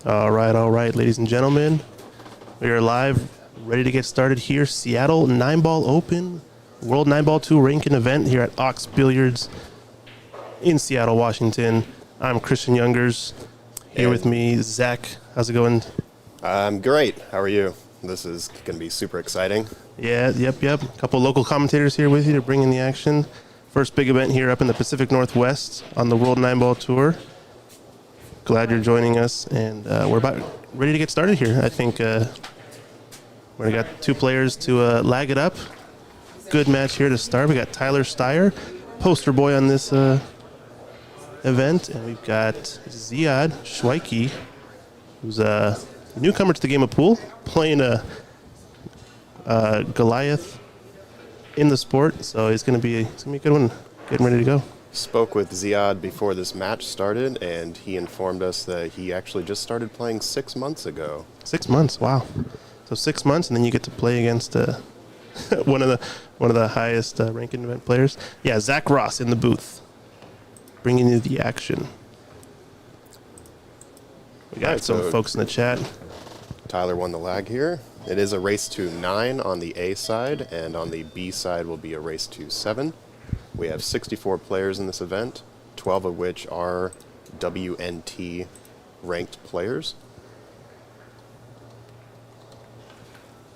All right, ladies and gentlemen. We are live, ready to get started here. Seattle Nineball Open, World Nineball 2 ranking event here at Ox Billiards in Seattle, Washington. I'm Christian Youngers. Here with me, Zach. How's it going? I'm great. How are you? This is going to be super exciting. Yeah, yep. A couple local commentators here with you to bring in the action. First big event here up in the Pacific Northwest on the World Nineball Tour. Glad you're joining us, and we're about ready to get started here. I think we got two players to lag it up. Good match here to start. We got Tyler Styer, poster boy on this event, and we've got Ziad Shwaiki, who's a newcomer to the game of pool, playing a Goliath in the sport. So it's gonna be a good one. Getting ready to go. Spoke with Ziad before this match started, and he informed us that he actually just started playing 6 months ago. 6 months, wow! So 6 months, and then you get to play against one of the highest ranking event players. Yeah, Zach Ross in the booth, bringing you the action. We got some folks in the chat. Tyler won the lag here. It is a race to 9 on the A side, and on the B side will be a race to 7. We have 64 players in this event, 12 of which are WNT ranked players.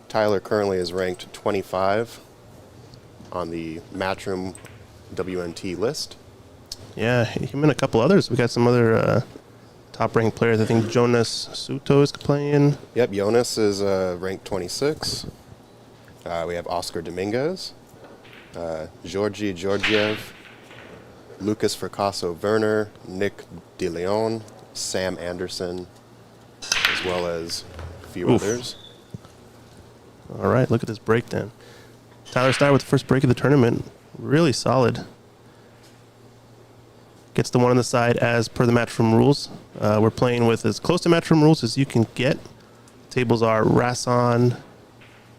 Tyler currently is ranked 25 on the Matchroom WNT list. Yeah, him and a couple others. We got some other top-ranked players. I think Jonas Suto is playing. Yep, Jonas is ranked 26. We have Oscar Dominguez, Georgiev, Lucas Fracasso-Werner, Nick DeLeon, Sam Anderson, as well as a few others. All right, look at this breakdown. Tyler Styer with the first break of the tournament. Really solid. Gets the one on the side as per the Matchroom rules. We're playing with as close to Matchroom rules as you can get. Tables are Rasson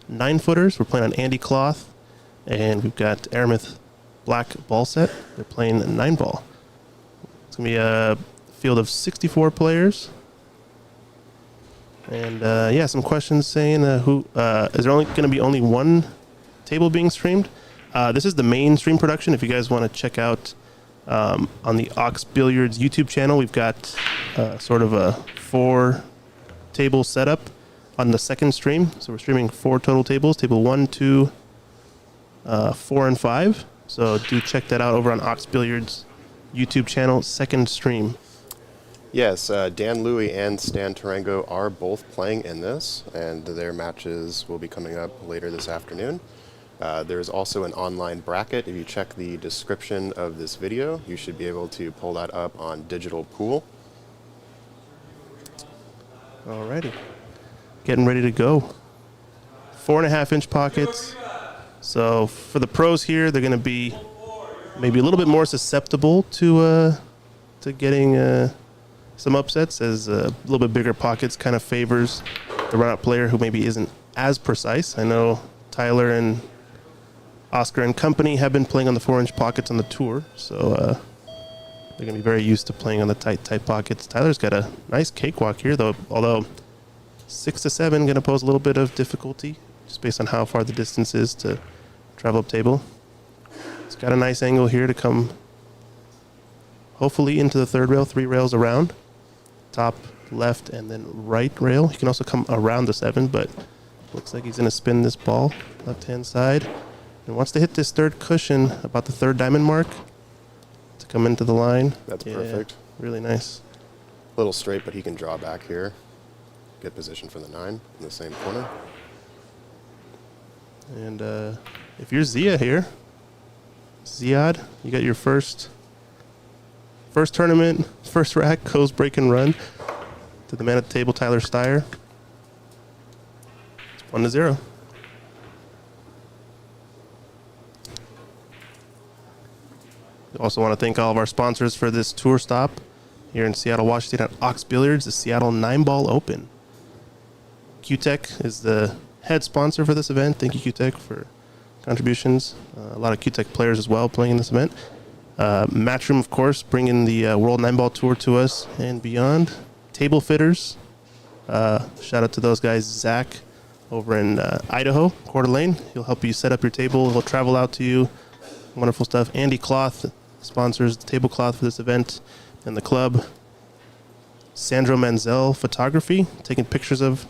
9-footers. We're playing on Andy Cloth. And we've got Aramith Black ball set. They're playing 9-ball. It's going to be a field of 64 players. And some questions saying is there only going to be only one table being streamed? This is the main stream production. If you guys want to check out on the Ox Billiards YouTube channel, we've got sort of a 4-table setup on the second stream. So we're streaming 4 total tables, table 1, 2, 4, and 5. So do check that out over on Ox Billiards YouTube channel, second stream. Yes, Dan Louie and Stan Tarango are both playing in this, and their matches will be coming up later this afternoon. There is also an online bracket. If you check the description of this video, you should be able to pull that up on Digital Pool. Alrighty. Getting ready to go. 4.5-inch pockets. So for the pros here, they're going to be maybe a little bit more susceptible to getting some upsets, as a little bit bigger pockets kind of favors the run-out player who maybe isn't as precise. I know Tyler and Oscar and company have been playing on the 4-inch pockets on the tour, so they're going to be very used to playing on the tight pockets. Tyler's got a nice cakewalk here, though, although 6 to 7 going to pose a little bit of difficulty just based on how far the distance is to travel up table. It's got a nice angle here to come hopefully into the third rail, 3 rails around. Top, left, and then right rail. He can also come around the 7, but looks like he's going to spin this ball left-hand side. And wants to hit this third cushion about the 3rd diamond mark to come into the line. That's perfect. Really nice. A little straight, but he can draw back here. Good position for the 9 in the same corner. And if you're Zia here, Ziad, you got your first tournament, first rack, goes break and run to the man at the table, Tyler Styer. It's 1-0. We also want to thank all of our sponsors for this tour stop here in Seattle, Washington at Ox Billiards, the Seattle Nineball Open. QTech is the head sponsor for this event. Thank you, QTech, for contributions. A lot of QTech players as well playing in this event. Matchroom, of course, bringing the World Nineball Tour to us and beyond. Table fitters Shout out to those guys, Zach over in Idaho, Coeur d'Alene. He'll help you set up your table. He'll travel out to you. Wonderful stuff. Andy Cloth sponsors the tablecloth for this event and the club. Sandro Manzel Photography, taking pictures of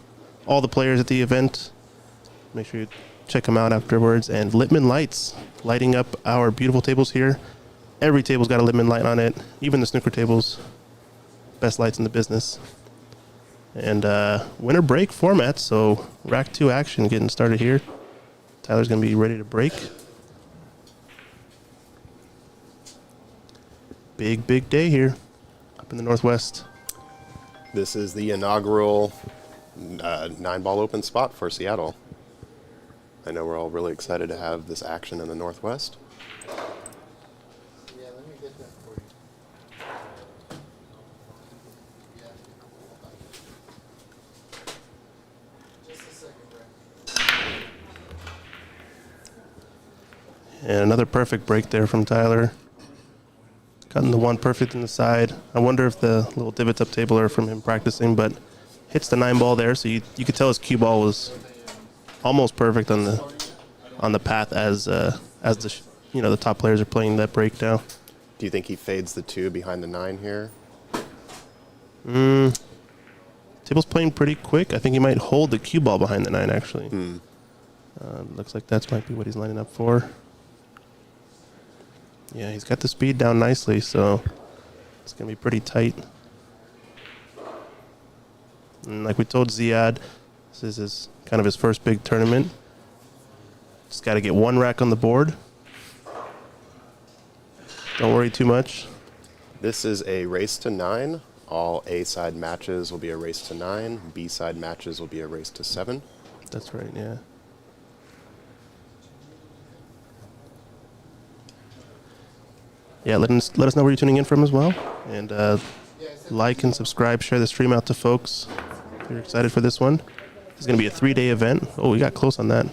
all the players at the event. Make sure you check them out afterwards. And Littman Lights, lighting up our beautiful tables here. Every table's got a Littman light on it, even the snooker tables. Best lights in the business. And winter break format, so rack 2 action getting started here. Tyler's going to be ready to break. Big day here up in the Northwest. This is the inaugural 9-ball open spot for Seattle. I know we're all really excited to have this action in the Northwest. Yeah, let me get that for you. Just a second, Brent. And another perfect break there from Tyler. Cutting the one perfect in the side. I wonder if the little divots up table are from him practicing, but hits the 9-ball there, so you could tell his cue ball was almost perfect on the path as the the top players are playing that break now. Do you think he fades the 2 behind the 9 here? Table's playing pretty quick. I think he might hold the cue ball behind the 9 actually. Looks like that might be what he's lining up for. Yeah, he's got the speed down nicely, so it's going to be pretty tight. And like we told Ziad, this is kind of his first big tournament. Just got to get one rack on the board. Don't worry too much. This is a race to 9. All A-side matches will be a race to 9. B-side matches will be a race to 7. That's right, yeah. Yeah, let us know where you're tuning in from as well. And like and subscribe, share the stream out to folks if you're excited for this one. It's going to be a 3-day event. Oh, we got close on that.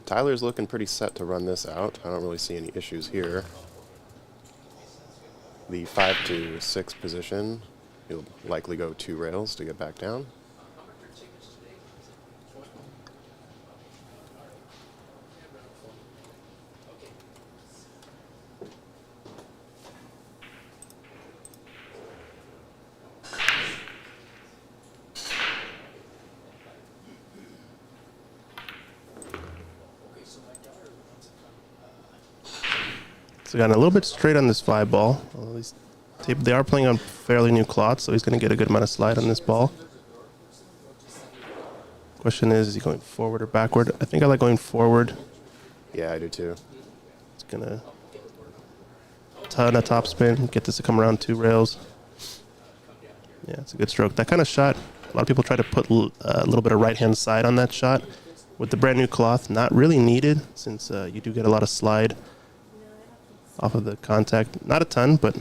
Tyler's looking pretty set to run this out. I don't really see any issues here. The 5 to 6 position, he'll likely go 2 rails to get back down. So gotten a little bit straight on this 5-ball. Well, they are playing on fairly new cloth, so he's going to get a good amount of slide on this ball. Question is he going forward or backward? I think I like going forward. Yeah, I do too. It's going to ton of top spin, get this to come around 2 rails. Yeah, it's a good stroke. That kind of shot, a lot of people try to put a little bit of right-hand side on that shot. With the brand new cloth, not really needed since you do get a lot of slide off of the contact. Not a ton, but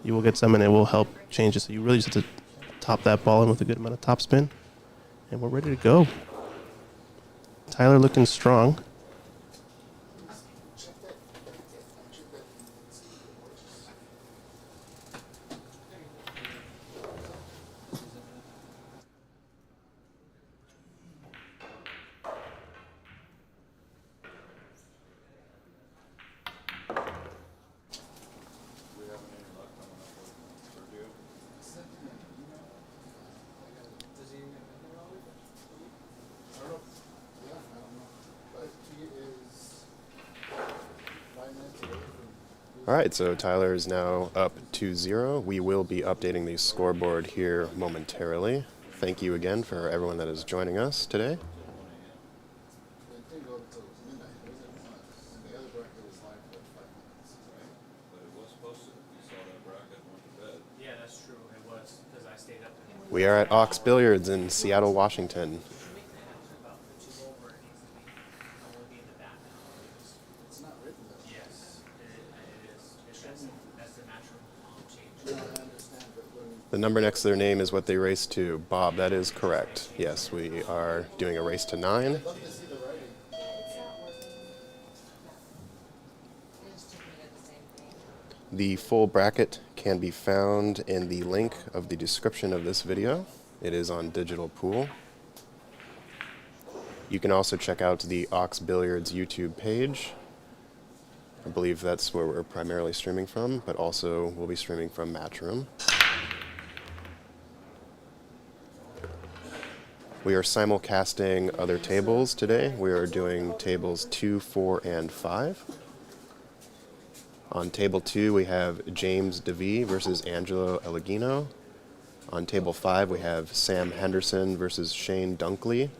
you will get some and it will help change it. So you really just have to top that ball in with a good amount of top spin. And we're ready to go. Tyler looking strong. All right, so Tyler is now up 2-0. We will be updating the scoreboard here momentarily. Thank you again for everyone that is joining us today. We are at Ox Billiards in Seattle, Washington. It's not written though. No, I understand, but when The number next to their name is what they race to. Bob, that is correct. Yes, we are doing a race to 9. I'd love to see the writing. It's not working. It just took me to the same thing. The full bracket can be found in the link of the description of this video. It is on Digital Pool. You can also check out the Ox Billiards YouTube page. I believe that's where we're primarily streaming from, but also we'll be streaming from Matchroom. We are simulcasting other tables today. We are doing tables 2, 4, and 5. On table 2, we have James DeVee versus Angelo Elegino. On table 5, we have Sam Henderson versus Shane Dunkley.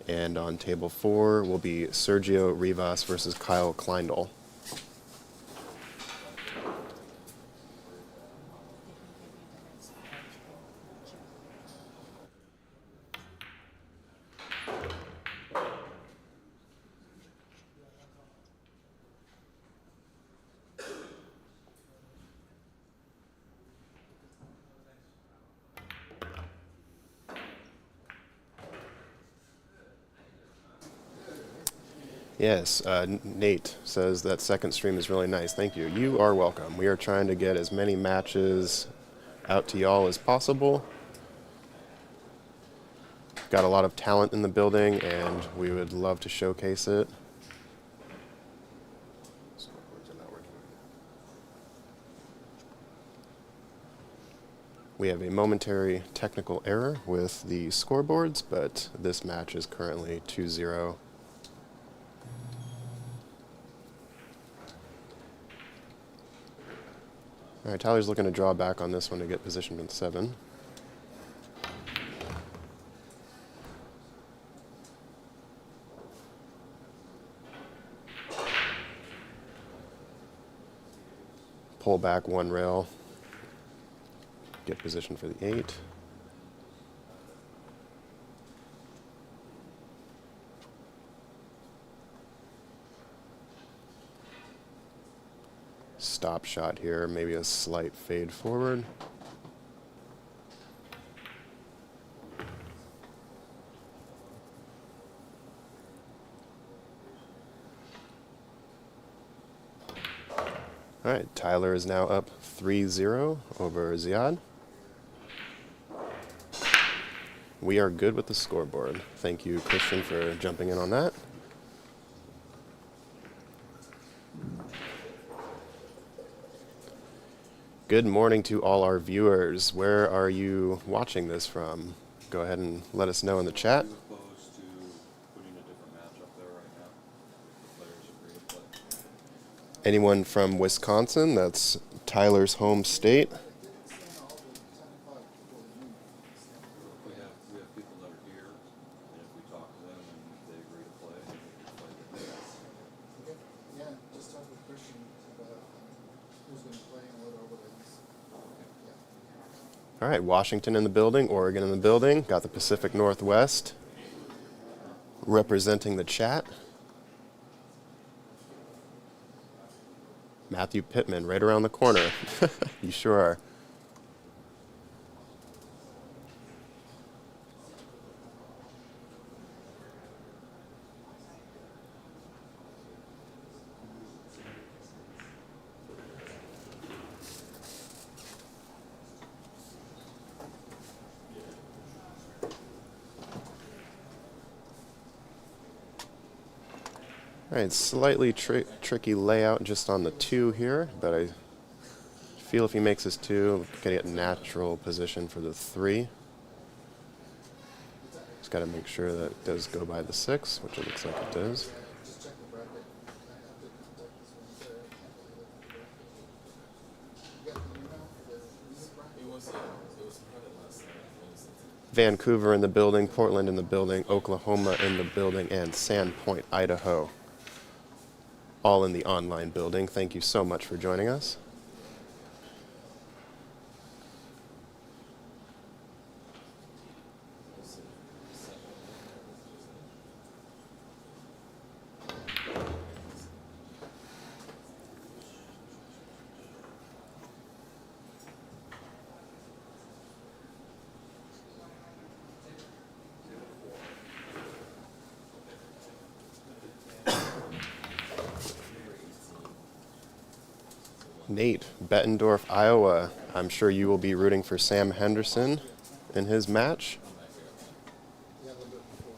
And on table 4 will be Sergio Rivas versus Kyle Kleindl. Yes, Nate says that second stream is really nice. Thank you. You are welcome. We are trying to get as many matches out to y'all as possible. Got a lot of talent in the building, and we would love to showcase it. We have a momentary technical error with the scoreboards, but this match is currently 2-0. All right, Tyler's looking to draw back on this one to get positioned in 7. Pull back 1 rail. Get positioned for the 8. Stop shot here, maybe a slight fade forward. All right, Tyler is now up 3-0 over Ziad. We are good with the scoreboard. Thank you, Christian, for jumping in on that. Good morning to all our viewers. Where are you watching this from? Go ahead and let us know in the chat. Opposed to putting a different match up there right now. The players agree to play. Anyone from Wisconsin? That's Tyler's home state. We have people that are here, and if we talk to them and they agree to play, then we can play the dance. Okay, yeah, just talk with Christian about who's going to play and what overlays. Yeah. All right, Washington in the building, Oregon in the building. Got the Pacific Northwest representing the chat. Matthew Pittman right around the corner. You sure are. All right, slightly tricky layout just on the 2 here, but I feel if he makes his 2, we can get natural position for the 3. Just got to make sure that it does go by the 6, which it looks like it does. Just check the bracket. I have to contact this one there. I can't believe it. You got the email for the music bracket? It was probably last night. When I sent it. Vancouver in the building, Portland in the building, Oklahoma in the building, and Sandpoint, Idaho. All in the online building. Thank you so much for joining us. Nate, Bettendorf, Iowa. I'm sure you will be rooting for Sam Henderson in his match. Yeah, a little bit before.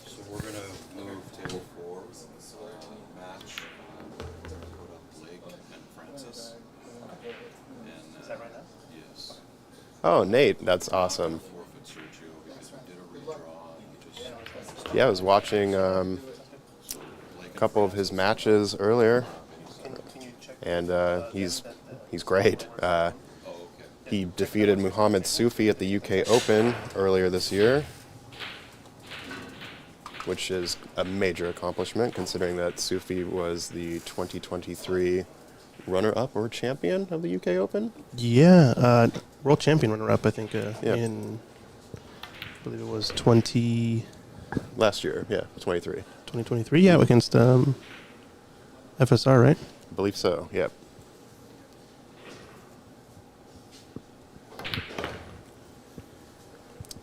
So we're gonna move table 4, match, put up Blake and Francis. And, is that right now? Yes. Oh, Nate, that's awesome. Forfeit Sergio because we did a redraw and we just. Yeah, I was watching a couple of his matches earlier, and he's great. He defeated Muhammad Sufi at the UK Open earlier this year, which is a major accomplishment considering that Sufi was the 2023 runner-up or champion of the UK Open. Yeah, world champion runner-up, I think, Yeah. in, I believe it was Last year, yeah, 23. 2023, yeah, against FSR, right? I believe so, yep.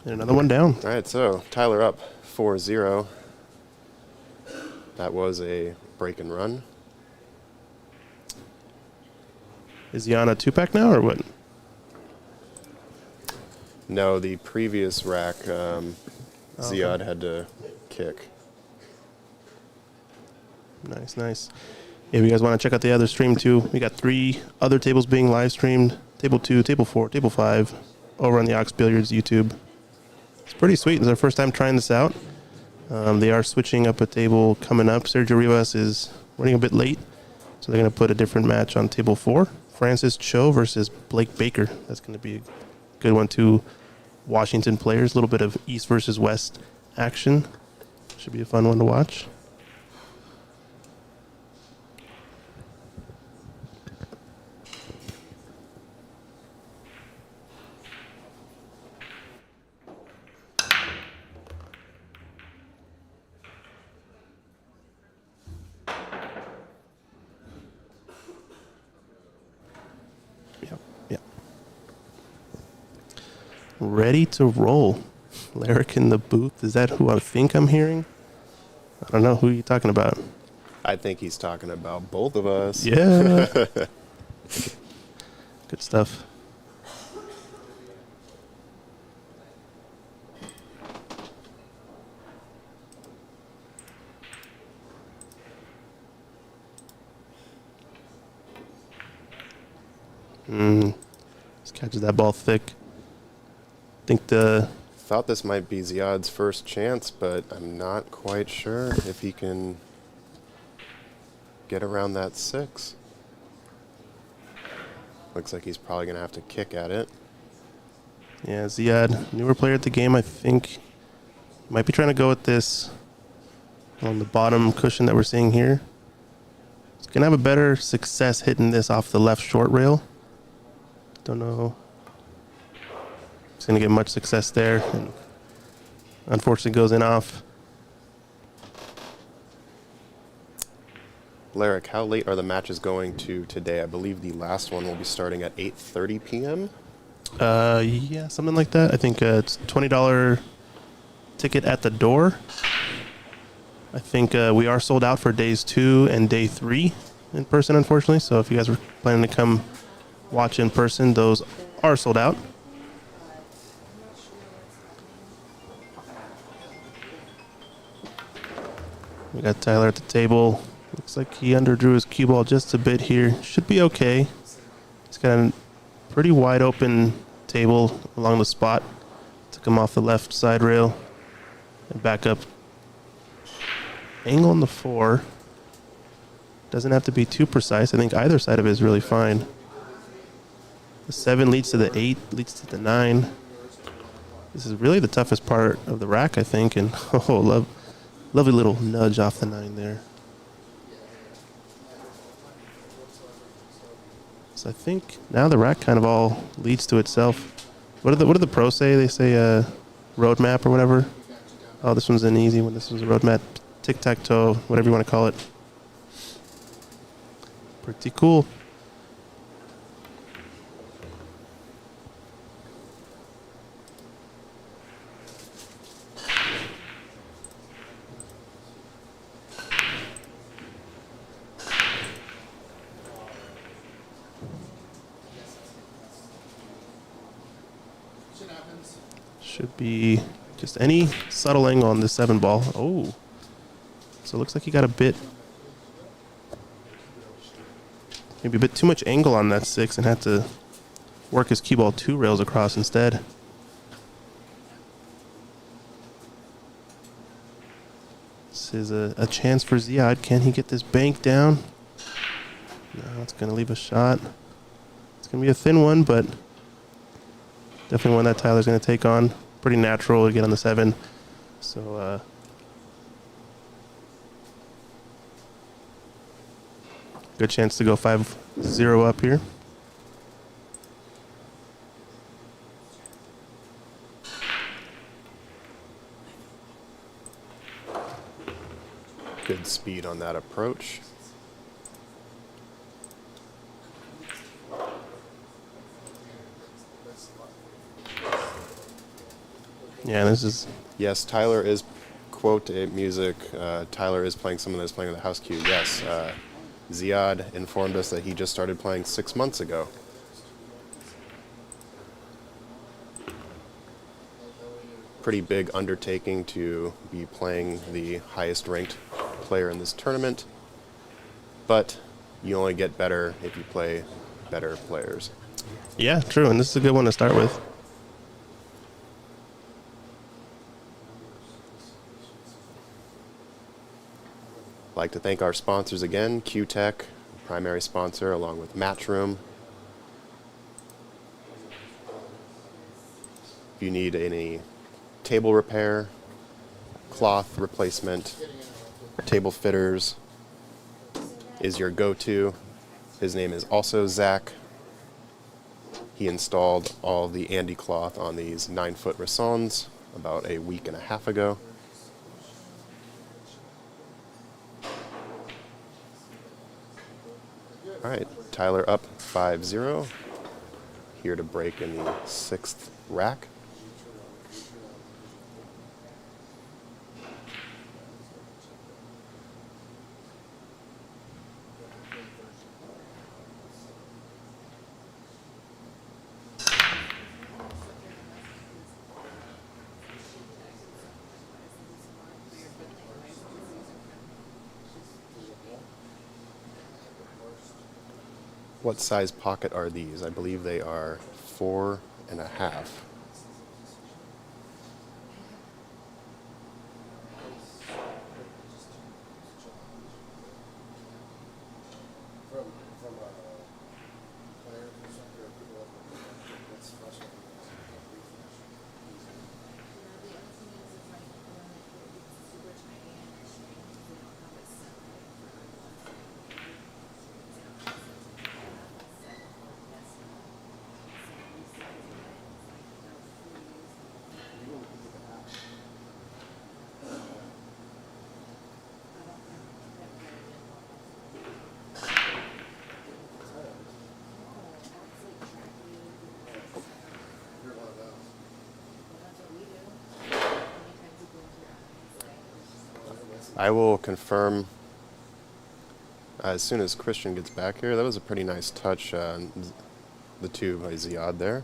And another one down. All right, so Tyler up 4-0. That was a break and run. Is he on a 2-pack now, or what? No, the previous rack, Ziad had to kick. Nice, nice. If you guys want to check out the other stream too, we got 3 other tables being live streamed. Table 2, Table 4, Table 5, over on the Ox Billiards YouTube. It's pretty sweet. It's our first time trying this out. They are switching up a table coming up. Sergio Rivas is running a bit late, so they're going to put a different match on Table 4. Francis Cho versus Blake Baker. That's going to be a good one too. Washington players, a little bit of East versus West action. Should be a fun one to watch. Yep. Ready to roll. Lyric in the booth. Is that who I think I'm hearing? I don't know. Who are you talking about? I think he's talking about both of us. Yeah. Good stuff. Just catches that ball thick. Think the Thought this might be Ziad's first chance, but I'm not quite sure if he can get around that 6. Looks like he's probably going to have to kick at it. Yeah, Ziad, newer player at the game, I think. Might be trying to go with this on the bottom cushion that we're seeing here. He's going to have a better success hitting this off the left short rail. Don't know. He's going to get much success there. And unfortunately goes in off. Lyric, how late are the matches going to today? I believe the last one will be starting at 8:30 p.m. Yeah, something like that. I think it's $20 ticket at the door. I think we are sold out for days 2 and day 3 in person, unfortunately. So if you guys were planning to come watch in person, those are sold out. We got Tyler at the table. Looks like he underdrew his cue ball just a bit here. Should be okay. He's got a pretty wide open table along the spot. Took him off the left side rail and back up. Angle on the 4. Doesn't have to be too precise. I think either side of it is really fine. The 7 leads to the 8, leads to the 9. This is really the toughest part of the rack, I think. And lovely little nudge off the 9 there. So I think now the rack kind of all leads to itself. What do the pros say? They say roadmap or whatever. Oh, this one's an easy one. This one's a roadmap. Tic-tac-toe, whatever you want to call it. Pretty cool. Should be just any subtle angle on the 7 ball. Oh. So it looks like he got a bit, maybe a bit too much angle on that 6 and had to work his cue ball 2 rails across instead. This is a chance for Ziad. Can he get this bank down? No, it's going to leave a shot. It's going to be a thin one, but definitely one that Tyler's going to take on. Pretty natural to get on the 7. So, good chance to go 5-0 up here. Good speed on that approach. Yeah, this is... Yes, Tyler is, quote, music. Tyler is playing someone that's playing with the house cue. Yes, Ziad informed us that he just started playing 6 months ago. Pretty big undertaking to be playing the highest ranked player in this tournament, but you only get better if you play better players. Yeah, true, and this is a good one to start with. I'd like to thank our sponsors again, Q-Tech, primary sponsor, along with Matchroom. If you need any table repair, cloth replacement, table fitters is your go-to. His name is also Zach. He installed all the Andy cloth on these 9-foot Rassons about a week and a half ago. All right, Tyler up 5-0. Here to break in the 6th rack. What size pocket are these? I believe they are 4.5. I will confirm as soon as Christian gets back here. That was a pretty nice touch, the 2 by Ziad there.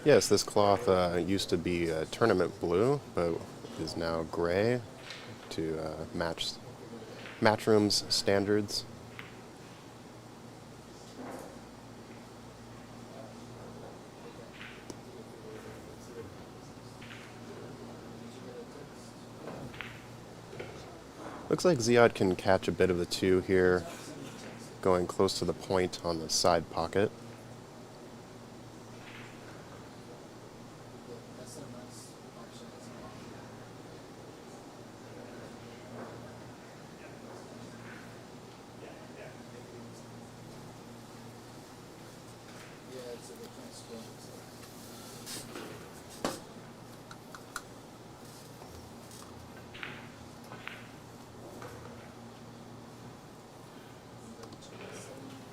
Yes, this cloth used to be tournament blue, but is now gray to match Matchroom's standards. Looks like Ziad can catch a bit of the 2 here, going close to the point on the side pocket.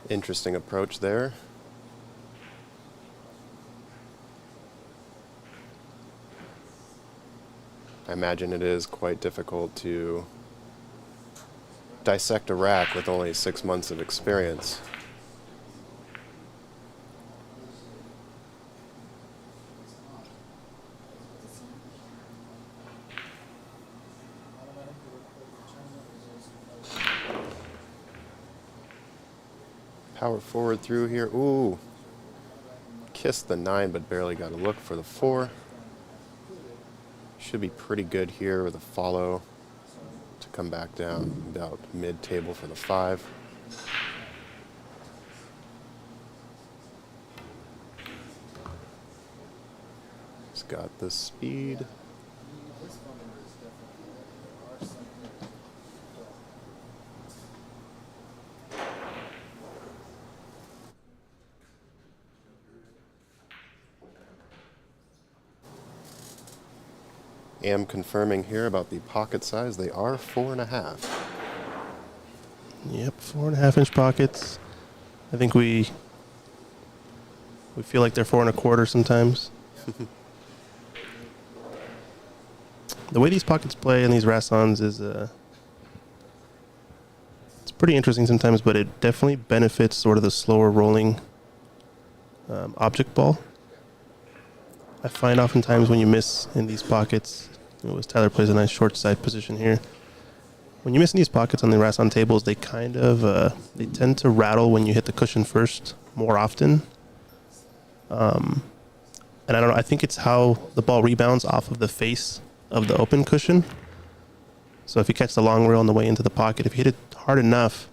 Interesting approach there. I imagine it is quite difficult to dissect a rack with only 6 months of experience. Power forward through here. Ooh. Kissed the 9, but barely got a look for the 4. Should be pretty good here with a follow to come back down about mid-table for the 5. He's got the speed. Am confirming here about the pocket size. They are 4.5. Yep, 4.5-inch pockets. I think we feel like they're 4.25 sometimes. The way these pockets play in these Rassons is it's pretty interesting sometimes, but it definitely benefits sort of the slower rolling object ball. I find oftentimes when you miss in these pockets, as Tyler plays a nice short side position here, when you miss in these pockets on the Rasson tables, they kind of they tend to rattle when you hit the cushion first more often. And I don't know, I think it's how the ball rebounds off of the face of the open cushion. So if you catch the long rail on the way into the pocket, if you hit it hard enough,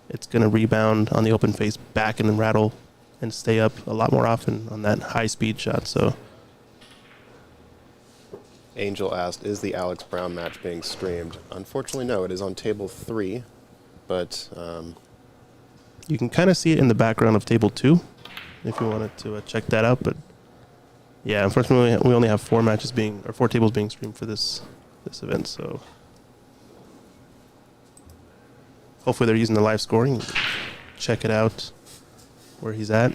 it's going to rebound on the open face back and then rattle and stay up a lot more often on that high speed shot. So Angel asked, is the Alex Brown match being streamed? Unfortunately, no. It is on table 3, but you can kind of see it in the background of table 2 if you wanted to check that out. But yeah, unfortunately, we only have 4 tables being streamed for this event. So hopefully they're using the live scoring. Check it out where he's at.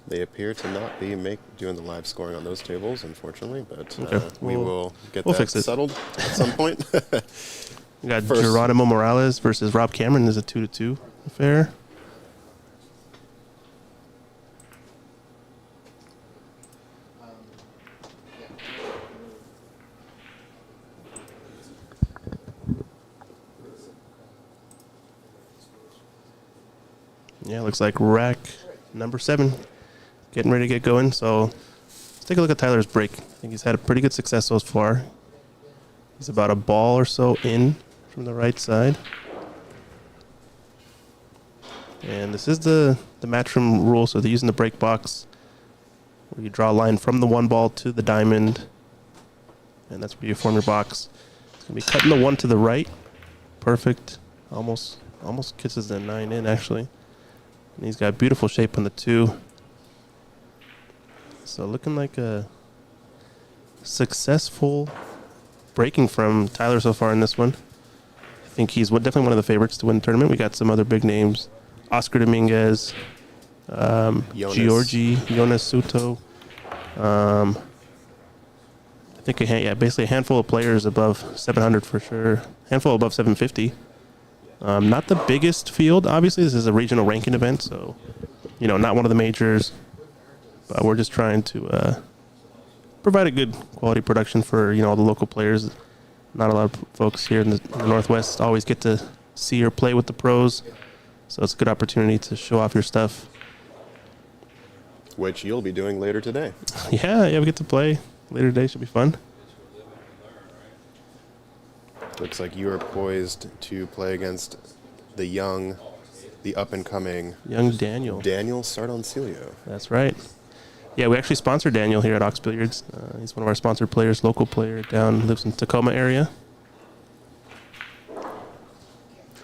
they appear to not be doing the live scoring on those tables, unfortunately, but Okay. we will get we'll that fix it. settled at some point. We got First- Geronimo Morales versus Rob Cameron is a 2-2 affair. Yeah, looks like rack number 7 getting ready to get going. So let's take a look at Tyler's break. I think he's had a pretty good success so far. He's about a ball or so in from the right side. And this is the matchroom rule, so they're using the break box where you draw a line from the 1 ball to the diamond, and that's where you form your box. It's going to be cutting the 1 to the right. Perfect. Almost kisses the 9 in, actually. And he's got beautiful shape on the 2. So looking like a successful breaking from Tyler so far in this one. I think he's definitely one of the favorites to win the tournament. We got some other big names. Oscar Dominguez, Jonas Suto. I think basically a handful of players above 700 for sure. Handful above 750. Not the biggest field, obviously. This is a regional ranking event, so not one of the majors. But we're just trying to provide a good quality production for all the local players. Not a lot of folks here in the Northwest always get to see or play with the pros, so it's a good opportunity to show off your stuff. Which you'll be doing later today. Yeah, we get to play later today. Should be fun. Looks like you are poised to play against the up-and-coming Young Daniel. Daniel Sardoncilio. That's right. Yeah, we actually sponsor Daniel here at Ox Billiards. He's one of our sponsored players, local player lives in Tacoma area.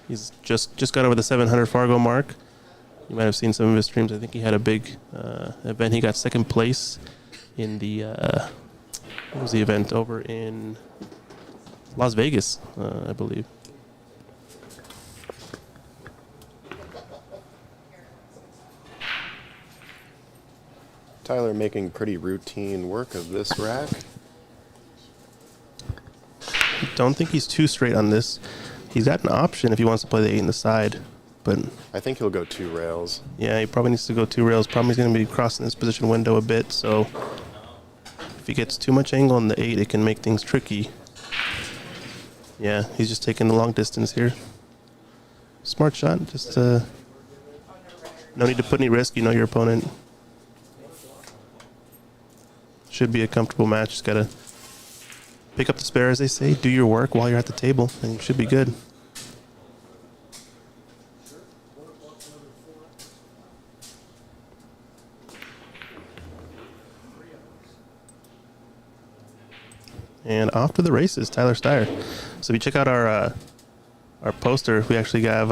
He's just got over the 700 Fargo mark. You might have seen some of his streams. I think he had a big event. He got second place in the what was the event over in Las Vegas, I believe. Tyler making pretty routine work of this rack. don't think he's too straight on this. He's got an option if he wants to play the 8 in the side, but I think he'll go 2 rails. yeah, he probably needs to go 2 rails. Probably he's going to be crossing his position window a bit, so if he gets too much angle on the 8, it can make things tricky. Yeah, he's just taking the long distance here. Smart shot. Just no need to put any risk. You know your opponent. Should be a comfortable match. Just got to pick up the spare, as they say. Do your work while you're at the table, and you should be good. And off to the races, Tyler Styer. So if you check out our poster, we actually have,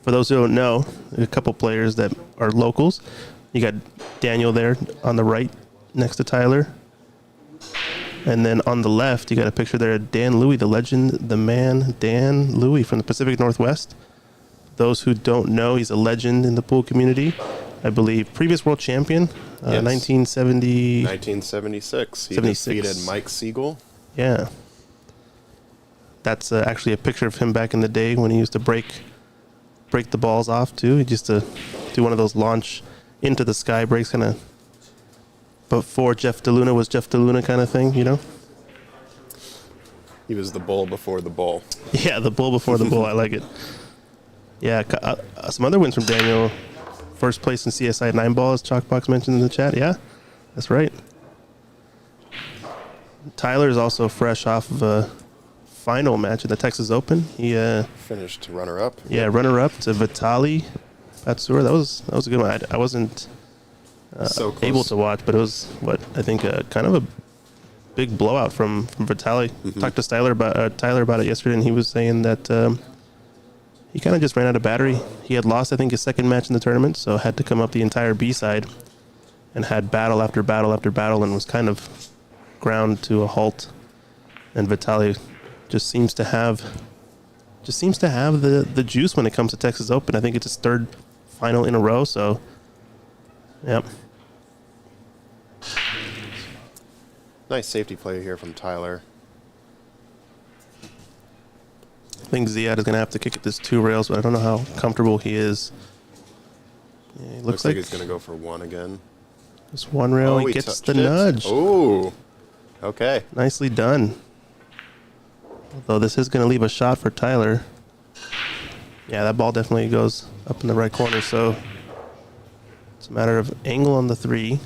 for those who don't know, a couple players that are locals. You got Daniel there on the right next to Tyler. And then on the left, you got a picture there of Dan Louie, the legend, the man, Dan Louie from the Pacific Northwest. Those who don't know, he's a legend in the pool community. I believe previous world champion, Yes. 1970. 1976. He 76. defeated Mike Siegel. Yeah. That's actually a picture of him back in the day when he used to break the balls off too. He used to do one of those launch into the sky breaks kind of before Jeff DeLuna was Jeff DeLuna kind of thing, you know? He was the bull before the bull. Yeah, the bull before the bull. I like it. Yeah, some other wins from Daniel. First place in CSI Nineball, as Chalkbox mentioned in the chat. Yeah, that's right. Tyler is also fresh off of a final match at the Texas Open. He Finished runner-up. yeah, runner-up to Vitaly Patsur. That was a good one. I wasn't So close. able to watch, but it was I think kind of a big blowout from Vitaly. Talked to Tyler about it yesterday, and he was saying that he kind of just ran out of battery. He had lost, I think, his second match in the tournament, so had to come up the entire B side, and had battle after battle after battle, and was kind of ground to a halt. And Vitaly just seems to have the juice when it comes to Texas Open. I think it's his 3rd final in a row. So, yep. Nice safety play here from Tyler. I think Ziad is going to have to kick at this 2 rails, but I don't know how comfortable he is. Yeah, he Looks like he's going to go for 1 again. Just 1 rail. He gets touched the it. nudge. Oh, okay. Nicely done. Although this is going to leave a shot for Tyler. Yeah, that ball definitely goes up in the right corner, so it's a matter of angle on the 3.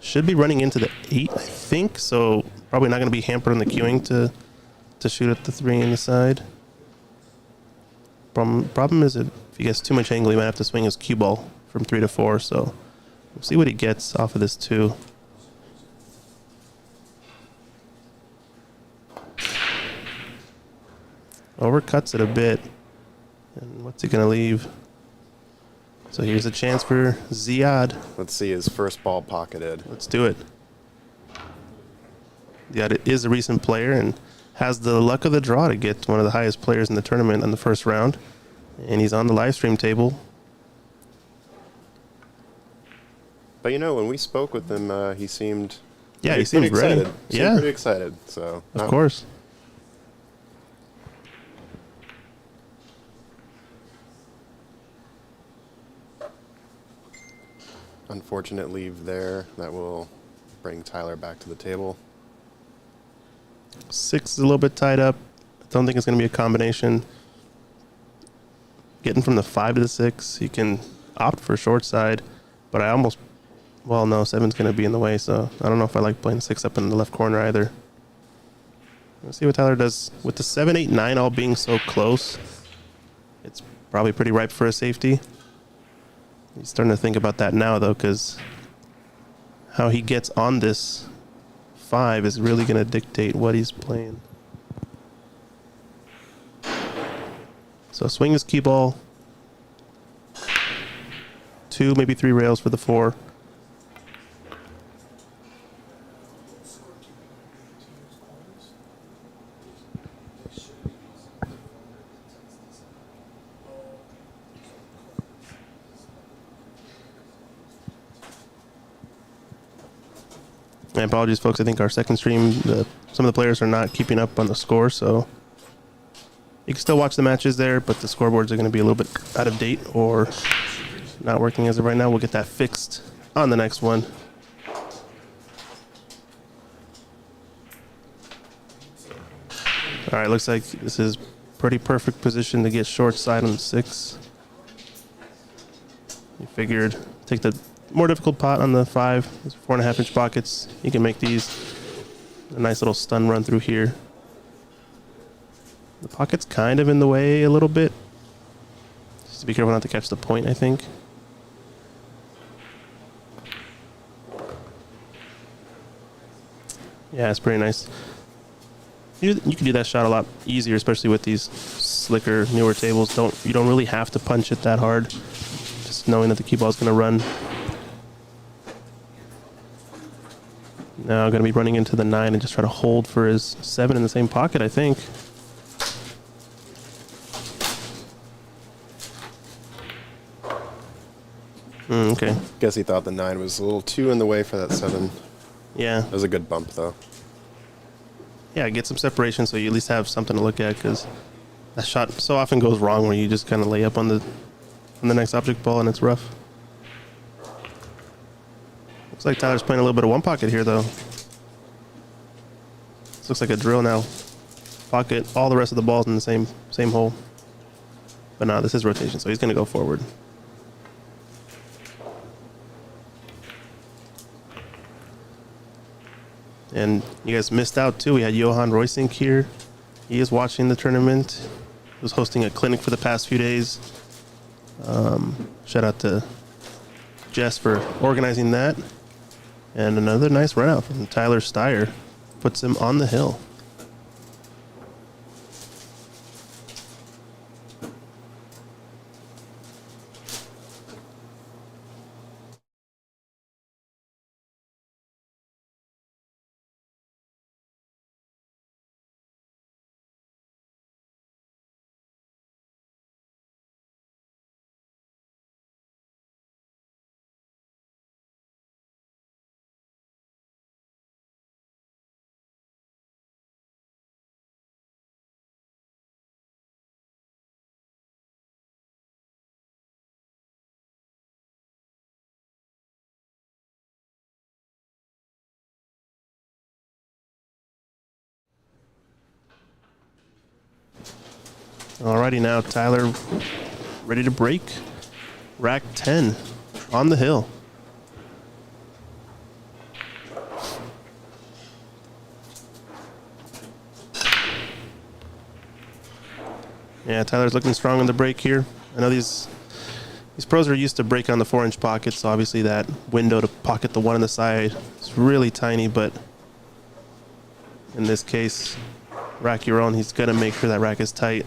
Should be running into the 8, I think, so probably not going to be hampered on the queuing to shoot at the 3 in the side. Problem is if he gets too much angle, he might have to swing his cue ball from 3 to 4, so we'll see what he gets off of this 2. Overcuts it a bit. And what's he going to leave? So here's a chance for Ziad. Let's see his first ball pocketed. Let's do it. Ziad is a recent player and has the luck of the draw to get one of the highest players in the tournament in the first round. And he's on the live stream table. But you know, when we spoke with him, he seemed Yeah, he seems ready. excited. Seemed Yeah, pretty excited. So of course. Unfortunate leave there. That will bring Tyler back to the table. 6 is a little bit tied up. I don't think it's going to be a combination. Getting from the 5 to the 6, he can opt for short side, but I almost, well, no, 7's going to be in the way, so I don't know if I like playing 6 up in the left corner either. Let's see what Tyler does. With the 7, 8, 9 all being so close, it's probably pretty ripe for a safety. He's starting to think about that now, though, because how he gets on this 5 is really going to dictate what he's playing. So swing his cue ball. 2, maybe 3 rails for the 4. And apologies, folks. I think our second stream, some of the players are not keeping up on the score, so you can still watch the matches there, but the scoreboards are going to be a little bit out of date or not working as of right now. We'll get that fixed on the next one. All right, looks like this is pretty perfect position to get short side on the 6. You figured take the more difficult pot on the 5. It's 4.5-inch pockets. You can make these a nice little stun run through here. The pocket's kind of in the way a little bit. Just to be careful not to catch the point, I think. Yeah, it's pretty nice. You can do that shot a lot easier, especially with these slicker, newer tables. You don't really have to punch it that hard. Just knowing that the cue ball is going to run. Now I'm going to be running into the 9 and just try to hold for his 7 in the same pocket, I think. Okay. Guess he thought the 9 was a little too in the way for that 7. Yeah. That was a good bump, though. Yeah, get some separation so you at least have something to look at, because that shot so often goes wrong where you just kind of lay up on the next object ball and it's rough. Looks like Tyler's playing a little bit of one pocket here, though. This looks like a drill now. Pocket all the rest of the balls in the same hole. But no, this is rotation, so he's going to go forward. And you guys missed out too. We had Johan Roysink here. He is watching the tournament. He was hosting a clinic for the past few days. Shout out to Jess for organizing that. And another nice run out from Tyler Styer. Puts him on the hill. Alrighty, now Tyler ready to break. Rack 10 on the hill. Yeah, Tyler's looking strong on the break here. I know these pros are used to break on the 4-inch pockets, so obviously that window to pocket the 1 on the side is really tiny, but in this case, rack your own. He's going to make sure that rack is tight.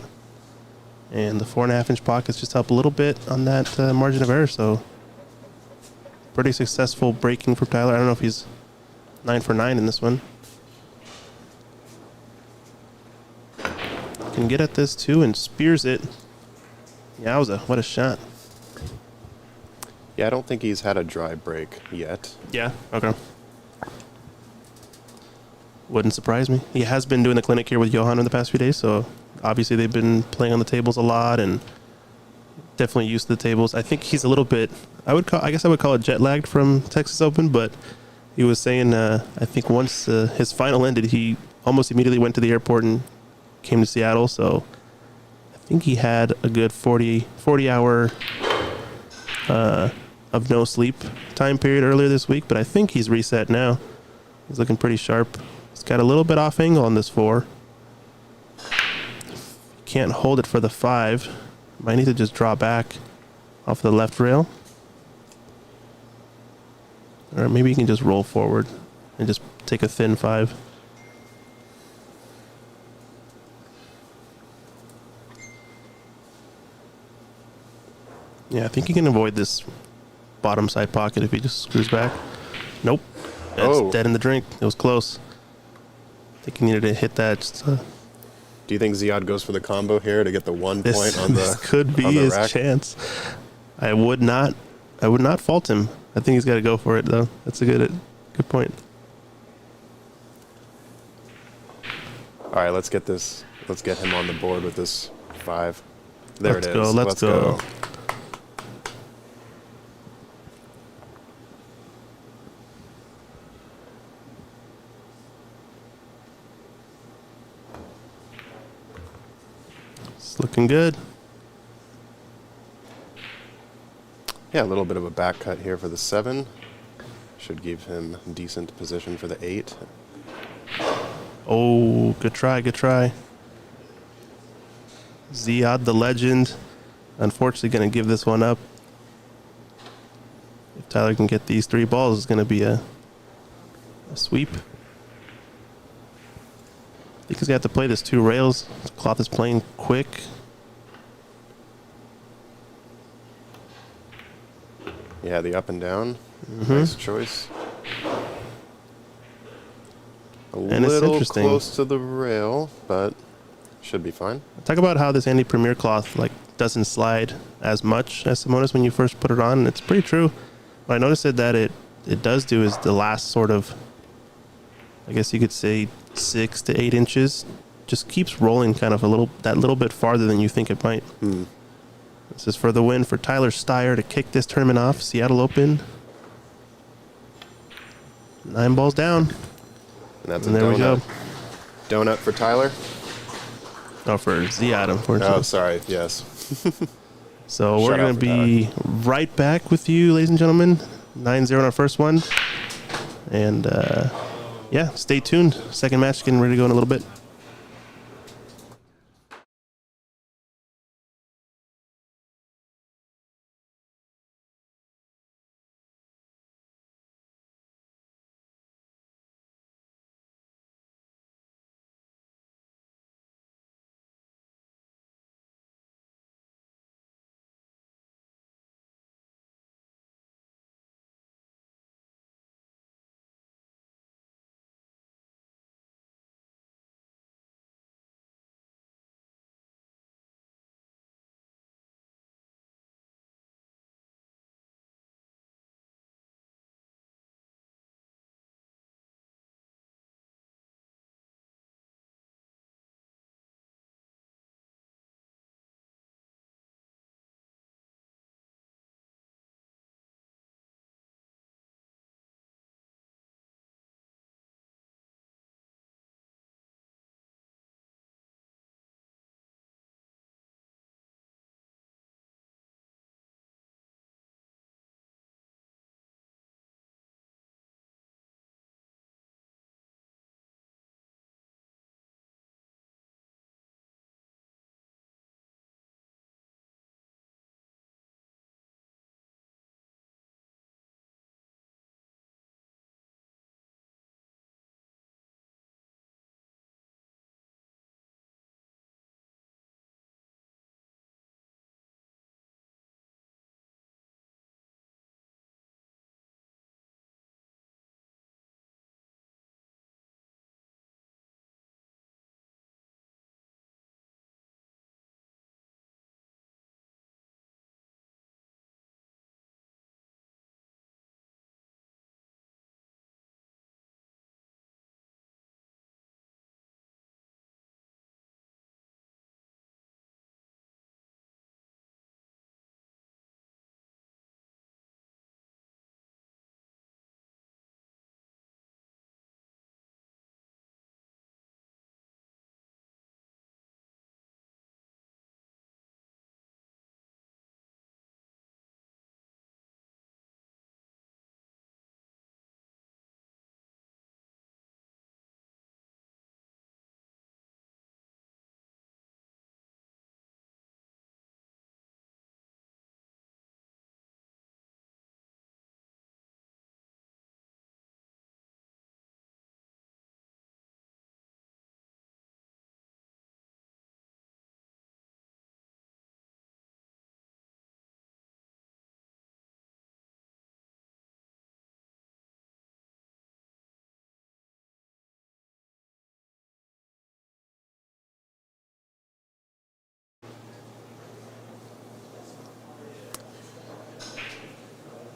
And the 4.5-inch pockets just help a little bit on that margin of error, so pretty successful breaking for Tyler. I don't know if he's 9 for 9 in this one. Can get at this too and spears it. Yowza, what a shot. Yeah, I don't think he's had a dry break yet. Yeah, okay. Wouldn't surprise me. He has been doing the clinic here with Johan in the past few days, so obviously they've been playing on the tables a lot and definitely used to the tables. I think he's a little bit, I guess I would call it jet lagged from Texas Open, but he was saying, I think once his final ended, he almost immediately went to the airport and came to Seattle, so I think he had a good 40 hour of no sleep time period earlier this week, but I think he's reset now. He's looking pretty sharp. He's got a little bit off angle on this 4. Can't hold it for the 5. Might need to just draw back off the left rail. Or maybe you can just roll forward and just take a thin 5. Yeah, I think you can avoid this bottom side pocket if he just screws back. Nope. That's dead in the drink. It was close. I think he needed to hit that. Just, Do you think Ziad goes for the combo here to get the 1 this, point on the this could be on the his rack? chance. I would not fault him. I think he's got to go for it though. That's a good point. All right, let's get this. Let's get him on the board with this 5. There Let's it go, is. let's go. It's looking good. Yeah, a little bit of a back cut here for the 7. Should give him decent position for the 8. Oh, good try, good try. Ziad, the legend, unfortunately going to give this one up. If Tyler can get these 3 balls, it's going to be a sweep. I think he's going to have to play this 2 rails. Cloth is playing quick. Yeah, the up and down. Nice choice. A And it's little interesting. close to the rail, but should be fine. Talk about how this Andy Premier cloth doesn't slide as much as Simonis when you first put it on. It's pretty true. What I noticed that it does do is the last sort of, I guess you could say 6 to 8 inches, just keeps rolling kind of that little bit farther than you think it might. This is for the win for Tyler Styer to kick this tournament off. Seattle Open. 9 balls down. And that's And a there we go. Donut for Tyler. Oh, for Ziad, unfortunately. Oh, sorry. Yes. So we're Shut going out to for be right back with you, ladies and gentlemen. 9-0 on our first one. And, yeah, stay tuned. Second match getting ready to go in a little bit.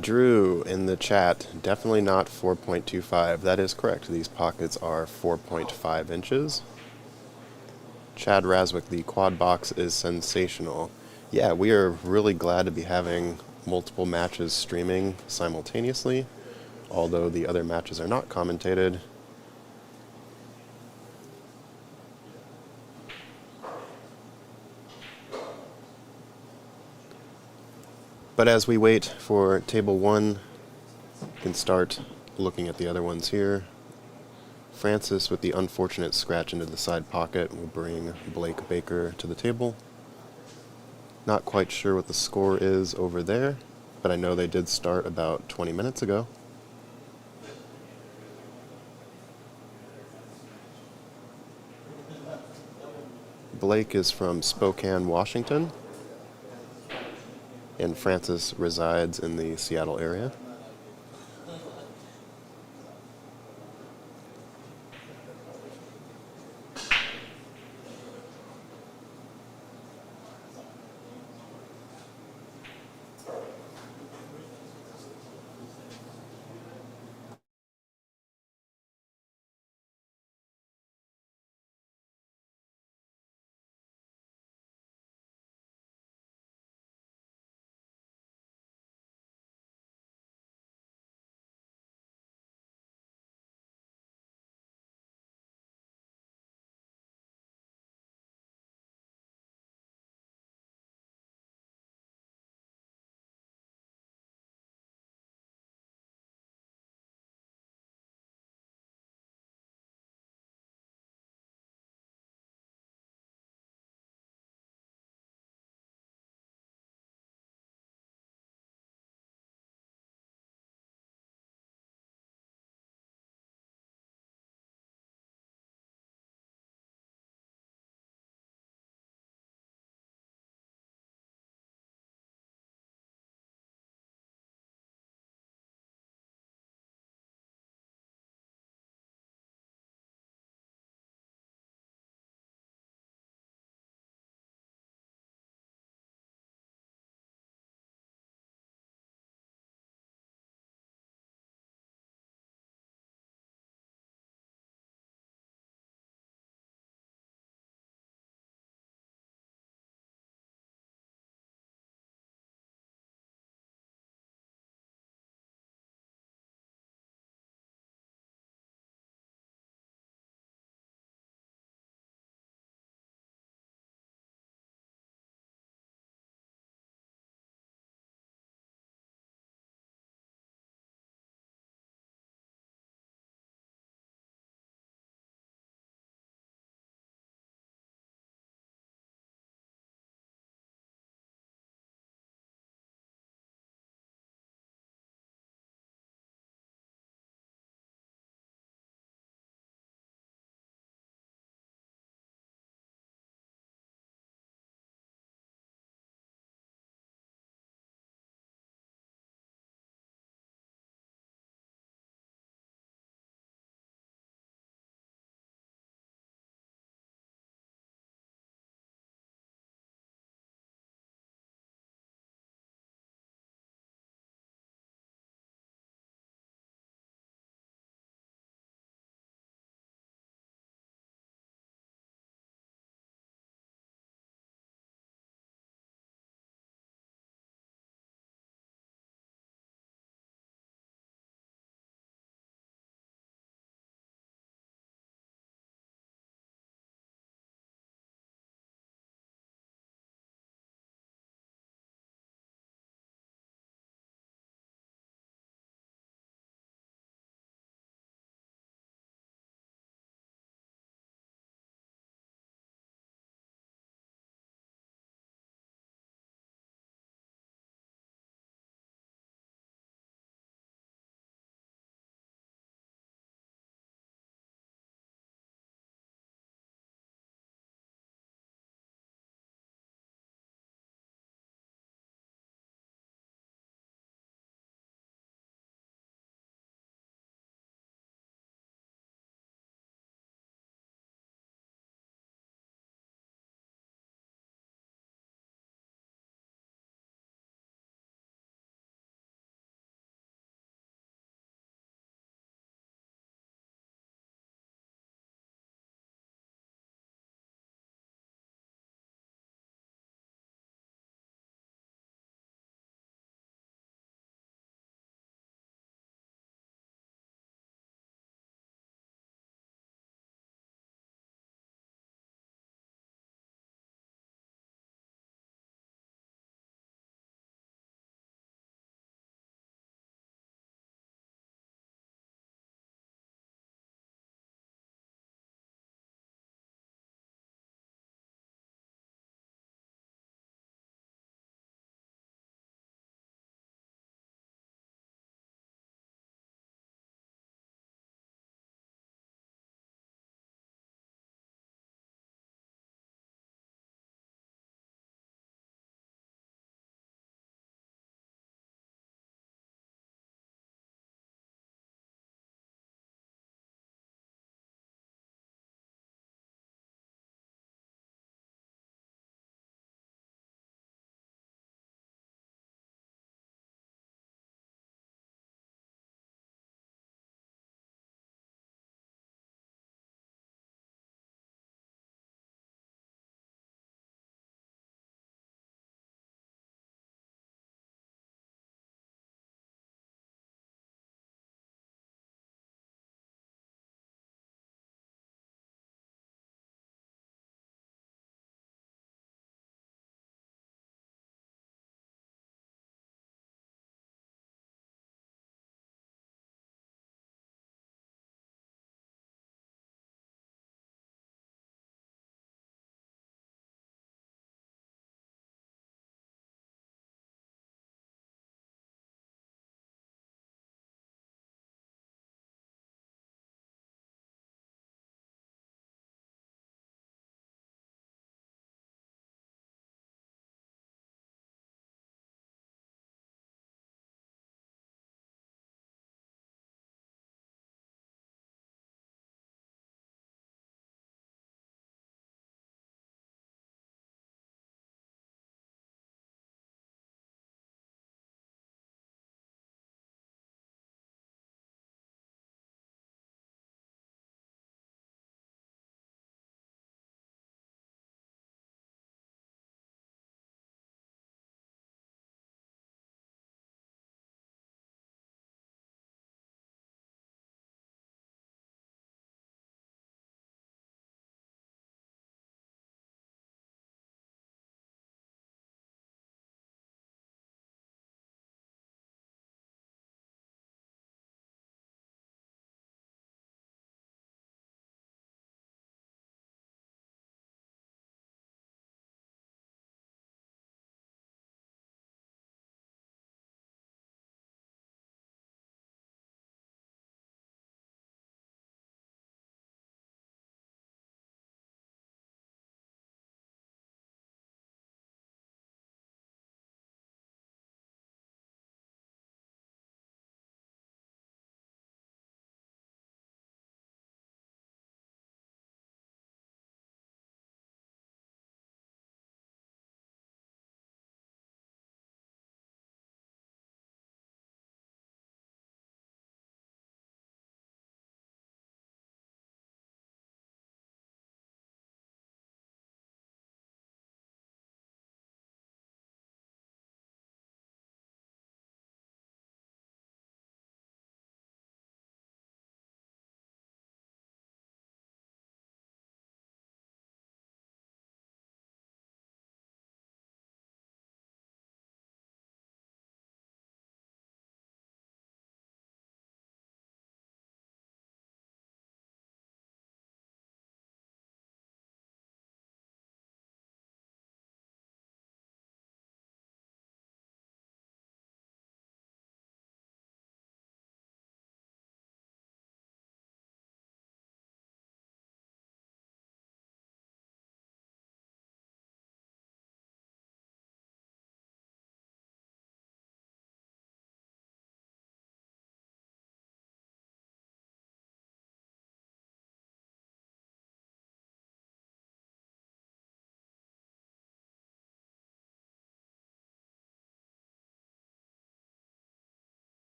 Drew in the chat, definitely not 4.25. That is correct. These pockets are 4.5 inches. Chad Raswick, the quad box is sensational. Yeah, we are really glad to be having multiple matches streaming simultaneously, although the other matches are not commentated. But as we wait for table 1, we can start looking at the other ones here. Francis, with the unfortunate scratch into the side pocket, will bring Blake Baker to the table. Not quite sure what the score is over there, but I know they did start about 20 minutes ago. Blake is from Spokane, Washington, and Francis resides in the Seattle area.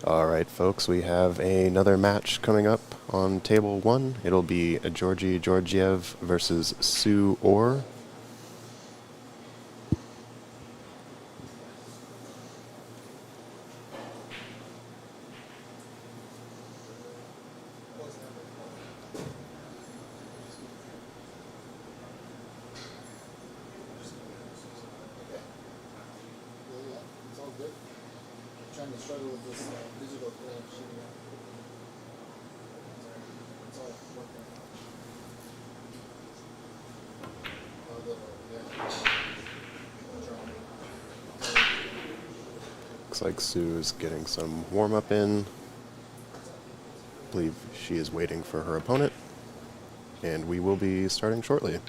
All right, folks, we have another match coming up on table 1. It'll be a Georgiev versus Sue Orr. Yeah, it's all good. Trying to struggle with this digital thing. It's all working. Looks like Sue's getting some warm-up in. I believe she is waiting for her opponent. And we will be starting shortly.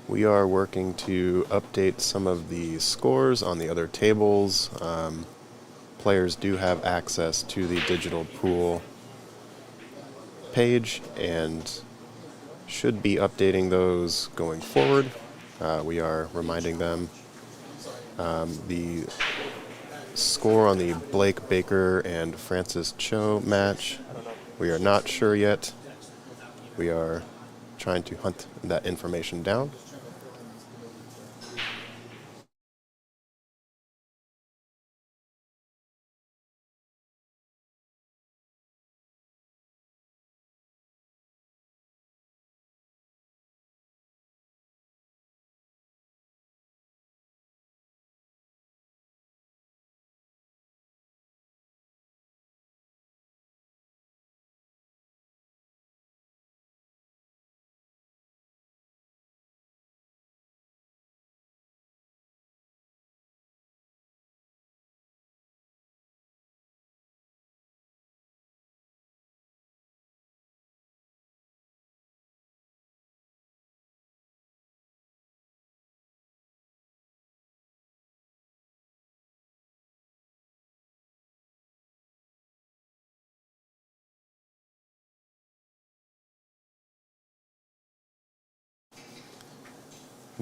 We are working to update some of the scores on the other tables. Players do have access to the digital pool page and should be updating those going forward. We are reminding them the score on the Blake Baker and Francis Cho match. We are not sure yet. We are trying to hunt that information down.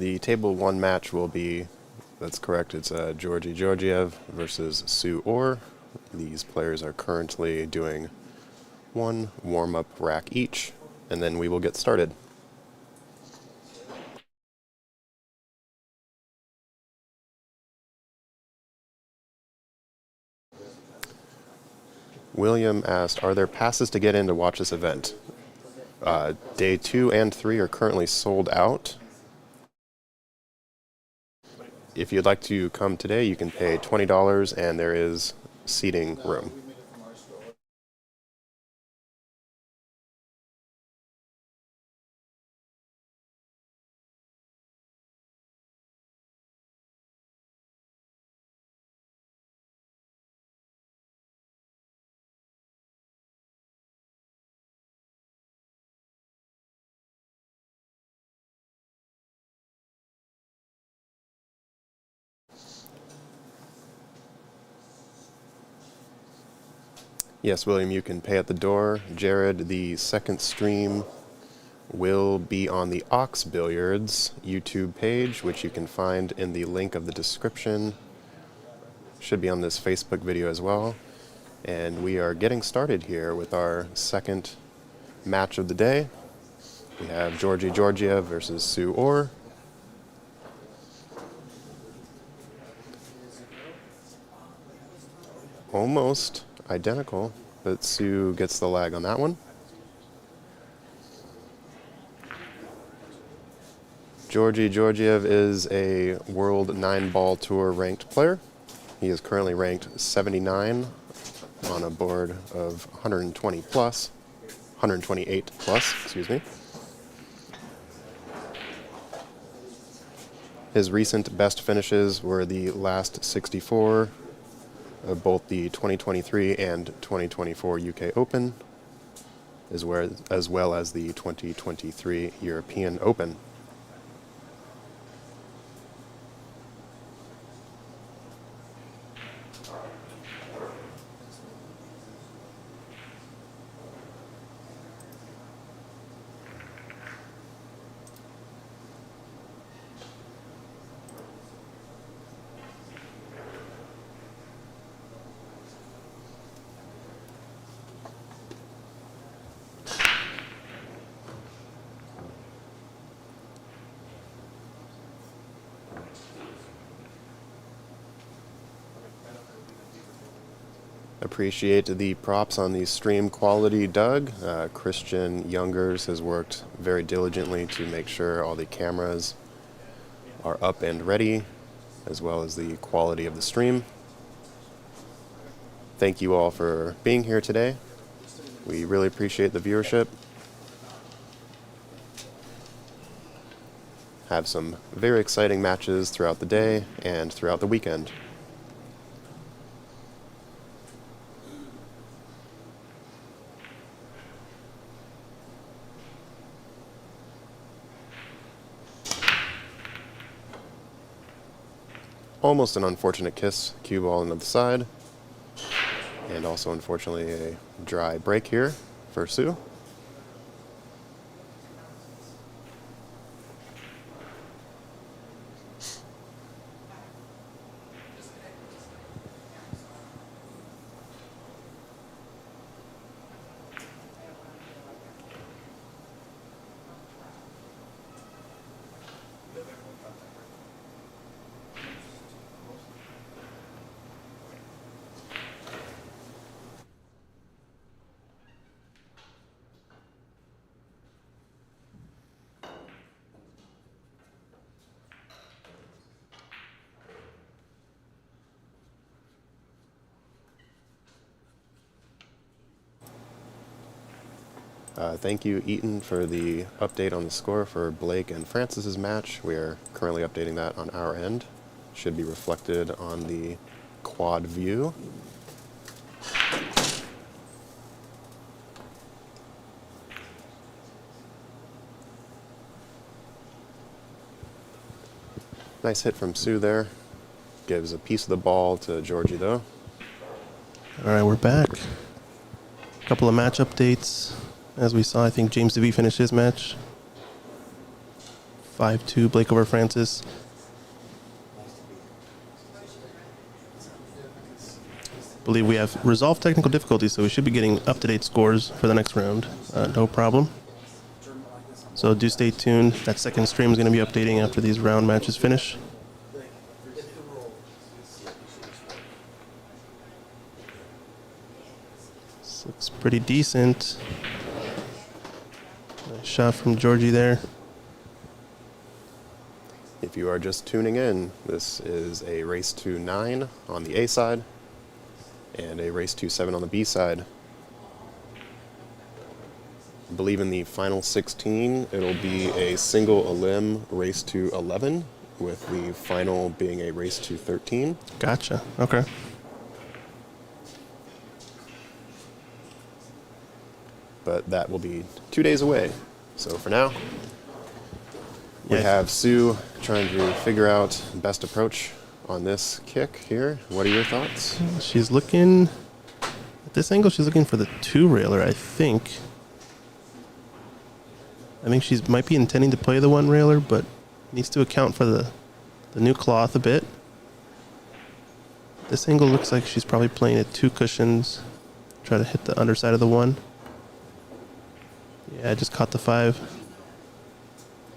The table 1 match will be, that's correct, it's Georgiev versus Sue Orr. These players are currently doing 1 warm-up rack each, and then we will get started. William asked, are there passes to get in to watch this event? Day 2 and 3 are currently sold out. If you'd like to come today, you can pay $20 and there is seating room. Yes, William, you can pay at the door. Jared, the second stream will be on the Ox Billiards YouTube page, which you can find in the link of the description. Should be on this Facebook video as well. And we are getting started here with our second match of the day. We have Georgiev versus Sue Orr. Almost identical, but Sue gets the lag on that one. Georgiev is a World Nineball Tour ranked player. He is currently ranked 79 on a board of 128 plus, excuse me. His recent best finishes were the last 64 of both the 2023 and 2024 UK Open, as well as the 2023 European Open. Appreciate the props on the stream quality, Doug. Christian Youngers has worked very diligently to make sure all the cameras are up and ready, as well as the quality of the stream. Thank you all for being here today. We really appreciate the viewership. Have some very exciting matches throughout the day and throughout the weekend. Almost an unfortunate kiss, cue ball on the side. And also, unfortunately, a dry break here for Sue. Thank you, Eaton, for the update on the score for Blake and Francis's match. We are currently updating that on our end. Should be reflected on the quad view. Nice hit from Sue there. Gives a piece of the ball to Georgie, though. All right, we're back. A couple of match updates. As we saw, I think James DeVee finished his match. 5-2 Blake over Francis. Believe we have resolved technical difficulties, so we should be getting up-to-date scores for the next round. No problem. So do stay tuned. That second stream is going to be updating after these round matches finish. This looks pretty decent. Nice shot from Georgie there. If you are just tuning in, this is a race to 9 on the A side and a race to 7 on the B side. I believe in the final 16, it'll be a single elim race to 11, with the final being a race to 13. Gotcha. Okay. But that will be 2 days away. So for now, we Yeah. have Sue trying to figure out best approach on this kick here. What are your thoughts? She's looking, at this angle, she's looking for the 2-railer, I think. I think she might be intending to play the 1-railer, but needs to account for the new cloth a bit. This angle looks like she's probably playing at 2 cushions. Try to hit the underside of the 1. Yeah, I just caught the 5.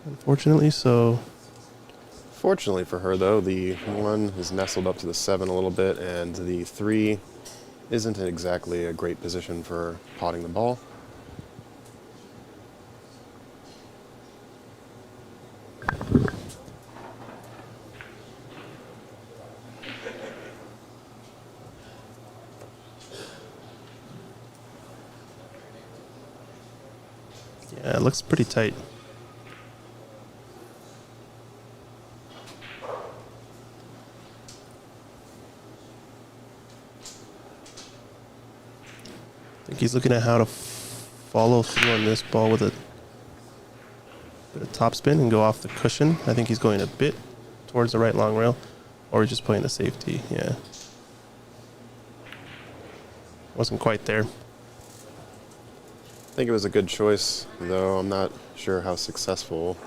Unfortunately, so... Fortunately for her, though, the 1 is nestled up to the 7 a little bit, and the 3 isn't exactly a great position for potting the ball. Yeah, it looks pretty tight. I think he's looking at how to follow through on this ball with a bit of topspin and go off the cushion. I think he's going a bit towards the right long rail, or he's just playing the safety. Yeah. Wasn't quite there. I think it was a good choice, though I'm not sure how successful.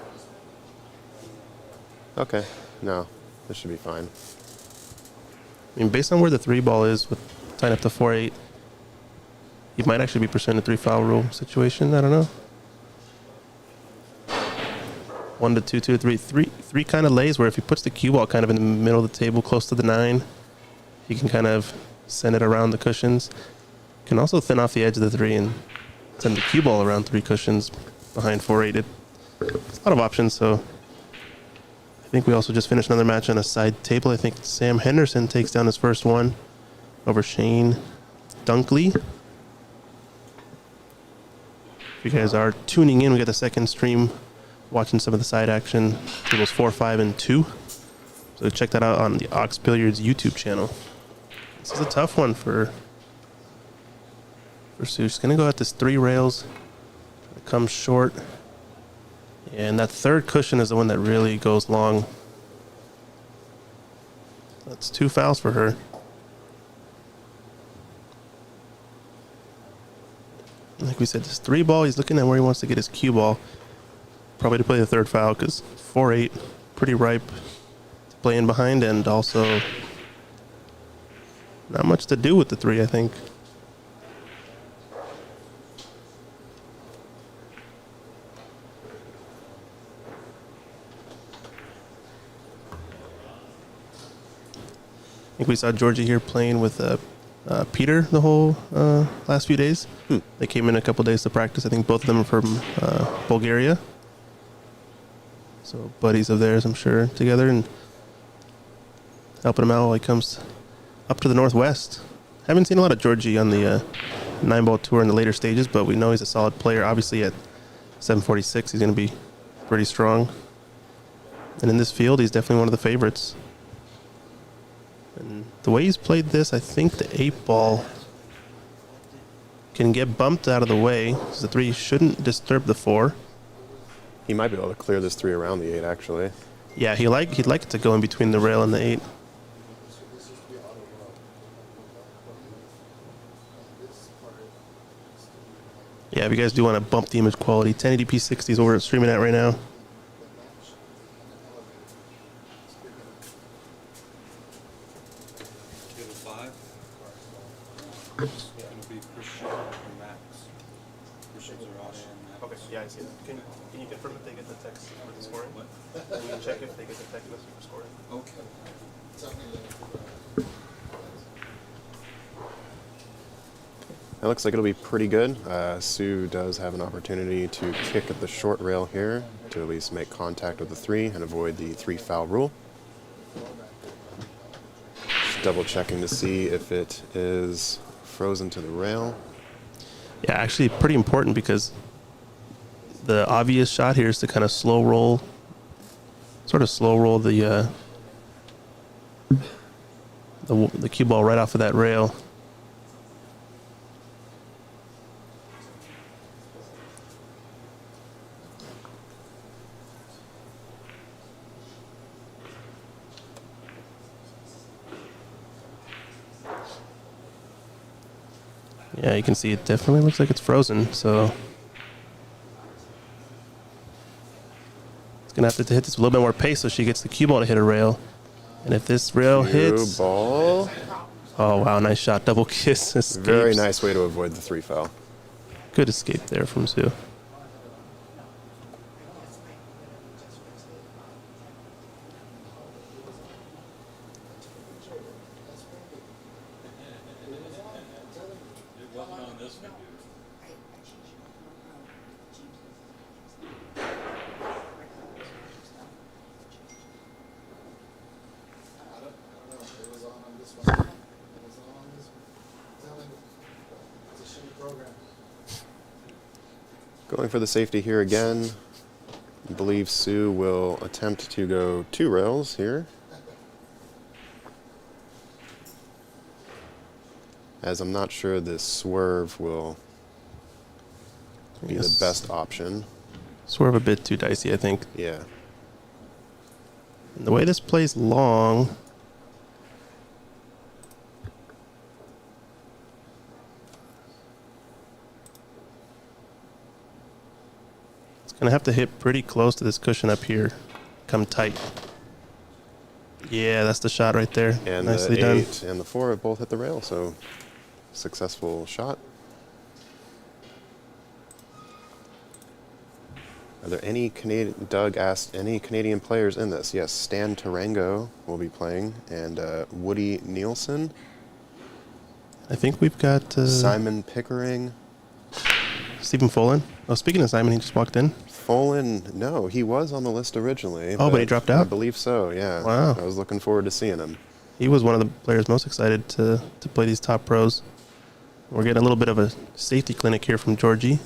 Okay, no, this should be fine. I mean, based on where the 3 ball is with tying up to 4-8, he might actually be pursuing a 3-foul rule situation. I don't know. 1 to 2, 2 to 3. 3 kind of lays where if he puts the cue ball kind of in the middle of the table, close to the 9, he can kind of send it around the cushions. Can also thin off the edge of the 3 and send the cue ball around 3 cushions behind 4-8. It's a lot of options, so I think we also just finished another match on a side table. I think Sam Henderson takes down his first one over Shane Dunkley. If you guys are tuning in, we got the second stream watching some of the side action, tables 4, 5, and 2. So check that out on the Ox Billiards YouTube channel. This is a tough one for Sue. She's going to go at this 3 rails. It comes short. And that 3rd cushion is the one that really goes long. That's 2 fouls for her. Like we said, this 3 ball, he's looking at where he wants to get his cue ball. Probably to play the 3rd foul, because 4-8, pretty ripe to play in behind, and also not much to do with the 3, I think. I think we saw Georgie here playing with Peter the whole last few days. They came in a couple days to practice. I think both of them are from Bulgaria. So buddies of theirs, I'm sure, together and helping him out while he comes up to the Northwest. Haven't seen a lot of Georgie on the Nineball tour in the later stages, but we know he's a solid player. Obviously at 746, he's going to be pretty strong. And in this field, he's definitely one of the favorites. And the way he's played this, I think the 8 ball can get bumped out of the way, because the 3 shouldn't disturb the 4. He might be able to clear this 3 around the 8, actually. Yeah, he'd like it to go in between the rail and the 8. Yeah, if you guys do want to bump the image quality, 1080p 60 is what we're streaming at right now. 5. It's gonna be Christian and Max. Christian's are Rosh and Max. Okay, yeah, I see that. Can you confirm if they get the text for the scoring? What? Can you check if they get the text message for scoring? Okay. Tell me that. It looks like it'll be pretty good. Sue does have an opportunity to kick at the short rail here to at least make contact with the 3 and avoid the 3 foul rule. Just double checking to see if it is frozen to the rail. Yeah, actually pretty important because the obvious shot here is to kind of slow roll the cue ball right off of that rail. Yeah, you can see it definitely looks like it's frozen, so it's gonna have to hit this with a little bit more pace so she gets the cue ball to hit a rail. And if this rail Cue hits, ball. oh wow, nice shot, double kiss, escapes. Very nice way to avoid the 3 foul. Good escape there from Sue. It wasn't on this computer. I don't know. It was on this one. It was on this one. Telling you. It's a shitty program. Going for the safety here again. I believe Sue will attempt to go 2 rails here, as I'm not sure this swerve will be the Yes. best option. Swerve a bit too dicey, I think. Yeah. And the way this plays long, it's gonna have to hit pretty close to this cushion up here. Come tight. Yeah, that's the shot right there. And Nicely the done. 8 and the 4 have both hit the rail, so successful shot. Are there any Canadian? Doug asked any Canadian players in this. Yes, Stan Tarango will be playing, and Woody Neelson, I think we've got Simon Pickering, Stephen Folan. Oh, speaking of Simon, he just walked in. Folan. No, he was on the list originally. Oh, but he dropped out? I believe so. Yeah. Wow. I was looking forward to seeing him. He was one of the players most excited to play these top pros. We're getting a little bit of a safety clinic here from Georgie.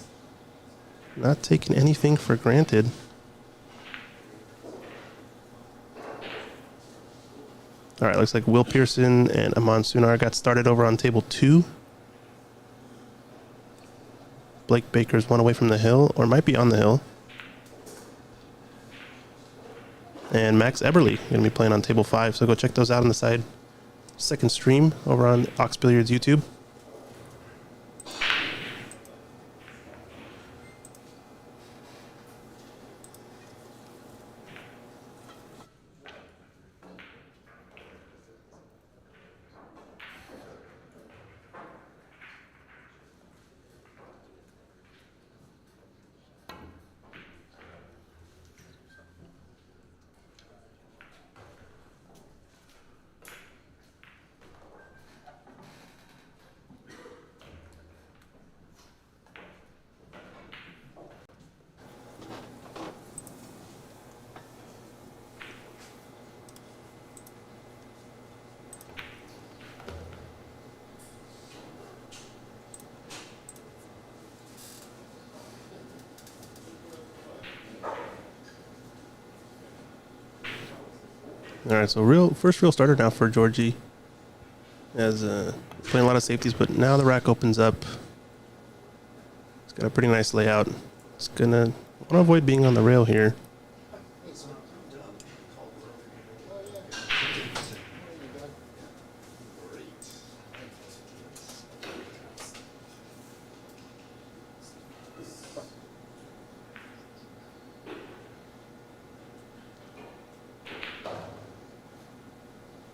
Not taking anything for granted. All right, looks like Will Pearson and Amon Sunar got started over on table 2. Blake Baker's one away from the hill, or might be on the hill. And Max Eberly going to be playing on table 5, so go check those out on the side. Second stream over on Ox Billiards YouTube. All right, so first real starter now for Georgie. As playing a lot of safeties, but now the rack opens up. It's got a pretty nice layout. It's gonna want to avoid being on the rail here.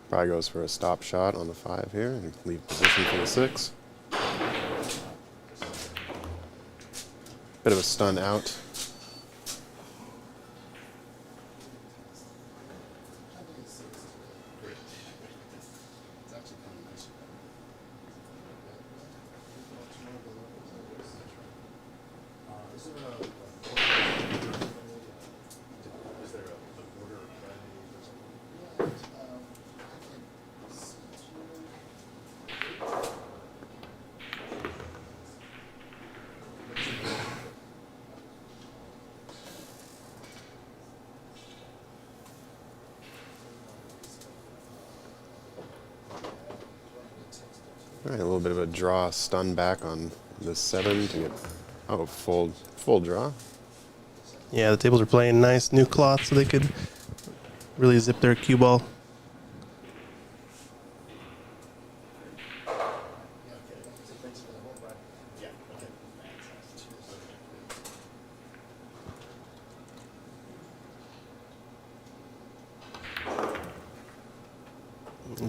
Probably goes for a stop shot on the 5 here and leave position for the 6. Bit of a stun out. I think it's 6. It's actually kind of nice. Is there a order of priority or something? Yeah, I can see here. All right, a little bit of a draw stun back on the 7 to get full draw. Yeah, the tables are playing nice new cloth so they could really zip their cue ball.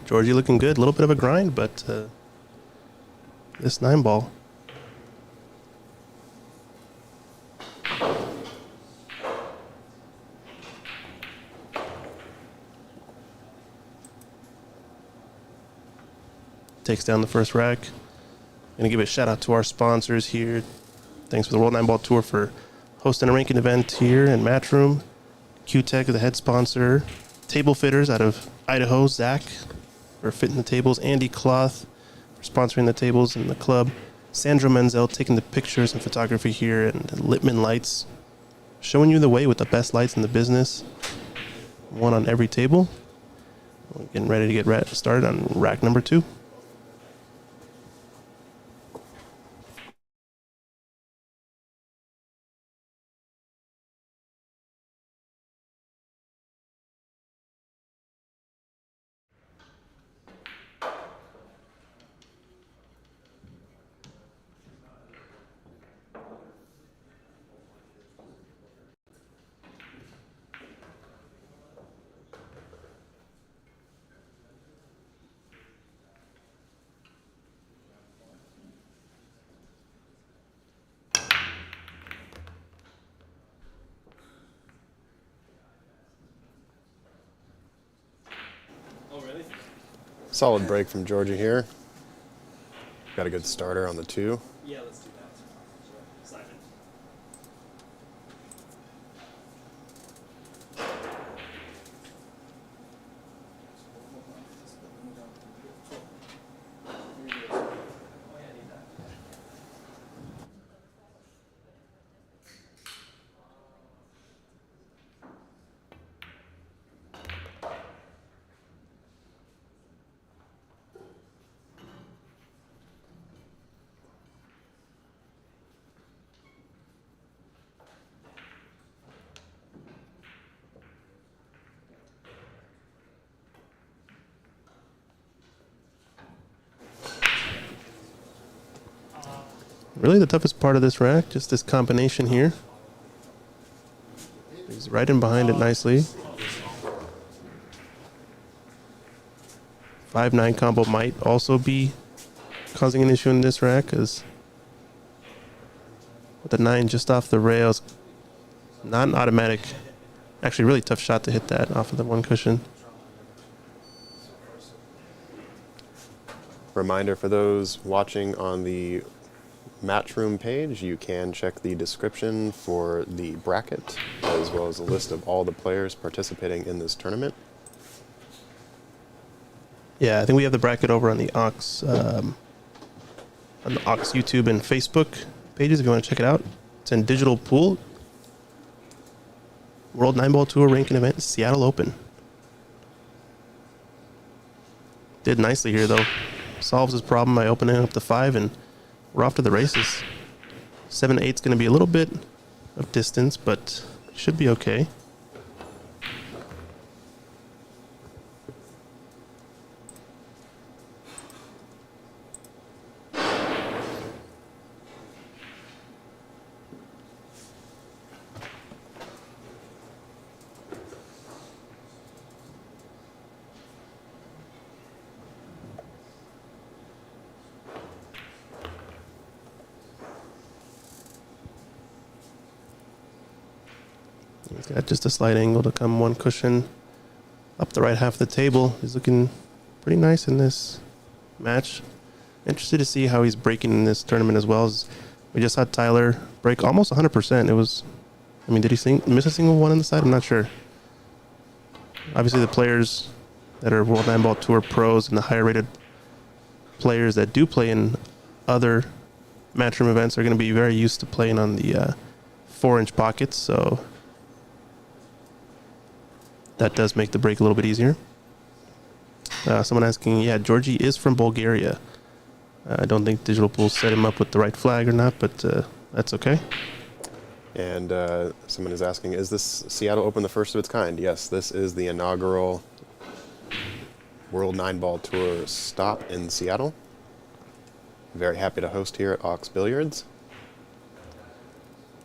Georgie looking good. A little bit of a grind, but this 9-ball. Takes down the first rack. Gonna give a shout out to our sponsors here. Thanks for the World 9-Ball Tour for hosting a ranking event here in Matchroom. Q-Tech is the head sponsor. Table Fitters out of Idaho, Zach, for fitting the tables. Andy Cloth for sponsoring the tables in the club. Sandra Menzel taking the pictures and photography here. And Littman Lights showing you the way with the best lights in the business. One on every table. We're getting ready to get started on rack number 2. Solid break from Georgia here. Got a good starter on the 2. Yeah, let's do that. Simon. Really the toughest part of this rack, just this combination here. He's right in behind it nicely. 5-9 combo might also be causing an issue in this rack, because with the 9 just off the rails, not an automatic. Actually, really tough shot to hit that off of the 1 cushion. Reminder for those watching on the Matchroom page, you can check the description for the bracket as well as a list of all the players participating in this tournament. Yeah, I think we have the bracket over on the Ox YouTube and Facebook pages if you want to check it out. It's in digital pool. World 9-Ball Tour ranking event, Seattle Open. Did nicely here though. Solves his problem by opening up the 5, and we're off to the races. 7-8 is going to be a little bit of distance, but should be okay. He's got just a slight angle to come one cushion up the right half of the table. He's looking pretty nice in this match. Interested to see how he's breaking in this tournament as well. As we just had Tyler break almost 100%. It was, I mean, did he miss a single one on the side? I'm not sure. Obviously, the players that are World Nineball Tour pros and the higher rated players that do play in other matchroom events are going to be very used to playing on the 4-inch pockets. So that does make the break a little bit easier. Someone asking, yeah, Georgie is from Bulgaria. I don't think Digital Pool set him up with the right flag or not, but that's okay. And someone is asking, is this Seattle Open the first of its kind? Yes, this is the inaugural World Nineball Tour stop in Seattle. Very happy to host here at Ox Billiards.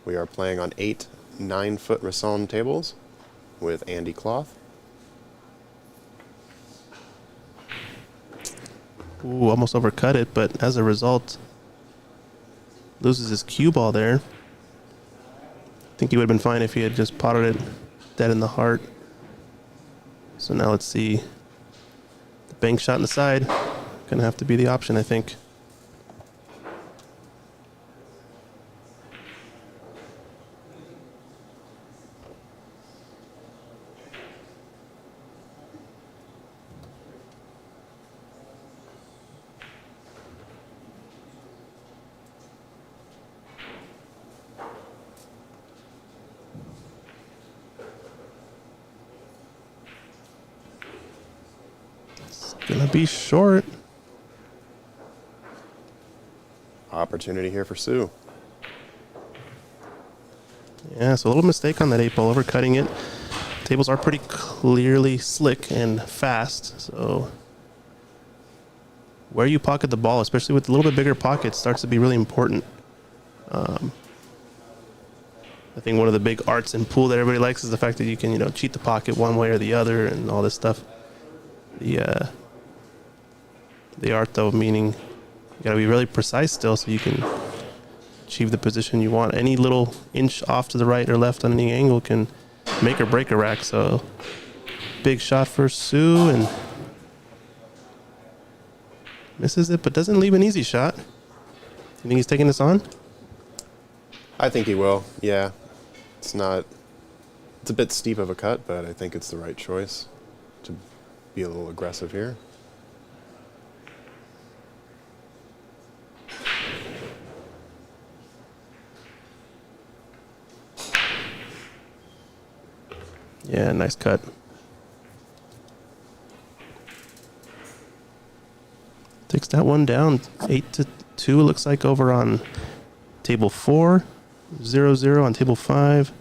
We are playing on 8 9-foot Rasson tables with Andy Cloth. Ooh, almost overcut it, but as a result, loses his cue ball there. I think he would have been fine if he had just potted it dead in the heart. So now let's see. The bank shot in the side. Gonna have to be the option, I think. Gonna be short. Opportunity here for Sue. Yeah, so a little mistake on that 8-ball, overcutting it. Tables are pretty clearly slick and fast, so where you pocket the ball, especially with a little bit bigger pockets, starts to be really important. I think one of the big arts in pool that everybody likes is the fact that you can, cheat the pocket one way or the other and all this stuff. The art, though, meaning you gotta be really precise still so you can achieve the position you want. Any little inch off to the right or left on any angle can make or break a rack. So big shot for Sue and misses it, but doesn't leave an easy shot. You think he's taking this on? I think he will, yeah. It's a bit steep of a cut, but I think it's the right choice to be a little aggressive here. Yeah, nice cut. Takes that one down 8-2, it looks like, over on table 4, 0-0 on table 5.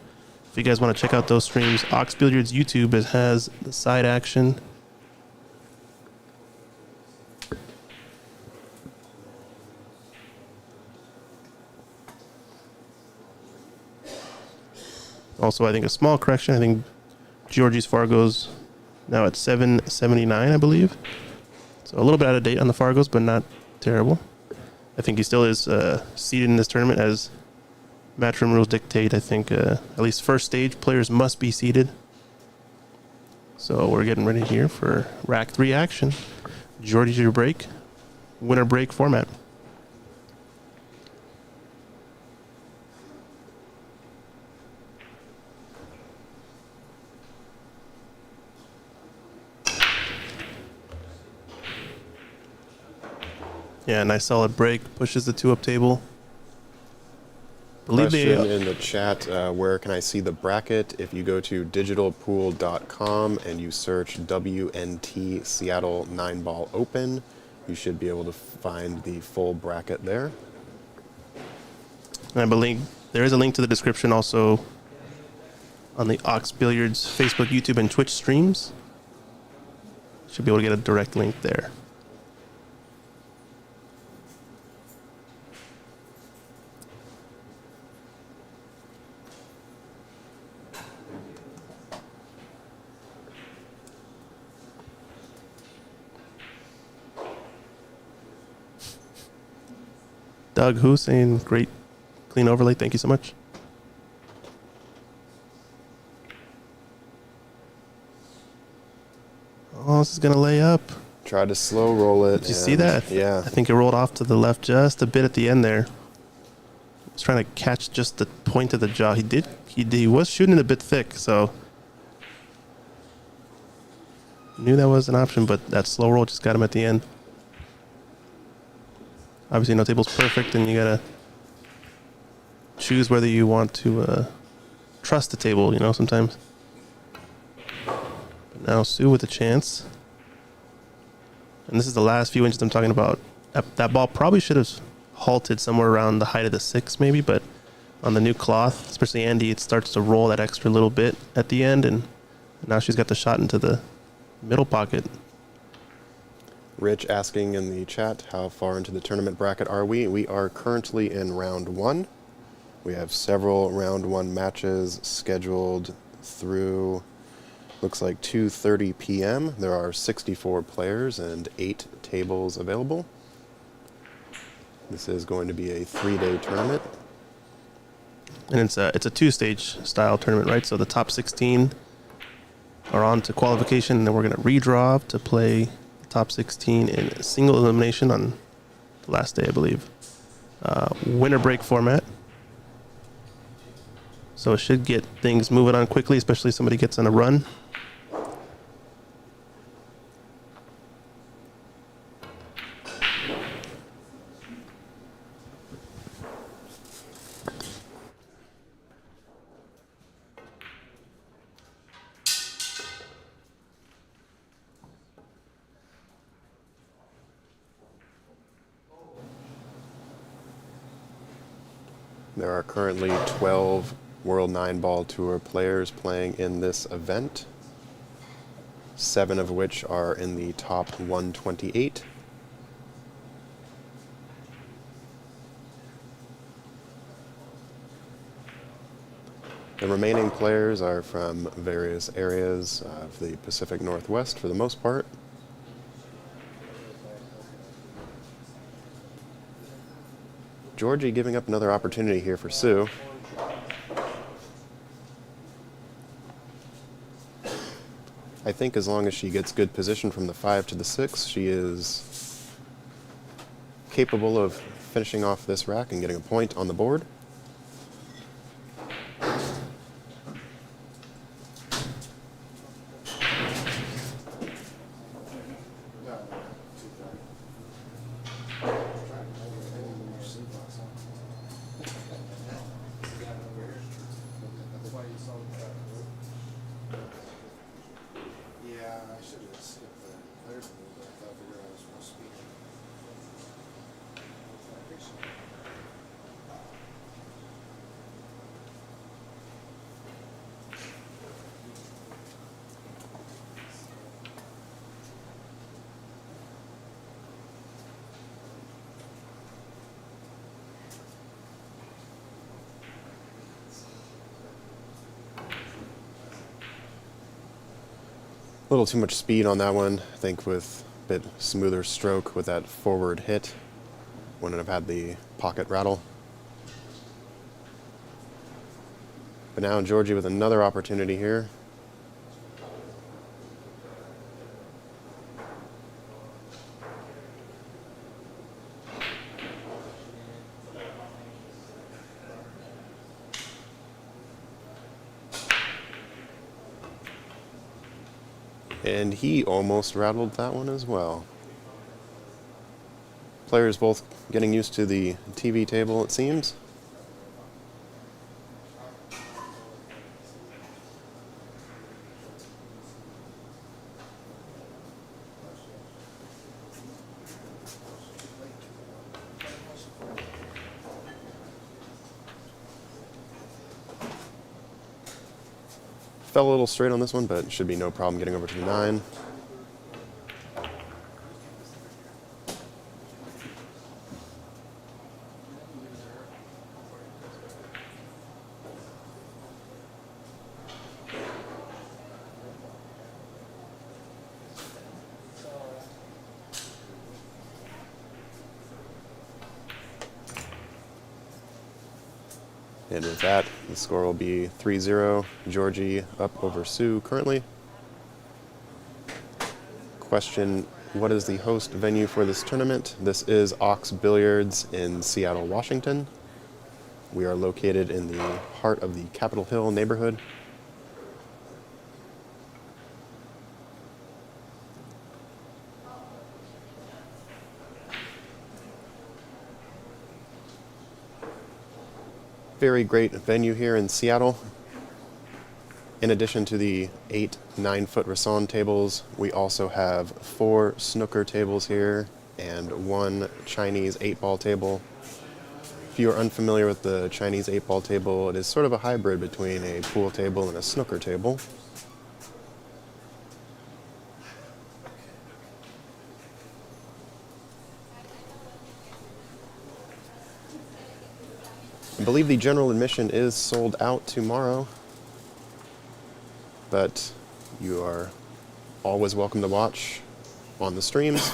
If you guys want to check out those streams, Ox Billiards YouTube has the side action. Also, I think a small correction. I think Georgie's Fargo's now at 779, I believe. So a little bit out of date on the Fargos, but not terrible. I think he still is seeded in this tournament as matchroom rules dictate. I think at least first stage players must be seeded. So we're getting ready here for rack 3 action. Georgie's your break, winner break format. Yeah, nice solid break. Pushes the 2-up table. Question in the chat, where can I see the bracket? If you go to digitalpool.com and you search WNT Seattle 9-Ball Open, you should be able to find the full bracket there. And I believe there is a link to the description also on the Ox Billiards Facebook, YouTube, and Twitch streams. Should be able to get a direct link there. Doug Hussein, great clean overlay. Thank you so much. Oh, this is going to lay up. Tried to slow roll it. Did you see that? Yeah. I think it rolled off to the left just a bit at the end there. Was trying to catch just the point of the jaw. He was shooting it a bit thick, so knew that was an option, but that slow roll just got him at the end. Obviously, no table's perfect, and you gotta choose whether you want to trust the table. You know, sometimes. But now Sue with a chance, and this is the last few inches I'm talking about. That ball probably should have halted somewhere around the height of the 6 maybe, but on the new cloth, especially Andy, it starts to roll that extra little bit at the end, and now she's got the shot into the middle pocket. Rich asking in the chat, how far into the tournament bracket are we? We are currently in round 1. We have several round 1 matches scheduled through, looks like 2:30 p.m. There are 64 players and 8 tables available. This is going to be a 3-day tournament. And it's a 2-stage style tournament, right? So the top 16 are on to qualification, and then we're going to redraw to play the top 16 in a single elimination on the last day, I believe. Winner break format. So it should get things moving on quickly, especially if somebody gets on a run. There are currently 12 World Nineball Tour players playing in this event, 7 of which are in the top 128. The remaining players are from various areas of the Pacific Northwest for the most part. Georgie giving up another opportunity here for Sue. I think as long as she gets good position from the 5 to the 6, she is capable of finishing off this rack and getting a point on the board. Yeah, I should have skipped the players move, but I thought I was more speed. A little too much speed on that one. I think with a bit smoother stroke with that forward hit, wouldn't have had the pocket rattle. But now Georgie with another opportunity here. And he almost rattled that one as well. Players both getting used to the TV table, it seems. Fell a little straight on this one, but should be no problem getting over to the 9. And with that, the score will be 3-0. Georgie up over Sue currently. question, what is the host venue for this tournament? This is Ox Billiards in Seattle, Washington. We are located in the heart of the Capitol Hill neighborhood. Very great venue here in Seattle. In addition to the 8 9-foot Rasson tables, we also have 4 snooker tables here and 1 Chinese 8-ball table. If you are unfamiliar with the Chinese 8-ball table, it is sort of a hybrid between a pool table and a snooker table. I believe the general admission is sold out tomorrow, but you are always welcome to watch on the streams,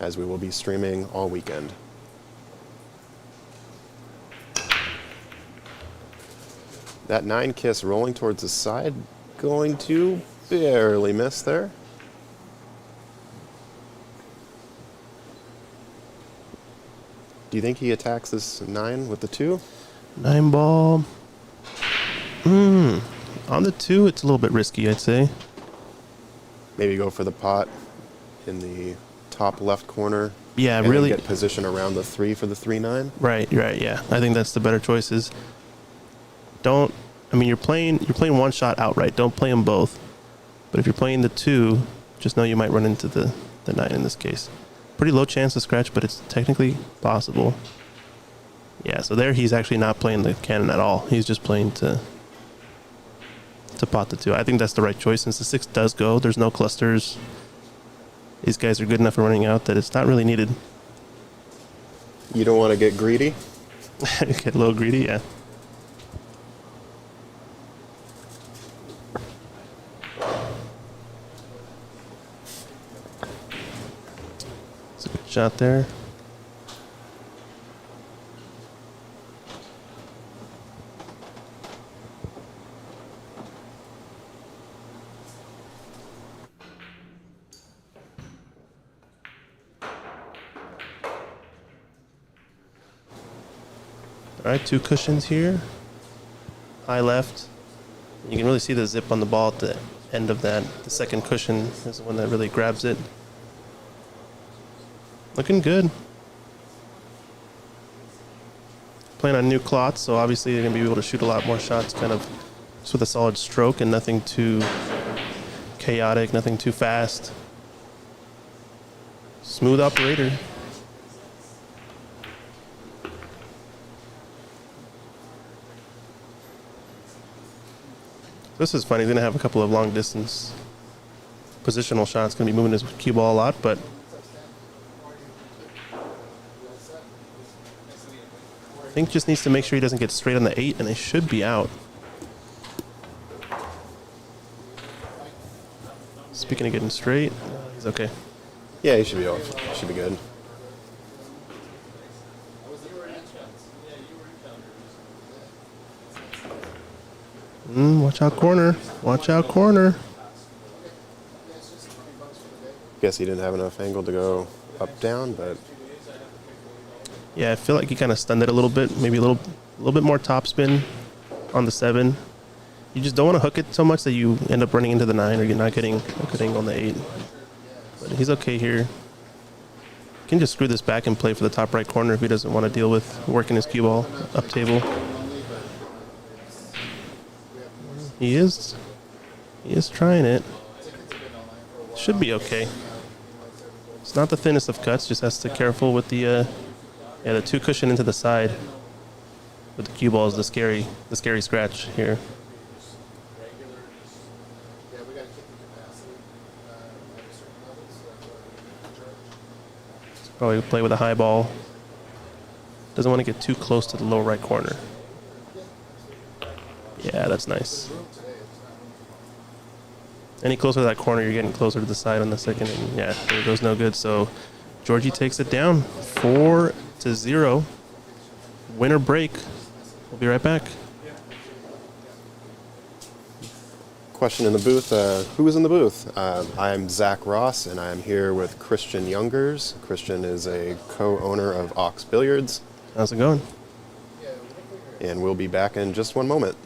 as we will be streaming all weekend. That 9-kiss rolling towards the side, going to barely miss there. Do you think he attacks this 9 with the 2? Nineball. On the 2, it's a little bit risky, I'd say. Maybe go for the pot in the top left corner. Yeah, and really. then get position around the 3 for the 3-9. Right, yeah. I think that's the better choices. You're playing one shot outright. Don't play them both. But if you're playing the 2, just know you might run into the 9 in this case. Pretty low chance to scratch, but it's technically possible. Yeah, so there he's actually not playing the cannon at all. He's just playing to pot the 2. I think that's the right choice since the 6 does go. There's no clusters. These guys are good enough for running out that it's not really needed. You don't want to get greedy? Get a little greedy, yeah. It's a good shot there. All right, 2 cushions here. High left. You can really see the zip on the ball at the end of that. The second cushion is the one that really grabs it. Looking good. Playing on new cloth, so obviously they're going to be able to shoot a lot more shots kind of just with a solid stroke and nothing too chaotic, nothing too fast. Smooth operator. This is funny. He's going to have a couple of long distance positional shots. Going to be moving his cue ball a lot, but I think just needs to make sure he doesn't get straight on the 8, and they should be out. Speaking of getting straight, he's okay. Yeah, he should be off. Should be good. Watch out corner. Watch out corner. Guess he didn't have enough angle to go up down, but Yeah, I feel like he kind of stunned it a little bit. Maybe a little bit more topspin on the 7. You just don't want to hook it so much that you end up running into the 9 or you're not getting a good angle on the 8. But he's okay here. He can just screw this back and play for the top right corner if he doesn't want to deal with working his cue ball up table. He is trying it. Should be okay. It's not the thinnest of cuts, just has to be careful with the 2 cushion into the side. With the cue ball is the scary scratch here. Probably play with a high ball. Doesn't want to get too close to the lower right corner. Yeah, that's nice. Any closer to that corner, you're getting closer to the side on the second. And yeah, there goes no good. So Georgie takes it down 4-0. Winner break. We'll be right back. question in the booth. Who is in the booth? I'm Zach Ross, and I'm here with Christian Youngers. Christian is a co-owner of Ox Billiards, How's it going? and we'll be back in just one moment.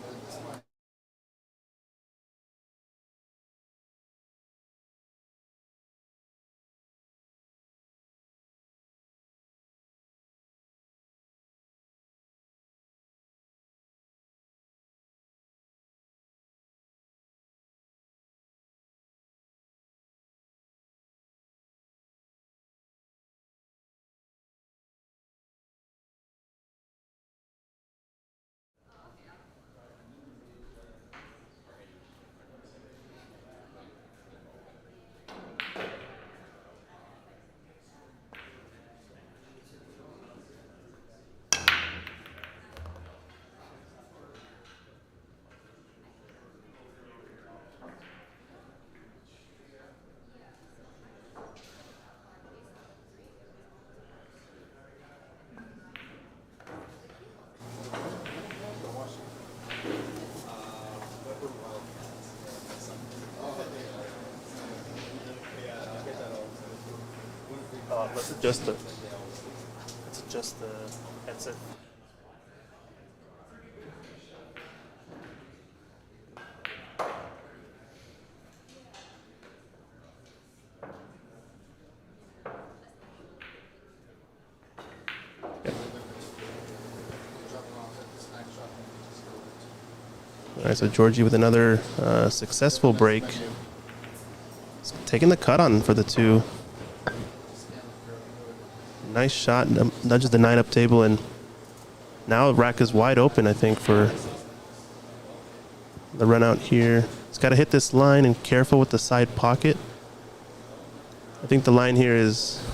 Let's adjust the headset. All right, so Georgie with another successful break. He's taking the cut on for the two. Nice shot, nudges the 9-up table, and now the rack is wide open, I think, for the run out here. He's got to hit this line and careful with the side pocket. I think the line here is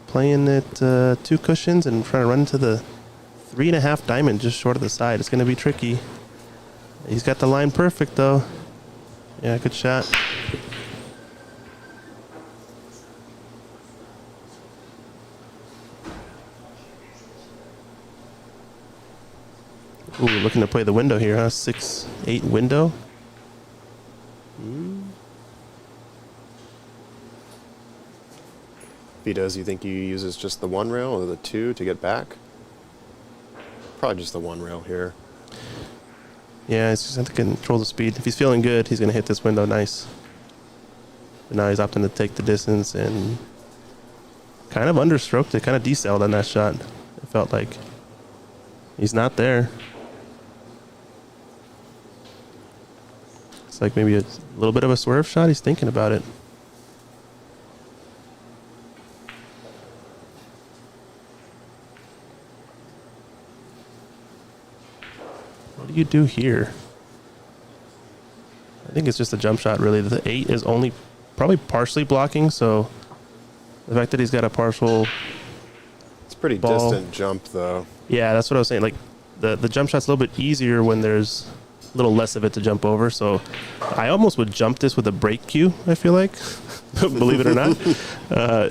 playing at 2 cushions and trying to run into the 3.5 diamond just short of the side. It's going to be tricky. He's got the line perfect, though. Yeah, good shot. Ooh, looking to play the window here, huh? 6-8 window. If he does, you think he uses just the one rail or the two to get back? Probably just the one rail here. Yeah, he's just have to control the speed. If he's feeling good, he's going to hit this window nice. But now he's opting to take the distance and kind of understroked it, kind of decelled on that shot. It felt like he's not there. It's like maybe a little bit of a swerve shot. He's thinking about it. What do you do here? I think it's just a jump shot, really. The 8 is only probably partially blocking, so the fact that he's got a partial It's a pretty ball. distant jump, though. Yeah, that's what I was saying. Like, the jump shot's a little bit easier when there's a little less of it to jump over, so I almost would jump this with a break cue, I feel like, believe it or not.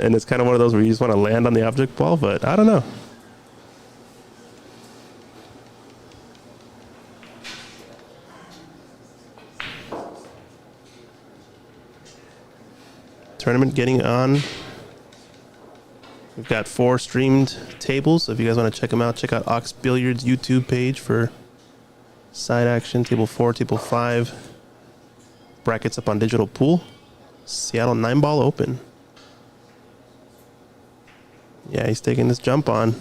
And it's kind of one of those where you just want to land on the object ball, but I don't know. Tournament getting on. We've got 4 streamed tables, so if you guys want to check them out, check out Ox Billiards YouTube page for side action. Table 4, table 5. Brackets up on digital pool. Seattle Nineball open. Yeah, he's taking this jump on.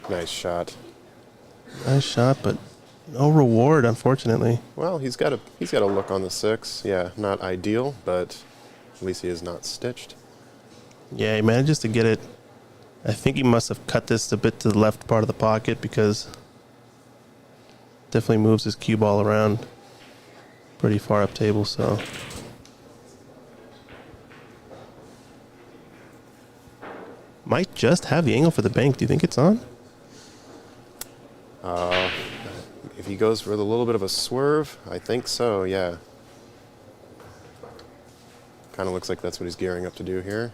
Nice shot. Nice shot, but no reward, unfortunately. Well, he's got a look on the 6. Yeah, not ideal, but at least he is not stitched. Yeah, he manages to get it. I think he must have cut this a bit to the left part of the pocket because definitely moves his cue ball around pretty far up table, so. Might just have the angle for the bank. Do you think it's on? If he goes for a little bit of a swerve, I think so, yeah. Kind of looks like that's what he's gearing up to do here.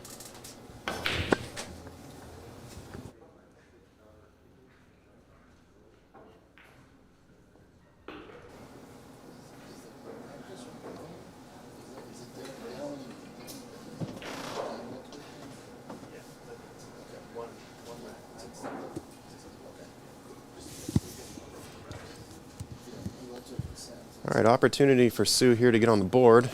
All right, opportunity for Sue here to get on the board.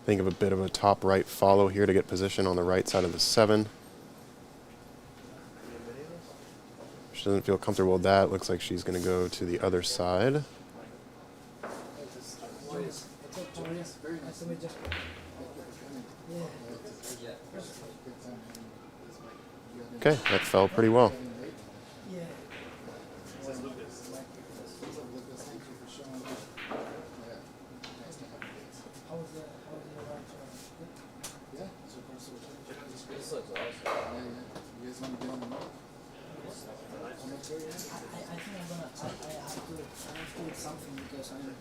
Think of a bit of a top right follow here to get position on the right side of the 7. She doesn't feel comfortable with that. Looks like she's going to go to the other side. Very nice to meet you. Okay, that fell pretty well. This looks awesome. You guys want to get on the mic? I think I have to eat something because I'm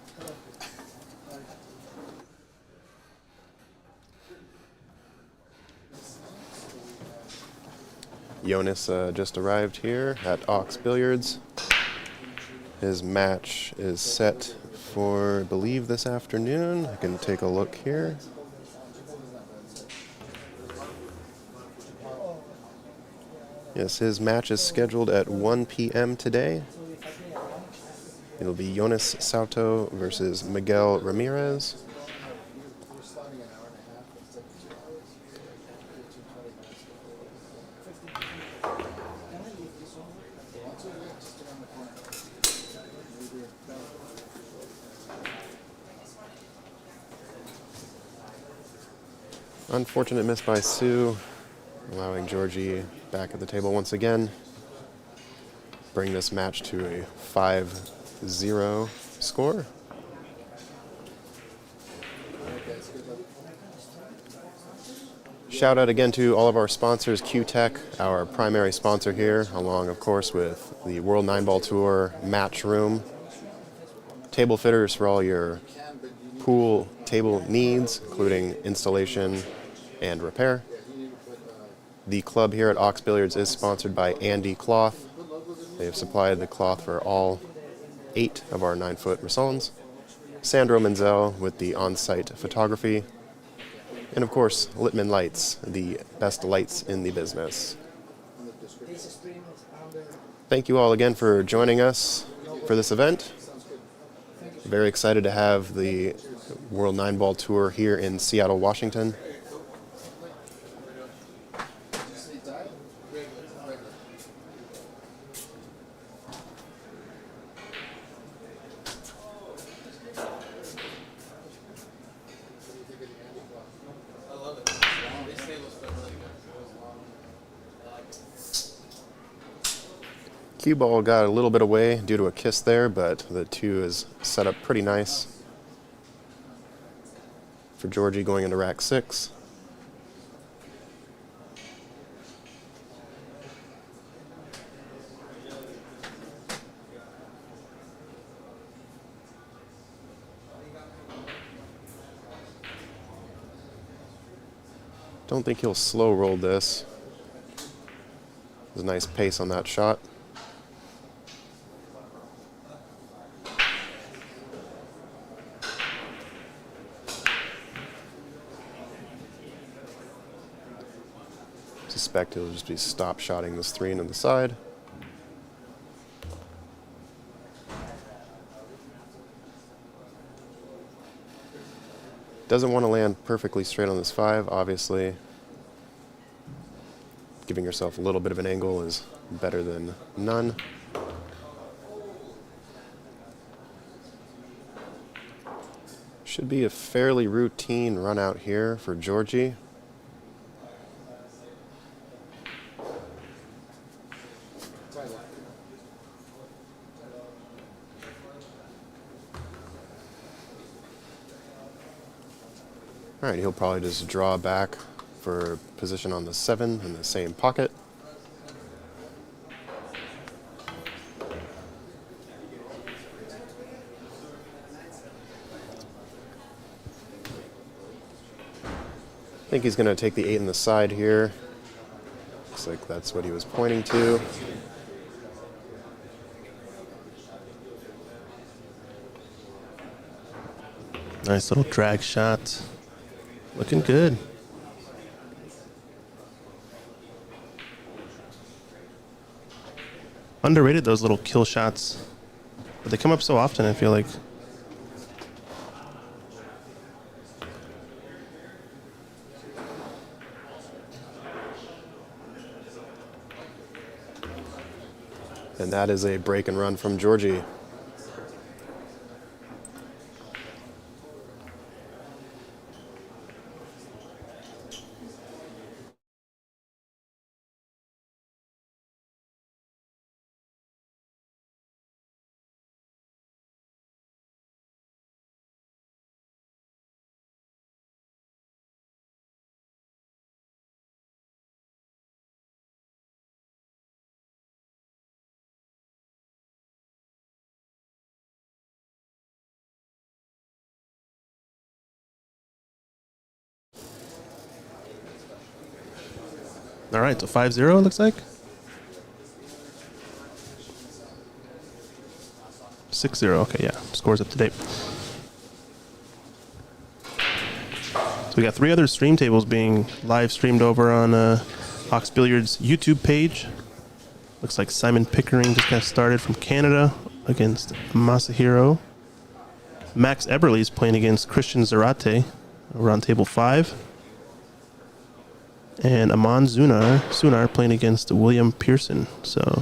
Jonas just arrived here at Ox Billiards. His match is set for, I believe, this afternoon. I can take a look here. Yes, his match is scheduled at 1 p.m. today. It'll be Jonas Sauto versus Miguel Ramirez. Unfortunate miss by Sue, allowing Georgie back at the table once again. Bring this match to a 5-0 score. Shout out again to all of our sponsors, Q-Tech, our primary sponsor here, along of course with the World Nineball Tour Match Room, table fitters for all your pool table needs, including installation and repair. The club here at Ox Billiards is sponsored by Andy Cloth. They have supplied the cloth for all 8 of our 9-foot Rissolins. Sandro Menzel with the on-site photography. And of course, Littman Lights, the best lights in the business. Thank you all again for joining us for this event. Very excited to have the World Nineball Tour here in Seattle, Washington. Cue ball got a little bit away due to a kiss there, but the 2 is set up pretty nice for Georgie going into rack 6. Don't think he'll slow roll this. There's a nice pace on that shot. Suspect he'll just be stop shotting this 3 into the side. Doesn't want to land perfectly straight on this 5, obviously. Giving yourself a little bit of an angle is better than none. Should be a fairly routine run out here for Georgie. All right, he'll probably just draw back for position on the 7 in the same pocket. I think he's going to take the 8 in the side here. Looks like that's what he was pointing to. Nice little drag shot. Looking good. Underrated, those little kill shots. But they come up so often, I feel like. And that is a break and run from Georgie. All right, so 5-0 it looks like. 6-0, okay, yeah. Scores up to date. So we got 3 other stream tables being live streamed over on Hawks Billiards YouTube page. Looks like Simon Pickering just got started from Canada against Masahiro. Max Eberle's playing against Christian Zarate over on table 5. And Aman Sunar playing against William Pearson. So,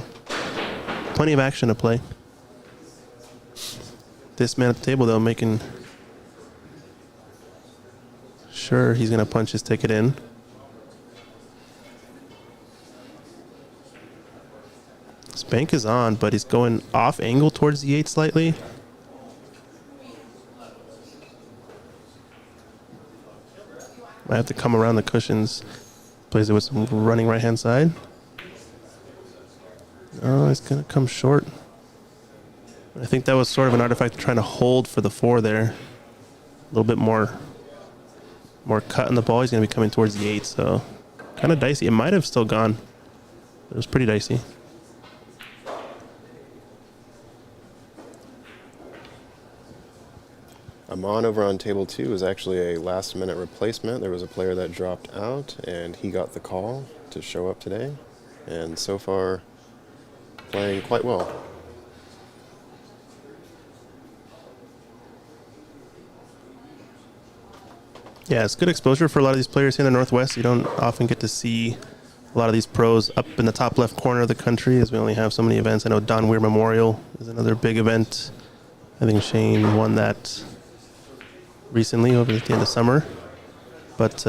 plenty of action to play. This man at the table, though, making sure he's going to punch his ticket in. Spank is on, but he's going off angle towards the 8 slightly. Might have to come around the cushions. Plays it with some running right-hand side. Oh, it's going to come short. I think that was sort of an artifact trying to hold for the 4 there. A little bit more cut in the ball. He's going to be coming towards the 8, so kind of dicey. It might have still gone. It was pretty dicey. Amon over on table 2 is actually a last-minute replacement. There was a player that dropped out, and he got the call to show up today. And so far, playing quite well. Yeah, it's good exposure for a lot of these players here in the Northwest. You don't often get to see a lot of these pros up in the top left corner of the country, as we only have so many events. I know Don Weir Memorial is another big event. I think Shane won that recently over at the end of summer. But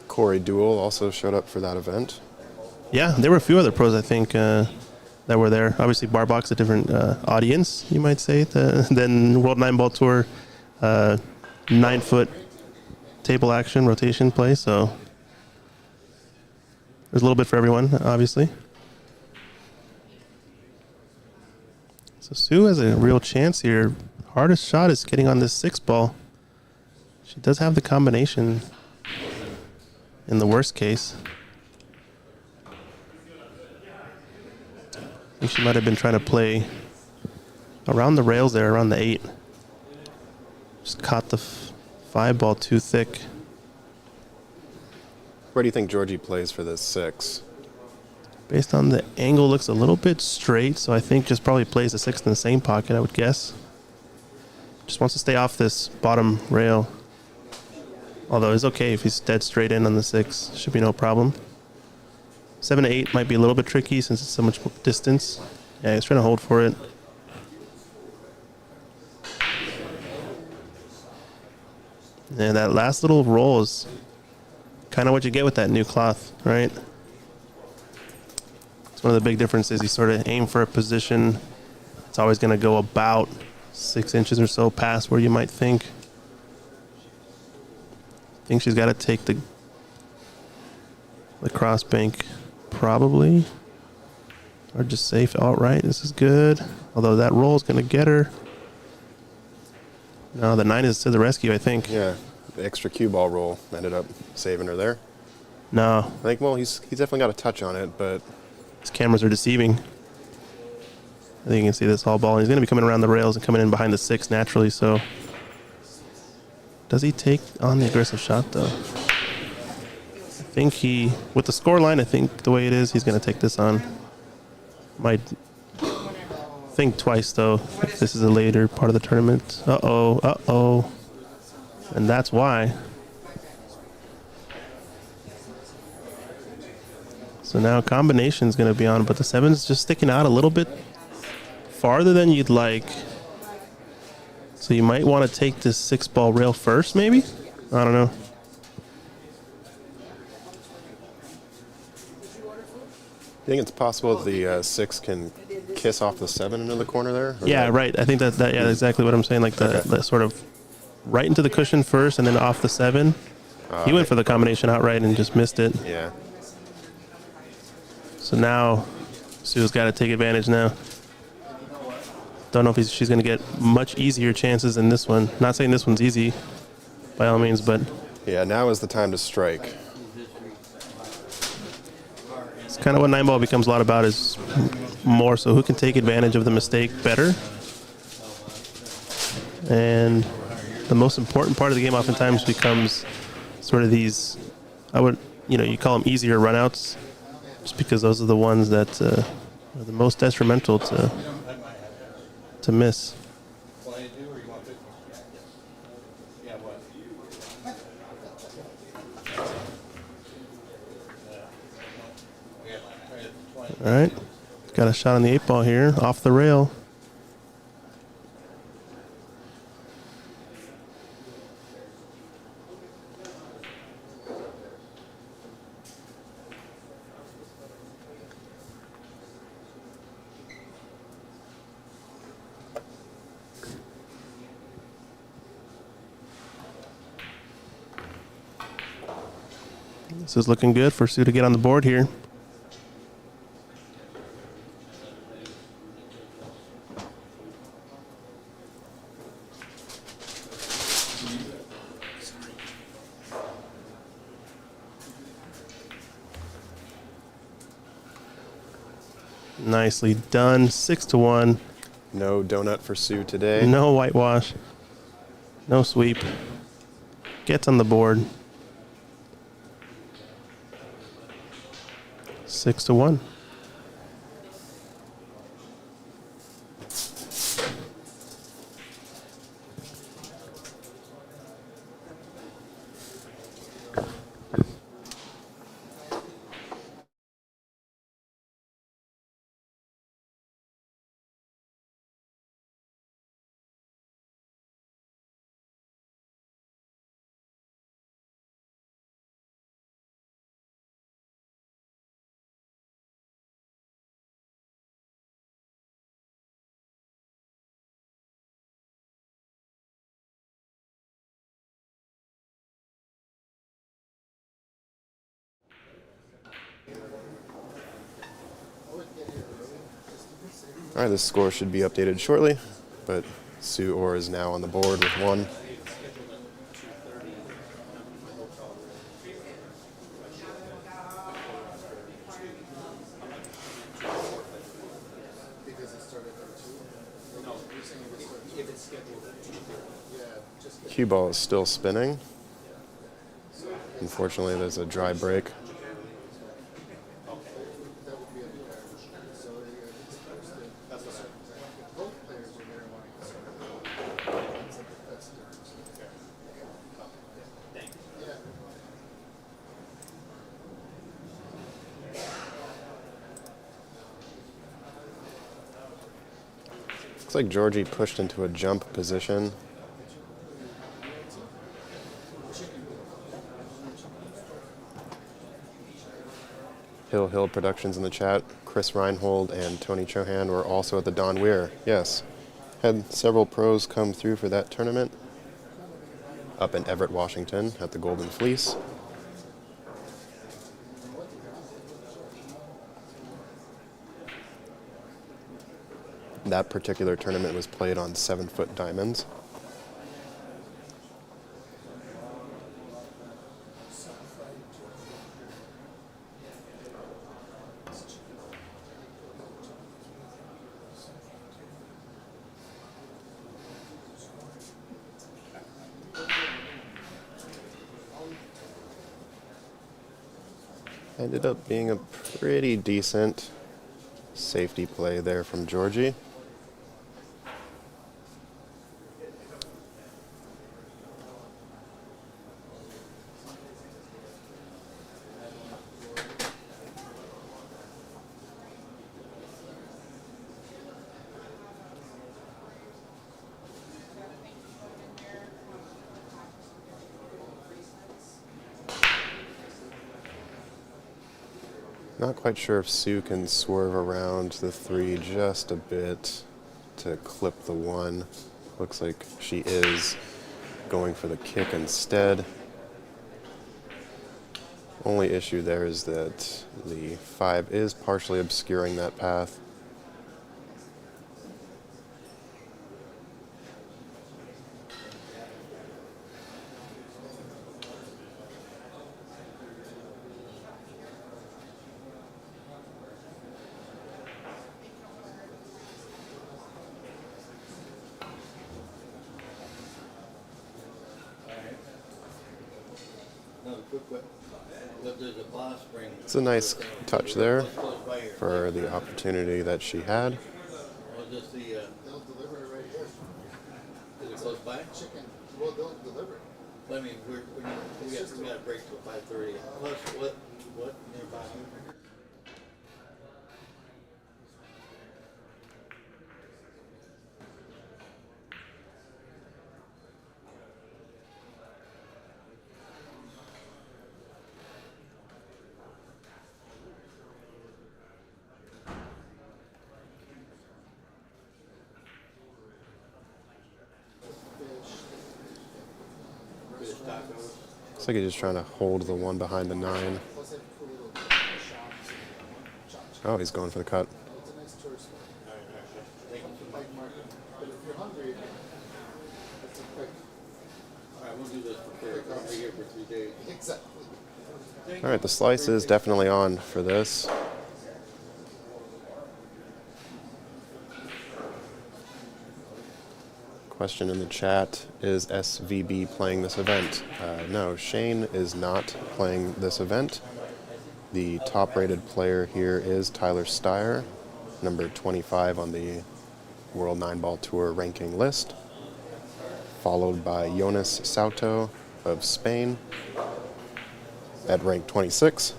Corey Duell also showed up for that event. yeah, there were a few other pros, I think, that were there. Obviously, Barbox, a different audience, you might say, than World Nineball Tour 9-foot table action rotation play. So there's a little bit for everyone, obviously. So Sue has a real chance here. Hardest shot is getting on this 6 ball. She does have the combination in the worst case. I think she might have been trying to play around the rails there, around the 8. Just caught the 5 ball too thick. Where do you think Georgie plays for this 6? Based on the angle, looks a little bit straight, so I think just probably plays the 6 in the same pocket, I would guess. Just wants to stay off this bottom rail. Although it's okay if he's dead straight in on the 6. Should be no problem. 7 to 8 might be a little bit tricky since it's so much distance. Yeah, he's trying to hold for it. And that last little roll is kind of what you get with that new cloth, right? It's one of the big differences. You sort of aim for a position. It's always going to go about 6 inches or so past where you might think. I think she's got to take the cross bank, probably. Or just safe outright. This is good. Although that roll is going to get her. No, the 9 is to the rescue, I think. Yeah, The extra cue ball roll ended up saving her there. No, I think, well, he's definitely got a touch on it, but his cameras are deceiving. I think you can see this all ball. And he's going to be coming around the rails and coming in behind the 6 naturally, so. Does he take on the aggressive shot, though? I think with the score line, I think the way it is, he's going to take this on. Might think twice, though, if this is a later part of the tournament. Uh-oh. And that's why. So now combination's going to be on, but the 7's just sticking out a little bit farther than you'd like. So you might want to take this 6-ball rail first, maybe? I don't know. I think it's possible that the 6 can kiss off the 7 into the corner there. Or Yeah, that- right. I think that yeah, exactly what I'm saying. Like the sort of right into the cushion first and then off the 7. He went for the combination outright and just missed it. Yeah. So now Sue's got to take advantage now. Don't know if she's going to get much easier chances than this one. Not saying this one's easy by all means, but Yeah, now is the time to strike. it's kind of what Nineball becomes a lot about, is more so who can take advantage of the mistake better. And the most important part of the game oftentimes becomes sort of these, you call them easier runouts, just because those are the ones that are the most detrimental to miss. All right, got a shot on the 8-ball here, off the rail. This is looking good for Sue to get on the board here. Nicely done. 6-1. No donut for Sue today. No whitewash. No sweep. Gets on the board. 6-1. All right, this score should be updated shortly, but Sue Orr is now on the board with 1. Cue ball is still spinning. Unfortunately, there's a dry break. Looks like Georgie pushed into a jump position. Hill Productions in the chat. Chris Reinhold and Tony Chohan were also at the Don Weir. Yes. Had several pros come through for that tournament. Up in Everett, Washington at the Golden Fleece. That particular tournament was played on 7-foot diamonds. Ended up being a pretty decent safety play there from Georgie. Not quite sure if Sue can swerve around the 3 just a bit to clip the 1. Looks like she is going for the kick instead. Only issue there is that the 5 is partially obscuring that path. It's a nice touch there for the opportunity that she had. They'll deliver it right here. Is it close by? Chicken. Well, they'll deliver it. I mean, we got to break till 5:30. Plus, what nearby? Fish tacos. Looks like he's just trying to hold the 1 behind the 9. Plus they have cool little shops. Oh, he's going for the cut. It's a nice tourist spot. Like market. But if you're hungry, it's a quick. All right, we'll do this for free. I'll be here for 3 days. Exactly. All right, the slice is definitely on for this. Question in the chat, is SVB playing this event? No, Shane is not playing this event. The top-rated player here is Tyler Styer, number 25 on the World Nineball Tour ranking list, followed by Jonas Sauto of Spain at rank 26,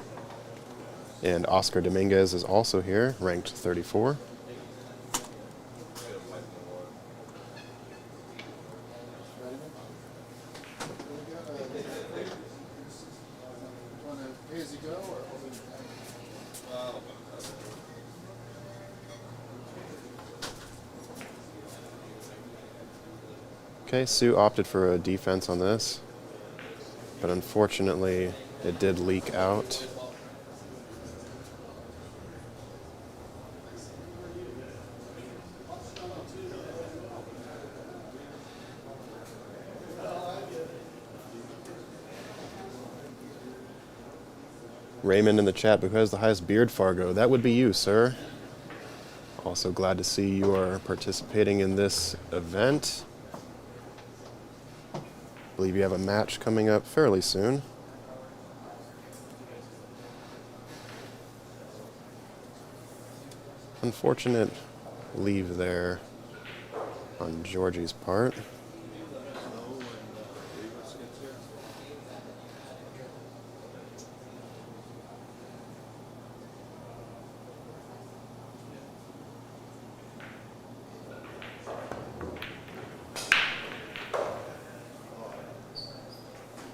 and Oscar Dominguez is also here, ranked 34. Want to pay as you go or open? Okay, Sue opted for a defense on this, but unfortunately it did leak out. Raymond in the chat, who has the highest beard, Fargo? That would be you, sir. Also glad to see you are participating in this event. I believe you have a match coming up fairly soon. Unfortunate leave there on Georgie's part.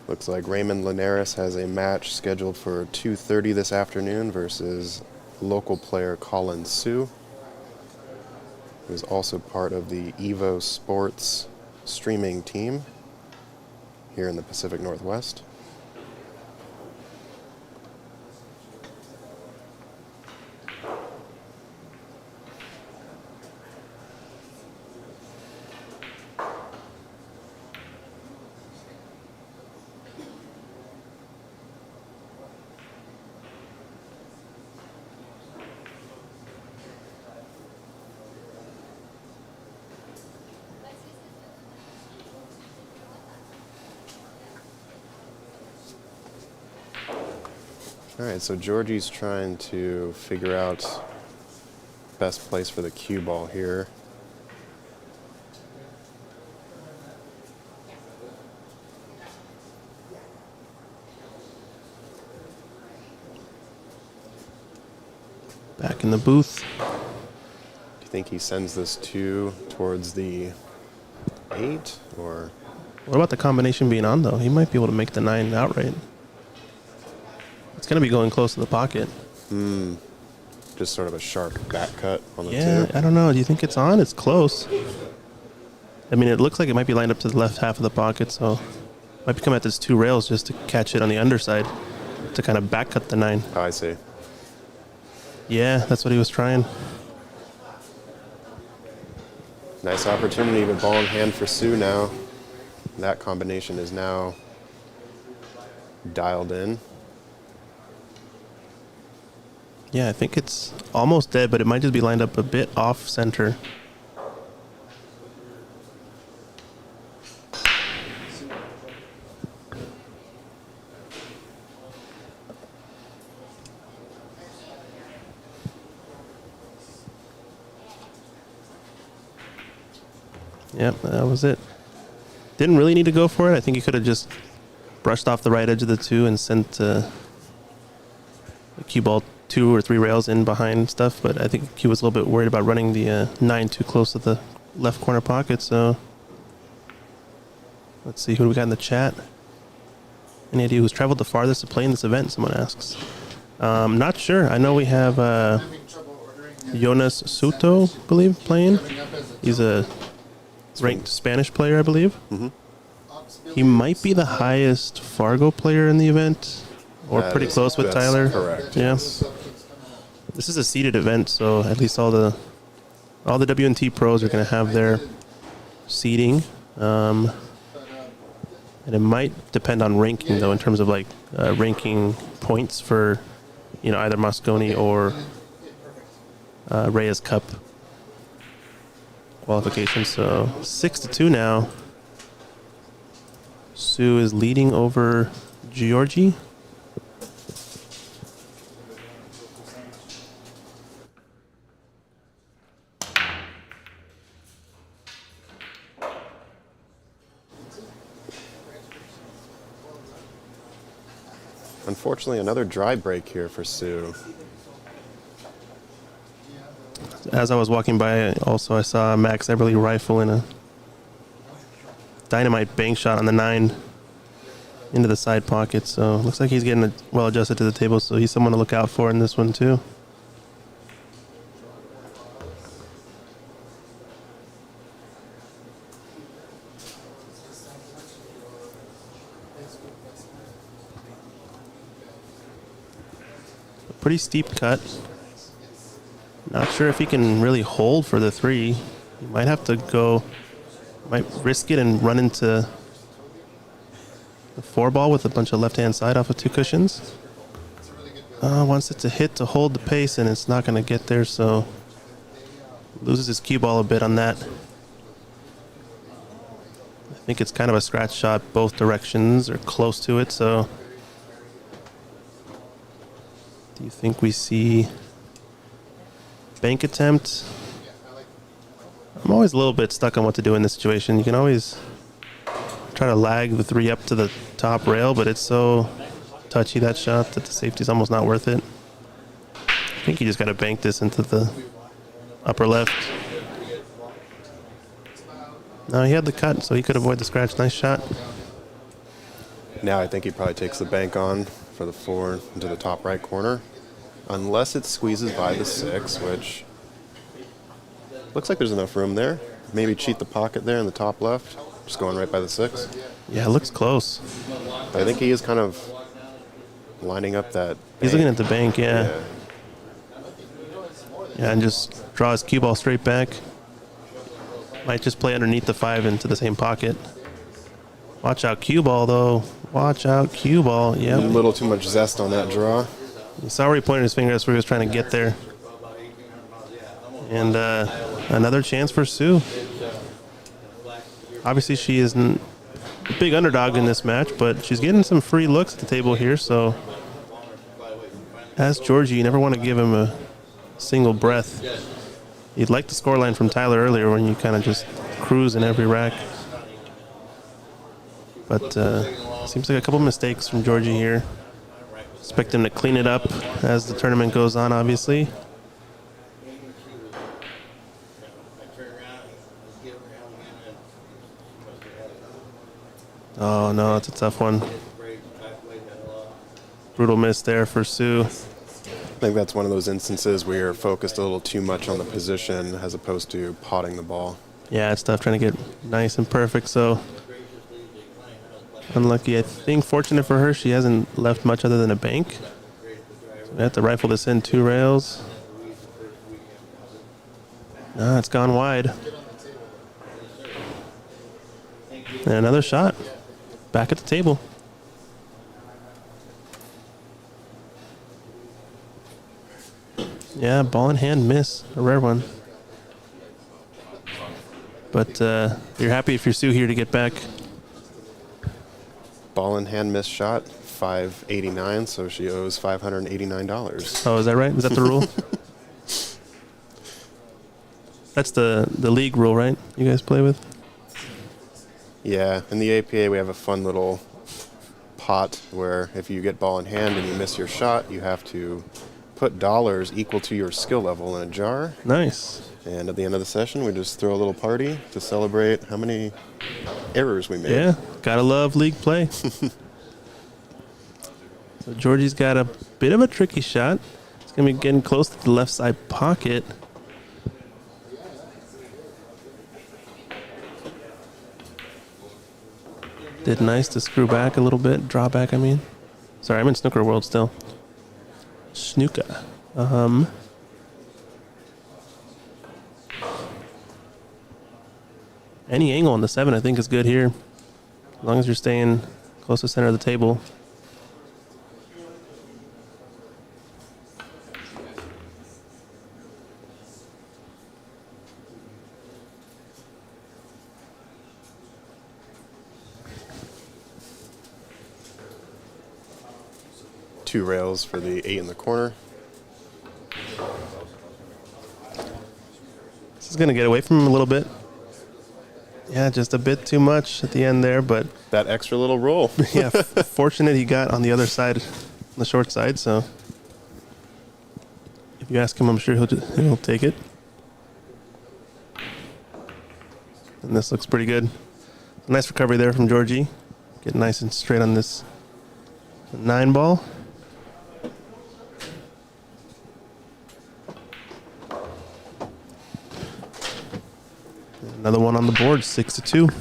Looks like Raymond Linares has a match scheduled for 2:30 this afternoon versus local player Colin Sue, who's also part of the Evo Sports streaming team here in the Pacific Northwest. All right, so Georgie's trying to figure out best place for the cue ball here. Back in the booth. Do you think he sends this 2 towards the 8 or? What about the combination being on, though? He might be able to make the 9 outright. It's going to be going close to the pocket. Just sort of a sharp back cut on the Yeah, 2? I don't know. Do you think it's on? It's close. I mean, it looks like it might be lined up to the left half of the pocket, so might be coming at this 2 rails just to catch it on the underside to kind of back cut the 9. Oh, I see. Yeah, that's what he was trying. Nice opportunity with ball in hand for Sue now. That combination is now dialed in. Yeah, I think it's almost dead, but it might just be lined up a bit off center. Yep, that was it. Didn't really need to go for it. I think he could have just brushed off the right edge of the 2 and sent the cue ball 2 or 3 rails in behind stuff, but I think he was a little bit worried about running the 9 too close to the left corner pocket, so let's see who we got in the chat. Any idea who's traveled the farthest to play in this event, someone asks. Not sure. I know we have Having trouble ordering. Jonas Soto, I believe, playing. Coming up as a He's a ranked Spanish player, I believe. Ops He might be the highest Fargo player in the event, or That pretty is- close with that's Tyler. correct, Yeah. yes. This is a seeded event, so at least all the WNT pros are going to have their seeding. And it might depend on ranking, though, in terms of like ranking points for, either Mosconi or Reyes Cup qualification. So 6-2 now. Sue is leading over Georgie. Unfortunately, another dry break here for Sue. As I was walking by, also I saw Max Eberly rifle in a dynamite bank shot on the 9 into the side pocket. So looks like he's getting well adjusted to the table. So he's someone to look out for in this one too. A pretty steep cut. Not sure if he can really hold for the 3. He might have to go, might risk it and run into the 4 ball with a bunch of left-hand side off of 2 cushions. Wants it to hit to hold the pace, and it's not going to get there, so loses his cue ball a bit on that. I think it's kind of a scratch shot both directions, or close to it, so do you think we see bank attempt? I'm always a little bit stuck on what to do in this situation. You can always try to lag the 3 up to the top rail, but it's so touchy, that shot, that the safety's almost not worth it. I think you just got to bank this into the upper left. No, he had the cut, so he could avoid the scratch. Nice shot. Now I think he probably takes the bank on for the 4 into the top right corner. Unless it squeezes by the 6, which looks like there's enough room there. Maybe cheat the pocket there in the top left. Just going right by the 6. Yeah, it looks close. I think he is kind of lining up that He's looking at the bank, yeah. Yeah. Yeah, and just draw his cue ball straight back. Might just play underneath the 5 into the same pocket. Watch out, cue ball, though. Watch out, cue ball. A Yep. little too much zest on that draw. You saw where he pointed his finger. That's where he was trying to get there. And another chance for Sue. Obviously, she is a big underdog in this match, but she's getting some free looks at the table here, so As Georgie, you never want to give him a single breath. You'd like the scoreline from Tyler earlier when you kind of just cruise in every rack. But seems like a couple mistakes from Georgie here. Expect him to clean it up as the tournament goes on, obviously. Oh no, it's a tough one. Brutal miss there for Sue. I think that's one of those instances where you're focused a little too much on the position as opposed to potting the ball. Yeah, it's tough trying to get nice and perfect, so unlucky. I think fortunate for her, she hasn't left much other than a bank. So we have to rifle this in 2 rails. Ah, it's gone wide. And another shot. Back at the table. Yeah, ball in hand miss. A rare one. But you're happy if you're Sue here to get back. Ball in hand missed shot, $589, so she owes $589. Oh, is that right? Is that the rule? That's the league rule, right? You guys play with? Yeah, in the APA we have a fun little pot where if you get ball in hand and you miss your shot, you have to put dollars equal to your skill level in a jar. Nice. And at the end of the session, we just throw a little party to celebrate how many errors we made. Yeah, gotta love league play. So Georgie's got a bit of a tricky shot. It's gonna be getting close to the left side pocket. Did nice to screw back a little bit, draw back, I mean. Sorry, I'm in snooker world still. Snooker. Any angle on the 7 I think is good here. As long as you're staying close to the center of the table. Two rails for the 8 in the corner. This is going to get away from him a little bit. Yeah, just a bit too much at the end there, but That extra little roll. yeah, fortunate he got on the other side, on the short side, so if you ask him, I'm sure he'll take it. And this looks pretty good. Nice recovery there from Georgie. Get nice and straight on this 9 ball. Another one on the board, 6-2.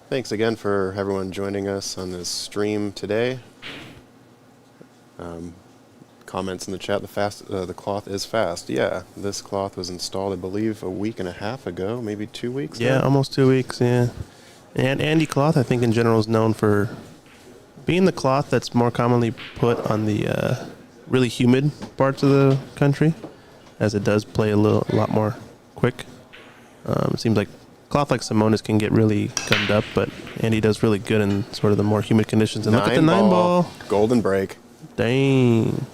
Thanks again for everyone joining us on this stream today. Comments in the chat, the cloth is fast. Yeah, this cloth was installed, I believe, a week and a half ago, maybe 2 weeks Yeah, now. almost 2 weeks, yeah. And Andy cloth, I think in general, is known for being the cloth that's more commonly put on the really humid parts of the country, as it does play a lot more quick. It seems like cloth like Simonis can get really gummed up, but Andy does really good in sort of the more humid conditions. And look at the 9 ball. Golden break. Dang.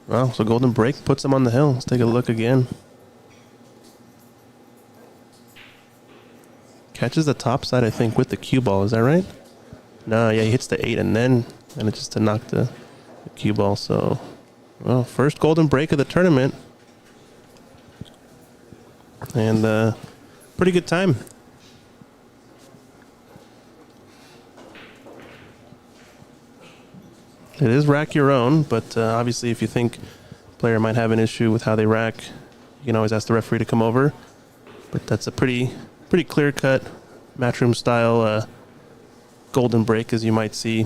Well, so golden break puts him on the hill. Let's take a look again. Catches the top side, I think, with the cue ball. Is that right? No, yeah, he hits the 8 and it's just to knock the cue ball. So, well, first golden break of the tournament. And pretty good time. It is rack your own, but obviously if you think a player might have an issue with how they rack, you can always ask the referee to come over. But that's a pretty clear-cut matchroom style golden break, as you might see.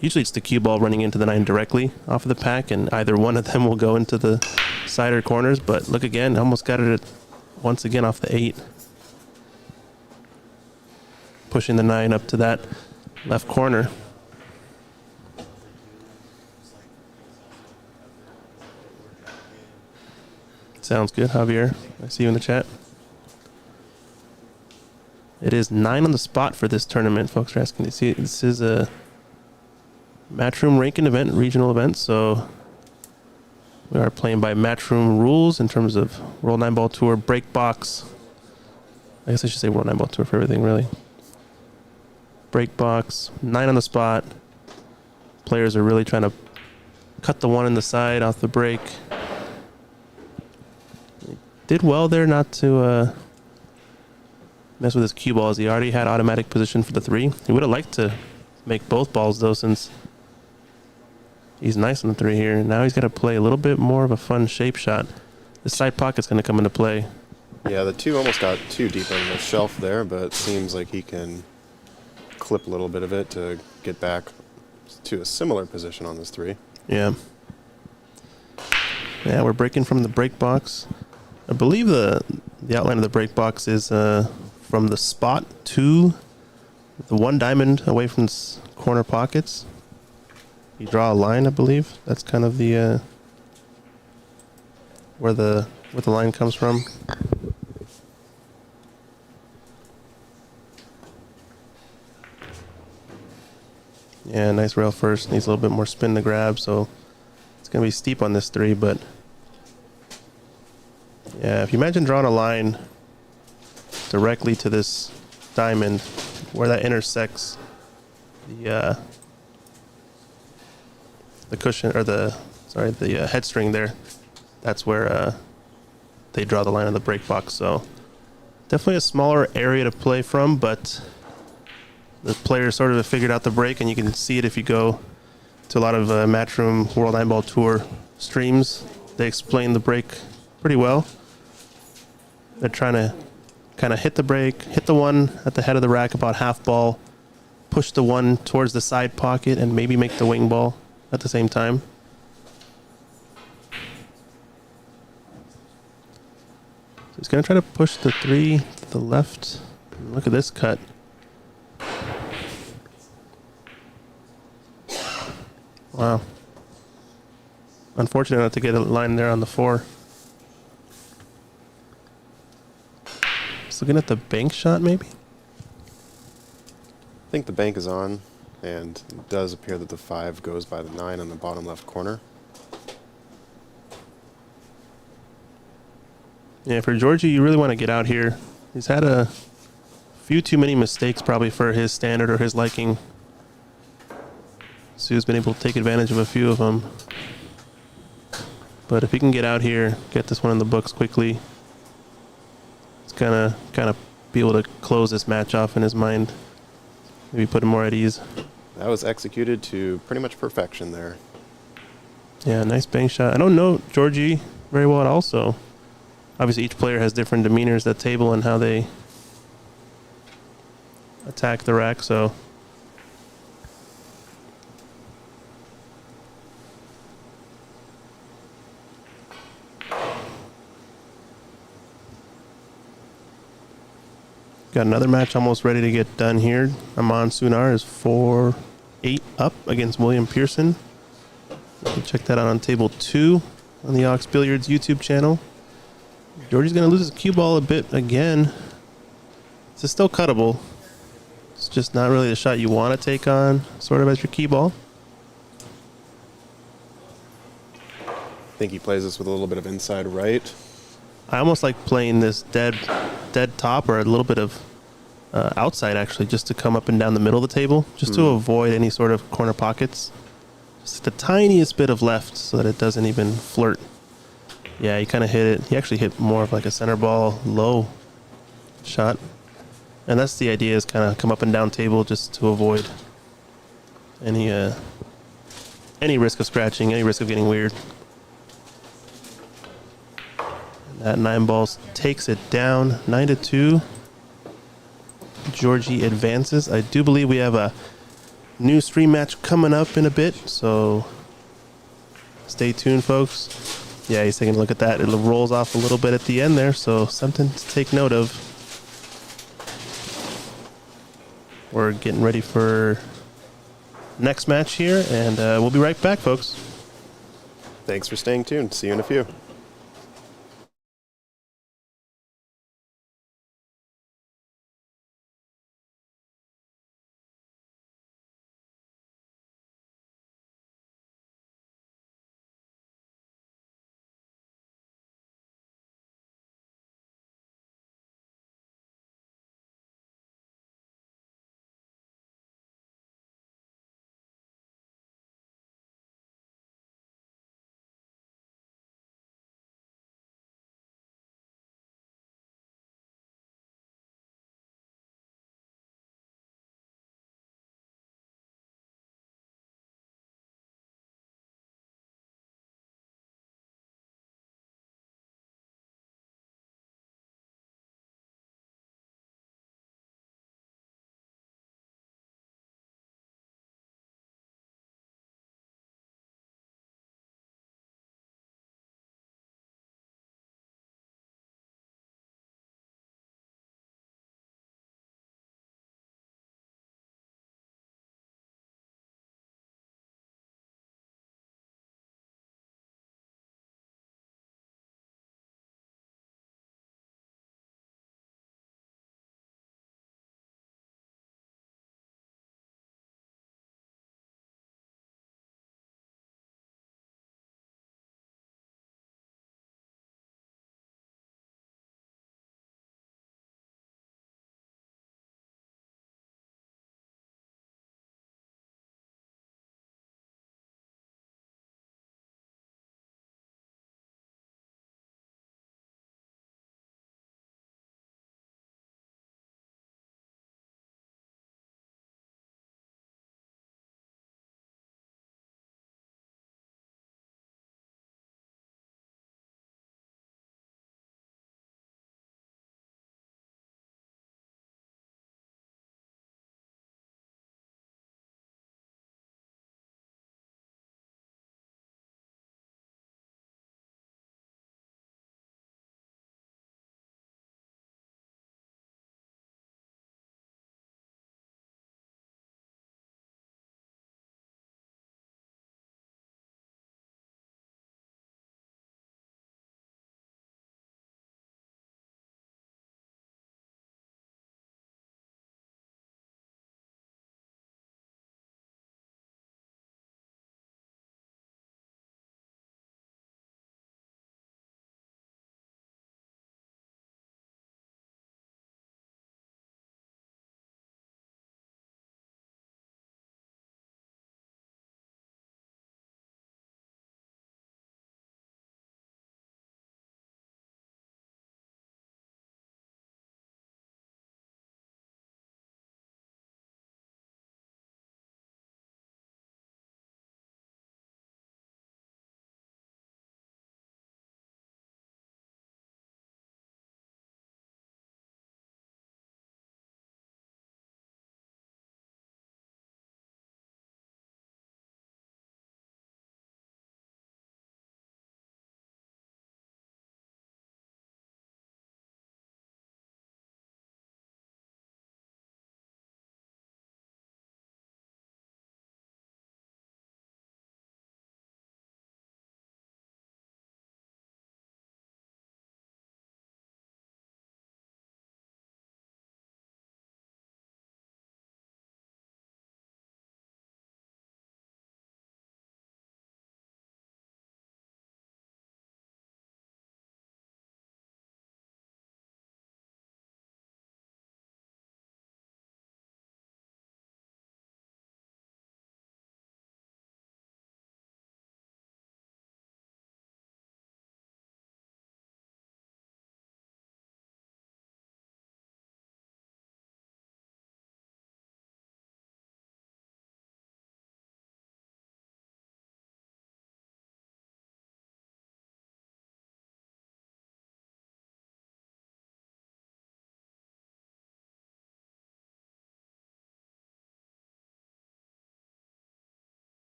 Usually it's the cue ball running into the 9 directly off of the pack, and either one of them will go into the side or corners. But look again, almost got it once again off the 8. Pushing the 9 up to that left corner. Sounds good, Javier. I see you in the chat. It is 9 on the spot for this tournament. Folks are asking to see it. This is a Matchroom ranking event, regional event, so we are playing by Matchroom rules in terms of World Nineball Tour break box. I guess I should say World Nineball Tour for everything, really. Break box, 9 on the spot. Players are really trying to cut the 1 in the side off the break. Did well there not to mess with his cue balls. He already had automatic position for the 3. He would have liked to make both balls though, since he's nice on the 3 here. Now he's got to play a little bit more of a fun shape shot. The side pocket's going to come into play. Yeah, the 2 almost got too deep on the shelf there, but it seems like he can clip a little bit of it to get back to a similar position on this 3. Yeah. Yeah, we're breaking from the break box. I believe the outline of the break box is from the spot to the 1 diamond away from corner pockets. You draw a line, I believe. That's kind of the where the line comes from. Yeah, nice rail first. Needs a little bit more spin to grab, so it's going to be steep on this 3, but yeah, if you imagine drawing a line directly to this diamond where that intersects the cushion, or the head string there, that's where they draw the line on the break box. So definitely a smaller area to play from, but the players sort of have figured out the break, and you can see it if you go to a lot of Matchroom World Nineball Tour streams. They explain the break pretty well. They're trying to kind of hit the break, hit the 1 at the head of the rack about half ball, push the 1 towards the side pocket, and maybe make the wing ball at the same time. So he's going to try to push the 3 to the left. Look at this cut. Wow. Unfortunate not to get a line there on the 4. Just looking at the bank shot, maybe? I think the bank is on, and it does appear that the 5 goes by the 9 on the bottom left corner. Yeah, for Georgie, you really want to get out here. He's had a few too many mistakes probably for his standard or his liking. Sue's been able to take advantage of a few of them. But if he can get out here, get this one in the books quickly, it's gonna kind of be able to close this match off in his mind. Maybe put him more at ease. That was executed to pretty much perfection there. Yeah, nice bank shot. I don't know Georgie very well at all, so obviously each player has different demeanors at the table and how they attack the rack, so got another match almost ready to get done here. Aman Sunar is 4-8 up against William Pearson. You can check that out on table 2 on the Ox Billiards YouTube channel. Georgie's going to lose his cue ball a bit again. This is still cuttable. It's just not really the shot you want to take on, sort of, as your key ball. I think he plays this with a little bit of inside right. I almost like playing this dead top, or a little bit of outside, actually, just to come up and down the middle of the table, just to avoid any sort of corner pockets. Just the tiniest bit of left so that it doesn't even flirt. Yeah, he kind of hit it. He actually hit more of like a center ball low shot. And that's the idea, is kind of come up and down table just to avoid any risk of scratching, any risk of getting weird. That 9-ball takes it down 9-2. Georgie advances. I do believe we have a new stream match coming up in a bit, so stay tuned, folks. Yeah, he's taking a look at that. It rolls off a little bit at the end there, so something to take note of. We're getting ready for next match here, and we'll be right back, folks. Thanks for staying tuned. See you in a few.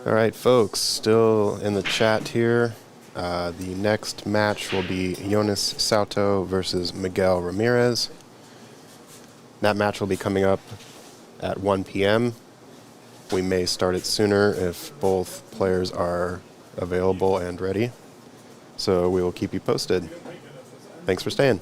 All right, folks, still in the chat here. The next match will be Jonas Sauto versus Miguel Ramirez. That match will be coming up at 1 p.m. We may start it sooner if both players are available and ready. So we will keep you posted. Thanks for staying.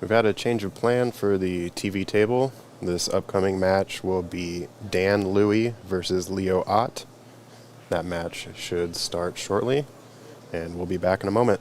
We've had a change of plan for the TV table. This upcoming match will be Dan Louie versus Leo Ott. That match should start shortly, and we'll be back in a moment.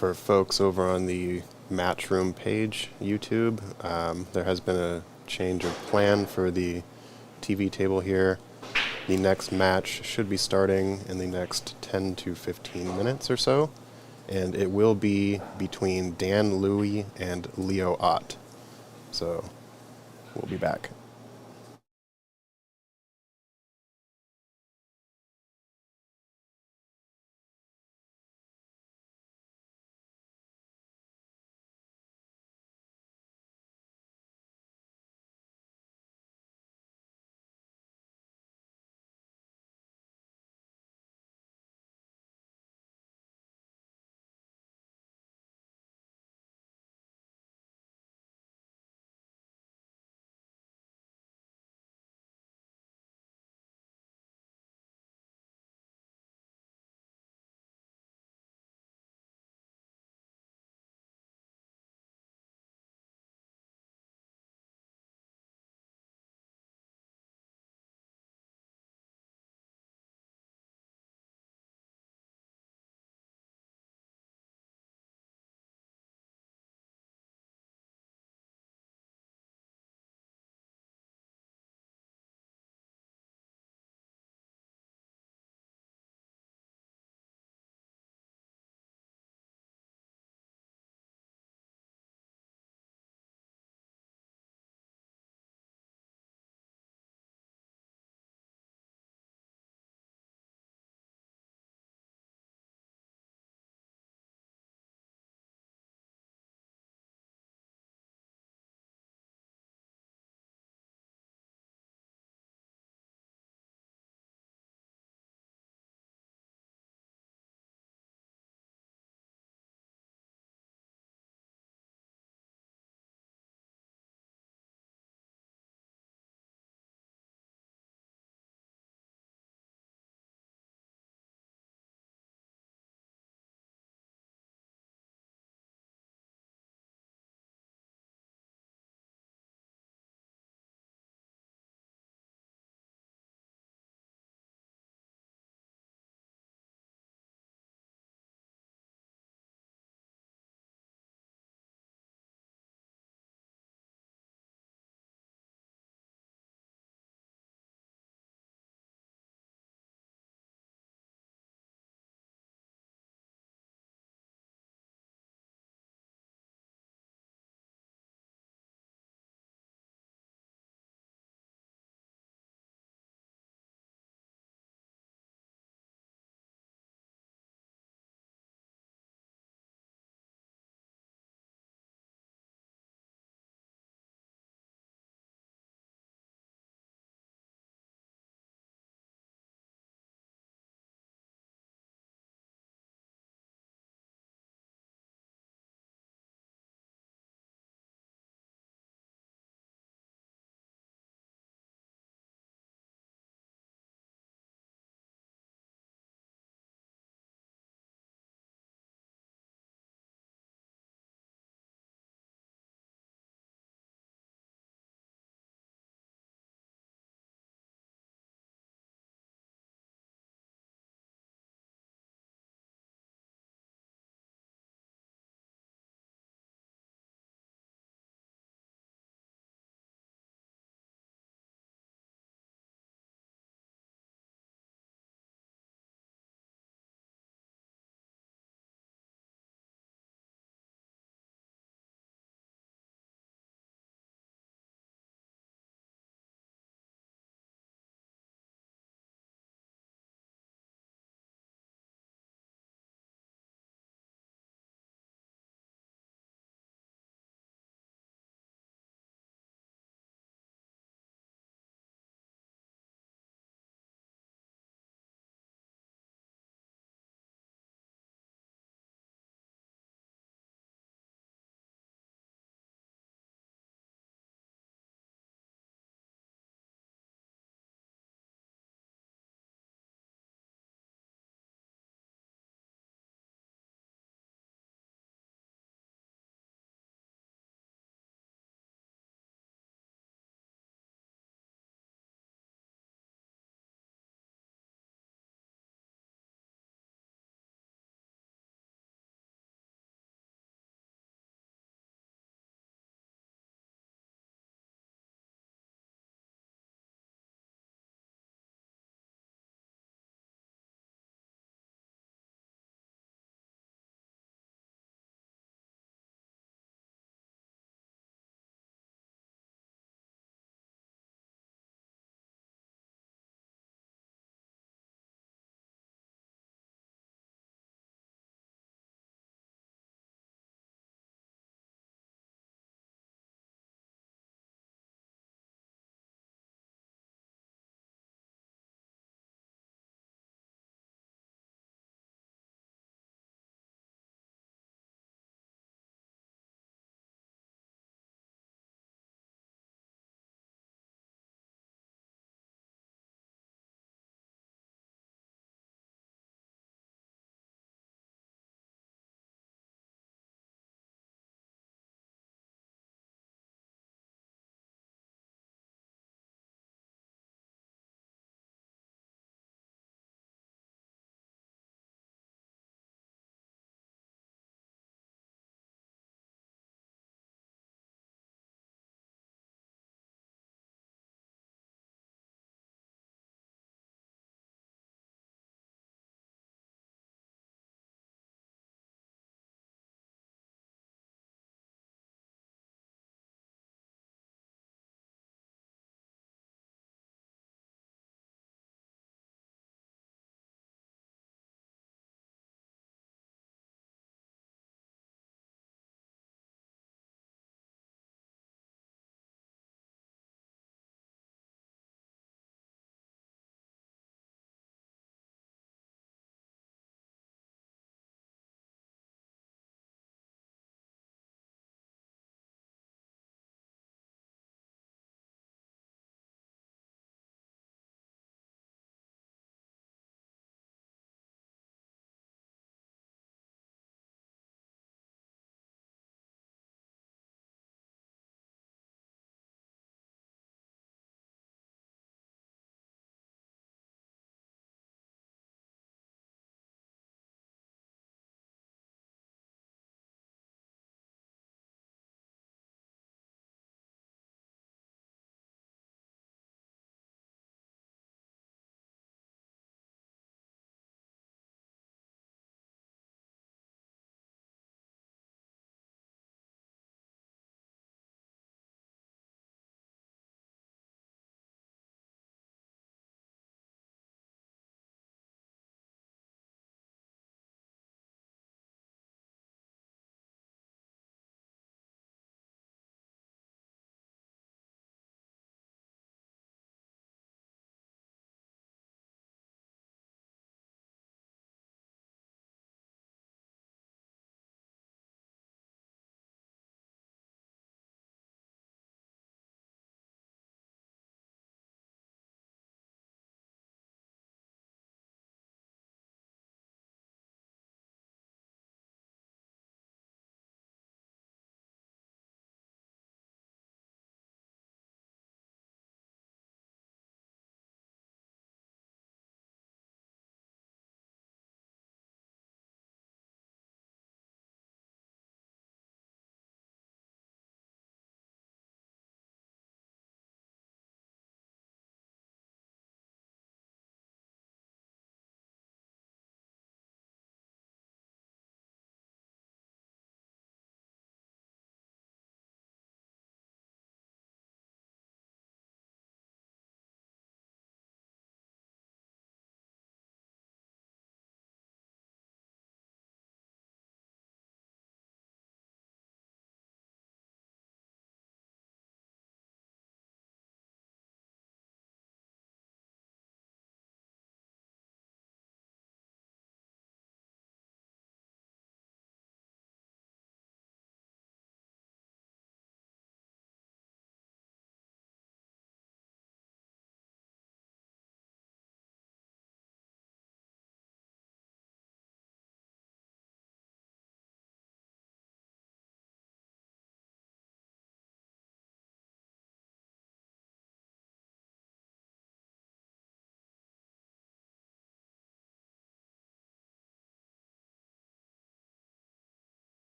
for folks over on the Matchroom page, YouTube, there has been a change of plan for the TV table here. The next match should be starting in the next 10 to 15 minutes or so, and it will be between Dan Louie and Leo Ott. So we'll be back.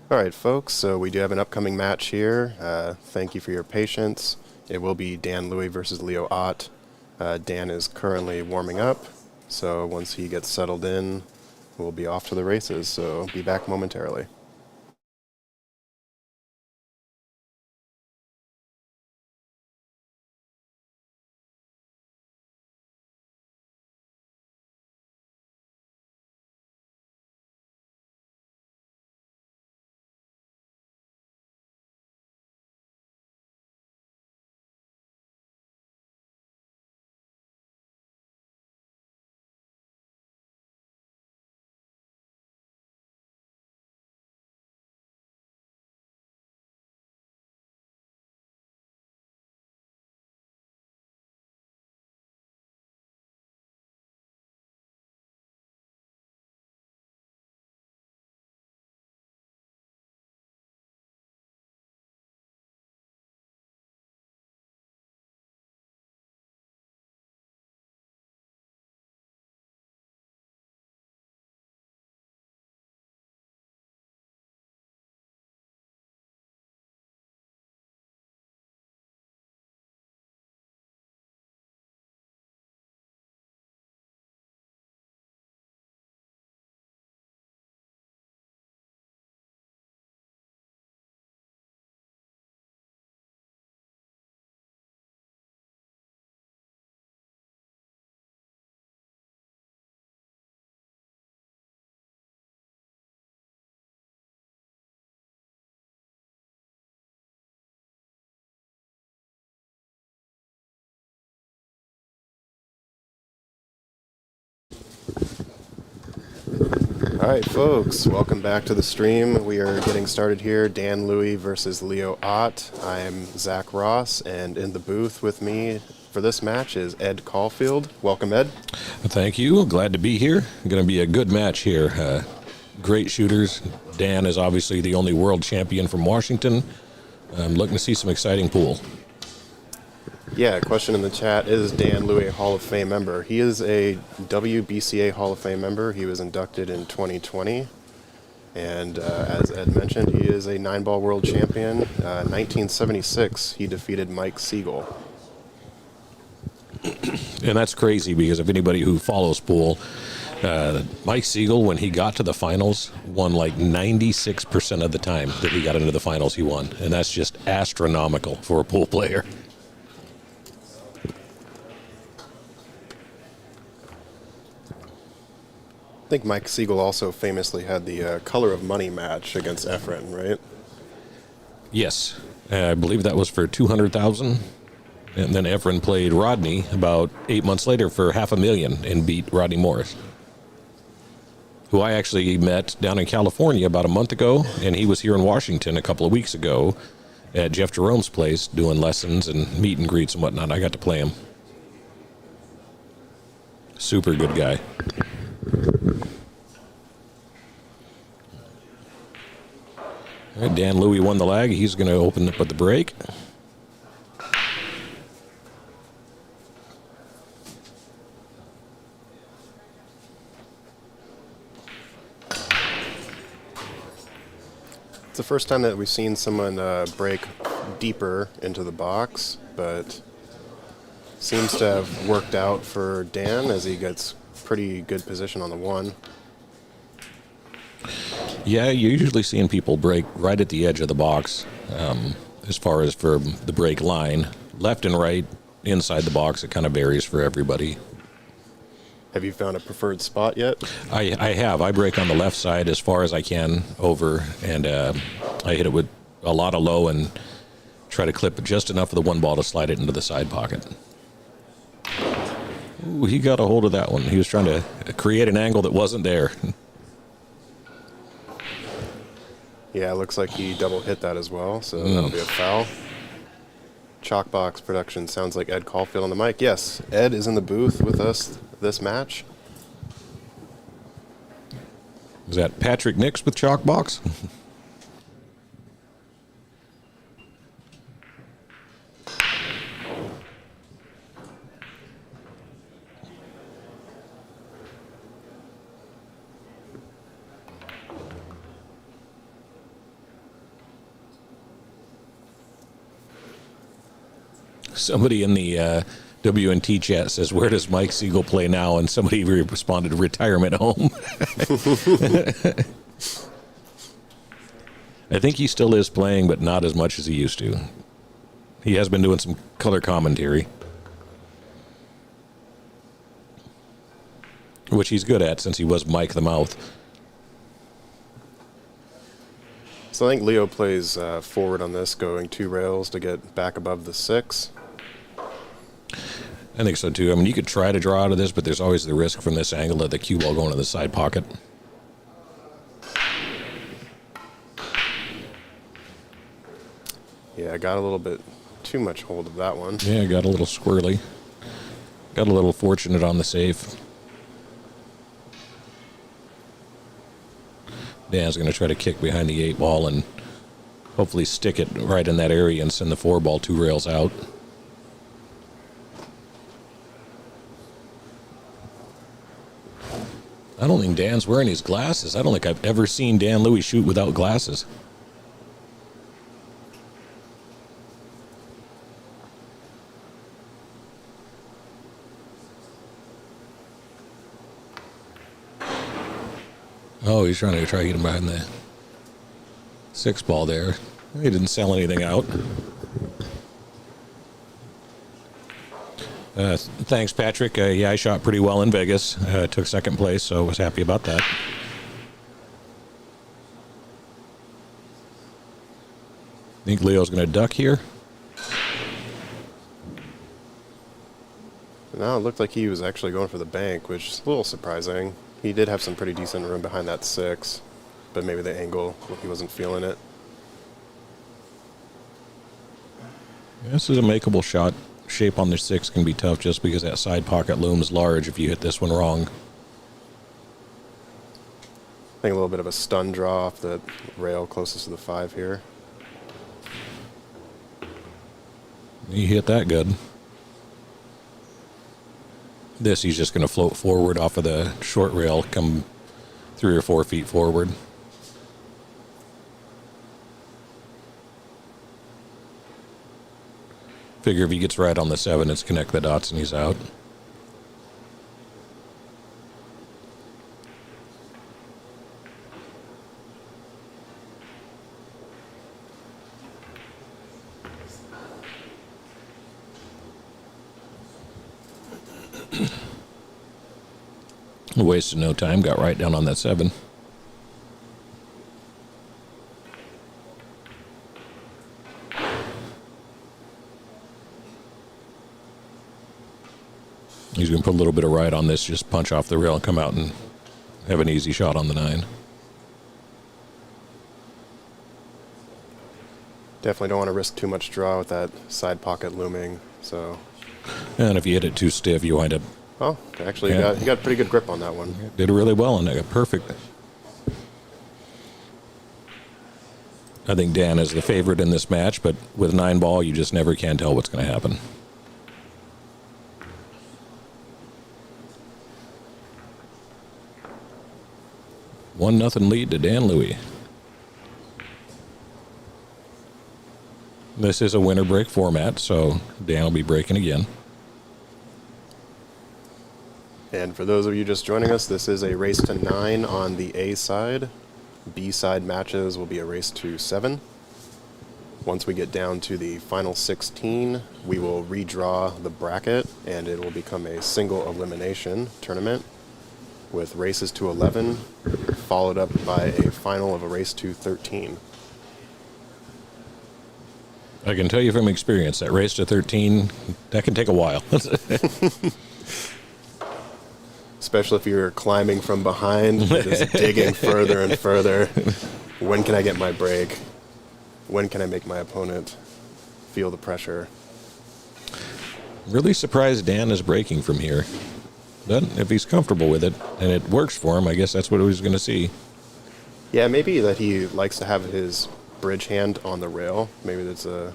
All right, folks, so we do have an upcoming match here. Thank you for your patience. It will be Dan Louie versus Leo Ott. Dan is currently warming up, so once he gets settled in, we'll be off to the races, so be back momentarily. All right, folks, welcome back to the stream. We are getting started here. Dan Louie versus Leo Ott. I'm Zach Ross, and in the booth with me for this match is Ed Caulfield. Welcome, Ed. Thank you. Glad to be here. Going to be a good match here. Great shooters. Dan is obviously the only world champion from Washington. I'm looking to see some exciting pool. Yeah, question in the chat, is Dan Louie a Hall of Fame member? He is a WBCA Hall of Fame member. He was inducted in 2020. And as Ed mentioned, he is a 9-ball world champion. 1976, he defeated Mike Siegel. And that's crazy because if anybody who follows pool, Mike Siegel, when he got to the finals, won like 96% of the time that he got into the finals, he won. And that's just astronomical for a pool player. I think Mike Siegel also famously had the Color of Money match against Efren, right? Yes. I believe that was for $200,000. And then Efren played Rodney about 8 months later for $500,000 and beat Rodney Morris, who I actually met down in California about a month ago, and he was here in Washington a couple of weeks ago at Jeff Jerome's place doing lessons and meet and greets and whatnot. I got to play him. Super good guy. All right, Dan Louie won the lag. He's going to open up at the break. It's the first time that we've seen someone break deeper into the box, but seems to have worked out for Dan as he gets pretty good position on the one. Yeah, you're usually seeing people break right at the edge of the box as far as for the break line. Left and right, inside the box, it kind of varies for everybody. Have you found a preferred spot yet? I have. I break on the left side as far as I can over, and I hit it with a lot of low and try to clip just enough of the one ball to slide it into the side pocket. Ooh, he got a hold of that one. He was trying to create an angle that wasn't there. Yeah, it looks like he double hit that as well, so that'll be a foul. Chalkbox production sounds like Ed Caulfield on the mic. Yes, Ed is in the booth with us this match. Is that Patrick Nix with Chalkbox? Somebody in the WNT chat says, "Where does Mike Siegel play now?" And somebody responded, "Retirement home." I think he still is playing, but not as much as he used to. He has been doing some color commentary, which he's good at since he was Mike the Mouth. So I think Leo plays forward on this, going 2 rails to get back above the 6. I think so too. I mean, you could try to draw out of this, but there's always the risk from this angle of the cue ball going to the side pocket. Yeah, I got a little bit too much hold of that one. Yeah, got a little squirrely. Got a little fortunate on the safe. Dan's going to try to kick behind the 8 ball and hopefully stick it right in that area and send the 4 ball 2 rails out. I don't think Dan's wearing his glasses. I don't think I've ever seen Dan Louie shoot without glasses. Oh, he's trying to get him behind the 6 ball there. He didn't sell anything out. Thanks, Patrick. Yeah, I shot pretty well in Vegas. Took 2nd place, so I was happy about that. Think Leo's going to duck here? No, it looked like he was actually going for the bank, which is a little surprising. He did have some pretty decent room behind that 6, but maybe the angle, he wasn't feeling it. This is a makeable shot. Shape on the 6 can be tough just because that side pocket looms large if you hit this one wrong. I think a little bit of a stun draw off the rail closest to the 5 here. He hit that good. This, he's just going to float forward off of the short rail, come 3 or 4 feet forward. Figure if he gets right on the 7, it's connect the dots and he's out. Wasted no time, got right down on that 7. He's going to put a little bit of right on this, just punch off the rail and come out and have an easy shot on the 9. Definitely don't want to risk too much draw with that side pocket looming, so... And if you hit it too stiff, you wind up... Oh, actually, Yeah. you got pretty good grip on that one. Did really well on that. Perfect. I think Dan is the favorite in this match, but with 9 ball, you just never can tell what's going to happen. One nothing lead to Dan Louie. This is a winner break format, so Dan will be breaking again. And for those of you just joining us, this is a race to 9 on the A side. B side matches will be a race to 7. Once we get down to the final 16, we will redraw the bracket, and it will become a single elimination tournament with races to 11, followed up by a final of a race to 13. I can tell you from experience that race to 13, that can take a while. Especially if you're climbing from behind, just digging further and further. When can I get my break? When can I make my opponent feel the pressure? Really surprised Dan is breaking from here. But if he's comfortable with it and it works for him, I guess that's what he's going to see. Yeah, maybe that he likes to have his bridge hand on the rail. Maybe that's a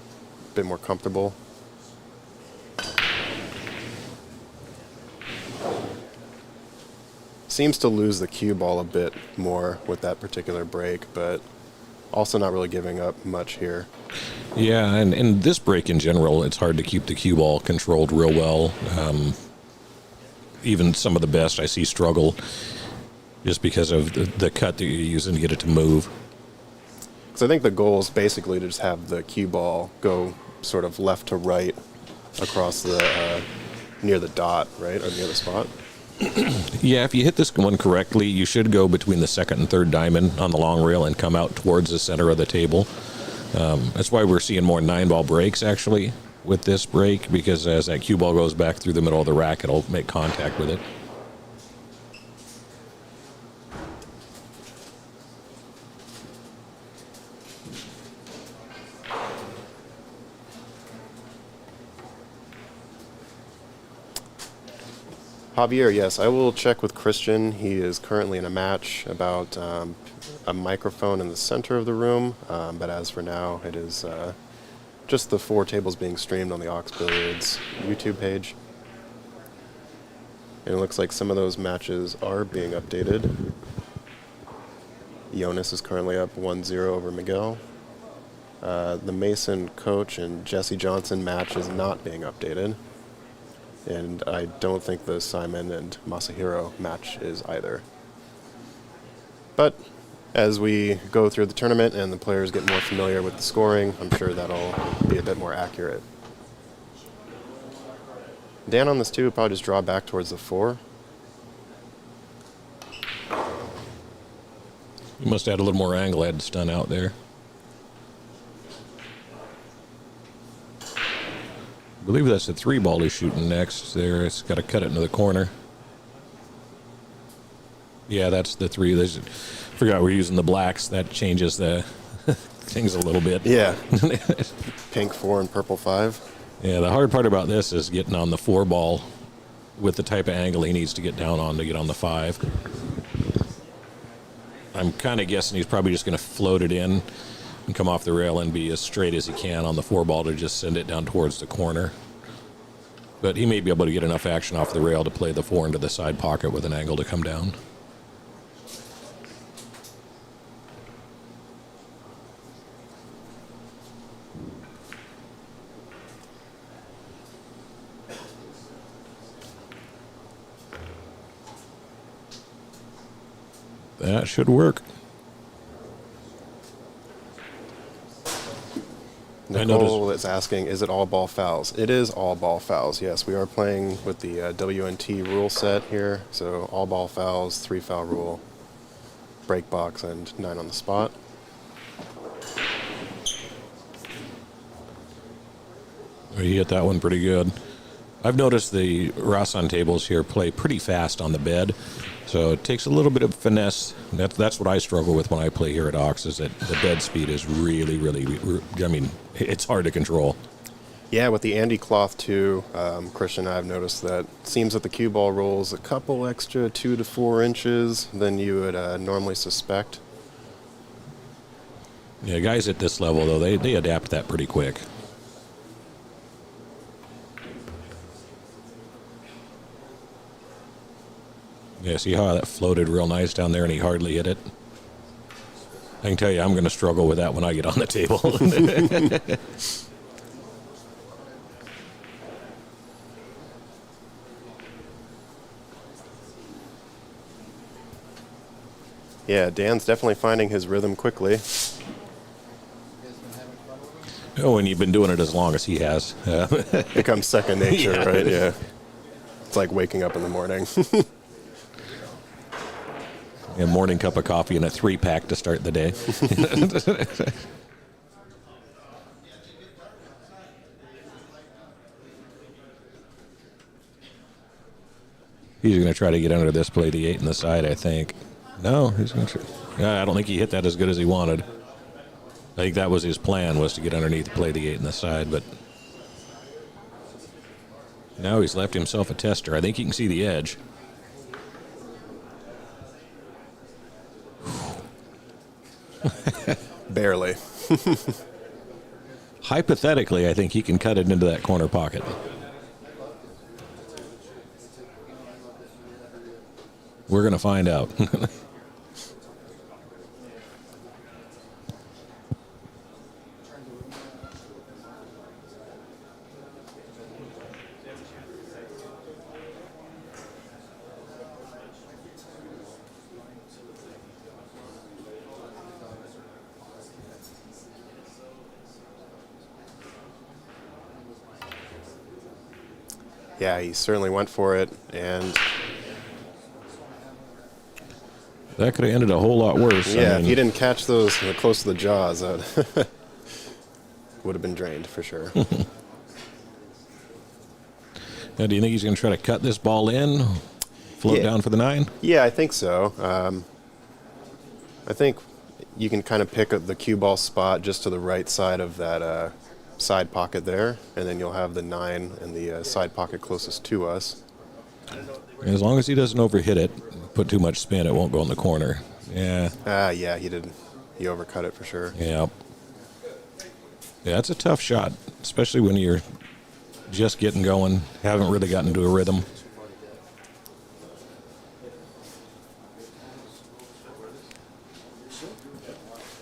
bit more comfortable. Seems to lose the cue ball a bit more with that particular break, but Also not really giving up much here. Yeah, and in this break in general, it's hard to keep the cue ball controlled real well. Even some of the best I see struggle just because of the cut that you're using to get it to move. So I think the goal is basically to just have the cue ball go sort of left to right across the near the dot, right, or near the spot. Yeah, if you hit this one correctly, you should go between the second and third diamond on the long rail and come out towards the center of the table. That's why we're seeing more 9-ball breaks, actually, with this break, because as that cue ball goes back through the middle of the rack, it'll make contact with it. Javier, yes, I will check with Christian. He is currently in a match about a microphone in the center of the room, but as for now, it is just the 4 tables being streamed on the Ox Billiards YouTube page. And it looks like some of those matches are being updated. Jonas is currently up 1-0 over Miguel. The Mason coach and Jesse Johnson match is not being updated. And I don't think the Simon and Masahiro match is either. But as we go through the tournament and the players get more familiar with the scoring, I'm sure that'll be a bit more accurate. Dan on this too would probably just draw back towards the 4. You must add a little more angle. I had to stun out there. I believe that's the 3-ball he's shooting next there. It's got to cut it into the corner. Yeah, that's the 3. Forgot we're using the blacks. That changes the things a little bit. Yeah. Pink 4 and purple 5. Yeah, the hard part about this is getting on the 4-ball with the type of angle he needs to get down on to get on the 5. I'm kind of guessing he's probably just going to float it in and come off the rail and be as straight as he can on the 4-ball to just send it down towards the corner. But he may be able to get enough action off the rail to play the 4 into the side pocket with an angle to come down. That should work. Nicole is asking, is it all ball fouls? It is all ball fouls, yes. We are playing with the WNT rule set here. So all ball fouls, 3-foul rule, break box, and 9 on the spot. He hit that one pretty good. I've noticed the Rasan tables here play pretty fast on the bed, so it takes a little bit of finesse. That's what I struggle with when I play here at Ox, is that the bed speed is really, I mean, it's hard to control. Yeah, with the Andy cloth too, Christian and I have noticed that it seems that the cue ball rolls a couple extra 2 to 4 inches than you would normally suspect. Yeah, guys at this level, though, they adapt that pretty quick. Yeah, see how that floated real nice down there and he hardly hit it? I can tell you I'm going to struggle with that when I get on the table. Yeah, Dan's definitely finding his rhythm quickly. Oh, and you've been doing it as long as he has. Becomes second nature, Yeah. right? Yeah. It's like waking up in the morning. A morning cup of coffee and a 3-pack to start the day. He's going to try to get under this, play the 8 in the side, I think. No, he's going to try. Yeah, I don't think he hit that as good as he wanted. I think that was his plan, was to get underneath, play the 8 in the side, but now he's left himself a tester. I think he can see the edge. Barely. Hypothetically, I think he can cut it into that corner pocket. We're going to find out. Yeah, he certainly went for it, and That could have ended a whole lot worse. yeah, I mean, if he didn't catch those close to the jaws, that would have been drained for sure. Now, do you think he's going to try to cut this ball in, float Yeah. down for the 9? Yeah, I think so. I think you can kind of pick up the cue ball spot just to the right side of that side pocket there, and then you'll have the 9 in the side pocket closest to us. As long as he doesn't overhit it, put too much spin, it won't go in the corner. Yeah. Yeah, he did. He overcut it for sure. Yeah. Yeah, it's a tough shot, especially when you're just getting going, haven't really gotten into a rhythm.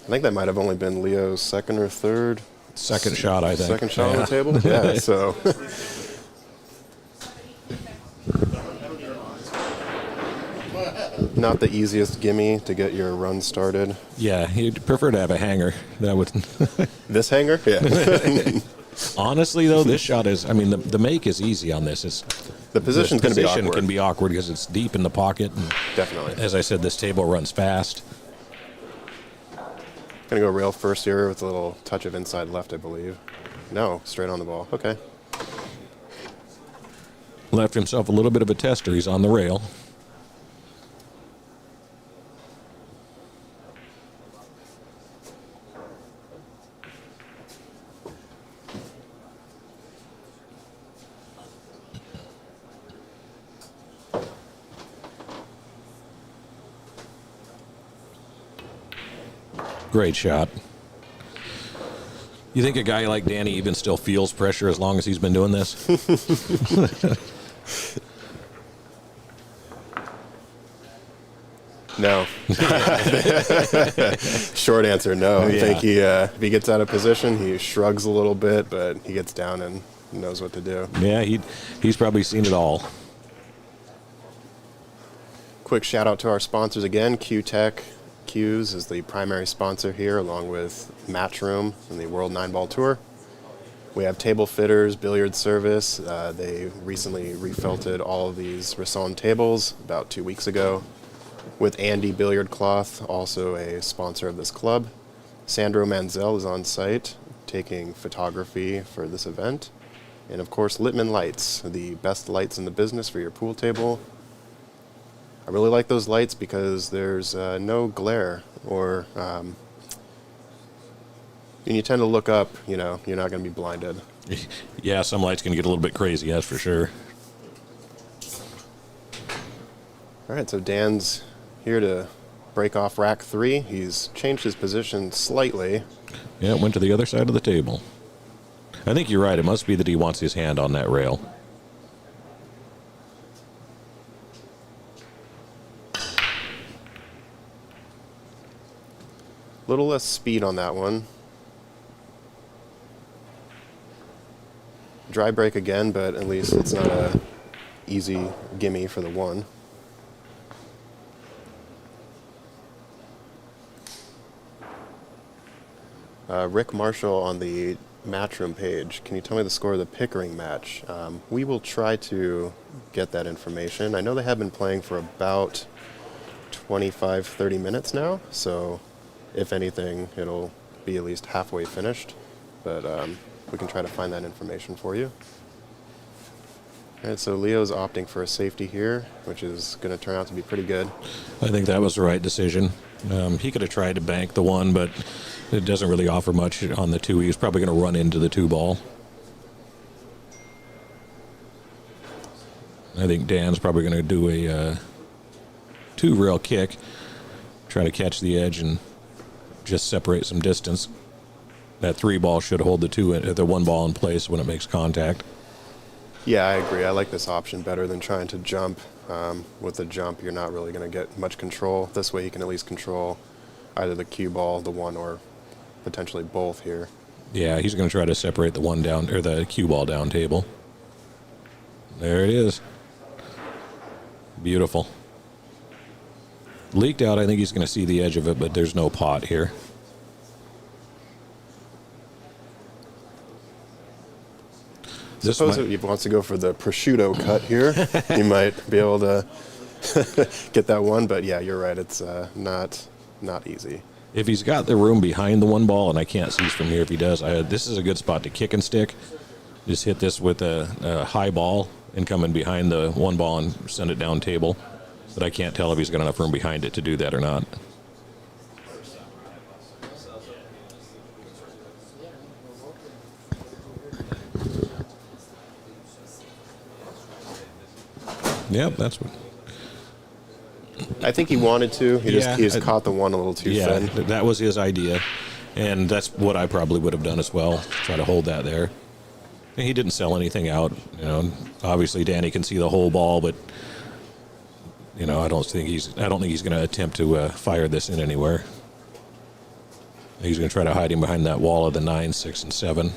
I think that might have only been Leo's second or third. Second shot, I think. Second shot on Yeah. the table? Yeah, so. Not the easiest gimme to get your run started. Yeah, you'd prefer to have a hanger. That would. This hanger? Yeah. Honestly, though, this shot is. I mean, the make is easy on this. It's The position's going to be position awkward. can be awkward because it's deep in the pocket. And Definitely. as I said, this table runs fast. Going to go rail first here with a little touch of inside left, I believe. No, straight on the ball. Okay. Left himself a little bit of a tester. He's on the rail. Great shot. You think a guy like Danny even still feels pressure as long as he's been doing this? No. Short answer, no. I think if he gets out of position, he shrugs a little bit, but he gets down and knows what to do. Yeah, he's probably seen it all. Quick shout out to our sponsors again. Q-Tech Q's is the primary sponsor here, along with Matchroom and the World Nineball Tour. We have Table Fitters, Billiard Service. They recently refelted all of these Risson tables about 2 weeks ago. With Andy Billiard Cloth, also a sponsor of this club. Sandro Manzel is on site taking photography for this event. And of course, Littman Lights, the best lights in the business for your pool table. I really like those lights because there's no glare, or when you tend to look up, you're not going to be blinded. Yeah, some lights can get a little bit crazy, that's for sure. All right, so Dan's here to break off rack 3. He's changed his position slightly. Yeah, it went to the other side of the table. I think you're right. It must be that he wants his hand on that rail. A little less speed on that one. Dry break again, but at least it's not a easy gimme for the 1. Rick Marshall on the Matchroom page. Can you tell me the score of the Pickering match? We will try to get that information. I know they have been playing for about 25, 30 minutes now, so if anything, it'll be at least halfway finished, but we can try to find that information for you. All right, so Leo's opting for a safety here, which is going to turn out to be pretty good. I think that was the right decision. He could have tried to bank the 1, but it doesn't really offer much on the 2. He was probably going to run into the 2 ball. I think Dan's probably going to do a 2 rail kick, try to catch the edge and just separate some distance. That 3 ball should hold the 1 ball in place when it makes contact. Yeah, I agree. I like this option better than trying to jump. With the jump, you're not really going to get much control. This way you can at least control either the cue ball, the 1, or potentially both here. Yeah, he's going to try to separate the 1 down, or the cue ball down table. There it is. Beautiful. Leaked out, I think he's going to see the edge of it, but there's no pot here. This Suppose might- if he wants to go for the prosciutto cut here, he might be able to get that one. But yeah, you're right. It's not easy. If he's got the room behind the one ball, and I can't see from here if he does, this is a good spot to kick and stick. Just hit this with a high ball and come in behind the one ball and send it down table. But I can't tell if he's got enough room behind it to do that or not. Yep, that's what. I think he wanted to. He Yeah, just caught the one a little too Yeah, thin. that was his idea, and that's what I probably would have done as well. Try to hold that there. And he didn't sell anything out. You know, obviously Danny can see the whole ball, but you know, I don't think he's going to attempt to fire this in anywhere. He's going to try to hide him behind that wall of the 9, 6, and 7.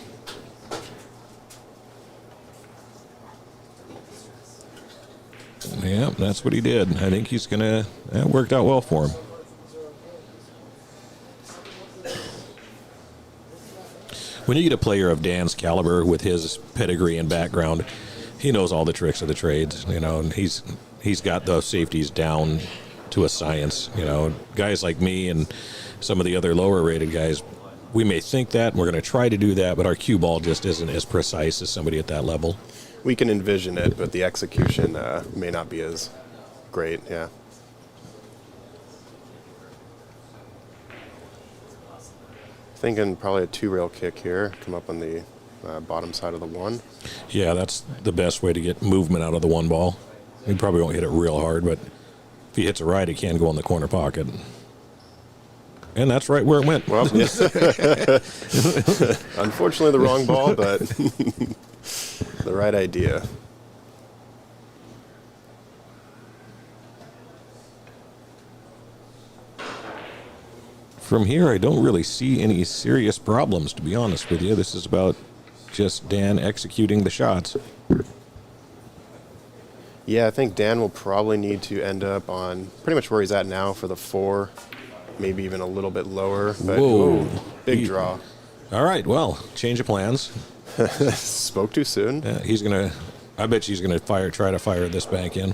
Yeah, that's what he did. I think he's going to. That worked out well for him. When you get a player of Dan's caliber with his pedigree and background, he knows all the tricks of the trades. You know, and he's got those safeties down to a science. You know, guys like me and some of the other lower rated guys, we may think that, and we're going to try to do that, but our cue ball just isn't as precise as somebody at that level. We can envision it, but the execution may not be as great. Yeah. Thinking probably a 2-rail kick here. Come up on the bottom side of the 1. Yeah, that's the best way to get movement out of the one ball. He probably won't hit it real hard, but if he hits it right, it can go in the corner pocket. And that's right where it went. Well, yes. Unfortunately, the wrong ball, but the right idea. From here, I don't really see any serious problems, to be honest with you. This is about just Dan executing the shots. Yeah, I think Dan will probably need to end up on pretty much where he's at now for the 4, maybe even a little bit lower. But Whoa. ooh, big draw. All right, well, change of plans. Spoke too soon. I bet he's going to try to fire this bank in.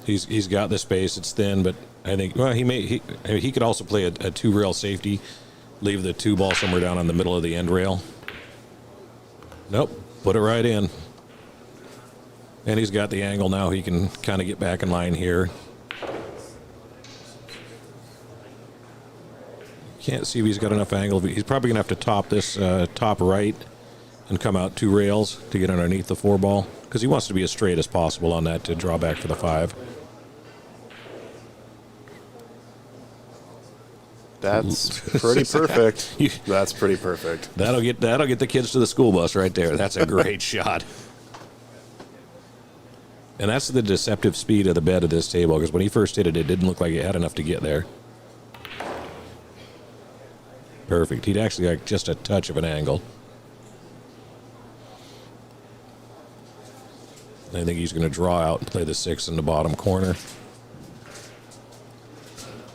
He's got the space. It's thin, but I think he could also play a 2-rail safety, leave the 2 ball somewhere down on the middle of the end rail. Nope, put it right in. And he's got the angle now. He can kind of get back in line here. Can't see if he's got enough angle. He's probably going to have to top this top right and come out 2 rails to get underneath the 4 ball because he wants to be as straight as possible on that to draw back for the 5. That's pretty perfect. That's pretty perfect. That'll get the kids to the school bus right there. That's a great shot. And that's the deceptive speed of the bed of this table because when he first hit it, it didn't look like it had enough to get there. Perfect. He'd actually like just a touch of an angle. I think he's going to draw out and play the 6 in the bottom corner.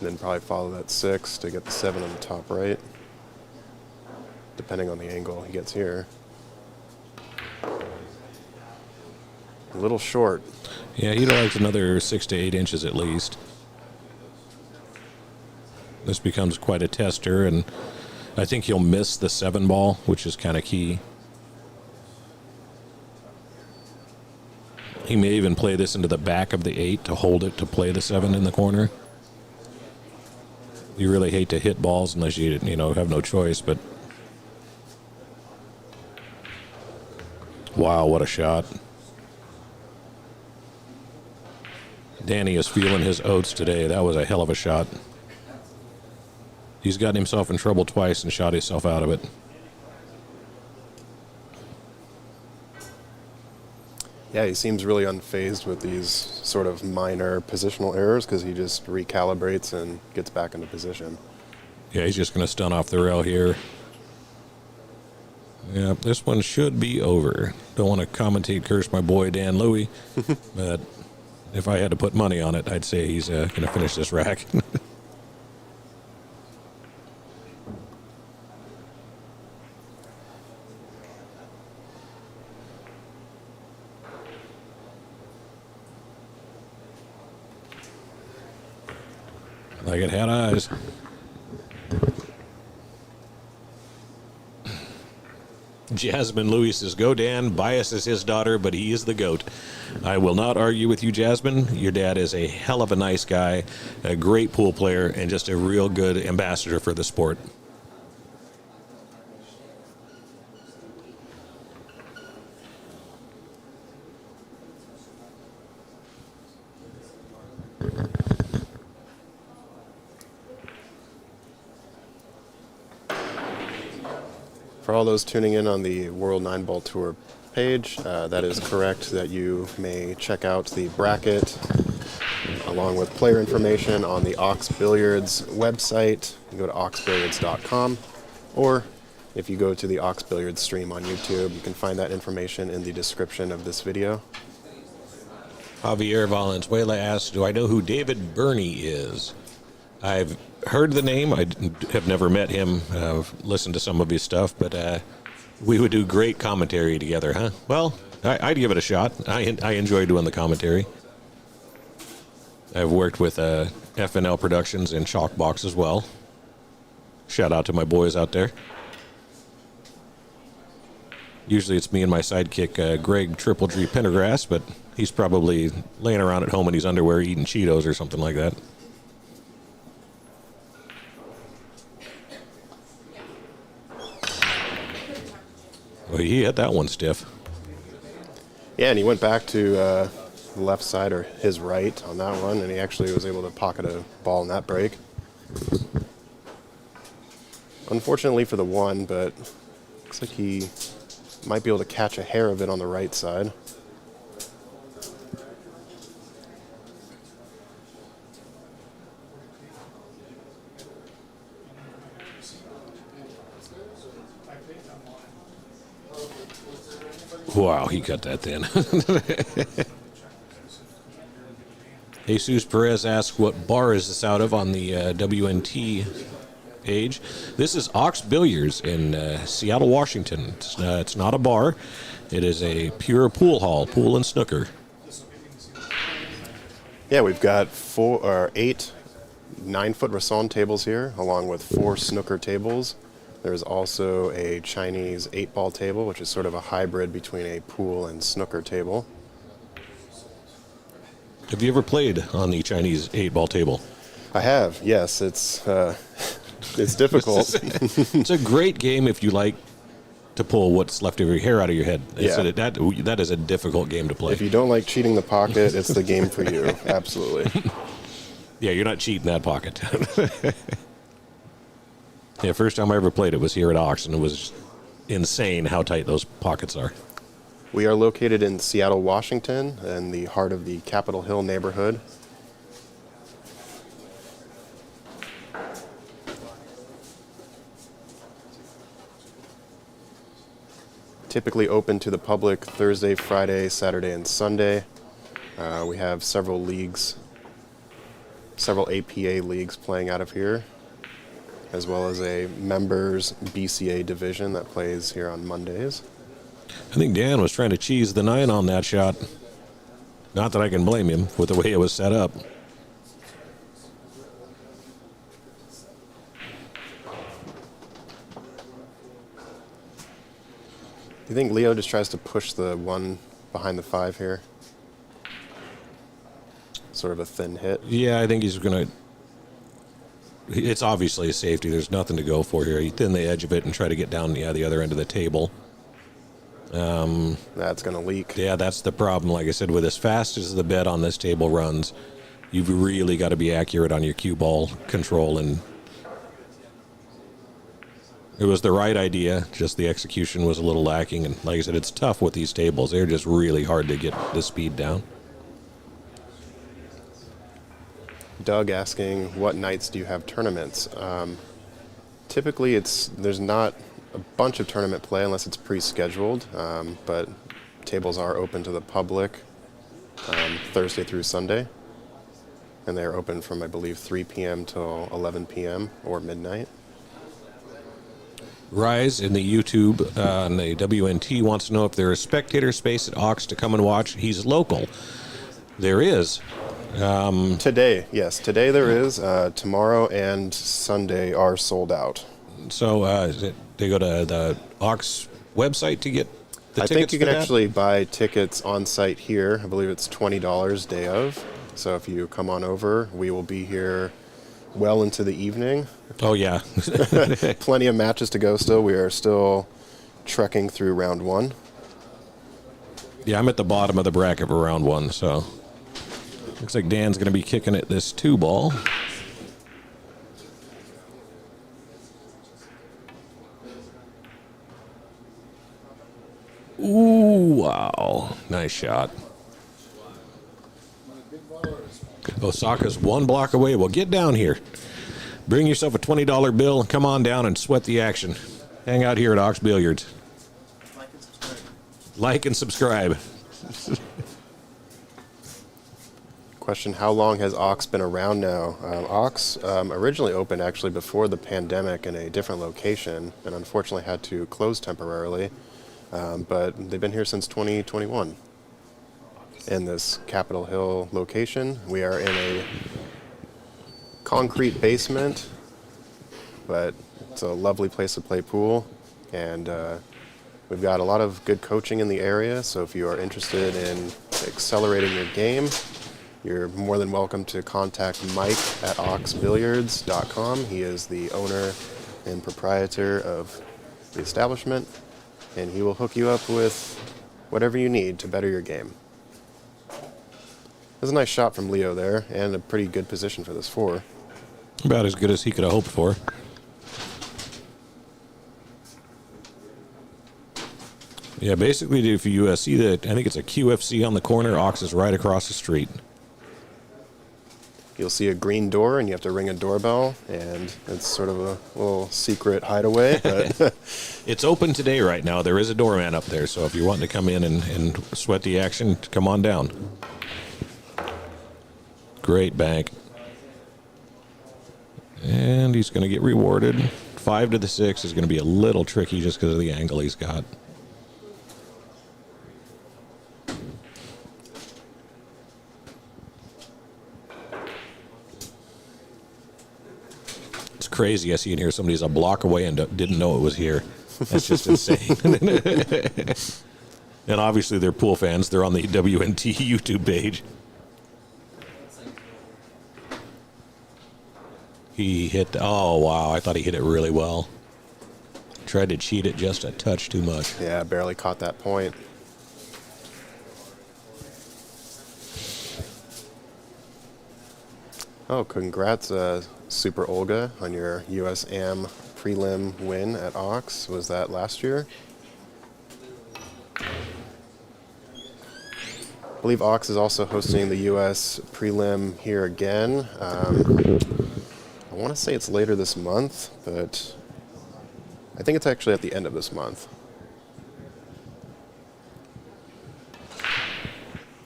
Then probably follow that 6 to get the 7 on the top right, depending on the angle he gets here. A little short. Yeah, he'd like another 6 to 8 inches at least. This becomes quite a tester, and I think he'll miss the 7 ball, which is kind of key. He may even play this into the back of the 8 to hold it to play the 7 in the corner. You really hate to hit balls unless you have no choice, but wow, what a shot. Danny is feeling his oats today. That was a hell of a shot. He's gotten himself in trouble twice and shot himself out of it. Yeah, he seems really unfazed with these sort of minor positional errors because he just recalibrates and gets back into position. Yeah, he's just going to stun off the rail here. Yeah, this one should be over. Don't want to commentate curse my boy Dan Louie, but if I had to put money on it, I'd say he's going to finish this rack. Like it had eyes. Jasmine Louie says, "Go Dan, Bias is his daughter, but he is the GOAT." I will not argue with you, Jasmine. Your dad is a hell of a nice guy, a great pool player, and just a real good ambassador for the sport. For all those tuning in on the World Nineball Tour page, that is correct that you may check out the bracket along with player information on the Ox Billiards website. You go to oxbilliards.com, or if you go to the Ox Billiards stream on YouTube, you can find that information in the description of this video. Javier Valenzuela asks, "Do I know who David Burney is?" I've heard the name. I have never met him. I've listened to some of his stuff, but we would do great commentary together, huh? Well, I'd give it a shot. I enjoy doing the commentary. I've worked with FNL Productions and Shockbox as well. Shout out to my boys out there. Usually it's me and my sidekick, Greg Triple G Pendergrass, but he's probably laying around at home in his underwear eating Cheetos or something like that. Well, he hit that one stiff. Yeah, and he went back to the left side or his right on that one, and he actually was able to pocket a ball in that break. Unfortunately for the one, but looks like he might be able to catch a hair of it on the right side. Wow, he cut that thin. Jesus Perez asks, "What bar is this out of on the WNT page?" This is Ox Billiards in Seattle, Washington. It's not a bar. It is a pure pool hall, pool and snooker. Yeah, we've got 8 9-foot Rasson tables here, along with 4 snooker tables. There's also a Chinese 8-ball table, which is sort of a hybrid between a pool and snooker table. Have you ever played on the Chinese 8-ball table? I have, yes. It's difficult. It's a great game if you like to pull what's left of your hair out of your head. Yeah. That is a difficult game to play. If you don't like cheating the pocket, it's the game for you. Absolutely. Yeah, you're not cheating that pocket. Yeah, first time I ever played it was here at Ox, and it was insane how tight those pockets are. We are located in Seattle, Washington, in the heart of the Capitol Hill neighborhood. Typically open to the public Thursday, Friday, Saturday, and Sunday. We have several leagues, several APA leagues playing out of here, as well as a members BCA division that plays here on Mondays. I think Dan was trying to cheese the 9 on that shot. Not that I can blame him with the way it was set up. Do you think Leo just tries to push the 1 behind the 5 here? Sort of a thin hit. Yeah, I think he's going to... It's obviously a safety. There's nothing to go for here. He thin the edge of it and try to get down the other end of the table. That's going to leak. Yeah, that's the problem. Like I said, with as fast as the bed on this table runs, you've really got to be accurate on your cue ball control. And it was the right idea, just the execution was a little lacking. And like I said, it's tough with these tables. They're just really hard to get the speed down. Doug asking, what nights do you have tournaments? Typically, there's not a bunch of tournament play unless it's pre-scheduled, but tables are open to the public Thursday through Sunday, and they're open from, I believe, 3 p.m. till 11 p.m. or midnight. Rise in the YouTube on the WNT wants to know if there is spectator space at Ox to come and watch. He's local. There is. Today, yes. Today there is. Tomorrow and Sunday are sold out. So they go to the Ox website to get the I tickets think you for can that? actually buy tickets on site here. I believe it's $20 day of. So if you come on over, we will be here well into the evening. Oh, yeah. Plenty of matches to go still. We are still trekking through round one. Yeah, I'm at the bottom of the bracket for round one, so looks like Dan's going to be kicking at this 2-ball. Ooh, wow. Nice shot. Osaka's one block away. Well, get down here. Bring yourself a $20 bill and come on down and sweat the action. Hang out here at Ox Billiards. Like and subscribe. Question, how long has Ox been around now? Ox originally opened actually before the pandemic in a different location and unfortunately had to close temporarily. But they've been here since 2021 in this Capitol Hill location. We are in a concrete basement, but it's a lovely place to play pool. And we've got a lot of good coaching in the area, so if you are interested in accelerating your game, you're more than welcome to contact Mike at oxbilliards.com. He is the owner and proprietor of the establishment, and he will hook you up with whatever you need to better your game. There's a nice shot from Leo there, and a pretty good position for this 4. About as good as he could have hoped for. Yeah, basically, if you see that, I think it's a QFC on the corner, Ox is right across the street. You'll see a green door, and you have to ring a doorbell, and it's sort of a little secret hideaway. But It's open today right now. There is a doorman up there, so if you're wanting to come in and sweat the action, come on down. Great bank. And he's going to get rewarded. 5 to the 6 is going to be a little tricky just because of the angle he's got. It's crazy. I see in here somebody's a block away and didn't know it was here. That's just insane. And obviously they're pool fans. They're on the WNT YouTube page. He hit, oh wow, I thought he hit it really well. Tried to cheat it just a touch too much. yeah, barely caught that point. Oh, congrats, Super Olga, on your US Am prelim win at Ox. Was that last year? I believe Ox is also hosting the US prelim here again. I want to say it's later this month, but I think it's actually at the end of this month.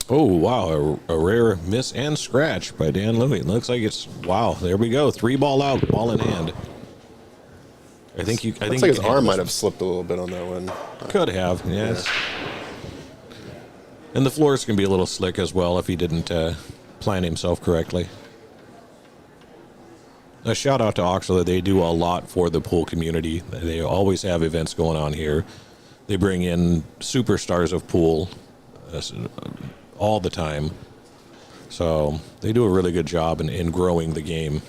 Oh, wow, a rare miss and scratch by Dan Louie. Looks like it's, wow, there we go. 3-ball out, ball in hand. I think Looks you like his can arm handle might this have slipped a little bit on that one. one. Could have, yes. And the floors can be a little slick as well if he didn't plan himself correctly. A shout out to Oxford. They do a lot for the pool community. They always have events going on here. They bring in superstars of pool all the time. So they do a really good job in growing the game.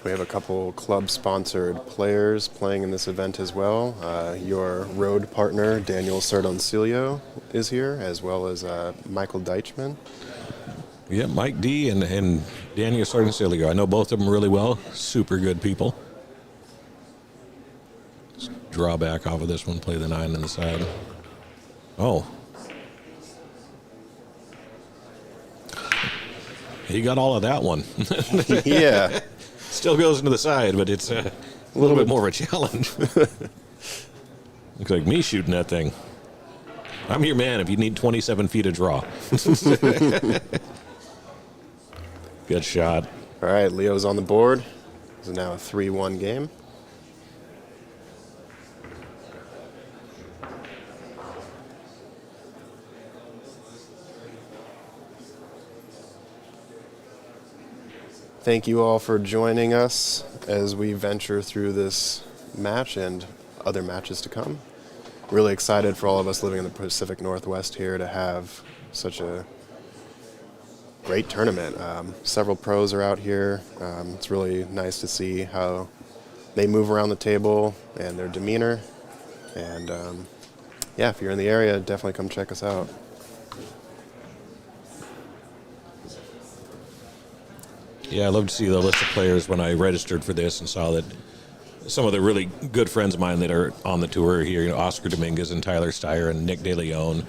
We have a couple club-sponsored players playing in this event as well. Your road partner, Daniel Sardoncillo, is here, as well as Michael Deichmann. Yeah, Mike D and Daniel Sardoncillo. I know both of them really well. Super good people. Let's draw back off of this one, play the 9 on the side. Oh. He got all of that one. Yeah. Still goes into the side, but it's a little bit more of a challenge. Looks like me shooting that thing. I'm your man if you need 27 feet of draw. Good shot. All right, Leo's on the board. This is now a 3-1 game. Thank you all for joining us as we venture through this match and other matches to come. Really excited for all of us living in the Pacific Northwest here to have such a great tournament. Several pros are out here. It's really nice to see how they move around the table and their demeanor. And yeah, if you're in the area, definitely come check us out. Yeah, I love to see the list of players when I registered for this and saw that some of the really good friends of mine that are on the tour here, you know, Oscar Dominguez and Tyler Styer and Nick De Leon,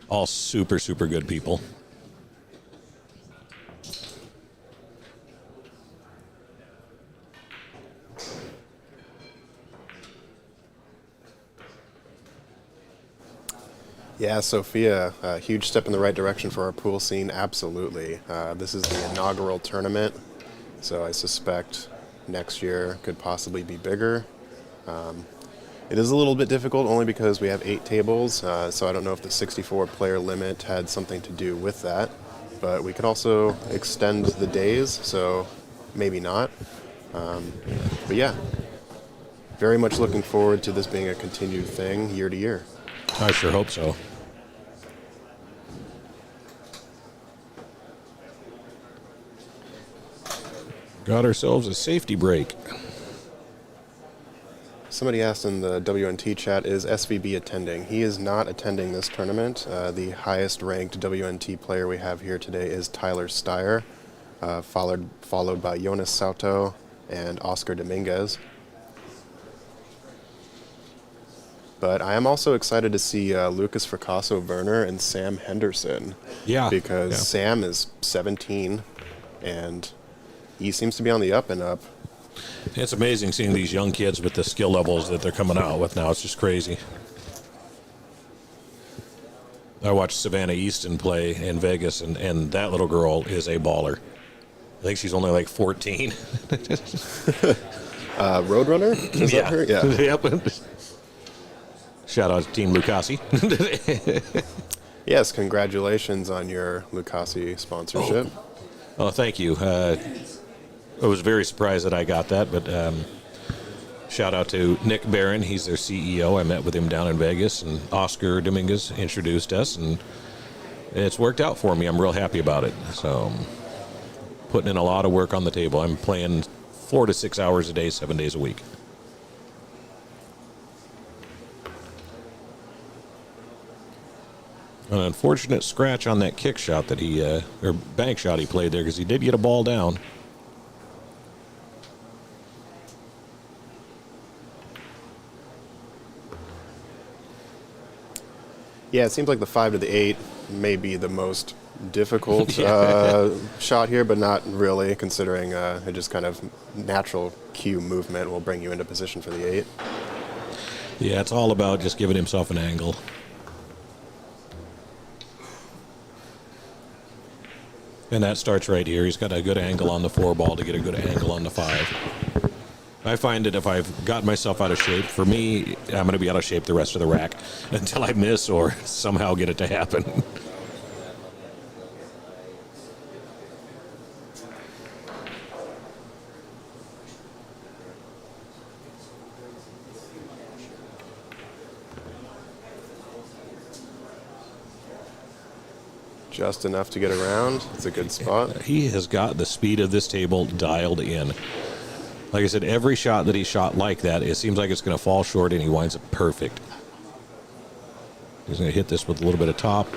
all super, super good people. Yeah, Sophia, a huge step in the right direction for our pool scene, absolutely. This is the inaugural tournament, so I suspect next year could possibly be bigger. It is a little bit difficult only because we have 8 tables, so I don't know if the 64-player limit had something to do with that, but we could also extend the days, so maybe not. But yeah, very much looking forward to this being a continued thing year to year. I sure hope so. Got ourselves a safety break. Somebody asked in the WNT chat, is SVB attending? He is not attending this tournament. The highest ranked WNT player we have here today is Tyler Styer, followed by Jonas Sauto and Oscar Dominguez. But I am also excited to see Lucas Fracasso-Werner and Sam Henderson. Yeah. Because Sam is 17, and he seems to be on the up and up. It's amazing seeing these young kids with the skill levels that they're coming out with now. It's just crazy. I watched Savannah Easton play in Vegas, and that little girl is a baller. I think she's only like 14. Roadrunner? Is that her? Yeah. Yep. Shout out to Team Lucasi. Yes, congratulations on your Lucasi sponsorship. Oh, thank you. I was very surprised that I got that, but shout out to Nick Barron. He's their CEO. I met with him down in Vegas, and Oscar Dominguez introduced us, and it's worked out for me. I'm real happy about it. So putting in a lot of work on the table. I'm playing 4 to 6 hours a day, 7 days a week. An unfortunate scratch on that kick shot that he, or bank shot he played there, because he did get a ball down. Yeah, it seems like the 5 to the 8 may be the most difficult shot here, but not really, considering it just kind of natural cue movement will bring you into position for the 8. Yeah, it's all about just giving himself an angle. And that starts right here. He's got a good angle on the 4 ball to get a good angle on the 5. I find that if I've got myself out of shape, for me, I'm going to be out of shape the rest of the rack until I miss or somehow get it to happen. Just enough to get around. It's a good spot. He has got the speed of this table dialed in. Like I said, every shot that he shot like that, it seems like it's going to fall short, and he winds up perfect. He's going to hit this with a little bit of top,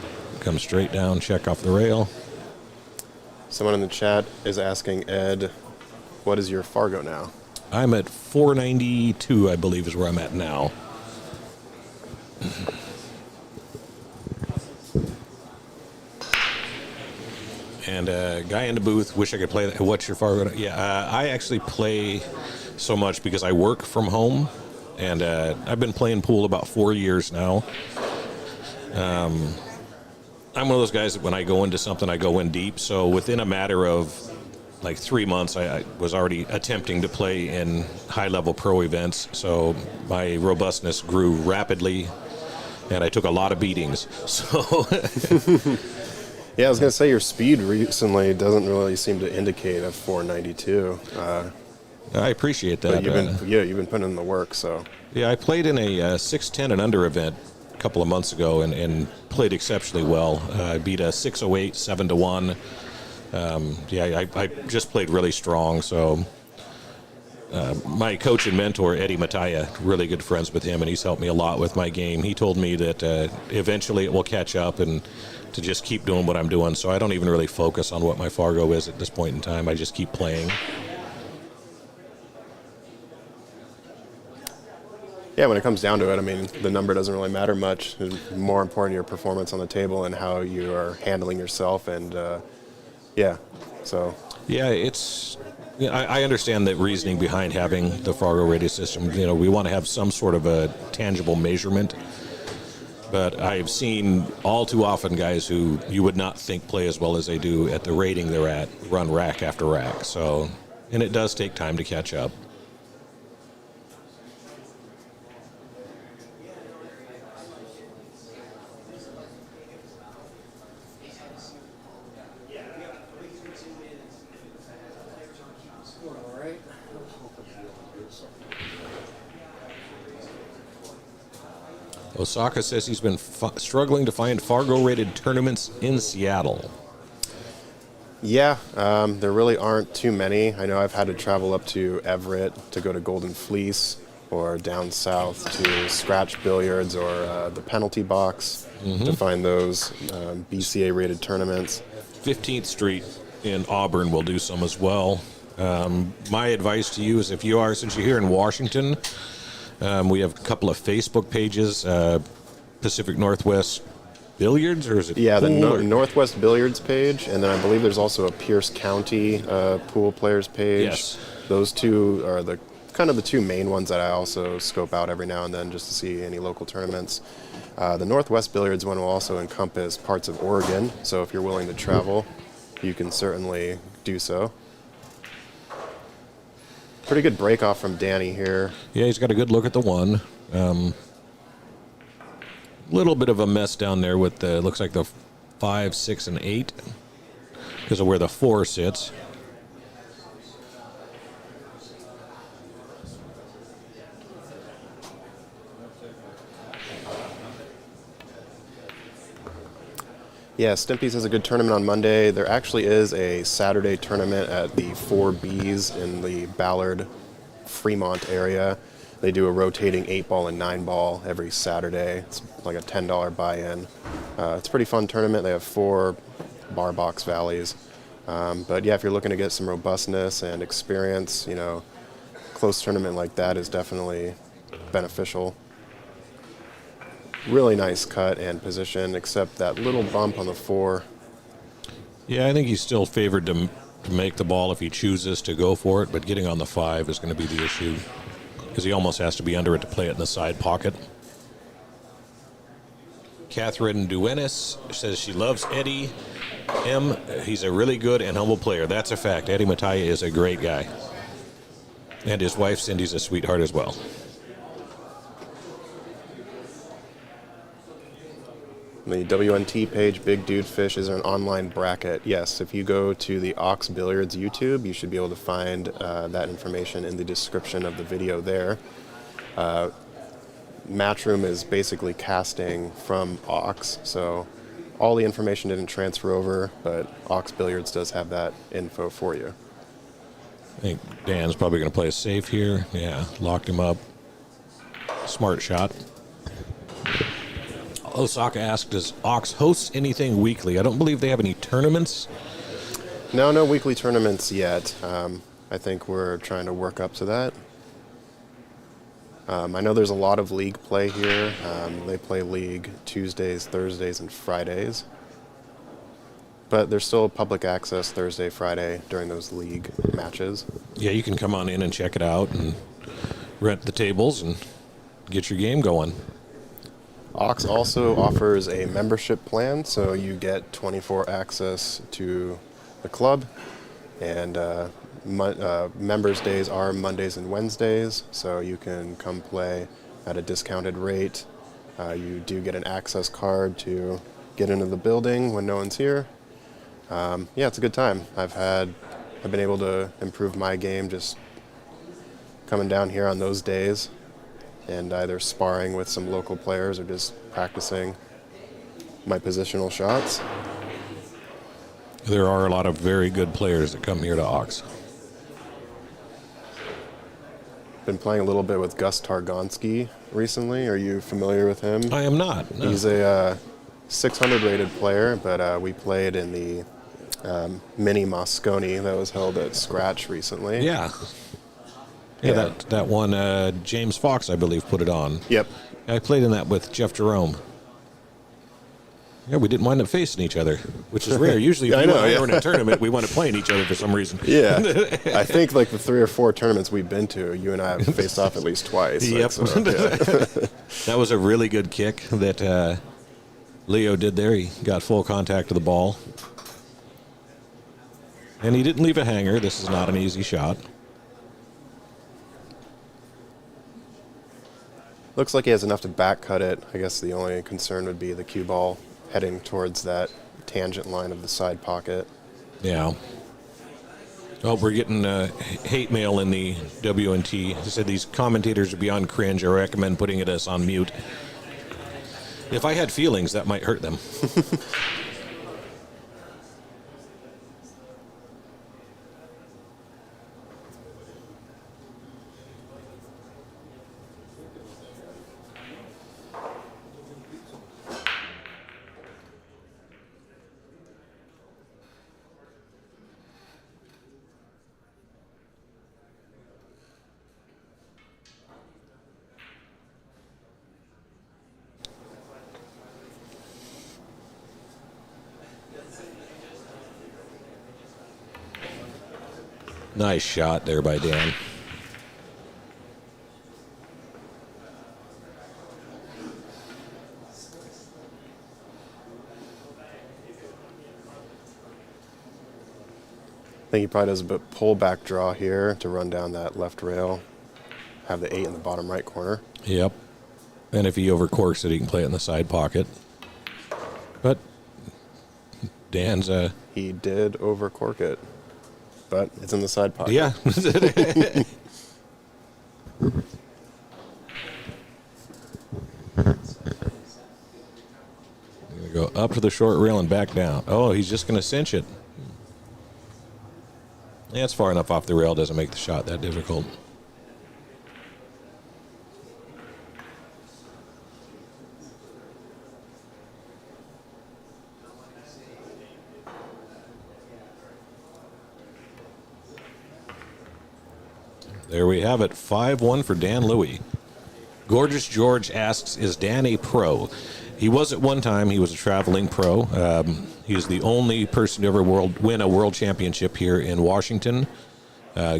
come straight down, check off the rail. Someone in the chat is asking Ed, what is your Fargo now? I'm at 492, I believe, is where I'm at now. And guy in the booth, wish I could play that. What's your Fargo? Yeah, I actually play so much because I work from home, and I've been playing pool about 4 years now. I'm one of those guys that when I go into something, I go in deep. So within a matter of like 3 months, I was already attempting to play in high-level pro events, so my robustness grew rapidly, and I took a lot of beatings. So, Yeah, I was going to say your speed recently doesn't really seem to indicate a 492. I appreciate that. But you've been putting in the work, so. Yeah, I played in a 610 and under event a couple of months ago and played exceptionally well. I beat a 608, 7-1. I just played really strong. So my coach and mentor, Eddie Mataya, really good friends with him, and he's helped me a lot with my game. He told me that eventually it will catch up and to just keep doing what I'm doing. So I don't even really focus on what my Fargo is at this point in time. I just keep playing. Yeah, when it comes down to it, I mean, the number doesn't really matter much. It's more important your performance on the table and how you are handling yourself. And, so. Yeah, I understand the reasoning behind having the Fargo rating system. You know, we want to have some sort of a tangible measurement. But I've seen all too often guys who you would not think play as well as they do at the rating they're at run rack after rack. So, and it does take time to catch up. All right. Osaka says he's been struggling to find Fargo-rated tournaments in Seattle. Yeah, there really aren't too many. I know I've had to travel up to Everett to go to Golden Fleece or down south to Scratch Billiards or the Penalty Box to find those BCA-rated tournaments. 15th Street in Auburn will do some as well. My advice to you is since you're here in Washington, we have a couple of Facebook pages, Pacific Northwest Billiards, or is it? Yeah, the pool Northwest Billiards page, and then I believe there's also a Pierce County pool players page. Yes. Those two are the two main ones that I also scope out every now and then just to see any local tournaments. The Northwest Billiards one will also encompass parts of Oregon, so if you're willing to travel, you can certainly do so. Pretty good break off from Danny here. Yeah, he's got a good look at the one. Little bit of a mess down there with looks like the 5, 6, and 8 because of where the 4 sits. Yeah, Stimpy's has a good tournament on Monday. There actually is a Saturday tournament at the 4Bs in the Ballard, Fremont area. They do a rotating 8-ball and 9-ball every Saturday. It's like a $10 buy-in. It's a pretty fun tournament. They have 4 bar box valleys. But yeah, if you're looking to get some robustness and experience, close tournament like that is definitely beneficial. Really nice cut and position, except that little bump on the 4. Yeah, I think he's still favored to make the ball if he chooses to go for it, but getting on the 5 is going to be the issue because he almost has to be under it to play it in the side pocket. Catherine Duenis says she loves Eddie M. He's a really good and humble player. That's a fact. Eddie Mataya is a great guy. And his wife, Cindy's a sweetheart as well. The WNT page, Big Dude Fish, is an online bracket. Yes, if you go to the Ox Billiards YouTube, you should be able to find that information in the description of the video there. Matchroom is basically casting from Ox, so all the information didn't transfer over, but Ox Billiards does have that info for you. I think Dan's probably going to play it safe here. Yeah, locked him up. Smart shot. Osaka asked, does Ox host anything weekly? I don't believe they have any tournaments. No weekly tournaments yet. I think we're trying to work up to that. I know there's a lot of league play here. They play league Tuesdays, Thursdays, and Fridays. But there's still public access Thursday, Friday during those league matches. Yeah, you can come on in and check it out and rent the tables and get your game going. Ox also offers a membership plan, so you get 24 access to the club. And members' days are Mondays and Wednesdays, so you can come play at a discounted rate. You do get an access card to get into the building when no one's here. Yeah, it's a good time. I've been able to improve my game just coming down here on those days and either sparring with some local players or just practicing my positional shots. There are a lot of very good players that come here to Ox. Been playing a little bit with Gus Targonski recently. Are you familiar with him? I am not. No. He's a 600 rated player, but we played in the mini Moscone that was held at Scratch recently. Yeah. Yeah, that one, James Fox, I believe, put it on. Yep. I played in that with Jeff Jerome. Yeah, we didn't wind up facing each other, which is rare. Usually, if we're in a tournament, we wind up playing each other for some reason. Yeah. I think like the 3 or 4 tournaments we've been to, you and I have faced off at least twice. Yep. That was a really good kick that Leo did there. He got full contact of the ball. And he didn't leave a hanger. This is not an easy shot. Looks like he has enough to back cut it. I guess the only concern would be the cue ball heading towards that tangent line of the side pocket. Yeah. Oh, we're getting hate mail in the WNT. They said these commentators are beyond cringe. I recommend putting it as on mute. If I had feelings, that might hurt them. Nice shot there by Dan. I think he probably does a bit pull back draw here to run down that left rail. Have the 8 in the bottom right corner. Yep. And if he overcorks it, he can play it in the side pocket. But Dan's He did overcork it, but it's in the side pocket. yeah. Gonna go up to the short rail and back down. Oh, he's just gonna cinch it. Yeah, it's far enough off the rail, doesn't make the shot that difficult. There we have it, 5-1 for Dan Louie. Gorgeous George asks, is Dan a pro? He was at one time. He was a traveling pro. He is the only person to ever win a world championship here in Washington.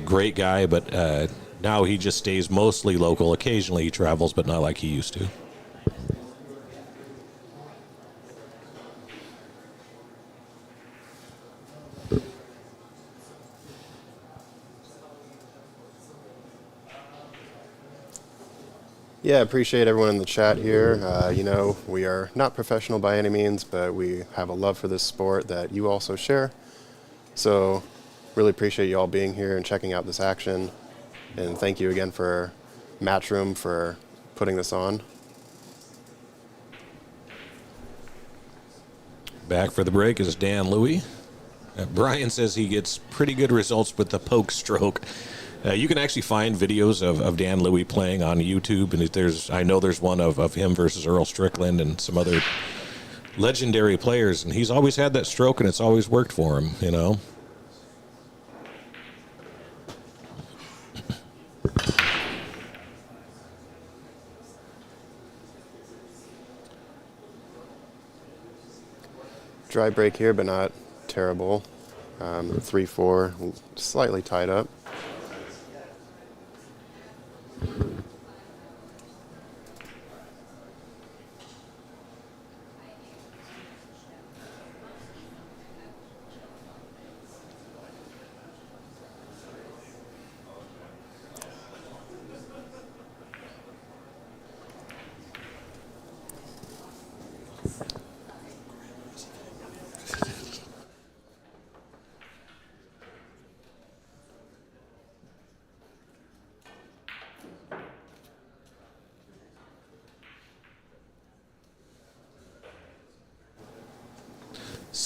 Great guy, but now he just stays mostly local. Occasionally he travels, but not like he used to. Yeah, appreciate everyone in the chat here. You know, we are not professional by any means, but we have a love for this sport that you also share. So really appreciate you all being here and checking out this action. And thank you again for Matchroom for putting this on. Back for the break is Dan Louie. Brian says he gets pretty good results with the poke stroke. You can actually find videos of Dan Louie playing on YouTube, and I know there's one of him versus Earl Strickland and some other legendary players, and he's always had that stroke, and it's always worked for him, you know. Dry break here, but not terrible. 3-4, slightly tied up.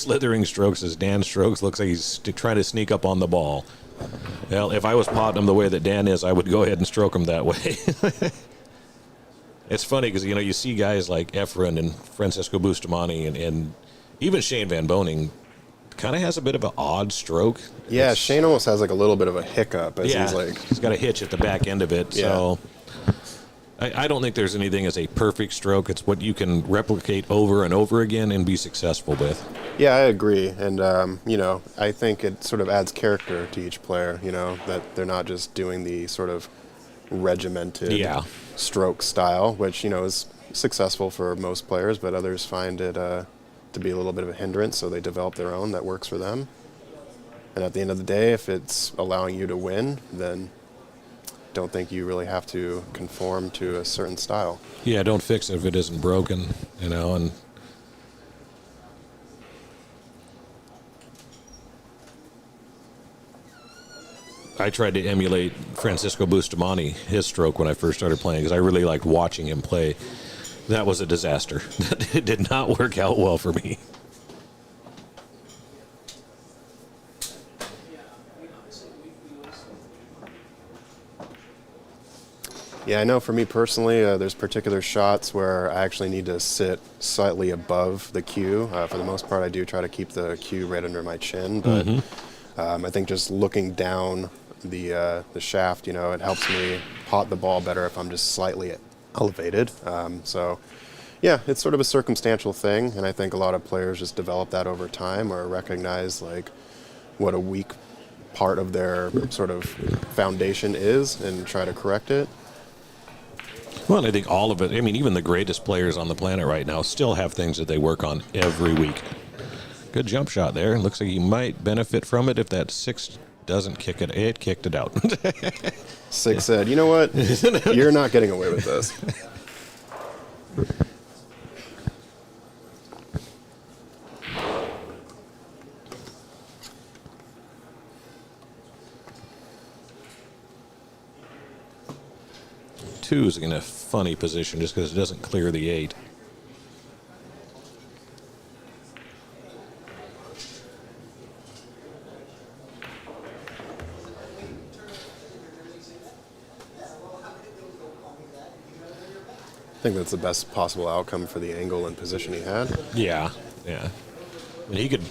slithering strokes as Dan strokes. Looks like he's trying to sneak up on the ball. Well, if I was potting him the way that Dan is, I would go ahead and stroke him that way. It's funny because, you see guys like Efren and Francisco Bustamante and even Shane Van Boning kind of has a bit of an odd stroke. Yeah, Shane almost has like a little bit of a hiccup as he's got a hitch at the back end of it. So I don't think there's anything as a perfect stroke. It's what you can replicate over and over again and be successful with. Yeah, I agree. And, I think it sort of adds character to each player, that they're not just doing the sort of regimented stroke style, which, is successful for most players, but others find it to be a little bit of a hindrance, so they develop their own that works for them. And at the end of the day, if it's allowing you to win, then don't think you really have to conform to a certain style. Yeah, don't fix it if it isn't broken, and I tried to emulate Francisco Bustamante, his stroke, when I first started playing, because I really liked watching him play. That was a disaster. It did not work out well for me. Yeah, I know for me personally, there's particular shots where I actually need to sit slightly above the cue. For the most part, I do try to keep the cue right under my chin, but I think just looking down the shaft, it helps me pot the ball better if I'm just slightly elevated. Yeah, it's sort of a circumstantial thing, and I think a lot of players just develop that over time or recognize what a weak part of their sort of foundation is and try to correct it. Well, I think all of it, even the greatest players on the planet right now still have things that they work on every week. Good jump shot there. Looks like he might benefit from it if that 6 doesn't kick it. It kicked it out. 6 said, you know what? You're not getting away with this. Two is in a funny position just because it doesn't clear the 8. I think that's the best possible outcome for the angle and position he had. Yeah. And he could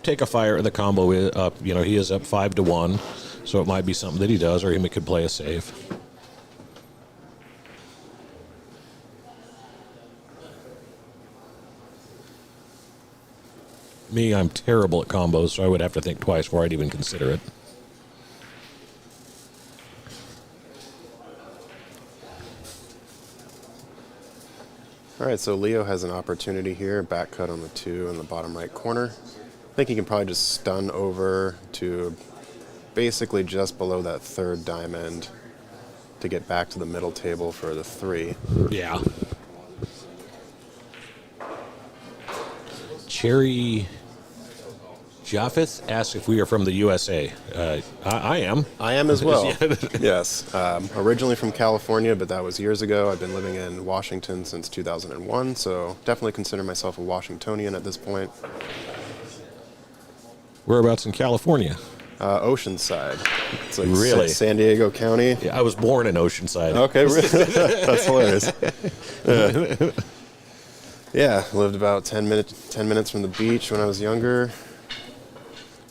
take a fire in the combo up. He is up 5-1, so it might be something that he does, or he could play a safe. Me, I'm terrible at combos, so I would have to think twice before I'd even consider it. All right, so Leo has an opportunity here, back cut on the 2 in the bottom right corner. I think he can probably just stun over to basically just below that 3rd diamond to get back to the middle table for the 3. Yeah. Cherry Japheth asks if we are from the USA. I am. I am as well. Yes. Originally from California, but that was years ago. I've been living in Washington since 2001, so definitely consider myself a Washingtonian at this point. Whereabouts in California? Oceanside. It's like Really? San Diego County. Yeah, I was born in Oceanside. Okay, that's hilarious. Yeah, lived about 10 minutes from the beach when I was younger.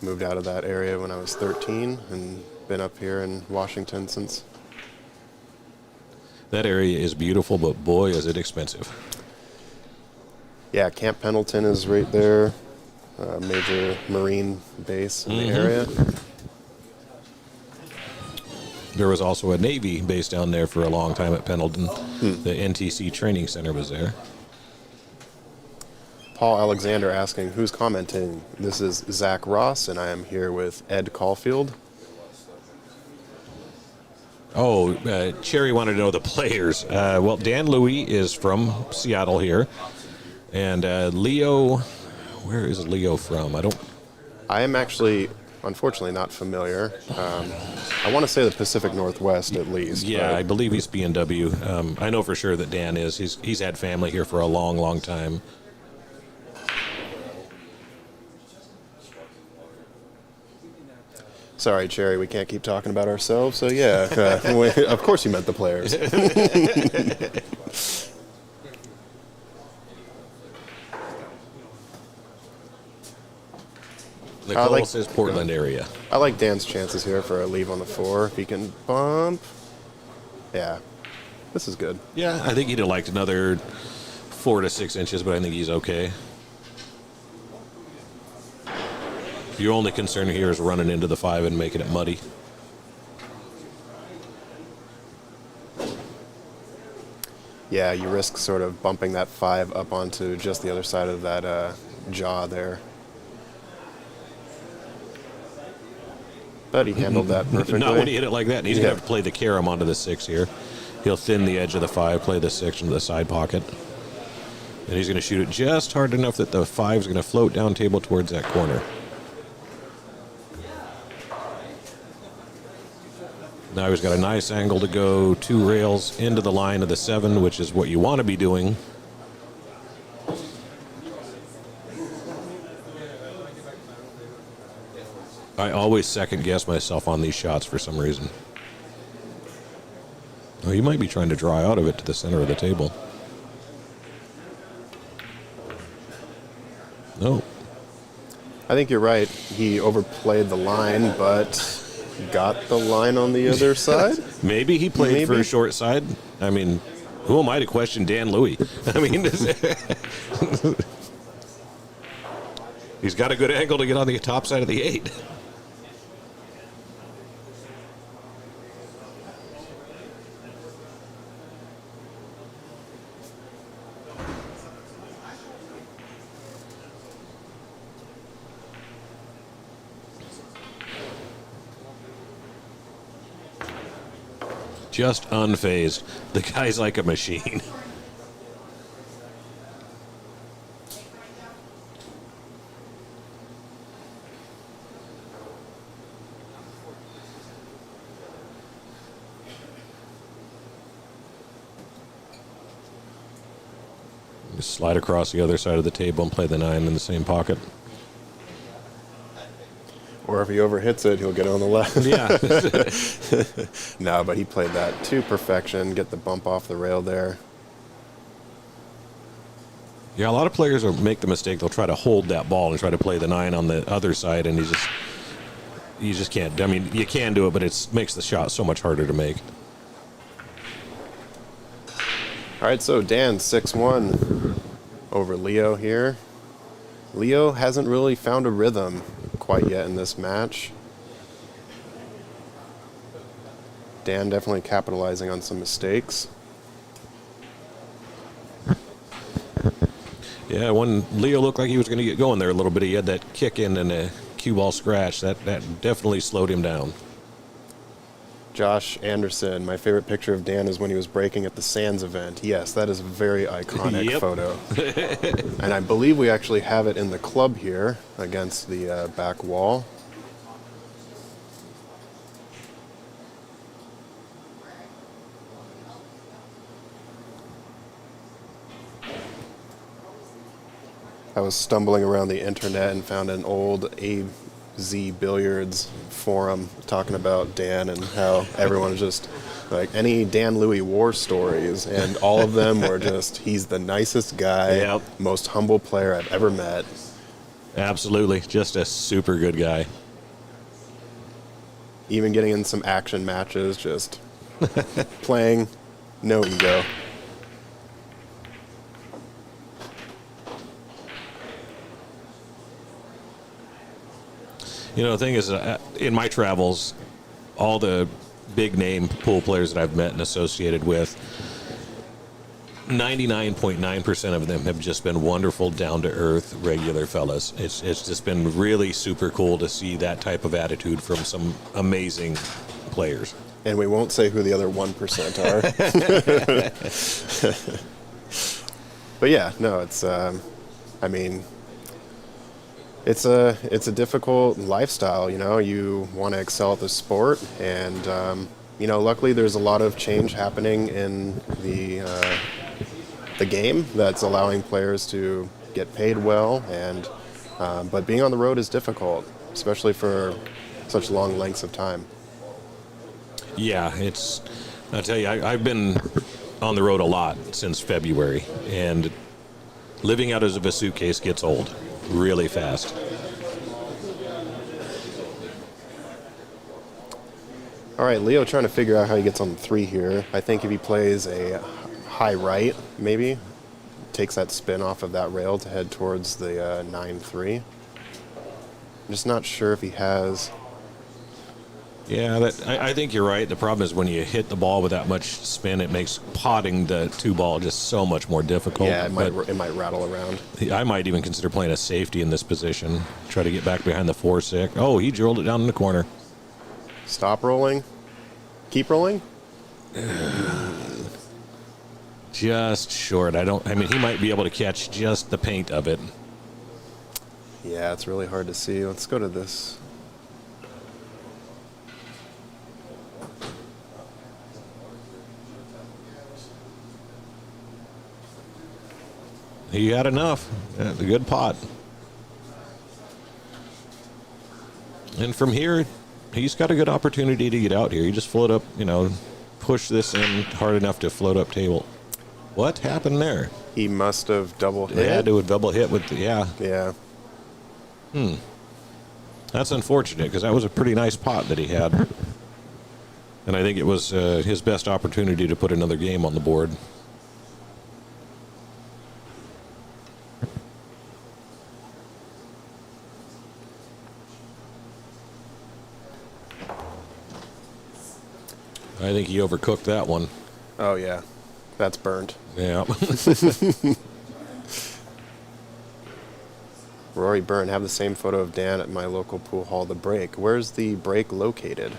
Moved out of that area when I was 13 and been up here in Washington since. That area is beautiful, but boy, is it expensive. Yeah, Camp Pendleton is right there. Major Marine base in the area. There was also a Navy base down there for a long time at Pendleton. The NTC Training Center was there. Paul Alexander asking, who's commenting? This is Zach Ross, and I am here with Ed Caulfield. Oh, Cherry wanted to know the players. Well, Dan Louie is from Seattle here. And Leo, where is Leo from? I am actually, unfortunately, not familiar. I want to say the Pacific Northwest at least. Yeah, but I believe he's PNW. I know for sure that Dan is. He's had family here for a long, long time. Sorry, Cherry, we can't keep talking about ourselves. So yeah, of course you meant the players. Nicole says Portland area. I like Dan's chances here for a leave on the 4. If he can bump. Yeah, this is good. Yeah, I think he'd have liked another 4 to 6 inches, but I think he's okay. Your only concern here is running into the 5 and making it muddy. Yeah, you risk sort of bumping that 5 up onto just the other side of that jaw there. But he handled that perfectly. Not when he hit it like that. And he's going to have to play the carom onto the 6 here. He'll thin the edge of the 5, play the 6 into the side pocket. And he's going to shoot it just hard enough that the 5 is going to float down table towards that corner. Now he's got a nice angle to go 2 rails into the line of the 7, which is what you want to be doing. I always second guess myself on these shots for some reason. Oh, you might be trying to draw out of it to the center of the table. No. I think you're right. He overplayed the line, but got the line on the other side. Maybe he played for a short side. I mean, who am I to question Dan Louie? I mean, he's got a good angle to get on the top side of the 8. Just unfazed. The guy's like a machine. Just slide across the other side of the table and play the 9 in the same pocket. Or if he overhits it, he'll get on the left. Yeah. No, but he played that to perfection. Get the bump off the rail there. Yeah, a lot of players will make the mistake. They'll try to hold that ball and try to play the 9 on the other side, and you just can't. I mean, you can do it, but it makes the shot so much harder to make. All right, so Dan, 6-1 over Leo here. Leo hasn't really found a rhythm quite yet in this match. Dan definitely capitalizing on some mistakes. Yeah, when Leo looked like he was going to get going there a little bit, he had that kick in and a cue ball scratch. That definitely slowed him down. Josh Anderson, my favorite picture of Dan is when he was breaking at the Sands event. Yes, that is a very iconic photo. And I believe we actually have it in the club here against the back wall. I was stumbling around the internet and found an old AZ Billiards forum talking about Dan and how everyone was just like any Dan Louie war stories, and all of them were just he's the nicest guy, most humble player I've ever met. Absolutely, just a super good guy. Even getting in some action matches, just playing no ego. You know, the thing is, in my travels, all the big name pool players that I've met and associated with, 99.9% of them have just been wonderful, down-to-earth, regular fellas. It's just been really super cool to see that type of attitude from some amazing players. And we won't say who the other 1% are. But yeah, no, it's, I mean, it's a difficult lifestyle, you know. You want to excel at the sport, and you know, luckily there's a lot of change happening in the game that's allowing players to get paid well, and but being on the road is difficult, especially for such long lengths of time. Yeah, I'll tell you, I've been on the road a lot since February, and living out of a suitcase gets old really fast. All right, Leo trying to figure out how he gets on the 3 here. I think if he plays a high right, maybe, takes that spin off of that rail to head towards the 9-3. I'm just not sure if he has... Yeah, I think you're right. The problem is when you hit the ball with that much spin, it makes potting the 2-ball just so much more difficult. Yeah, it might rattle around. I might even consider playing a safety in this position. Try to get back behind the 4-6. Oh, he drilled it down in the corner. Stop rolling. Keep rolling. Just short. I mean, he might be able to catch just the paint of it. Yeah, it's really hard to see. Let's go to this. He had enough. A good pot. And from here, he's got a good opportunity to get out here. You just float up, push this in hard enough to float up table. What happened there? He must have double hit. They had to double hit with Yeah. That's unfortunate because that was a pretty nice pot that he had. And I think it was his best opportunity to put another game on the board. I think he overcooked that one. Oh, yeah. That's burnt. Yeah. Rory Byrne, have the same photo of Dan at my local pool hall, the break. Where's the break located?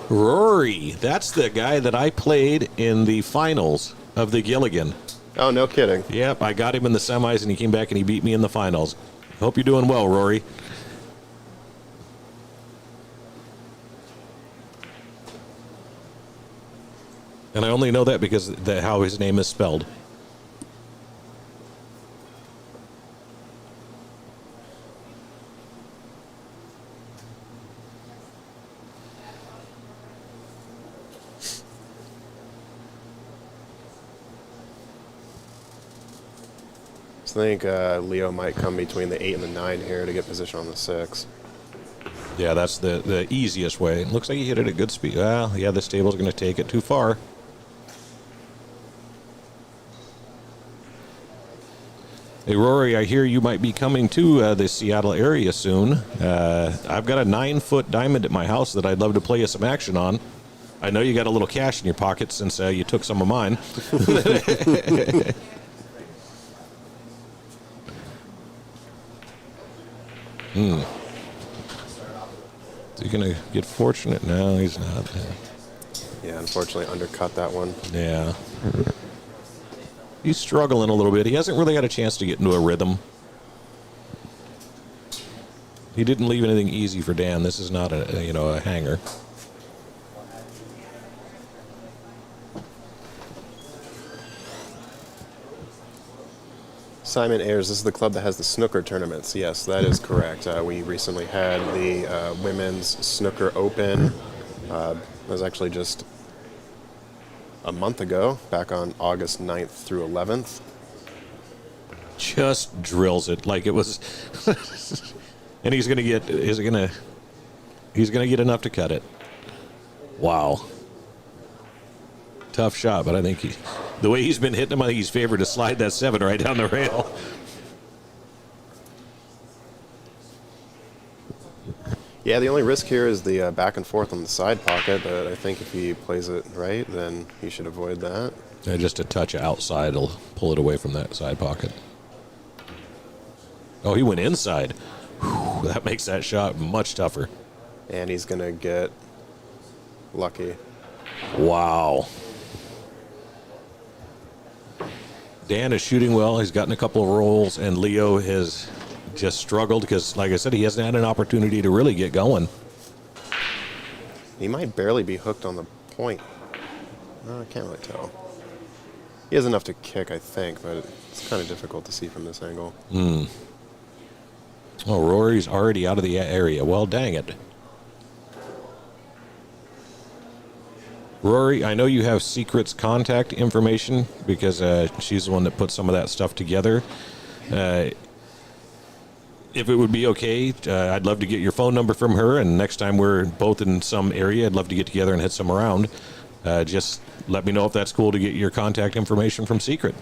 Rory, that's the guy that I played in the finals of the Gilligan. Oh, no kidding. Yep, I got him in the semis and he came back and he beat me in the finals. Hope you're doing well, Rory. And I only know that because how his name is spelled. So I think Leo might come between the 8 and the 9 here to get position on the 6. Yeah, that's the easiest way. It looks like he hit it at good speed. Well, yeah, this table's going to take it too far. Hey, Rory, I hear you might be coming to the Seattle area soon. I've got a 9-foot diamond at my house that I'd love to play you some action on. I know you got a little cash in your pocket since you took some of mine. Is he going to get fortunate? No, he's not. Yeah, unfortunately undercut that one. Yeah. He's struggling a little bit. He hasn't really had a chance to get into a rhythm. He didn't leave anything easy for Dan. This is not a hanger. Simon Ayers, this is the club that has the snooker tournaments. Yes, that is correct. We recently had the Women's Snooker Open. It was actually just a month ago, back on August 9th through 11th. Just drills it like it was. And he's going to get enough to cut it. Wow. Tough shot, but I think the way he's been hitting him, I think he's favored to slide that 7 right down the rail. Yeah, the only risk here is the back and forth on the side pocket, but I think if he plays it right, then he should avoid that. Yeah, just a touch outside will pull it away from that side pocket. Oh, he went inside. Whew, that makes that shot much tougher. And he's going to get lucky. Wow. Dan is shooting well. He's gotten a couple of rolls, and Leo has just struggled because, like I said, he hasn't had an opportunity to really get going. He might barely be hooked on the point. I can't really tell. He has enough to kick, I think, but it's kind of difficult to see from this angle. Oh, Rory's already out of the area. Well, dang it. Rory, I know you have Secret's contact information because she's the one that put some of that stuff together. If it would be okay, I'd love to get your phone number from her, and next time we're both in some area, I'd love to get together and hit some around. Just let me know if that's cool to get your contact information from Secret.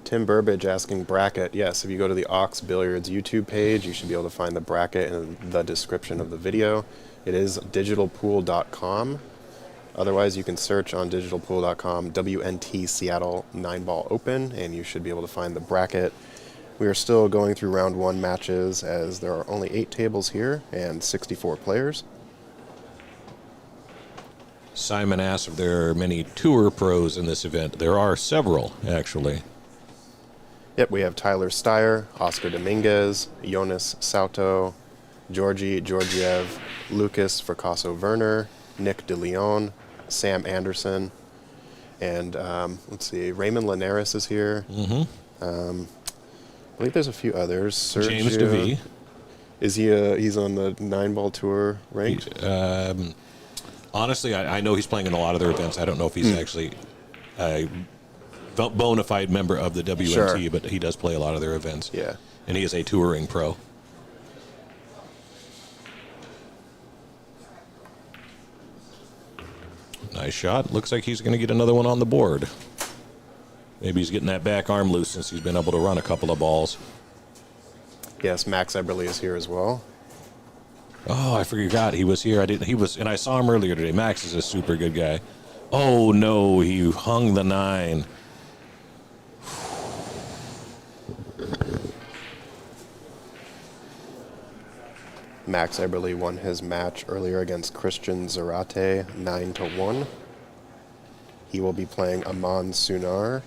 Tim Burbage asking bracket. Yes, if you go to the Ox Billiards YouTube page, you should be able to find the bracket in the description of the video. It is digitalpool.com. Otherwise, you can search on digitalpool.com WNT Seattle 9-Ball Open, and you should be able to find the bracket. We are still going through round 1 matches, as there are only 8 tables here and 64 players. Simon asks if there are many tour pros in this event. There are several, actually. Yep, we have Tyler Styer, Oscar Dominguez, Jonas Sauto, Georgiev, Lucas Fracasso Werner, Nick DeLeon, Sam Anderson, and let's see, Raymond Linares is here. Mm-hmm. I believe there's a few others. Sergio, James DeVee. Is he? He's on the 9-Ball tour ranked? Honestly, I know he's playing in a lot of their events. I don't know if he's actually a bona fide member of the WNT, Sure. but he does play a lot of their events. Yeah. And he is a touring pro. Nice shot. Looks like he's going to get another one on the board. Maybe he's getting that back arm loose since he's been able to run a couple of balls. Yes, Max Eberly is here as well. Oh, I forgot he was here. And I saw him earlier today. Max is a super good guy. Oh no, he hung the 9. Max Eberly won his match earlier against Christian Zarate 9-1. He will be playing Aman Sunar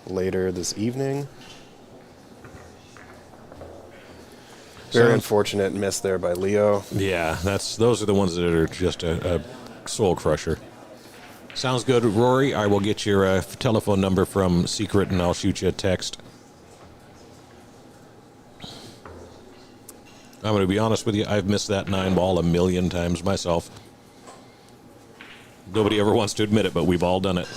later this evening. Very unfortunate miss there by Leo. Yeah, those are the ones that are just a soul crusher. Sounds good, Rory. I will get your telephone number from Secret, and I'll shoot you a text. I'm going to be honest with you. I've missed that 9-ball a million times myself. Nobody ever wants to admit it, but we've all done it.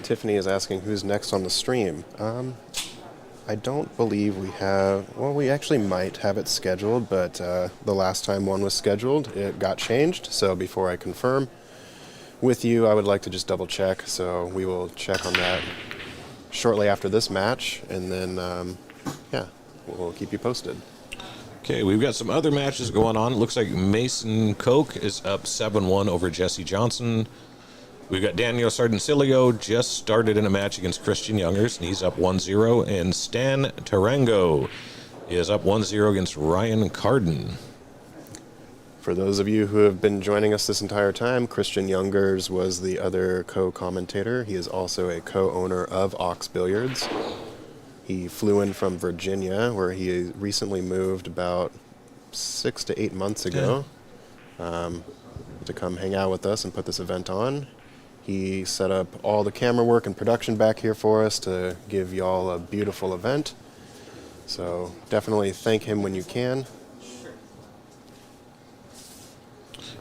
Tiffany is asking who's next on the stream. I don't believe we have. Well, we actually might have it scheduled, but the last time one was scheduled, it got changed. So before I confirm with you, I would like to just double check. So we will check on that shortly after this match, and then yeah, we'll keep you posted. Okay, we've got some other matches going on. It looks like Mason Koch is up 7-1 over Jesse Johnson. We've got Daniel Sardencilio just started in a match against Christian Youngers, and he's up 1-0. And Stan Tarango is up 1-0 against Ryan Carden. For those of you who have been joining us this entire time, Christian Youngers was the other co-commentator. He is also a co-owner of Ox Billiards. He flew in from Virginia, where he recently moved about 6 to 8 months ago, to come hang out with us and put this event on. He set up all the camera work and production back here for us to give y'all a beautiful event. So definitely thank him when you can.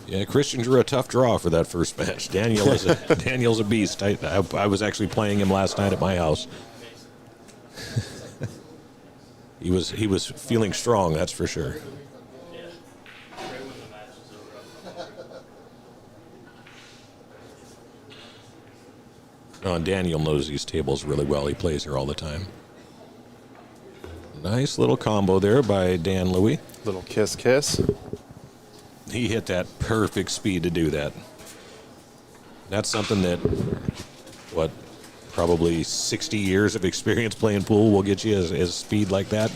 Yeah, Christian drew a tough draw for that first match. Daniel's a beast. I was actually playing him last night at my house. He was feeling strong, that's for sure. Yeah. Right when the match is over. And Daniel knows these tables really well. He plays here all the time. Nice little combo there by Dan Louie. Little kiss, kiss. He hit that perfect speed to do that. That's something that, probably 60 years of experience playing pool will get you as speed like that.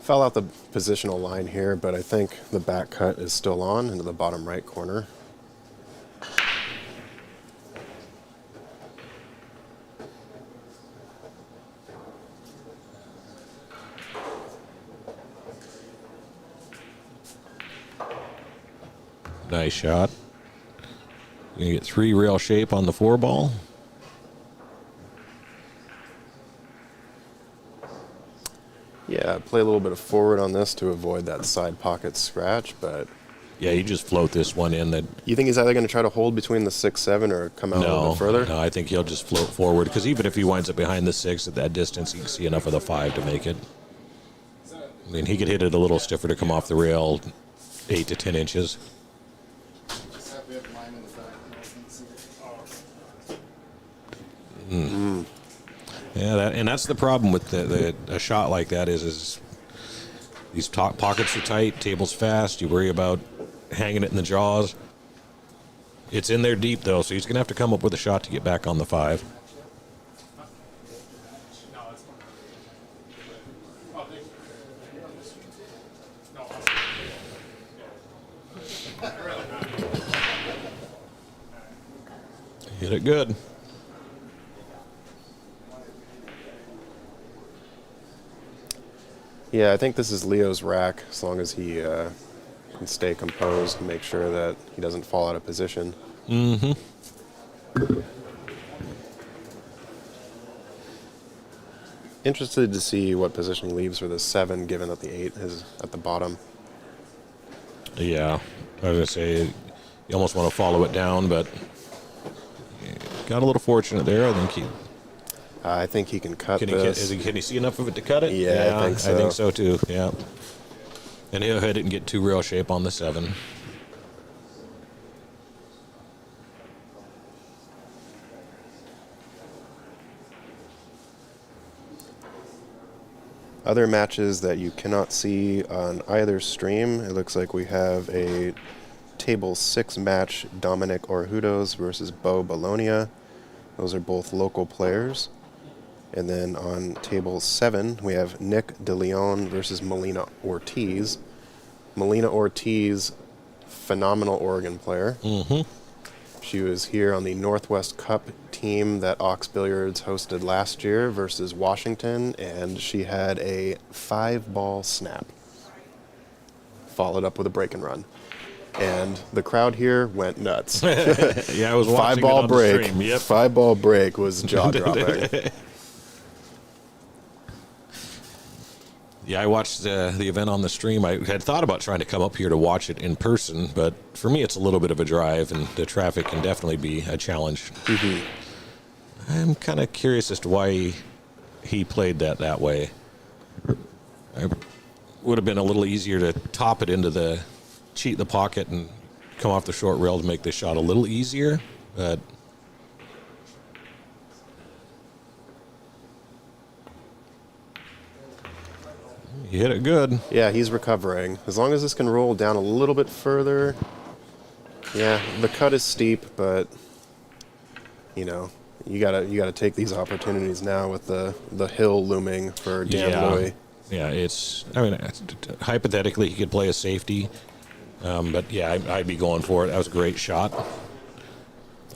fell out the positional line here, but I think the back cut is still on into the bottom right corner. Nice shot. You get 3 rail shape on the 4 ball. Yeah, play a little bit of forward on this to avoid that side pocket scratch, but Yeah, you just float this one in. That you think he's either going to try to hold between the 6-7 or come out a little no, bit further? no, I think he'll just float forward because even if he winds up behind the 6 at that distance, he can see enough of the 5 to make it. I mean, he could hit it a little stiffer to come off the rail, 8 to 10 inches. Just have to have line in the back. You guys can see it. Yeah, and that's the problem with a shot like that is these pockets are tight, table's fast. You worry about hanging it in the jaws. It's in there deep though, so he's gonna have to come up with a shot to get back on the 5. Hit it good. Yeah, I think this is Leo's rack, as long as he can stay composed and make sure that he doesn't fall out of position. Mm-hmm. Interested to see what position he leaves for the 7, given that the 8 is at the bottom. Yeah, I was gonna say you almost want to follow it down, but got a little fortunate there. I think he I think he can cut can. this. Can he see enough of it to cut it? Yeah, I think so. I think so too. Yeah, and he'll hit it and get 2 rail shape on the 7. Other matches that you cannot see on either stream, it looks like we have a table 6 match, Dominic Orhudos versus Bo Bologna. Those are both local players. And then on table 7, we have Nick De Leon versus Melina Ortiz. Melina Ortiz, phenomenal Oregon player. Mm-hmm. She was here on the Northwest Cup team that Ox Billiards hosted last year versus Washington, and she had a 5-ball snap, followed up with a break and run. And the crowd here went nuts. Yeah, I was watching 5-ball it on break. the stream. Yep. 5-ball break was jaw-dropping. Yeah, I watched the event on the stream. I had thought about trying to come up here to watch it in person, but for me, it's a little bit of a drive, and the traffic can definitely be a challenge. Mhm. I'm kind of curious as to why he played that way. It would have been a little easier to top it into the cheat the pocket and come off the short rail to make this shot a little easier, but you hit it good. Yeah, he's recovering. As long as this can roll down a little bit further. Yeah, the cut is steep, but you know, you gotta take these opportunities now with the hill looming for Dan Louie. Yeah, I mean, hypothetically, he could play a safety, but yeah, I'd be going for it. That was a great shot.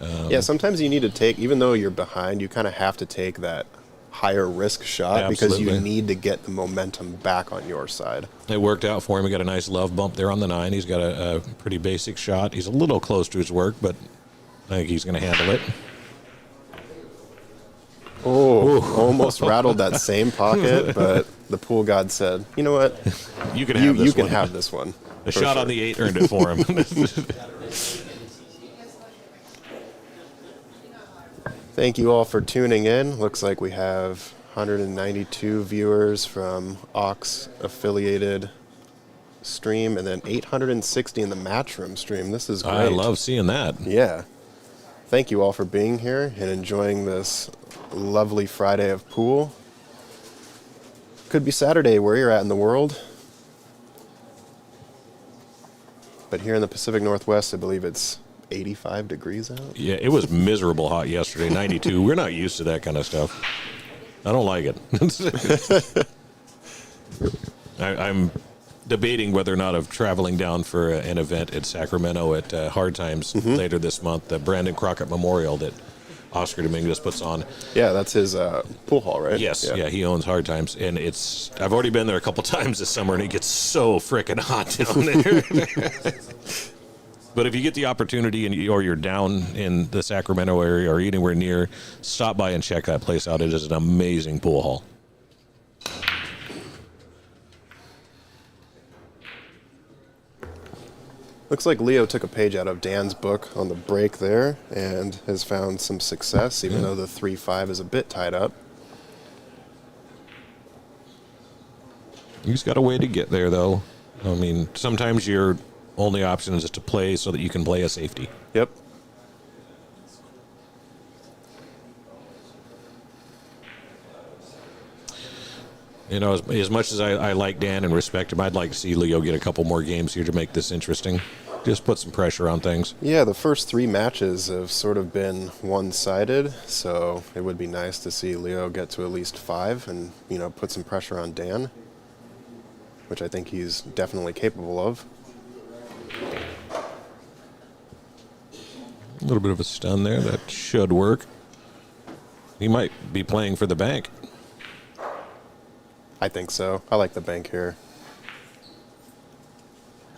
Yeah, sometimes you need to take, even though you're behind, you kind of have to take that higher risk shot because you Absolutely. need to get the momentum back on your side. It worked out for him. He got a nice love bump there on the 9. He's got a pretty basic shot. He's a little close to his work, but I think he's going to handle it. Oh, almost rattled that same pocket, but the pool god said, "You know what? You can have this you can one. have this one." The for shot sure. on the 8 earned it for him. Thank you all for tuning in. Looks like we have 192 viewers from Ox affiliated stream, and then 860 in the Matchroom stream. This is great. I love seeing that. Yeah. Thank you all for being here and enjoying this lovely Friday of pool. Could be Saturday where you're at in the world. But here in the Pacific Northwest, I believe it's 85 degrees out. Yeah, it was miserable hot yesterday, 92. We're not used to that kind of stuff. I don't like it. I'm debating whether or not of traveling down for an event at Sacramento at Hard Times later this month, the Brandon Crockett Memorial that Oscar Dominguez puts on. Yeah, that's his pool hall, right? Yes, yeah, he owns Hard Times, and I've already been there a couple times this summer, and it gets so freaking hot down there. But if you get the opportunity or you're down in the Sacramento area or anywhere near, stop by and check that place out. It is an amazing pool hall. Looks like Leo took a page out of Dan's book on the break there and has found some success, even though the 3-5 is a bit tied up. He's got a way to get there, though. I mean, sometimes your only option is just to play so that you can play a safety. Yep. You know, as much as I like Dan and respect him, I'd like to see Leo get a couple more games here to make this interesting. Just put some pressure on things. Yeah, the first 3 matches have sort of been one-sided, so it would be nice to see Leo get to at least 5 and, you know, put some pressure on Dan, which I think he's definitely capable of. A little bit of a stun there. That should work. He might be playing for the bank. I think so. I like the bank here.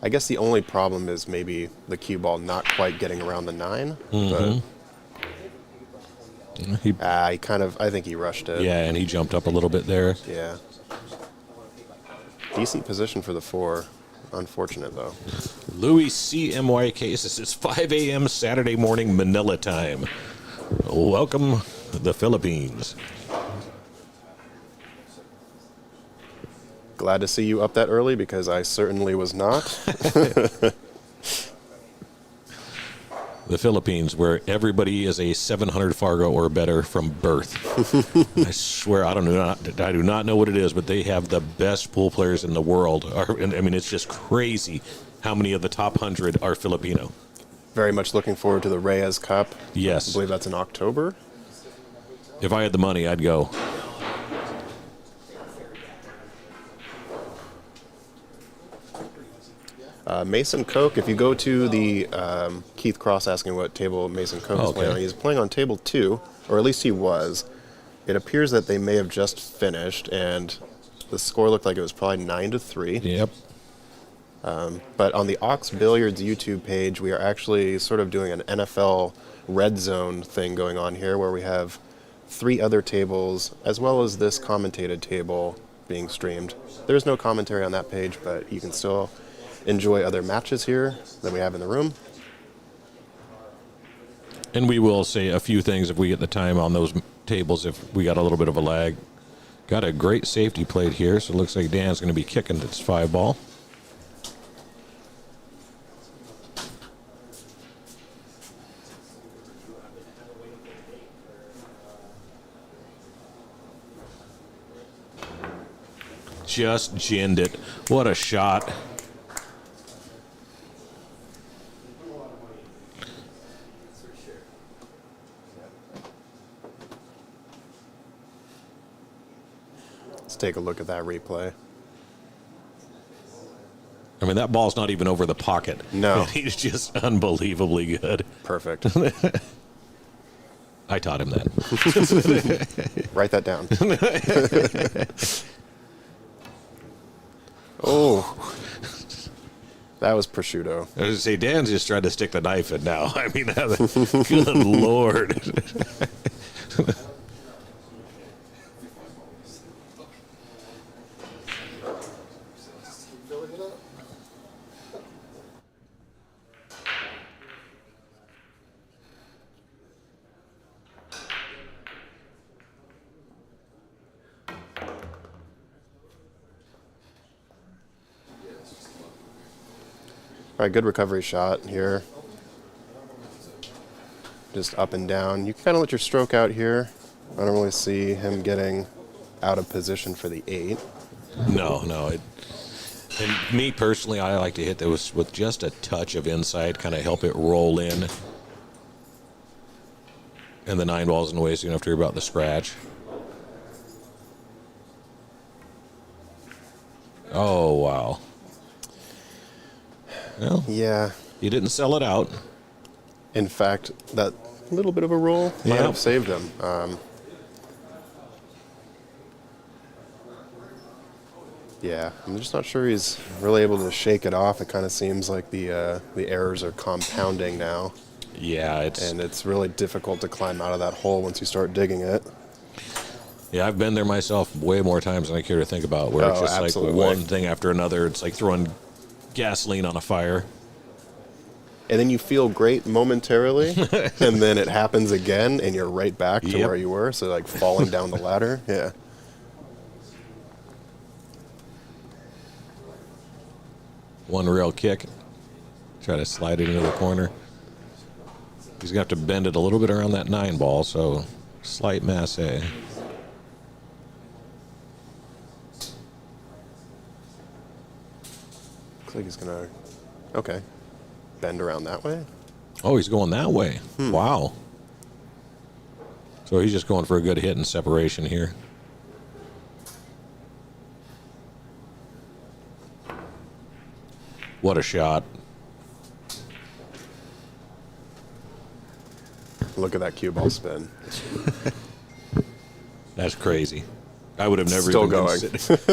I guess the only problem is maybe the cue ball not quite getting around the 9. But I think he rushed it. Yeah, and he jumped up a little bit there. Yeah. Decent position for the 4. Unfortunate, though. Louie CMYK says it's 5 a.m. Saturday morning Manila time. Welcome the Philippines. Glad to see you up that early because I certainly was not. The Philippines, where everybody is a 700 Fargo or better from birth. I swear, I do not know what it is, but they have the best pool players in the world. I mean, it's just crazy how many of the top 100 are Filipino. Very much looking forward to the Reyes Cup. Yes. I believe that's in October. If I had the money, I'd go. Mason Koch, if you go to the Keith Cross asking what table Mason Koch is playing on, he's playing on table 2, or at least he was. It appears that they may have just finished, and the score looked like it was probably 9-3. Yep. But on the Ox Billiards YouTube page, we are actually sort of doing an NFL red zone thing going on here, where we have 3 other tables, as well as this commentated table being streamed. There's no commentary on that page, but you can still enjoy other matches here that we have in the room. And we will say a few things if we get the time on those tables if we got a little bit of a lag. Got a great safety plate here, so it looks like Dan's going to be kicking this 5 ball. Just ginned it. What a shot. Let's take a look at that replay. I mean, that ball's not even over the pocket. No. And he's just unbelievably good. Perfect. I taught him that. Write that down. Oh. That was prosciutto. I was going to say, Dan's just trying to stick the knife in now. I mean, good Lord. Filling it up. All right, good recovery shot here. Just up and down. You can kind of let your stroke out here. I don't really see him getting out of position for the 8. No. And me personally, I like to hit those with just a touch of inside, kind of help it roll in. And the 9 ball's in the way, so you don't have to worry about the scratch. Oh, wow. Well, Yeah. he didn't sell it out. In fact, that little bit of a roll might Yeah. have saved him. Yeah, I'm just not sure he's really able to shake it off. It kind of seems like the errors are compounding now, Yeah, and it's really difficult to climb out of that hole once you start digging it. yeah, I've been there myself way more times than I care to think about, where it's Oh, just absolutely. like one thing after another. It's like throwing gasoline on a fire. And then you feel great momentarily, and then it happens again, and you're right back to Yep. where you were. So like falling down the ladder. Yeah. One rail kick. Try to slide it into the corner. He's going to have to bend it a little bit around that 9 ball, so slight masse. Looks like he's gonna. Okay. Bend around that way. Oh, he's going that way. Wow. So he's just going for a good hit and separation here. What a shot. Look at that cue ball spin. That's crazy. I would have never Still even going.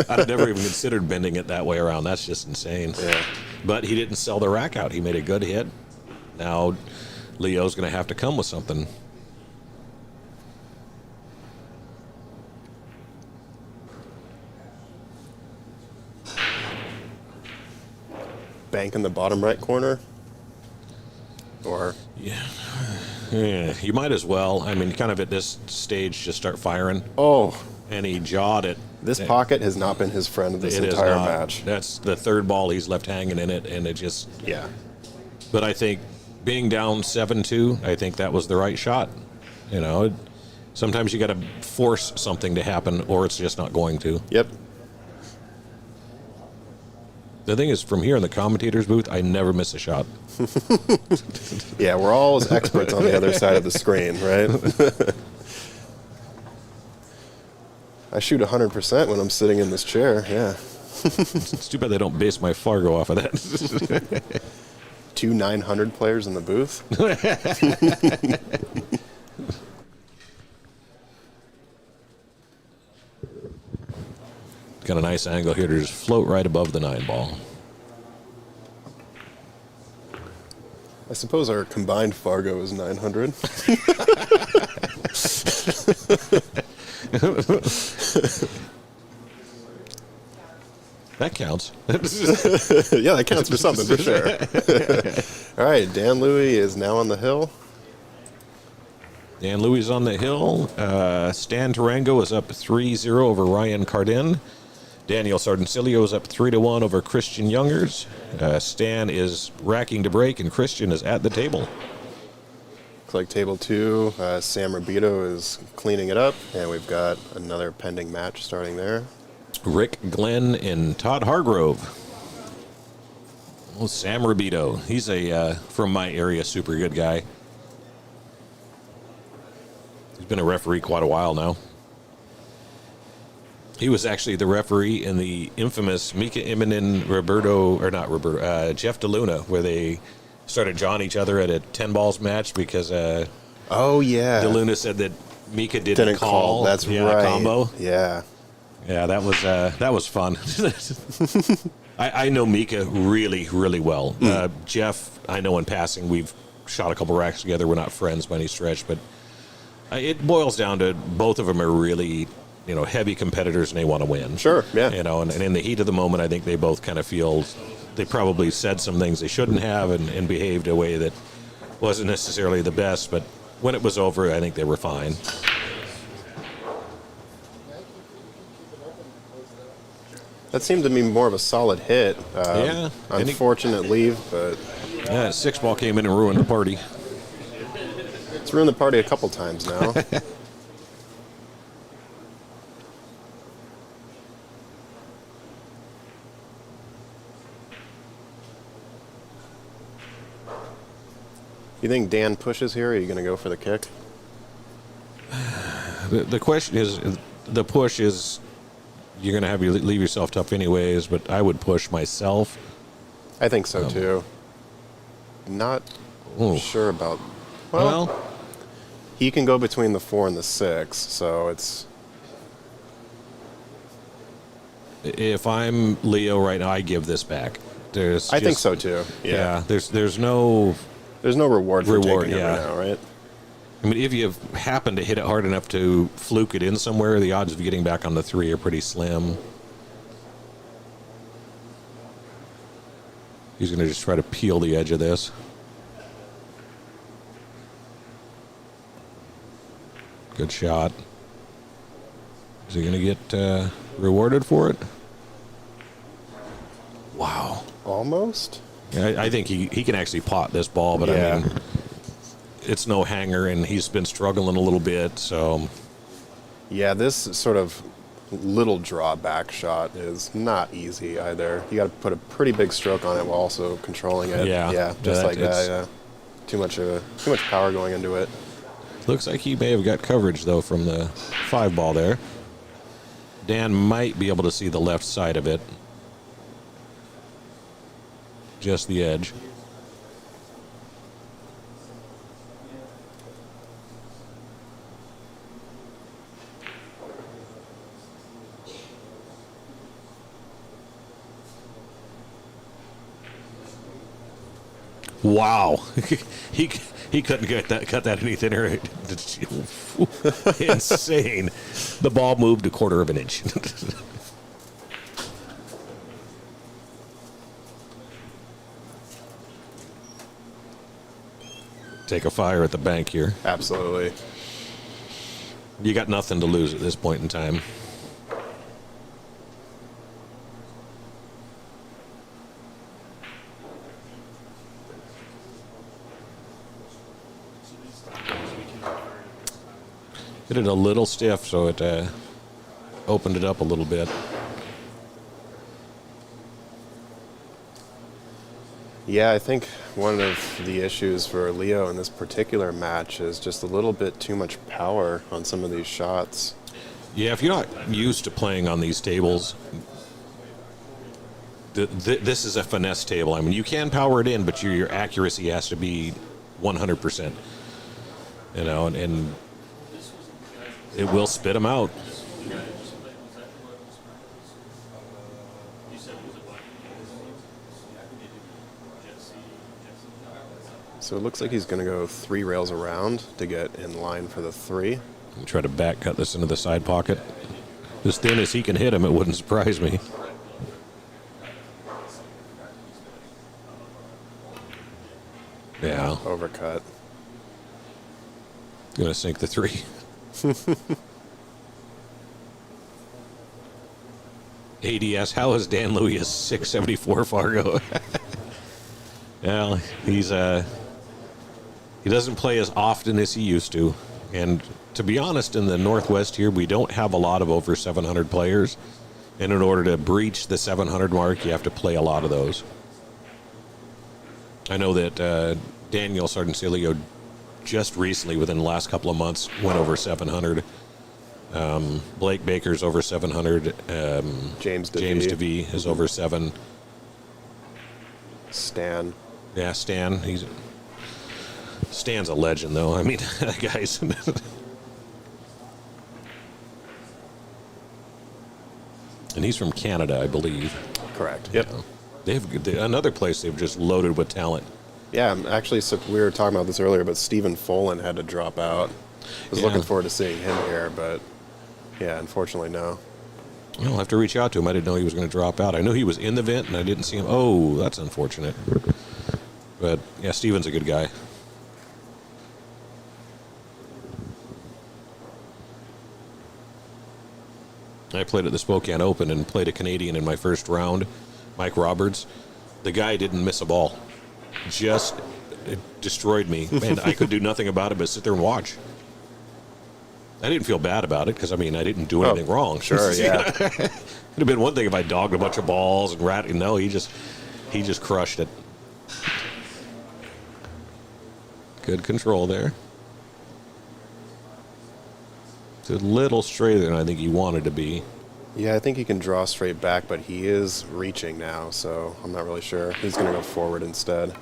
I'd have never even considered bending it that way around. That's just insane. Yeah. But he didn't sell the rack out. He made a good hit. Now Leo's going to have to come with something. Bank in the bottom right corner. Or Yeah, you might as well. I mean, kind of at this stage, just start firing. oh, And he jawed it. this pocket has not been his friend this It is entire not. match. That's the third ball he's left hanging in it, and it just. Yeah. But I think being down 7-2, I think that was the right shot. You know, sometimes you got to force something to happen, or it's just not going to. Yep. The thing is, from here in the commentator's booth, I never miss a shot. Yeah, we're all as experts on the other side of the screen, right? I shoot 100% when I'm sitting in this chair. Yeah. It's too bad they don't base my Fargo off of that. 2 900 players in the booth. Got a nice angle here to just float right above the 9 ball. I suppose our combined Fargo is 900. That counts. Yeah, that counts for something for sure. All right, Dan Louie is now on the hill. Dan Louie is on the hill. Stan Tarango is up 3-0 over Ryan Cardin. Daniel Sardencilio is up 3-1 over Christian Youngers. Stan is racking to break, and Christian is at the table. Looks like table 2, Sam Rubito is cleaning it up, and we've got another pending match starting there. Rick Glenn and Todd Hargrove. Well, Sam Rubito. He's a from my area, super good guy. He's been a referee quite a while now. He was actually the referee in the infamous Mika Immonen, Jeff DeLuna, where they started jawing each other at a 10 balls match because Oh, yeah. DeLuna said that Mika didn't call. That's yeah, right. Combo. Yeah. Yeah, that was fun. I know Mika really, really well. Jeff, I know in passing. We've shot a couple racks together. We're not friends by any stretch, but it boils down to both of them are really, heavy competitors and they want to win. Sure, yeah. And in the heat of the moment, I think they both kind of feel they probably said some things they shouldn't have and behaved a way that wasn't necessarily the best. But when it was over, I think they were fine. That seemed to be more of a solid hit. Yeah. Unfortunate leave, but Yeah, 6 ball came in and ruined the party. it's ruined the party a couple times now. You think Dan pushes here, or are you going to go for the kick? The question is, the push is you're going to have you leave yourself tough anyways, but I would push myself. I think so too. Not Ooh. sure about. Well, He can go between the 4 and the 6, so it's. if I'm Leo right now, I give this back. I think so too. Yeah. There's no. There's no reward for Reward, taking it yeah. right now, right? I mean, if you happen to hit it hard enough to fluke it in somewhere, the odds of getting back on the 3 are pretty slim. He's going to just try to peel the edge of this. Good shot. Is he going to get rewarded for it? Wow. Almost. Yeah, I think he can actually pot this ball, but Yeah. I mean, it's no hanger, and he's been struggling a little bit, so. Yeah, this sort of little drawback shot is not easy either. You got to put a pretty big stroke on it while also controlling it. Yeah, just like that. it's- Yeah, too much power going into it. Looks like he may have got coverage, though, from the 5 ball there. Dan might be able to see the left side of it. Just the edge. Wow. he couldn't cut that any thinner. Insane. The ball moved a quarter of an inch. Take a fire at the bank here. Absolutely. You got nothing to lose at this point in time. Hit it a little stiff, so it opened it up a little bit. Yeah, I think one of the issues for Leo in this particular match is just a little bit too much power on some of these shots. Yeah, if you're not used to playing on these tables, this is a finesse table. I mean, you can power it in, but your accuracy has to be 100%. You know, and it will spit them out. So it looks like he's going to go 3 rails around to get in line for the 3. And try to back cut this into the side pocket. As thin as he can hit him, it wouldn't surprise me. Yeah. Overcut. Gonna sink the 3. ADS, how is Dan Louie a 674 Fargo? Well, he doesn't play as often as he used to. And to be honest, in the Northwest here, we don't have a lot of over 700 players. And in order to breach the 700 mark, you have to play a lot of those. I know that Daniel Sardencilio just recently, within the last couple of months, went over 700. Blake Baker's over 700. James DeVee is over 7. Stan. Yeah, Stan. Stan's a legend, though. I mean, guys. And he's from Canada, I believe. Correct. Yep. They have another place they've just loaded with talent. Yeah, actually, so we were talking about this earlier, but Stephen Folan had to drop out. I was Yeah. looking forward to seeing him here, but yeah, unfortunately, no. I'll have to reach out to him. I didn't know he was going to drop out. I knew he was in the event, and I didn't see him. Oh, that's unfortunate. But, yeah, Steven's a good guy. I played at the Spokane Open and played a Canadian in my first round, Mike Roberts. The guy didn't miss a ball. Just it destroyed me. And I could do nothing about it but sit there and watch. I didn't feel bad about it because, I mean, I didn't do anything wrong. Sure, yeah. It would have been one thing if I dogged a bunch of balls and ratted. No, he just crushed it. Good control there. It's a little straighter than I think he wanted to be. Yeah, I think he can draw straight back, but he is reaching now, so I'm not really sure. He's going to go forward instead.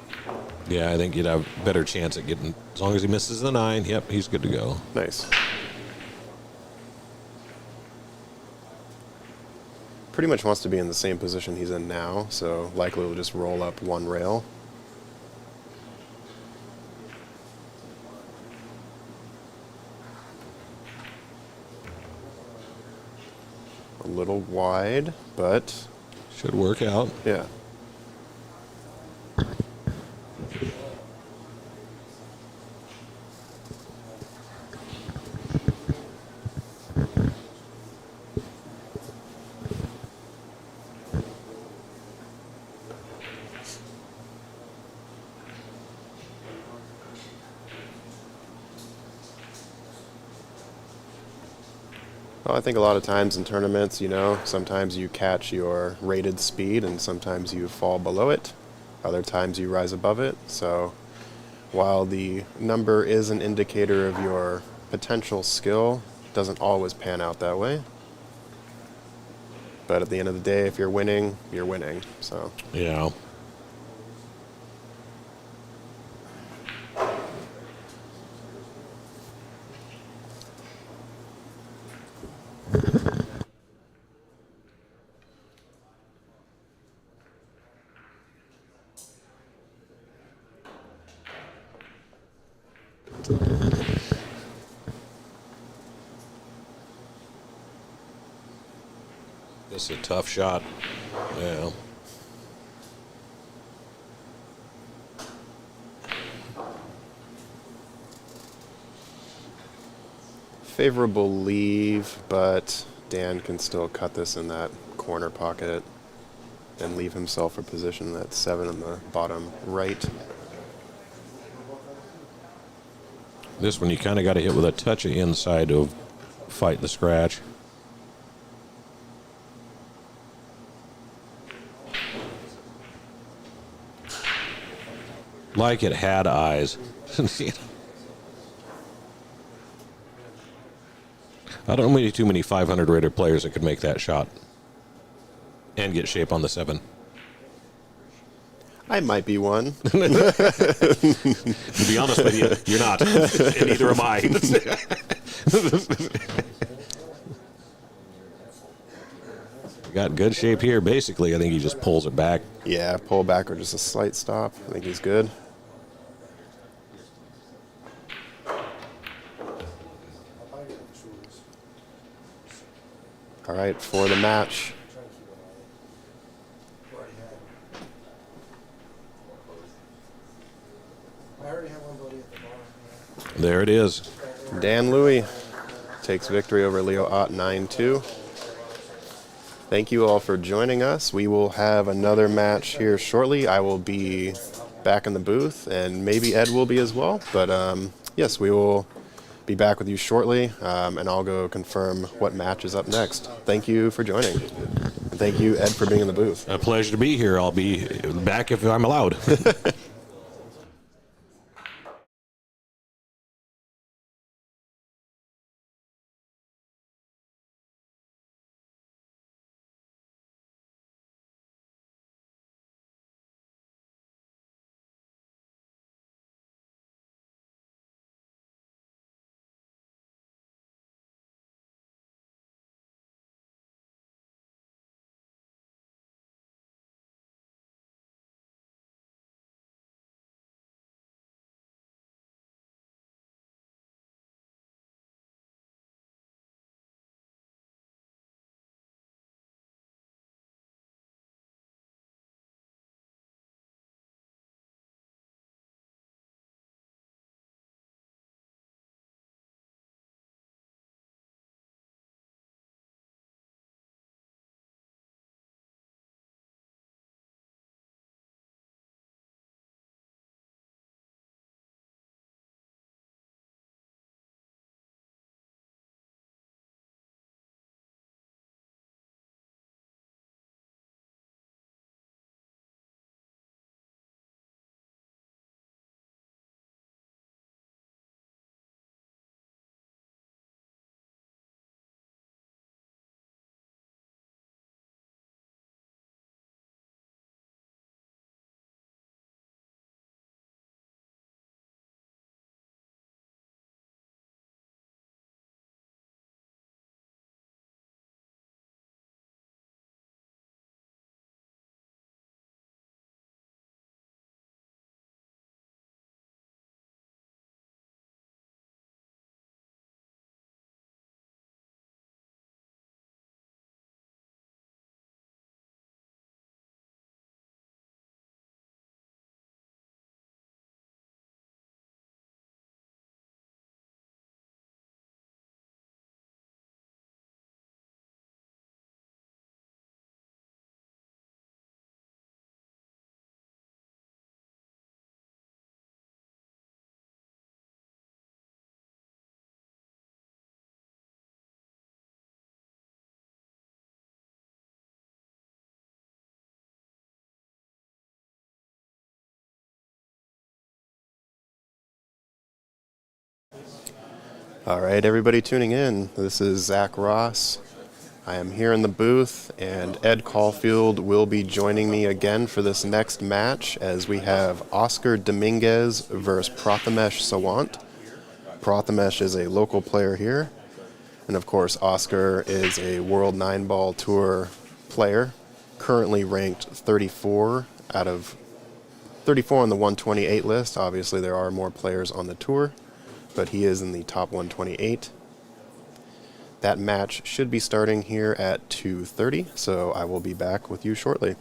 Yeah, I think you'd have a better chance at getting, as long as he misses the 9, yep, he's good to go. Nice. Pretty much wants to be in the same position he's in now, so likely will just roll up one rail. A little wide, but Should work out. yeah. Well, I think a lot of times in tournaments, sometimes you catch your rated speed and sometimes you fall below it. Other times you rise above it. So while the number is an indicator of your potential skill, it doesn't always pan out that way. But at the end of the day, if you're winning, you're winning. So Yeah. This is a tough shot. Yeah. favorable leave, but Dan can still cut this in that corner pocket and leave himself a position at 7 in the bottom right. This one you kind of got to hit with a touch of inside to fight the scratch. Like it had eyes. I don't know too many 500 rated players that could make that shot and get shape on the 7. I might be one. To be honest with you, you're not. And neither am I. Got good shape here. Basically, I think he just pulls it back. Yeah, pull back or just a slight stop. I think he's good. All right, for the match. I already have one buddy at the bar. There it is. Dan Louie takes victory over Leo Ott 9-2. Thank you all for joining us. We will have another match here shortly. I will be back in the booth, and maybe Ed will be as well. But yes, we will be back with you shortly, and I'll go confirm what match is up next. Thank you for joining. And thank you, Ed, for being in the booth. A pleasure to be here. I'll be back if I'm allowed. All right, everybody tuning in. This is Zach Ross. I am here in the booth, and Ed Caulfield will be joining me again for this next match as we have Oscar Dominguez versus Prathamesh Sawant. Prathamesh is a local player here, and of course Oscar is a World Nineball Tour player, currently ranked 34 out of 34 on the 128 list. Obviously there are more players on the tour, but he is in the top 128. That match should be starting here at 2:30, so I will be back with you shortly.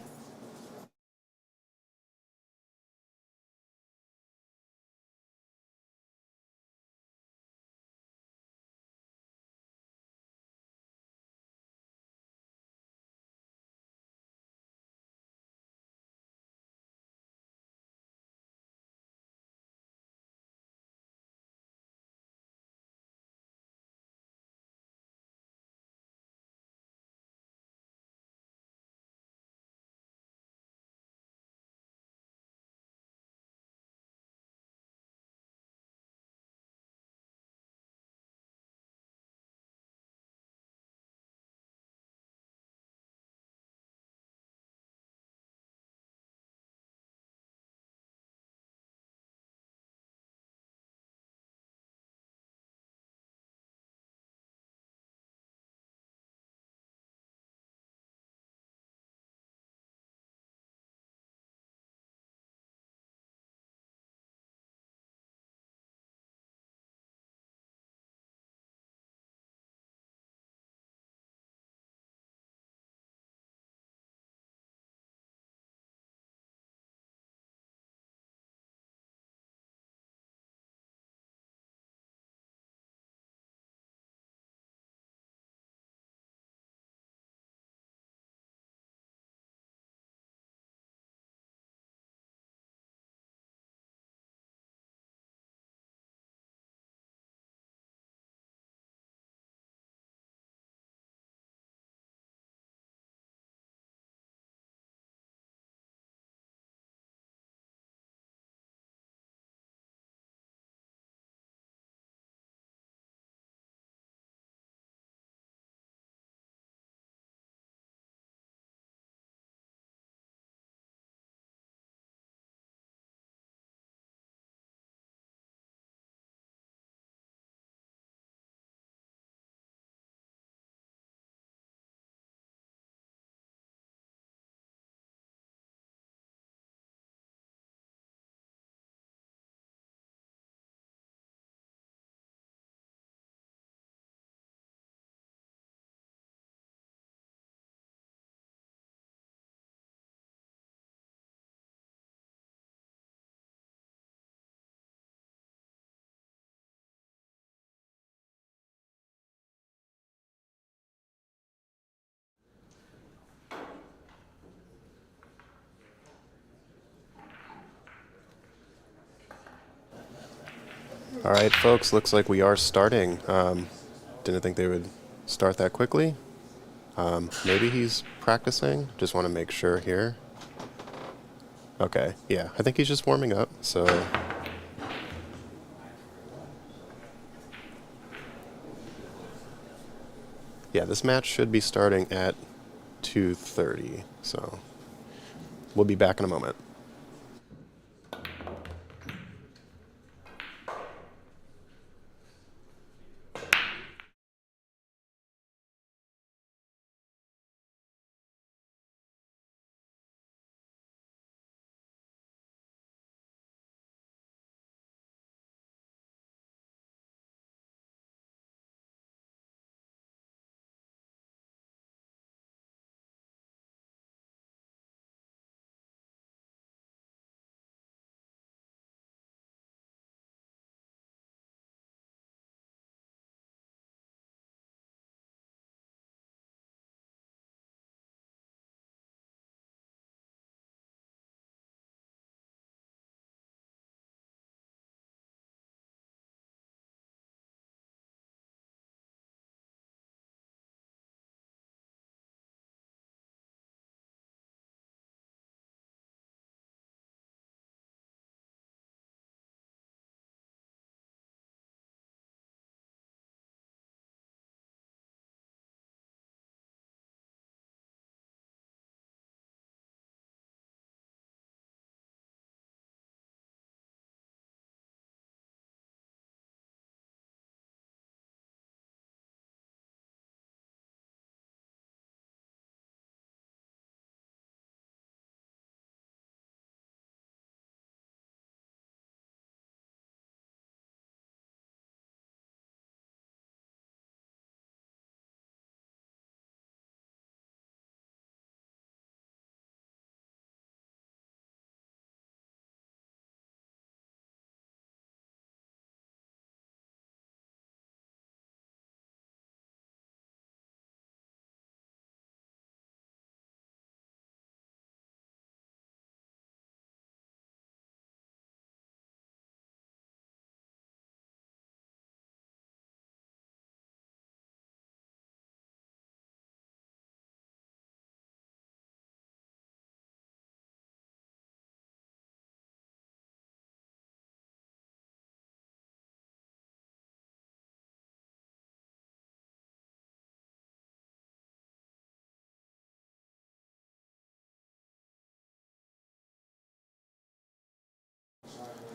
All right, folks, looks like we are starting. Didn't think they would start that quickly. Maybe he's practicing. Just want to make sure here. Okay, yeah, I think he's just warming up, so. Yeah, this match should be starting at 2:30, so we'll be back in a moment.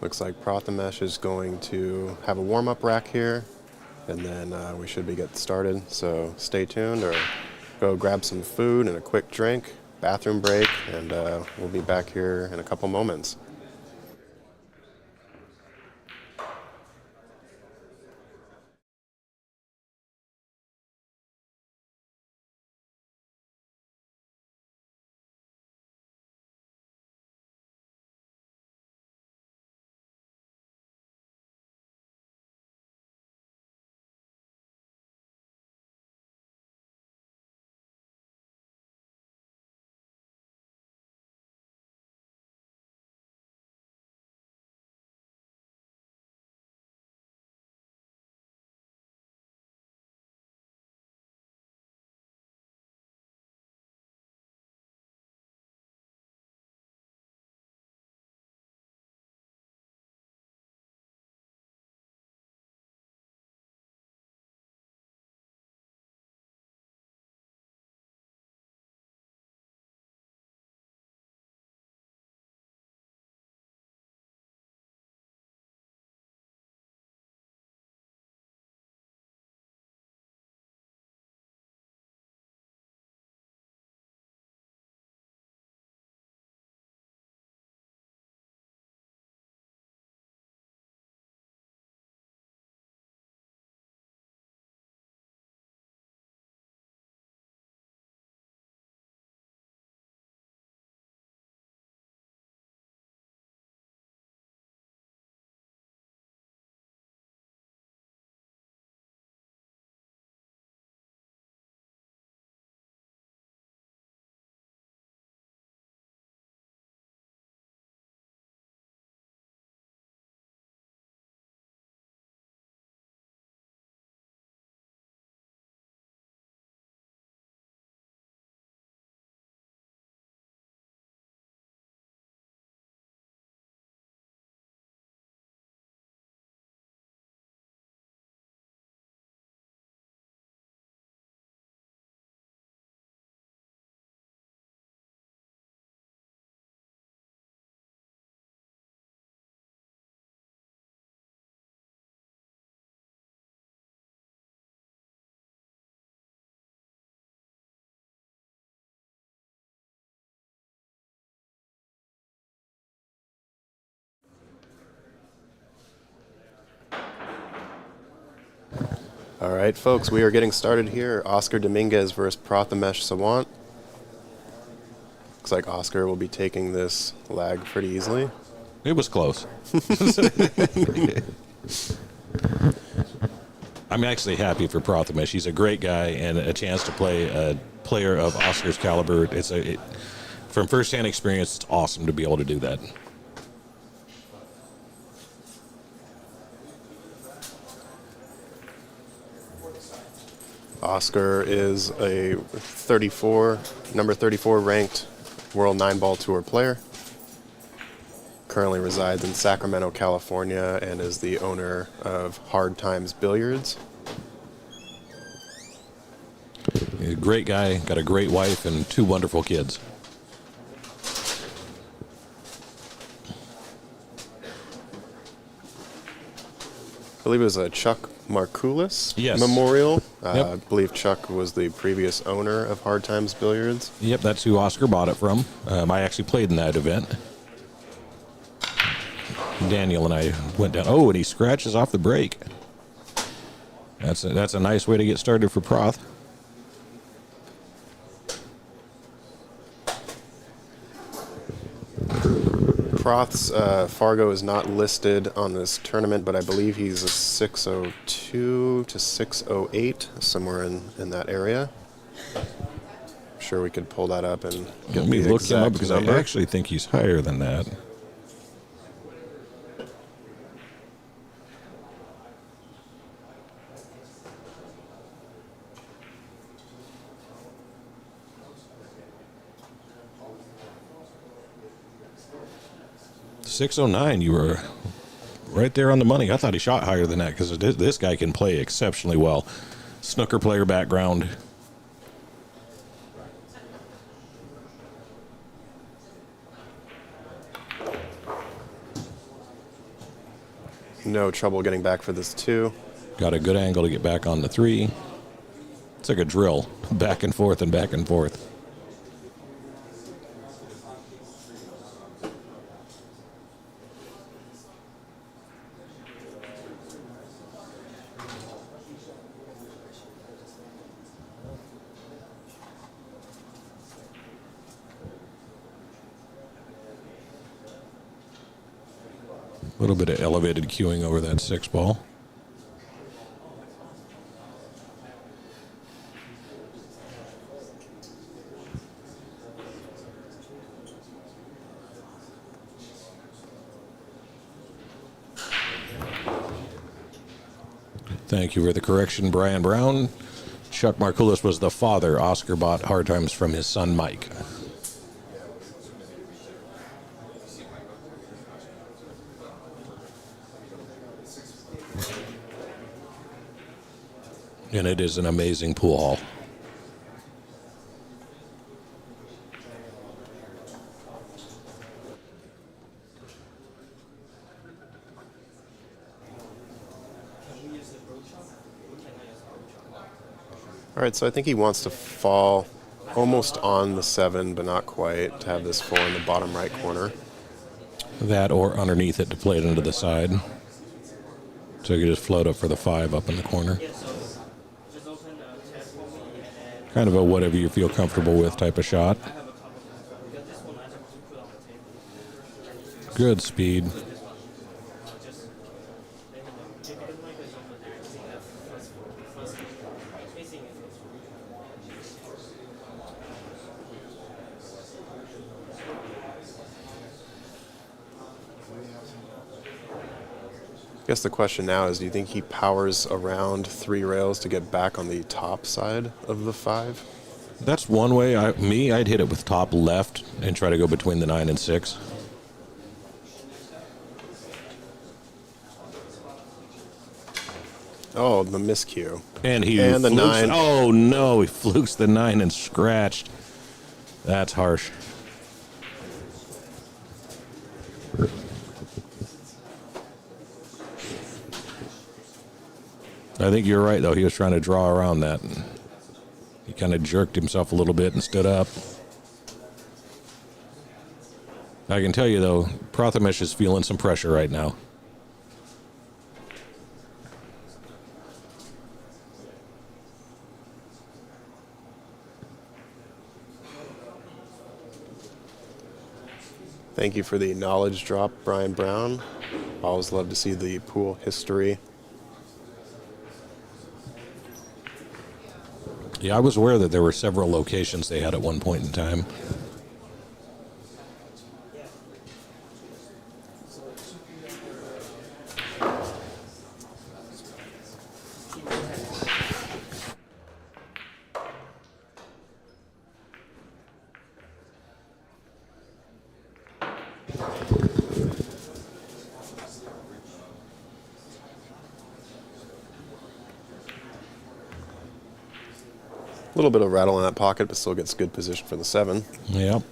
Looks like Prathamesh is going to have a warm-up rack here, and then we should be getting started. So stay tuned, or go grab some food and a quick drink, bathroom break, and we'll be back here in a couple moments. All right, folks, we are getting started here. Oscar Dominguez versus Prathamesh Sawant. Looks like Oscar will be taking this lag pretty easily. It was close. I'm actually happy for Prathamesh. He's a great guy, and a chance to play a player of Oscar's caliber. From firsthand experience, it's awesome to be able to do that. Oscar is a number 34 ranked World Nineball Tour player. Currently resides in Sacramento, California, and is the owner of Hard Times Billiards. He's a great guy, got a great wife, and 2 wonderful kids. I believe it was a Chuck Markoulis Yes. memorial. Yep. I believe Chuck was the previous owner of Hard Times Billiards. Yep, that's who Oscar bought it from. I actually played in that event. Daniel and I went down. Oh, and he scratches off the break. That's a nice way to get started for Proth. Proth's Fargo is not listed on this tournament, but I believe he's a 602 to 608, somewhere in that area. I'm sure we could pull that up and get Let me the look him up exact because number. I actually think he's higher than that. .609, you were right there on the money. I thought he shot higher than that because this guy can play exceptionally well. Snooker player background. No trouble getting back for this 2. Got a good angle to get back on the 3. It's like a drill, back and forth and back and forth. A little bit of elevated cueing over that 6 ball. Thank you for the correction, Brian Brown. Chuck Markulis was the father. Oscar bought hard times from his son, Mike. And it is an amazing pool hall. All right, so I think he wants to fall almost on the 7, but not quite, to have this 4 in the bottom right corner. That or underneath it to play it into the side. So you can just float up for the 5 up in the corner. Kind of a whatever you feel comfortable with type of shot. Good speed. I guess the question now is, do you think he powers around 3 rails to get back on the top side of the 5? That's one way. I'd hit it with top left and try to go between the 9 and 6. Oh, the miscue. And the flukes, 9. Oh, no. He flukes the 9 and scratched. That's harsh. I think you're right, though. He was trying to draw around that. He kind of jerked himself a little bit and stood up. I can tell you, though, Prathamesh is feeling some pressure right now. Thank you for the knowledge drop, Brian Brown. Always love to see the pool history. Yeah, I was aware that there were several locations they had at one point in time. A little bit of rattle in that pocket, but still gets good position for the 7. Yep.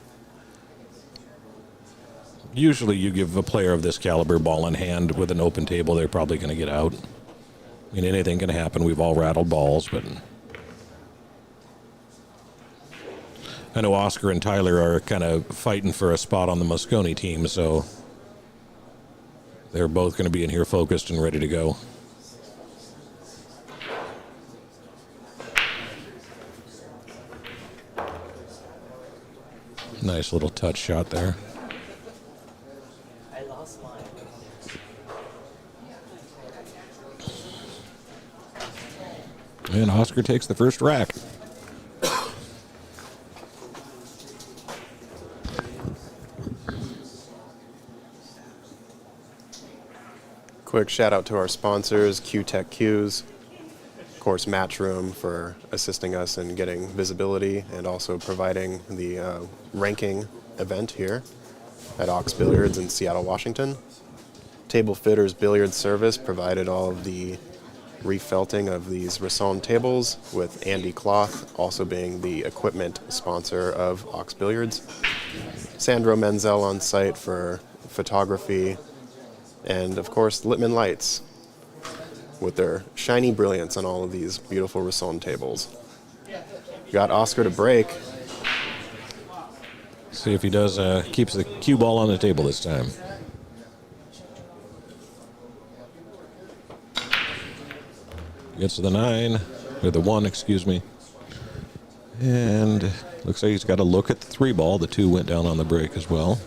Usually you give a player of this caliber ball in hand with an open table, they're probably going to get out. I mean, anything can happen. We've all rattled balls, but I know Oscar and Tyler are kind of fighting for a spot on the Moscone team, so they're both going to be in here focused and ready to go. Nice little touch shot there. I lost mine. And Oscar takes the first rack. Quick shout out to our sponsors, Q-Tech Qs, of course Matchroom for assisting us in getting visibility and also providing the ranking event here at Ox Billiards in Seattle, Washington. Table Fitters Billiard Service provided all of the refelting of these Rasson tables, with Andy Cloth also being the equipment sponsor of Ox Billiards. Sandro Menzel on site for photography, And of course, Littman lights with their shiny brilliance on all of these beautiful Risson tables. Got Oscar to break. See if he does keeps the cue ball on the table this time. Gets to the 9, or the 1, excuse me. And looks like he's got to look at the 3 ball. The 2 went down on the break as well.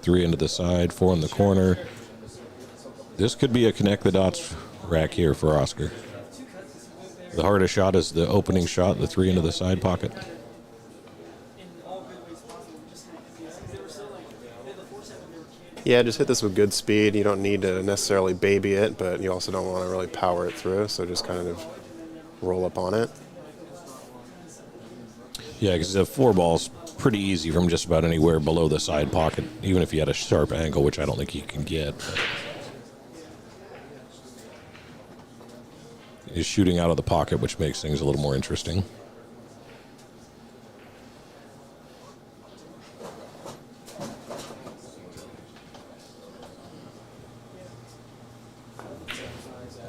3 into the side, 4 in the corner. This could be a connect the dots rack here for Oscar. The hardest shot is the opening shot, the 3 into the side pocket. Yeah, just hit this with good speed. You don't need to necessarily baby it, but you also don't want to really power it through, so just kind of roll up on it. Yeah, because the 4 ball's pretty easy from just about anywhere below the side pocket, even if you had a sharp angle, which I don't think he can get. He's shooting out of the pocket, which makes things a little more interesting.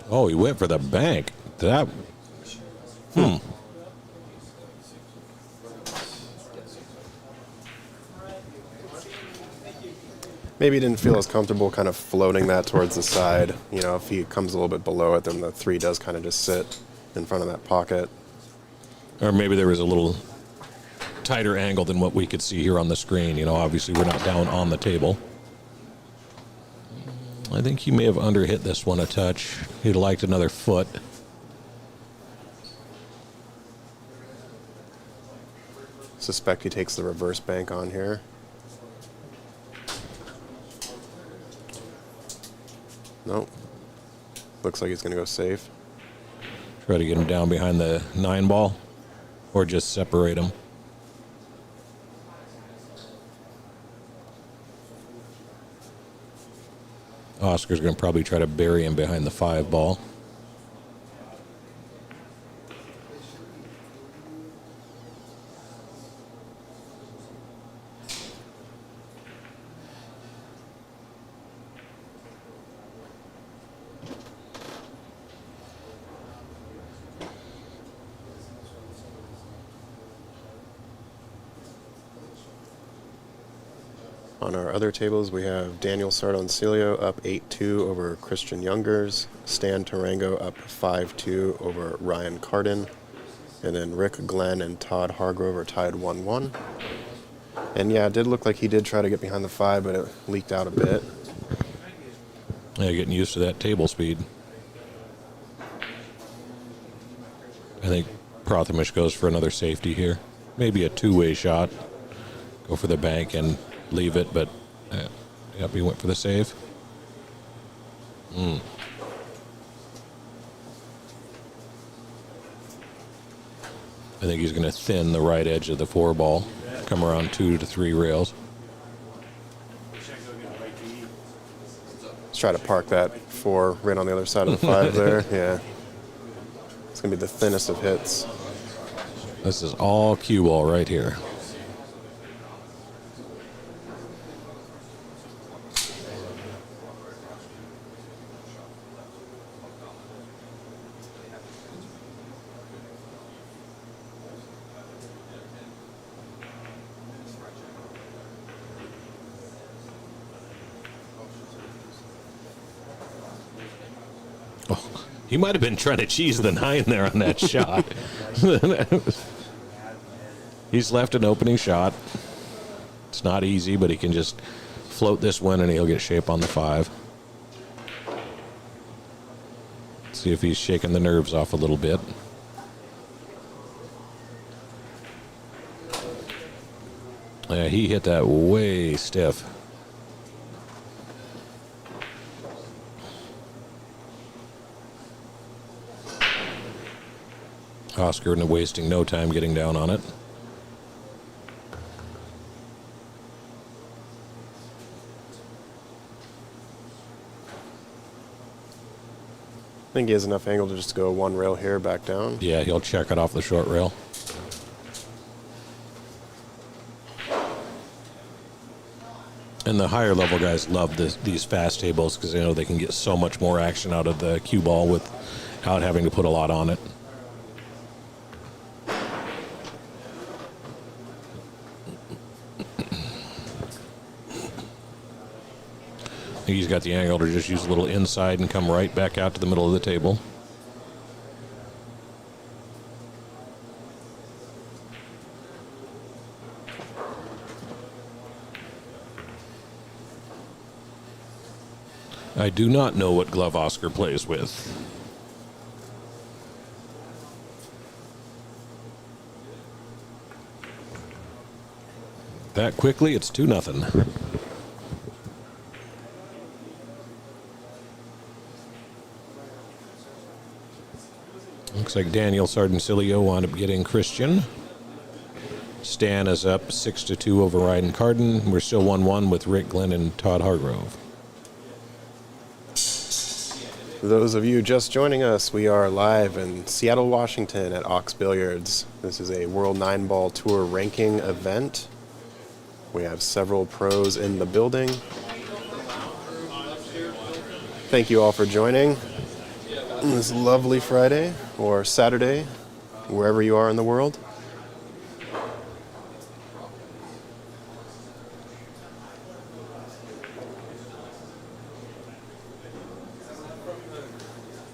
Oh, he went for the bank. That. Maybe he didn't feel as comfortable kind of floating that towards the side. You know, if he comes a little bit below it, then the 3 does kind of just sit in front of that pocket. Or maybe there was a little tighter angle than what we could see here on the screen. You know, obviously we're not down on the table. I think he may have underhit this one a touch. He'd liked another foot. Suspect he takes the reverse bank on here. Nope. Looks like he's going to go safe. Try to get him down behind the 9 ball or just separate him. Oscar's going to probably try to bury him behind the 5 ball. On our other tables, we have Daniel Sardoncilio up 8-2 over Christian Youngers, Stan Tarango up 5-2 over Ryan Carden, and then Rick Glenn and Todd Hargrove are tied 1-1. And yeah, it did look like he did try to get behind the 5, but it leaked out a bit. Yeah, getting used to that table speed. I think Prothamish goes for another safety here. Maybe a 2-way shot. Go for the bank and leave it, but yep, he went for the save. I think he's going to thin the right edge of the 4 ball, come around 2 to 3 rails. Let's try to park that 4 right on the other side of the 5 there. Yeah. It's going to be the thinnest of hits. This is all cue ball right here. He might have been trying to cheese the 9 there on that shot. He's left an opening shot. It's not easy, but he can just float this one and he'll get shape on the 5. See if he's shaking the nerves off a little bit. Yeah, he hit that way stiff. Oscar wasting no time getting down on it. I think he has enough angle to just go 1 rail here, back down. Yeah, he'll check it off the short rail. And the higher level guys love these fast tables because they know they can get so much more action out of the cue ball without having to put a lot on it. I think he's got the angle to just use a little inside and come right back out to the middle of the table. I do not know what glove Oscar plays with. That quickly, it's 2-0. Looks like Daniel Sardencilio wound up getting Christian. Stan is up 6-2 over Ryden Carden. We're still 1-1 with Rick Glenn and Todd Hargrove. For those of you just joining us, we are live in Seattle, Washington at Ox Billiards. This is a World Nineball Tour ranking event. We have several pros in the building. Thank you all for joining on this lovely Friday or Saturday, wherever you are in the world.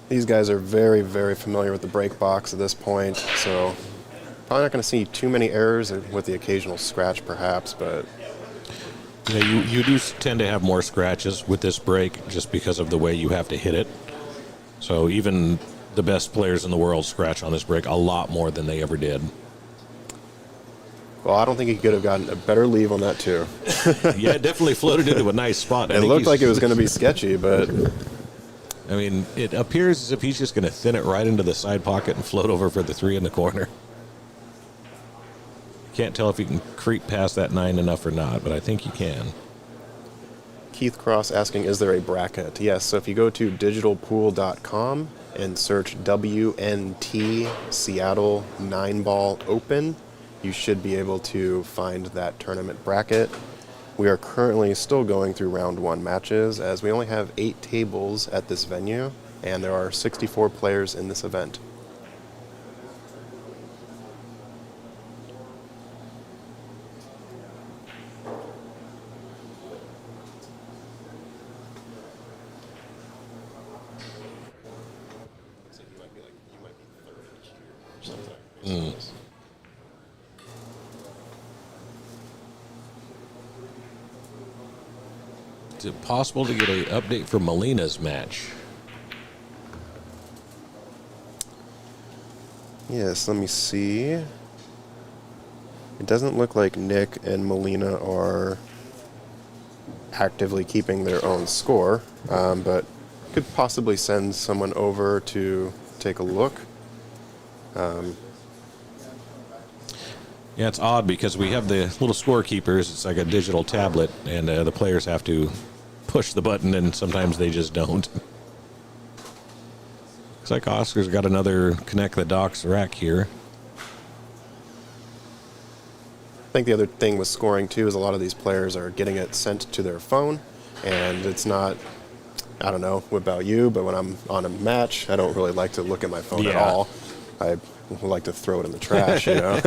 These guys are very, very familiar with the break box at this point, so probably not going to see too many errors with the occasional scratch perhaps, but... Yeah, you do tend to have more scratches with this break just because of the way you have to hit it. So even the best players in the world scratch on this break a lot more than they ever did. Well, I don't think he could have gotten a better leave on that too. Yeah, it definitely floated into a nice spot. It looked like it was going to be sketchy, but... I mean, it appears as if he's just going to thin it right into the side pocket and float over for the 3 in the corner. Can't tell if he can creep past that 9 enough or not, but I think he can. Keith Cross asking, is there a bracket? Yes, so if you go to digitalpool.com and search WNT Seattle 9-Ball Open, you should be able to find that tournament bracket. We are currently still going through round 1 matches as we only have 8 tables at this venue and there are 64 players in this event. Is it possible to get an update for Molina's match? Yes, let me see. It doesn't look like Nick and Molina are actively keeping their own score, but could possibly send someone over to take a look. Yeah, it's odd because we have the little scorekeepers. It's like a digital tablet, and the players have to push the button, and sometimes they just don't. Looks like Oscar's got another connect the docs rack here. I think the other thing with scoring, too, is a lot of these players are getting it sent to their phone, and it's not, I don't know about you, but when I'm on a match, I don't really like to look at my phone at all. I like to throw it in the trash, you know?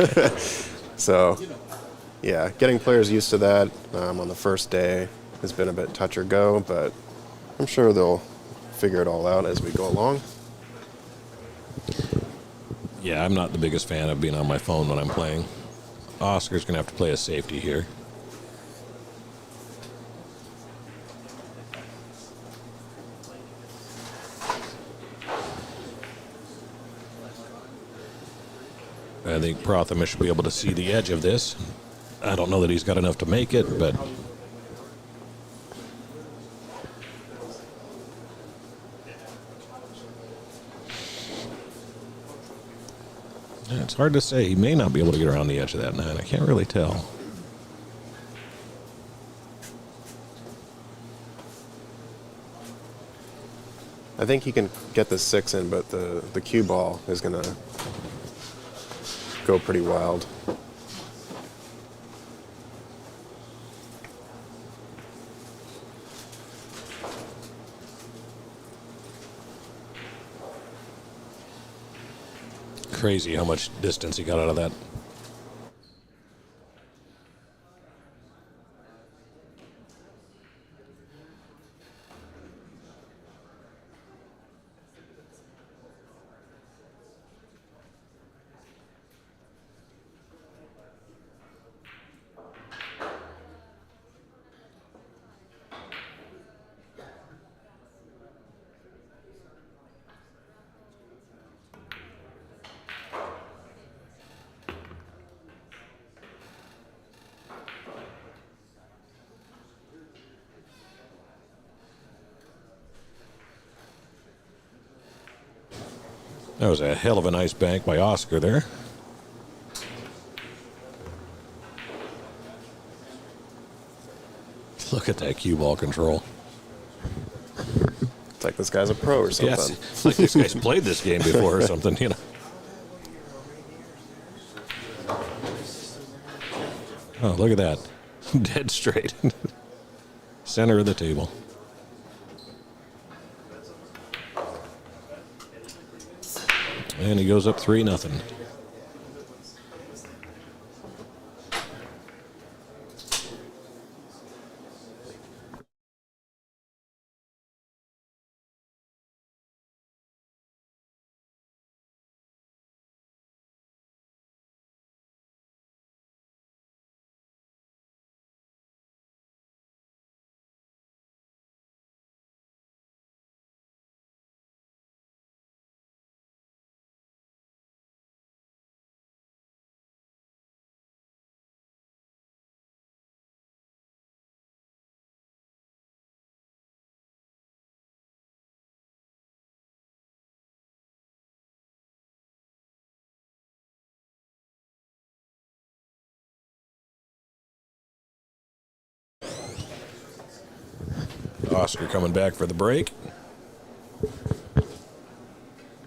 So, yeah, getting players used to that on the first day has been a bit touch or go, but I'm sure they'll figure it all out as we go along. Yeah, I'm not the biggest fan of being on my phone when I'm playing. Oscar's going to have to play a safety here. I think Prothamish should be able to see the edge of this. I don't know that he's got enough to make it, but... It's hard to say. He may not be able to get around the edge of that 9. I can't really tell. I think he can get the 6 in, but the cue ball is going to go pretty wild. Crazy how much distance he got out of that. That was a hell of a nice bank by Oscar there. Look at that cue ball control. It's like this guy's a pro or something. Yes, it's like this guy's played this game before or something, you know. Oh, look at that. Dead straight. Center of the table. And he goes up 3-0. Oscar coming back for the break.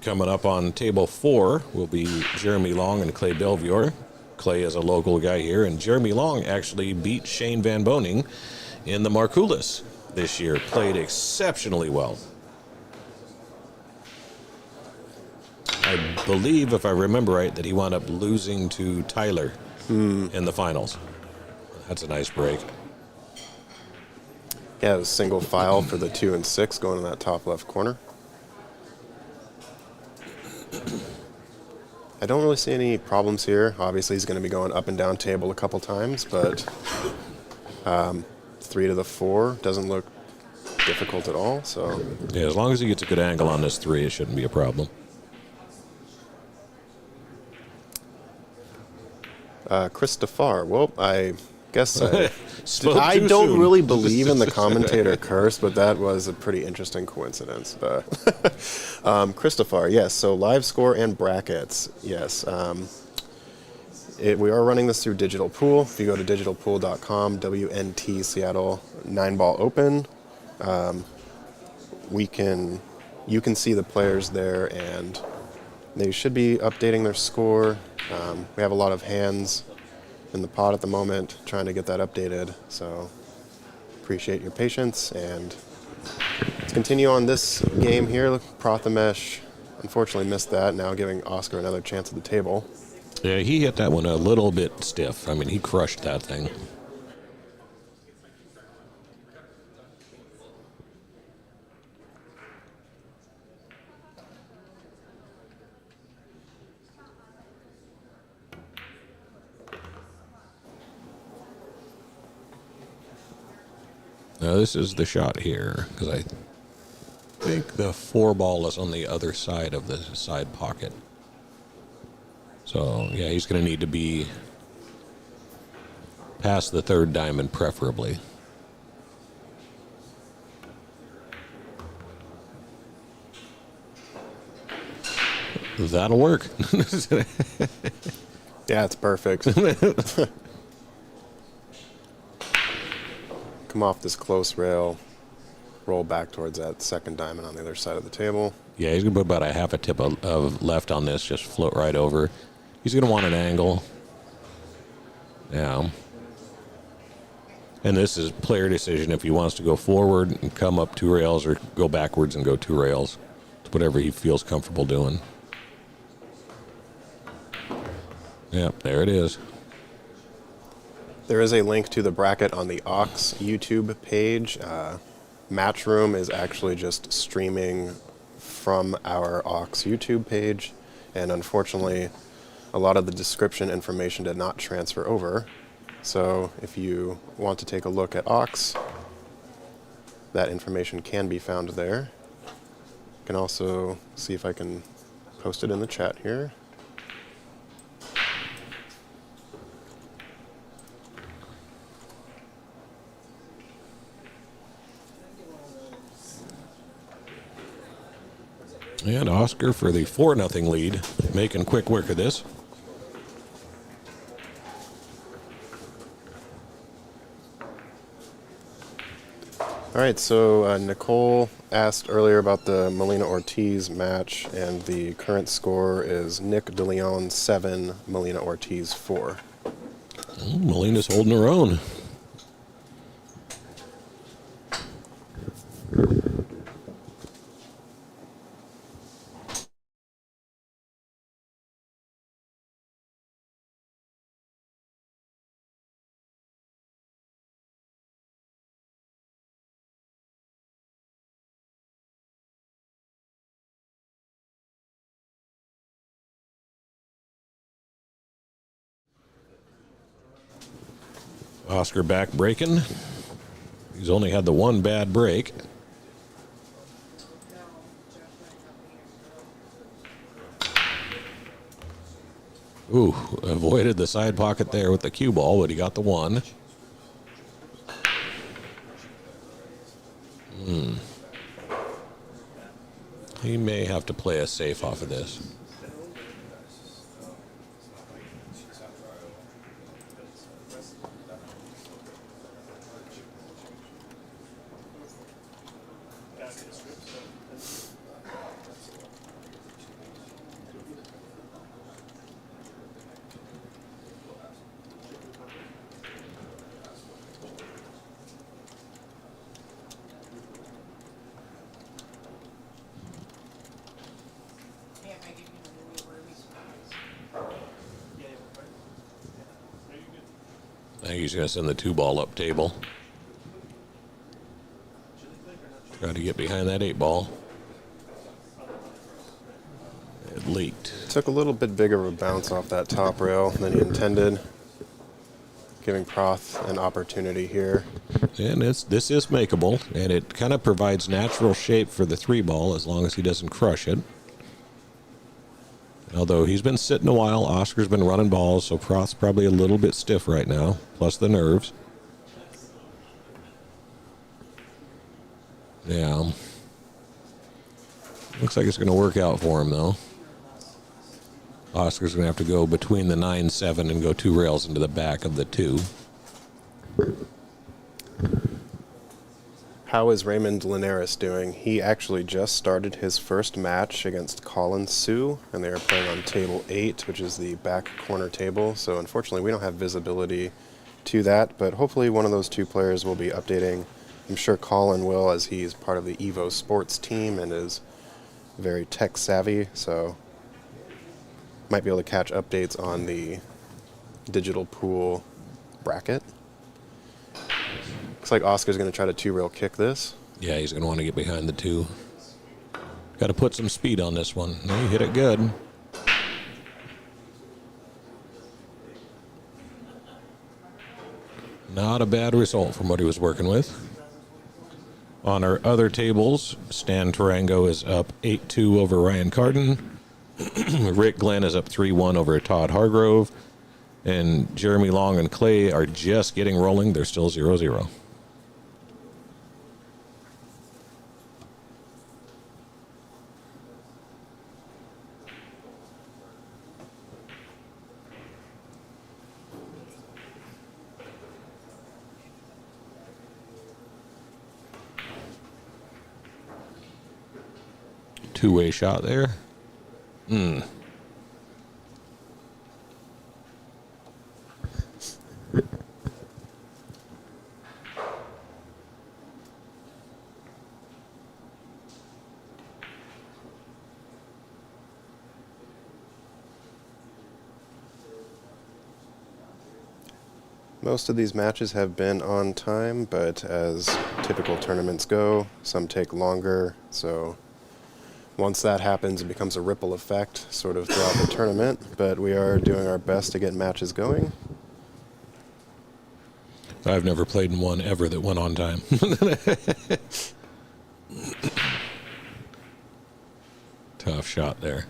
Coming up on table 4 will be Jeremy Long and Clay Belvior. Clay is a local guy here, and Jeremy Long actually beat Shane Van Boning in the Markulis this year. Played exceptionally well. I believe, if I remember right, that he wound up losing to Tyler in the finals. That's a nice break. Yeah, it was single file for the 2 and 6 going in that top left corner. I don't really see any problems here. Obviously, he's going to be going up and down table a couple times, but 3 to the 4 doesn't look difficult at all. So yeah, as long as he gets a good angle on this 3, it shouldn't be a problem. Christopher, well, I guess Spoke I too don't soon. really believe in the commentator curse, but that was a pretty interesting coincidence. Christopher, yes, so live score and brackets, yes. We are running this through Digital Pool. If you go to digitalpool.com, WNT Seattle Nineball Open, you can see the players there, and they should be updating their score. We have a lot of hands in the pot at the moment, trying to get that updated. So appreciate your patience, and let's continue on this game here. Prathamesh unfortunately missed that, now giving Oscar another chance at the table. Yeah, he hit that one a little bit stiff. I mean, he crushed that thing. Now this is the shot here, because I think the 4 ball is on the other side of the side pocket. So, yeah, he's going to need to be past the 3rd diamond, preferably. That'll work. Yeah, it's perfect. Come off this close rail, roll back towards that 2nd diamond on the other side of the table. Yeah, he's going to put about a half a tip of left on this, just float right over. He's going to want an angle. Yeah. And this is player decision if he wants to go forward and come up 2 rails or go backwards and go 2 rails. It's whatever he feels comfortable doing. Yep, there it is. There is a link to the bracket on the Aux YouTube page. Matchroom is actually just streaming from our Aux YouTube page, and unfortunately, a lot of the description information did not transfer over. So if you want to take a look at Aux, that information can be found there. You can also see if I can post it in the chat here. And Oscar for the 4-0 lead, making quick work of this. All right, so Nicole asked earlier about the Molina-Ortiz match, and the current score is Nick DeLeon 7, Molina-Ortiz 4. Oh, Molina's holding her own. Oscar back breaking. He's only had the one bad break. Ooh, avoided the side pocket there with the cue ball, but he got the one. He may have to play a safe off of this. I think he's going to send the 2-ball up table. Try to get behind that 8-ball. It leaked. Took a little bit bigger of a bounce off that top rail than he intended, giving Proth an opportunity here. And this is makeable, and it kind of provides natural shape for the 3-ball as long as he doesn't crush it. Although he's been sitting a while, Oscar's been running balls, so Proth's probably a little bit stiff right now, plus the nerves. Yeah. Looks like it's going to work out for him, though. Oscar's going to have to go between the 9-7 and go 2 rails into the back of the 2. How is Raymond Linares doing? He actually just started his first match against Colin Sue, and they are playing on table 8, which is the back corner table. So unfortunately, we don't have visibility to that, but hopefully one of those 2 players will be updating. I'm sure Colin will, as he's part of the Evo Sports team and is very tech savvy, so might be able to catch updates on the digital pool bracket. Looks like Oscar's going to try to 2-rail kick this. Yeah, he's going to want to get behind the 2. Got to put some speed on this one. No, he hit it good. Not a bad result from what he was working with. On our other tables, Stan Tarango is up 8-2 over Ryan Carden. Rick Glenn is up 3-1 over Todd Hargrove. And Jeremy Long and Clay are just getting rolling. They're still 0-0. Two-way shot there. Most of these matches have been on time, but as typical tournaments go, some take longer. So once that happens, it becomes a ripple effect sort of throughout the tournament. But we are doing our best to get matches going. I've never played in one ever that went on time. Tough shot there.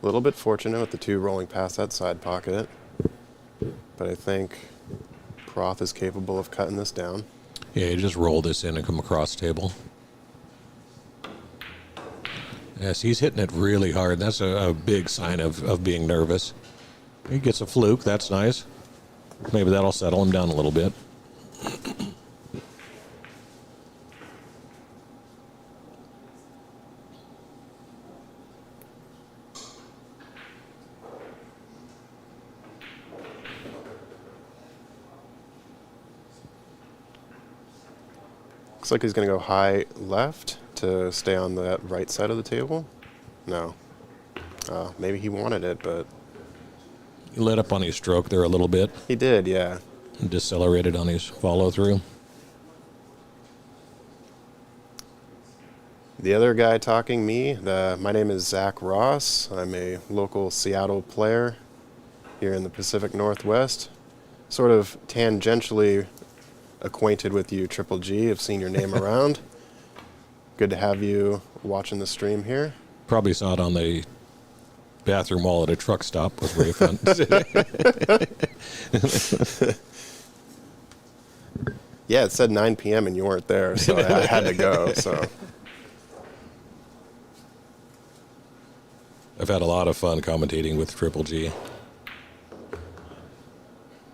A little bit fortunate with the two rolling past that side pocket, but I think Proth is capable of cutting this down. Yeah, you just roll this in and come across the table. Yes, he's hitting it really hard. That's a big sign of being nervous. He gets a fluke. That's nice. Maybe that'll settle him down a little bit. Looks like he's going to go high left to stay on that right side of the table. No. Maybe he wanted it, but... He let up on his stroke there a little bit. He did, yeah. And decelerated on his follow-through. The other guy talking, my name is Zach Ross. I'm a local Seattle player here in the Pacific Northwest. Sort of tangentially acquainted with you, Triple G. I've seen your name around. Good to have you watching the stream here. Probably saw it on the bathroom wall at a truck stop. Was very fun. Yeah, it said 9 p.m. and you weren't there, so I had to go. So I've had a lot of fun commentating with Triple G.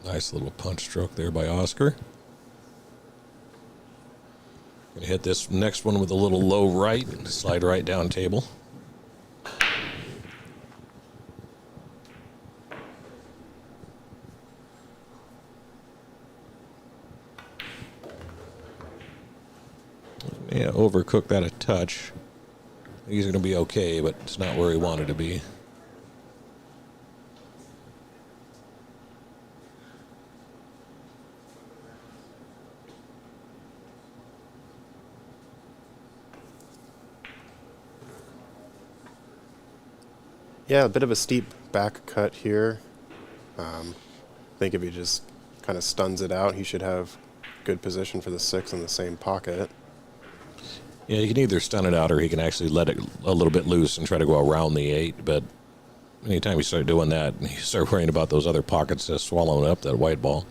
Nice little punch stroke there by Oscar. Gonna hit this next one with a little low right, slide right down table. Yeah, overcooked that a touch. He's gonna be okay, but it's not where he wanted to be. yeah, a bit of a steep back cut here. I think if he just kind of stuns it out, he should have good position for the 6 in the same pocket. Yeah, he can either stun it out or he can actually let it a little bit loose and try to go around the 8. But anytime you start doing that, you start worrying about those other pockets just swallowing up that white ball.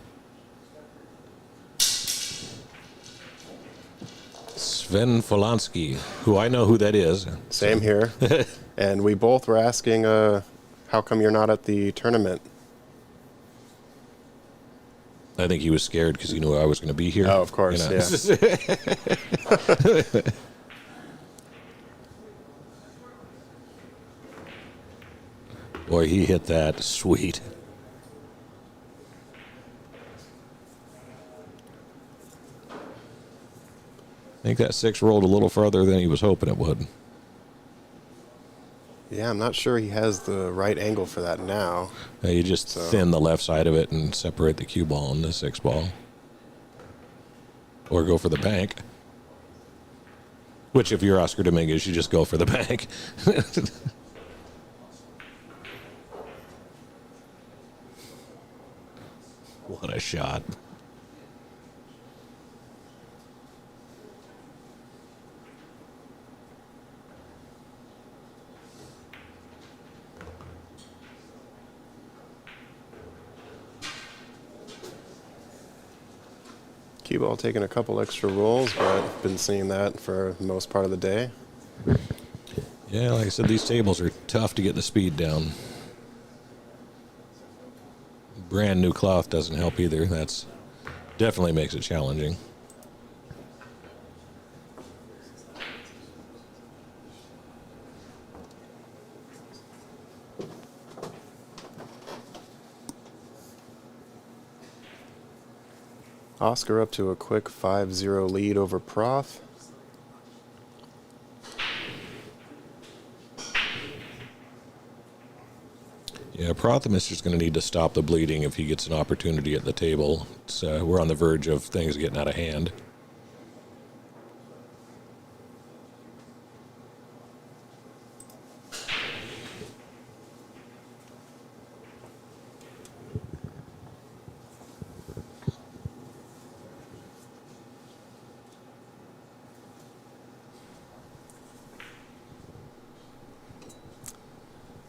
Sven Folansky, who I know who that is. Same here. And we both were asking, how come you're not at the tournament? I think he was scared because he knew I was going to be here. Oh, of course, yeah. Boy, he hit that sweet. I think that 6 rolled a little farther than he was hoping it would. Yeah, I'm not sure he has the right angle for that now. You just thin the left side of it and separate the cue ball and the 6 ball. Or go for the bank. Which, if you're Oscar Dominguez, you just go for the bank. What a shot. Cue ball taking a couple extra rolls, but been seeing that for the most part of the day. Yeah, like I said, these tables are tough to get the speed down. Brand new cloth doesn't help either. That's definitely makes it challenging. Oscar up to a quick 5-0 lead over Proth. Yeah, Prothimus is going to need to stop the bleeding if he gets an opportunity at the table. We're on the verge of things getting out of hand.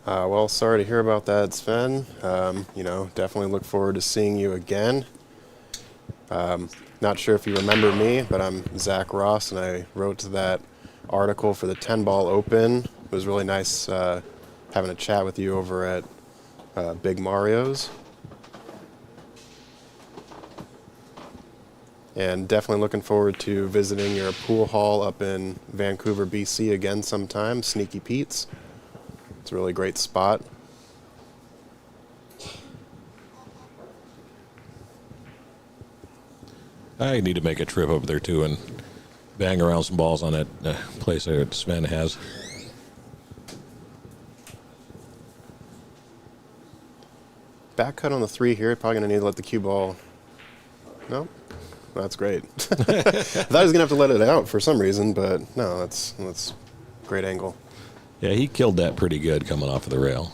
Well, sorry to hear about that, Sven. Definitely look forward to seeing you again. Not sure if you remember me, but I'm Zach Ross, and I wrote that article for the 10-Ball Open. It was really nice having a chat with you over at Big Mario's. And definitely looking forward to visiting your pool hall up in Vancouver, BC again sometime, Sneaky Pete's. It's a really great spot. I need to make a trip up there too and bang around some balls on that place that Sven has. Back cut on the 3 here. Probably going to need to let the cue ball. No? That's great. I thought I was going to have to let it out for some reason, but no, that's great angle. Yeah, he killed that pretty good coming off of the rail.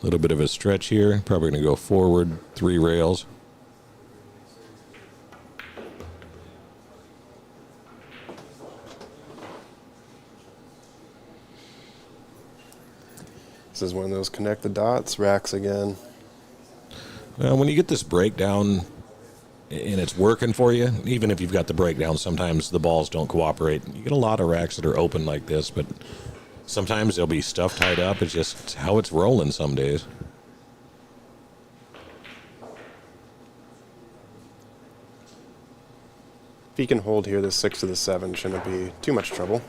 A little bit of a stretch here. Probably going to go forward 3 rails. This is one of those connect the dots racks again. Well, when you get this breakdown and it's working for you, even if you've got the breakdown, sometimes the balls don't cooperate. You get a lot of racks that are open like this, but sometimes there'll be stuff tied up. It's just how it's rolling some days. If he can hold here, the 6 to the 7 shouldn't be too much trouble.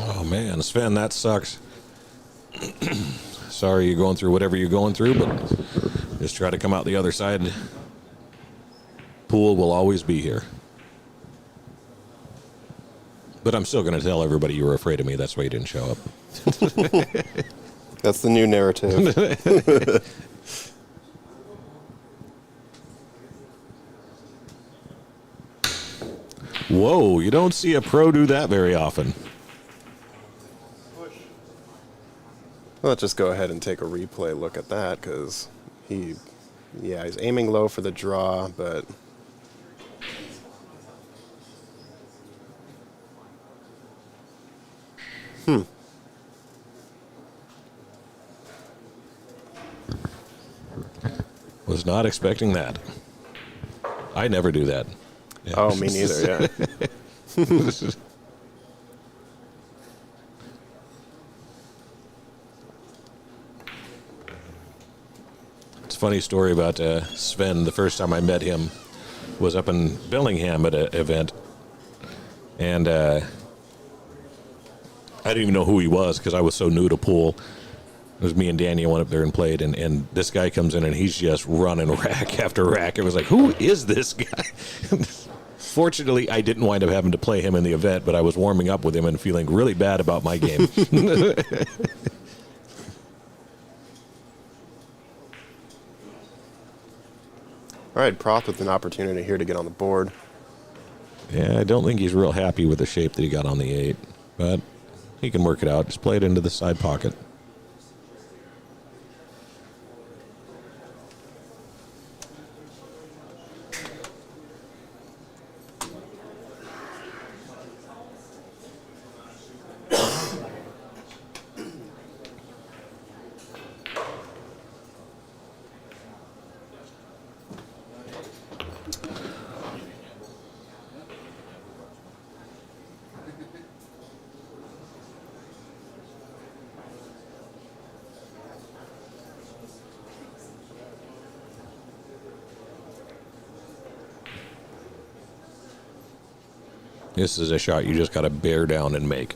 Oh, man, Sven, that sucks. Sorry you're going through whatever you're going through, but just try to come out the other side. Pool will always be here. But I'm still going to tell everybody you were afraid of me. That's why you didn't show up. That's the new narrative. Whoa, you don't see a pro do that very often. Let's just go ahead and take a replay look at that, because he's aiming low for the draw, but Was not expecting that. I never do that. Yeah. Oh, me neither, yeah. It's a funny story about Sven. The first time I met him was up in Bellingham at an event. And I didn't even know who he was because I was so new to pool. It was me and Danny went up there and played, and this guy comes in and he's just running rack after rack. It was like, who is this guy? Fortunately, I didn't wind up having to play him in the event, but I was warming up with him and feeling really bad about my game. All right, Proth with an opportunity here to get on the board. Yeah, I don't think he's real happy with the shape that he got on the 8, but he can work it out. Just play it into the side pocket. This is a shot you just got to bear down and make.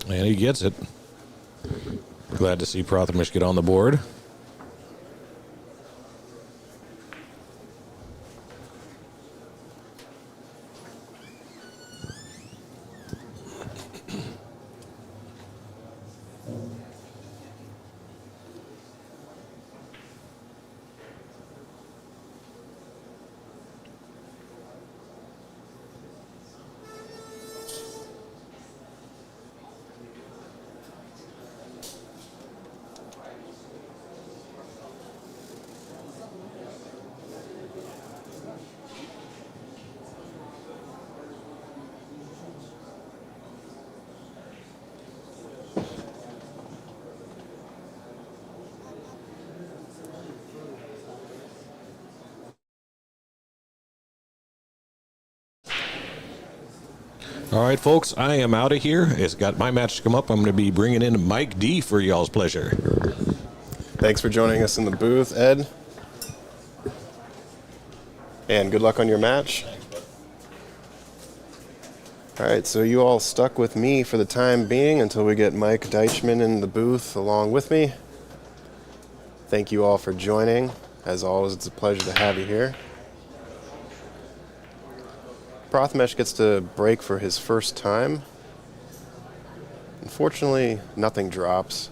And he gets it. Glad to see Prothamish get on the board. All right, folks, I am out of here. It's got my match to come up. I'm going to be bringing in Mike D for y'all's pleasure. Thanks for joining us in the booth, Ed. And good luck on your match. All right, so you all stuck with me for the time being until we get Mike Deichman in the booth along with me. Thank you all for joining. As always, it's a pleasure to have you here. Prothamish gets to break for his first time. Unfortunately, nothing drops.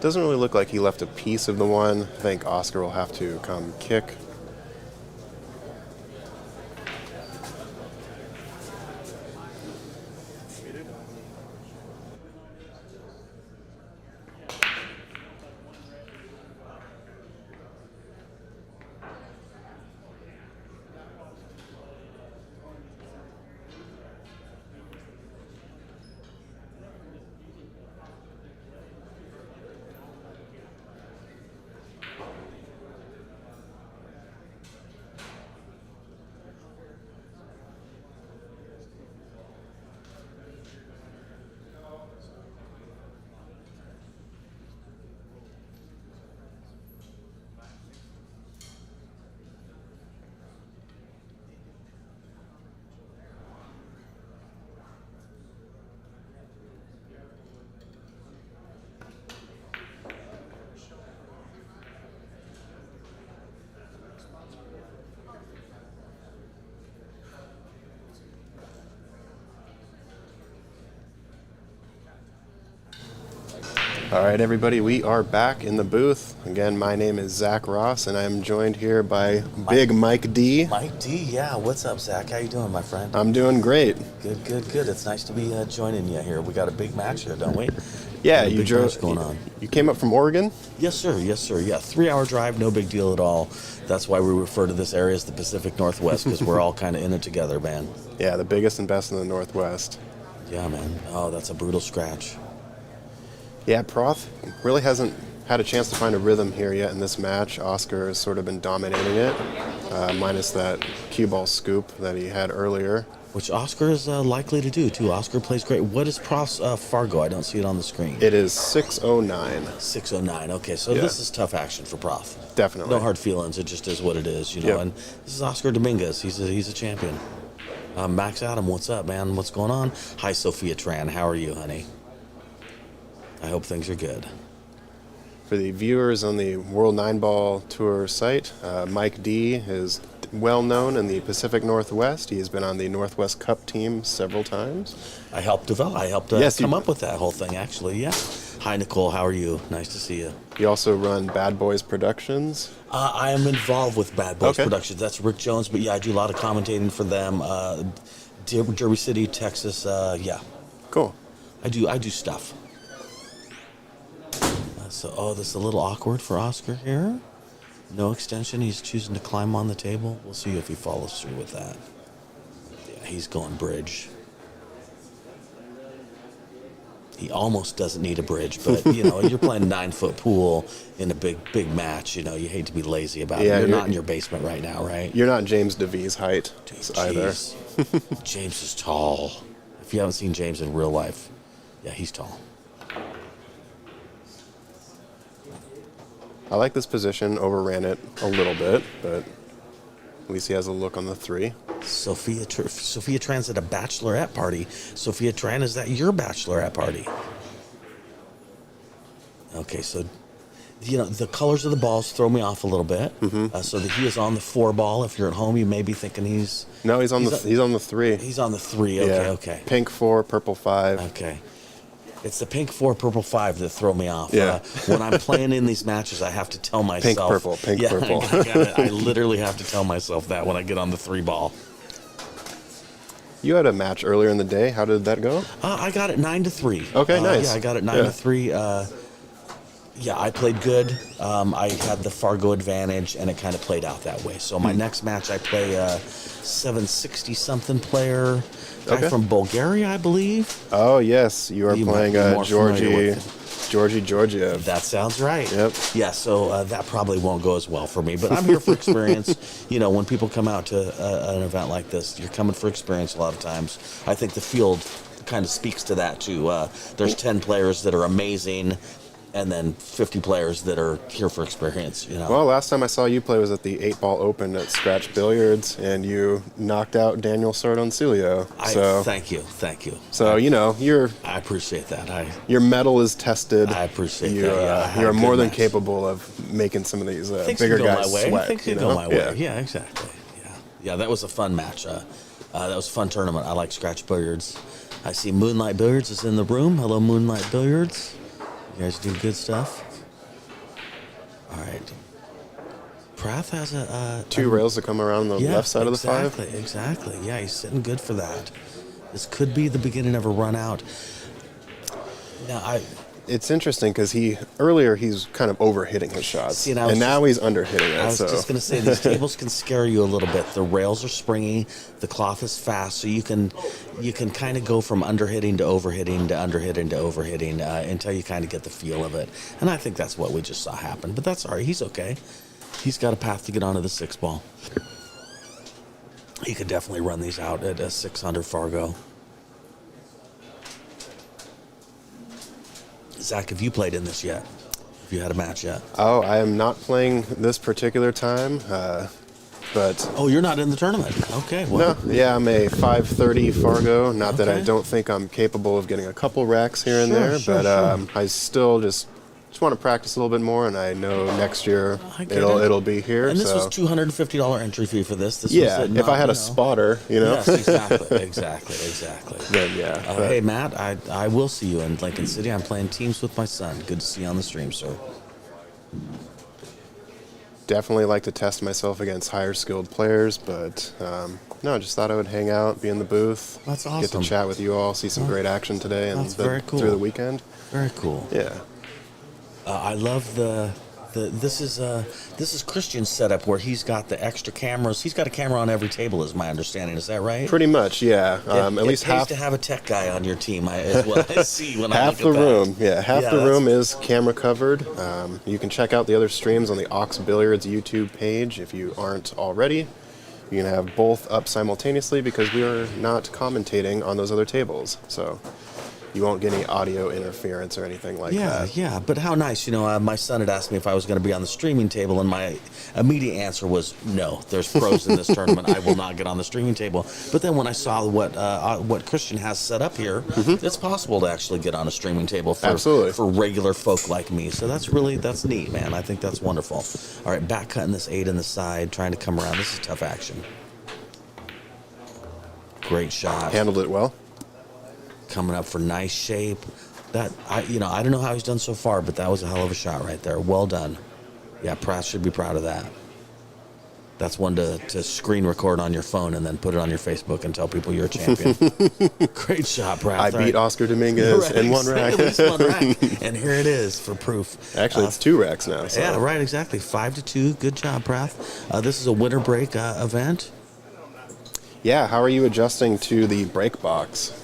Doesn't really look like he left a piece of the one. I think Oscar will have to come kick. All right, everybody, we are back in the booth. Again, my name is Zach Ross, and I'm joined here by Big Mike D. Mike D, yeah. What's up, Zach? How you doing, my friend? I'm doing great. Good, good, good. It's nice to be joining you here. We got a big match here, don't we? Yeah, you drove. Going on. You came up from Oregon? Yes, sir. Yes, sir. Yeah, 3-hour drive, no big deal at all. That's why we refer to this area as the Pacific Northwest, because we're all kind of in it together, man. Yeah, the biggest and best in the Northwest. Yeah, man. Oh, that's a brutal scratch. Yeah, Proth really hasn't had a chance to find a rhythm here yet in this match. Oscar has sort of been dominating it, minus that cue ball scoop that he had earlier. Which Oscar is likely to do, too. Oscar plays great. What is Proth's Fargo? I don't see it on the screen. It is 609. 609. Okay, so Yeah. This is tough action for Proth. Definitely. No hard feelings. It just is what it is, you know. Yep. And this is Oscar Dominguez. He's a champion. Max Adam, what's up, man? What's going on? Hi, Sophia Tran. How are you, honey? I hope things are good. For the viewers on the World Nineball Tour site, Mike D is well known in the Pacific Northwest. He has been on the Northwest Cup team several times. I helped develop. I helped come up with that whole thing, actually. Yeah. Hi, Nicole. How are you? Nice to see you. You also run Bad Boys Productions. I am involved with Bad Boys Productions. That's Rick Jones, but yeah, I do a lot of commentating for them. Derby City, Texas. Yeah. Cool. I do stuff. This is a little awkward for Oscar here. No extension. He's choosing to climb on the table. We'll see if he follows through with that. Yeah, he's going bridge. He almost doesn't need a bridge, but, you know, you're playing 9-foot pool in a big match. You know, you hate to be lazy about it. You're not in your basement right now, right? You're not James DeVee's height either. James is tall. If you haven't seen James in real life, yeah, he's tall. I like this position. Overran it a little bit, but at least he has a look on the 3. Sophia Tran's at a bachelorette party. Sophia Tran, is that your bachelorette party? Okay, so the colors of the balls throw me off a little bit. So that he is on the 4 ball. If you're at home, you may be thinking he's on the 3. He's on the 3. Okay, Yeah. okay, Pink 4, purple 5. okay. It's the pink 4, purple 5 that throw me off. Yeah. When I'm playing in these matches, I have to tell myself Pink, yeah, purple. I literally have to tell myself that when I get on the 3 ball. You had a match earlier in the day. How did that go? I got it 9-3. Okay, nice. Yeah, I got it 9-3. Yeah, I played good. I had the Fargo advantage, and it kind of played out that way. So my next match, I play a 760-something player, guy from Bulgaria, I believe. Oh, yes. You are You might playing be more familiar Georgiev. That sounds right. Yep. Yeah, so that probably won't go as well for me. But I'm here for experience. When people come out to an event like this, you're coming for experience a lot of times. I think the field kind of speaks to that, too. There's 10 players that are amazing, and then 50 players that are here for experience, Well, last time I saw you play was at the 8-Ball Open at Scratch Billiards, and you knocked out Daniel Sordoncilio. Thank you. So, I appreciate that. your mettle is tested. I appreciate you, that. Yeah, I had you a are good more than match. capable of making some of these Things bigger could go guys my way. sweat. Things could go my way. Yeah, exactly. Yeah, that was a fun match. That was a fun tournament. I like Scratch Billiards. I see Moonlight Billiards is in the room. Hello, Moonlight Billiards. You guys do good stuff. All right. Prath has a 2 rails to come around the left side of the 5. Exactly. Yeah, he's sitting good for that. This could be the beginning of a run out. Now, It's interesting because earlier he's kind of overhitting his shots, See, and now he's underhitting it. I was just going to say, these tables can scare you a little bit. The rails are springy, the cloth is fast, so you can kind of go from underhitting to overhitting to underhitting to overhitting until you kind of get the feel of it. And I think that's what we just saw happen. But that's all right. He's okay. He's got a path to get onto the 6 ball. He could definitely run these out at a 600 Fargo. Zach, have you played in this yet? Have you had a match yet? Oh, I am not playing this particular time, but... Oh, you're not in the tournament. Okay. Well, No, yeah, I'm a 530 Fargo. Not that I Okay. don't think I'm capable of getting a couple racks here and Sure, there, sure, but I still just want to practice a little bit more, and I know next year I get it. it'll be here. And this so. was $250 entry fee for this. Yeah, was if I had a spotter, Yes, exactly. then yeah. but Hey, Matt, I will see you in Lincoln City. I'm playing teams with my son. Good to see you on the stream, sir. definitely like to test myself against higher skilled players, but no, just thought I would hang out, be in the booth. That's Get awesome. to chat with you all, see some great action today and That's very cool. through the weekend. Very cool. Yeah. I love this is Christian's setup where he's got the extra cameras. He's got a camera on every table, is my understanding. Is that right? Pretty much, yeah. At least pays half to have a tech guy on your team. Is what I see when I half look the at that. room. Yeah, half Yeah, the that's- room is camera covered. You can check out the other streams on the Ox Billiards YouTube page if you aren't already. You can have both up simultaneously because we are not commentating on those other tables. So you won't get any audio interference or anything like that. Yeah, but how nice. My son had asked me if I was going to be on the streaming table, and my immediate answer was no. There's pros in this tournament. I will not get on the streaming table. But then when I saw what Christian has set up here, it's possible to actually get on a streaming table Absolutely. for regular folk like me. So that's neat, man. I think that's wonderful. All right, back cutting this 8 in the side, trying to come around. This is tough action. Great shot. Handled it well. Coming up for nice shape. I don't know how he's done so far, but that was a hell of a shot right there. Well done. Yeah, Pratt should be proud of that. That's one to screen record on your phone and then put it on your Facebook and tell people you're a champion. Great shot, Pratt. I beat Oscar Dominguez in one rack. At least one rack. And here it is for proof. Actually, it's 2 racks now. So. Yeah, right, exactly. 5-2. Good job, Pratt. This is a winter break event. Yeah, how are you adjusting to the break box?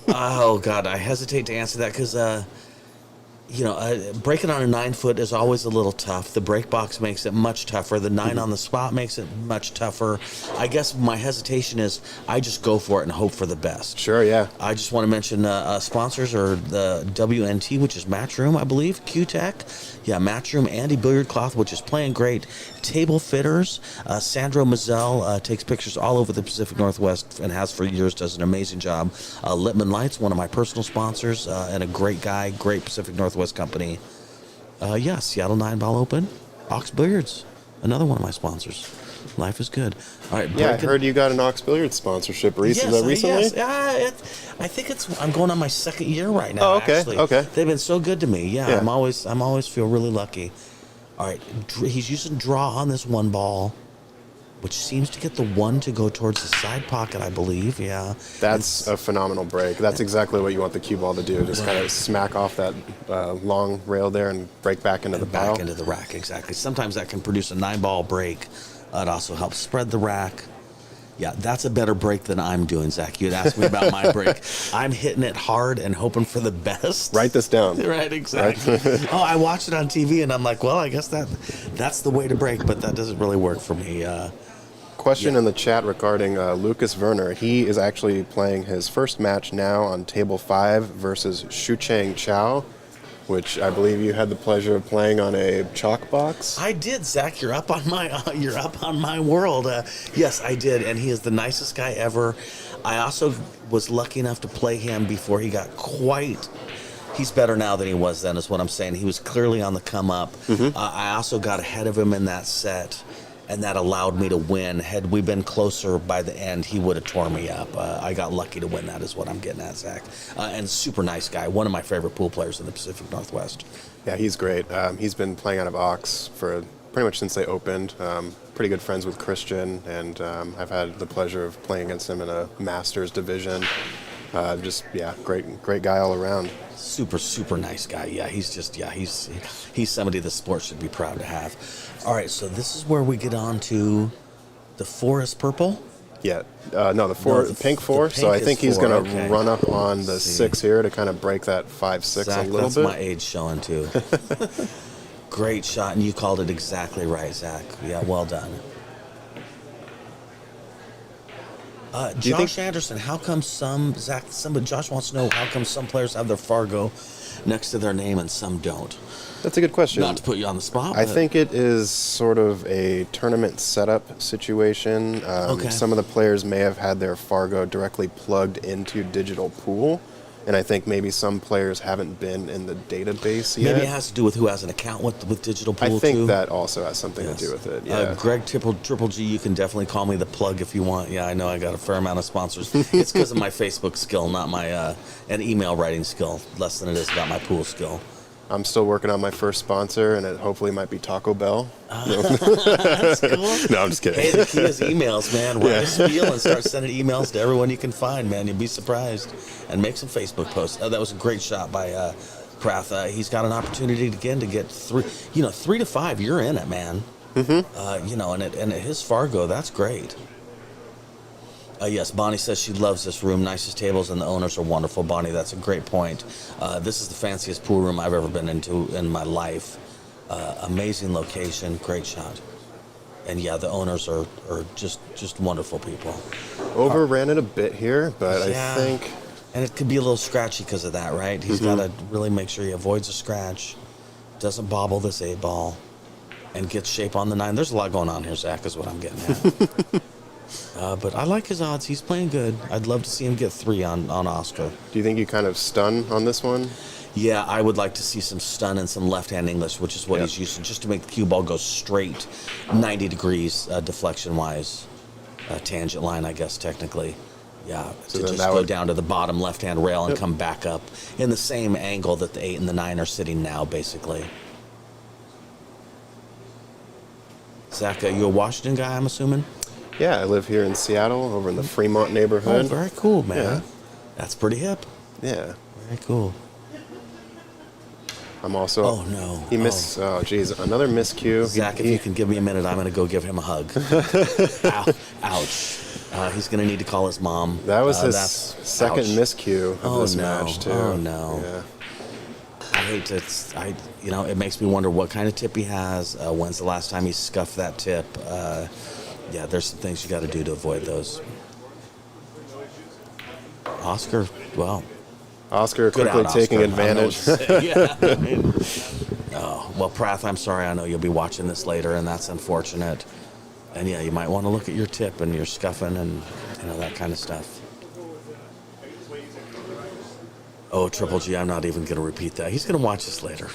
Oh, God, I hesitate to answer that because breaking on a 9-foot is always a little tough. The break box makes it much tougher. The 9 on the spot makes it much tougher. I guess my hesitation is I just go for it and hope for the best. Sure, yeah. I just want to mention sponsors are the WNT, which is Matchroom, I believe, Q-Tech. Yeah, Matchroom, Andy Billiard Cloth, which is playing great. Table Fitters, Sandro Mazzell takes pictures all over the Pacific Northwest and has for years, does an amazing job. Littman Lights, one of my personal sponsors, and a great guy, great Pacific Northwest company. Seattle Nineball Open, Ox Billiards, another one of my sponsors. Life is good. All right, Yeah, I heard you got an Ox Billiards sponsorship recently. Yes. I think I'm going on my second year right now. Oh, okay, actually. okay. They've been so good to me. Yeah, Yeah. I'm always feel really lucky. All right, he's using draw on this one ball, which seems to get the one to go towards the side pocket, I believe. Yeah, That's a phenomenal break. That's exactly what you want the cue ball to do. Just kind of smack off that long rail there and break back into the back pile. into the rack. Exactly. Sometimes that can produce a 9-ball break. It also helps spread the rack. Yeah, that's a better break than I'm doing, Zach. You'd asked me about my break. I'm hitting it hard and hoping for the best. Write this down. Right, exactly. Oh, I watched it on TV, and I'm like, well, I guess that's the way to break, but that doesn't really work for me. Question in the chat regarding Lucas Werner. He is actually playing his first match now on table 5 versus Shucheng Chow, which I believe you had the pleasure of playing on a chalk box. I did, Zach. You're up on my world. Yes, I did, and he is the nicest guy ever. I also was lucky enough to play him before he got quite. He's better now than he was then, is what I'm saying. He was clearly on the come up. I also got ahead of him in that set, and that allowed me to win. Had we been closer by the end, he would have tore me up. I got lucky to win that, is what I'm getting at, Zach. And super nice guy. One of my favorite pool players in the Pacific Northwest. Yeah, he's great. He's been playing out of Ox for pretty much since they opened. Pretty good friends with Christian, and I've had the pleasure of playing against him in a Masters division. Great guy all around. Super nice guy. Yeah, he's somebody the sport should be proud to have. All right, so this is where we get on to the 4 is purple. Yeah, the pink 4. So I think he's going to run up on the 6 here to kind of break that 5-6 Zach, a little that's bit. my age showing too. Great shot, and you called it exactly right, Zach. Yeah, well done. Josh Anderson, how come Josh wants to know how come some players have their Fargo next to their name and some don't? That's a good question. Not to put you on the spot. I think it is sort of a tournament setup situation. Some of the players may have had their Fargo directly plugged into Digital Pool, and I think maybe some players haven't been in the database yet. Maybe it has to do with who has an account with Digital Pool, I think too. that also has something to do with it, yeah. Greg Triple G, you can definitely call me the plug if you want. Yeah, I know I got a fair amount of sponsors. It's because of my Facebook skill, not my an email writing skill, less than it is about my pool skill. I'm still working on my first sponsor, and it hopefully might be Taco Bell. That's cool. No, I'm just kidding. Hey, the key is emails, man. Write a spiel and start sending emails to everyone you can find, man. You'll be surprised. And make some Facebook posts. That was a great shot by Prath. He's got an opportunity again to get 3 to 5. You're in it, man. Mm-hmm. And his Fargo, that's great. Yes, Bonnie says she loves this room. Nicest tables and the owners are wonderful. Bonnie, that's a great point. This is the fanciest pool room I've ever been into in my life. Amazing location, great shot. And yeah, the owners are just wonderful people. Overran it a bit here, but I think... And it could be a little scratchy because of that, right? He's got to really make sure he avoids a scratch, doesn't bobble this 8-ball, and gets shape on the 9. There's a lot going on here, Zach, is what I'm getting at. But I like his odds. He's playing good. I'd love to see him get 3 on Oscar. Do you think you kind of stun on this one? Yeah, I would like to see some stun and some left-hand English, which is what he's used to, just to make the cue ball go straight 90 degrees deflection-wise. Tangent line, I guess, technically. Yeah, so to just go down to the bottom left-hand rail and come back up in the same angle that the 8 and the 9 are sitting now, basically. Zach, you a Washington guy, I'm assuming? Yeah, I live here in Seattle, over in the Fremont neighborhood. Oh, very cool, man. Yeah. That's pretty hip. Yeah. Very cool. I'm also... Oh, no. He missed... Oh, geez. Another miscue. Zach, if you can give me a minute, I'm going to go give him a hug. Ouch. He's going to need to call his mom. That was his second miscue of this match, too. Oh, no. Yeah. I hate to, it makes me wonder what kind of tip he has. When's the last time he scuffed that tip? Yeah, there's some things you got to do to avoid those. Oscar, well, Oscar good quickly out, taking Oscar. I don't know advantage. what to say. Yeah, I mean, well, Prath, I'm sorry. I know you'll be watching this later, and that's unfortunate. And yeah, you might want to look at your tip and your scuffing and that kind of stuff. Oh, Triple G, I'm not even going to repeat that. He's going to watch this later.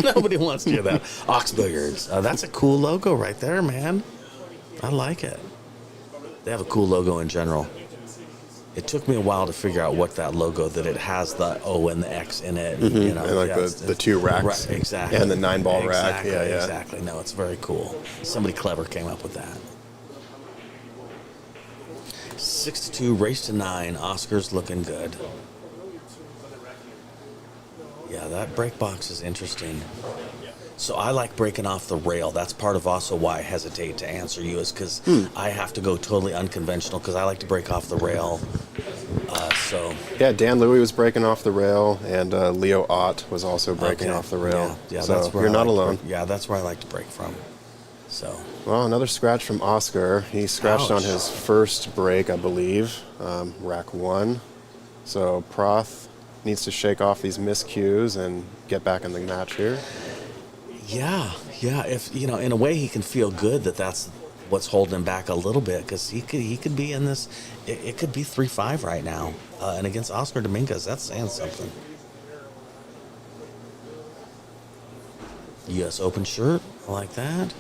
Nobody wants to hear that. Ox Billiards. That's a cool logo right there, man. I like it. They have a cool logo in general. It took me a while to figure out what that logo, that it has the O and the X in it. And, And like the two racks. Right, exactly. And the 9-ball rack. Exactly, Yeah. exactly. No, it's very cool. Somebody clever came up with that. 6-2, race to 9. Oscar's looking good. Yeah, that break box is interesting. So I like breaking off the rail. That's part of also why I hesitate to answer you, is because I have to go totally unconventional because I like to break off the rail. Yeah, Dan Louie was breaking off the rail, and Leo Ott was also breaking off the rail. Yeah, so that's where you're not I like alone. Yeah, that's where I like to break from. So. Well, another scratch from Oscar. He scratched on his first break, I believe, rack 1. So Proth needs to shake off these miscues and get back in the match here. Yeah. If in a way, he can feel good that that's what's holding him back a little bit, because he could be in this. It could be 3-5 right now, and against Oscar Dominguez, that's saying something. U.S. Open shirt, I like that.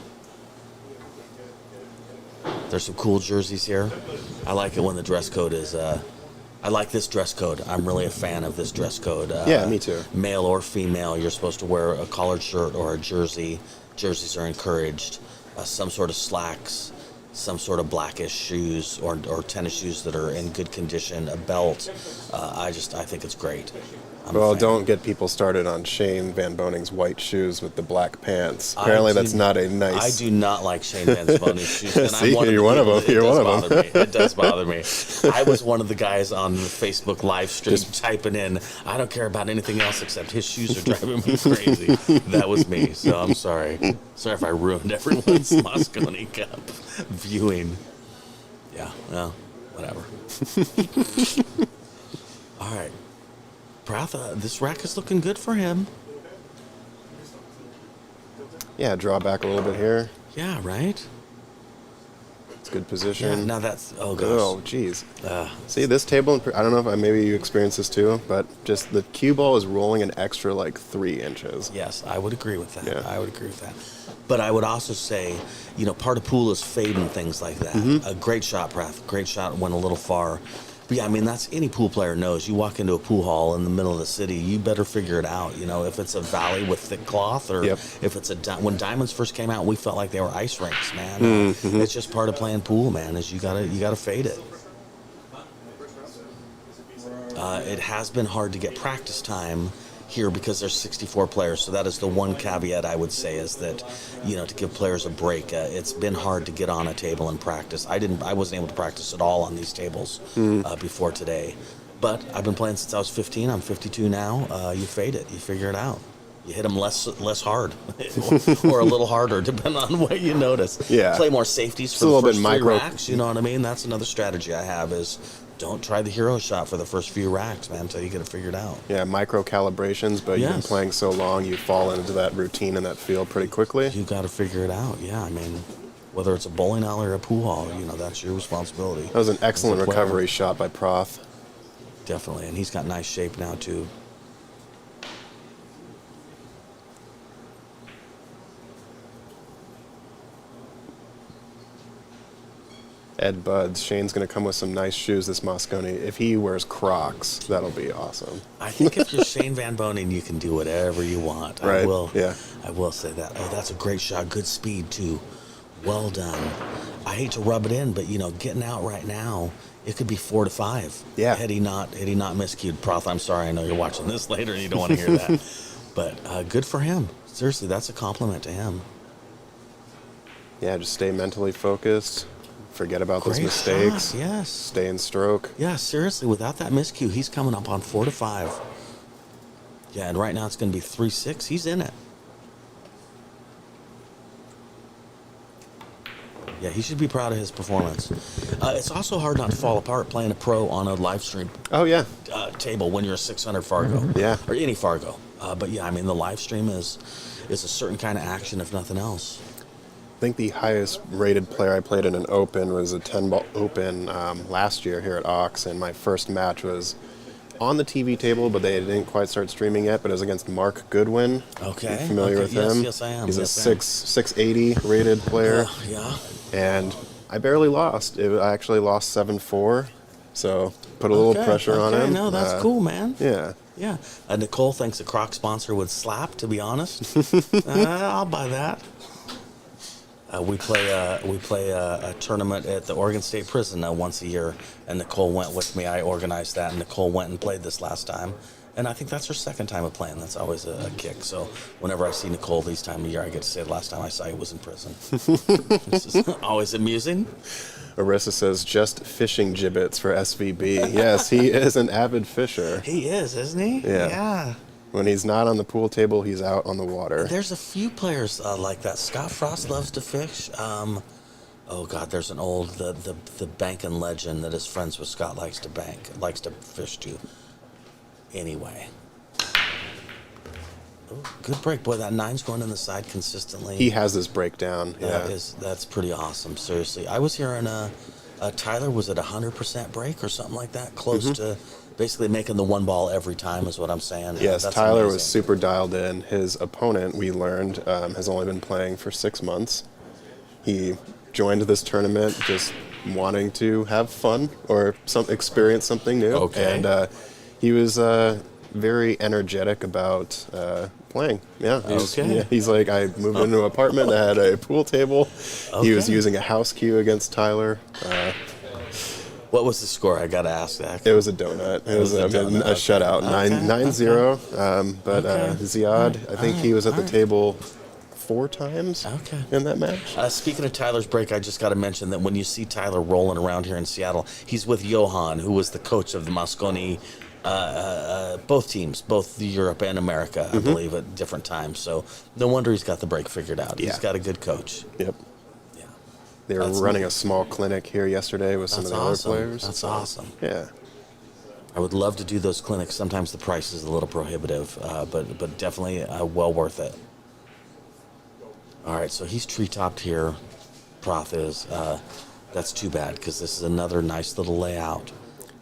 There's some cool jerseys here. I like it when the dress code is. I like this dress code. I'm really a fan of this dress code. Yeah, me too. Male or female, you're supposed to wear a collared shirt or a jersey. Jerseys are encouraged. Some sort of slacks, some sort of blackish shoes or tennis shoes that are in good condition, a belt. I think it's great. Well, don't get people started on Shane Van Boning's white shoes with the black pants. Apparently, that's not a nice. I do not like Shane Van Boning's shoes. And See, you're one of them. You're one of them. It does bother me. I was one of the guys on the Facebook live stream typing in, I don't care about anything else except his shoes are driving me crazy. That was me, so I'm sorry. Sorry if I ruined everyone's Moscone Cup viewing. Yeah, well, whatever. All right. Pratha, this rack is looking good for him. Yeah, draw back a little bit here. Yeah, right? It's good position. Yeah, now that's, oh gosh. Oh, jeez. See, this table, I don't know if maybe you experienced this too, but just the cue ball is rolling an extra like 3 inches. Yes, I would agree with that. Yeah. I would agree with that. But I would also say, part of pool is fade and things like that. A great shot, Prath. Great shot, went a little far. But yeah, I mean, that's any pool player knows. You walk into a pool hall in the middle of the city, you better figure it out. If it's a valley with thick cloth, or if it's when diamonds first came out, we felt like they were ice rinks, man. It's just part of playing pool, man. Is you gotta fade it. It has been hard to get practice time here because there's 64 players, so that is the one caveat I would say, is that to give players a break. It's been hard to get on a table and practice. I wasn't able to practice at all on these tables before today, but I've been playing since I was 15. I'm 52 now. You fade it, you figure it out. You hit them less hard or a little harder, depending on what you notice. Yeah. Play more safeties for the first 3 racks. You know what I mean? That's another strategy I have, is don't try the hero shot for the first few racks, man, until you get it figured out. Yeah, micro calibrations, but you've been playing so long, you fall into that routine and that feel pretty quickly. You got to figure it out. Yeah, I mean, whether it's a bowling alley or a pool hall, that's your responsibility. That was an excellent recovery shot by Proth. Definitely, and he's got nice shape now too. Ed Buds. Shane's going to come with some nice shoes this Moscone. If he wears Crocs, that'll be awesome. I think if you're Shane Van Boning, you can do whatever you want. Right. I will say that. Oh, that's a great shot. Good speed, too. Well done. I hate to rub it in, but, getting out right now, it could be 4-5. Yeah. Had he not miscued. Proth, I'm sorry. I know you're watching this later and you don't want to hear that. But good for him. Seriously, that's a compliment to him. Yeah, just stay mentally focused. Forget about those Great mistakes. shot, yes. Stay in stroke. Yeah, seriously, without that miscue, he's coming up on 4-5. Yeah, and right now it's going to be 3-6. He's in it. Yeah, he should be proud of his performance. It's also hard not to fall apart playing a pro on a live stream Oh, yeah. table when you're a 600 Fargo. Yeah. Or any Fargo. But yeah, I mean, the live stream is a certain kind of action, if nothing else. I think the highest rated player I played in an open was a 10-ball open last year here at Ox, and my first match was on the TV table, but they didn't quite start streaming yet, but it was against Mark Goodwin. Okay. You familiar with Yes, him? yes, I am. He's Yes, I am. a 680 rated player, Yeah. and I barely lost. I actually lost 7-4, so put a little Okay, pressure on okay, him. No, that's cool, man. Yeah. Yeah. Nicole thinks a Croc sponsor would slap, to be honest. I'll buy that. We play a tournament at the Oregon State Prison once a year, and Nicole went with me. I organized that, and Nicole went and played this last time. And I think that's her second time of playing. That's always a kick. So whenever I see Nicole these time of year, I get to say the last time I saw you was in prison. This is always amusing. Arissa says, just fishing gibbets for SVB. Yes, he is an avid fisher. He is, isn't he? Yeah. Yeah. When he's not on the pool table, he's out on the water. There's a few players like that. Scott Frost loves to fish. Oh God, there's an old the banking legend that is friends with Scott likes to fish too. Anyway, good break, boy. That 9's going in the side consistently. He has this breakdown. Yeah. That's pretty awesome. Seriously, I was hearing Tyler was at 100% break or something like that, close to basically making the one ball every time is what I'm saying. Yes, That's Tyler amazing. was super dialed in. His opponent, we learned, has only been playing for 6 months. He joined this tournament just wanting to have fun or experience something new. Okay. And he was very energetic about playing. Yeah. He's like, I moved into an apartment that had a pool table. He was Okay. using a house cue against Tyler. What was the score? I gotta ask that. It was a donut. It was a a donut. shutout, Okay. 9-0. But Okay. Ziad, I think he was at the Alright. table 4 times Okay. in that match. Speaking of Tyler's break, I just got to mention that when you see Tyler rolling around here in Seattle, he's with Johan, who was the coach of the Mosconi, both teams, both Europe and America, I believe, at different times. So no wonder he's got the break figured out. He's Yeah. got a good coach. Yep. Yeah. They were That's running neat. a small clinic here yesterday with some That's of the awesome. other players. That's awesome. Yeah. I would love to do those clinics. Sometimes the price is a little prohibitive, but definitely well worth it. All right, so he's tree-topped here. Proth is. That's too bad because this is another nice little layout.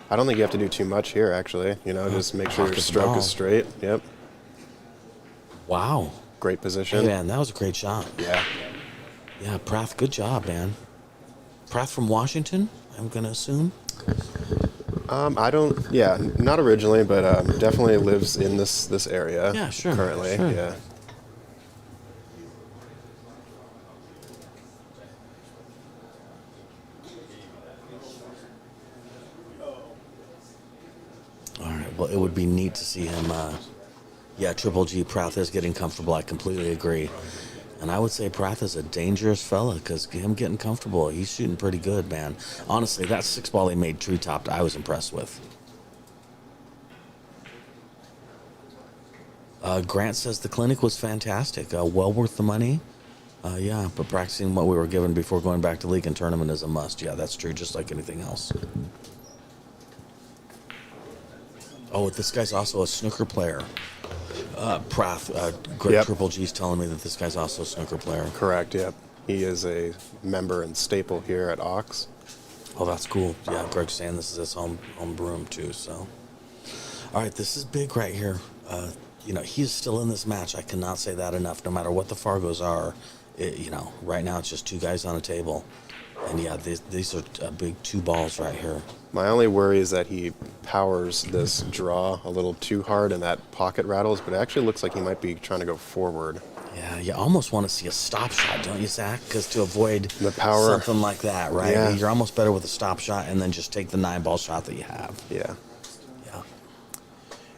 I don't think you have to do too much here, actually. Just make sure your Pocket the stroke ball. is straight. Yep. Wow. Great Hey, position. man, that was a great shot. Yeah. Yeah, Prath, good job, man. Prath from Washington, I'm going to assume. Not originally, but definitely lives in this area. Yeah, sure, Currently, sure. yeah. All right, well, it would be neat to see him. Triple G, Prath is getting comfortable. I completely agree. And I would say Prath is a dangerous fella because him getting comfortable, he's shooting pretty good, man. Honestly, that 6-ball he made tree-topped, I was impressed with. Grant says the clinic was fantastic. Well worth the money. But practicing what we were given before going back to league and tournament is a must. Yeah, that's true, just like anything else. Oh, this guy's also a snooker player. Prath, Greg Yep. Triple G's telling me that this guy's also a snooker player. Correct, yep. He is a member and staple here at Ox. Oh, that's cool. Yeah, Greg's saying this is his home room too. So, all right, this is big right here. He's still in this match. I cannot say that enough. No matter what the Fargos are, right now it's just 2 guys on a table, and yeah, these are big 2 balls right here. My only worry is that he powers this draw a little too hard and that pocket rattles, but it actually looks like he might be trying to go forward. Yeah, you almost want to see a stop shot, don't you, Zach? Because to avoid The power. something like that, right? Yeah. You're almost better with a stop shot and then just take the 9-ball shot that you have. Yeah. Yeah.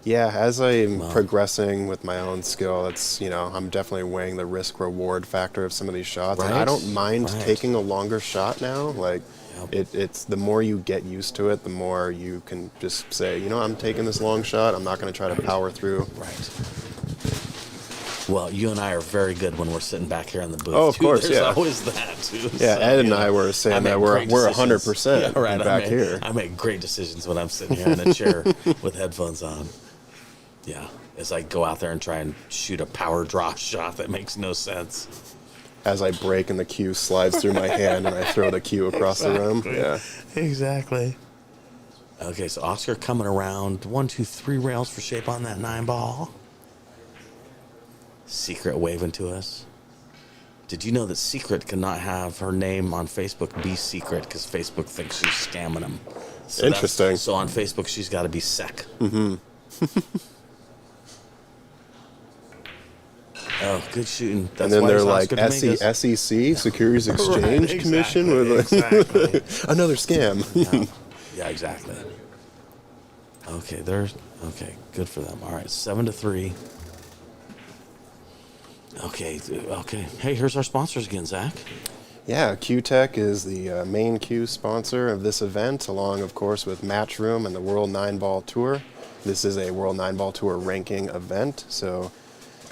Yeah, as I'm Wow. progressing with my own skill, it's, I'm definitely weighing the risk reward factor of some of these shots. And I Right, don't mind right. taking a longer shot now. Like, Yep. it's the more you get used to it, the more you can just say, I'm taking this long shot. I'm not going to try to power through. Right. Well, you and I are very good when we're sitting back here in the booth. Oh, of too. course, There's yeah. always that too. Yeah, So, Ed and you I know, were saying make that we're great decisions. 100% Yeah, right. back here. I make great decisions when I'm sitting here in a chair with headphones on. Yeah, as I go out there and try and shoot a power draw shot that makes no sense. As I break and the cue slides through my hand and I throw the cue across the room. Yeah. Exactly. Okay, so Oscar coming around. 1, 2, 3 rails for shape on that 9-ball. Secret waving to us. Did you know that Secret cannot have her name on Facebook be Secret because Facebook thinks she's scamming them? So Interesting. So on Facebook, she's got to be Sec. Mm-hmm. Oh, good shooting. That's And then why they're it's like Oscar Dominguez. SEC, Securities Exchange Right, Commission, exactly, with exactly. another scam. Yeah, exactly. Okay, okay. Good for them. All right, 7-3. Okay. Hey, here's our sponsors again, Zach. Yeah, Q-Tech is the main Q sponsor of this event, along, of course, with Matchroom and the World 9-Ball Tour. This is a World 9-Ball Tour ranking event, so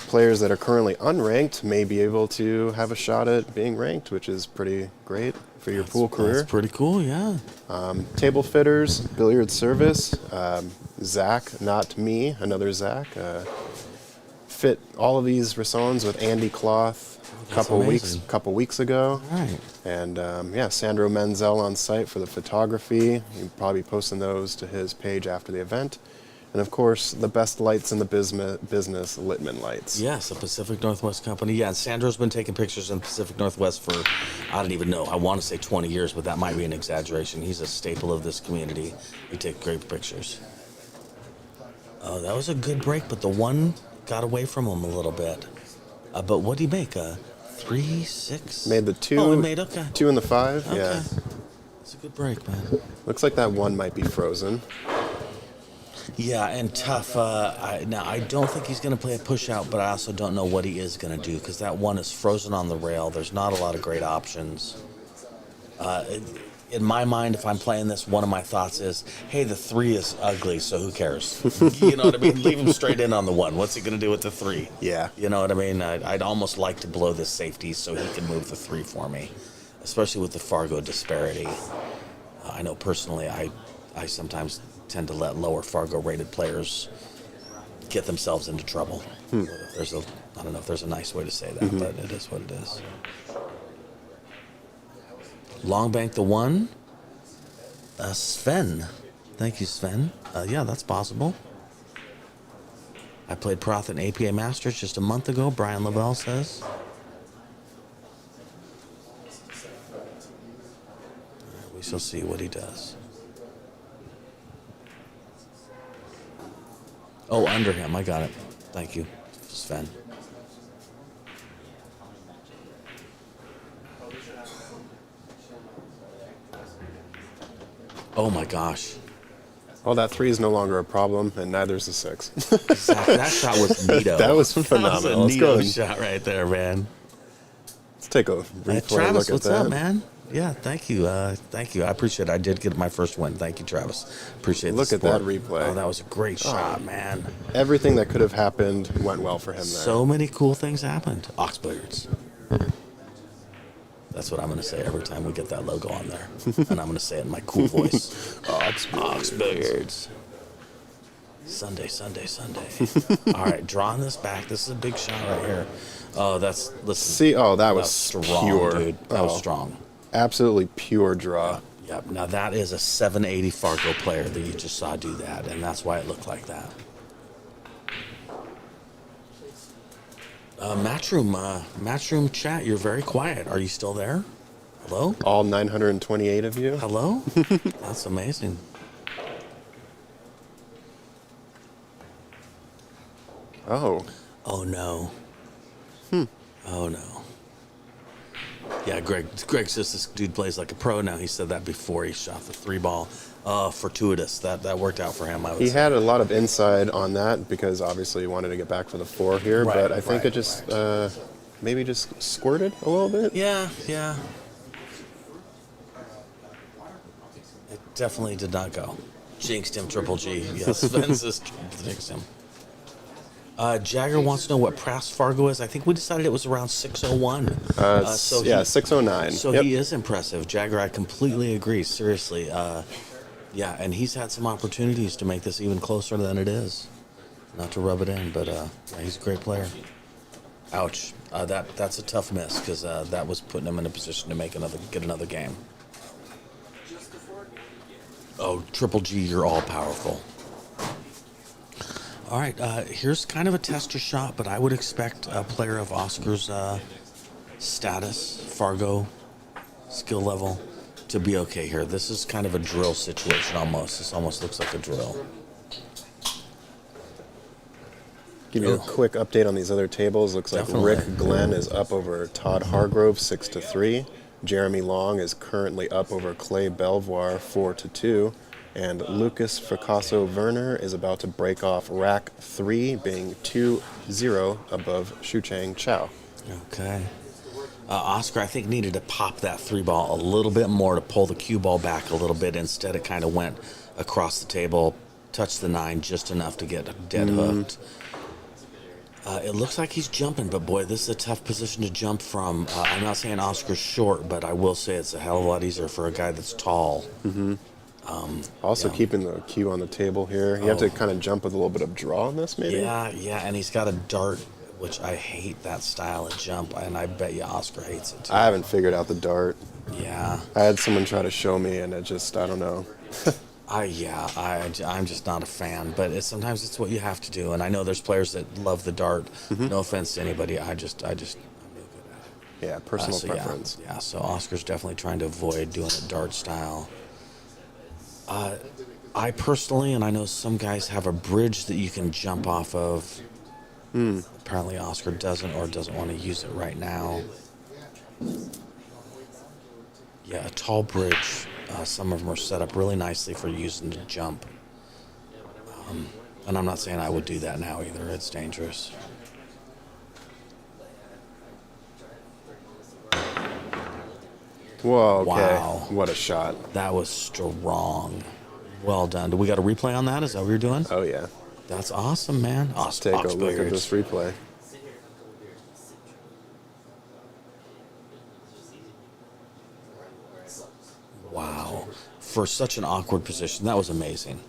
players that are currently unranked may be able to have a shot at being ranked, which is pretty great for your pool career. That's pretty cool, yeah. Table fitters, billiard service, Zach, not me, another Zach, fit all of these Rassons with Andy Cloth a couple weeks ago. All right. And Sandro Menzel on site for the photography. He'll probably be posting those to his page after the event. And of course, the best lights in the business, Littman Lights. Yes, the Pacific Northwest Company. Yeah, Sandro's been taking pictures in the Pacific Northwest for, I don't even know, I want to say 20 years, but that might be an exaggeration. He's a staple of this community. He takes great pictures. Oh, that was a good break, but the one got away from him a little bit. But what did he make? 3, 6? Made the 2. Oh, he made, okay. 2 and the 5, Okay. yeah. It's a good break, man. Looks like that one might be frozen. Yeah, and tough. Now, I don't think he's going to play a push out, but I also don't know what he is going to do because that one is frozen on the rail. There's not a lot of great options. In my mind, if I'm playing this, one of my thoughts is, hey, the 3 is ugly, so who cares? You know what I mean? Leave him straight in on the 1. What's he going to do with the 3? Yeah. You know what I mean? I'd almost like to blow the safety so he can move the 3 for me, especially with the Fargo disparity. I know personally I sometimes tend to let lower Fargo rated players get themselves into trouble. I don't know if there's a nice way to say that, but it is what it is. Long bank the 1. Sven. Thank you, Sven. Yeah, that's possible. I played Proth in APA Masters just a month ago, Brian Lavelle says. We shall see what he does. Oh, under him. I got it. Thank you, Sven. Oh my gosh. Well, that 3 is no longer a problem, and neither is the 6. Exactly. That shot was neato. That was phenomenal. That Let's was a go neato and- shot right there, man. Let's take a replay Travis, look at what's that. up, man? Yeah, thank you. Thank you. I appreciate it. I did get my first win. Thank you, Travis. Appreciate Look the at that support. replay. Oh, that was a great shot, man. Everything that could have happened went well for him there. So many cool things happened. Ox Billiards. That's what I'm going to say every time we get that logo on there. And I'm going to say it in my cool voice. Ox Billiards. Sunday. All right, drawing this back. This is a big shot right here. Oh, listen. See, that was strong, pure. dude. That was strong. Absolutely pure draw. Yep. Now that is a 780 Fargo player that you just saw do that, and that's why it looked like that. Matchroom chat, you're very quiet. Are you still there? Hello? All 928 of you. Hello? That's amazing. Oh. Oh no. Oh no. Yeah, Greg says this dude plays like a pro now. He said that before he shot the 3-ball. Fortuitous. That worked out for him, I would He say. had a lot of inside on that because obviously he wanted to get back for the 4 here, Right, but I think right, it just maybe just squirted a little bit. Yeah. It definitely did not go. Jinxed him, Triple G. Yes, Vince's jinxed him. Jagger wants to know what Pras Fargo is. I think we decided it was around 601. Yeah, 609. So Yep. he is impressive. Jagger, I completely agree. Seriously. Yeah, and he's had some opportunities to make this even closer than it is. Not to rub it in, but yeah, he's a great player. Ouch. That's a tough miss because that was putting him in a position to get another game. Oh, Triple G, you're all powerful. All right, here's kind of a tester shot, but I would expect a player of Oscar's status, Fargo, skill level, to be okay here. This is kind of a drill situation almost. This almost looks like a drill. Give you a quick update on these other tables. Looks like Definitely. Rick Glenn is up over Todd Hargrove 6-3. Jeremy Long is currently up over Clay Belvoir 4-2. And Lucas Fricasso Werner is about to break off rack 3, being 2-0 above Shuchang Chow. Okay. Oscar, I think, needed to pop that 3-ball a little bit more to pull the cue ball back a little bit. Instead, it kind of went across the table, touched the 9 just enough to get dead hooked. It looks like he's jumping, but boy, this is a tough position to jump from. I'm not saying Oscar's short, but I will say it's a hell of a lot easier for a guy that's tall. Also Yeah. keeping the cue on the table here. You have to kind of jump with a little bit of draw on this, maybe? Yeah, and he's got a dart, which I hate that style of jump, and I bet you Oscar hates it too. I haven't figured out the dart. Yeah. I had someone try to show me, and it just, I don't know. I'm just not a fan, but sometimes it's what you have to do. And I know there's players that love the dart. No offense to anybody, I'm no good at it. Yeah, personal So, preference. Yeah, so Oscar's definitely trying to avoid doing it dart style. I personally, and I know some guys have a bridge that you can jump off of. Apparently Oscar doesn't, or doesn't want to use it right now. Yeah, a tall bridge. Some of them are set up really nicely for using to jump. And I'm not saying I would do that now either. It's dangerous. Whoa, okay. Wow. What a shot. That was strong. Well done. Do we got a replay on that? Is that what you're doing? Oh, yeah. That's awesome, man. Awesome. Take a look at this replay. Wow. For such an awkward position, that was amazing.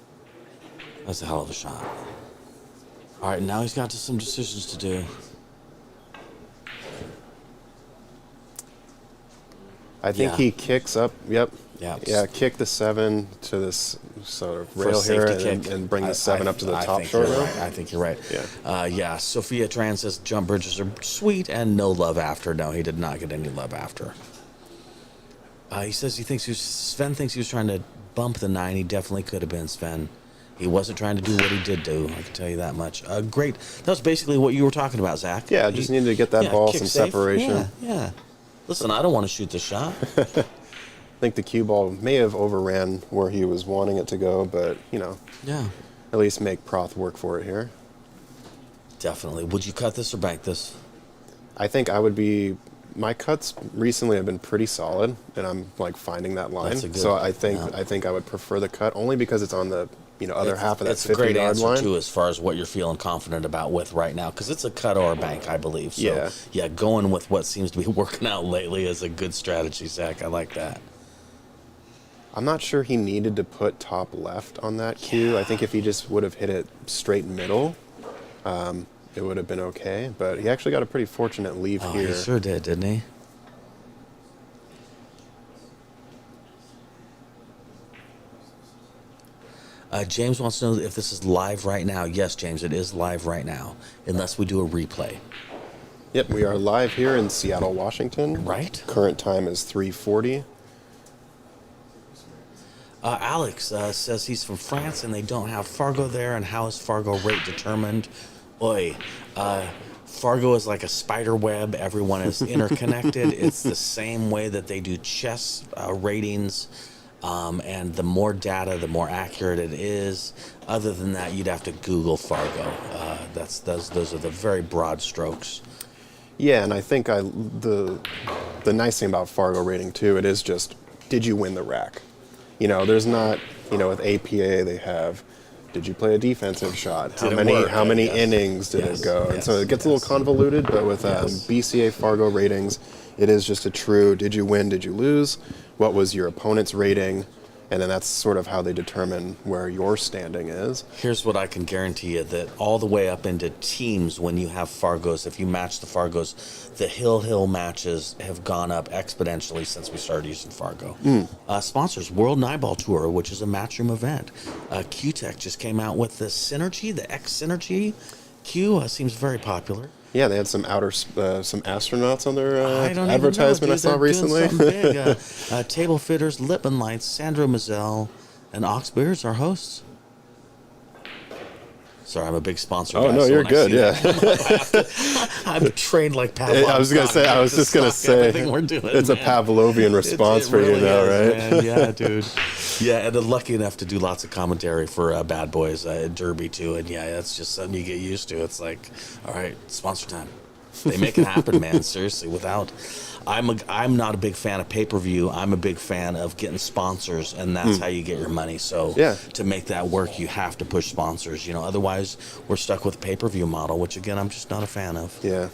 That's a hell of a shot. All right, now he's got some decisions to do. I think Yeah. he kicks up. Yep. Yeah. Yeah, kick the 7 to this sort of For a rail here safety and, kick. and bring the 7 up to the I top think short you're rail. right. I think you're right. Yeah. Yeah. Sophia Tran says jump bridges are sweet and no love after. No, he did not get any love after. He says Sven thinks he was trying to bump the 9. He definitely could have been Sven. He wasn't trying to do what he did do. I can tell you that much. Great. That was basically what you were talking about, Zach. Yeah, just needed to get that ball kick some safe. separation. Yeah. Listen, I don't want to shoot the shot. I think the cue ball may have overran where he was wanting it to go, but, Yeah. at least make Proth work for it here. Definitely. Would you cut this or bank this? I think I would be. My cuts recently have been pretty solid, and I'm like finding that line. That's a good- So I think yeah. I think I would prefer the cut only because it's on the other half of that It's a great 50-yard answer, line. too, as far as what you're feeling confident about with right now, because it's a cut or a bank, I believe. So, Yeah. going with what seems to be working out lately is a good strategy, Zach. I like that. I'm not sure he needed to put top left on that cue. I think if he just would have hit it straight middle, it would have been okay. But he actually got a pretty fortunate leave here. He sure did, didn't he? James wants to know if this is live right now. Yes, James, it is live right now, unless we do a replay. Yep, we are live here in Seattle, Washington. Right. Current time is 3:40. Alex says he's from France and they don't have Fargo there, and how is Fargo rate determined? Oi, Fargo is like a spider web. Everyone is interconnected. It's the same way that they do chess ratings. And the more data, the more accurate it is. Other than that, you'd have to Google Fargo. Those are the very broad strokes. Yeah, and I think the nice thing about Fargo rating too, it is just, did you win the rack? You know, there's not, you know, with APA they have, did you play a defensive shot? How many innings did it go? And so it gets a little convoluted, but with BCA Fargo ratings, it is just a true, did you win, did you lose? What was your opponent's rating? And then that's sort of how they determine where your standing is. Here's what I can guarantee you, that all the way up into teams, when you have Fargos, if you match the Fargos, the Hill matches have gone up exponentially since we started using Fargo. Sponsors, World Nineball Tour, which is a matchroom event. Q-Tech just came out with the Synergy, the X Synergy. Q seems very popular. Yeah, they had some some astronauts on their I don't advertisement even know, dude. I saw They're recently. doing something big. Table Fitters, Lippmann Lights, Sandro Mazel, and Ox Beers are hosts. Sorry, I'm a big sponsor. Oh, guy, no, so you're when I good, see that, I'm trained like Pavlov. I was just gonna say, everything we're doing, it's a Pavlovian response for really you now, is, right? Man. Yeah, dude. Yeah, and I'm lucky enough to do lots of commentary for Bad Boys Derby too, and yeah, that's just something you get used to. It's like, all right, sponsor time. They make it happen, man. Seriously, I'm not a big fan of pay-per-view. I'm a big fan of getting sponsors, and that's how you get your money. So to make that work, you have to push sponsors. You know, otherwise we're stuck with a pay-per-view model, which again I'm just not a fan of. Yeah.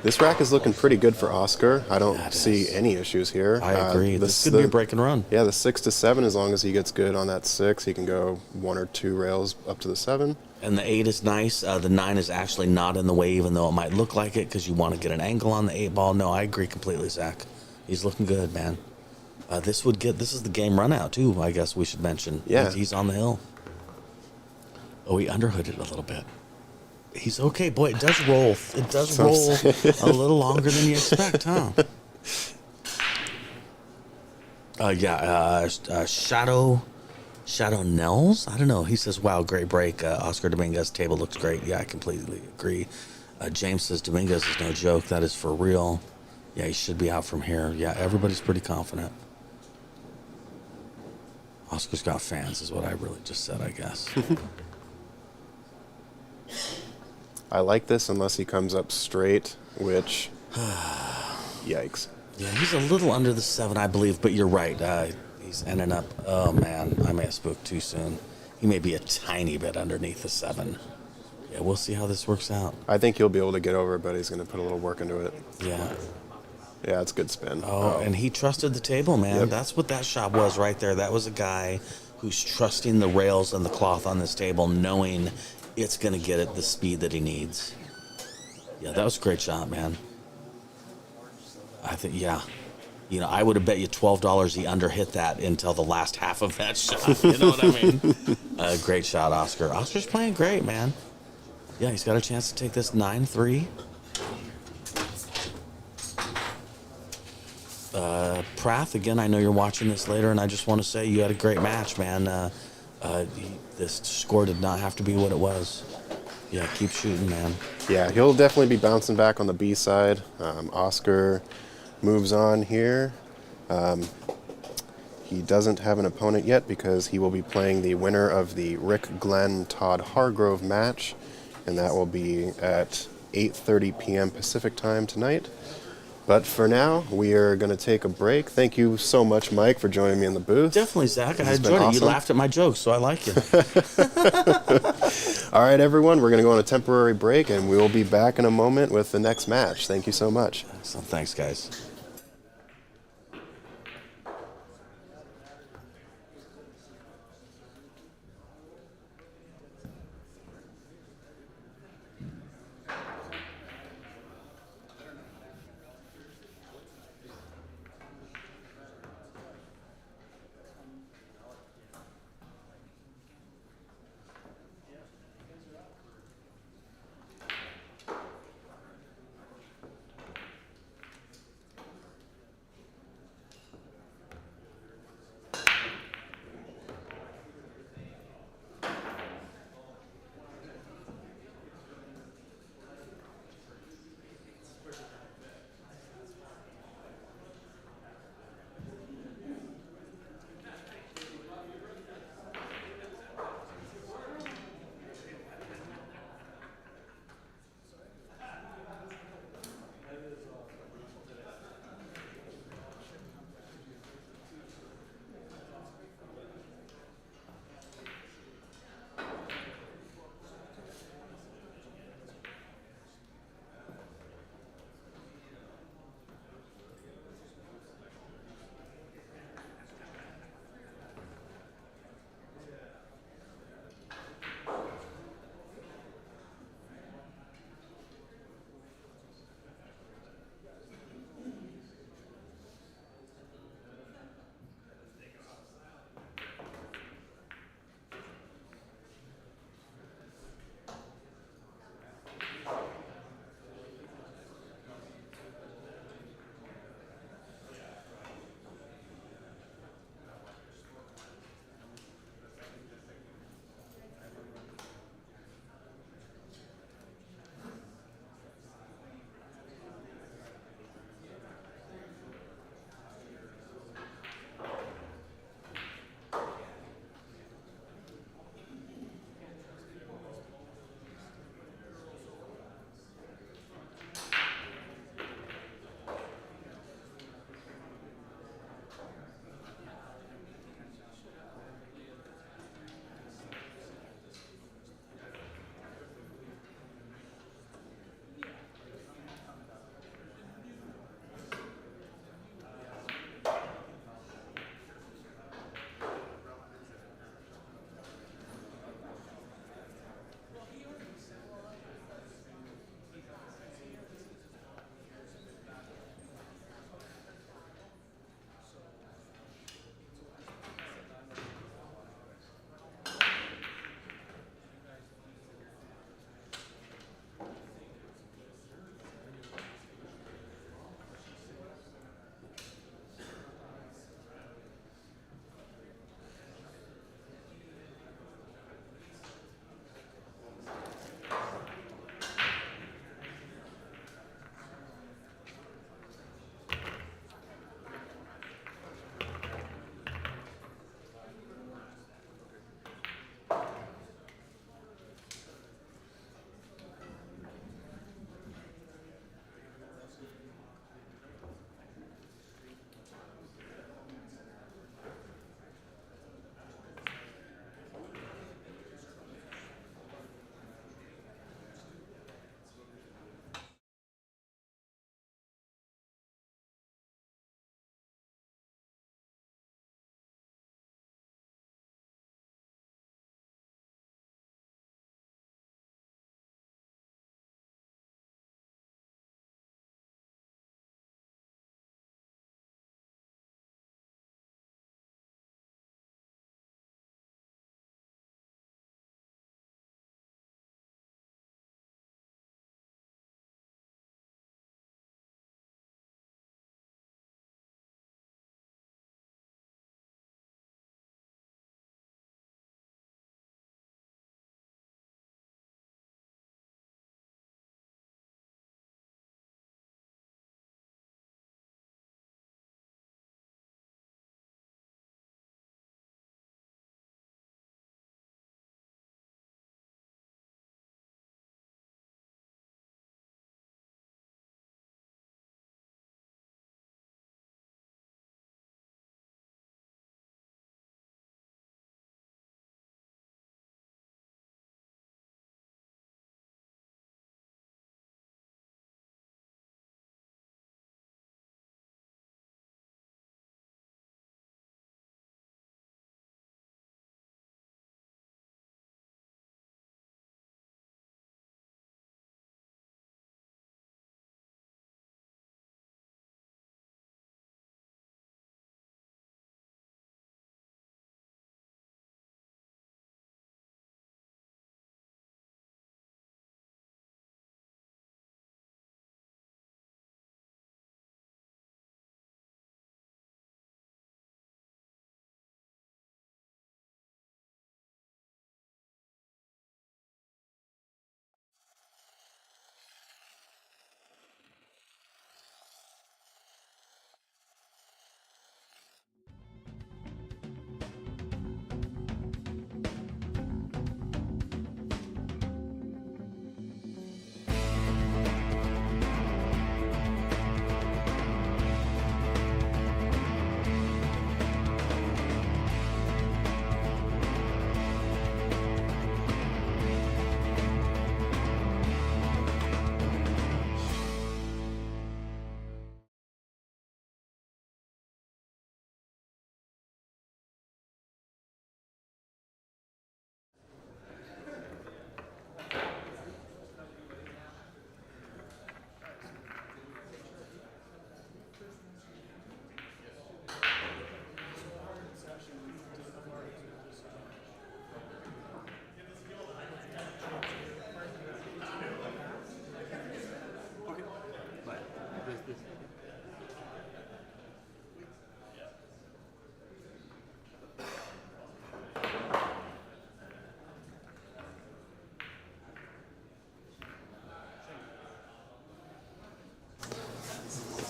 This rack is looking pretty good for Oscar. I don't see any issues here. I agree. This could be a break and run. Yeah, the 6 to 7, as long as he gets good on that 6, he can go 1 or 2 rails up to the 7. And the 8 is nice. The 9 is actually not in the way, even though it might look like it, because you want to get an angle on the 8 ball. No, I agree completely, Zach. He's looking good, man. This is the game run out too, I guess we should mention. Yeah. He's on the hill. Oh, he underhooded a little bit. He's okay, boy. It does roll. It does roll a little longer than you expect, huh? Shadow Nels? I don't know. He says, wow, great break. Oscar Dominguez table looks great. Yeah, I completely agree. James says Dominguez is no joke. That is for real. Yeah, he should be out from here. Yeah, everybody's pretty confident. Oscar's got fans is what I really just said, I guess. I like this unless he comes up straight, which, yikes. Yeah, he's a little under the 7, I believe, but you're right. He's ending up, oh man, I may have spoke too soon. He may be a tiny bit underneath the 7. Yeah, we'll see how this works out. I think he'll be able to get over it, but he's going to put a little work into it. Yeah. Yeah, it's a good spin. Oh, and he trusted the table, man. Yep. That's what that shot was right there. That was a guy who's trusting the rails and the cloth on this table, knowing it's going to get it the speed that he needs. Yeah, that was a great shot, man. I think, yeah. You know, I would have bet you $12 he underhit that until the last half of that shot. You know what I mean? Great shot, Oscar. Oscar's playing great, man. Yeah, he's got a chance to take this 9-3. Prath, again, I know you're watching this later, and I just want to say you had a great match, man. This score did not have to be what it was. Yeah, keep shooting, man. Yeah, he'll definitely be bouncing back on the B side. Oscar moves on here. He doesn't have an opponent yet because he will be playing the winner of the Rick Glenn Todd Hargrove match, and that will be at 8:30 p.m. Pacific time tonight. But for now, we are going to take a break. Thank you so much, Mike, for joining me in the booth. Definitely, Zach. I This has been enjoyed it. awesome. You laughed at my jokes, so I like you. All right, everyone, we're going to go on a temporary break, and we will be back in a moment with the next match. Thank you so much. Excellent. Thanks, guys.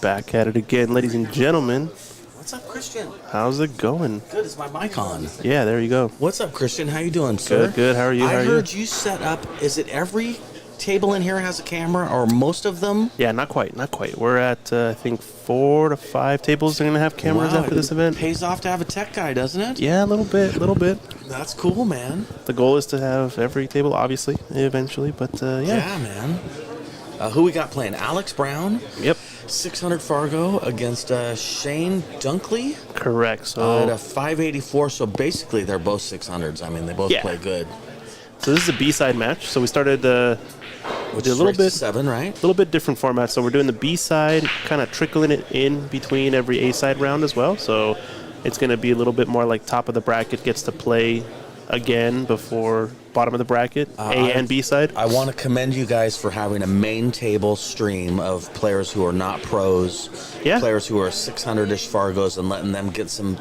Back at it again, ladies and gentlemen. What's up, Christian? How's it going? Good. Is my mic on? Yeah, there you go. What's up, Christian? How you doing, sir? Good, good. How are you? I heard you set up. Is it every table in here has a camera, or most of them? Yeah, not quite. We're at, I think, 4 to 5 tables are going to have cameras after this event. Pays off to have a tech guy, doesn't it? Yeah, a little bit. That's cool, man. The goal is to have every table, obviously, eventually, but yeah. Yeah, man. Who we got playing? Alex Brown. Yep. 600 Fargo against Shane Dunkley. Correct. At So, a 584, so basically they're both 600s. I mean, they both play good. so this is a B-side match. So we started Which a is little race to bit 7, right? A little bit different format. So we're doing the B side, kind of trickling it in between every A side round as well. So it's going to be a little bit more like top of the bracket gets to play again before bottom of the bracket, A and B side. I want to commend you guys for having a main table stream of players who are not pros, players who are 600-ish Fargos, and letting them get some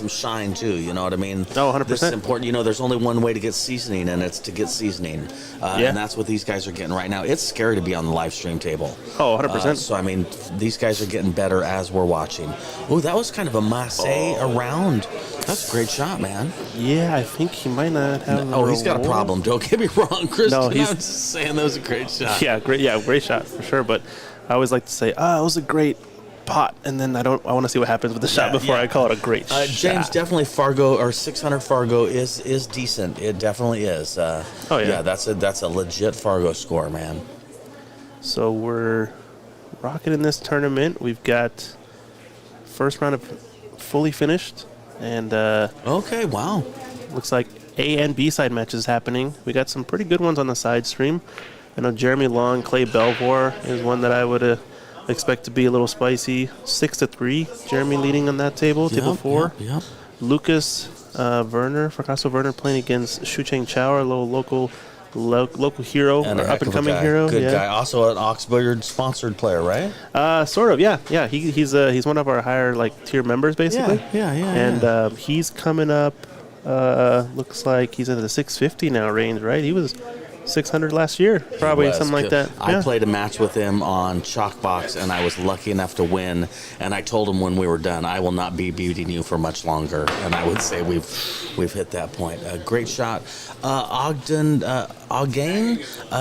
shine too. You know what I mean? Oh, 100%. This is important. You know, there's only one way to get seasoning, and it's to get seasoning. And that's what these guys are getting right now. It's scary to be on the live stream table. Oh, 100%. So, I mean, these guys are getting better as we're watching. Oh, that was kind of a masse around. That's a great shot, man. Yeah, I think he might not have. He's got a problem. Don't get me wrong, Christian. No, he's I'm just saying that was a great shot. Yeah, great shot for sure. But I always like to say, it was a great pot, and then I want to see what happens with the shot before I call it a great shot. James, definitely Fargo or 600 Fargo is decent. It definitely is. Yeah, that's a legit Fargo score, man. So we're rocking in this tournament. We've got first round of fully finished, and okay, wow, looks like A and B side matches happening. We got some pretty good ones on the side stream. I know Jeremy Long, Clay Belvoir is one that I would expect to be a little spicy. 6-3, Jeremy leading on that table, table 4. Yep. Lucas Werner, Fracasso Werner playing against Shu Cheng Chao, our little local hero, And or up and coming hero. Good guy. Also an Ox Billiards sponsored player, right? Sort of, yeah. He's one of our higher tier members basically. Yeah. And he's coming up. Looks like he's in the 650 now range, right? He was 600 last year, probably something like that. I played a match with him on Chalkbox, and I was lucky enough to win. And I told him when we were done, I will not be beating you for much longer. And I would say we've hit that point. Great shot. Ogden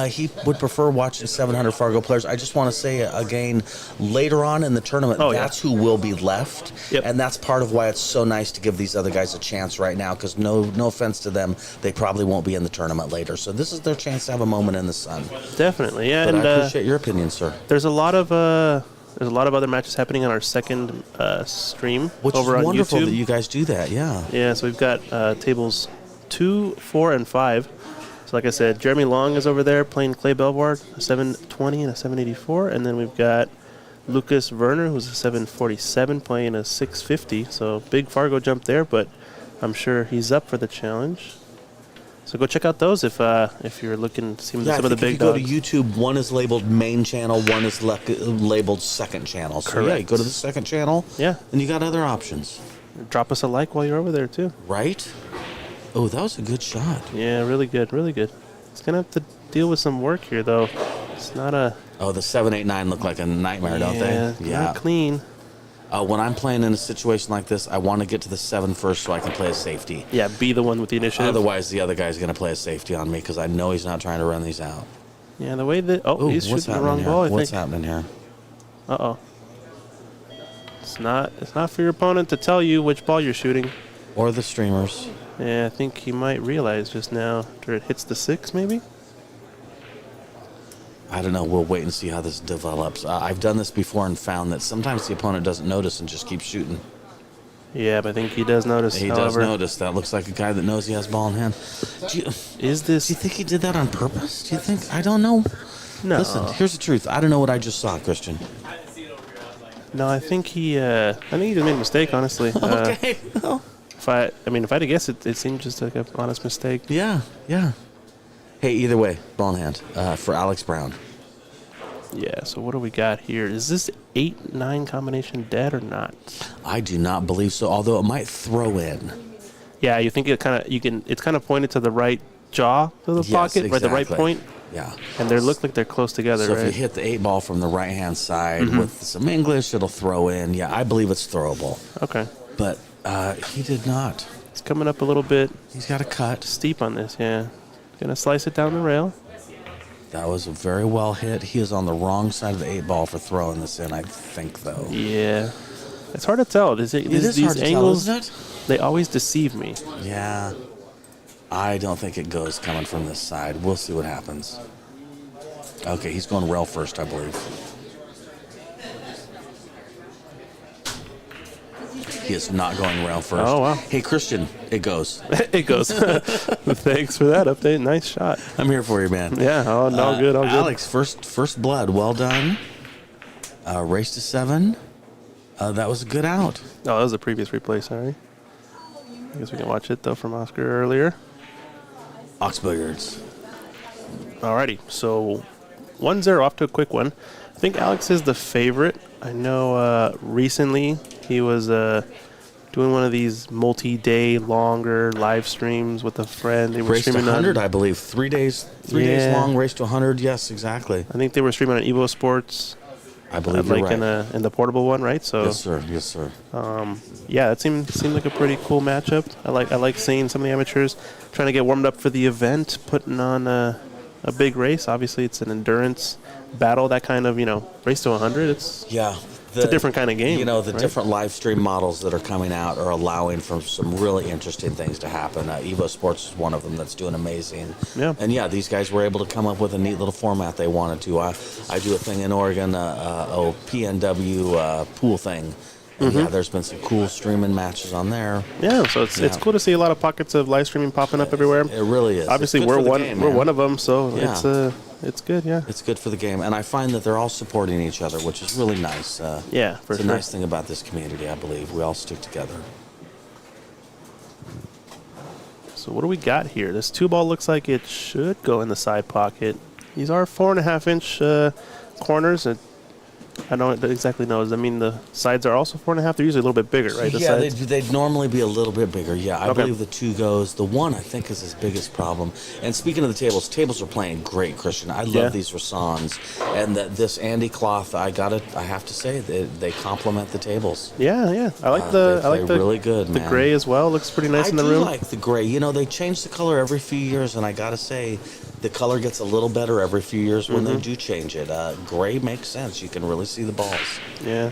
he would prefer watching 700 Fargo players. I just want to say again, later on in the tournament, that's who will be left. Yep. And that's part of why it's so nice to give these other guys a chance right now, because no offense to them, they probably won't be in the tournament later. So this is their chance to have a moment in the sun. Definitely, yeah. But and I appreciate your opinion, sir. There's a lot of other matches happening on our second stream Which over is on wonderful YouTube. that you guys do that, yeah. Yeah, so we've got tables 2, 4, and 5. So like I said, Jeremy Long is over there playing Clay Belvoir, a 720 and a 784. And then we've got Lucas Werner, who's a 747, playing a 650. So big Fargo jump there, but I'm sure he's up for the challenge. So go check out those if you're looking to see some of the big dogs. If you go to YouTube, one is labeled main channel, one is labeled second channel. So Correct. yeah, you go to the second channel, and you got other options. Drop us a like while you're over there too. Right? Oh, that was a good shot. Yeah, really good. It's gonna have to deal with some work here though. It's not a. Oh, the 789 look like a nightmare, don't they? Yeah, not clean. When I'm playing in a situation like this, I want to get to the 7 first so I can play a safety. Yeah, be the one with the initiative. Otherwise, the other guy's going to play a safety on me because I know he's not trying to run these out. Yeah, the way that... Oh, he's shooting the wrong ball, I think. What's happening here? Uh-oh. It's not for your opponent to tell you which ball you're shooting. Or the streamers. Yeah, I think he might realize just now after it hits the 6, maybe? I don't know. We'll wait and see how this develops. I've done this before and found that sometimes the opponent doesn't notice and just keeps shooting. Yeah, but I think he does notice. He does notice. That looks like a guy that knows he has ball in hand. Do you think he did that on purpose? Do you think? I don't know. No. Listen, here's the truth. I don't know what I just saw, Christian. No, I think he just made a mistake, honestly. Okay. If I had to guess, it seemed just like an honest mistake. Yeah. Hey, either way, ball in hand for Alex Brown. Yeah, so what do we got here? Is this 8-9 combination dead or not? I do not believe so, although it might throw in. Yeah, you think it's kind of pointed to the right jaw of the pocket, exactly. right, the right point? Yeah. And they look like they're close together, So right? if you hit the 8-ball from the right-hand side with some English, it'll throw in. Yeah, I believe it's throwable. Okay. But he did not. It's coming up a little bit He's got a cut. steep on this, yeah. Gonna slice it down the rail. That was a very well hit. He is on the wrong side of the 8-ball for throwing this in, I think, though. Yeah. It's hard to tell. These It is these hard to angles, tell, isn't it? they always deceive me. Yeah. I don't think it goes coming from this side. We'll see what happens. Okay, he's going rail first, I believe. He is not going rail first. Oh, wow. Hey, Christian, it goes. It goes. Thanks for that update. Nice shot. I'm here for you, man. Yeah, all good, all good. Alex, first blood. Well done. Race to 7. That was a good out. Oh, that was a previous replay, sorry. I guess we can watch it, though, from Oscar earlier. Ox Billiards. Alrighty, so 1-0 off to a quick one. I think Alex is the favorite. I know recently he was doing one of these multi-day longer live streams with a friend. They were Race to streaming 100, on, I believe. 3 days. 3 days Yeah. long. Race to 100. Yes, exactly. I think they were streaming on Evo Sports. I believe you're like right. in the portable one, right? So Yes, sir. Yes, sir. yeah, it seemed like a pretty cool matchup. I like seeing some of the amateurs trying to get warmed up for the event, putting on a big race. Obviously, it's an endurance battle. That kind of race to 100. It's Yeah. a different kind of game. The right? different live stream models that are coming out are allowing for some really interesting things to happen. Evo Sports is one of them that's doing amazing. Yeah. And yeah, these guys were able to come up with a neat little format they wanted to. I do a thing in Oregon, PNW pool thing. And yeah, there's been some cool streaming matches on there. Yeah, so it's cool to see a lot of pockets of live streaming popping up everywhere. It really is. Obviously, It's good we're for the one game, we're man. one of them, so Yeah. it's good. Yeah. It's good for the game, and I find that they're all supporting each other, which is really nice. Yeah, for it's sure. a nice thing about this community, I believe. We all stick together. So what do we got here? This 2-ball looks like it should go in the side pocket. These are 4.5-inch corners. I don't exactly know. Does that mean the sides are also 4.5? They're usually a little bit bigger, right? The Yeah, sides? they'd normally be a little bit bigger. Yeah, I Okay. believe the 2 goes. The 1, I think, is his biggest problem. And speaking of the tables are playing great, Christian. I love Yeah. these Rassans. And this Andy cloth, I have to say, they complement the tables. Yeah. I like They I like play the really good, The man. gray as well looks pretty nice I in the do room. like the gray. They change the color every few years, and I got to say, the color gets a little better every few years when they do change it. Gray makes sense. You can really see the balls. Yeah.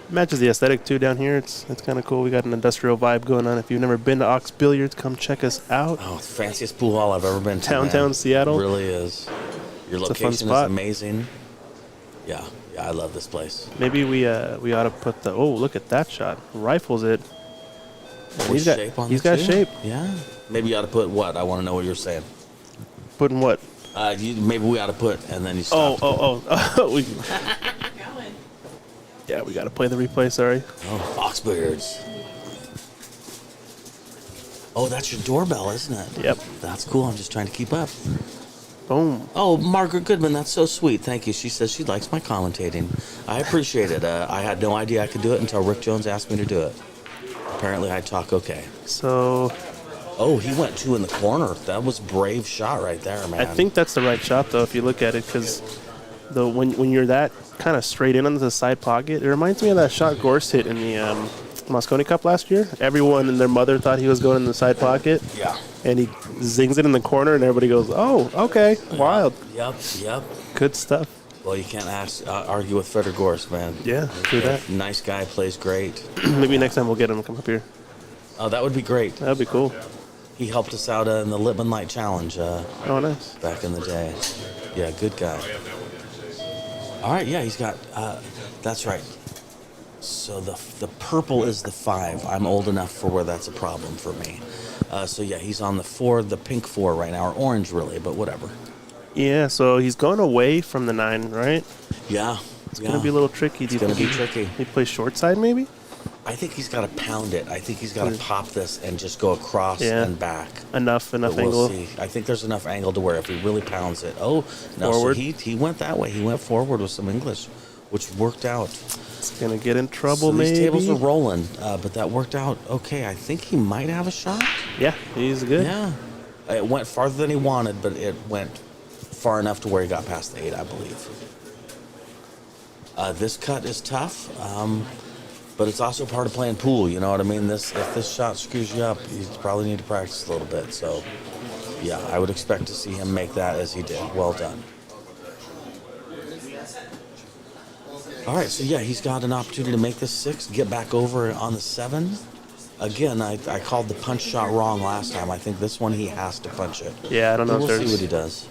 Matches the aesthetic too down here. It's kind of cool. We got an industrial vibe going on. If you've never been to Ox Billiards, come check us out. Oh, it's the fanciest pool hall I've ever been to. Downtown man. Seattle. It really is. Your It's a fun location is spot. amazing. Yeah, I love this place. Maybe we ought to put the look at that shot. Rifles it. And With shape on he's it, got too. shape. Yeah. Maybe you ought to put what? I want to know what you're saying. Putting what? Maybe we ought to put, and then you stop. Yeah, we got to play the replay. Sorry. Oh, Ox Billiards. Oh, that's your doorbell, isn't it? Yep. That's cool. I'm just trying to keep up. Boom. Oh, Margaret Goodman, that's so sweet. Thank you. She says she likes my commentating. I appreciate it. I had no idea I could do it until Rick Jones asked me to do it. Apparently, I talk okay. So Oh, he went 2 in the corner. That was a brave shot right there, man. I think that's the right shot though. If you look at it, because when you're that kind of straight in onto the side pocket, it reminds me of that shot Gorst hit in the Moscone Cup last year. Everyone and their mother thought he was going in the side pocket. Yeah. And he zings it in the corner, and everybody goes, "Oh, okay, wild, Yep. good stuff." Well, you can't argue with Frederick Gorst, man. Yeah, true that. Nice guy, plays great. Maybe next time we'll get him to come up here. Oh, that would be great. That'd be cool. He helped us out in the Lippman Light Challenge Oh, nice. back in the day. Yeah, good guy. All right, yeah, he's got. That's right. So the purple is the 5. I'm old enough for where that's a problem for me. So yeah, he's on the 4, the pink 4 right now, or orange really, but whatever. Yeah, so he's going away from the 9, right? Yeah, It's going to be a little tricky. It's going to be tricky. He plays short side, maybe? I think he's got to pound it. I think he's got to pop this and just go across Yeah. and back. Enough But angle. we'll see. I think there's enough angle to where if he really pounds it. Oh, no, Forward. so he went that way. He went forward with some English, which worked out. It's going to get in trouble, So maybe. these tables are rolling, but that worked out okay. I think he might have a shot. Yeah, he's good. Yeah. It went farther than he wanted, but it went far enough to where he got past the 8, I believe. This cut is tough, but it's also part of playing pool. You know what I mean? If this shot screws you up, you probably need to practice a little bit. So, yeah, I would expect to see him make that as he did. Well done. All right, so yeah, he's got an opportunity to make this 6, get back over on the 7. Again, I called the punch shot wrong last time. I think this one he has to punch it. Yeah, I don't know We'll if see there's what he does.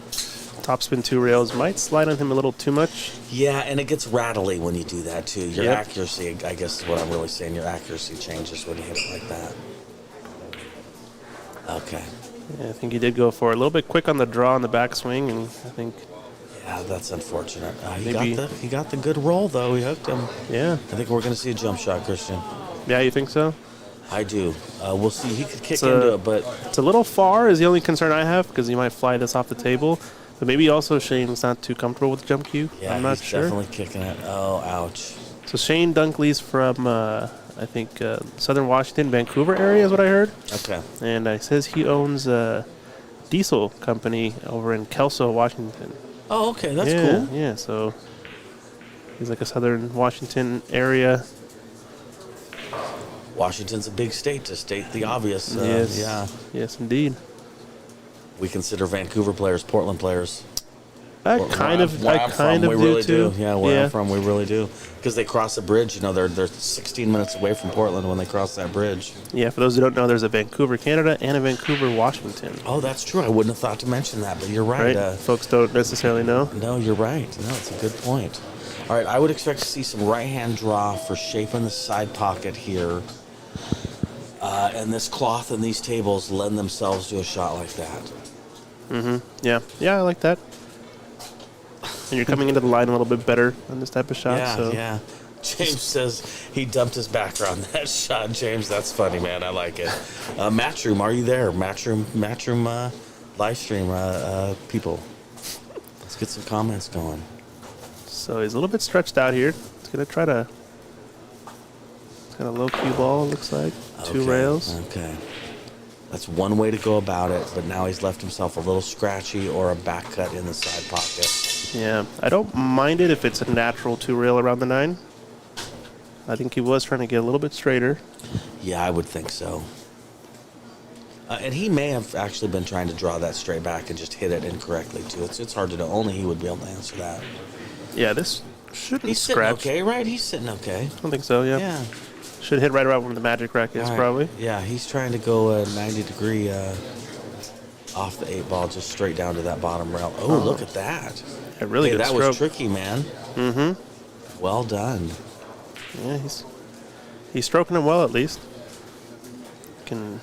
topspin 2 rails might slide on him a little too much. Yeah, and it gets rattly when you do that too. Your Yep. accuracy, I guess is what I'm really saying. Your accuracy changes when you hit it like that. Okay. Yeah, I think he did go for it a little bit quick on the draw on the backswing, and I think, Yeah, that's unfortunate. Maybe- He got the good roll though. He hooked him. yeah. I think we're going to see a jump shot, Christian. Yeah, you think so? I do. We'll see. He could kick It's a- into it, but It's a little far is the only concern I have because he might fly this off the table. But maybe also Shane's not too comfortable with the jump cue. yeah, I'm not he's sure. definitely kicking it. Oh, ouch. So Shane Dunkley's from, I think, Southern Washington, Vancouver area is what I heard. Okay. And it says he owns a diesel company over in Kelso, Washington. Oh, okay. That's yeah, cool. Yeah, so he's like a Southern Washington area. Washington's a big state, to state the obvious. Yes. Yeah. Yes, indeed. We consider Vancouver players Portland players. I Where kind I'm of from, we do really too. do. Yeah, where I'm from, we really do. Because they cross the bridge, you know, they're 16 minutes away from Portland when they cross that bridge. Yeah, for those who don't know, there's a Vancouver, Canada, and a Vancouver, Washington. Oh, that's true. I wouldn't have thought to mention that, but you're right. Right? Folks don't necessarily know. No, you're right. No, it's a good point. All right, I would expect to see some right-hand draw for shaping the side pocket here. And this cloth and these tables lend themselves to a shot like that. Yeah, yeah, I like that. And you're coming into the line a little bit better on this type of shot. Yeah, so. yeah. James says he dumped his backer on that shot. James, that's funny, man. I like it. Matchroom, are you there? Matchroom live stream people. Let's get some comments going. So he's a little bit stretched out here. He's going to try to... It's got a low cue ball, it looks like. Two Okay, rails. Okay. That's one way to go about it, but now he's left himself a little scratchy or a back cut in the side pocket. Yeah, I don't mind it if it's a natural 2 rail around the 9. I think he was trying to get a little bit straighter. Yeah, I would think so. And he may have actually been trying to draw that straight back and just hit it incorrectly, too. It's hard to know. Only he would be able to answer that. Yeah, this shouldn't He's scratch. sitting okay, right? He's sitting okay. I don't think so, yeah. Yeah. Should hit right around where the magic rack is, All right. probably. Yeah, he's trying to go 90 degree off the 8 ball, just straight down to that bottom rail. Oh, look at that. A really Hey, good that stroke. was tricky, man. Mm-hmm. Well done. Yeah, he's stroking him well, at least. Can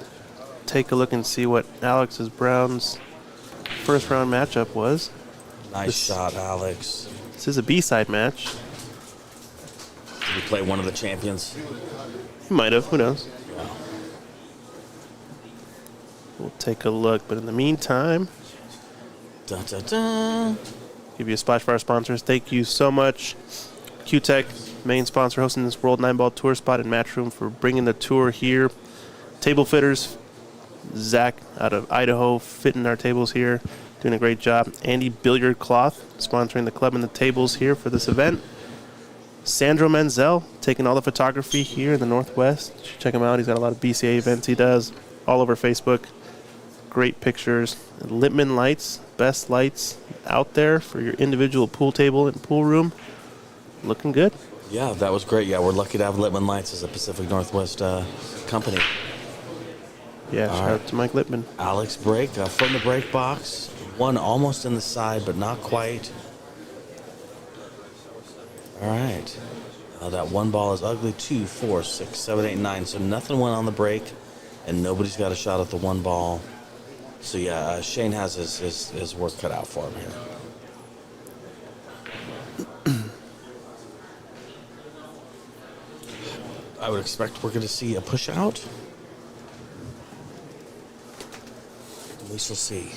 take a look and see what Alex's Brown's first round matchup was. Nice This- shot, Alex. This is a B-side match. Did he play one of the champions? He might have, who knows? We'll take a look, but in the meantime, Dun, dun, dun. give you a splash for our sponsors. Thank you so much, Q-Tech, main sponsor hosting this World Nineball Tour spot and Matchroom, for bringing the tour here. Table fitters, Zach out of Idaho, fitting our tables here, doing a great job. Andy Billiard Cloth, sponsoring the club and the tables here for this event. Sandro Menzel, taking all the photography here in the Northwest. You should check him out. He's got a lot of BCA events he does all over Facebook. Great pictures. Lippman Lights, best lights out there for your individual pool table and pool room. Looking good. Yeah, that was great. Yeah, we're lucky to have Littman Lights as a Pacific Northwest company. Yeah, shout out to Mike Lippman. Alex break from the break box. One almost in the side, but not quite. All right. That one ball is ugly. 2, 4, 6, 7, 8, 9. So nothing went on the break, and nobody's got a shot at the one ball. So yeah, Shane has his work cut out for him here. I would expect we're going to see a push out. We shall see.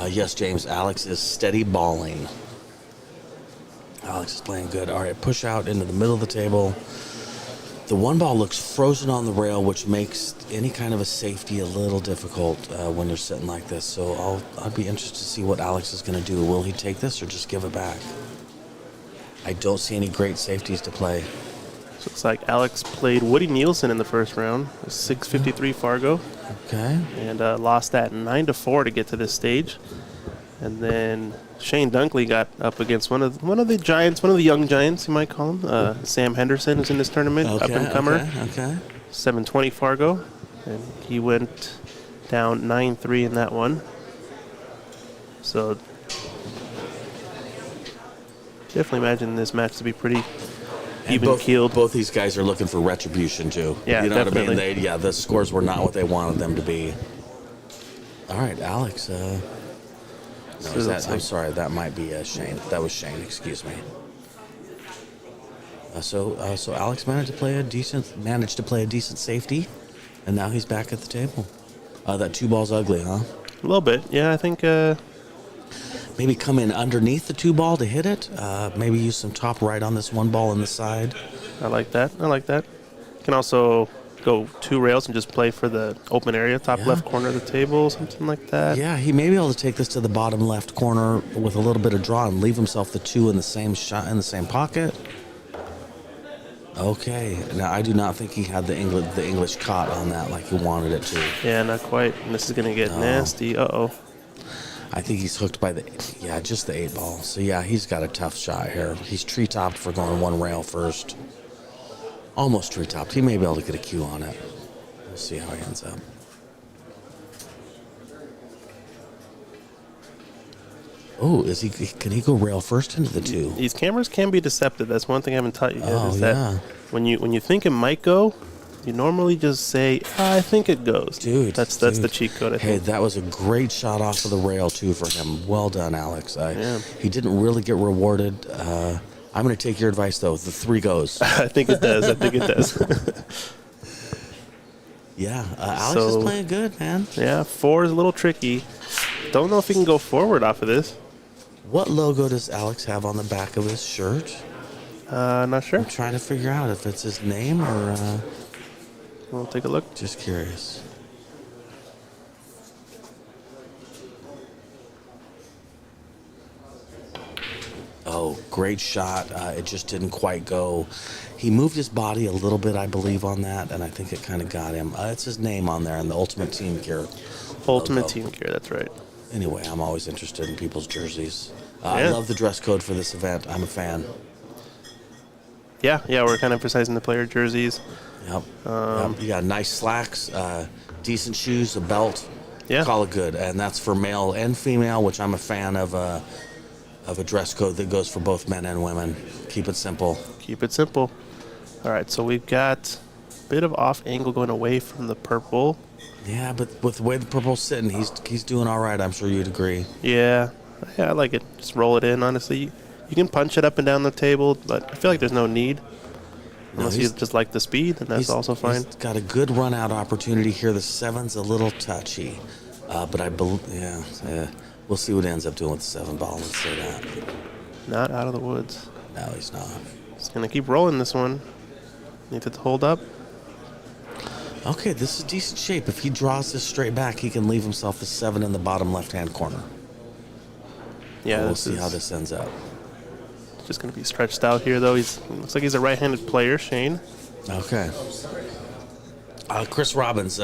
Yes, James. Alex is steady balling. Alex is playing good. All right, push out into the middle of the table. The one ball looks frozen on the rail, which makes any kind of a safety a little difficult when you're sitting like this. So I'd be interested to see what Alex is going to do. Will he take this or just give it back? I don't see any great safeties to play. So looks like Alex played Woody Neelson in the first round, a 653 Fargo. Okay. And lost that 9-4 to get to this stage. And then Shane Dunkley got up against one of the giants, one of the young giants, you might call him. Sam Henderson is in this tournament, up and comer. Okay. 720 Fargo, and he went down 9-3 in that one. So definitely imagine this match to be pretty even keeled. Both these guys are looking for retribution too. Yeah, you know definitely. what I mean? The scores were not what they wanted them to be. All right, Alex. I'm sorry, that might be Shane. That was Shane. Excuse me. So Alex managed to play a decent safety, and now he's back at the table. That 2 ball's ugly, huh? A little bit, yeah. I think maybe come in underneath the 2 ball to hit it. Maybe use some top right on this 1 ball in the side. I like that. Can also go 2 rails and just play for the open area, top left corner of the table, something like that. Yeah, he may be able to take this to the bottom left corner with a little bit of draw and leave himself the 2 in the same shot in the same pocket. Okay, now I do not think he had the English caught on that like he wanted it to. Yeah, not quite. And this is gonna get nasty. Uh-oh. I think he's hooked by just the 8 ball. So yeah, he's got a tough shot here. He's tree-topped for going 1 rail first. Almost tree-topped. He may be able to get a cue on it. We'll see how he ends up. Oh, can he go rail first into the 2? These cameras can be deceptive. That's one thing I haven't taught you yet. Is yeah. that when you think it might go, you normally just say, I think it goes. Dude, that's the cheat code, I think. Hey, that was a great shot off of the rail, too, for him. Well done, Alex. He didn't really get rewarded. I'm going to take your advice, though. The 3 goes. I think it does. Yeah, Alex is playing good, man. Yeah, 4 is a little tricky. Don't know if he can go forward off of this. What logo does Alex have on the back of his shirt? Not sure. I'm trying to figure out if it's his name or... We'll take a look. Just curious. Oh, great shot. It just didn't quite go. He moved his body a little bit, I believe, on that, and I think it kind of got him. It's his name on there in the Ultimate Team Gear. Ultimate Team Gear, that's right. Anyway, I'm always interested in people's jerseys. I love the dress code for this event. I'm a fan. Yeah, we're kind of emphasizing the player jerseys. Yep. You got nice slacks, decent shoes, a belt. Yeah. Call it good. And that's for male and female, which I'm a fan of a dress code that goes for both men and women. Keep it simple. All right, so we've got a bit of off angle going away from the purple. Yeah, but with the way the purple's sitting, he's doing all right. I'm sure you'd agree. Yeah, I like it. Just roll it in, honestly. You can punch it up and down the table, but I feel like there's no need. Unless you just like the speed, and that's also fine. He's got a good run-out opportunity here. The 7's a little touchy. But I believe, we'll see what he ends up doing with the 7 ball. Let's say that. Not out of the woods. No, he's not. He's going to keep rolling this one. Needs it to hold up. Okay, this is decent shape. If he draws this straight back, he can leave himself the 7 in the bottom left-hand corner. Yeah, we'll see how this ends up. Just going to be stretched out here, though. Looks like he's a right-handed player, Shane. Okay. Chris Robbins,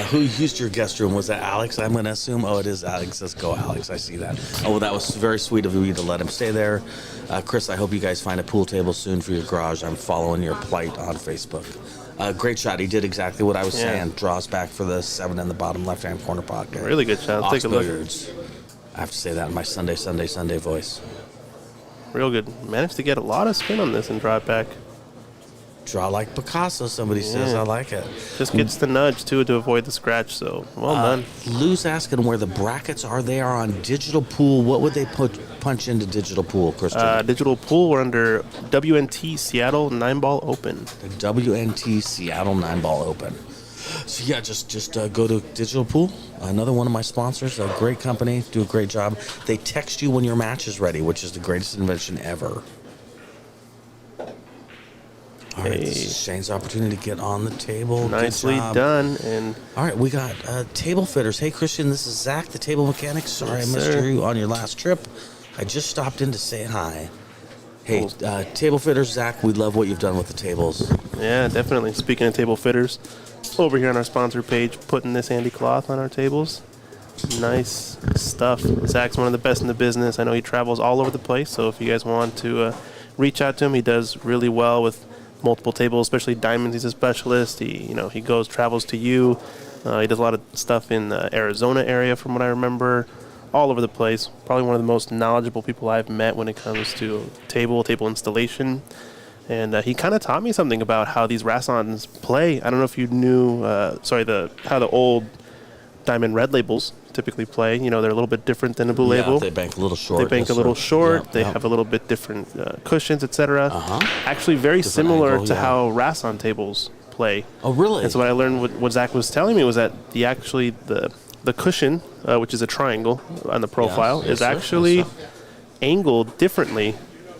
who used your guest room? Was that Alex, I'm going to assume? Oh, it is Alex. Let's go, Alex. I see that. Oh, well, that was very sweet of you to let him stay there. Chris, I hope you guys find a pool table soon for your garage. I'm following your plight on Facebook. Great shot. He did exactly what I was saying. Draws back for the 7 in the bottom left-hand corner pocket. Really good shot. Let's take a look. Billiards. I have to say that in my Sunday voice. Real good. Managed to get a lot of spin on this and draw it back. Draw like Picasso, somebody says. I like it. Just gets the nudge, too, to avoid the scratch, so well done. Lou's asking where the brackets are. They are on Digital Pool. What would they punch into Digital Pool, Christian? Digital Pool, we're under WNT Seattle Nineball Open. The WNT Seattle Nineball Open. So yeah, just go to Digital Pool, another one of my sponsors, a great company, do a great job. They text you when your match is ready, which is the greatest invention ever. All right, this is Shane's opportunity to get on the table. Good Nicely job. done. And All right, we got table fitters. Hey, Christian, this is Zach, the table mechanic. Sorry Yes, I missed sir. you on your last trip. I just stopped in to say hi. Hey, table fitters, Zach, we love what you've done with the tables. yeah, definitely. Speaking of table fitters, over here on our sponsor page, putting this handy cloth on our tables. Nice stuff. Zach's one of the best in the business. I know he travels all over the place, so if you guys want to reach out to him, he does really well with multiple tables, especially diamonds. He's a specialist. He travels to you. He does a lot of stuff in the Arizona area, from what I remember, all over the place. Probably one of the most knowledgeable people I've met when it comes to table installation. And he kind of taught me something about how these Rassons play. I don't know if you knew, how the old diamond red labels typically play. They're a little bit different than a blue label. They bank a little short. They bank a yes, little sir. short. Yep, They yep. have a little bit different cushions, etc. Actually, very Different similar angle, to yeah. how Rasson tables play. Oh, really? And so what I learned, what Zach was telling me, was that the cushion, which is a triangle on the profile, Yes, is sir. actually Yes, sir. angled differently.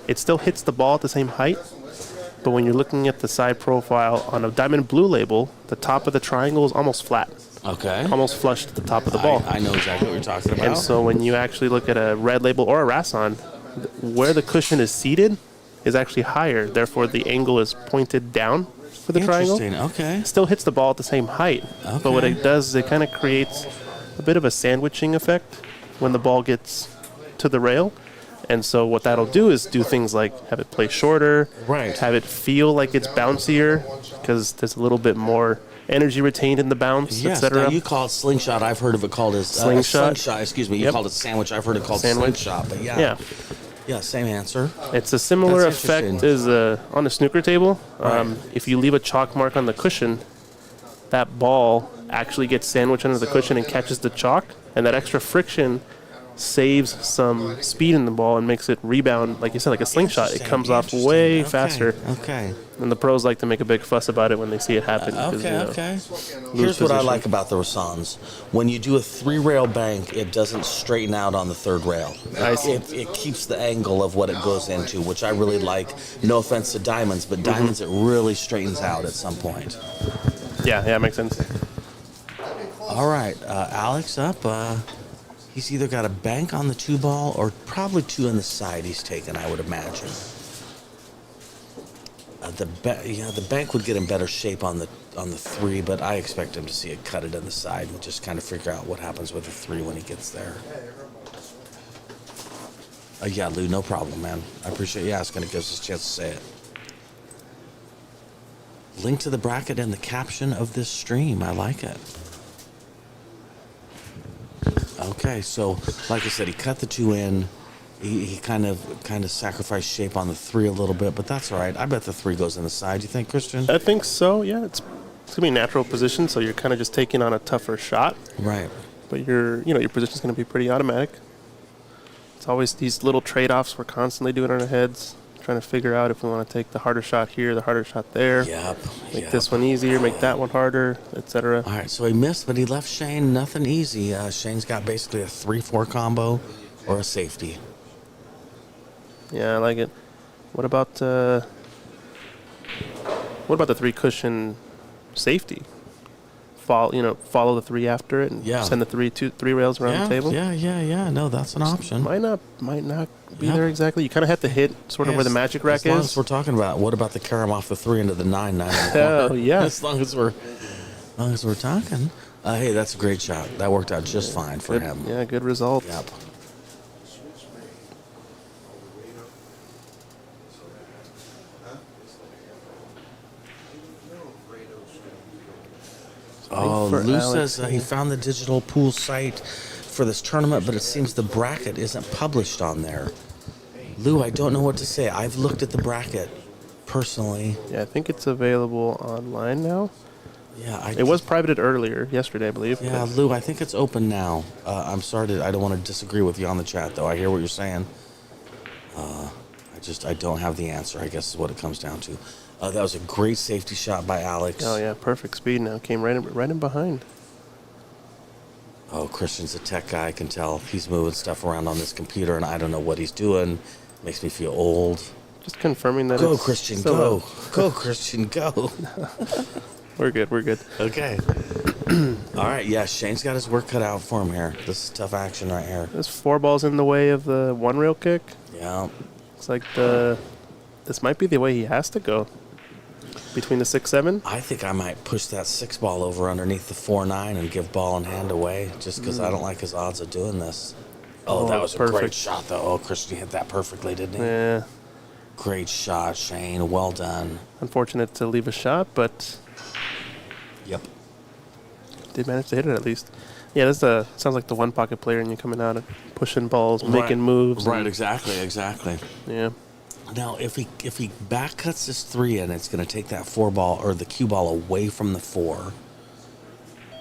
It still hits the ball at the same height, but when you're looking at the side profile on a diamond blue label, the top of the triangle is almost flat, Okay. almost flush to the top of the ball. I know exactly what you're talking about. And so when you actually look at a red label or a Rasson, where the cushion is seated is actually higher. Therefore, the angle is pointed down for the triangle. Interesting. Okay. Still hits the ball at the same height. But what Okay. it does is it kind of creates a bit of a sandwiching effect when the ball gets to the rail. And so what that'll do is do things like have it play shorter, Right. have it feel like it's bouncier because there's a little bit more energy retained in the bounce, Yes, etc. now you call it slingshot. I've heard of it called as Slingshot. slingshot. Excuse me. You Yep. called it sandwich. I've heard it called Sandwich. slingshot. But Yeah. yeah, same answer. It's a similar That's effect interesting. as on a snooker table. Right. If you leave a chalk mark on the cushion, that ball actually gets sandwiched under the cushion and catches the chalk, and that extra friction saves some speed in the ball and makes it rebound, like you said, like a slingshot. It comes off way Interesting. faster. Okay. And the pros like to make a big fuss about it when they see it happen. because, Okay. Here's what I position. like about the Rassons. When you do a 3-rail bank, it doesn't straighten out on the 3rd rail. I see. It keeps the angle of what it goes into, which I really like. No offense to diamonds, but diamonds, it really straightens out at some point. Yeah, it makes sense. All right, Alex up. He's either got a bank on the 2-ball or probably 2 on the side he's taken, I would imagine. The bank would get in better shape on the 3, but I expect him to see it cut it on the side and just kind of figure out what happens with the 3 when he gets there. Yeah, Lou, no problem, man. I appreciate you asking. It gives us a chance to say it. Link to the bracket and the caption of this stream. I like it. Okay, so like I said, he cut the 2 in. He kind of sacrificed shape on the 3 a little bit, but that's all right. I bet the 3 goes in the side. You think, Christian? I think so, yeah. It's gonna be a natural position, so you're kind of just taking on a tougher shot. Right. But your position's gonna be pretty automatic. It's always these little trade-offs we're constantly doing in our heads, trying to figure out if we want to take the harder shot here, the harder shot there. Yep. Make this one easier, make that one harder, etc. All right, so he missed, but he left Shane nothing easy. Shane's got basically a 3-4 combo or a safety. Yeah, I like it. What about the 3 cushion safety? Follow the 3 after it and Yeah. send the 3 rails around the table. Yeah. No, that's an option. Might not be Yep. there exactly. You kind of have to hit sort of where the magic rack as long is. as we're talking about, what about the carom off the 3 into the 9 on the Oh, corner? yeah. As long as we're talking. Hey, that's a great shot. That worked out just fine for Good, him. yeah, good result. Yep. Oh, for Lou Alex says he here. found the digital pool site for this tournament, but it seems the bracket isn't published on there. Lou, I don't know what to say. I've looked at the bracket personally. Yeah, I think it's available online now. Yeah, It was privated earlier, yesterday, I believe. Yeah, Lou, I think it's open now. I'm sorry, I don't want to disagree with you on the chat, though. I hear what you're saying. I don't have the answer, I guess is what it comes down to. That was a great safety shot by Alex. Oh yeah, perfect speed now. Came right in behind. Oh, Christian's a tech guy. I can tell he's moving stuff around on this computer, and I don't know what he's doing. Makes me feel old. Just confirming that. Go, it's Christian, still go. up. Go, Christian, go. We're good. We're good. Okay. All right, yeah, Shane's got his work cut out for him here. This is tough action right here. There's 4 balls in the way of the 1 rail kick. Yeah. Looks like this might be the way he has to go. Between the 6-7. I think I might push that 6 ball over underneath the 4-9 and give ball in hand away just because I don't like his odds of doing this. Oh, that was perfect. a great shot, though. Oh, Christian hit that perfectly, didn't he? Yeah. Great shot, Shane. Well done. Unfortunate to leave a shot, but Yep. did manage to hit it at least. Yeah, this sounds like the one pocket player, and you're coming out and pushing balls, making moves. Right, and- exactly. Yeah. Now, if he back cuts this 3 in, it's going to take that 4 ball or the cue ball away from the 4.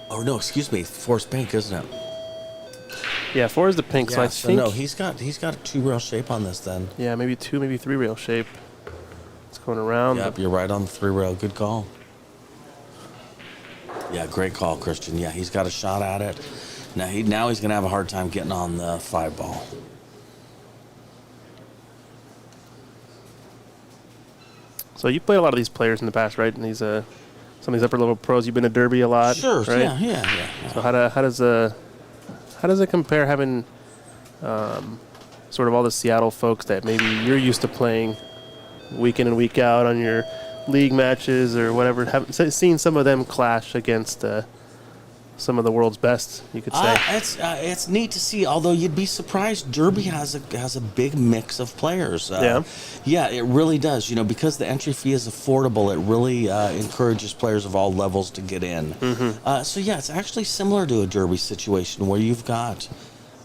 Oh no, excuse me, 4's pink, isn't it? Yeah, 4 is the pink, so I think. no, he's got a 2 rail shape on this then. Yeah, maybe 2, maybe 3 rail shape. It's going around. Yep, you're right on the 3 rail. Good call. Yeah, great call, Christian. Yeah, he's got a shot at it. Now he's going to have a hard time getting on the 5 ball. So you play a lot of these players in the past, right? And these some of these upper level pros. You've been to Derby a lot, Sure. right? Yeah. So how does it compare having sort of all the Seattle folks that maybe you're used to playing week in and week out on your league matches or whatever? Seeing some of them clash against some of the world's best, you could say. It's neat to see. Although you'd be surprised, Derby has a big mix of players. Yeah, it really does. Because the entry fee is affordable, it really encourages players of all levels to get in. So yeah, it's actually similar to a Derby situation where you've got.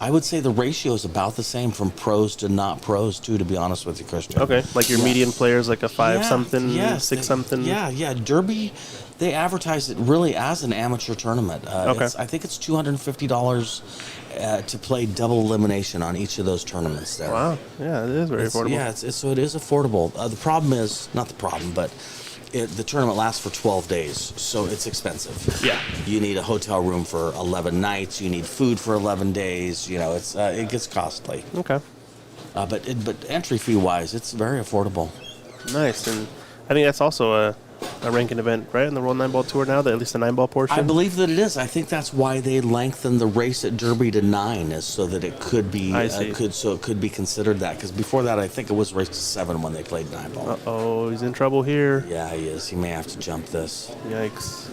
I would say the ratio is about the same from pros to not pros too. To be honest with you, Christian. Okay, like your median players, like a 5 something, yes, 6 something. Yeah. Derby, they advertise it really as an amateur tournament. Okay. I think it's $250 to play double elimination on each of those tournaments there. Wow. Yeah, it is very affordable. Yeah, so it is affordable. The problem is, not the problem, but the tournament lasts for 12 days, so it's expensive. Yeah. You need a hotel room for 11 nights. You need food for 11 days. It gets costly. Okay. But entry fee wise, it's very affordable. Nice, and I think that's also a ranking event, right, in the World 9-Ball Tour now, at least the 9-ball portion? I believe that it is. I think that's why they lengthened the race at Derby to 9, is so that it could be it could be considered that. Because before that, I think it was raced to 7 when they played 9-ball. Uh-oh, he's in trouble here. Yeah, he is. He may have to jump this. Yikes.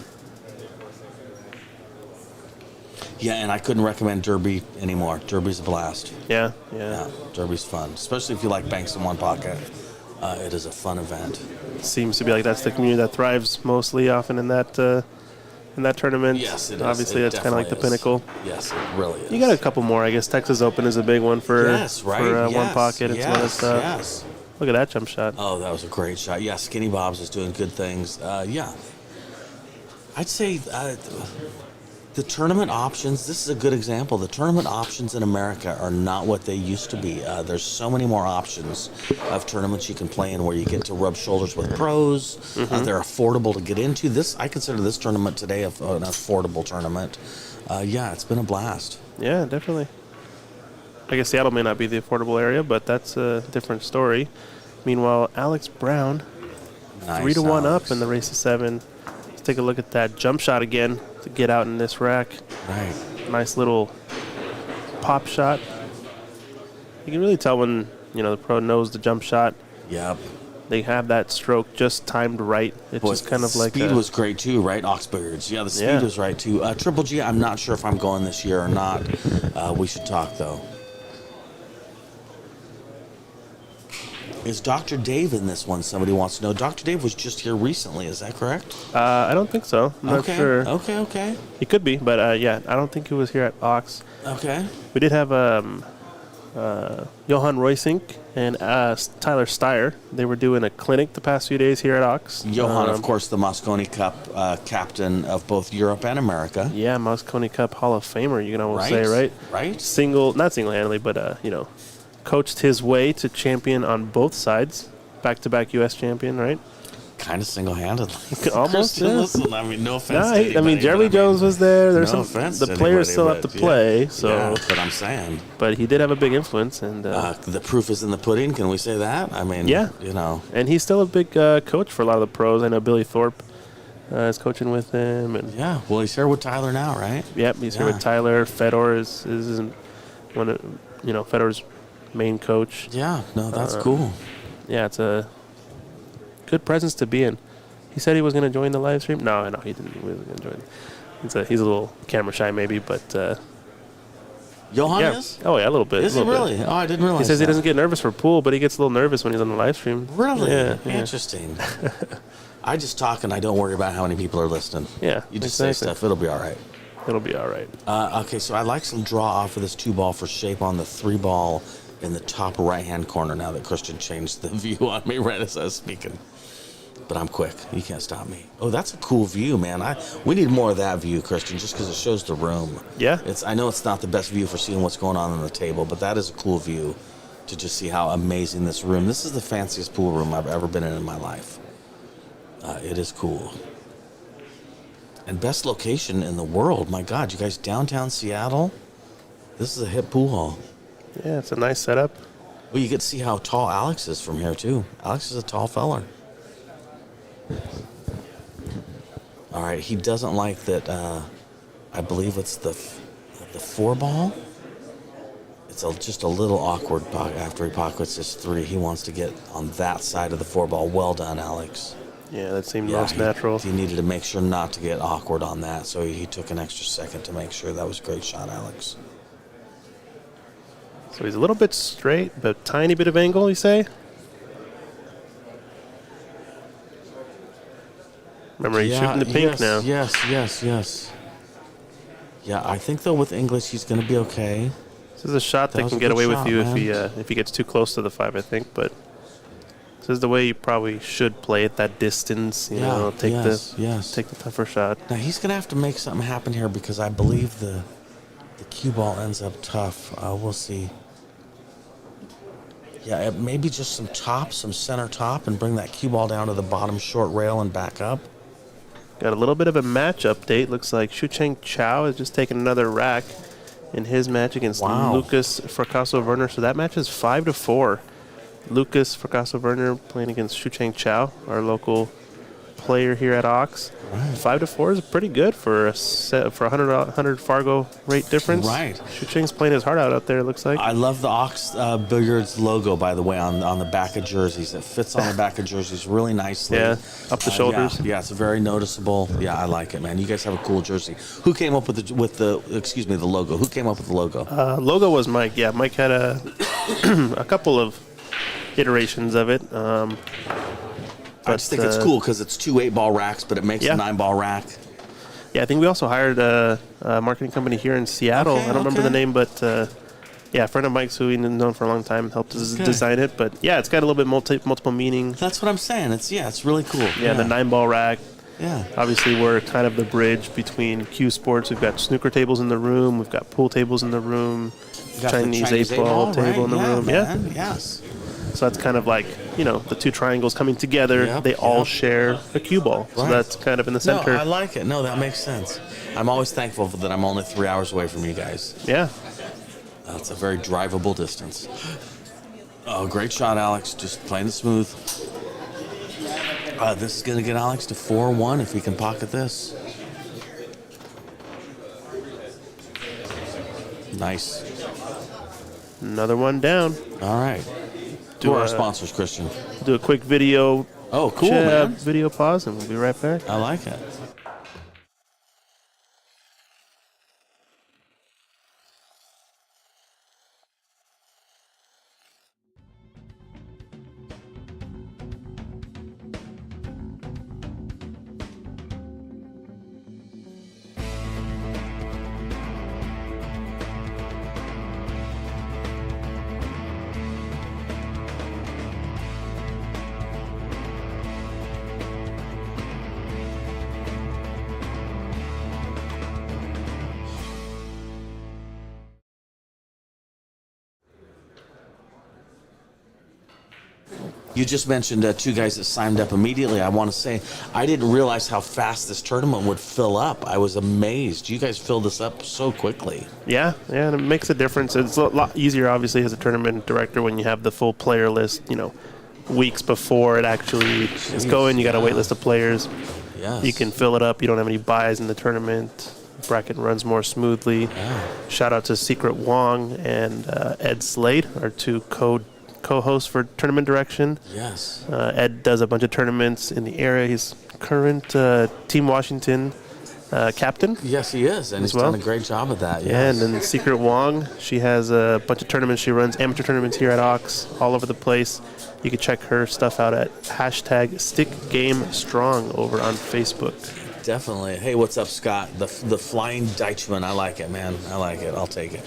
Yeah, and I couldn't recommend Derby anymore. Derby's a blast. Yeah. Derby's fun, especially if you like banks in one pocket. It is a fun event. Seems to be like that's the community that thrives mostly often in that tournament. Yes, it is. Obviously, It that's kind of like the definitely is. pinnacle. Yes, it really is. You got a couple more, I guess. Texas Open is a big one for one Yes, pocket and some other stuff. Yes. Look at that jump shot. Oh, that was a great shot. Yeah, Skinny Bob's is doing good things. Yeah. I'd say the tournament options, this is a good example. The tournament options in America are not what they used to be. There's so many more options of tournaments you can play in where you get to rub shoulders with pros. They're affordable to get into. I consider this tournament today an affordable tournament. Yeah, it's been a blast. Yeah, definitely. I guess Seattle may not be the affordable area, but that's a different story. Meanwhile, Alex Brown, Nice, 3-1 Alex. up in the race to 7. Let's take a look at that jump shot again to get out in this rack. Right. Nice little pop shot. You can really tell when the pro knows the jump shot. Yep. They have that stroke just timed right. It's just kind of like speed was great too, right? Oxbirds. Yeah, the speed was right too. Triple G, I'm not sure if I'm going this year or not. We should talk though. Is Dr. Dave in this one? Somebody wants to know. Dr. Dave was just here recently. Is that correct? I don't think so. I'm not sure. Okay. He could be, but I don't think he was here at Ox. Okay. We did have Johan Roysink and Tyler Styer. They were doing a clinic the past few days here at Ox. Johan, of course, the Mosconi Cup captain of both Europe and America. Yeah, Mosconi Cup Hall of Famer, you can almost say, right? Right. Not single-handedly, but, coached his way to champion on both sides. Back-to-back U.S. champion, right? kind of single-handedly. Almost, Christian, yeah. Listen, I mean, no offense. No, to I anybody, mean, but Jeremy Jones was there. There's no some offense the to players anybody, still have to but play. So, yeah, but I'm saying but he did have a big influence, and the proof is in the pudding. Can we say that? I mean, Yeah. you know, and he's still a big coach for a lot of the pros. I know Billy Thorpe is coaching with him, and yeah. Well, he's here with Tyler now, right? yep, he's here Yeah. with Tyler. Fedor is one of Fedor's main coach. Yeah. No, that's cool. Yeah, it's a good presence to be in. He said he was going to join the live stream. No, he didn't. He wasn't going to join. He's a little camera shy, maybe, but Johan yeah. is? Oh yeah, a little bit. Is a he little really? bit. Oh, I didn't realize. He says he that. doesn't get nervous for pool, but he gets a little nervous when he's on the live stream. Really? Yeah. Interesting. I just talk and I don't worry about how many people are listening. Yeah, You just say exactly. stuff. It'll be all right. It'll be all right. Okay, so I'd like some draw off of this 2-ball for shape on the 3-ball in the top right-hand corner now that Christian changed the view on me right as I was speaking. But I'm quick. You can't stop me. Oh, that's a cool view, man. We need more of that view, Christian, just because it shows the room. Yeah. I know it's not the best view for seeing what's going on the table, but that is a cool view to just see how amazing this room. This is the fanciest pool room I've ever been in my life. It is cool. And best location in the world. My God, you guys downtown Seattle? This is a hip pool hall. Yeah, it's a nice setup. Well, you get to see how tall Alex is from here, too. Alex is a tall feller. All right, he doesn't like that, I believe it's the 4-ball. It's just a little awkward after he pockets his 3. He wants to get on that side of the 4-ball. Well done, Alex. Yeah, that seemed most natural. He needed to make sure not to get awkward on that, so he took an extra second to make sure. That was a great shot, Alex. So he's a little bit straight, but tiny bit of angle, you say? Remember, he's shooting the pink now. Yes. Yeah, I think, though, with English, he's going to be okay. This is a shot that was can a get good away shot, with you man. if he gets too close to the 5, I think. But this is the way you probably should play at that distance. You know, take the tougher shot. Now, he's going to have to make something happen here because I believe the cue ball ends up tough. We'll see. Yeah, maybe just some center top, and bring that cue ball down to the bottom short rail and back up. Got a little bit of a match update. Looks like Shucheng Chao has just taken another rack in his match against Lucas Fracasso-Werner. So that match is 5-4. Lucas Fracasso-Werner playing against Shucheng Chao, our local player here at Ox. Right. 5-4 is pretty good for a set for 100 Fargo rate difference. Right. Shucheng's playing his heart out there. It looks like. I love the Ox Billiards logo, by the way, on the back of jerseys. It fits on the back of jerseys really nicely. Yeah, up the shoulders. Yeah, it's very noticeable. Yeah, I like it, man. You guys have a cool jersey. Who came up with the logo? Who came up with the logo? Logo was Mike. Yeah, Mike had a couple of iterations of it. I just think it's cool because it's 2 8-ball racks, but it makes a 9-ball rack. Yeah, I think we also hired a marketing company here in Seattle. I don't remember the name, but a friend of Mike's who we've known for a long time helped us design it. But yeah, it's got a little bit multiple meaning. That's what I'm saying. It's really cool. Yeah, the 9-ball rack. Yeah. Obviously, we're kind of the bridge between Q Sports. We've got snooker tables in the room. We've got pool tables in the room. Chinese 8-ball table in the room. Man. Yes. So that's kind of like, the 2 triangles coming together. They all share a cue ball. So that's kind of in the center. No, I like it. No, that makes sense. I'm always thankful that I'm only 3 hours away from you guys. Yeah. That's a very drivable distance. Oh, great shot, Alex. Just playing it smooth. This is going to get Alex to 4-1 if he can pocket this. Nice. Another one down. All right. Who are our sponsors, Christian? Do a quick video. Oh, cool, man. Video pause, and we'll be right back. I like it. You just mentioned two guys that signed up immediately. I want to say, I didn't realize how fast this tournament would fill up. I was amazed. You guys filled this up so quickly. Yeah, and it makes a difference. It's a lot easier, obviously, as a tournament director when you have the full player list, weeks before it actually is going. You got a wait list of players. Yes. You can fill it up. You don't have any buys in the tournament. Bracket runs more smoothly. Yeah. Shout out to Secret Wong and Ed Slade, our two co-hosts for tournament direction. Yes. Ed does a bunch of tournaments in the area. He's current Team Washington captain. Yes, he is, and he's done a great job of that. Yeah, Yes. and then Secret Wong, she has a bunch of tournaments. She runs amateur tournaments here at Ox, all over the place. You can check her stuff out at #StickGameStrong over on Facebook. Definitely. Hey, what's up, Scott? The Flying Dutchman. I like it, man. I like it. I'll take it.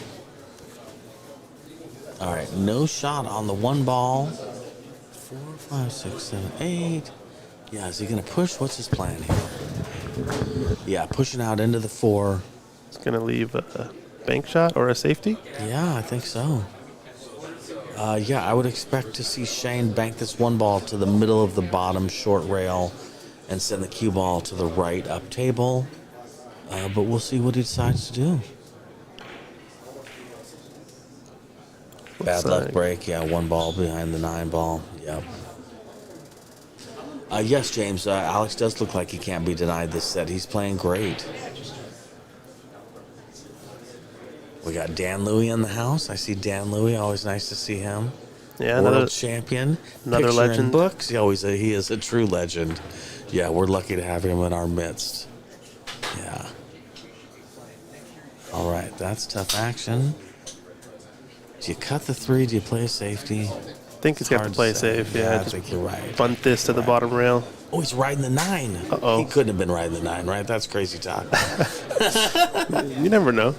All right, no shot on the one ball. 4, 5, 6, 7, 8. Yeah, is he going to push? What's his plan here? Yeah, pushing out into the 4. It's going to leave a bank shot or a safety. Yeah, I think so. Yeah, I would expect to see Shane bank this one ball to the middle of the bottom short rail and send the cue ball to the right up table. But we'll see what he decides to do. Bad luck break. Yeah, one ball behind the 9 ball. Yep. Yes, James. Alex does look like he can't be denied this set. He's playing great. We got Dan Louie in the house. I see Dan Louie. Always nice to see him. Yeah, World champion. Another Picture in legend. books. He is a true legend. Yeah, we're lucky to have him in our midst. Yeah. All right, that's tough action. Do you cut the 3? Do you play a safety? I think he's got to play safe. Yeah, I think you're right. Bunt this to the bottom rail. Oh, he's riding the 9. Uh-oh. He couldn't have been riding the 9, right? That's crazy talk. You never know.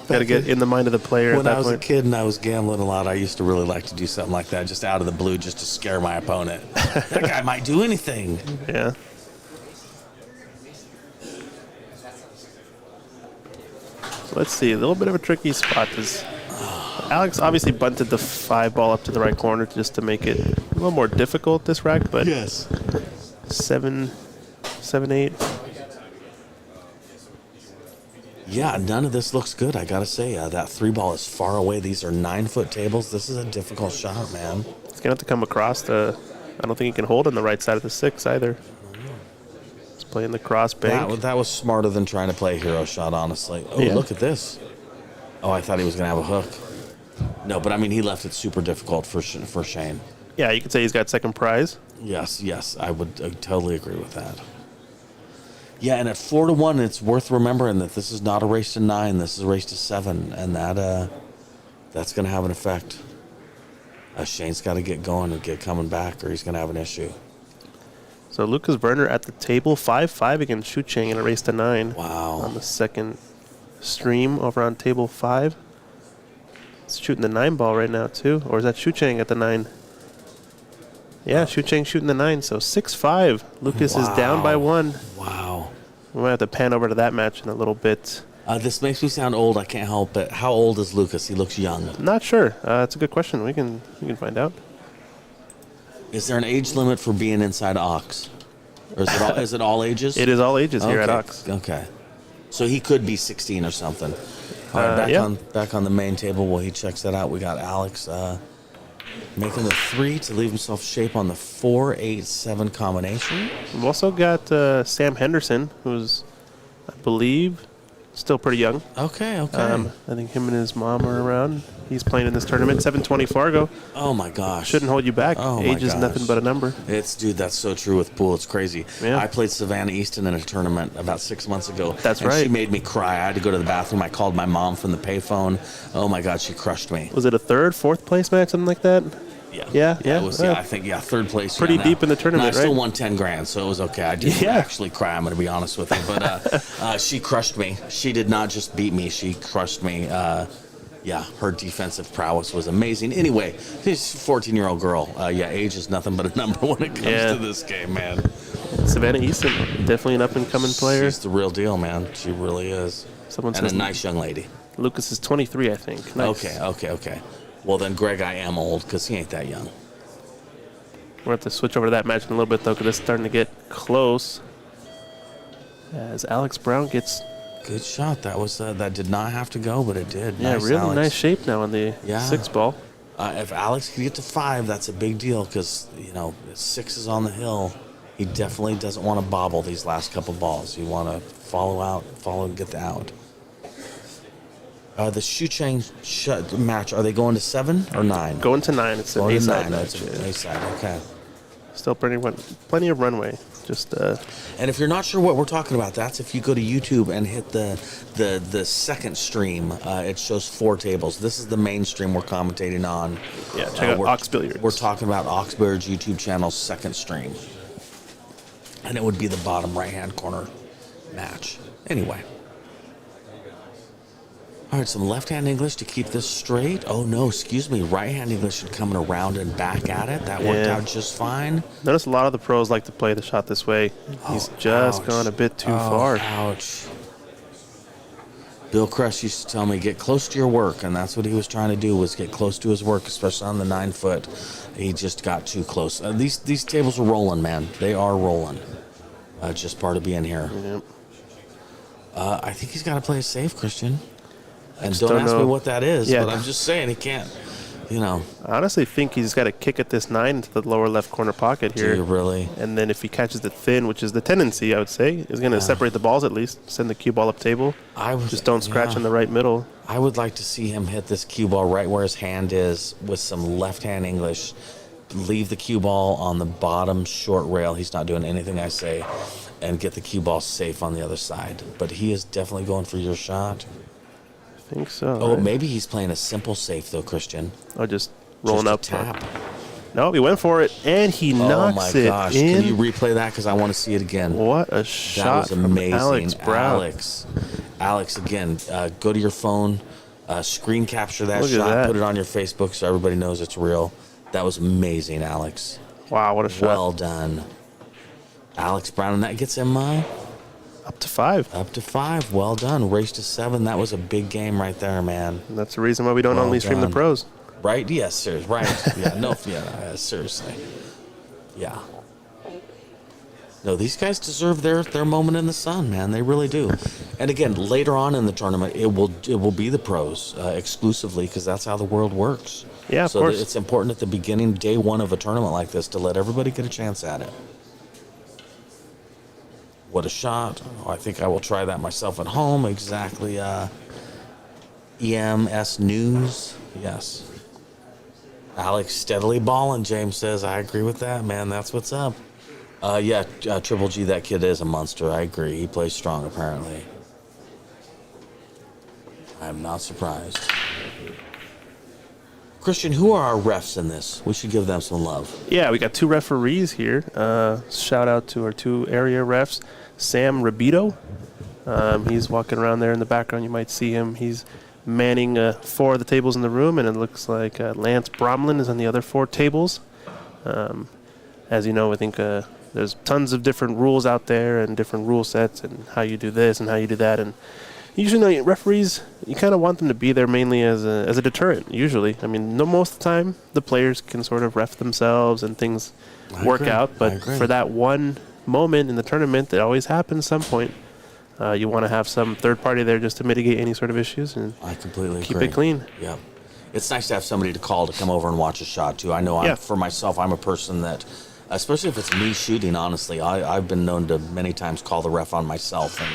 Got to get in the mind of the player When at that I was point. a kid and I was gambling a lot, I used to really like to do something like that, just out of the blue, just to scare my opponent. That guy might do anything. Yeah. So let's see. A little bit of a tricky spot. Alex obviously bunted the 5 ball up to the right corner just to make it a little more difficult this rack, but Yes. 7, 8. Yeah, none of this looks good, I gotta say. That 3 ball is far away. These are 9-foot tables. This is a difficult shot, man. It's gonna have to come across the. I don't think he can hold on the right side of the 6 either. He's playing the cross bank. That was smarter than trying to play a hero shot, honestly. Oh, Yeah. look at this. Oh, I thought he was gonna have a hook. No, but I mean, he left it super difficult for Shane. Yeah, you could say he's got second prize. Yes, I would totally agree with that. Yeah, and at 4-1, it's worth remembering that this is not a race to 9. This is a race to 7, and that's going to have an effect. Shane's got to get going and get coming back, or he's going to have an issue. So Lucas Werner at the table, 5-5 against Shu Chang in a race to 9. Wow. On the second stream over on table 5. He's shooting the 9 ball right now too, or is that Shu Chang at the 9? Yeah, Shu Chang shooting the 9, so 6-5. Lucas is down by 1. Wow. We might have to pan over to that match in a little bit. This makes me sound old. I can't help it. How old is Lucas? He looks young. Not sure. That's a good question. We can find out. Is there an age limit for being inside Ox? Or is it all ages? It is all ages here at Okay, Ox. Okay. So he could be 16 or something. All right, back on the main table while he checks that out. We got Alex making the 3 to leave himself shape on the 4-8-7 combination. We've also got Sam Henderson, who's, I believe, still pretty young. Okay. I think him and his mom are around. He's playing in this tournament. 720 Fargo. Oh my gosh. Shouldn't hold you back. Oh my Age is gosh. nothing but a number. Dude, that's so true with pool. It's crazy. Yeah. I played Savannah Easton in a tournament about 6 months ago. That's and right. She made me cry. I had to go to the bathroom. I called my mom from the payphone. Oh my God, she crushed me. Was it a 3rd, 4th place match, something like that? Yeah. Yeah. It was, I think, 3rd place. Pretty yeah, deep in the tournament, I still right? won 10 grand, so it was okay. I didn't actually cry, I'm going to be honest with you. But she crushed me. She did not just beat me. She crushed me. Her defensive prowess was amazing. Anyway, this 14-year-old girl. Age is nothing but a number when it comes to this game, man. Savannah Easton, definitely an up-and-coming player. She's the real deal, man. She really is. Someone and says a nice young lady. Lucas is 23, I think. Nice. Okay. Well, then, Greg, I am old because he ain't that young. We're going to have to switch over to that match in a little bit, though, because it's starting to get close. As Alex Brown gets... Good shot. That was that did not have to go, but it did. Yeah, Nice, really Alex. nice shape now on the 6 ball. If Alex can get to 5, that's a big deal because, 6 is on the hill. He definitely doesn't want to bobble these last couple balls. You want to follow and get the out. The shoe chain match, are they going to 7 or 9? Going to 9. It's an Going to A-side 9. match. That's an A-side. Okay. Still plenty of runway. Just And if you're not sure what we're talking about, that's if you go to YouTube and hit the second stream. It shows 4 tables. This is the main stream we're commentating on. Yeah, check out Ox Billiards. We're talking about Ox Billiards YouTube channel's second stream. And it would be the bottom right-hand corner match. Anyway. All right, some left-hand English to keep this straight. Oh, no, excuse me. Right-hand English coming around and back at it. That worked out just fine. Notice a lot of the pros like to play the shot this way. He's just gone a bit too far. Ouch. Bill Crush used to tell me, get close to your work, and that's what he was trying to do, was get close to his work, especially on the 9-foot. He just got too close. These tables are rolling, man. They are rolling. Just part of being here. Yep. I think he's got to play it safe, Christian. And don't don't ask me know. what that is, Yeah. but I'm just saying he can't, I honestly think he's got to kick at this 9 into the lower left corner pocket here. Do you really? And then if he catches it thin, which is the tendency, I would say, is going to separate the balls at least, send the cue ball up table. Just don't scratch in the right middle. I would like to see him hit this cue ball right where his hand is with some left-hand English. Leave the cue ball on the bottom short rail. He's not doing anything I say. And get the cue ball safe on the other side. But he is definitely going for your shot. I think so. Oh, right? maybe he's playing a simple safe, though, Christian. Oh, just rolling Just up. a tap. No, he went for it, and he knocks Oh, my gosh. it in. Can you replay that? Because I want to see it again. What a That shot was amazing. from Alex Brown. Alex, again, go to your phone, screen capture that Look at shot, that. put it on your Facebook so everybody knows it's real. That was amazing, Alex. Wow, what a shot. Well done. Alex Brown, and that gets him up to 5. Up to 5. Well done. Race to 7. That was a big game right there, man. And that's the reason why we don't Well only stream the done. pros. Right? Yes, sir. Right. Yeah, no, yeah, seriously. Yeah. No, these guys deserve their moment in the sun, man. They really do. And again, later on in the tournament, it will be the pros exclusively because that's how the world works. Yeah, of so course. It's important at the beginning, day 1 of a tournament like this, to let everybody get a chance at it. What a shot. Oh, I think I will try that myself at home. Exactly. EMS News. Yes. Alex steadily balling, James says. I agree with that, man. That's what's up. Triple G, that kid is a monster. I agree. He plays strong, apparently. I'm not surprised. Christian, who are our refs in this? We should give them some love. Yeah, we got 2 referees here. Shout out to our 2 area refs. Sam Rabito. He's walking around there in the background. You might see him. He's manning 4 of the tables in the room, and it looks like Lance Bromlin is on the other 4 tables. As you know, I think there's tons of different rules out there and different rule sets and how you do this and how you do that. And usually referees, you kind of want them to be there mainly as a deterrent, usually. I mean, most of the time, the players can sort of ref themselves and things work out. But for that one moment in the tournament that always happens some point, you want to have some third party there just to mitigate any sort of issues and I completely keep agree. it clean. Yeah. It's nice to have somebody to call to come over and watch a shot, too. I know for myself, I'm a person that, especially if it's me shooting, honestly, I've been known to many times call the ref on myself, and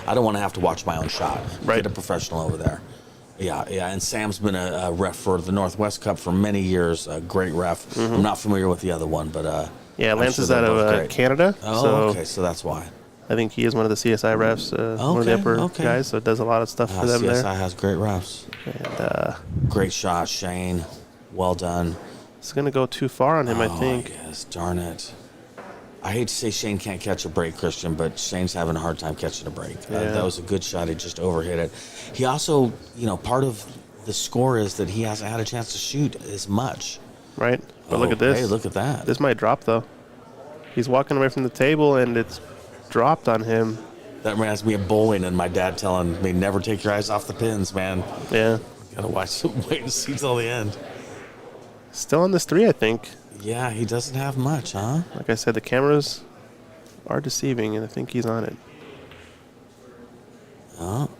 I don't want to have to watch my own shot. Right. Get a professional over there. Yeah. And Sam's been a ref for the Northwest Cup for many years, a great ref. Mm-hmm. I'm not familiar with the other one, but... Yeah, Lance sure is they're out both of great. Canada. Oh, okay, so that's why. I think he is one of the CSI refs, one of the upper guys, so does a lot of stuff for them CSI there. has great refs. And Great shot, Shane. Well done. it's going to go too far on him, I think. Yes, darn it. I hate to say Shane can't catch a break, Christian, but Shane's having a hard time catching a break. Yeah. That was a good shot. He just overhit it. He also, part of the score is that he hasn't had a chance to shoot as much. Right? But look at this. Hey, look at that. This might drop, though. He's walking away from the table, and it's dropped on him. That reminds me of bowling and my dad telling me, never take your eyes off the pins, man. Yeah. Gotta wait and see till the end. Still on this 3, I think. Yeah, he doesn't have much, huh? Like I said, the cameras are deceiving, and I think he's on it. Oh,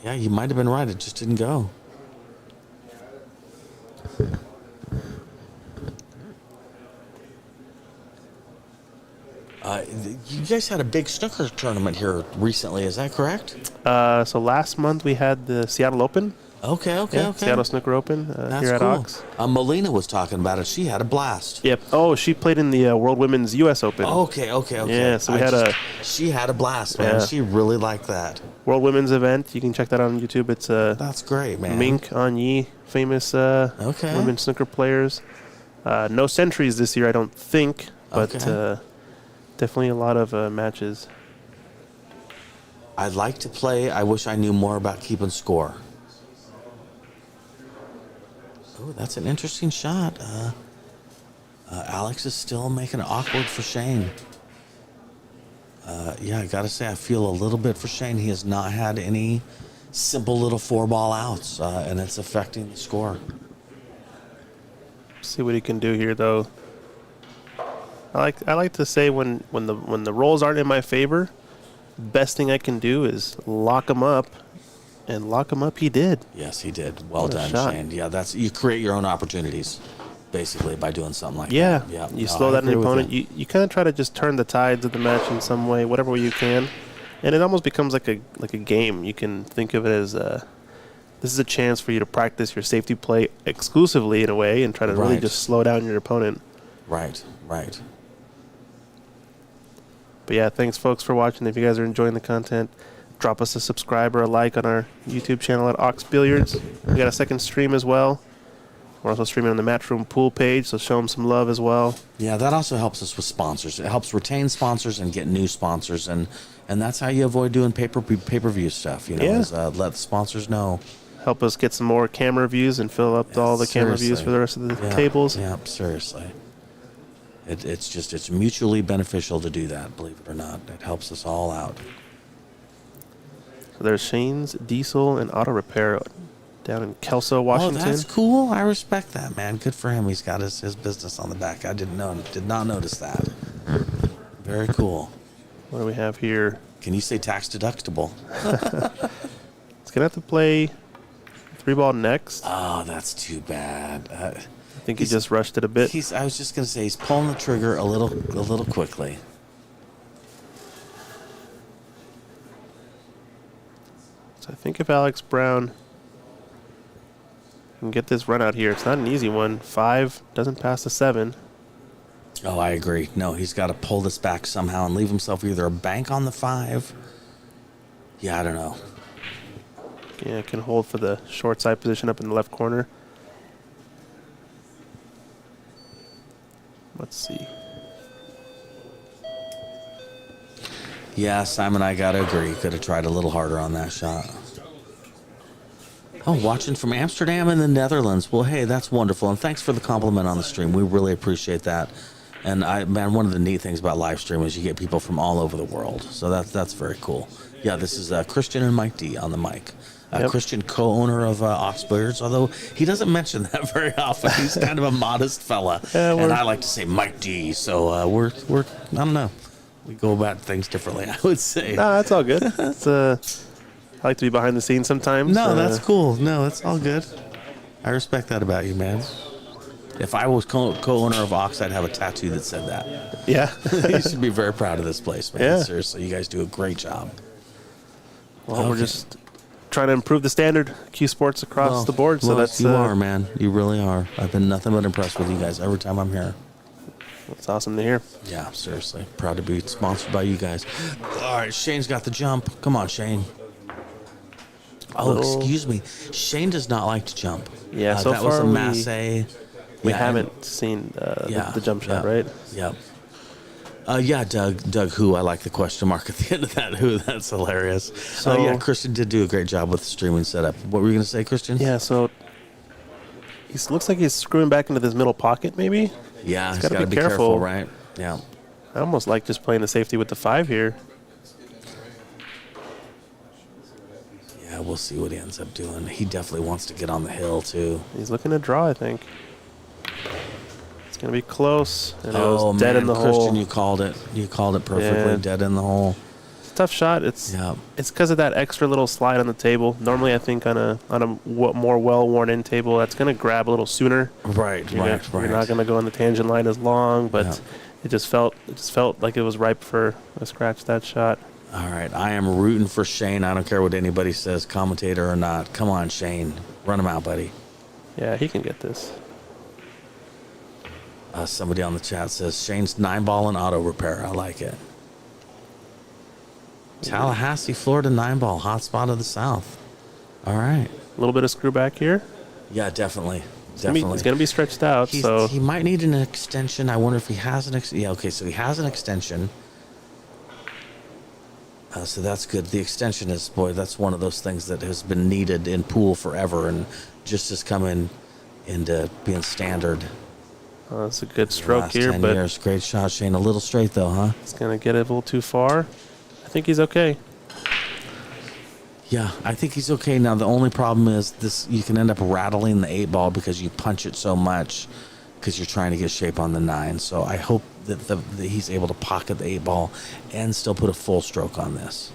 yeah, you might have been right. It just didn't go. You guys had a big snooker tournament here recently, is that correct? So last month we had the Seattle Open. Okay. Seattle Snooker Open That's here at cool. Ox. Melina was talking about it. She had a blast. Yep. Oh, she played in the World Women's U.S. Open. Okay. Yeah, so She had a blast, man. Yeah. She really liked that. World Women's event. You can check that out on YouTube. It's That's great, man. Mink, Anyi, famous women's snooker players. No centuries this year, I don't think, but definitely a lot of matches. I'd like to play. I wish I knew more about keeping score. Oh, that's an interesting shot. Alex is still making it awkward for Shane. Yeah, I got to say, I feel a little bit for Shane. He has not had any simple little 4-ball outs, and it's affecting the score. See what he can do here, though. I like to say when the rolls aren't in my favor, best thing I can do is lock him up, and lock him up he did. Yes, he did. Well What a done, shot. Shane. Yeah, you create your own opportunities, basically, by doing something like Yeah, that. Yeah, you no, slow I that in agree your with opponent. You kind of try to just turn the tides of the match in some way, whatever way you can, and it almost becomes like a game. You can think of it as this is a chance for you to practice your safety play exclusively in a way, and try to really Right. just slow down your opponent. Right. But yeah, thanks folks for watching. If you guys are enjoying the content, drop us a subscribe or a like on our YouTube channel at Ox Billiards. We got a second stream as well. We're also streaming on the Matchroom Pool page, so show them some love as well. Yeah, that also helps us with sponsors. It helps retain sponsors and get new sponsors, and that's how you avoid doing pay-per-view stuff. Yeah. Is let the sponsors know. Help us get some more camera views and fill up all the camera views Seriously. for the rest of the Yeah, tables. Yeah, seriously. It's mutually beneficial to do that. Believe it or not, it helps us all out. So there's Shane's Diesel and Auto Repair down in Kelso, Washington. Oh, that's cool. I respect that, man. Good for him. He's got his business on the back. I did not notice that. Very cool. What do we have here? Can you say tax deductible? It's gonna have to play 3-ball next. Oh, that's too bad. I think he just rushed it a bit. I was just gonna say he's pulling the trigger a little quickly. So I think if Alex Brown can get this run out here, it's not an easy one. 5 doesn't pass the 7. Oh, I agree. No, he's got to pull this back somehow and leave himself either a bank on the 5. Yeah, I don't know. Yeah, can hold for the short side position up in the left corner. Let's see. Yeah, Simon, I got to agree. Could have tried a little harder on that shot. Oh, watching from Amsterdam in the Netherlands. Well, hey, that's wonderful. And thanks for the compliment on the stream. We really appreciate that. And man, one of the neat things about live stream is you get people from all over the world. So that's very cool. Yeah, this is Christian and Mike D on the mic. Yep. Christian, co-owner of Ox Billiards, although he doesn't mention that very often. He's kind of a modest fella. And I like to say Mike D. So we're I don't know. We go about things differently, I would say. No, that's all good. It's, I like to be behind the scenes sometimes. No, that's cool. No, that's all good. I respect that about you, man. If I was co-owner of Ox, I'd have a tattoo that said that. Yeah. You should be very proud of this place, man. Yeah. Seriously, you guys do a great job. Well, we're just trying to improve the standard Q Sports across the board. So that's you are, man. You really are. I've been nothing but impressed with you guys every time I'm here. That's awesome to hear. Yeah, seriously. Proud to be sponsored by you guys. All right, Shane's got the jump. Come on, Shane. Oh, excuse me. Shane does not like to jump. Yeah, so that far was a masse. we haven't seen the jump shot, right? Yep. Yeah, Doug who, I like the question mark at the end of that who, that's hilarious. So yeah, Christian did do a great job with the streaming setup. What were you going to say, Christian? Yeah, so he looks like he's screwing back into this middle pocket maybe. Yeah, he's got to be careful, right? Yeah. I almost like just playing the safety with the 5 here. Yeah, we'll see what he ends up doing. He definitely wants to get on the hill too. He's looking to draw, I think. It's going to be close. And it Oh, was dead man, in the Christian, hole. you called it. You called it perfectly. Yeah. Dead in the hole. It's a tough shot. It's because of that extra little slide on the table. Normally, I think on a more well-worn in table, that's going to grab a little sooner. Right. You're not going to go on the tangent line as long, but it just felt like it was ripe for a scratch that shot. All right, I am rooting for Shane. I don't care what anybody says, commentator or not. Come on, Shane. Run him out, buddy. Yeah, he can get this. Somebody on the chat says, Shane's 9-ball and auto repair. I like it. Tallahassee, Florida 9-ball, hot spot of the South. All right. A little bit of screw back here. Yeah, definitely. It's going to be stretched out. So he might need an extension. I wonder if he has an extension. Yeah, okay, so he has an extension. So that's good. The extension is, boy, that's one of those things that has been needed in pool forever and just has come into being standard. That's a good stroke last here, 10 but years. Great shot, Shane. A little straight, though, huh? It's going to get it a little too far. I think he's okay. Yeah, I think he's okay. Now, the only problem is this: you can end up rattling the 8-ball because you punch it so much because you're trying to get shape on the 9. So I hope that he's able to pocket the 8-ball and still put a full stroke on this.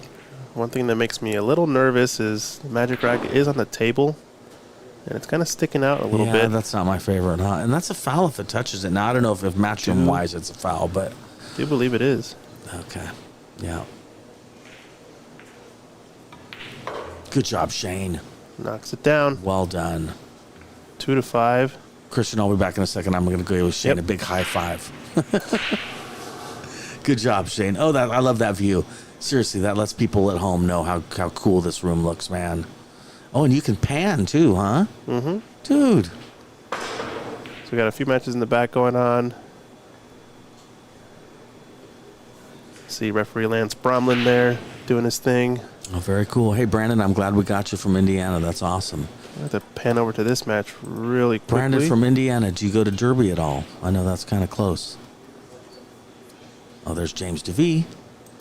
One thing that makes me a little nervous is the Magic Rack is on the table, and it's kind of sticking out a little bit. Yeah, that's not my favorite, huh? And that's a foul if it touches it. Now, I don't know if matchroom-wise it's a foul, but... I do believe it is. Okay, yeah. Good job, Shane. Knocks it down. Well done. 2-5. Christian, I'll be back in a second. I'm going to go with Shane. A big high five. Good job, Shane. Oh, I love that view. Seriously, that lets people at home know how cool this room looks, man. Oh, and you can pan too, huh? Mm-hmm. Dude. So we got a few matches in the back going on. See referee Lance Bromlin there doing his thing. Oh, very cool. Hey, Brandon, I'm glad we got you from Indiana. That's awesome. I have to pan over to this match really quickly. Brandon from Indiana, do you go to Derby at all? I know that's kind of close. Oh, there's James DeVee.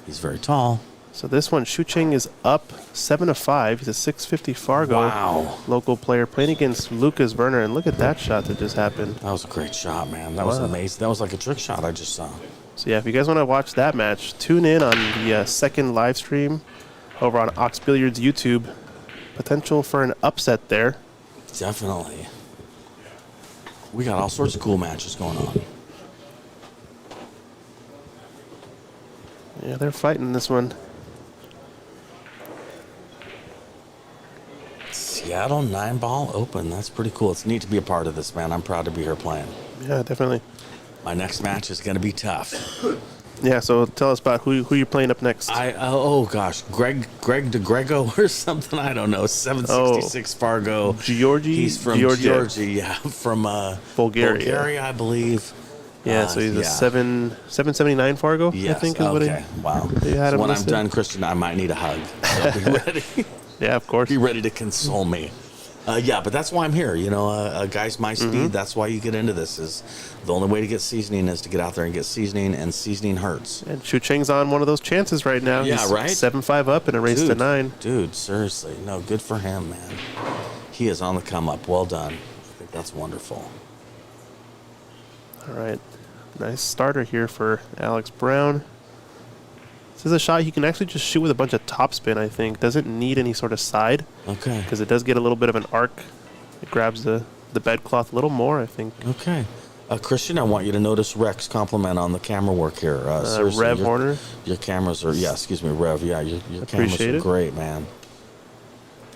He's very tall. So this one, Shucheng is up 7-5. He's a 650 Fargo. Wow. Local player playing against Lucas Werner. And look at that shot that just happened. That was a great shot, man. That was amazing. That was like a trick shot I just saw. So yeah, if you guys want to watch that match, tune in on the second live stream over on Ox Billiards YouTube. Potential for an upset there. Definitely. We got all sorts of cool matches going on. Yeah, they're fighting this one. Seattle 9-ball open. That's pretty cool. It's neat to be a part of this, man. I'm proud to be here playing. Yeah, definitely. My next match is going to be tough. Yeah, so tell us about who you're playing up next. Oh gosh, Greg DeGrego or something. I don't know. 766 Fargo. Georgie. He's from Georgia. Yeah, from Bulgaria, I believe. Yeah, so he's a 779 Fargo. Yes, I think is what wow. They had So him when listed. I'm done, Christian, I might need a hug. So be ready. Yeah, of course. Be ready to console me. Yeah, but that's why I'm here. You know, guys my speed, that's why you get into this. Is the only way to get seasoning is to get out there and get seasoning, and seasoning hurts. And Shucheng's on one of those chances right now. Yeah, He's right? 7-5 up in a race to 9. Dude, seriously. No, good for him, man. He is on the come up. Well done. I think that's wonderful. All right. Nice starter here for Alex Brown. This is a shot he can actually just shoot with a bunch of topspin, I think. Doesn't need any sort of side. Okay. Because it does get a little bit of an arc. It grabs the bedcloth a little more, I think. Okay. Christian, I want you to notice Rex compliment on the camera work here. Seriously, Rev Horner. Your cameras are, Rev. Yeah, your cameras are great, man.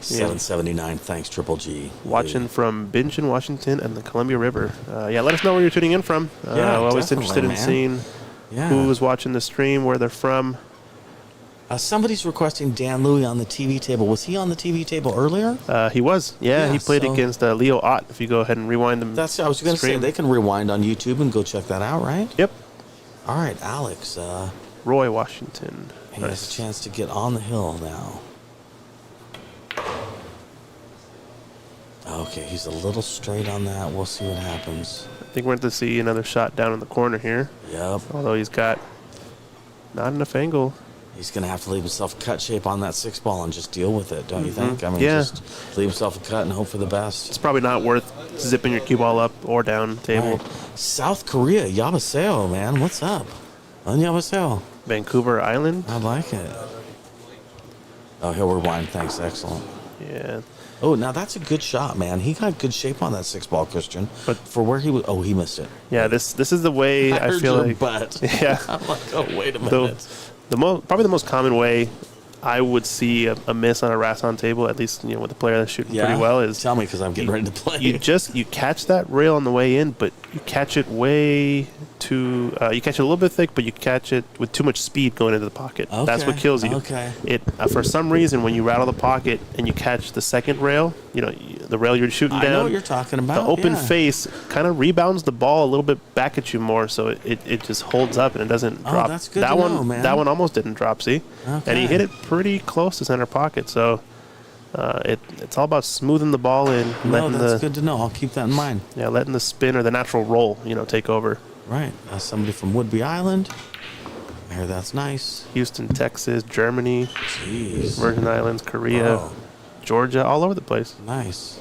779. Thanks, Triple G. Watching from Bingen, Washington, and the Columbia River. Yeah, let us know where you're tuning in from. Yeah, always interested in seeing who is watching the stream, where they're from. Somebody's requesting Dan Louie on the TV table. Was he on the TV table earlier? He was. Yeah, he played against Leo Ott. If you go ahead and rewind them. That's. I was going to say they can rewind on YouTube and go check that out, right? Yep. All right, Alex. Roy Washington. He has a chance to get on the hill now. Okay, he's a little straight on that. We'll see what happens. I think we're going to see another shot down in the corner here. Yep. Although he's got not enough angle. He's going to have to leave himself a cut shape on that 6-ball and just deal with it, don't you think? I mean, Yeah. just leave himself a cut and hope for the best. It's probably not worth zipping your cue ball up or down the table. Right. South Korea, Yabaseo, man. What's up? On Yabaseo. Vancouver Island. I like it. Oh, he'll rewind. Thanks. Excellent. Yeah. Oh, now that's a good shot, man. He got good shape on that 6-ball, Christian. But for where he was, oh, he missed it. Yeah, this is the way I heard feel your like. butt. Yeah. I'm like, oh, wait a minute. Probably the most common way I would see a miss on a Rasson table, at least with a player that's shooting pretty well, is tell me because I'm getting ready to play. You catch that rail on the way in, but you catch it way too. You catch it a little bit thick, but you catch it with too much speed going into the pocket. That's what kills you. Okay. It for some reason when you rattle the pocket and you catch the second rail, the rail you're shooting down. I know what you're talking about. The open yeah. face kind of rebounds the ball a little bit back at you more, so it just holds up and it doesn't drop. That's good that to one, know, man. That one almost didn't drop. See, Okay. and he hit it pretty close to center pocket. So it's all about smoothing the ball in. No, that's good to know. I'll keep that in mind. Yeah, letting the spin or the natural roll, take over. Right. Somebody from Woodby Island. I hear that's nice. Houston, Texas, Germany, Jeez. Virgin Islands, Korea, Georgia, all over the place. Nice.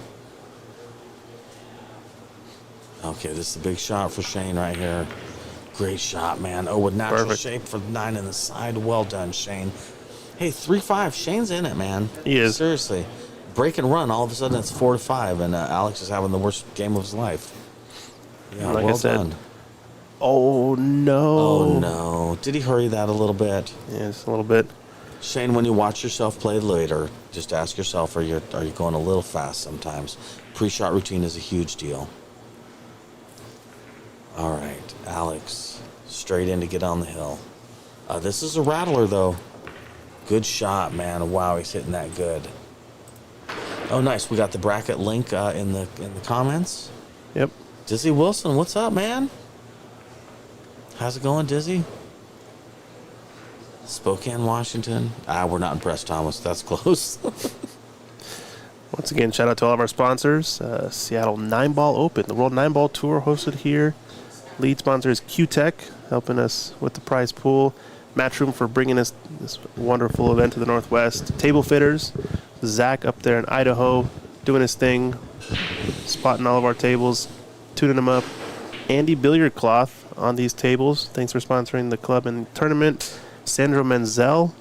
Okay, this is a big shot for Shane right here. Great shot, man. Oh, with natural Perfect. shape for the 9 in the side. Well done, Shane. Hey, 3-5. Shane's in it, man. He is. Seriously. Break and run. All of a sudden, it's 4-5, and Alex is having the worst game of his life. Yeah, Like I well said, done. Oh, no. Oh, no. Did he hurry that a little bit? Yeah, just a little bit. Shane, when you watch yourself play later, just ask yourself, are you going a little fast sometimes? Pre-shot routine is a huge deal. All right, Alex, straight in to get on the hill. This is a rattler, though. Good shot, man. Wow, he's hitting that good. Oh, nice. We got the bracket link in the comments. Yep. Dizzy Wilson, what's up, man? How's it going, Dizzy? Spokane, Washington. We're not impressed, Thomas. That's close. Once again, shout out to all of our sponsors. Seattle Nineball Open, the World Nineball Tour hosted here. Lead sponsor is Q-Tech, helping us with the prize pool. Matchroom for bringing us this wonderful event to the Northwest. Table Fitters, Zach up there in Idaho, doing his thing, spotting all of our tables, tuning them up. Andy Billiard Cloth on these tables. Thanks for sponsoring the club and tournament. Sandro Menzel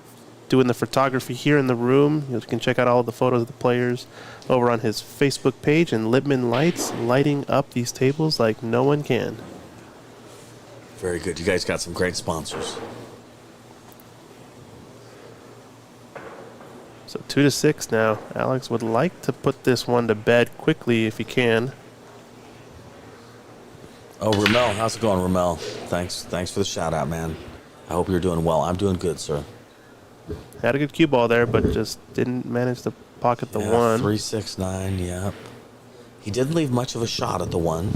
doing the photography here in the room. You can check out all of the photos of the players over on his Facebook page. And Lippman Lights lighting up these tables like no one can. Very good. You guys got some great sponsors. So 2-6 now. Alex would like to put this one to bed quickly if he can. Oh, Ramel, how's it going, Ramel? Thanks for the shout out, man. I hope you're doing well. I'm doing good, sir. Had a good cue ball there, but just didn't manage to pocket the one. 3-6-9, yep. He didn't leave much of a shot at the one.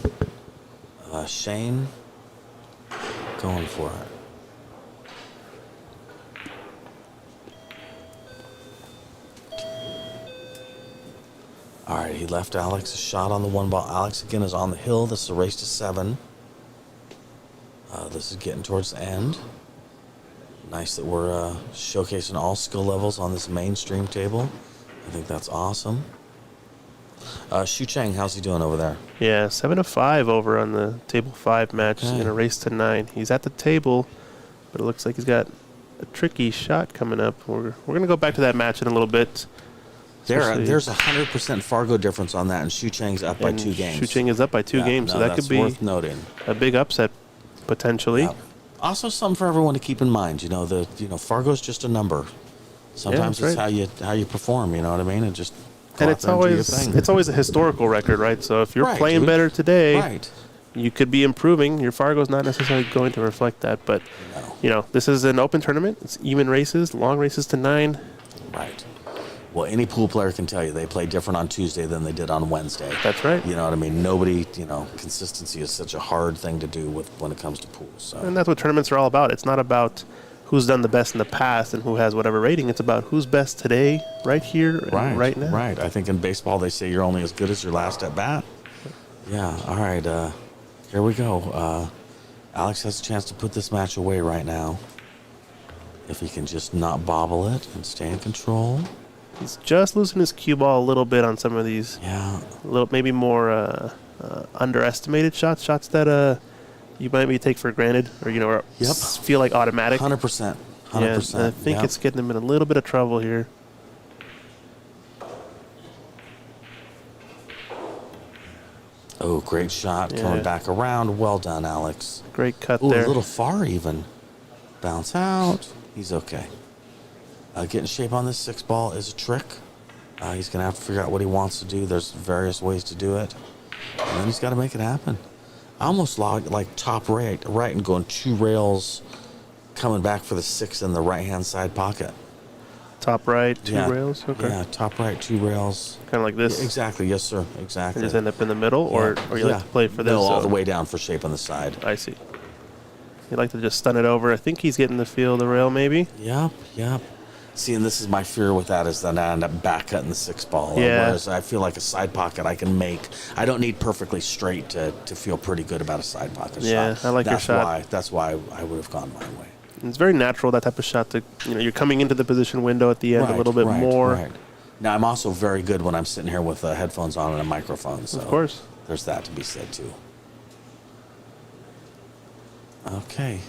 Shane going for it. All right, he left Alex a shot on the 1 ball. Alex again is on the hill. This is a race to 7. This is getting towards the end. Nice that we're showcasing all skill levels on this mainstream table. I think that's awesome. Shu Chang, how's he doing over there? Yeah, 7-5 over on the table 5 match in a race to 9. He's at the table, but it looks like he's got a tricky shot coming up. We're going to go back to that match in a little bit. There's 100% Fargo difference on that, and Shu Chang's up by 2 games. Shu Chang is up by 2 games, so that could be worth noting. A big upset potentially. Yeah. Also, something for everyone to keep in mind. Fargo's just a number. Sometimes it's how you perform. You know what I mean? And it's always a historical record, right? So if you're playing better today, you could be improving. Your Fargo's not necessarily going to reflect that, but this is an open tournament. It's even races, long races to 9. Right. Well, any pool player can tell you they play different on Tuesday than they did on Wednesday. That's right. You know what I mean? Nobody, consistency is such a hard thing to do when it comes to pools. So. And that's what tournaments are all about. It's not about who's done the best in the past and who has whatever rating. It's about who's best today, right here, and right now. Right. I think in baseball they say you're only as good as your last at bat. Yeah. All right. Here we go. Alex has a chance to put this match away right now. If he can just not bobble it and stay in control. He's just losing his cue ball a little bit on some of these. Yeah. A little, maybe more underestimated shots that you might maybe take for granted, or or Yep. feel like automatic. 100%. 100%. Yeah, I think it's getting him in a little bit of trouble here. Oh, great shot. Yeah. Coming back around. Well done, Alex. Great cut Oh, there. a little far even. Bounce out. He's okay. Getting shape on this 6 ball is a trick. He's going to have to figure out what he wants to do. There's various ways to do it. And then he's got to make it happen. I almost logged like top right and going 2 rails, coming back for the 6 in the right-hand side pocket. Top right, 2 Yeah. rails. Okay. Yeah, top right, 2 rails. Kind of like this. Exactly. Yes, sir. Exactly. And just end up in the middle, or you like to play for this? No, all the way down for shape on the side. I see. You like to just stun it over. I think he's getting the feel of the rail, maybe. Yep. See, and this is my fear with that, is that I end up back cutting the 6 ball. Yeah. Whereas I feel like a side pocket I can make. I don't need perfectly straight to feel pretty good about a side pocket Yeah, shot. I like your shot. That's why I would have gone my way. And it's very natural, that type of shot, to you're coming into the position window at the end a little bit more. Right. Now, I'm also very good when I'm sitting here with headphones on and a microphone. So Of course. there's that to be said, too. Okay.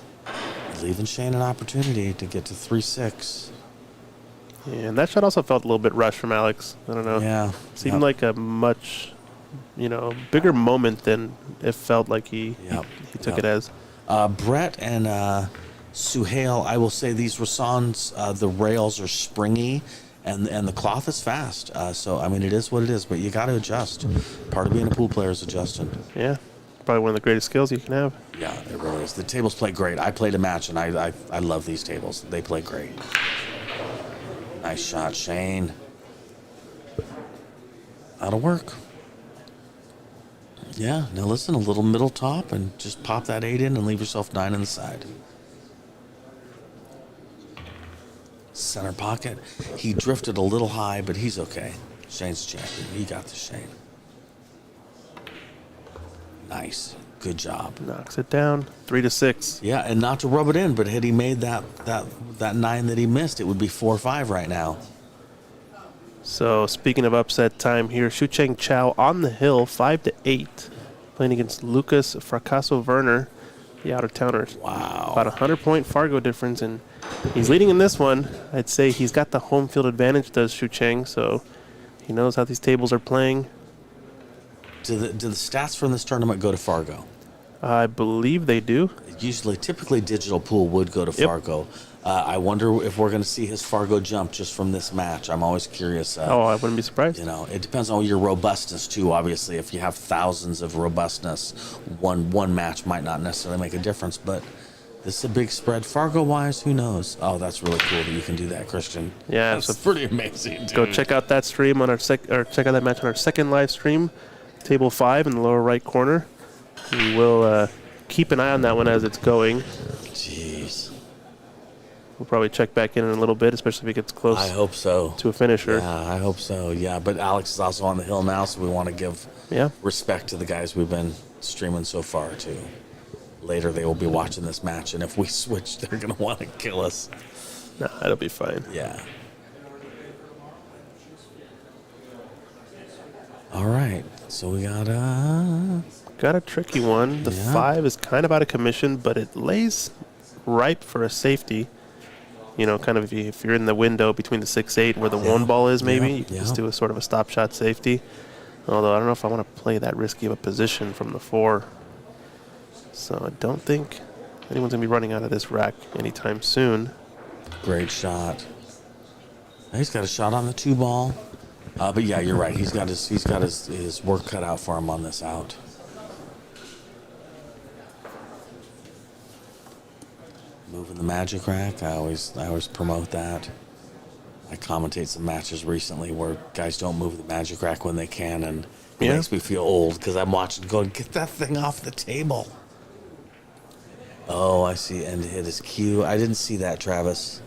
Leaving Shane an opportunity to get to 3-6. Yeah, and that shot also felt a little bit rushed from Alex. I don't know. Yeah. Seemed like a much, bigger moment than it felt like he took it as. Brett and Suhail, I will say these Rassans, the rails are springy and the cloth is fast. So, I mean, it is what it is, but you got to adjust. Part of being a pool player is adjusting. Yeah. Probably one of the greatest skills you can have. Yeah, it really is. The tables play great. I played a match, and I love these tables. They play great. Nice shot, Shane. That'll work. Yeah, now listen, a little middle top, and just pop that 8 in and leave yourself 9 on the side. Center pocket. He drifted a little high, but he's okay. Shane's champion. He got the Shane. Nice. Good job. Knocks it down. 3-6. Yeah, and not to rub it in, but had he made that 9 that he missed, it would be 4-5 right now. So speaking of upset time here, Shucheng Chow on the hill, 5-8, playing against Lucas Fracasso Werner, the out-of-towners. Wow. About a 100-point Fargo difference, and he's leading in this one. I'd say he's got the home field advantage, does Shucheng, so he knows how these tables are playing. Do the stats from this tournament go to Fargo? I believe they do. Typically, Digital Pool would go to Fargo. I wonder if we're going to see his Fargo jump just from this match. I'm always curious. I wouldn't be surprised. It depends on your robustness too. Obviously, if you have thousands of robustness, one match might not necessarily make a difference. But this is a big spread. Fargo-wise, who knows? Oh, that's really cool that you can do that, Christian. Yeah, that's pretty amazing. Dude. Go check out that stream on our check out that match on our second live stream, table 5 in the lower right corner. We will keep an eye on that one as it's going. Jeez. We'll probably check back in a little bit, especially if it gets close. I hope so. To a finisher. Yeah, I hope so. Yeah, but Alex is also on the hill now, so we want to give respect to the guys we've been streaming so far too. Later they will be watching this match, and if we switch, they're going to want to kill us. Nah, it'll be fine. Yeah. All right, so we got a tricky one. The 5 is kind of out of commission, but it lays ripe for a safety. Kind of if you're in the window between the 6-8 where the 1 ball is, maybe you can just do a sort of a stop shot safety. Although I don't know if I want to play that risky of a position from the 4. So I don't think anyone's gonna be running out of this rack anytime soon. Great shot. He's got a shot on the 2 ball. But yeah, you're right. He's got his work cut out for him on this out. Moving the magic rack. I always promote that. I commentate some matches recently where guys don't move the magic rack when they can, and it makes me feel old because I'm watching going, get that thing off the table. Oh, I see. And hit his cue. I didn't see that, Travis.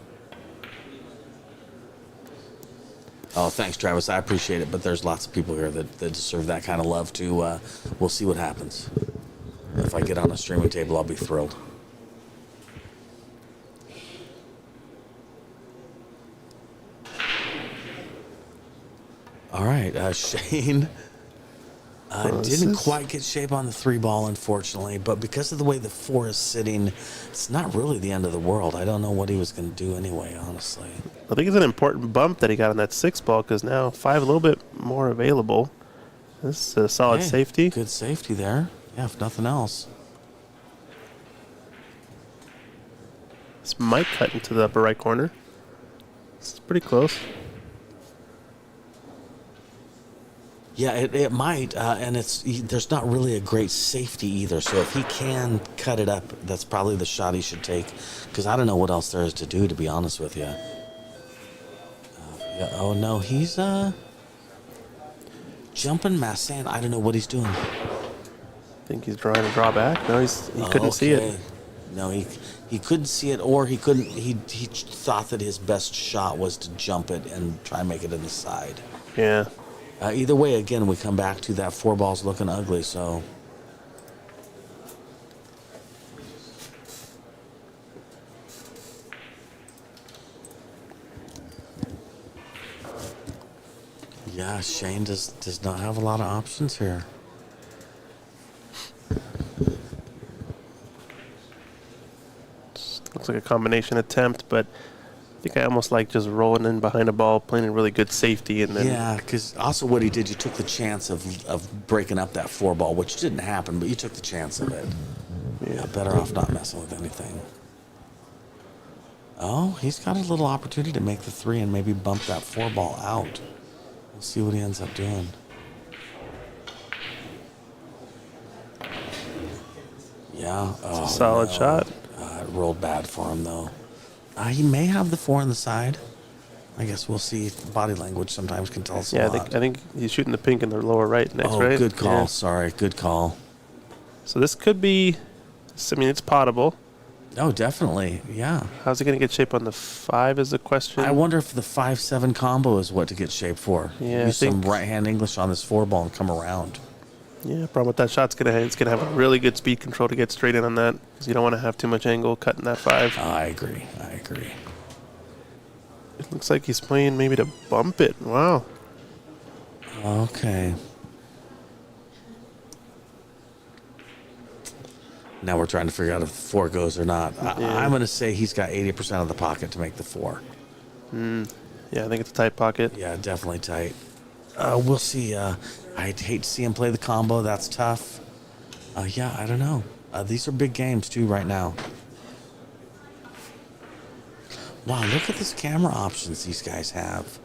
Oh, thanks, Travis. I appreciate it, but there's lots of people here that deserve that kind of love, too. We'll see what happens. If I get on a streaming table, I'll be thrilled. All right, Shane This didn't is- quite get shape on the 3-ball, unfortunately, but because of the way the 4 is sitting, it's not really the end of the world. I don't know what he was going to do anyway, honestly. I think it's an important bump that he got on that 6-ball because now 5 a little bit more available. This is a solid Hey, safety. Good safety there. Yeah, if nothing else. This might cut into the upper right corner. It's pretty close. Yeah, it might, and there's not really a great safety either. So if he can cut it up, that's probably the shot he should take. Because I don't know what else there is to do, to be honest with you. Yeah, oh no, he's jumping Massan. I don't know what he's doing. I think he's trying to draw back. No, he couldn't see it. No, he couldn't see it, or he couldn't. He thought that his best shot was to jump it and try and make it in the side. Yeah. Either way, again, we come back to that 4-ball's looking ugly. So. Yeah, Shane does not have a lot of options here. Looks like a combination attempt, but I think I almost like just rolling in behind a ball, playing a really good safety, and then Yeah, because also what he did, you took the chance of breaking up that 4-ball, which didn't happen, but you took the chance of it. Yeah, better off not messing with anything. Oh, he's got a little opportunity to make the 3 and maybe bump that 4-ball out. We'll see what he ends up doing. Yeah. Oh, solid no. shot. It rolled bad for him, though. He may have the 4 on the side. I guess we'll see. Body language sometimes can tell us a yeah, lot. I think he's shooting the pink in the lower right next, Oh, right? good call. Yeah. Sorry, good call. So this could be. I mean, it's potable. Oh, definitely. Yeah. How's he going to get shape on the 5 is the question. I wonder if the 5-7 combo is what to get shape for. Yeah, Use I some think- right-hand English on this 4-ball and come around. Yeah, problem with that shot's it's gonna have a really good speed control to get straight in on that because you don't want to have too much angle cutting that 5. I agree. It looks like he's playing maybe to bump it. Wow. Okay. Now we're trying to figure out if the 4 goes or not. I'm going to say he's got 80% of the pocket to make the 4. Yeah, I think it's a tight pocket. Yeah, definitely tight. We'll see. I'd hate to see him play the combo. That's tough. Yeah, I don't know. These are big games, too, right now. Wow, look at this camera options these guys have.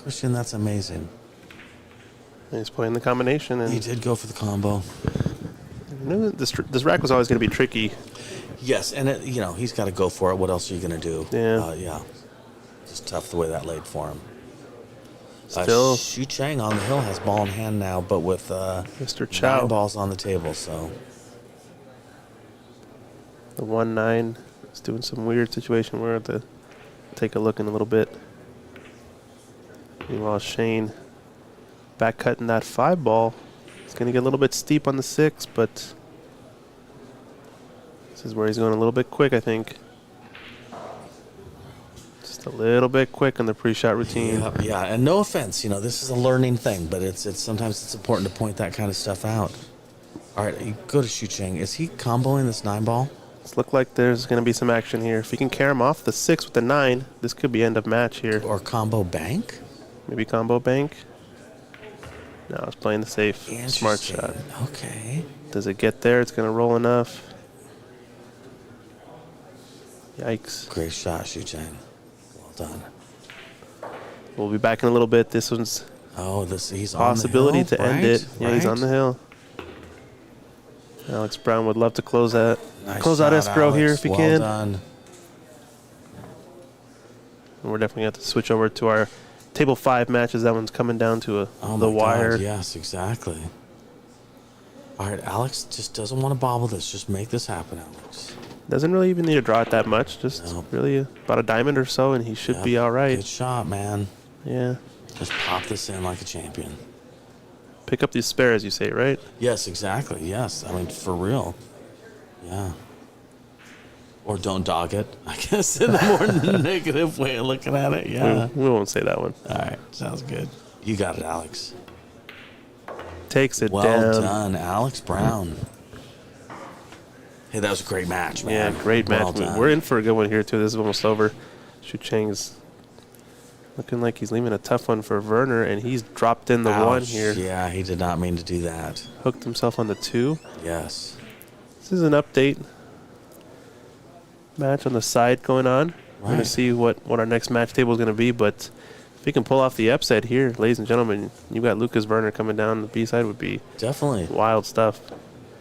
Christian, that's amazing. And he's playing the combination, and He did go for the combo. I knew this rack was always going to be tricky. Yes, and he's got to go for it. What else are you going to do? Yeah. Yeah. Just tough the way that laid for him. Still, Xu Chang on the hill has ball in hand now, but with Mr. Chow. 9 balls on the table, so. The 1-9 is doing some weird situation. We're going to take a look in a little bit. Meanwhile, Shane back cutting that 5 ball. It's going to get a little bit steep on the 6, but this is where he's going a little bit quick, I think. Just a little bit quick on the pre-shot routine. Yeah, and no offense, this is a learning thing, but it's sometimes it's important to point that kind of stuff out. All right, you go to Xu Chang. Is he comboing this 9 ball? It's look like there's going to be some action here. If he can carry him off the 6 with the 9, this could be end of match here. Or combo bank? Maybe combo bank. No, it's playing the safe. Smart Interesting. shot. Okay. Does it get there? It's going to roll enough. Yikes. Great shot, Xu Chang. Well done. We'll be back in a little bit. This one's Oh, he's on possibility the hill, to end right? it. Yeah, he's on the hill. Alex Brown would love to close that. Nice Close out shot, escrow here Alex. if he Well can. done. And we're definitely going to have to switch over to our table 5 matches. That one's coming down to Oh the my wire. God, yes, exactly. All right, Alex just doesn't want to bobble this. Just make this happen, Alex. Doesn't really even need to draw it that much. Just Nope. really about a diamond or so, and he should be all right. Good shot, man. Yeah. Just pop this in like a champion. Pick up these spares, you say, right? Yes, exactly. Yes. I mean, for real. Yeah. Or don't dog it, I guess, in a more negative way of looking at it. Yeah. We won't say that one. All right. Sounds good. You got it, Alex. Takes it Well down. done, Alex Brown. Hey, that was a great match, man. Yeah, great Well match. done. We're in for a good one here, too. This is almost over. Shu Cheng's looking like he's leaving a tough one for Werner, and he's dropped in the one Ouch. here. Yeah, he did not mean to do that. Hooked himself on the 2. Yes. This is an update match on the side going on. We're going Right. to see what our next match table is going to be, but if we can pull off the upset here, ladies and gentlemen, you got Lucas Werner coming down the B side would be Definitely. wild stuff.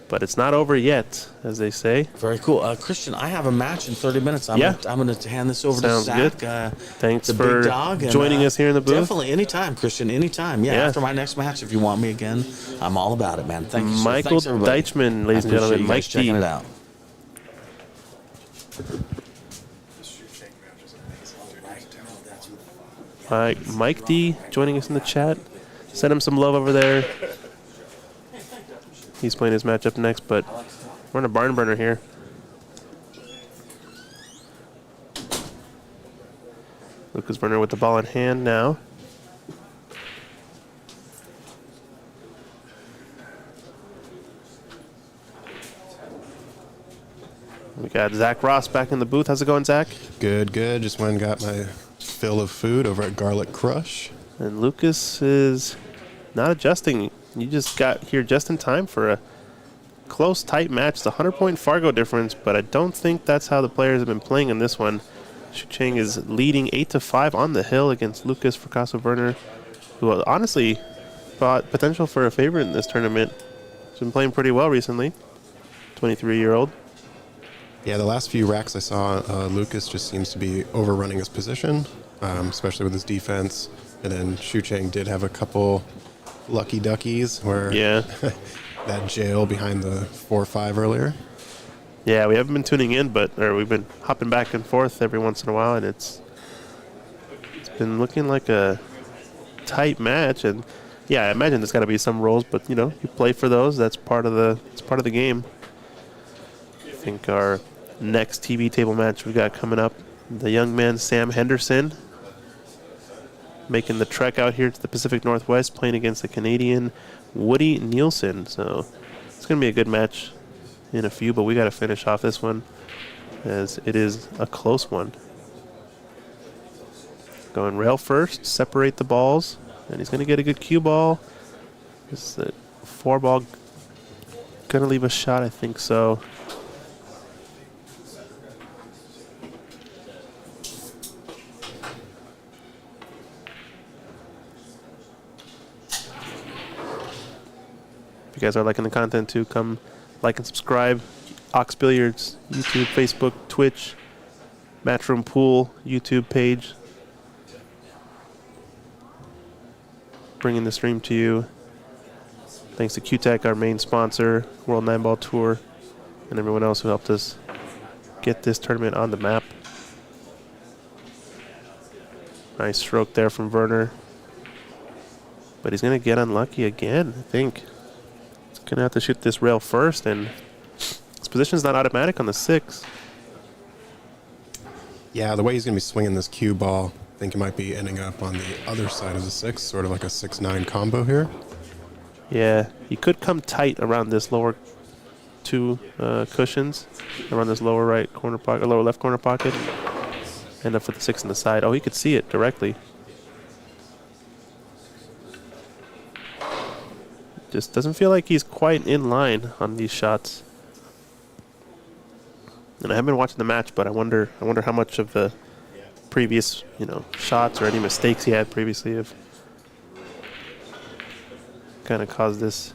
But it's not over yet, as they say. Very cool. Christian, I have a match in 30 minutes. I'm going to hand this over Sounds to Zach. good. Thanks the for big dog, and, joining us here in the booth. Definitely. Anytime, Christian. Anytime. Yeah, Yeah. after my next match, if you want me again, I'm all about it, man. Thank you. Michael Thanks, everybody. Deichmann, ladies and I appreciate gentlemen. you Mike guys checking D. it out. Mike D joining us in the chat. Send him some love over there. He's playing his matchup next, but we're in a barn burner here. Lucas Werner with the ball in hand now. We got Zach Ross back in the booth. How's it going, Zach? Good, good. Just went and got my fill of food over at Garlic Crush. And Lucas is not adjusting. You just got here just in time for a close, tight match. It's a 100-point Fargo difference, but I don't think that's how the players have been playing in this one. Shu Cheng is leading 8-5 on the hill against Lucas Fracasso Werner, who honestly thought potential for a favorite in this tournament. He's been playing pretty well recently. 23-year-old. Yeah, the last few racks I saw, Lucas just seems to be overrunning his position, especially with his defense. And then Shu Cheng did have a couple lucky duckies where that jail behind the 4-5 earlier. Yeah, we haven't been tuning in, or we've been hopping back and forth every once in a while, and it's been looking like a tight match. And yeah, I imagine there's got to be some rolls, but you play for those. That's part of the game. I think our next TV table match we've got coming up, the young man Sam Henderson making the trek out here to the Pacific Northwest, playing against the Canadian Woody Neelson. So it's going to be a good match in a few, but we got to finish off this one as it is a close one. Going rail first, separate the balls, and he's going to get a good cue ball. This is the 4 ball. Going to leave a shot, I think so. If you guys are liking the content too, come like and subscribe. Ox Billiards, YouTube, Facebook, Twitch, Matchroom Pool, YouTube page. Bringing the stream to you. Thanks to QTech, our main sponsor, World Nineball Tour, and everyone else who helped us get this tournament on the map. Nice stroke there from Werner. But he's going to get unlucky again, I think. Gonna have to shoot this rail first, and his position's not automatic on the 6. Yeah, the way he's going to be swinging this cue ball, I think he might be ending up on the other side of the 6, sort of like a 6-9 combo here. Yeah, he could come tight around this lower 2 cushions, around this lower right corner pocket, lower left corner pocket. End up with the 6 on the side. Oh, he could see it directly. Just doesn't feel like he's quite in line on these shots. And I haven't been watching the match, but I wonder how much of the previous, shots or any mistakes he had previously have kind of caused this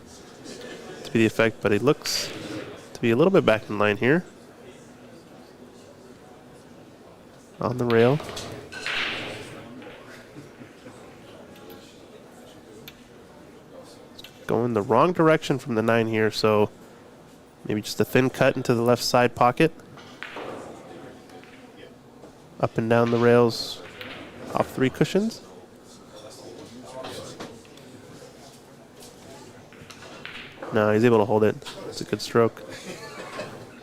to be the effect. But he looks to be a little bit back in line here. On the rail. Going the wrong direction from the 9 here, so maybe just a thin cut into the left side pocket. Up and down the rails off 3 cushions. No, he's able to hold it. It's a good stroke.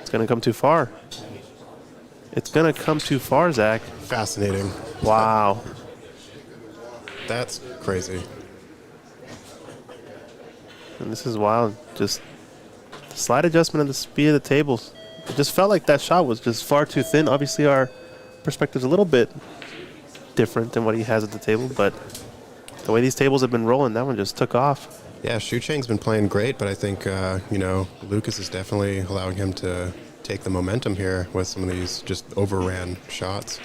It's going to come too far. It's going to come too far, Zach. Fascinating. Wow. That's crazy. And this is wild. Just slight adjustment of the speed of the tables. It just felt like that shot was just far too thin. Obviously, our perspective's a little bit different than what he has at the table, but the way these tables have been rolling, that one just took off. Yeah, Shu Cheng's been playing great, but I think, Lucas is definitely allowing him to take the momentum here with some of these just overran shots.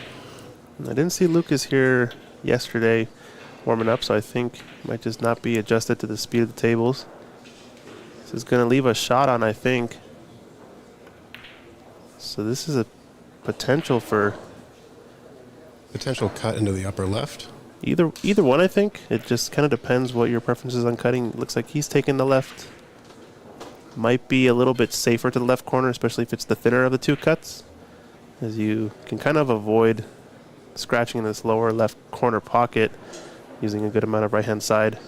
And I didn't see Lucas here yesterday warming up, so I think he might just not be adjusted to the speed of the tables. This is going to leave a shot on, I think. So this is a potential for... Potential cut into the upper left. Either one, I think. It just kind of depends what your preference is on cutting. Looks like he's taking the left. Might be a little bit safer to the left corner, especially if it's the thinner of the two cuts, as you can kind of avoid scratching in this lower left corner pocket using a good amount of right-hand side.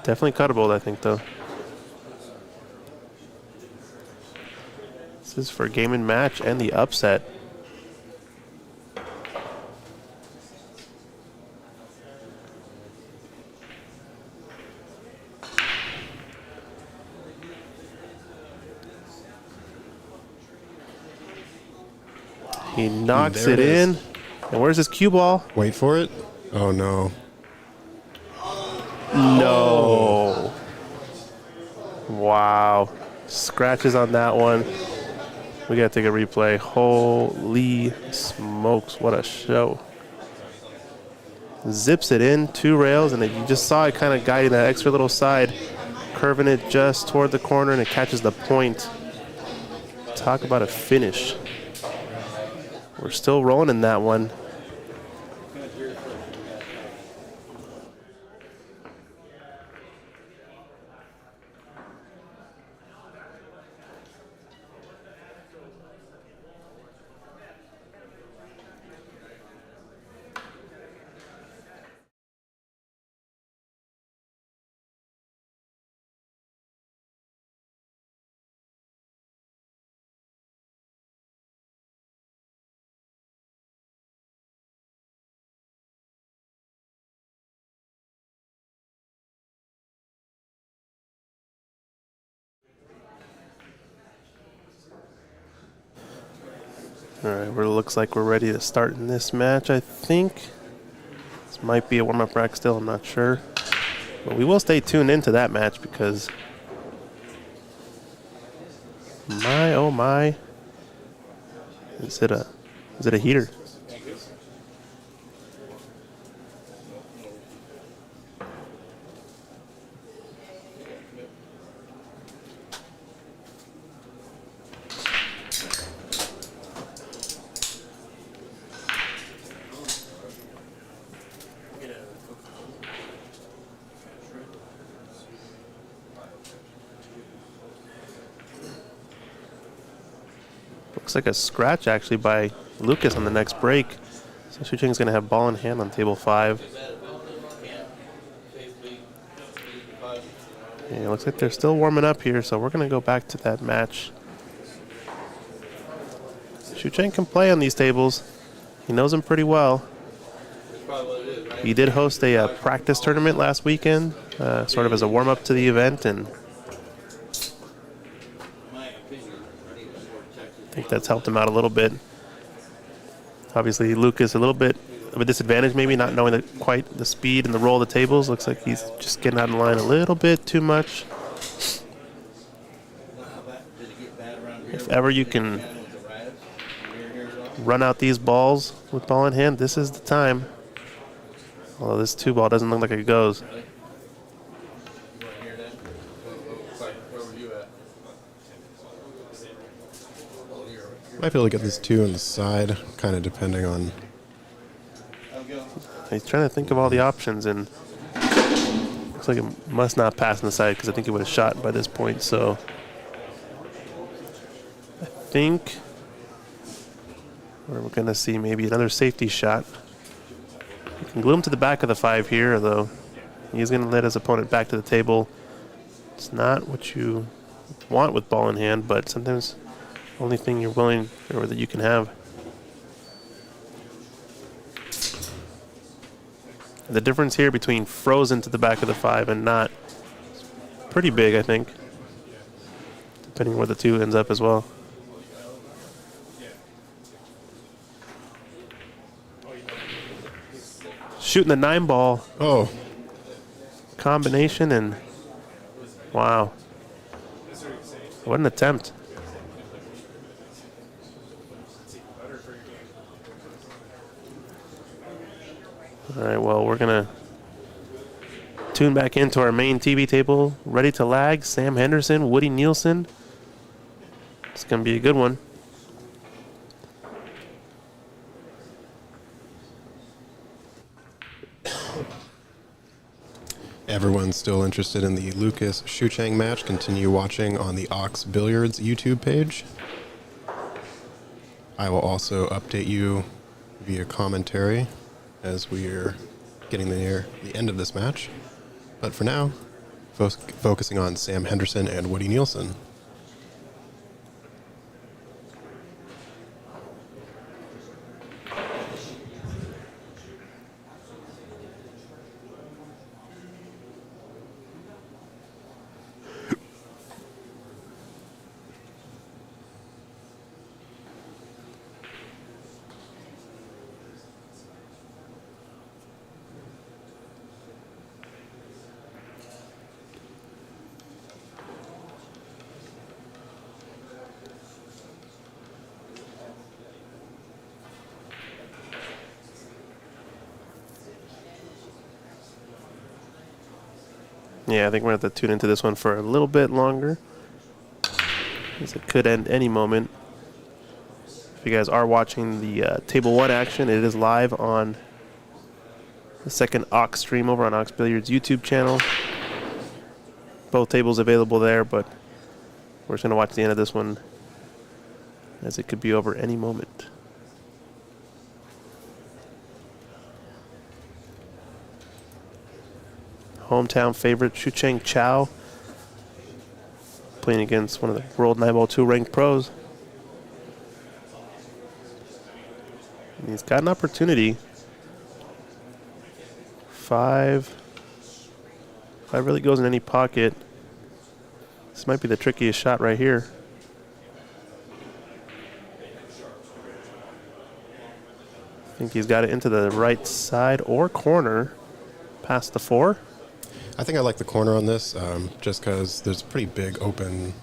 Definitely cuttable, I think, though. This is for game and match and the upset. He knocks There it it is. in. And where's his cue ball? Wait for it. Oh, no. No. Wow. Scratches on that one. We got to take a replay. Holy smokes. What a show. Zips it in, 2 rails, and then you just saw it kind of guiding that extra little side, curving it just toward the corner, and it catches the point. Talk about a finish. We're still rolling in that one. All right, looks like we're ready to start in this match, I think. This might be a warm-up rack still, I'm not sure. But we will stay tuned into that match because my, oh my. Is it a heater? Looks like a scratch actually by Lucas on the next break. So Shu Cheng's going to have ball in hand on table 5. Yeah, it looks like they're still warming up here, so we're going to go back to that match. Shu Cheng can play on these tables. He knows them pretty well. He did host a practice tournament last weekend, sort of as a warm-up to the event, and I think that's helped him out a little bit. Obviously, Lucas a little bit of a disadvantage, maybe not knowing quite the speed and the roll of the tables. Looks like he's just getting out of line a little bit too much. If ever you can run out these balls with ball in hand, this is the time. Although this 2-ball doesn't look like it goes. Might be able to get this 2 on the side, kind of depending on... He's trying to think of all the options, and looks like it must not pass on the side because I think it would have shot by this point. So I think Or we're going to see maybe another safety shot. You can glue him to the back of the 5 here, though he's going to let his opponent back to the table. It's not what you want with ball in hand, but sometimes only thing you're willing or that you can have. The difference here between frozen to the back of the 5 and not is pretty big, I think, depending where the 2 ends up as well. Shooting the 9 ball. Oh, Combination and wow. What an attempt. All right, well, we're going to tune back into our main TV table. Ready to lag, Sam Henderson, Woody Neelson. It's going to be a good one. everyone's still interested in the Lucas Shucheng match, continue watching on the Ox Billiards YouTube page. I will also update you via commentary as we are getting near the end of this match. But for now, focusing on Sam Henderson and Woody Neelson. Yeah, I think we're going to have to tune into this one for a little bit longer, as it could end any moment. If you guys are watching the Table 1 action, it is live on the second Ox stream over on Ox Billiards YouTube channel. Both tables available there, but we're just going to watch the end of this one, as it could be over any moment. Hometown favorite Shucheng Chow playing against one of the World Nineball 2 ranked pros. And he's got an opportunity. Five really goes in any pocket. This might be the trickiest shot right here. I think he's got it into the right side or corner past the 4. I think I like the corner on this, just because there's a pretty big open,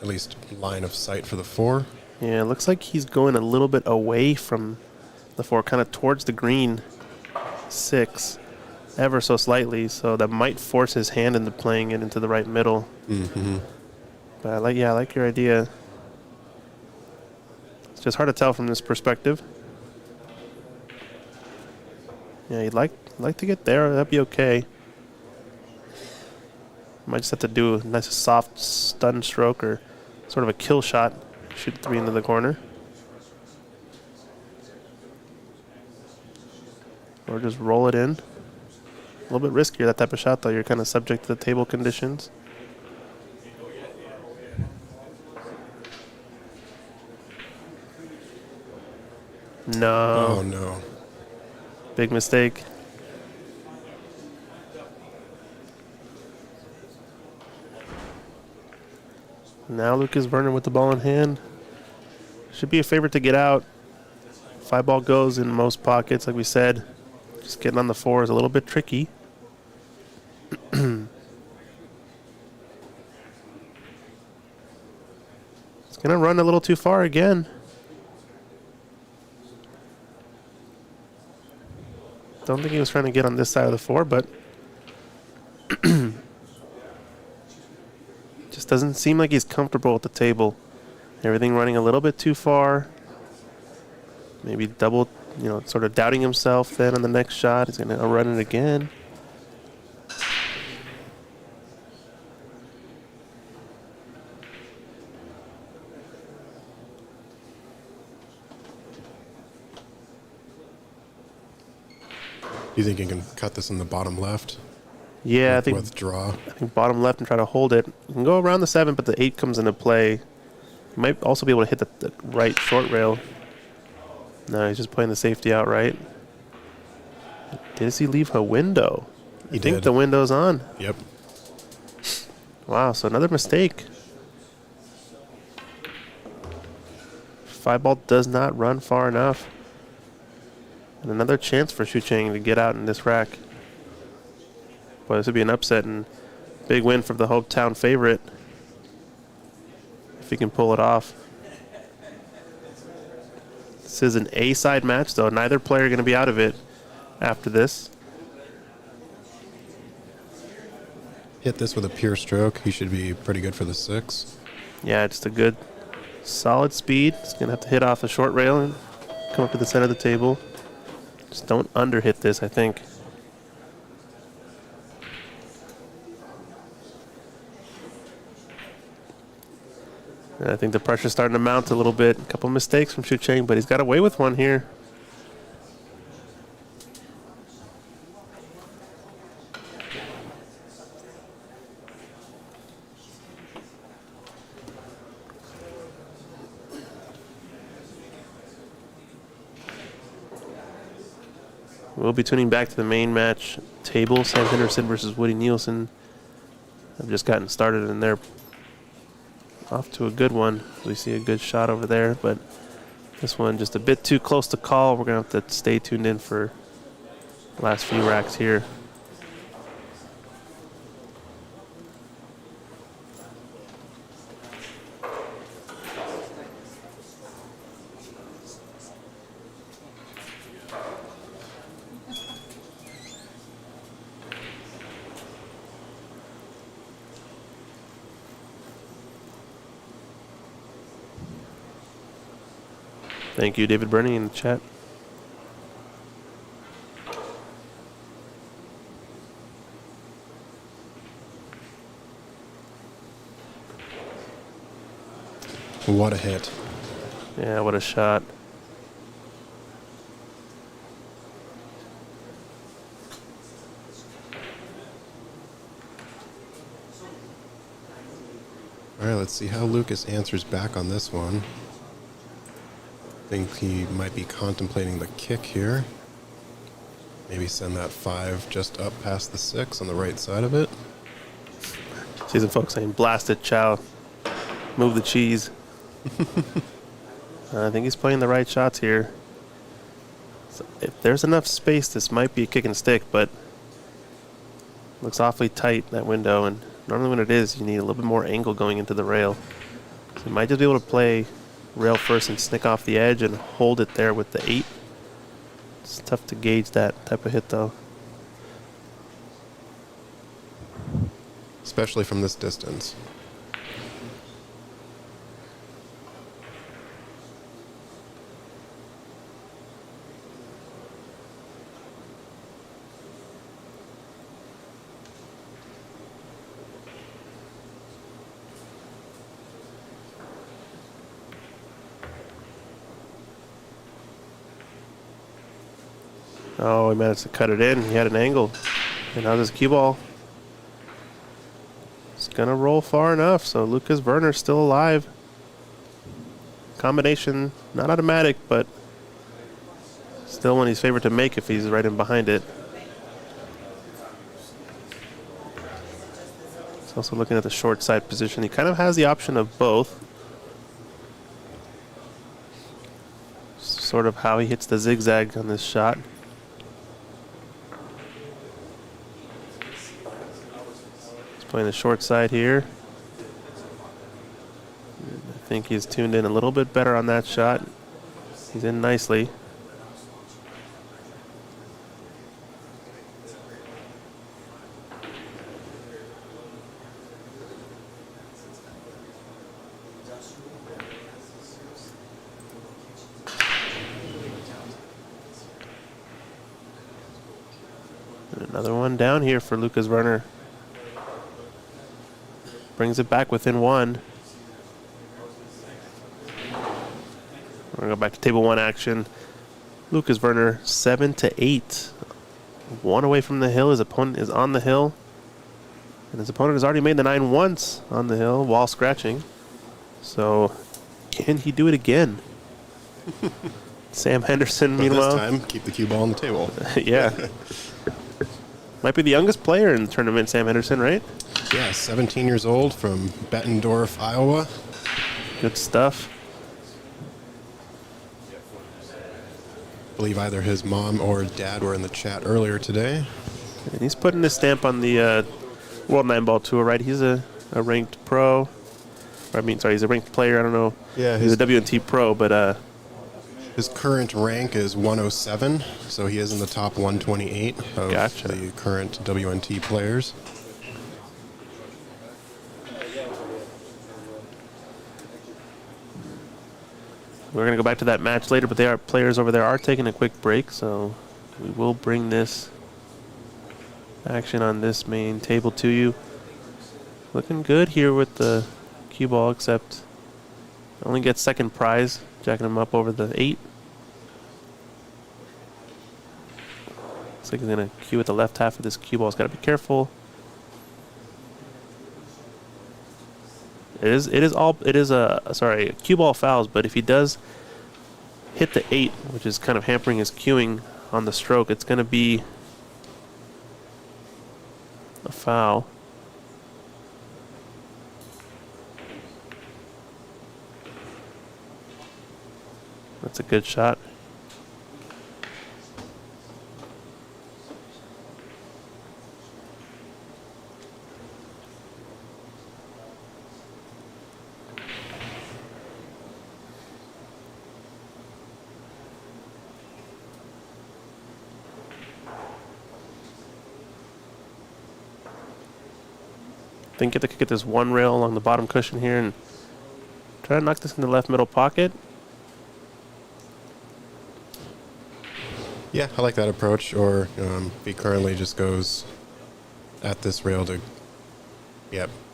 at least line of sight for the 4. Yeah, it looks like he's going a little bit away from the 4, kind of towards the green 6, ever so slightly. So that might force his hand into playing it into the right middle. Mm-hmm. But I like your idea. It's just hard to tell from this perspective. Yeah, you'd like to get there. That'd be okay. Might just have to do a nice soft stun stroke or sort of a kill shot. Shoot 3 into the corner. Or just roll it in. A little bit riskier, that type of shot, though. You're kind of subject to the table conditions. No. Oh, no. Big mistake. Now Luke is burning with the ball in hand. Should be a favorite to get out. 5 ball goes in most pockets, like we said. Just getting on the 4 is a little bit tricky. It's going to run a little too far again. Don't think he was trying to get on this side of the 4, but just doesn't seem like he's comfortable with the table. Everything running a little bit too far. Maybe double, sort of doubting himself then on the next shot. He's going to run it again. You think you can cut this in the bottom left? Yeah, I think Withdraw. bottom left and try to hold it. You can go around the 7, but the 8 comes into play. You might also be able to hit the right short rail. No, he's just playing the safety outright. Does he leave a window? He I think did. the window's on. Yep. Wow, so another mistake. 5-ball does not run far enough. And another chance for Shu Chang to get out in this rack. Boy, this would be an upset and big win for the hometown favorite. If he can pull it off. This is an A-side match, though. Neither player going to be out of it after this. Hit this with a pure stroke. He should be pretty good for the 6. Yeah, just a good, solid speed. It's going to have to hit off the short rail and come up to the center of the table. Just don't underhit this, I think. And I think the pressure's starting to mount a little bit. A couple mistakes from Shu Chang, but he's got away with one here. We'll be tuning back to the main match table. Sant Henderson versus Woody Neelson. I've just gotten started and they're off to a good one. We see a good shot over there, but this one just a bit too close to call. We're going to have to stay tuned in for the last few racks here. Thank you, David Burney, in the chat. What a hit. Yeah, what a shot. All right, let's see how Lucas answers back on this one. Think he might be contemplating the kick here. Maybe send that 5 just up past the 6 on the right side of it. Season folks saying, blast it, Chow. Move the cheese. I think he's playing the right shots here. So if there's enough space, this might be a kick and stick, but looks awfully tight, that window. And normally when it is, you need a little bit more angle going into the rail. So you might just be able to play rail first and snick off the edge and hold it there with the 8. It's tough to gauge that type of hit, though. Especially from this distance. Oh, he managed to cut it in. He had an angle. And now this cue ball. It's going to roll far enough. So Lucas Werner's still alive. Combination, not automatic, but still one he's favored to make if he's right in behind it. He's also looking at the short side position. He kind of has the option of both. Sort of how he hits the zigzag on this shot. Playing the short side here. I think he's tuned in a little bit better on that shot. He's in nicely. And another one down here for Lucas Werner. Brings it back within 1. We're going to go back to table 1 action. Lucas Werner 7-8 One away from the hill. His opponent is on the hill. And his opponent has already made the 9 once on the hill while scratching. So, can he do it again? Sam Henderson, But meanwhile. this time, keep the cue ball on the table. Yeah. Might be the youngest player in the tournament, Sam Henderson, right? Yeah, 17 years old from Bettendorf, Iowa. Good stuff. I believe either his mom or dad were in the chat earlier today. And he's putting his stamp on the World Nineball Tour, right? He's a ranked pro. Or, I mean, sorry, he's a ranked player. I don't know. Yeah, he's a WNT pro, but his current rank is 107, so he is in the top 128 of Gotcha. the current WNT players. we're going to go back to that match later, but players over there are taking a quick break, so we will bring this action on this main table to you. Looking good here with the cue ball, except only gets second prize, jacking him up over the 8. Looks like he's going to cue with the left half of this cue ball. He's got to be careful. It is a cue ball fouls, but if he does hit the 8, which is kind of hampering his cueing on the stroke, it's going to be a foul. That's a good shot. Think they could get this one rail along the bottom cushion here and try to knock this in the left middle pocket. Yeah, I like that approach. Or he currently just goes at this rail to,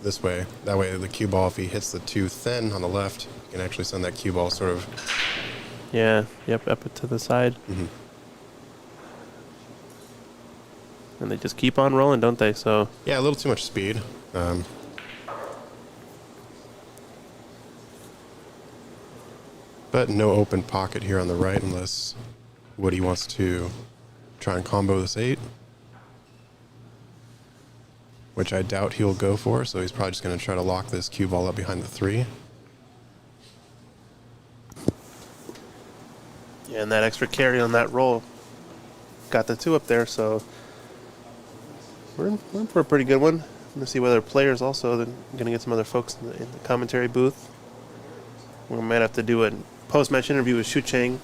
this way. That way the cue ball, if he hits the too thin on the left, you can actually send that cue ball sort of. Yeah, up to the side. Mm-hmm. And they just keep on rolling, don't they? So Yeah, a little too much speed. But no open pocket here on the right unless Woody wants to try and combo this 8. Which I doubt he'll go for, so he's probably just going to try to lock this cue ball up behind the 3. yeah, and that extra carry on that roll got the 2 up there, so we're in for a pretty good one. I'm going to see whether players also, then going to get some other folks in the commentary booth. We might have to do a post-match interview with Shu Chang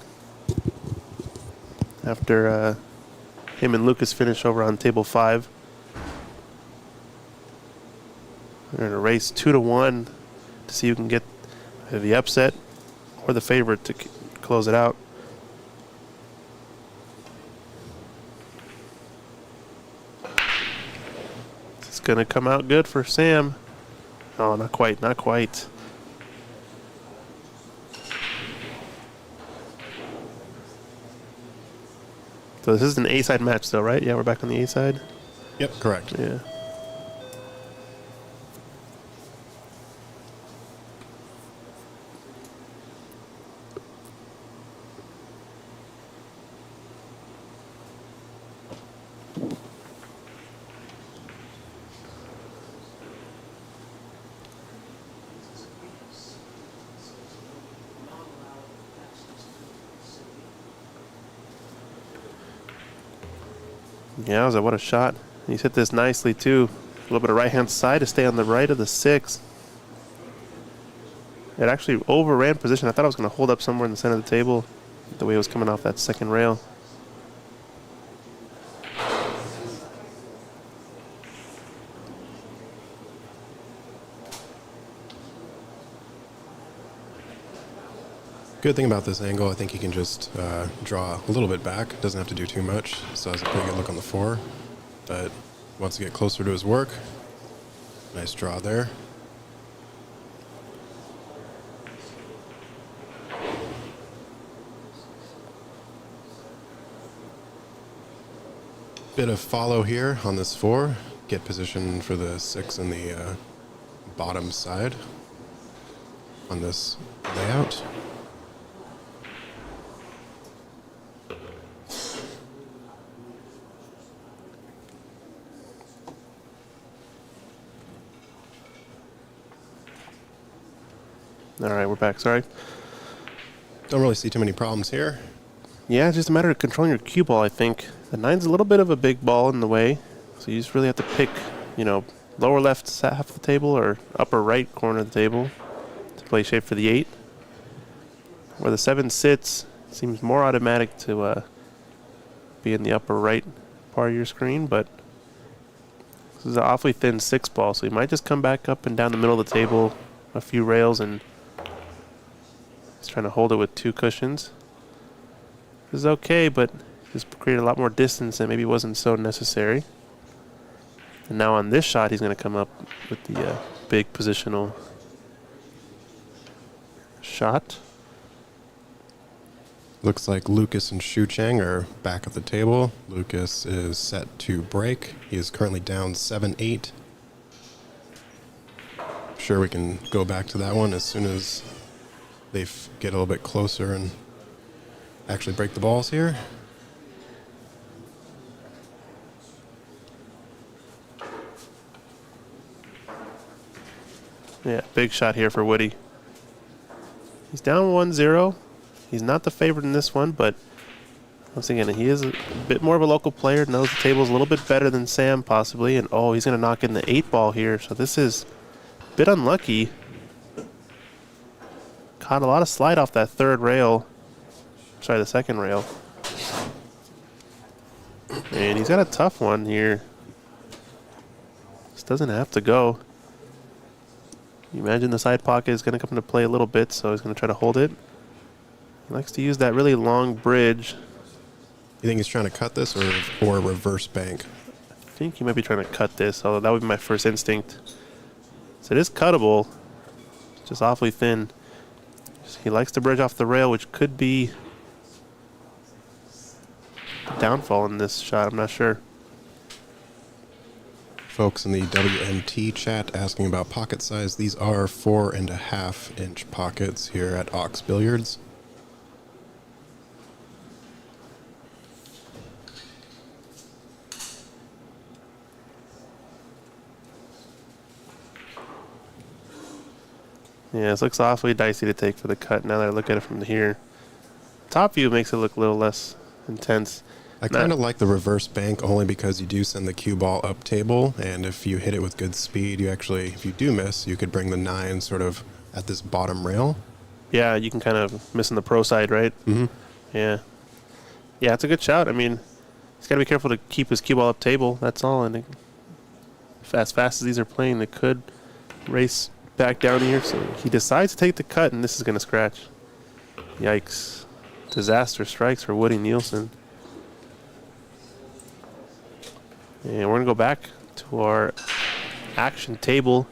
after him and Lucas finish over on table 5. We're going to race 2-1 to see who can get either the upset or the favorite to close it out. It's going to come out good for Sam. Oh, not quite, not quite. So this is an A-side match though, right? Yeah, we're back on the A-side. Yep, correct. Yeah. Yeah, what a shot. He's hit this nicely too. A little bit of right-hand side to stay on the right of the 6. It actually overran position. I thought I was going to hold up somewhere in the center of the table the way it was coming off that second rail. Good thing about this angle, I think he can just draw a little bit back. Doesn't have to do too much. So has a pretty good look on the 4. But wants to get closer to his work. Nice draw there. bit of follow here on this 4. Get position for the 6 in the bottom side on this layout. All right, we're back. Sorry. Don't really see too many problems here. Yeah, it's just a matter of controlling your cue ball, I think. The 9's a little bit of a big ball in the way, so you just really have to pick, lower left half of the table or upper right corner of the table to play shape for the 8. Where the 7 sits, it seems more automatic to be in the upper right part of your screen, but this is an awfully thin 6 ball, so you might just come back up and down the middle of the table a few rails and just trying to hold it with 2 cushions. This is okay, but just created a lot more distance that maybe wasn't so necessary. And now on this shot, he's going to come up with the big positional shot. Looks like Lucas and Shu Chang are back at the table. Lucas is set to break. He is currently down 7-8. Sure, we can go back to that one as soon as they get a little bit closer and actually break the balls here. Yeah, big shot here for Woody. He's down 1-0. He's not the favorite in this one, but once again, he is a bit more of a local player, knows the table's a little bit better than Sam possibly, and he's going to knock in the 8 ball here, so this is a bit unlucky. Caught a lot of slide off that 3rd rail. Sorry, the 2nd rail. And he's got a tough one here. This doesn't have to go. You imagine the side pocket is going to come into play a little bit, so he's going to try to hold it. He likes to use that really long bridge. You think he's trying to cut this or reverse bank? I think he might be trying to cut this, although that would be my first instinct. So it is cuttable. It's just awfully thin. He likes to bridge off the rail, which could be the downfall in this shot. I'm not sure. Folks in the WNT chat asking about pocket size. These are 4.5-inch pockets here at Ox Billiards. Yeah, this looks awfully dicey to take for the cut now that I look at it from here. Top view makes it look a little less intense. I kind of like the reverse bank only because you do send the cue ball up table, and if you hit it with good speed, if you do miss, you could bring the 9 sort of at this bottom rail. Yeah, you can kind of miss on the pro side, right? Mm-hmm. Yeah. Yeah, it's a good shout. I mean, he's got to be careful to keep his cue ball up table, that's all. And as fast as these are playing, it could race back down here. So he decides to take the cut, and this is going to scratch. Yikes. Disaster strikes for Woody Neelson. And we're going to go back to our action table.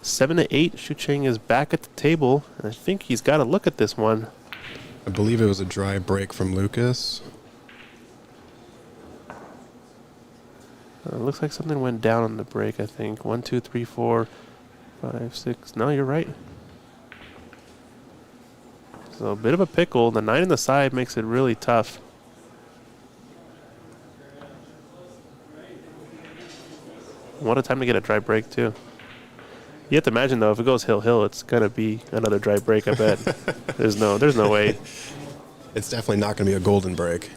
7-8. Shu Chang is back at the table. And I think he's got to look at this one. I believe it was a dry break from Lucas. It looks like something went down on the break, I think. 1, 2, 3, 4, 5, 6. No, you're right. So a bit of a pickle. The 9 in the side makes it really tough. What a time to get a dry break, too. You have to imagine, though, if it goes hill-hill, it's going to be another dry break, I bet. There's no way. It's definitely not going to be a golden break.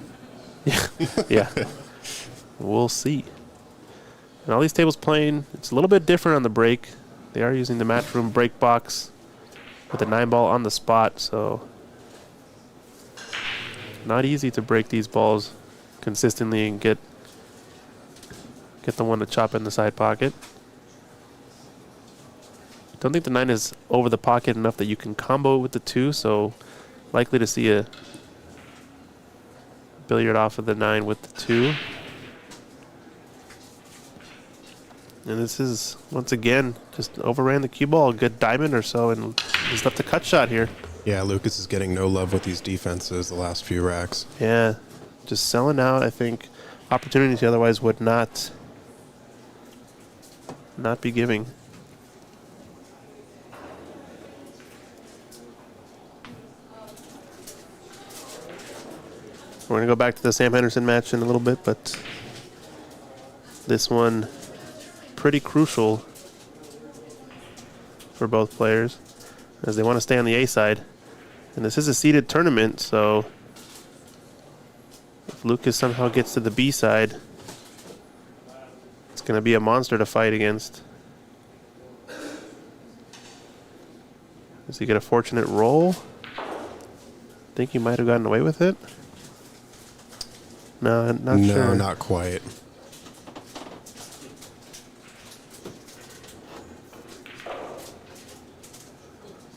Yeah. We'll see. And all these tables playing, it's a little bit different on the break. They are using the Matchroom break box with the 9-ball on the spot, so not easy to break these balls consistently and get the one to chop in the side pocket. Don't think the 9 is over the pocket enough that you can combo it with the 2, so likely to see a billiard off of the 9 with the 2. And this is, once again, just overran the cue ball a good diamond or so, and he's left a cut shot here. Yeah, Lucas is getting no love with these defenses the last few racks. Yeah, just selling out. I think opportunities he otherwise would not be giving. We're going to go back to the Sam Henderson match in a little bit, but this one pretty crucial for both players as they want to stay on the A side. And this is a seeded tournament, so if Lucas somehow gets to the B side, it's going to be a monster to fight against. Does he get a fortunate roll? I think he might have gotten away with it. No, not sure. No, not quite.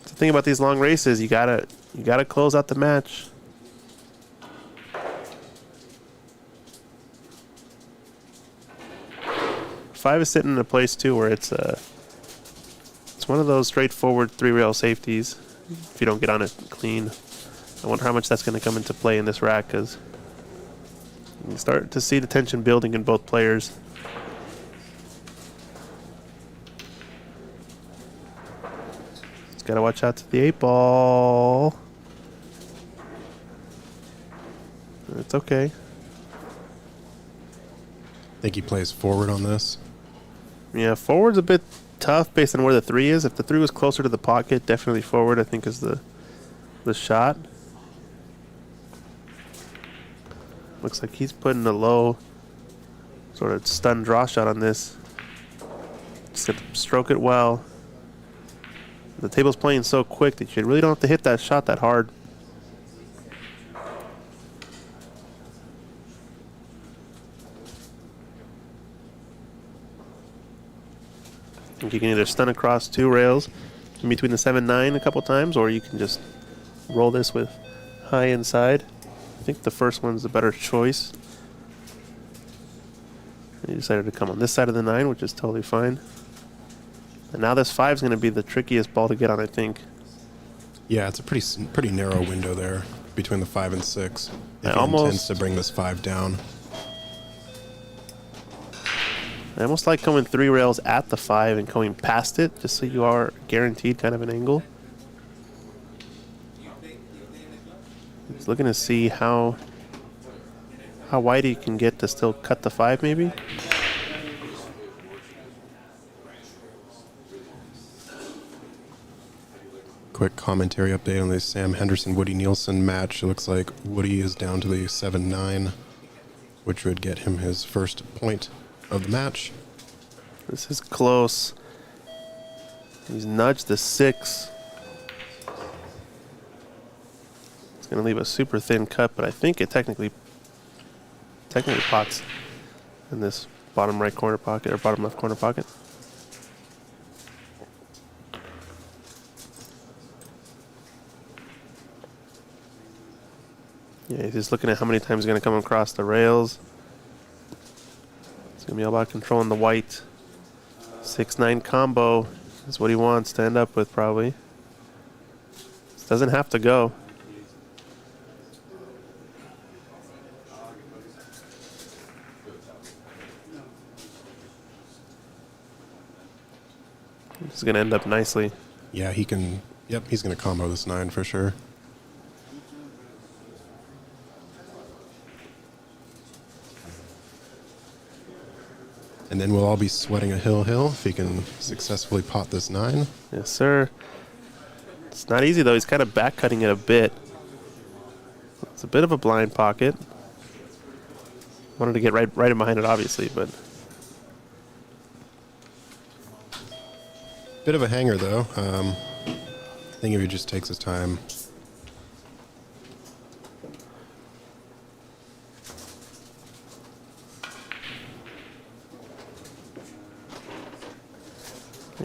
The thing about these long races, you gotta close out the match. Five is sitting in a place too where it's one of those straightforward 3-rail safeties. If you don't get on it clean, I wonder how much that's going to come into play in this rack, because you start to see the tension building in both players. Just got to watch out to the 8-ball. It's okay. Think he plays forward on this? Yeah, forward's a bit tough based on where the 3 is. If the 3 was closer to the pocket, definitely forward, I think, is the shot. Looks like he's putting a low sort of stun draw shot on this. Just got to stroke it well. The table's playing so quick that you really don't have to hit that shot that hard. I think you can either stun across 2 rails in between the 7-9 a couple times, or you can just roll this with high inside. I think the first one's the better choice. And he decided to come on this side of the 9, which is totally fine. And now this 5 is going to be the trickiest ball to get on, I think. Yeah, it's a pretty narrow window there between the 5 and 6. If I he almost intends to bring this 5 down. I almost like going 3 rails at the 5 and going past it, just so you are guaranteed kind of an angle. He's looking to see how wide he can get to still cut the 5, maybe. Quick commentary update on the Sam Henderson-Woody Neelson match. It looks like Woody is down to the 7-9, which would get him his first point of the match. This is close. He's nudged the 6. It's going to leave a super thin cut, but I think it technically pots in this bottom right corner pocket or bottom left corner pocket. Yeah, he's just looking at how many times he's going to come across the rails. It's going to be all about controlling the white. 6-9 combo is what he wants to end up with, probably. This doesn't have to go. This is going to end up nicely. Yeah, he can. Yep, he's going to combo this 9 for sure. And then we'll all be sweating a hill if he can successfully pot this 9. Yes, sir. It's not easy, though. He's kind of back cutting it a bit. It's a bit of a blind pocket. Wanted to get right in behind it, obviously, but Bit of a hanger, though. I think if he just takes his time.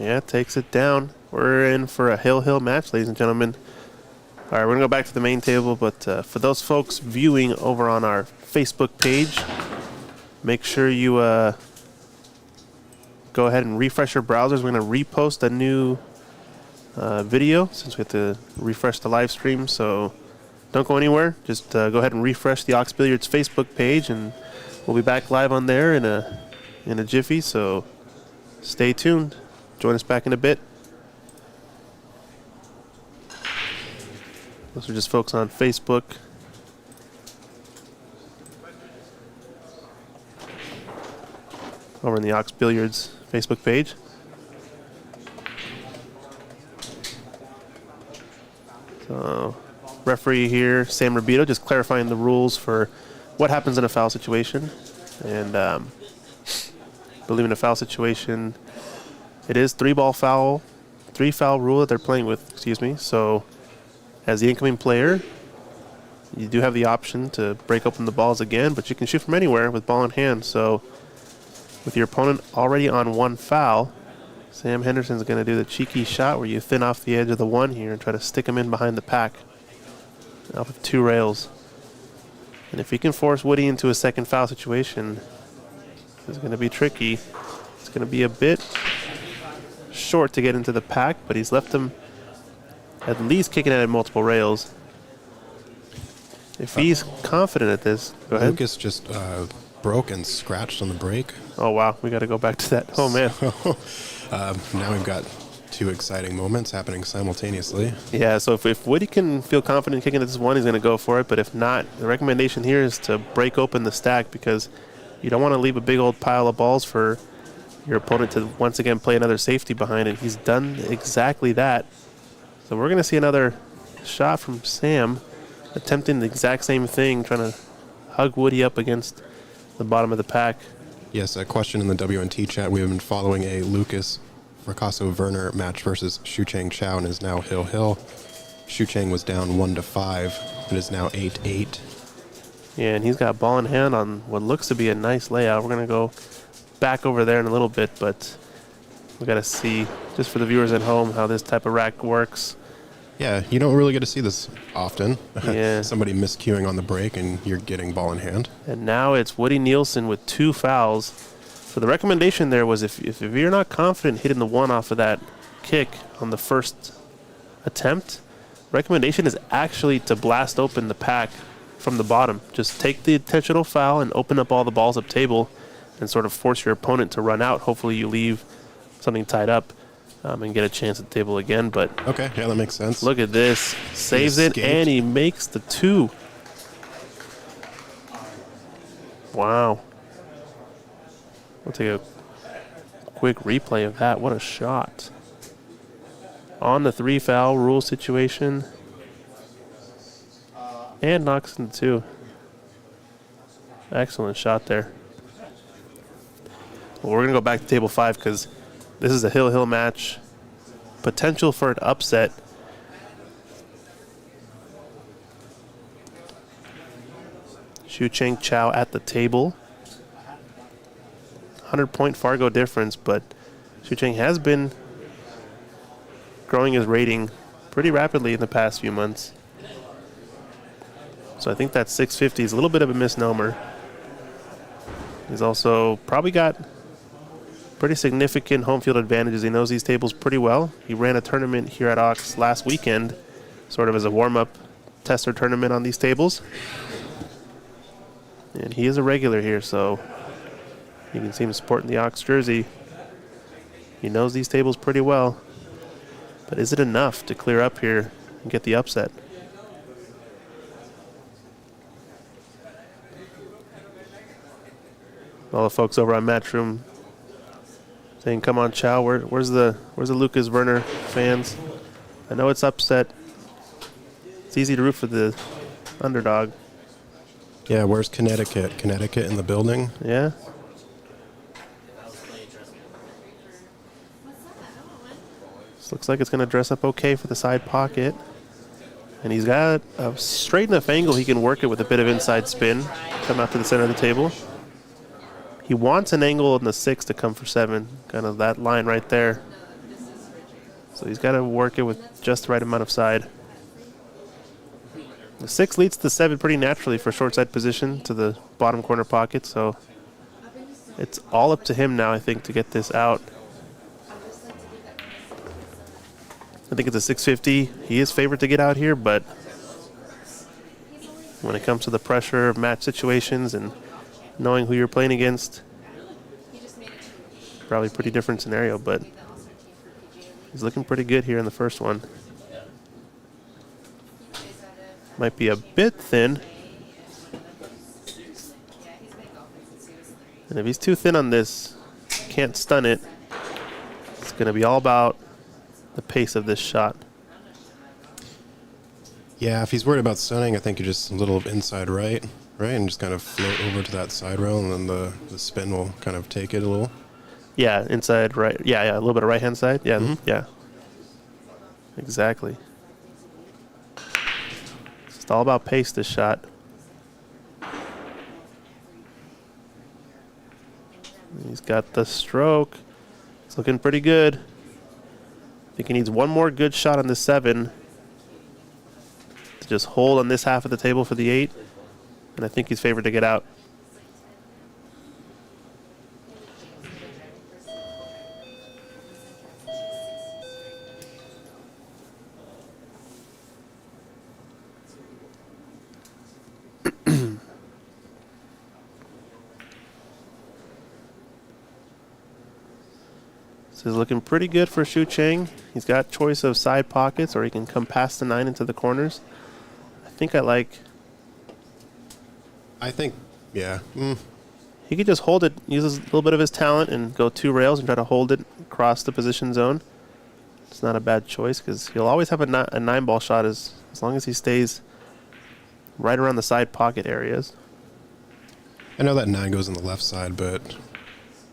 yeah, takes it down. We're in for a hill match, ladies and gentlemen. All right, we're going to go back to the main table, but for those folks viewing over on our Facebook page, make sure you go ahead and refresh your browsers. We're going to repost a new video since we have to refresh the live stream. So don't go anywhere. Just go ahead and refresh the Ox Billiards Facebook page, and we'll be back live on there in a jiffy. So stay tuned. Join us back in a bit. Those are just folks on Facebook. Over in the Ox Billiards Facebook page. So, referee here, Sam Rabito, just clarifying the rules for what happens in a foul situation. And I believe in a foul situation, it is 3-ball foul, 3-foul rule that they're playing with, excuse me. So, as the incoming player, you do have the option to break open the balls again, but you can shoot from anywhere with ball in hand. So, with your opponent already on 1 foul, Sam Henderson's going to do the cheeky shot where you thin off the edge of the 1 here and try to stick him in behind the pack off of 2 rails. And if he can force Woody into a second foul situation, it's going to be tricky. It's going to be a bit short to get into the pack, but he's left him at least kicking at multiple rails. If he's confident at this, go ahead. Lucas just broke and scratched on the break. Oh, wow. We got to go back to that. Oh, man. Now we've got 2 exciting moments happening simultaneously. Yeah, so if Woody can feel confident kicking at this 1, he's going to go for it. But if not, the recommendation here is to break open the stack, because you don't want to leave a big old pile of balls for your opponent to once again play another safety behind it. He's done exactly that. So we're going to see another shot from Sam attempting the exact same thing, trying to hug Woody up against the bottom of the pack. Yes, a question in the WNT chat. We have been following a Lucas Fracasso-Werner match versus Shucheng Chow, and is now Hill. Shucheng was down 1-5, and is now 8-8. Yeah, and he's got ball in hand on what looks to be a nice layout. We're going to go back over there in a little bit, but we got to see, just for the viewers at home, how this type of rack works. Yeah, you don't really get to see this often. Yeah. Somebody miscuing on the break and you're getting ball in hand. And now it's Woody Neelson with 2 fouls. So the recommendation there was if you're not confident hitting the 1 off of that kick on the first attempt, recommendation is actually to blast open the pack from the bottom. Just take the intentional foul and open up all the balls up table and sort of force your opponent to run out. Hopefully you leave something tied up and get a chance at the table again. But okay, yeah, that makes sense. Look at this. Saves it, and he makes the 2. Wow. We'll take a quick replay of that. What a shot. On the 3-foul rule situation. And knocks into 2. Excellent shot there. Well, we're going to go back to table 5 because this is a Hill match. Potential for an upset. Shucheng Chow at the table. 100-point Fargo difference, but Shucheng has been growing his rating pretty rapidly in the past few months. So I think that 650 is a little bit of a misnomer. He's also probably got pretty significant home field advantages. He knows these tables pretty well. He ran a tournament here at Ox last weekend, sort of as a warm-up tester tournament on these tables. And he is a regular here, so you can see him sporting the Ox jersey. He knows these tables pretty well. But is it enough to clear up here and get the upset? All the folks over on Matchroom saying, "Come on, Chow. Where's the Lucas Werner fans? I know it's upset. It's easy to root for the underdog." Yeah, where's Connecticut? Connecticut in the building? Yeah. This looks like it's going to dress up okay for the side pocket. And he's got a straight enough angle he can work it with a bit of inside spin. Come out to the center of the table. He wants an angle in the 6 to come for 7. Kind of that line right there. So he's got to work it with just the right amount of side. The 6 leads to the 7 pretty naturally for short side position to the bottom corner pocket. So it's all up to him now, I think, to get this out. I think it's a 650. He is favored to get out here, but when it comes to the pressure of match situations and knowing who you're playing against. Probably a pretty different scenario, but he's looking pretty good here in the first one. Might be a bit thin. And if he's too thin on this, can't stun it. It's going to be all about the pace of this shot. Yeah, if he's worried about stunning, I think you just a little inside right, and just kind of float over to that side rail, and then the spin will kind of take it a little. Yeah, inside right. Yeah, a little bit of right-hand side. Yeah, yeah. Exactly. It's just all about pace, this shot. He's got the stroke. It's looking pretty good. I think he needs one more good shot on the 7 to just hold on this half of the table for the 8. And I think he's favored to get out. This is looking pretty good for Xu Cheng. He's got choice of side pockets, or he can come past the 9 into the corners. I think, yeah. He could just hold it, use a little bit of his talent, and go 2 rails and try to hold it across the position zone. It's not a bad choice because he'll always have a 9-ball shot as long as he stays right around the side pocket areas. I know that 9 goes on the left side, but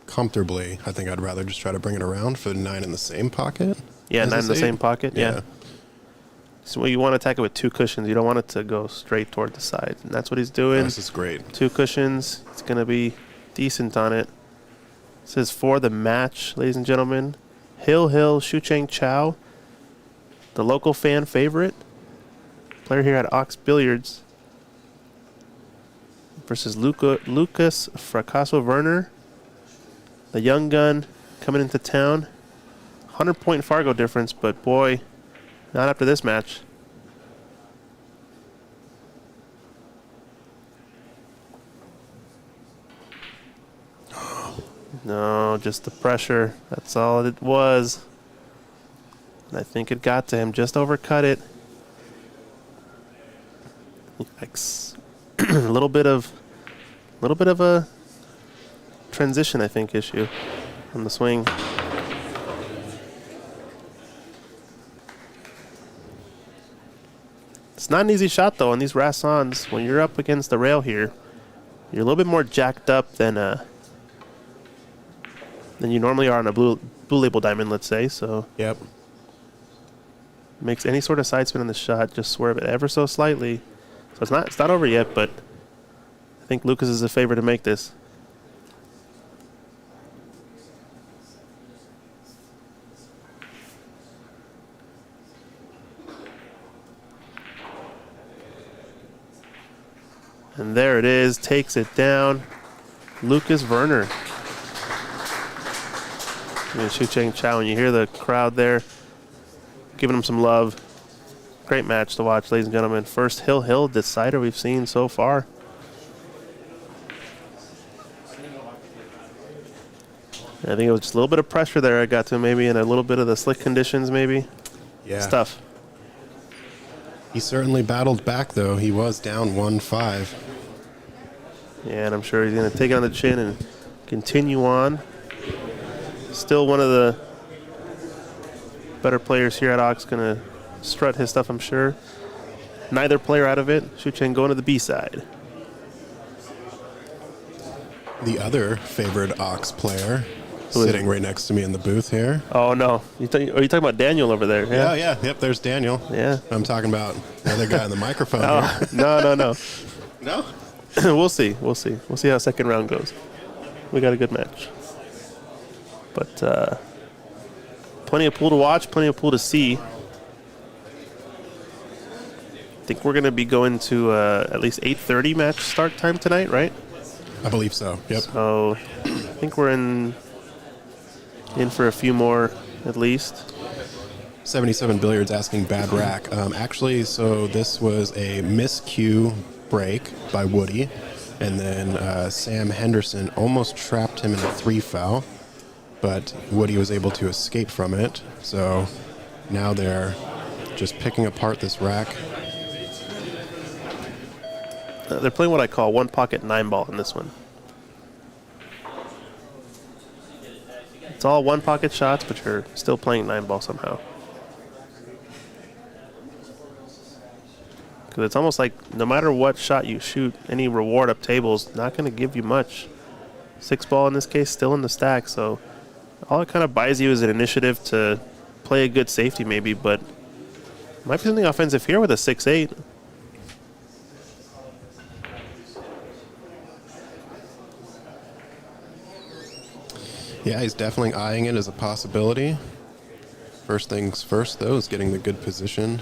comfortably, I think I'd rather just try to bring it around for the 9 in the same pocket. Yeah, 9 in the same pocket, yeah. So you want to attack it with 2 cushions. You don't want it to go straight toward the side. And that's what he's doing. This is great. 2 cushions. It's going to be decent on it. This is for the match, ladies and gentlemen. Hill Xu Cheng Chow, the local fan favorite. Player here at Ox Billiards. Versus Lucas Fracasso Werner. The young gun coming into town. 100-point Fargo difference, but boy, not after this match. No, just the pressure. That's all it was. And I think it got to him. Just overcut it. Yikes. a little bit of a transition, I think, issue on the swing. It's not an easy shot, though, on these Rassons. When you're up against the rail here, you're a little bit more jacked up than you normally are on a blue label diamond, let's say. So Yep. makes any sort of side spin on the shot, just swerve it ever so slightly. So it's not over yet, but I think Lucas is a favor to make this. And there it is, takes it down. Lucas Werner. And Xu Cheng Chow, and you hear the crowd there giving him some love. Great match to watch, ladies and gentlemen. First Hill decider we've seen so far. And I think it was just a little bit of pressure there I got to him, maybe, and a little bit of the slick conditions, maybe. Yeah. It's tough. He certainly battled back, though. He was down 1-5. Yeah, and I'm sure he's going to take it on the chin and continue on. Still one of the better players here at Ox, going to strut his stuff, I'm sure. Neither player out of it. Xu Cheng going to the B side. The other favored Ox player sitting right next to me in the booth here. Oh, no. Are you talking about Daniel over there? Yeah. Yep, there's Daniel. Yeah. I'm talking about the other guy on the microphone Oh, here. no. No? We'll see. We'll see how second round goes. We got a good match. But plenty of pool to watch, plenty of pool to see. I think we're going to be going to at least 8:30 match start time tonight, right? I believe so, yep. So I think we're in for a few more at least. 77 Billiards asking bad rack. Actually, so this was a miscue break by Woody. And then Sam Henderson almost trapped him in a 3 foul, but Woody was able to escape from it. So now they're just picking apart this rack. They're playing what I call one pocket 9-ball in this one. It's all one pocket shots, but you're still playing 9-ball somehow. Because it's almost like no matter what shot you shoot, any reward up table is not going to give you much. 6-ball in this case, still in the stack, so all it kind of buys you is an initiative to play a good safety maybe, but might be something offensive here with a 6-8. Yeah, he's definitely eyeing it as a possibility. First things first, though, is getting the good position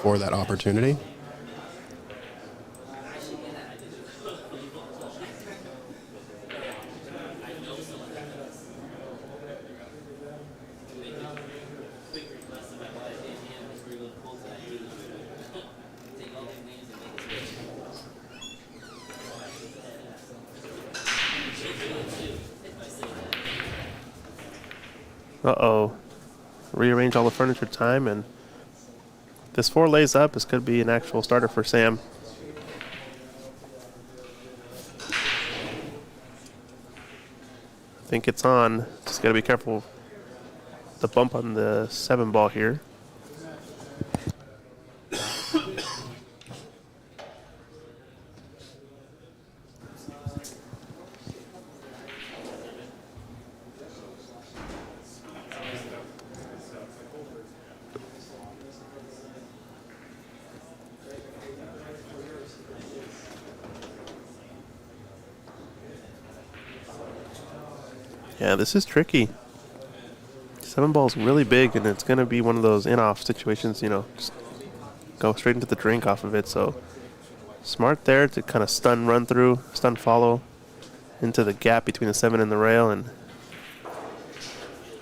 for that opportunity. Uh-oh. Rearrange all the furniture time, and this 4 lays up. This could be an actual starter for Sam. I think it's on. Just got to be careful. The bump on the 7-ball here. Yeah, this is tricky. 7-ball is really big, and it's going to be one of those in-off situations, you know, just go straight into the drink off of it. So smart there to kind of stun run through, stun follow into the gap between the 7 and the rail, and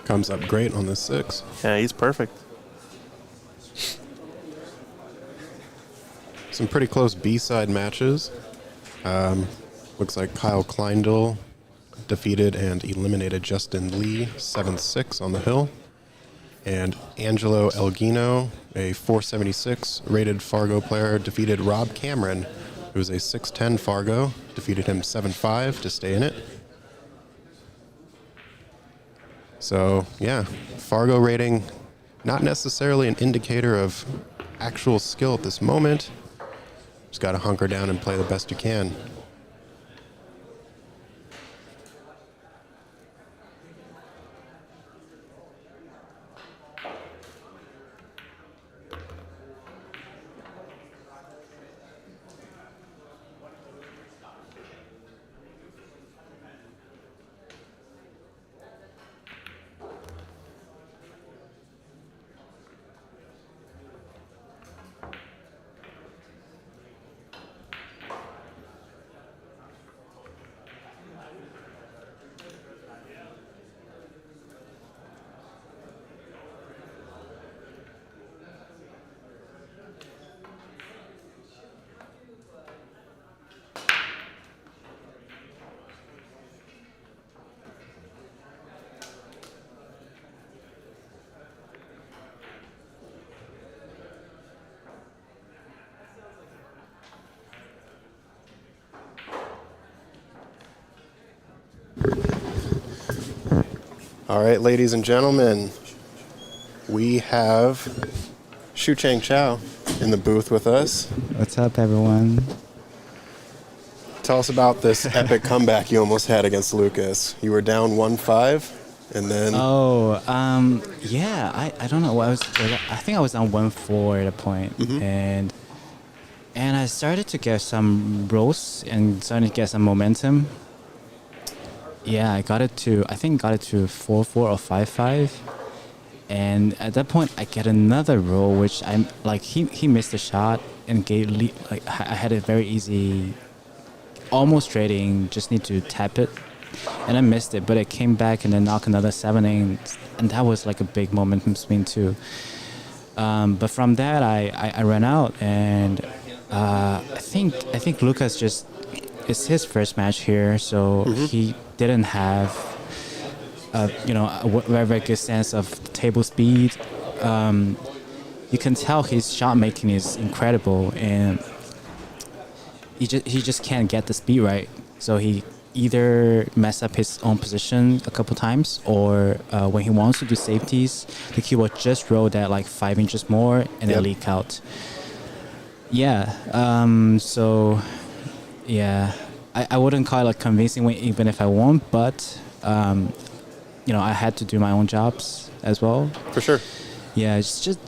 Comes up great on the 6. yeah, he's perfect. Some pretty close B-side matches. Looks like Kyle Kleindl defeated and eliminated Justin Lee 7-6 on the hill. And Angelo Elgino, a 476 rated Fargo player, defeated Rob Cameron, who was a 6'10 Fargo, defeated him 7-5 to stay in it. So, yeah, Fargo rating, not necessarily an indicator of actual skill at this moment. Just got to hunker down and play the best you can. All right, ladies and gentlemen, we have Shu Chang Chow in the booth with us. What's up, everyone? Tell us about this epic comeback you almost had against Lucas. You were down 1-5, and then... Yeah, I don't know. I think I was on 1-4 at a point, and I started to get some rolls and started to get some momentum. Yeah, I got it to 4-4 or 5-5, and at that point I get another roll, which I'm like he missed the shot and I had a very easy, almost trading, just need to tap it, and I missed it, but it came back and then knocked another 7-8, and that was like a big momentum swing too. But from that I ran out, and I think Lucas just it's his first match here, so he didn't have a very good sense of table speed. You can tell his shot making is incredible, and he just can't get the speed right. So he either mess up his own position a couple times, or when he wants to do safeties, the cue will just roll that like 5 inches more and then leak out. Yeah. So, yeah, I wouldn't call it a convincing win even if I won, but I had to do my own jobs as well. For sure. Yeah, it's just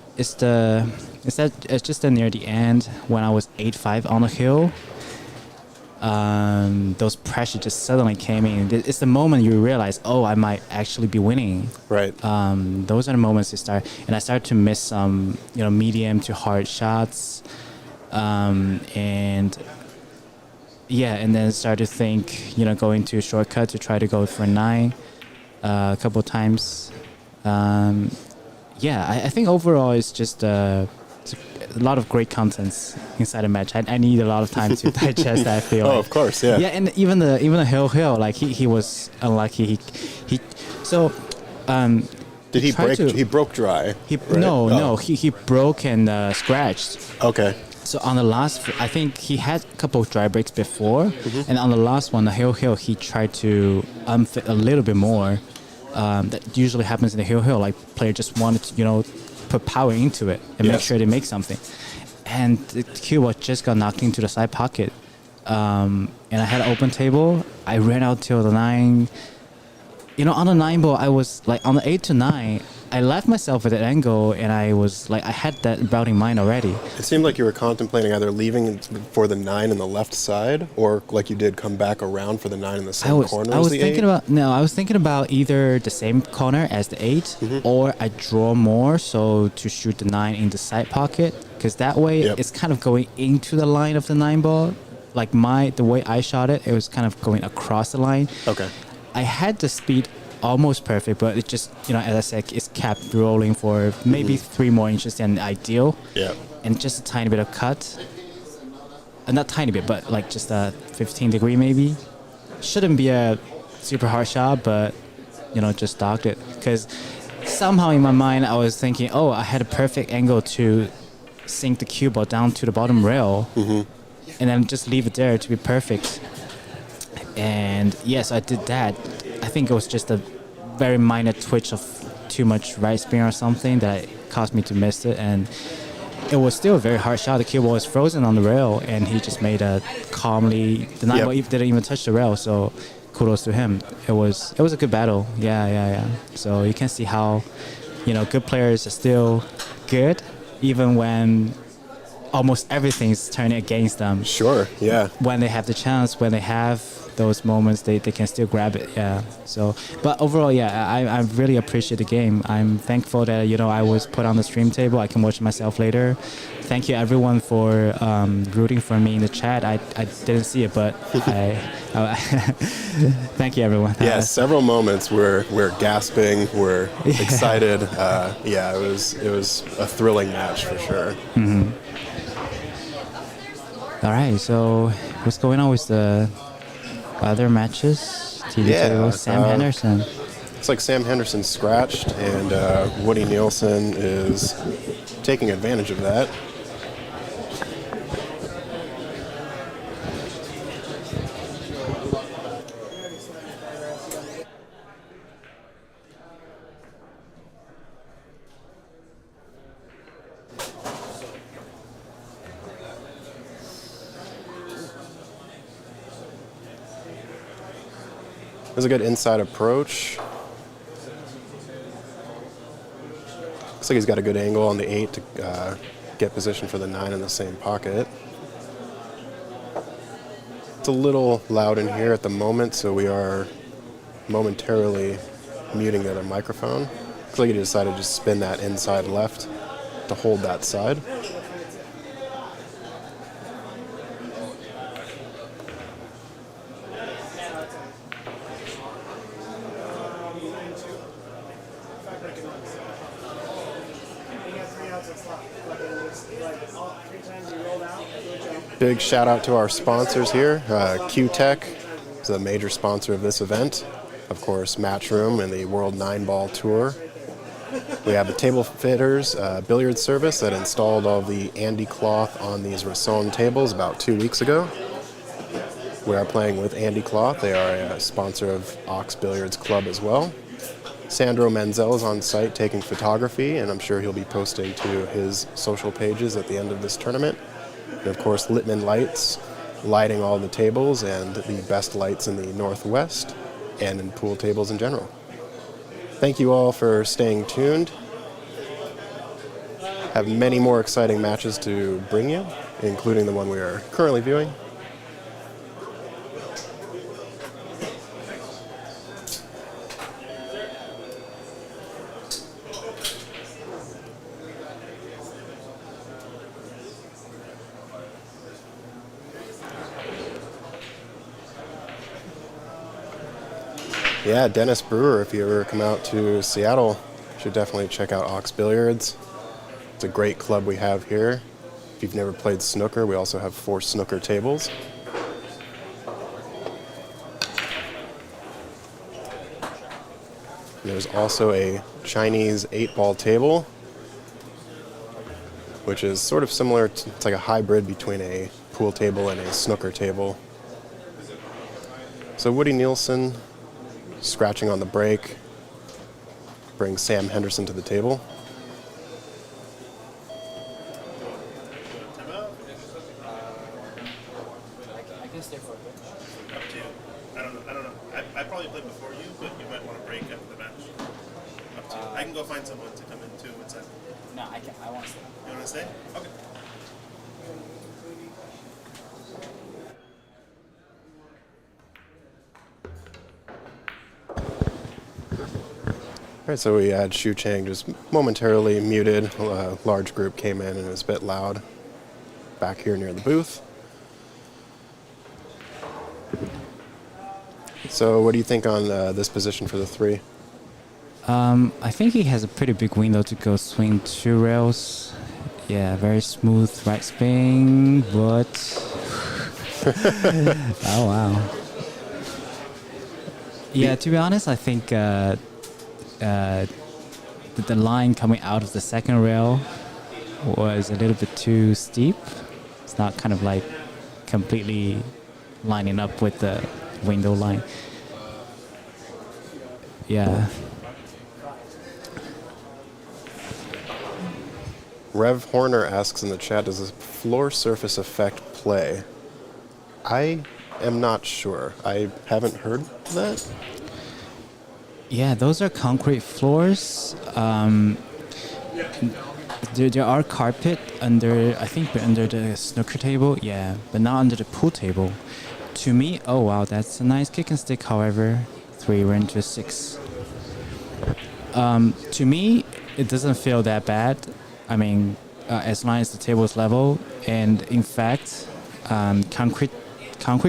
near the end when I was 8-5 on the hill. Those pressure just suddenly came in. It's the moment you realize, oh, I might actually be winning. Right. Those are the moments I started to miss some, medium to hard shots, and then start to think, going to a shortcut to try to go for 9 a couple of times. I think overall it's just a lot of great contents inside a match. I need a lot of time to digest that feel. Of course, yeah. Yeah, and even the hill, like he was unlucky. He did he break? He broke dry. He broke and scratched. Okay. So on the last, I think he had a couple of dry breaks before, and on the last one, the hill, he tried to unfit a little bit more. That usually happens in the hill. Like player just wanted to, put power into it and make sure they make something. And the cue was just got knocked into the side pocket. And I had an open table. I ran out till the 9. On the 9-ball, I was like on the 8 to 9. I left myself at that angle, and I was like, I had that route in mind already. It seemed like you were contemplating either leaving for the 9 in the left side, or like you did come back around for the 9 in the same corner as the 8. I was thinking about either the same corner as the 8, or I draw more so to shoot the 9 in the side pocket, because that way it's kind of going into the line of the 9-ball. Like the way I shot it, it was kind of going across the line. Okay. I had the speed almost perfect, but it just, as I said, it's kept rolling for maybe 3 more inches than ideal. Yeah. And just a tiny bit of cut. Not tiny bit, but like just a 15 degree maybe. Shouldn't be a super hard shot, but, just docked it. Because somehow in my mind, I was thinking, oh, I had a perfect angle to sink the cue ball down to the bottom rail. And then just leave it there to be perfect. And yes, I did that. I think it was just a very minor twitch of too much right spin or something that caused me to miss it, and it was still a very hard shot. The cue ball was frozen on the rail, and he just made a calmly. The 9-ball didn't even touch the rail, so kudos to him. It was a good battle. Yeah. So you can see how, good players are still good, even when almost everything's turning against them. Sure. Yeah. When they have the chance, when they have those moments, they can still grab it. Yeah. So, but overall, I really appreciate the game. I'm thankful that I was put on the stream table. I can watch myself later. Thank you everyone for rooting for me in the chat. I didn't see it, but thank you everyone. Yeah, several moments we're gasping, we're excited. It was a thrilling match for sure. All right, so what's going on with the other matches? TV table, Sam Henderson. It's like Sam Henderson scratched, and Woody Neelson is taking advantage of that. It was a good inside approach. Looks like he's got a good angle on the 8 to get position for the 9 in the same pocket. It's a little loud in here at the moment, so we are momentarily muting the other microphone. Looks like he decided to just spin that inside left to hold that side. Like all 3 times you rolled out, Big shout out to our sponsors here. Q-Tech is a major sponsor of this event. Of course, Matchroom and the World Nineball Tour. We have the Table Fitters billiard service that installed all the Andy cloth on these Rasson tables about 2 weeks ago. We are playing with Andy Cloth. They are a sponsor of Ox Billiards Club as well. Sandro Menzel is on site taking photography, and I'm sure he'll be posting to his social pages at the end of this tournament. And of course, Littman Lights, lighting all the tables and the best lights in the Northwest and in pool tables in general. Thank you all for staying tuned. Have many more exciting matches to bring you, including the one we are currently viewing. Yeah, Dennis Brewer, if you ever come out to Seattle, you should definitely check out Ox Billiards. It's a great club we have here. If you've never played snooker, we also have 4 snooker tables. And there's also a Chinese 8-ball table, which is sort of similar to, it's like a hybrid between a pool table and a snooker table. So Woody Neelson, scratching on the break, brings Sam Henderson to the table. I can stay for a bit. Up to you. I don't know. I probably played before you, but you might want to break after the match. Up to you. I can go find someone to come in too. What's that? No, I can. I want to stay. You want to stay? Okay. All right, so we had Shu Chang just momentarily muted. A large group came in and it was a bit loud back here near the booth. So what do you think on this position for the 3? I think he has a pretty big window to go swing 2 rails. Yeah, very smooth right spin, but oh wow. Yeah, to be honest, I think the line coming out of the second rail was a little bit too steep. It's not kind of like completely lining up with the window line. Yeah. Rev Horner asks in the chat, does the floor surface effect play? I am not sure. I haven't heard that. Yeah, those are concrete floors. There are carpet under, I think, under the snooker table. Yeah, but not under the pool table. To me, oh wow, that's a nice kick and stick. However, 3 went to 6. To me, it doesn't feel that bad. I mean, as long as the table is level, and in fact, concrete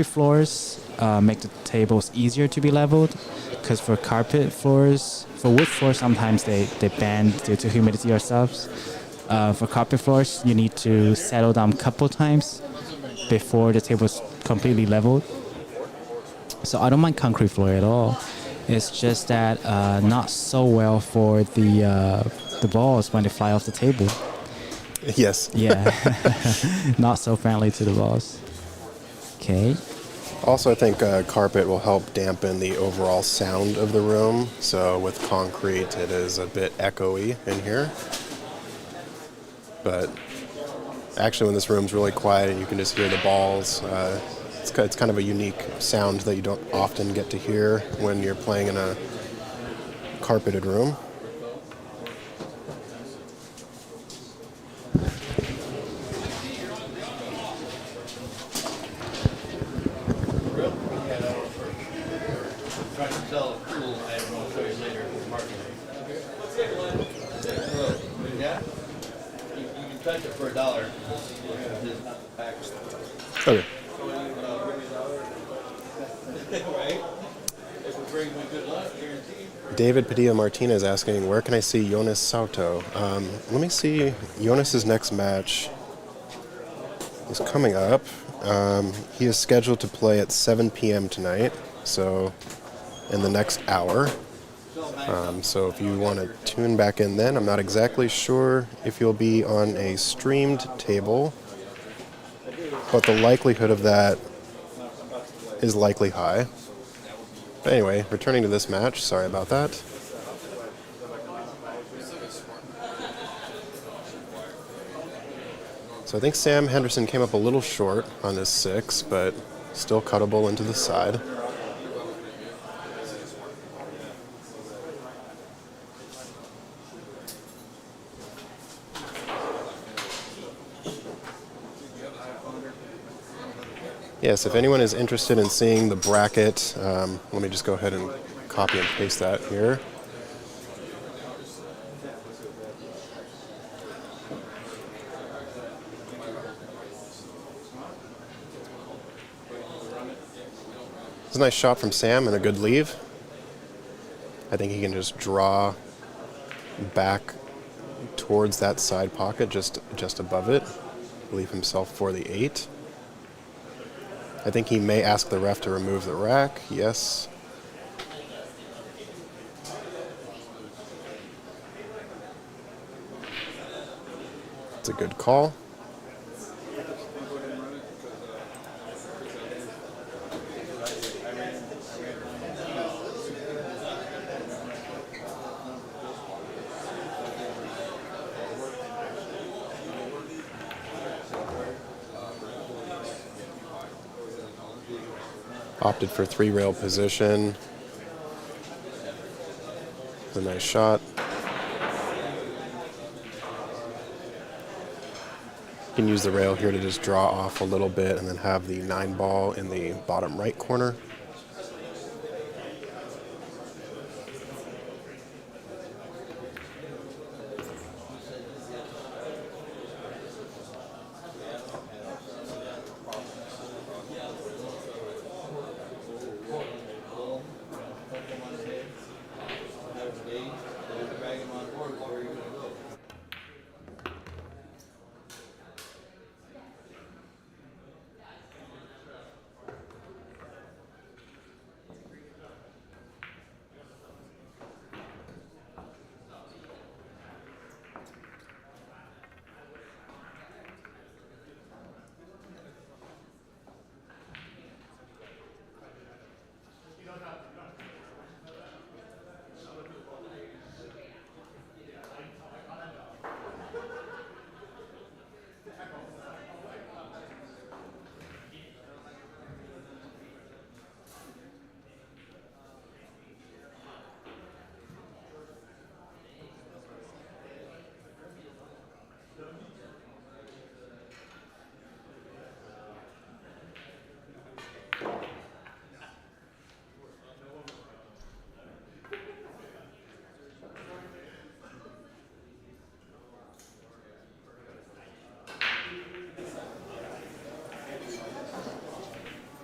floors make the tables easier to be leveled. Because for carpet floors, for wood floors, sometimes they bend due to humidity or stuff. For carpet floors, you need to settle down a couple times before the table is completely leveled. So I don't mind concrete floor at all. It's just that not so well for the balls when they fly off the table. Yes. Yeah, not so friendly to the balls. Okay. Also, I think carpet will help dampen the overall sound of the room. So with concrete, it is a bit echoey in here. But actually, when this room's really quiet and you can just hear the balls, it's kind of a unique sound that you don't often get to hear when you're playing in a carpeted room. Trying to sell a tool item, I'll show you later for marketing. Yeah? You can touch it for $1. It's not the pack. Okay. Right? If it brings me good luck, guaranteed. David Padilla Martinez asking, where can I see Jonas Sauto? Let me see Jonas's next match. is coming up. He is scheduled to play at 7 p.m. tonight, so in the next hour. So if you want to tune back in then, I'm not exactly sure if you'll be on a streamed table, but the likelihood of that is likely high. But anyway, returning to this match, sorry about that. So I think Sam Henderson came up a little short on this 6, but still cuttable into the side. Yes, if anyone is interested in seeing the bracket, let me just go ahead and copy and paste that here. It's a nice shot from Sam and a good leave. I think he can just draw back towards that side pocket, just above it. Leave himself for the 8. I think he may ask the ref to remove the rack. Yes. It's a good call. Opted for 3-rail position. It's a nice shot. You can use the rail here to just draw off a little bit and then have the 9-ball in the bottom right corner.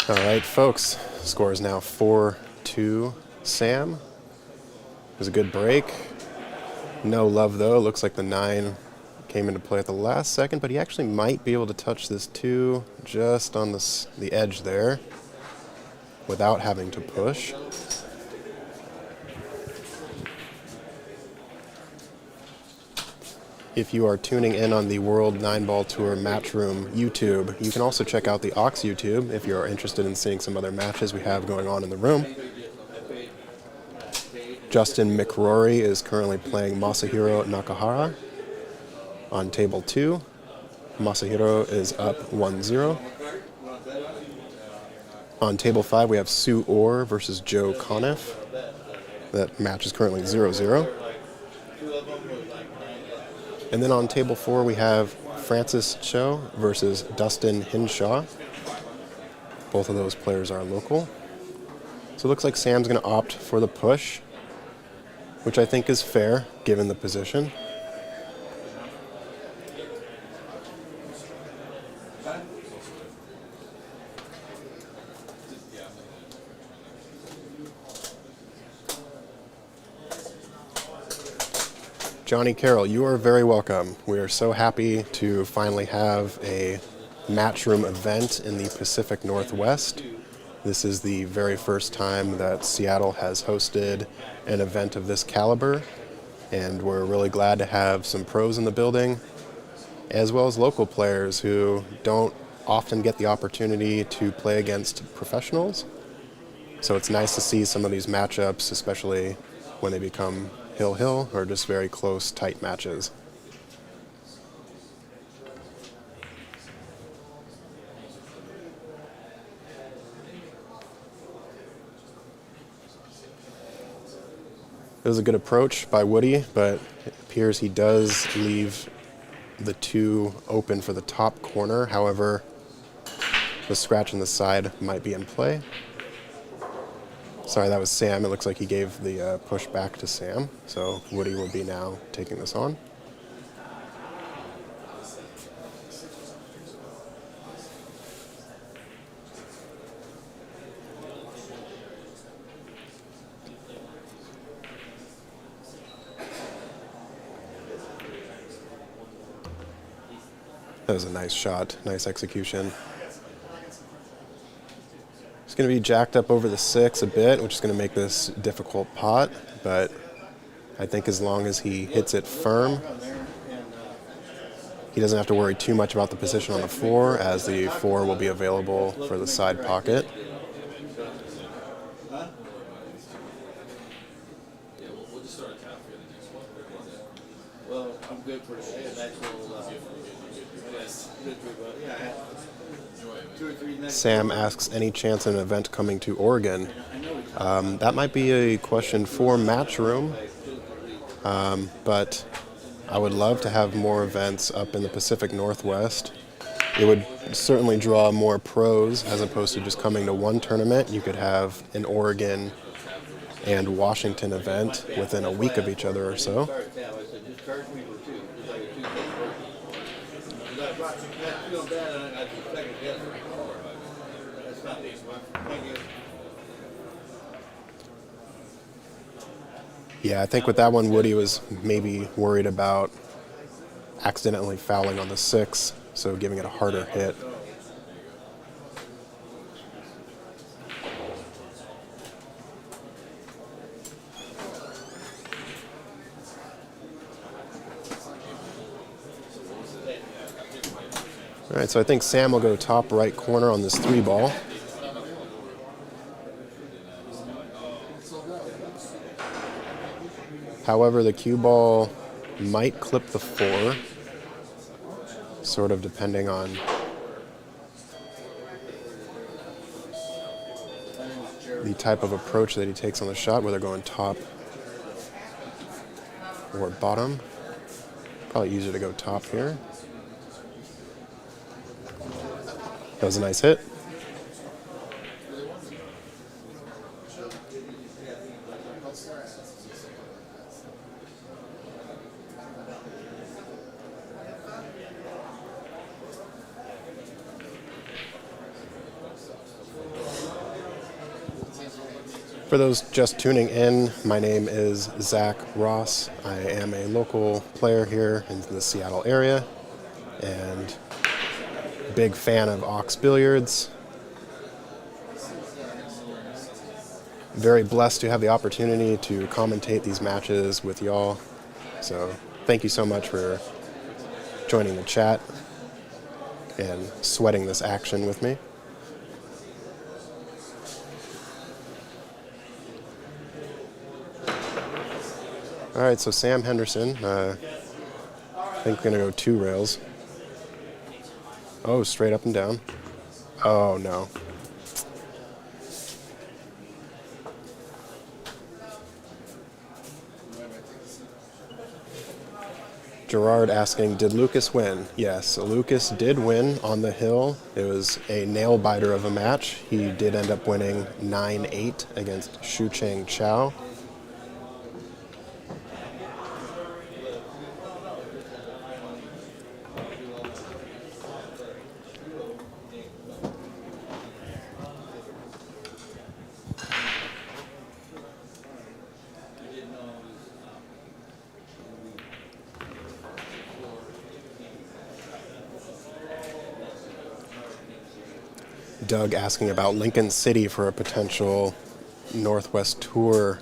All right, folks. Score is now 4-2 Sam. It was a good break. No love, though. Looks like the 9 came into play at the last second, but he actually might be able to touch this 2 just on the edge there without having to push. If you are tuning in on the World 9-Ball Tour Matchroom YouTube, you can also check out the Ox YouTube if you're interested in seeing some other matches we have going on in the room. Justin McRory is currently playing Masahiro Nakahara on table 2. Masahiro is up 1-0. On table 5, we have Sue Orr versus Joe Conniff. That match is currently 0-0. And then on table 4, we have Francis Cho versus Dustin Hinshaw. Both of those players are local. So it looks like Sam's going to opt for the push, which I think is fair given the position. Johnny Carroll, you are very welcome. We are so happy to finally have a matchroom event in the Pacific Northwest. This is the very first time that Seattle has hosted an event of this caliber, and we're really glad to have some pros in the building, as well as local players who don't often get the opportunity to play against professionals. So it's nice to see some of these matchups, especially when they become hill-hill or just very close, tight matches. It was a good approach by Woody, but it appears he does leave the 2 open for the top corner. However, the scratch on the side might be in play. Sorry, that was Sam. It looks like he gave the push back to Sam. So Woody will be now taking this on. That was a nice shot, nice execution. It's going to be jacked up over the 6 a bit, which is going to make this a difficult pot, but I think as long as he hits it firm, he doesn't have to worry too much about the position on the 4, as the 4 will be available for the side pocket. Well, I'm good for the next little, Sam asks, any chance of an event coming to Oregon? That might be a question for Matchroom, but I would love to have more events up in the Pacific Northwest. It would certainly draw more pros as opposed to just coming to one tournament. You could have an Oregon and Washington event within a week of each other or so. Yeah, I think with that one, Woody was maybe worried about accidentally fouling on the 6, so giving it a harder hit. All right, so I think Sam will go top right corner on this 3-ball. However, the cue ball might clip the 4, sort of depending on the type of approach that he takes on the shot, whether going top or bottom. Probably easier to go top here. That was a nice hit. For those just tuning in, my name is Zach Ross. I am a local player here in the Seattle area and big fan of Ox Billiards. Very blessed to have the opportunity to commentate these matches with y'all. So thank you so much for joining the chat and sweating this action with me. All right, so Sam Henderson, I think we're going to go 2 rails. Oh, straight up and down. Oh, no. Gerard asking, did Lucas win? Yes, Lucas did win on the hill. It was a nail-biter of a match. He did end up winning 9-8 against Shu Cheng Chow. Doug asking about Lincoln City for a potential Northwest Tour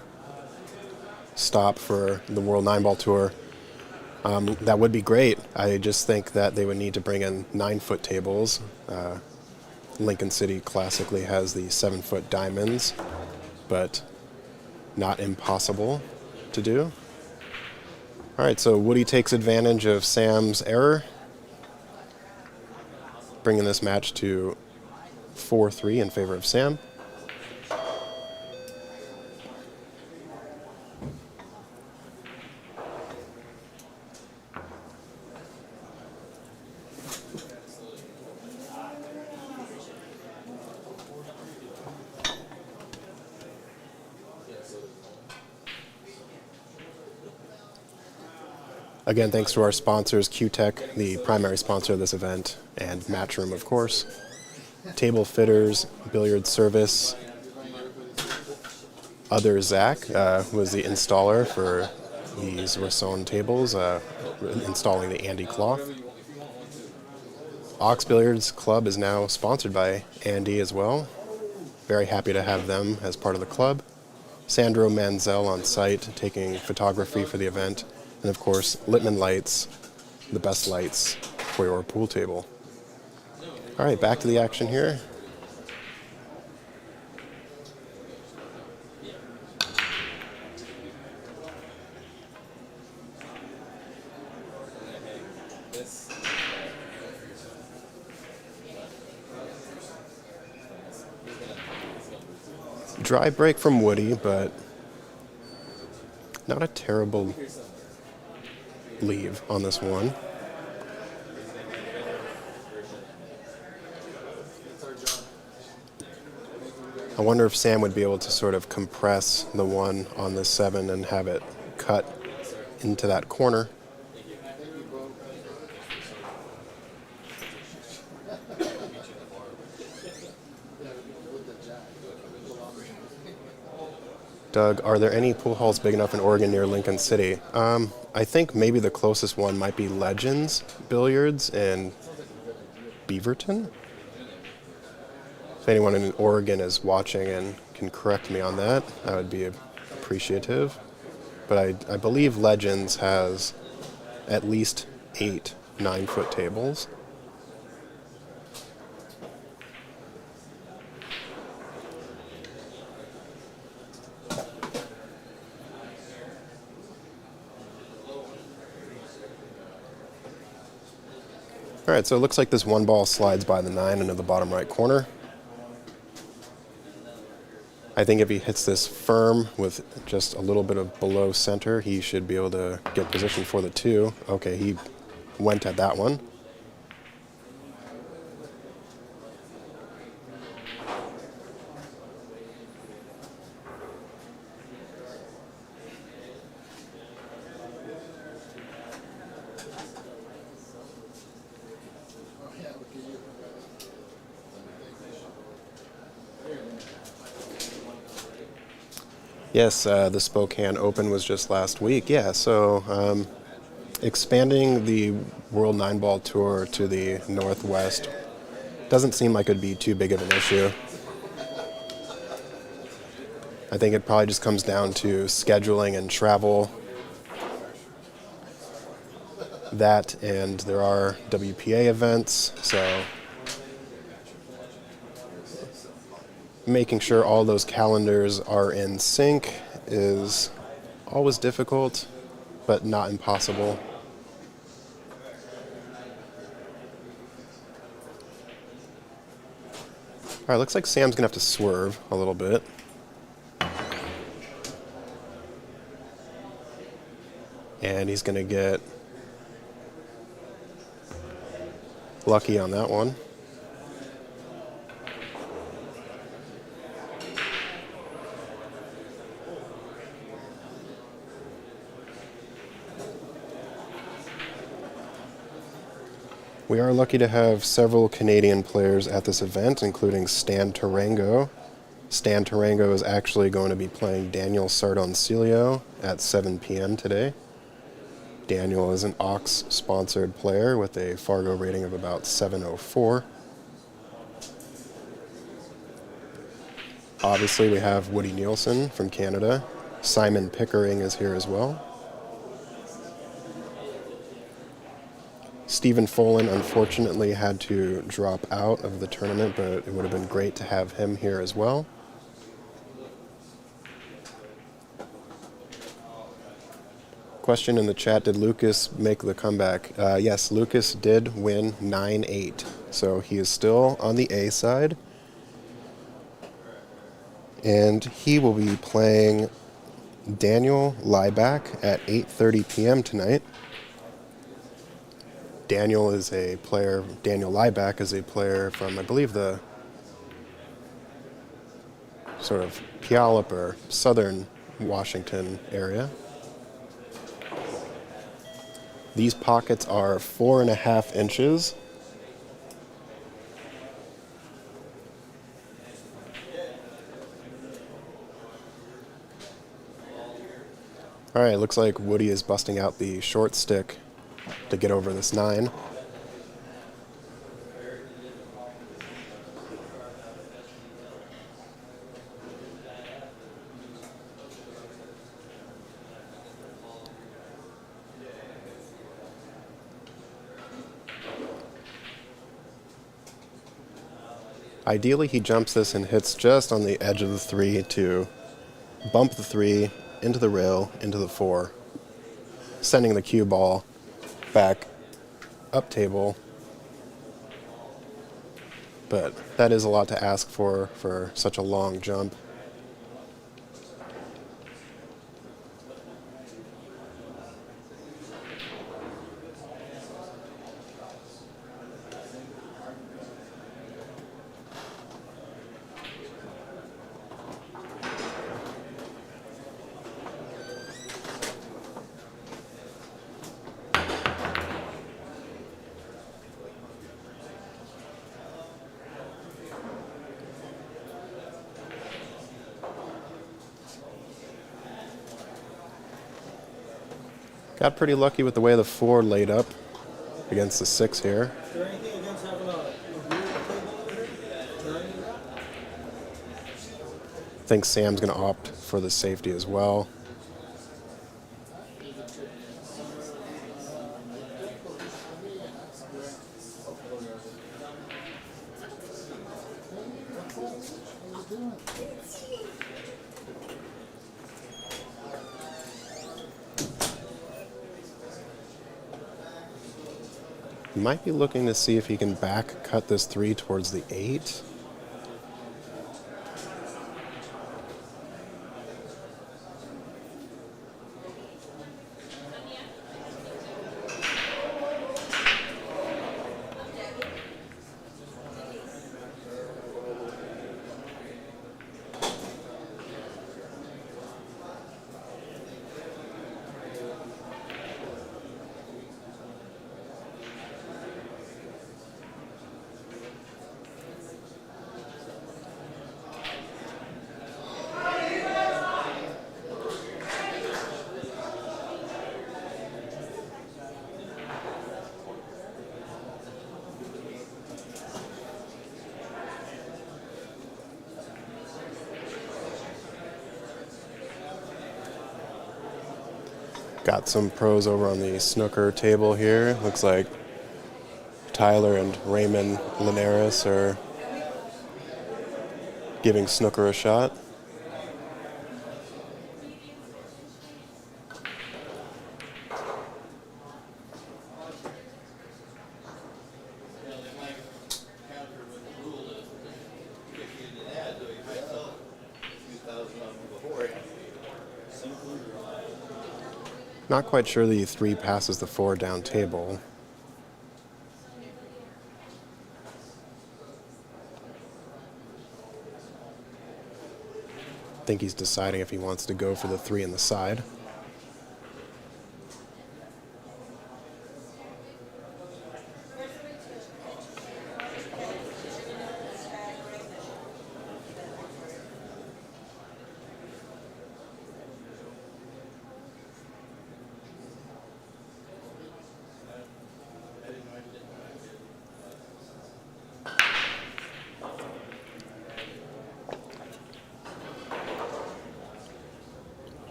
stop for the World Nineball Tour. That would be great. I just think that they would need to bring in 9-foot tables. Lincoln City classically has the 7-foot diamonds, but not impossible to do. All right, so Woody takes advantage of Sam's error, bringing this match to 4-3 in favor of Sam. Again, thanks to our sponsors, Q-Tech, the primary sponsor of this event, and Matchroom, of course. Table Fitters, Billiard Service. Other Zach was the installer for these Rasson tables, installing the Andy cloth. Ox Billiards Club is now sponsored by Andy as well. Very happy to have them as part of the club. Sandro Manzel on site, taking photography for the event. And of course, Littman Lights, the best lights for your pool table. All right, back to the action here. Dry break from Woody, but not a terrible leave on this one. I wonder if Sam would be able to sort of compress the one on the 7 and have it cut into that corner. Doug, are there any pool halls big enough in Oregon near Lincoln City? I think maybe the closest one might be Legends Billiards in Beaverton. If anyone in Oregon is watching and can correct me on that, I would be appreciative. But I believe Legends has at least 8 9-foot tables. All right, so it looks like this one ball slides by the 9 into the bottom right corner. I think if he hits this firm with just a little bit of below center, he should be able to get position for the 2. Okay, he went at that one. Yes, the Spokane Open was just last week. Yeah, so expanding the World Nineball Tour to the Northwest doesn't seem like it'd be too big of an issue. I think it probably just comes down to scheduling and travel. That, and there are WPA events, so making sure all those calendars are in sync is always difficult, but not impossible. All right, looks like Sam's gonna have to swerve a little bit. And he's gonna get lucky on that one. We are lucky to have several Canadian players at this event, including Stan Tarango. Stan Tarango is actually going to be playing Daniel Sardoncilio at 7 p.m. today. Daniel is an Ox-sponsored player with a Fargo rating of about 704. Obviously, we have Woody Neelson from Canada. Simon Pickering is here as well. Stephen Folan unfortunately had to drop out of the tournament, but it would have been great to have him here as well. Question in the chat, did Lucas make the comeback? Yes, Lucas did win 9-8, so he is still on the A side. And he will be playing Daniel Lieback at 8:30 p.m. tonight. Daniel Lieback is a player from, I believe, the sort of Puyallup or southern Washington area. These pockets are 4.5 inches. All right, looks like Woody is busting out the short stick to get over this 9. Ideally, he jumps this and hits just on the edge of the 3 to bump the 3 into the rail, into the 4, sending the cue ball back up table. But that is a lot to ask for such a long jump. Got pretty lucky with the way the 4 laid up against the 6 here. Is there anything against having a beer table over here? I think Sam's going to opt for the safety as well. Might be looking to see if he can back cut this 3 towards the 8. Got some pros over on the snooker table here. Looks like Tyler and Raymond Linares are giving snooker a shot. Not quite sure the 3 passes the 4 down table. I think he's deciding if he wants to go for the 3 in the side.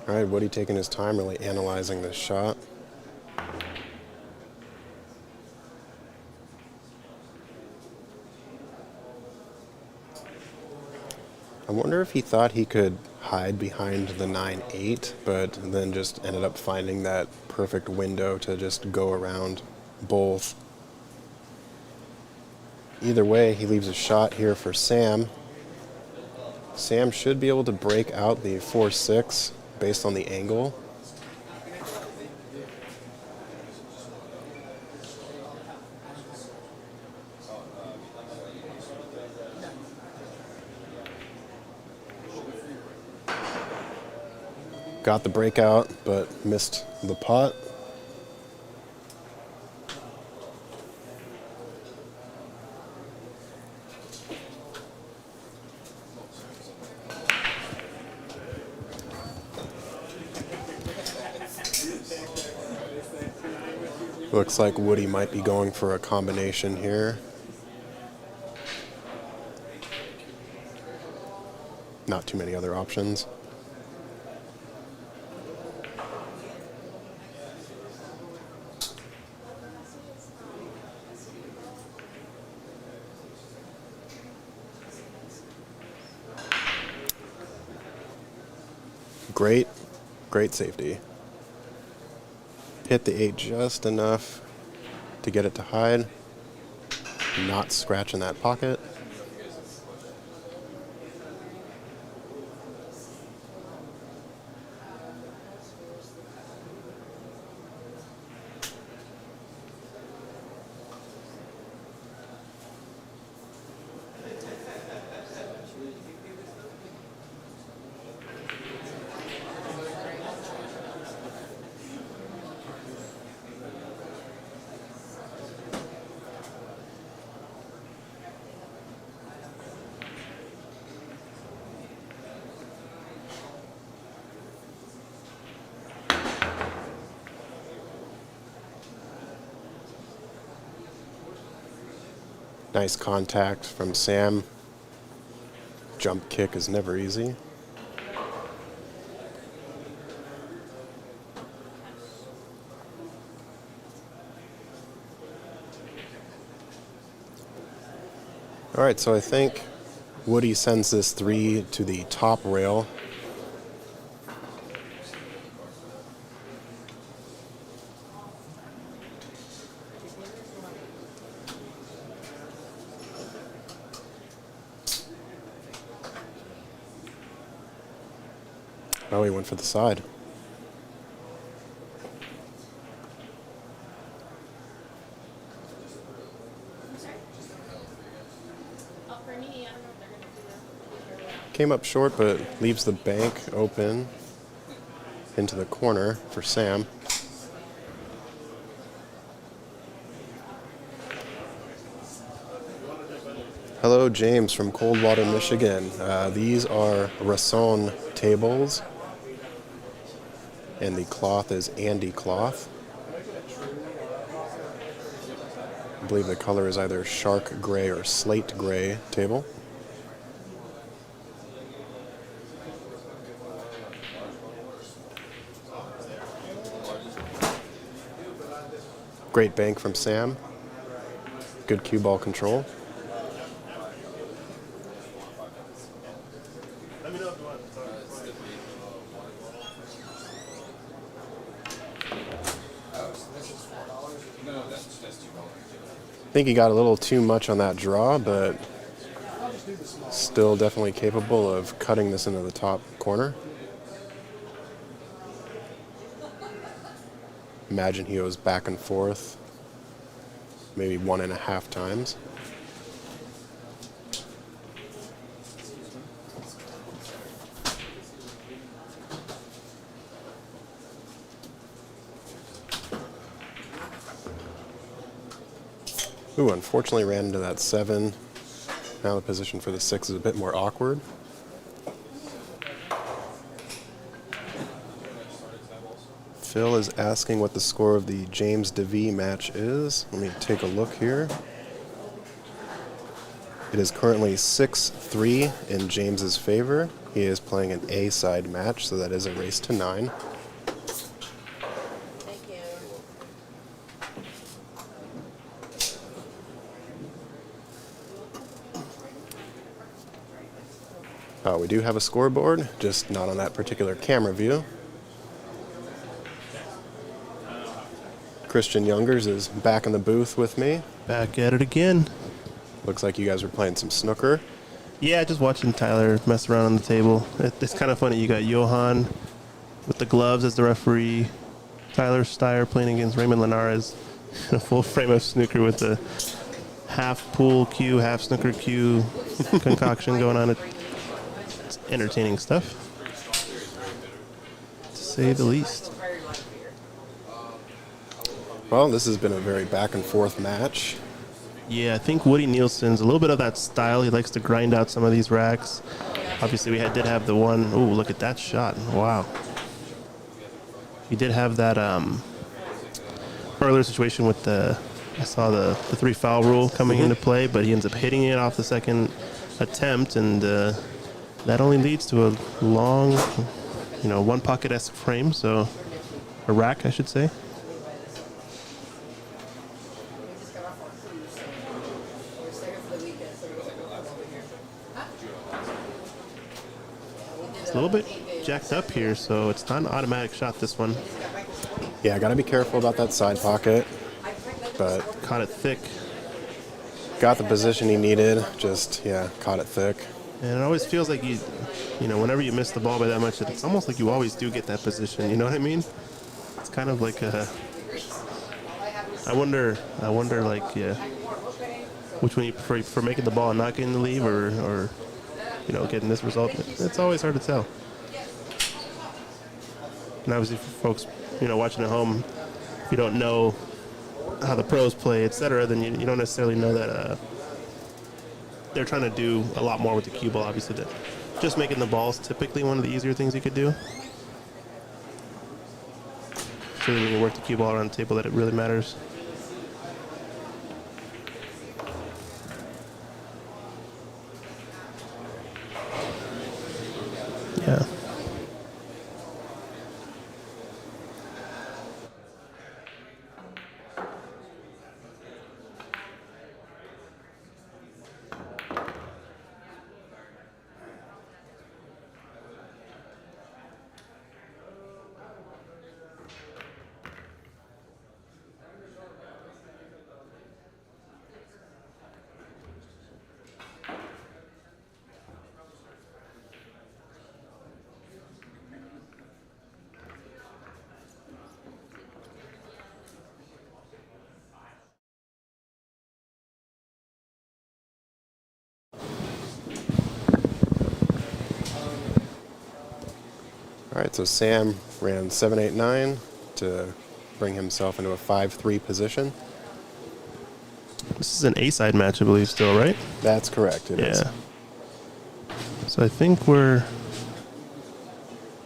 All right, Woody taking his time, really analyzing this shot. I wonder if he thought he could hide behind the 9-8, but then just ended up finding that perfect window to just go around both. Either way, he leaves a shot here for Sam. Sam should be able to break out the 4-6 based on the angle. Got the breakout, but missed the pot. Looks like Woody might be going for a combination here. Not too many other options. Great safety. Hit the 8 just enough to get it to hide. Not scratching that pocket. Nice contact from Sam. Jump kick is never easy. All right, so I think Woody sends this 3 to the top rail. Oh, he went for the side. Came up short, but leaves the bank open into the corner for Sam. Hello, James from Coldwater, Michigan. These are Rasson tables, and the cloth is Andy cloth. I believe the color is either shark gray or slate gray table. Great bank from Sam. Good cue ball control. I think he got a little too much on that draw, but still definitely capable of cutting this into the top corner. Imagine he goes back and forth maybe 1.5 times. Ooh, unfortunately ran into that 7. Now the position for the 6 is a bit more awkward. Phil is asking what the score of the James DeVee match is. Let me take a look here. It is currently 6-3 in James's favor. He is playing an A-side match, so that is a race to 9. Thank you. We do have a scoreboard, just not on that particular camera view. Christian Youngers is back in the booth with me. Back at it again. Looks like you guys were playing some snooker. Yeah, just watching Tyler mess around on the table. It's kind of funny. You got Johan with the gloves as the referee. Tyler Styer playing against Raymond Linares in a full frame of snooker with the half pool cue, half snooker cue concoction going on. It's entertaining stuff, to say the least. Well, this has been a very back and forth match. Yeah, I think Woody Neelson's a little bit of that style. He likes to grind out some of these racks. Obviously, did have the one. Oh, look at that shot. Wow. He did have that earlier situation with I saw the 3 foul rule coming into play, but he ends up hitting it off the second attempt, and that only leads to a long, one pocket-esque frame, so a rack, I should say. A little bit jacked up here, so it's not an automatic shot, this one. Yeah, got to be careful about that side pocket, but caught it thick. Got the position he needed, caught it thick. And it always feels like whenever you miss the ball by that much, it's almost like you always do get that position, you know what I mean? It's kind of like I wonder which one you prefer for making the ball and not getting the lead or getting this result. It's always hard to tell. And obviously for folks, watching at home, if you don't know how the pros play, etc., then you don't necessarily know that they're trying to do a lot more with the cue ball. Obviously, that just making the ball is typically one of the easier things you could do. So when you work the cue ball around the table, that it really matters. Yeah. All right, so Sam ran 7-8-9 to bring himself into a 5-3 position. This is an A-side match, I believe, still, right? That's correct. It is. So I think we're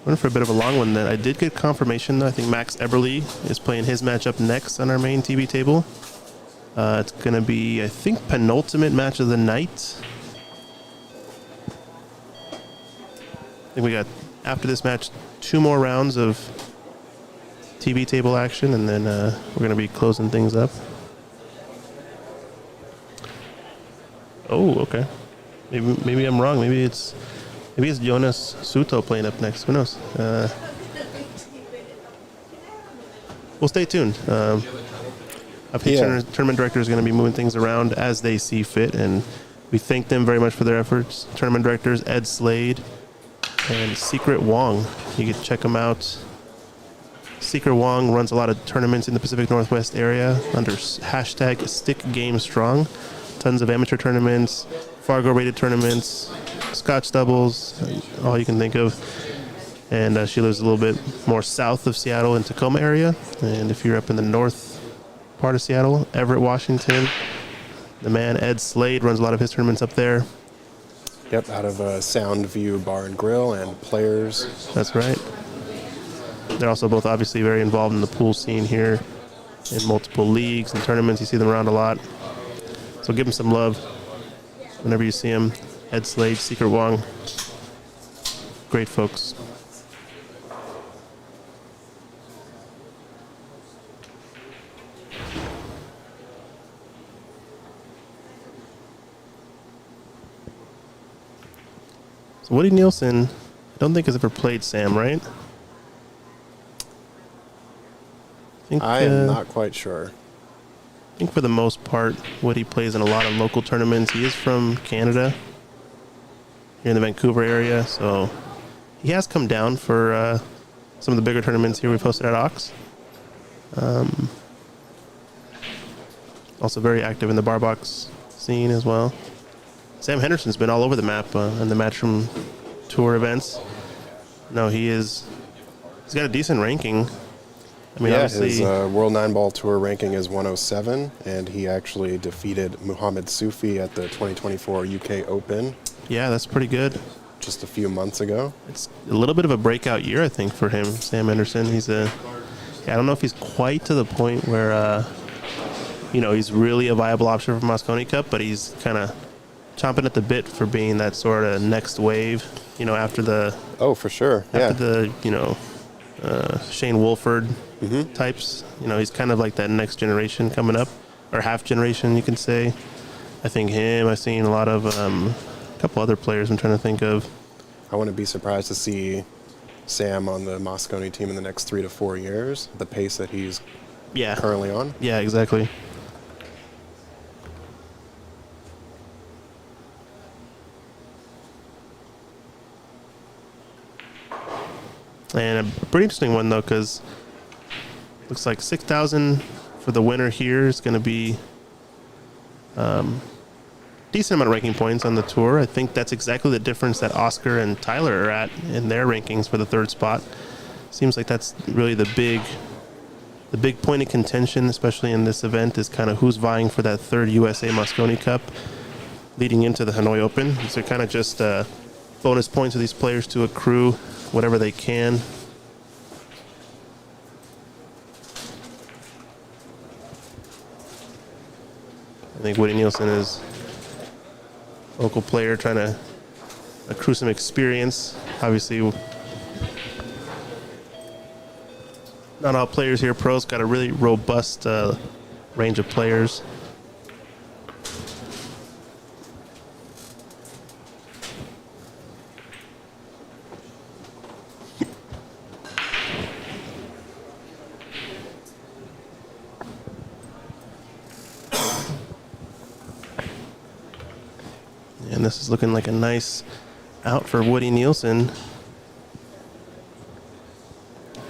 for a bit of a long one then. I did get confirmation, though. I think Max Eberle is playing his match up next on our main TV table. It's going to be, I think, penultimate match of the night. I think we got, after this match, 2 more rounds of TV table action, and then we're going to be closing things up. Oh, okay. Maybe I'm wrong. Maybe it's Jonas Suto playing up next. Who knows? We'll stay tuned. I think tournament director is going to be moving things around as they see fit, and we thank them very much for their efforts. Tournament directors Ed Slade and Secret Wong. You can check them out. Secret Wong runs a lot of tournaments in the Pacific Northwest area under hashtag #StickGameStrong. Tons of amateur tournaments, Fargo-rated tournaments, Scotch doubles, all you can think of. And she lives a little bit more south of Seattle in Tacoma area. And if you're up in the north part of Seattle, Everett, Washington, the man Ed Slade runs a lot of his tournaments up there. Yep, out of Sound View Bar and Grill and Players. That's right. They're also both obviously very involved in the pool scene here in multiple leagues and tournaments. You see them around a lot. So give them some love whenever you see them. Ed Slade, Secret Wong. great folks. So Woody Neelson, I don't think has ever played Sam, right? I am not quite sure. I think for the most part, Woody plays in a lot of local tournaments. He is from Canada, here in the Vancouver area, so he has come down for some of the bigger tournaments here we've hosted at Ox. Also very active in the bar box scene as well. Sam Henderson's been all over the map in the Matchroom Tour events. No, he's got a decent ranking. I mean, Yeah, obviously, his World 9-Ball Tour ranking is 107, and he actually defeated Muhammad Sufi at the 2024 UK Open yeah, that's pretty good. just a few months ago. It's a little bit of a breakout year, I think, for him, Sam Henderson. I don't know if he's quite to the point where, he's really a viable option for Mosconi Cup, but he's kind of chomping at the bit for being that sort of next wave, after the... Oh, for sure, After the, Shane Wolford types. He's kind of like that next generation coming up, or half generation, you can say. I think him, I've seen a lot of, a couple other players I'm trying to think of. I wouldn't be surprised to see Sam on the Mosconi team in the next 3 to 4 years, the pace that he's currently on. Yeah, exactly. And a pretty interesting one, though, because looks like 6,000 for the winner here is going to be decent amount of ranking points on the tour. I think that's exactly the difference that Oscar and Tyler are at in their rankings for the third spot. Seems like that's really the big point of contention, especially in this event, is kind of who's vying for that third USA Mosconi Cup leading into the Hanoi Open. So kind of just bonus points for these players to accrue whatever they can. I think Woody Neelson is a local player trying to accrue some experience. Obviously, not all players here pros, got a really robust range of players. And this is looking like a nice out for Woody Neelson.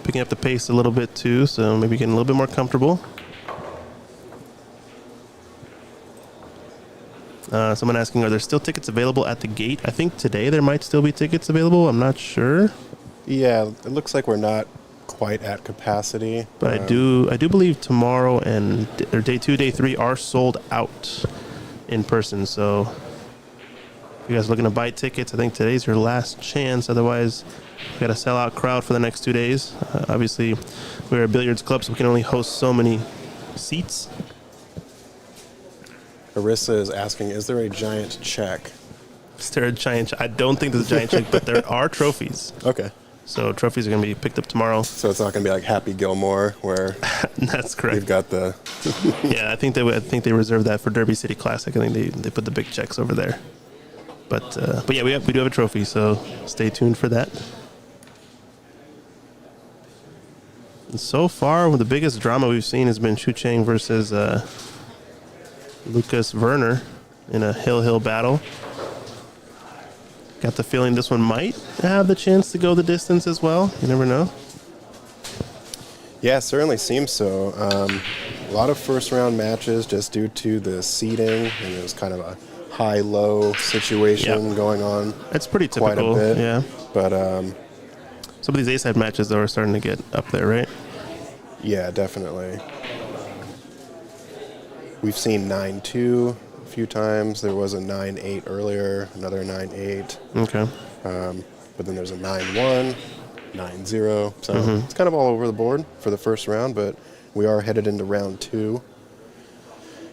Picking up the pace a little bit too, so maybe getting a little bit more comfortable. Someone asking, are there still tickets available at the gate? I think today there might still be tickets available. I'm not sure. Yeah, it looks like we're not quite at capacity. But I do believe tomorrow and or day 2, day 3 are sold out in person. So if you guys are looking to buy tickets, I think today's your last chance. Otherwise, we got a sellout crowd for the next 2 days. Obviously, we're a billiards club, so we can only host so many seats. Arissa is asking, is there a giant check? Is there a giant I don't think there's a giant check, but there are trophies. Okay. So trophies are going to be picked up tomorrow. So it's not going to be like Happy Gilmore, where that's correct. We've got the. Yeah, I think they reserved that for Derby City Classic. I think they put the big checks over there. But yeah, we do have a trophy, so stay tuned for that. And so far, the biggest drama we've seen has been Chu Chang versus Lucas Werner in a hill battle. Got the feeling this one might have the chance to go the distance as well. You never know. Yeah, certainly seems so. A lot of first-round matches just due to the seeding, and it was kind of a high-low situation going on. That's pretty typical, quite a bit. yeah. But some of these A-side matches, though, are starting to get up there, right? Yeah, definitely. We've seen 9-2 a few times. There was a 9-8 earlier, another 9-8. Okay. But then there's a 9-1, 9-0. So it's kind of all over the board for the first round, but we are headed into round 2.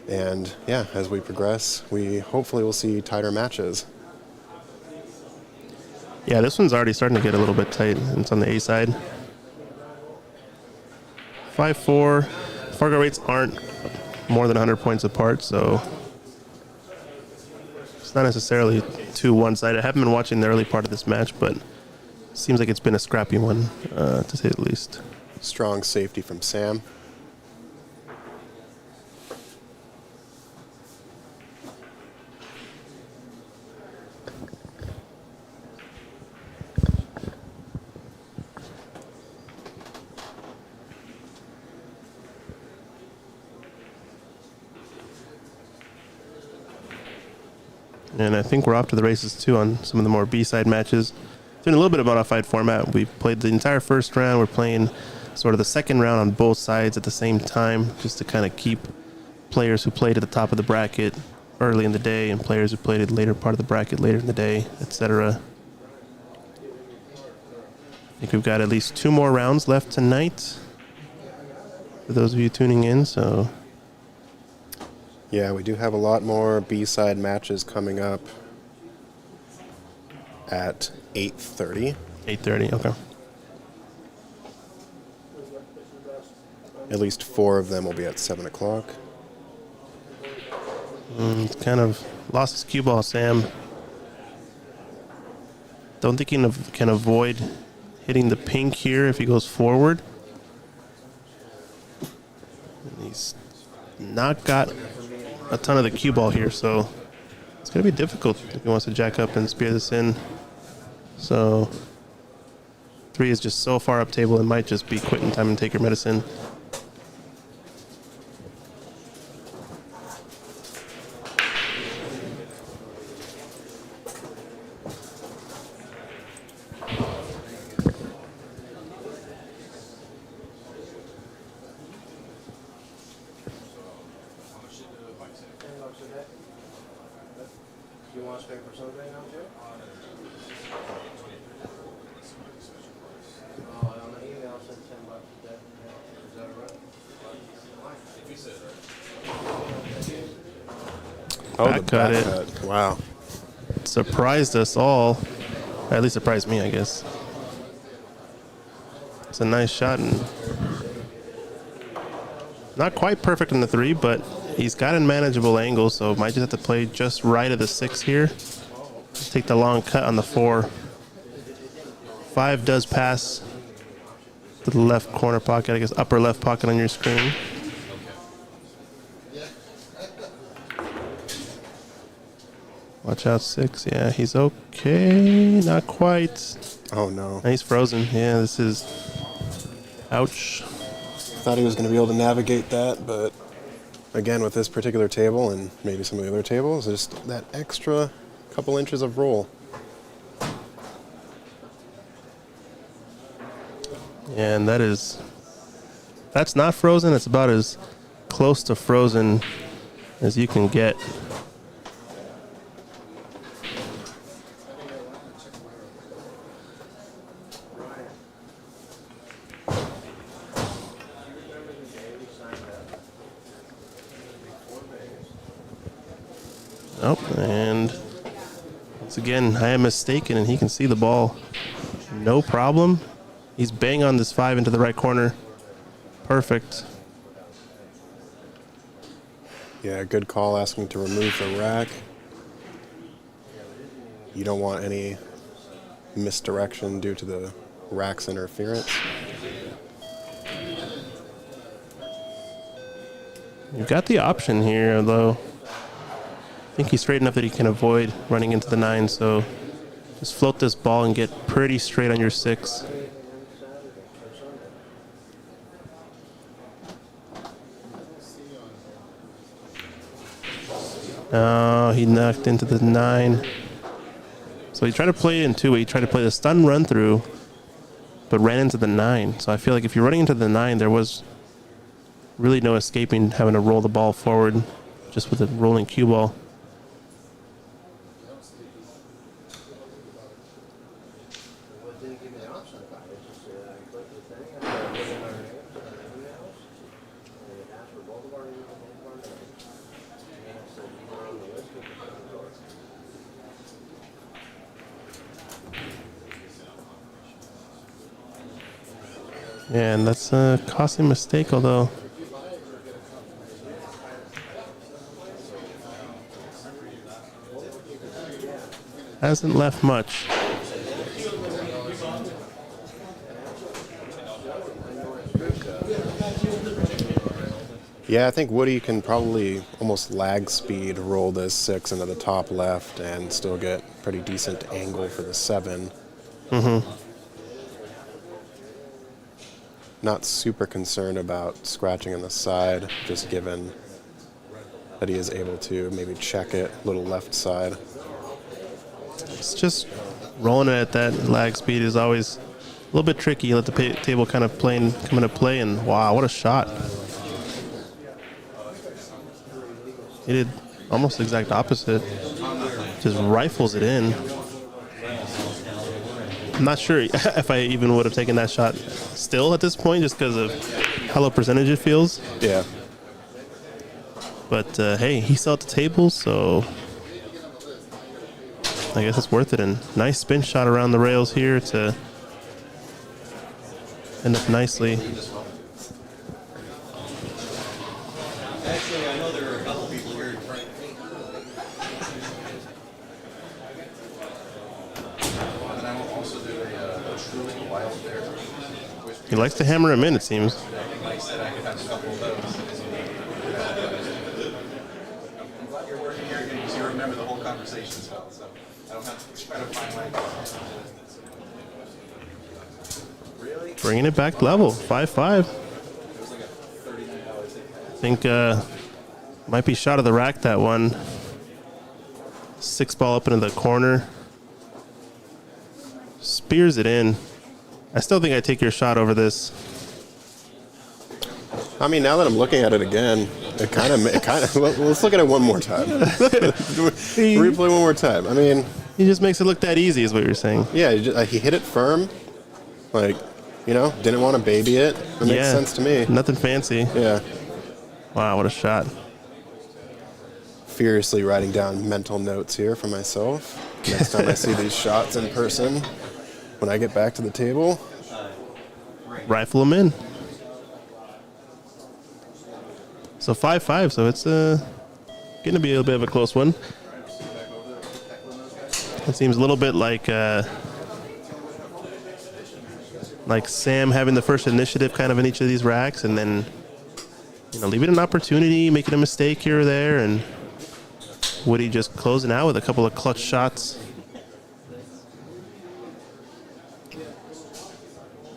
And yeah, as we progress, we hopefully will see tighter matches. Yeah, this one's already starting to get a little bit tight. It's on the A side. 5-4. Fargo rates aren't more than 100 points apart, so it's not necessarily too one-sided. I haven't been watching the early part of this match, but it seems like it's been a scrappy one, to say the least. Strong safety from Sam. And I think we're off to the races too on some of the more B-side matches. Doing a little bit of modified format. We played the entire first round. We're playing sort of the second round on both sides at the same time, just to kind of keep players who played at the top of the bracket early in the day and players who played at the later part of the bracket later in the day, etc. I think we've got at least 2 more rounds left tonight for those of you tuning in, so... Yeah, we do have a lot more B-side matches coming up at 8:30. 8:30, okay. At least 4 of them will be at 7 o'clock. It's kind of lost his cue ball, Sam. Don't think he can avoid hitting the pink here if he goes forward. And he's not got a ton of the cue ball here, so it's going to be difficult if he wants to jack up and spear this in. So 3 is just so far up table, it might just be quit in time and take your medicine. Oh, Back cut it. Wow. Surprised us all. Or at least surprised me, I guess. It's a nice shot and not quite perfect in the 3, but he's got a manageable angle, so might just have to play just right of the 6 here. Take the long cut on the 4. 5 does pass to the left corner pocket, I guess upper left pocket on your screen. Watch out, 6. Yeah, he's okay. Not quite. Oh, no. He's frozen. Yeah, this is... Ouch. Thought he was going to be able to navigate that, but again, with this particular table and maybe some of the other tables, just that extra couple inches of roll. And that's not frozen. It's about as close to frozen as you can get. Oh, and once again, I am mistaken, and he can see the ball. No problem. He's bang on this 5 into the right corner. Perfect. Yeah, good call asking to remove the rack. You don't want any misdirection due to the rack's interference. You've got the option here, though. I think he's straight enough that he can avoid running into the 9, so just float this ball and get pretty straight on your 6. Oh, he knocked into the 9. So he tried to play it in 2. He tried to play the stun run through, but ran into the 9. So I feel like if you're running into the 9, there was really no escaping having to roll the ball forward just with a rolling cue ball. And that's a costly mistake, although hasn't left much. Yeah, I think Woody can probably almost lag speed roll this 6 into the top left and still get pretty decent angle for the 7. Mm-hmm. Not super concerned about scratching on the side, just given that he is able to maybe check it a little left side. It's just rolling it at that lag speed is always a little bit tricky. You let the table kind of come into play, and wow, what a shot. He did almost the exact opposite. Just rifles it in. I'm not sure if I even would have taken that shot still at this point, just because of how low percentage it feels. Yeah. But hey, he saw at the table, so I guess it's worth it. And nice spin shot around the rails here to end up nicely. Actually, I know there are a couple people here trying. And I will also do a truly wild bear. He likes to hammer him in, it seems. Like I said, I could have a couple of those. I'm glad you're working here again because you remember the whole conversation as well. So I don't have to try to find language. Really? Bringing it back level, 5-5. I think might be shot of the rack, that one. 6 ball up into the corner. Spears it in. I still think I take your shot over this. I mean, now that I'm looking at it again, it kind of, let's look at it one more time. Replay one more time. I mean, he just makes it look that easy, is what you're saying. Yeah, he hit it firm. Like, didn't want to baby it. It makes sense to me. Nothing fancy. Yeah. Wow, what a shot. Furiously writing down mental notes here for myself. Next time I see these shots in person, when I get back to the table. Rifle them in. So 5-5, so it's going to be a little bit of a close one. It seems a little bit like Sam having the first initiative kind of in each of these racks, and then leaving an opportunity, making a mistake here or there, and Woody just closing out with a couple of clutch shots.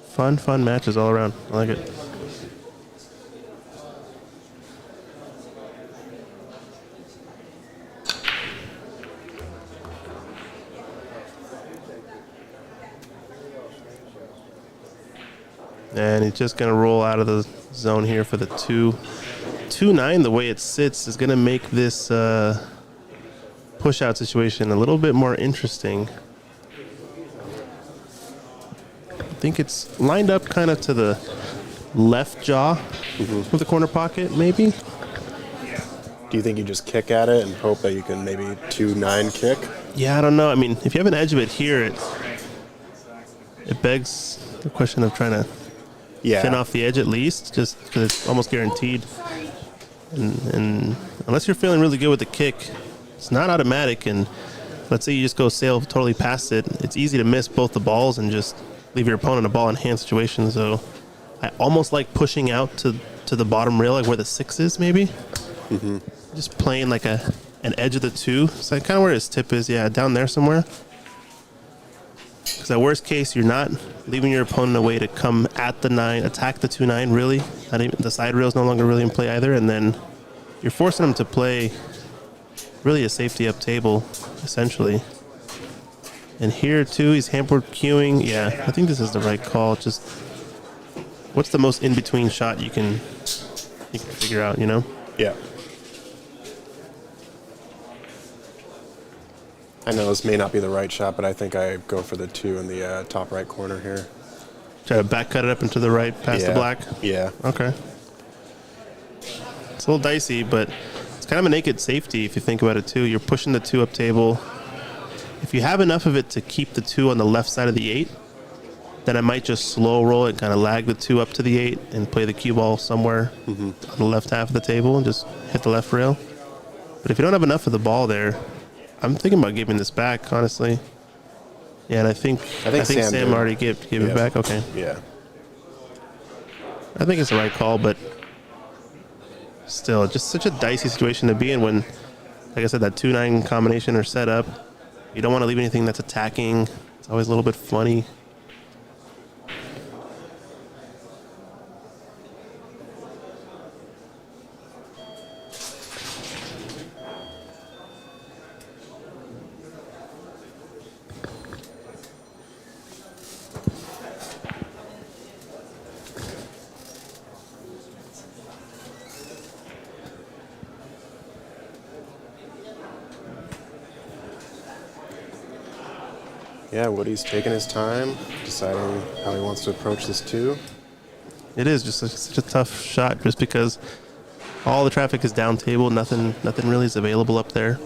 Fun matches all around. I like it. And he's just going to roll out of the zone here for the 2-9. The way it sits is going to make this push-out situation a little bit more interesting. I think it's lined up kind of to the left jaw of the corner pocket, maybe. Do you think you just kick at it and hope that you can maybe 2-9 kick? Yeah, I don't know. I mean, if you have an edge of it here, it begs the question of trying to fin off the edge at least, just because it's almost guaranteed. And unless you're feeling really good with the kick, it's not automatic. And let's say you just go sail totally past it, it's easy to miss both the balls and just leave your opponent a ball in hand situation. So I almost like pushing out to the bottom rail, like where the 6 is, maybe. Mm-hmm. Just playing like an edge of the 2. So kind of where his tip is, down there somewhere. Because at worst case, you're not leaving your opponent a way to come at the 9, attack the 2-9, really. Not even the side rail is no longer really in play either. And then you're forcing him to play really a safety up table, essentially. And here, too, he's hampered queuing. Yeah, I think this is the right call. Just what's the most in-between shot you can figure out, Yeah. I know this may not be the right shot, but I think I go for the 2 in the top right corner here. Try to back cut it up into the right past the black? Yeah. Okay. It's a little dicey, but it's kind of a naked safety if you think about it, too. You're pushing the 2 up table. If you have enough of it to keep the 2 on the left side of the 8, then I might just slow roll it, kind of lag the 2 up to the 8 and play the cue ball somewhere on the left half of the table and just hit the left rail. But if you don't have enough of the ball there, I'm thinking about giving this back, honestly. Yeah, and I think Sam did. already gave it back. Okay. Yeah. I think it's the right call, but still, just such a dicey situation to be in when, like I said, that 2-9 combination or setup. You don't want to leave anything that's attacking. It's always a little bit funny. Yeah, Woody's taking his time, deciding how he wants to approach this 2. It is just such a tough shot, just because all the traffic is down table. Nothing really is available up there.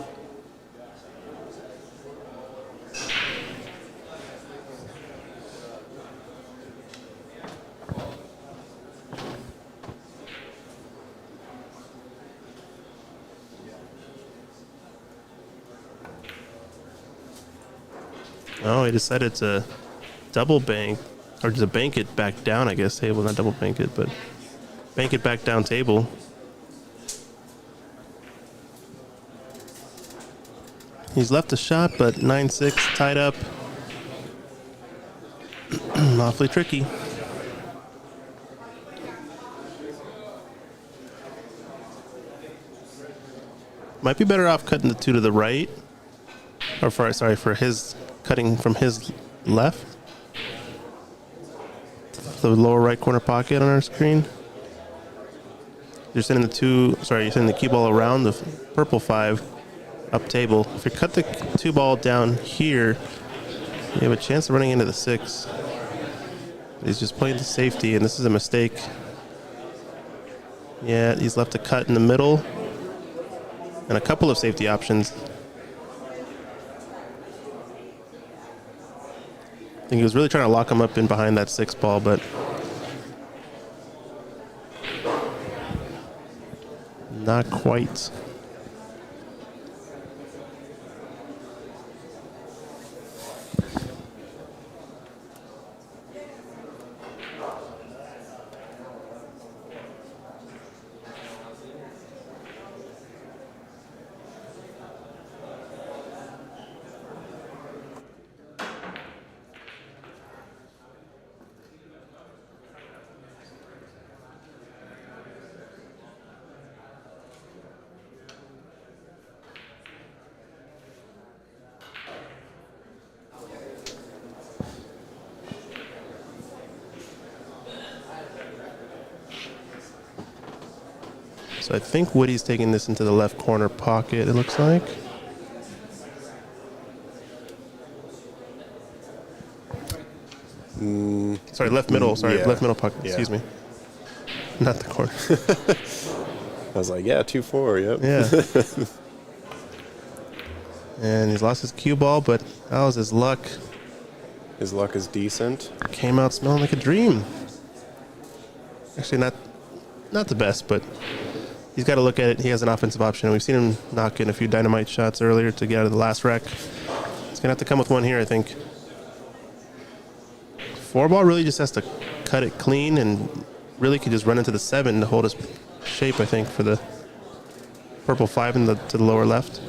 Oh, he decided to double bank, or to bank it back down, I guess, table, not double bank it, but bank it back down table. He's left a shot, but 9-6 tied up. Awfully tricky. Might be better off cutting the 2 to the right. Or for his cutting from his left. The lower right corner pocket on our screen. You're sending the cue ball around the purple 5 up table. If you cut the 2 ball down here, you have a chance of running into the 6. He's just playing the safety, and this is a mistake. Yeah, he's left a cut in the middle and a couple of safety options. I think he was really trying to lock him up in behind that 6 ball, but not quite. So I think Woody's taking this into the left corner pocket, it looks like. Sorry, left middle. Sorry, yeah. left middle pocket. Yeah. Excuse me. Not the corner. I was like, yeah, 2-4, yep. Yeah. And he's lost his cue ball, but that was his luck. His luck is decent. Came out smelling like a dream. Actually, not the best, but he's got to look at it. He has an offensive option. We've seen him knock in a few dynamite shots earlier to get out of the last rack. He's going to have to come with one here, I think. 4-ball really just has to cut it clean and really could just run into the 7 to hold his shape, I think, for the purple 5 to the lower left.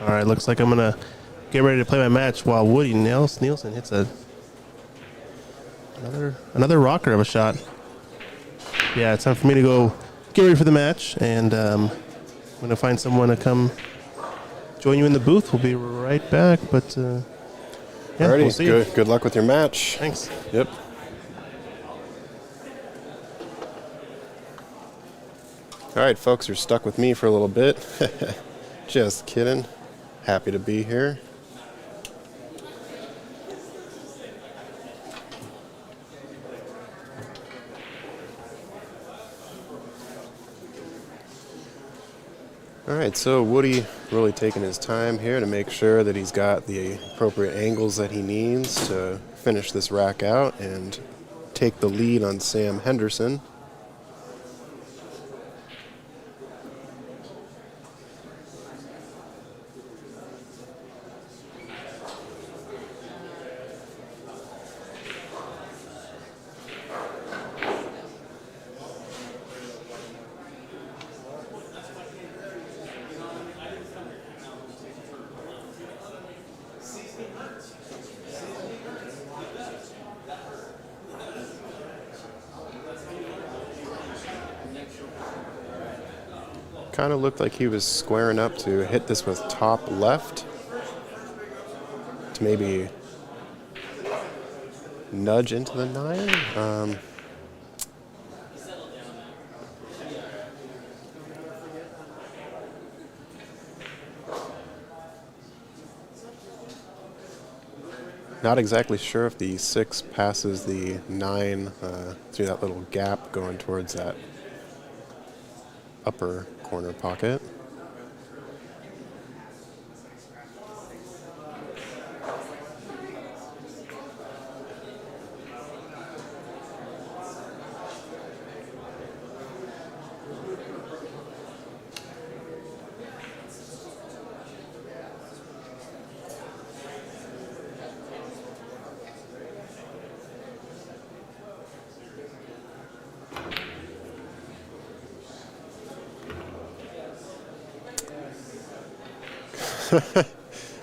All right, looks like I'm going to get ready to play my match while Woody Neelson hits another rocker of a shot. Yeah, it's time for me to go get ready for the match, and I'm going to find someone to come join you in the booth. We'll be right back, but yeah, Alrighty, we'll see you. good luck with your match. Thanks. Yep. All right, folks, you're stuck with me for a little bit. Just kidding. Happy to be here. All right, so Woody really taking his time here to make sure that he's got the appropriate angles that he needs to finish this rack out and take the lead on Sam Henderson. Kind of looked like he was squaring up to hit this with top left to maybe nudge into the 9. Not exactly sure if the 6 passes the 9 through that little gap going towards that upper corner pocket.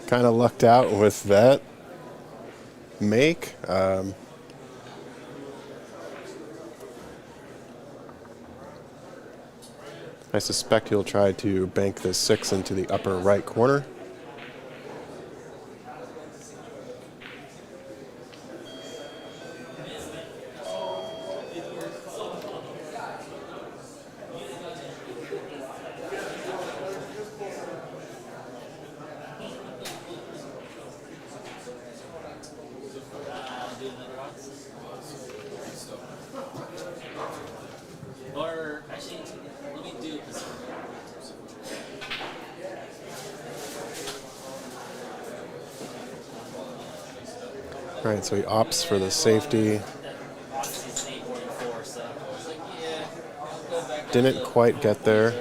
Kind of lucked out with that make. I suspect he'll try to bank this 6 into the upper right corner. Or actually, let me do this. All right, so he opts for the safety. Didn't quite get there.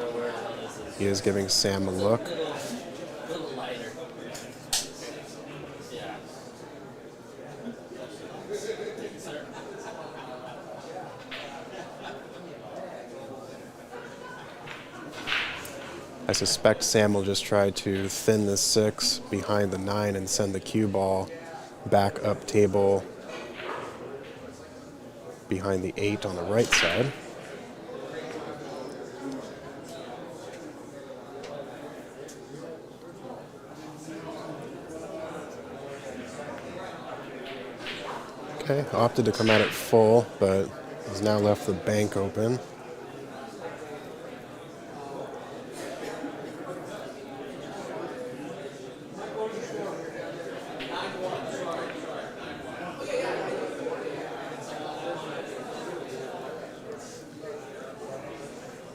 He is giving Sam a look. I suspect Sam will just try to thin the 6 behind the 9 and send the cue ball back up table behind the 8 on the right side. Okay, opted to come at it full, but has now left the bank open.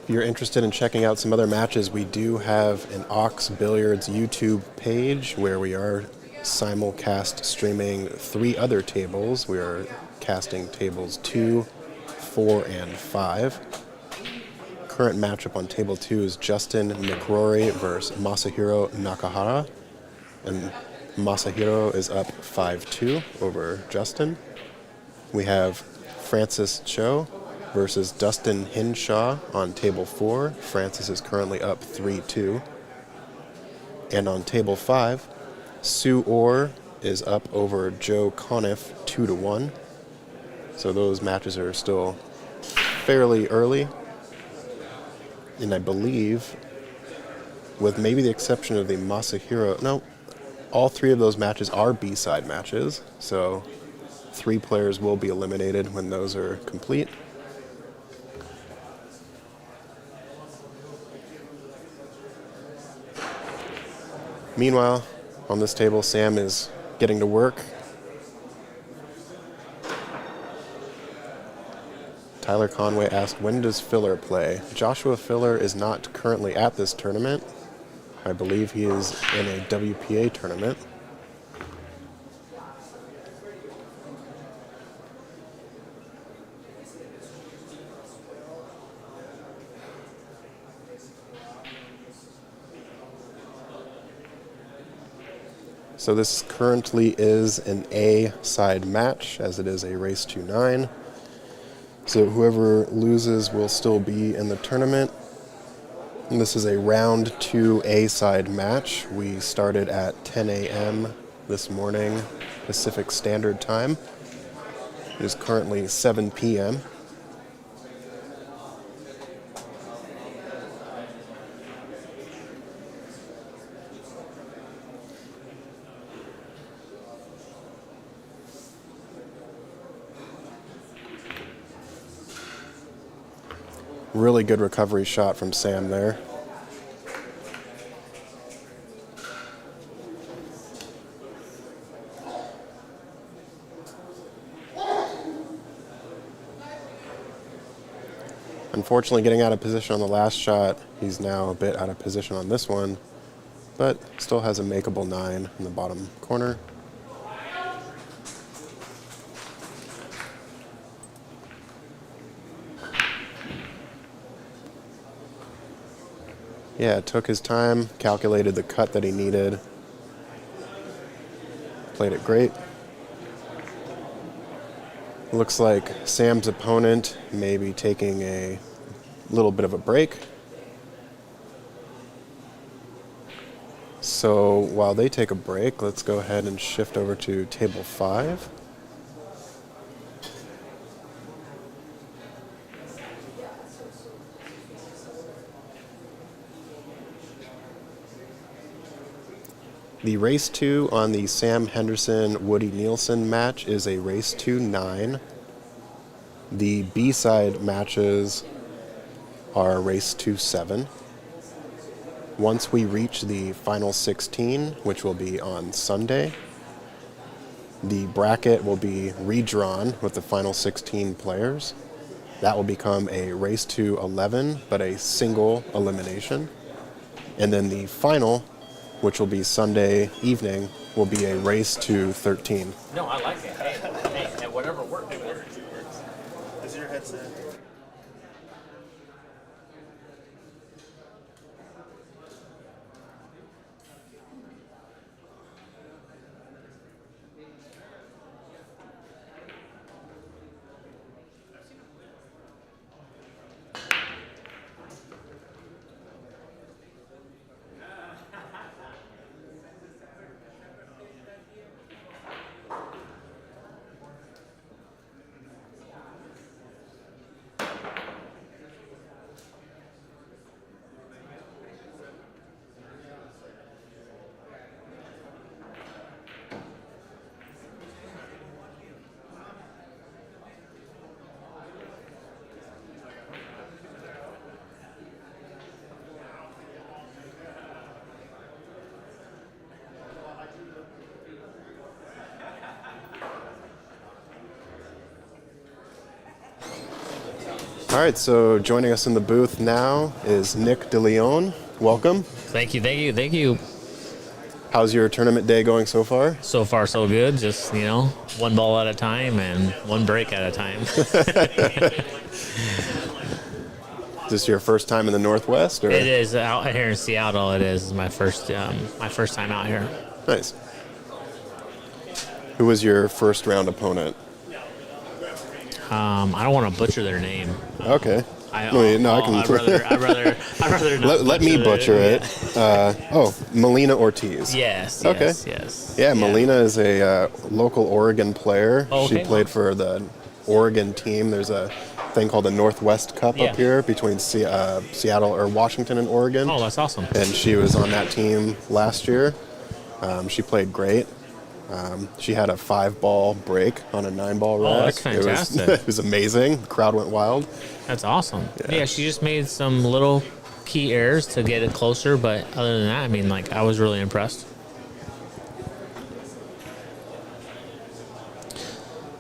If you're interested in checking out some other matches, we do have an Ox Billiards YouTube page where we are simulcast streaming 3 other tables. We are casting tables 2, 4, and 5. Current matchup on table 2 is Justin McRory versus Masahiro Nakahara. And Masahiro is up 5-2 over Justin. We have Francis Cho versus Dustin Hinshaw on table 4. Francis is currently up 3-2. And on table 5, Sue Orr is up over Joe Conniff 2-1. So those matches are still fairly early. And I believe, with maybe the exception of the Masahiro, no, all 3 of those matches are B-side matches. So 3 players will be eliminated when those are complete. Meanwhile, on this table, Sam is getting to work. Tyler Conway asked, when does Filler play? Joshua Filler is not currently at this tournament. I believe he is in a WPA tournament. So this currently is an A-side match, as it is a race to 9. So whoever loses will still be in the tournament. And this is a round 2 A-side match. We started at 10 a.m. this morning, Pacific Standard Time. It is currently 7 p.m. Really good recovery shot from Sam there. Unfortunately, getting out of position on the last shot, he's now a bit out of position on this one, but still has a makeable 9 in the bottom corner. Yeah, took his time, calculated the cut that he needed, played it great. Looks like Sam's opponent may be taking a little bit of a break. So while they take a break, let's go ahead and shift over to table 5. The race 2 on the Sam Henderson-Woody Neelson match is a race to 9. The B-side matches are race to 7. Once we reach the final 16, which will be on Sunday, the bracket will be redrawn with the final 16 players. That will become a race to 11, but a single elimination. And then the final, which will be Sunday evening, will be a race to 13. No, I like it. Hey, whatever works. Is your headset? All right, so joining us in the booth now is Nick DeLeon. Welcome. Thank you. How's your tournament day going so far? So far, so good. Just, one ball at a time and one break at a time. Is this your first time in the Northwest? Or? It is out here in Seattle. It is my first time out here. Nice. Who was your first round opponent? I don't want to butcher their name. Okay. I can. I'd rather not let me butcher it. Melina Ortiz. Yes. Okay. Yes. Yeah, Melina is a local Oregon player. Oh, okay. She played for the Oregon team. There's a thing called the Northwest Cup up here between Seattle or Washington and Oregon. Oh, that's awesome. And she was on that team last year. She played great. She had a 5-ball break on a 9-ball rack. Oh, that's fantastic. It was amazing. The crowd went wild. That's awesome. Yeah, she just made some little key errors to get it closer, but other than that, I mean, like, I was really impressed.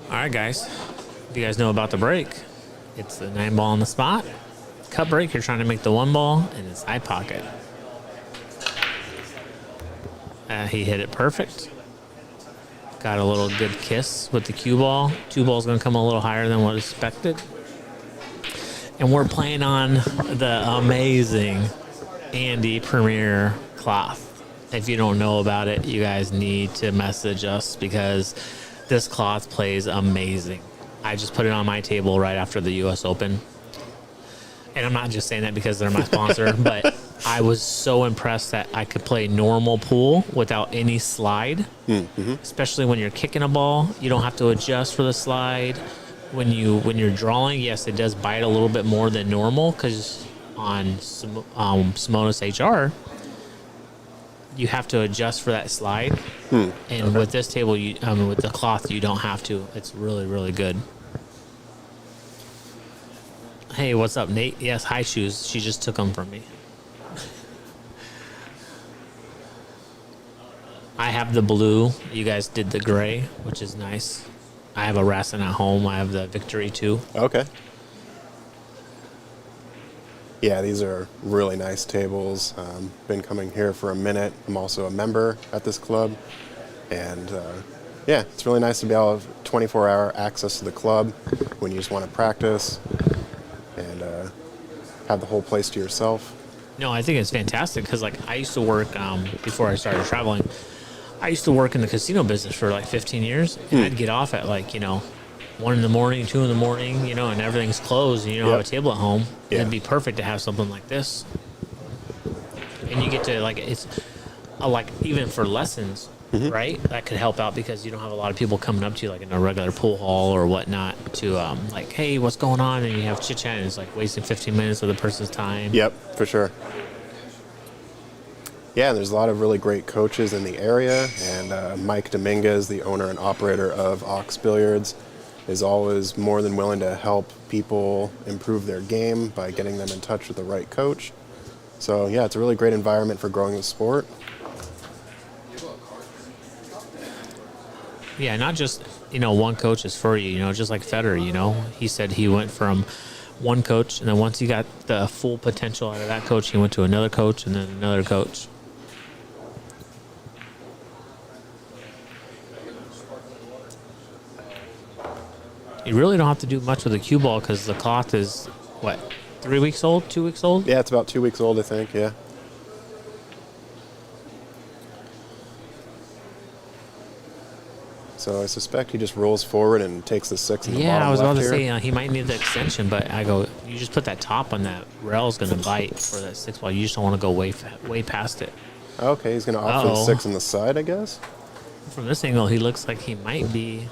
All right, guys. You guys know about the break. It's the 9-ball on the spot. Cut break, you're trying to make the 1-ball in his eye pocket. He hit it perfect. Got a little good kiss with the cue ball. 2-ball's going to come a little higher than what expected. And we're playing on the amazing Andy Premier cloth. If you don't know about it, you guys need to message us because this cloth plays amazing. I just put it on my table right after the U.S. Open. And I'm not just saying that because they're my sponsor, but I was so impressed that I could play normal pool without any slide, especially when you're kicking a ball. You don't have to adjust for the slide. When you're drawing, yes, it does bite a little bit more than normal because on Simonis HR, you have to adjust for that slide. And with this table, with the cloth, you don't have to. It's really, really good. Hey, what's up, Nate? Yes, high shoes. She just took them from me. I have the blue. You guys did the gray, which is nice. I have a Rassin at home. I have the Victory too. Okay. Yeah, these are really nice tables. Been coming here for a minute. I'm also a member at this club. And yeah, it's really nice to be able to have 24-hour access to the club when you just want to practice and have the whole place to yourself. No, I think it's fantastic because, like, I used to work before I started traveling. I used to work in the casino business for like 15 years, and I'd get off at 1 in the morning, 2 in the morning, and everything's closed, and you don't have a table at home. Yeah. It'd be perfect to have something like this, and you get to it's even for lessons, right? That could help out because you don't have a lot of people coming up to you like in a regular pool hall or whatnot to hey, what's going on? And you have chit chat, and it's like wasting 15 minutes of the person's time. Yep, for sure. Yeah, there's a lot of really great coaches in the area, and Mike Dominguez, the owner and operator of Ox Billiards, is always more than willing to help people improve their game by getting them in touch with the right coach. So yeah, it's a really great environment for growing the sport. Yeah, not just, one coach is for you, just like Federer, he said he went from one coach, and then once he got the full potential out of that coach, he went to another coach and then another coach. You really don't have to do much with the cue ball because the cloth is, 3 weeks old, 2 weeks old? Yeah, it's about 2 weeks old, I think, yeah. So I suspect he just rolls forward and takes the 6 in the bottom left. Yeah, I was about to here. say he might need the extension, but I go, you just put that top on that rail's going to bite for that 6 ball. You just don't want to go way past it. Okay, he's going to opt for the 6 on the side, I guess. From this angle, he looks like he might be.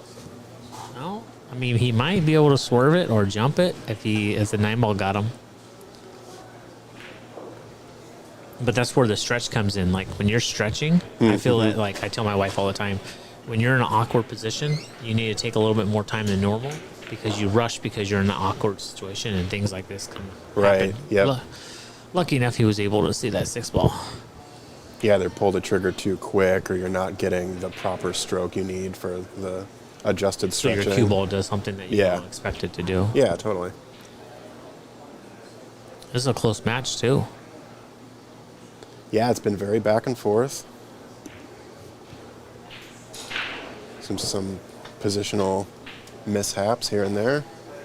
No, I mean he might be able to swerve it or jump it if the 9-ball got him. But that's where the stretch comes in. Like when you're stretching, I feel that I tell my wife all the time, when you're in an awkward position, you need to take a little bit more time than normal because you rush because you're in an awkward situation and things like this can Right. happen. Yep. Lucky enough, he was able to see that 6-ball. You either pull the trigger too quick or you're not getting the proper stroke you need for the adjusted So stretching. your cue ball does something that you don't expect it to do. Yeah, totally. This is a close match too. Yeah, it's been very back and forth. Some positional mishaps here and there.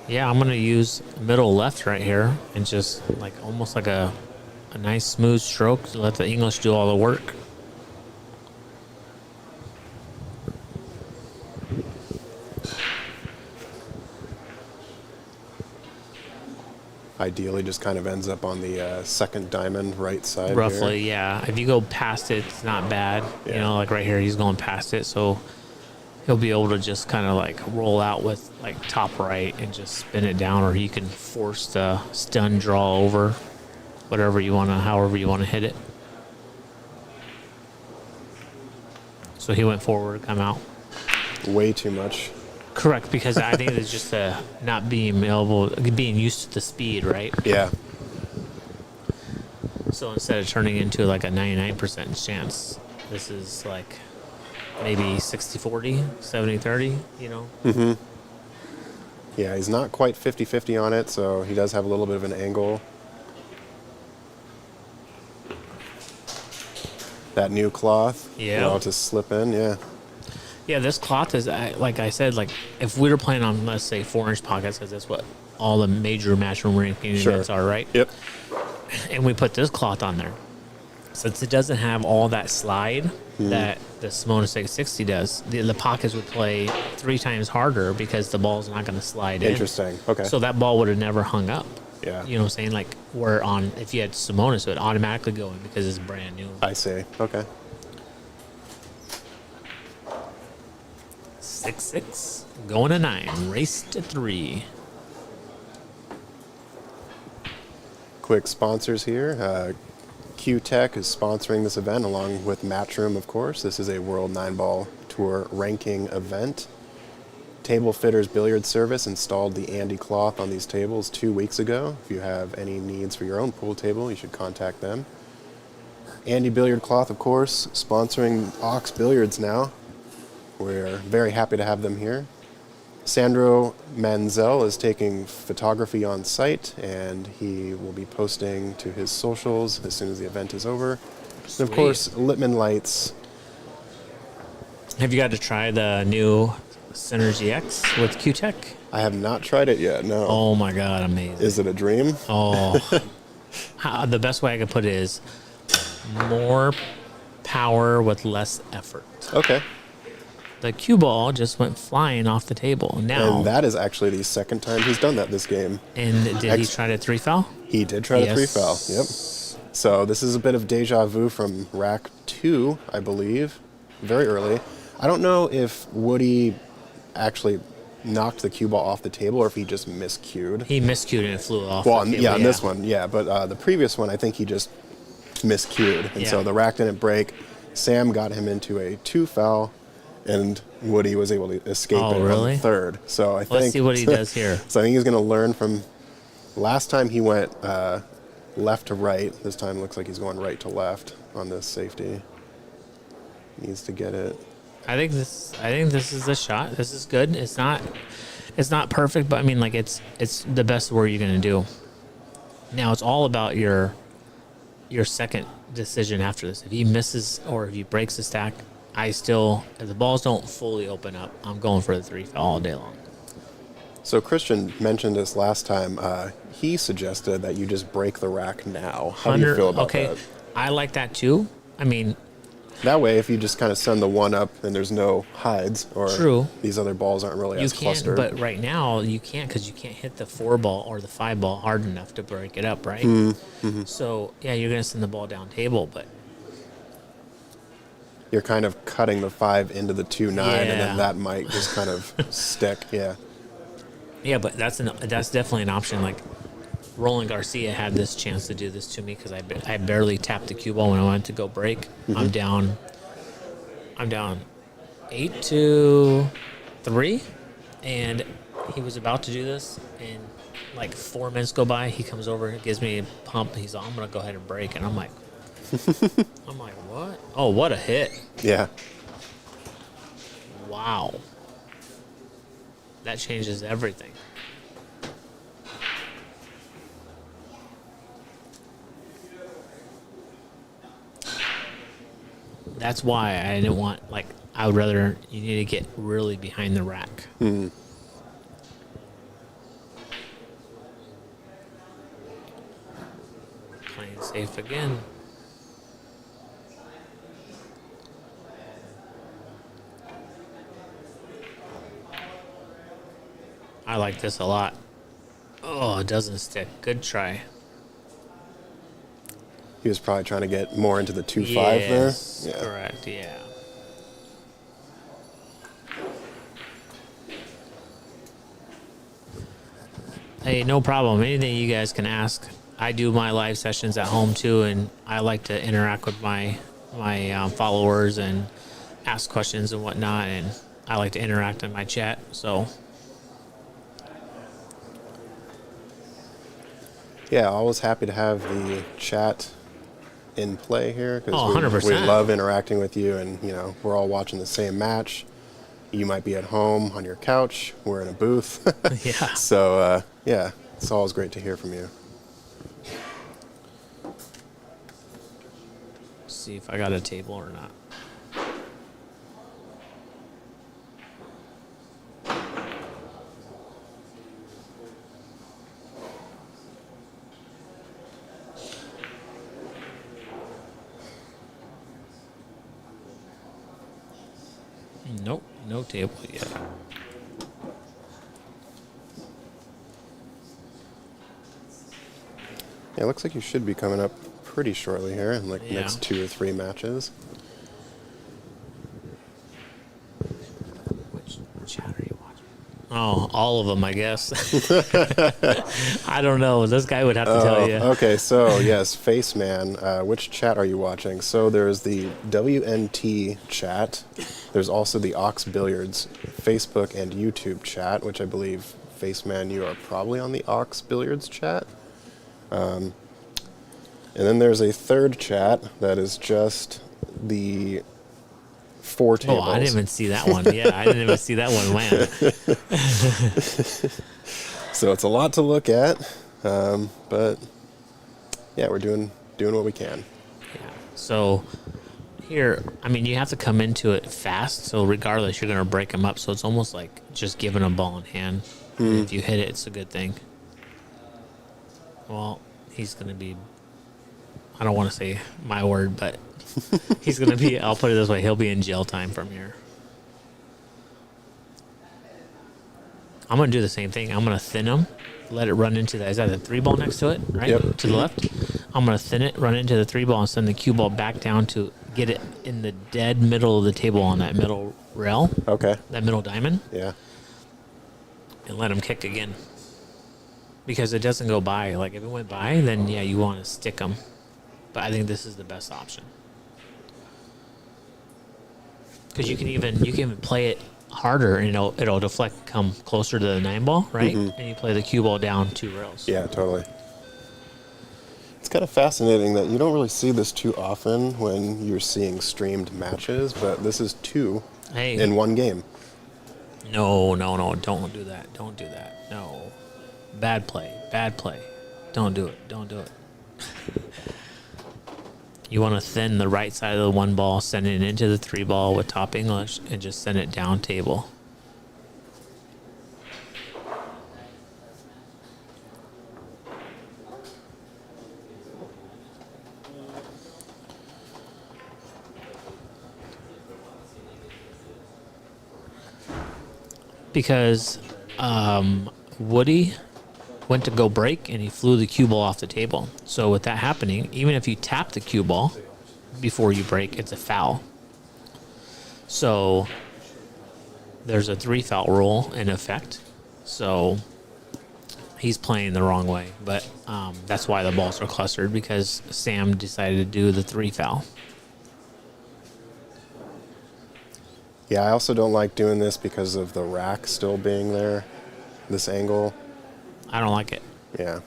Yeah, I'm going to use middle left right here and just almost like a nice smooth stroke to let the English do all the work. ideally just kind of ends up on the second diamond right side. Roughly, here. yeah. If you go past it, it's not bad. You Yeah. know, like right here, he's going past it, so he'll be able to just kind of like roll out with like top right and just spin it down, or he can force the stun draw over, whatever you want to, however you want to hit it. So he went forward, come out. Way too much. Correct, because I think it's just not being used to the speed, right? Yeah. So instead of turning into like a 99% chance, this is like maybe 60-40, 70-30, you know? Mm-hmm. Yeah, he's not quite 50-50 on it, so he does have a little bit of an angle. That new cloth. Yeah. Allow it to slip in, yeah. Yeah, this cloth is, like I said, like if we were playing on, let's say, 4-inch pockets, because that's what all the major matchroom ranking events are, right? Yep. And we put this cloth on there. Since it doesn't have all that slide that the Simona 660 does, the pockets would play 3 times harder because the ball's not going to slide in. Interesting. Okay. So that ball would have never hung up. Yeah. You know what I'm saying? Like, where on, if you had Simona, so it automatically go in because it's brand new. I see. Okay. 6-6, going to 9, race to 3. Quick sponsors here. Q-Tech is sponsoring this event along with Matchroom, of course. This is a World Nineball Tour ranking event. Table Fitters Billiard Service installed the Andy cloth on these tables 2 weeks ago. If you have any needs for your own pool table, you should contact them. Andy Billiard Cloth, of course, sponsoring Ox Billiards now. We're very happy to have them here. Sandro Manzel is taking photography on site, and he will be posting to his socials as soon as the event is over. And of course, Littman Lights. Have you got to try the new Synergy X with Q-Tech? I have not tried it yet, no. Oh my God, amazing. Is it a dream? Oh. The best way I could put it is more power with less effort. Okay. The cue ball just went flying off the table. Now, And that is actually the second time he's done that this game. And did he try to 3-foul? He did try to 3-foul, yep. So this is a bit of deja vu from rack 2, I believe, very early. I don't know if Woody actually knocked the cue ball off the table or if he just miscued. He miscued and it flew off Well, the table, yeah, on this one, yeah. But the previous one, I think he just miscued. And so the rack didn't break. Sam got him into a 2-foul. And Woody was able to escape it on the third. So I think. Let's see what he does here. So I think he's going to learn from. Last time he went left to right. This time looks like he's going right to left on this safety. Needs to get it. I think this is the shot. This is good. It's not perfect, but I mean, like it's the best where you're going to do. Now it's all about your second decision after this. If he misses or if he breaks the stack. If the balls don't fully open up, I'm going for the 3-foul all day long. So Christian mentioned this last time. He suggested that you just break the rack now. How do you feel about that? I like that too. I mean, that way, if you just kind of send the one up and there's no hides, or these other balls aren't really as clustered. But right now you can't because you can't hit the 4-ball or the 5-ball hard enough to break it up, right? Mm-hmm. So yeah, you're gonna send the ball down table, but. You're kind of cutting the 5 into the 2-9, and then that might just kind of stick. Yeah. Yeah, but that's definitely an option. Like Roland Garcia had this chance to do this to me because I barely tapped the cue ball when I wanted to go break. Mm-hmm. I'm down 8-3, and he was about to do this, and like 4 minutes go by, he comes over, gives me a pump, and he's like, I'm gonna go ahead and break, and I'm like, what? Oh, what a hit. Yeah. Wow. That changes everything. That's why I didn't want, I would rather, you need to get really behind the rack. Mm. Playing safe again. I like this a lot. Oh, it doesn't stick. Good try. He was probably trying to get more into the 2-5 Yes, there. Yeah. correct. Yeah. Hey, no problem. Anything you guys can ask. I do my live sessions at home too, and I like to interact with my followers and ask questions and whatnot. And I like to interact in my chat. So Yeah, always happy to have the chat in play here because Oh, we 100%. love interacting with you, and you know we're all watching the same match. You might be at home on your couch. We're in a booth. Yeah. So yeah, it's always great to hear from you. see if I got a table or not. Nope, no table yet. Yeah, it looks like you should be coming up pretty shortly here in like Yeah. next 2 or 3 matches. Which chat are you watching? Oh, all of them, I guess. I don't know. This guy would have to tell you. Okay, so yes, Face Man, which chat are you watching? So there's the WNT chat. There's also the Ox Billiards Facebook and YouTube chat, which I believe, Face Man, you are probably on the Ox Billiards chat. And then there's a third chat that is just the 4 tables. Oh, I didn't even see that one. Yeah, I didn't even see that one land. So it's a lot to look at, but yeah, we're doing what we can. Yeah. So here, I mean, you have to come into it fast. So regardless, you're going to break them up. So it's almost like just giving a ball in hand. If you hit it, it's a good thing. Well, he's going to be, I don't want to say my word, but he's going to be, I'll put it this way, he'll be in jail time from here. I'm going to do the same thing. I'm going to thin him, let it run into that. Is that the 3 ball next to it, right? Yep. To the left. I'm going to thin it, run into the 3 ball, and send the cue ball back down to get it in the dead middle of the table on that middle rail, Okay. that middle diamond, Yeah. and let him kick again. Because it doesn't go by. Like, if it went by, then, yeah, you want to stick them. But I think this is the best option. Because you can even play it harder, and it'll deflect, come closer to the 9 ball, right? And you play the cue ball down 2 rails. Yeah, totally. It's kind of fascinating that you don't really see this too often when you're seeing streamed matches, but this is 2 Hey. in one game. No, don't do that. Don't do that. No. Bad play. Don't do it. Don't do it. You want to thin the right side of the 1 ball, send it into the 3 ball with top English, and just send it down table. Because Woody went to go break and he flew the cue ball off the table. So with that happening, even if you tap the cue ball before you break, it's a foul. So there's a 3 foul rule in effect. So he's playing the wrong way. But that's why the balls are clustered, because Sam decided to do the 3 foul. Yeah, I also don't like doing this because of the rack still being there, this angle. I don't like it. Yeah.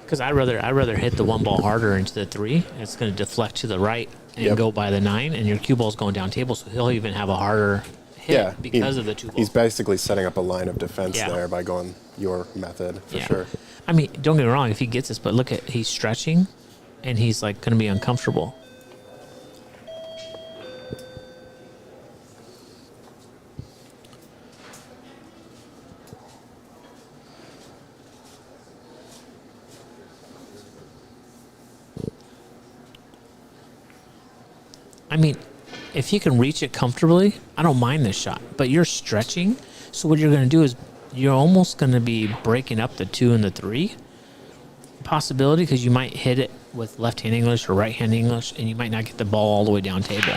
Because I'd rather hit the 1 ball harder into the 3. It's going to deflect to the right and Yep. go by the 9, and your cue ball's going down table, so he'll even have a harder hit Yeah, because of the 2 balls. He's basically setting up a line of defense Yeah. there by going your method, for Yeah. sure. I mean, don't get me wrong, if he gets this, but look at, he's stretching, and he's like going to be uncomfortable. I mean, if you can reach it comfortably, I don't mind this shot. But you're stretching, so what you're going to do is you're almost going to be breaking up the 2 and the 3 possibility, because you might hit it with left-hand English or right-hand English, and you might not get the ball all the way down table.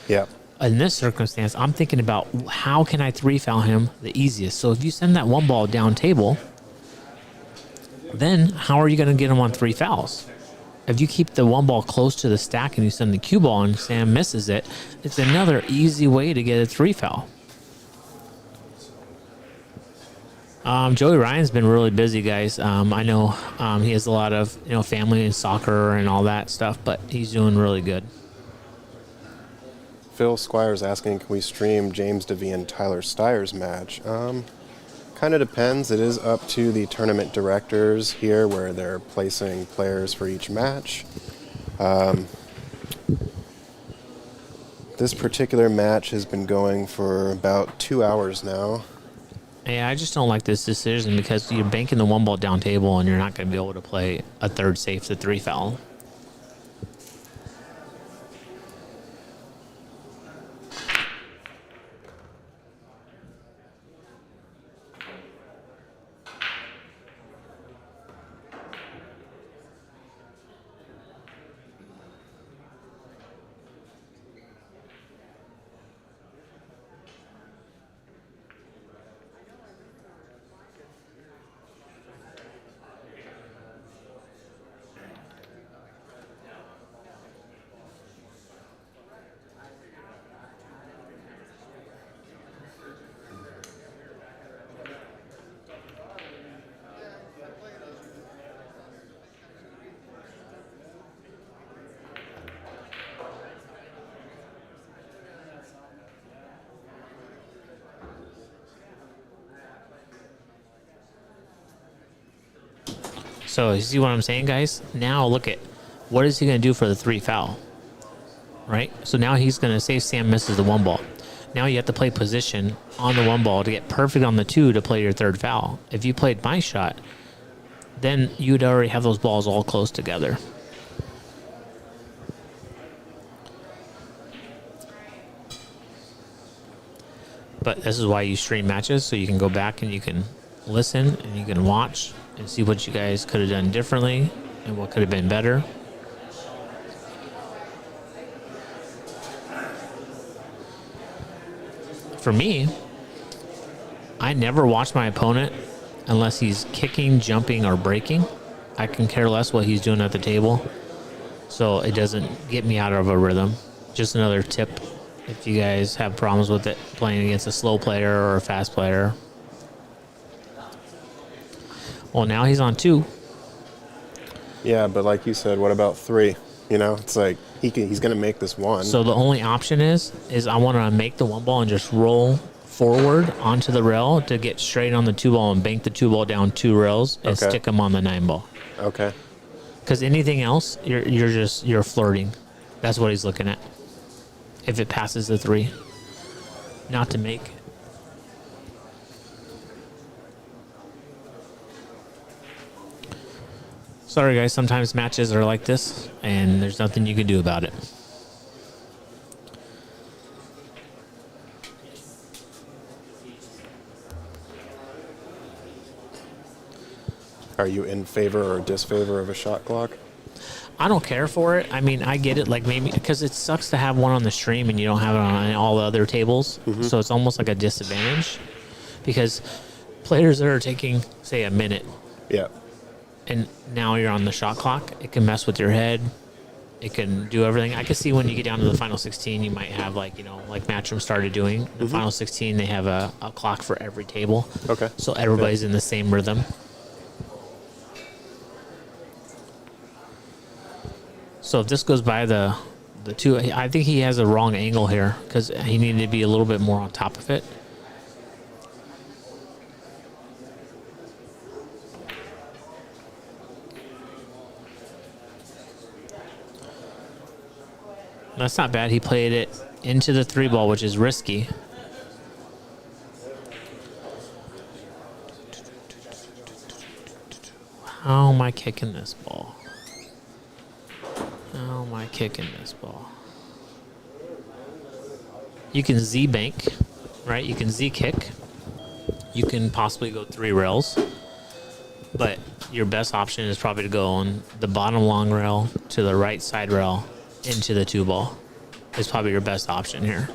Yeah. In this circumstance, I'm thinking about how can I 3-foul him the easiest. So if you send that 1 ball down table, then how are you going to get him on 3 fouls? If you keep the 1 ball close to the stack and you send the cue ball and Sam misses it, it's another easy way to get a 3-foul. Joey Ryan's been really busy, guys. I know he has a lot of family and soccer and all that stuff, but he's doing really good. Phil Squire's asking, can we stream James DeVee and Tyler Styer's match? Kind of depends. It is up to the tournament directors here, where they're placing players for each match. This particular match has been going for about 2 hours now. Yeah, I just don't like this decision, because you're banking the 1 ball down table and you're not going to be able to play a third safe to 3-foul. So you see what I'm saying, guys? Now look at what is he going to do for the 3-foul, right? So now he's going to say Sam misses the 1 ball. Now you have to play position on the 1 ball to get perfect on the 2 to play your 3rd foul. If you played my shot, then you'd already have those balls all close together. But this is why you stream matches, so you can go back and you can listen and you can watch and see what you guys could have done differently and what could have been better. For me, I never watch my opponent unless he's kicking, jumping, or breaking. I can care less what he's doing at the table, so it doesn't get me out of a rhythm. Just another tip if you guys have problems with it playing against a slow player or a fast player. Well, now he's on 2. Yeah, but like you said, what about 3? You know, it's like he's going to make this 1. So the only option is I want to make the 1 ball and just roll forward onto the rail to get straight on the 2 ball and bank the 2 ball down 2 rails and stick them on the 9 ball. Okay. Because anything else, you're flirting. That's what he's looking at. If it passes the 3, not to make. Sorry, guys. Sometimes matches are like this, and there's nothing you can do about it. Are you in favor or disfavor of a shot clock? I don't care for it. I mean, I get it. Like maybe because it sucks to have one on the stream and you don't have it on all the other tables. Mm-hmm. So it's almost like a disadvantage because players that are taking, say, a minute. Yeah. And now you're on the shot clock. It can mess with your head. It can do everything. I can see when you get down to the final 16, you might have like Matchroom started doing. The final 16, they have a clock for every table. Okay. So everybody's in the same rhythm. So if this goes by the 2, I think he has a wrong angle here because he needed to be a little bit more on top of it. That's not bad. He played it into the 3 ball, which is risky. How am I kicking this ball? How am I kicking this ball? You can Z bank, right? You can Z kick. you can possibly go 3 rails, but your best option is probably to go on the bottom long rail to the right side rail into the 2-ball. Is probably your best option here.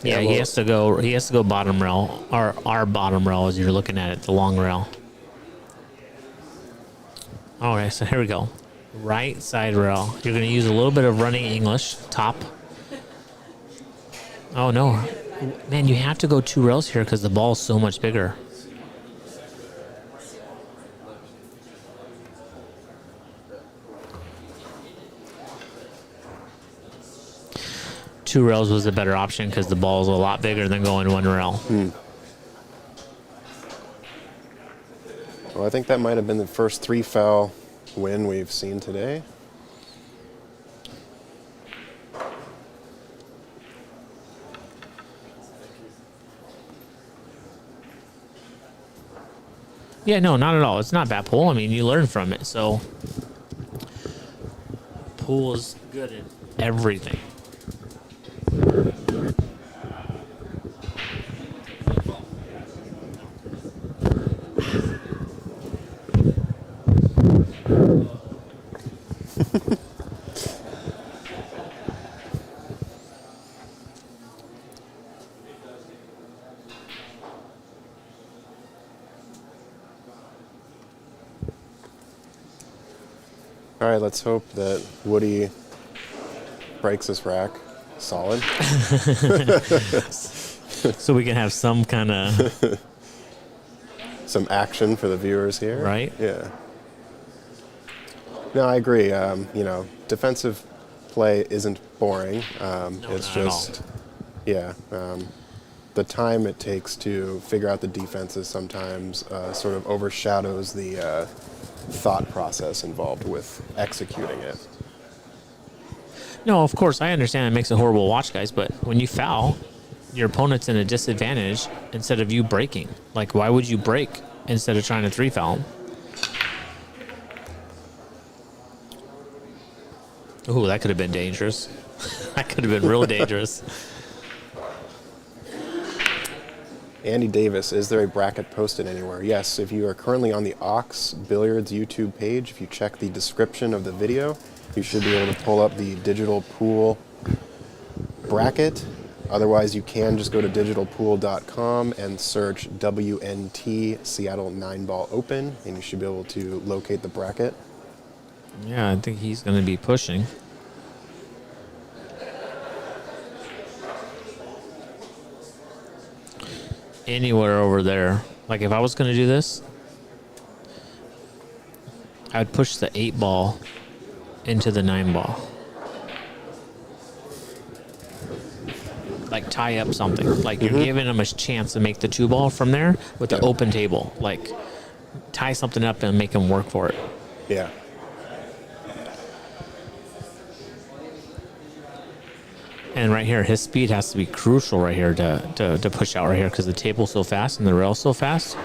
Yeah, well- he has to go. He has to go bottom rail, or our bottom rail, as you're looking at it, the long rail. Okay, so here we go. Right side rail. You're going to use a little bit of running English top. Oh no, man! You have to go 2 rails here because the ball is so much bigger. Two rails was a better option because the ball is a lot bigger than going 1 rail. Well, I think that might have been the first 3-foul win we've seen today. Yeah, no, not at all. It's not bad pool. I mean, you learn from it. So, pool is good in everything. All right, let's hope that Woody breaks this rack solid. So we can have some kind of Some action for the viewers here. Right. Yeah. No, I agree. Defensive play isn't boring. It's not at all. just, the time it takes to figure out the defenses sometimes sort of overshadows the thought process involved with executing it. No, of course, I understand it makes it horrible to watch, guys, but when you foul, your opponent's in a disadvantage instead of you breaking. Like, why would you break instead of trying to 3-foul? Ooh, that could have been dangerous. That could have been real dangerous. Andy Davis, is there a bracket posted anywhere? Yes, if you are currently on the Ox Billiards YouTube page, if you check the description of the video, you should be able to pull up the digital pool bracket. Otherwise, you can just go to digitalpool.com and search WNT Seattle 9-Ball Open, and you should be able to locate the bracket. Yeah, I think he's going to be pushing. Anywhere over there. Like, if I was going to do this, I would push the 8-ball into the 9-ball. Like, tie up something. Like, you're giving him a chance to make the 2-ball from there with the open table. Like, tie something up and make him work for it. Yeah. And right here, his speed has to be crucial right here to push out right here because the table's so fast and the rail's so fast.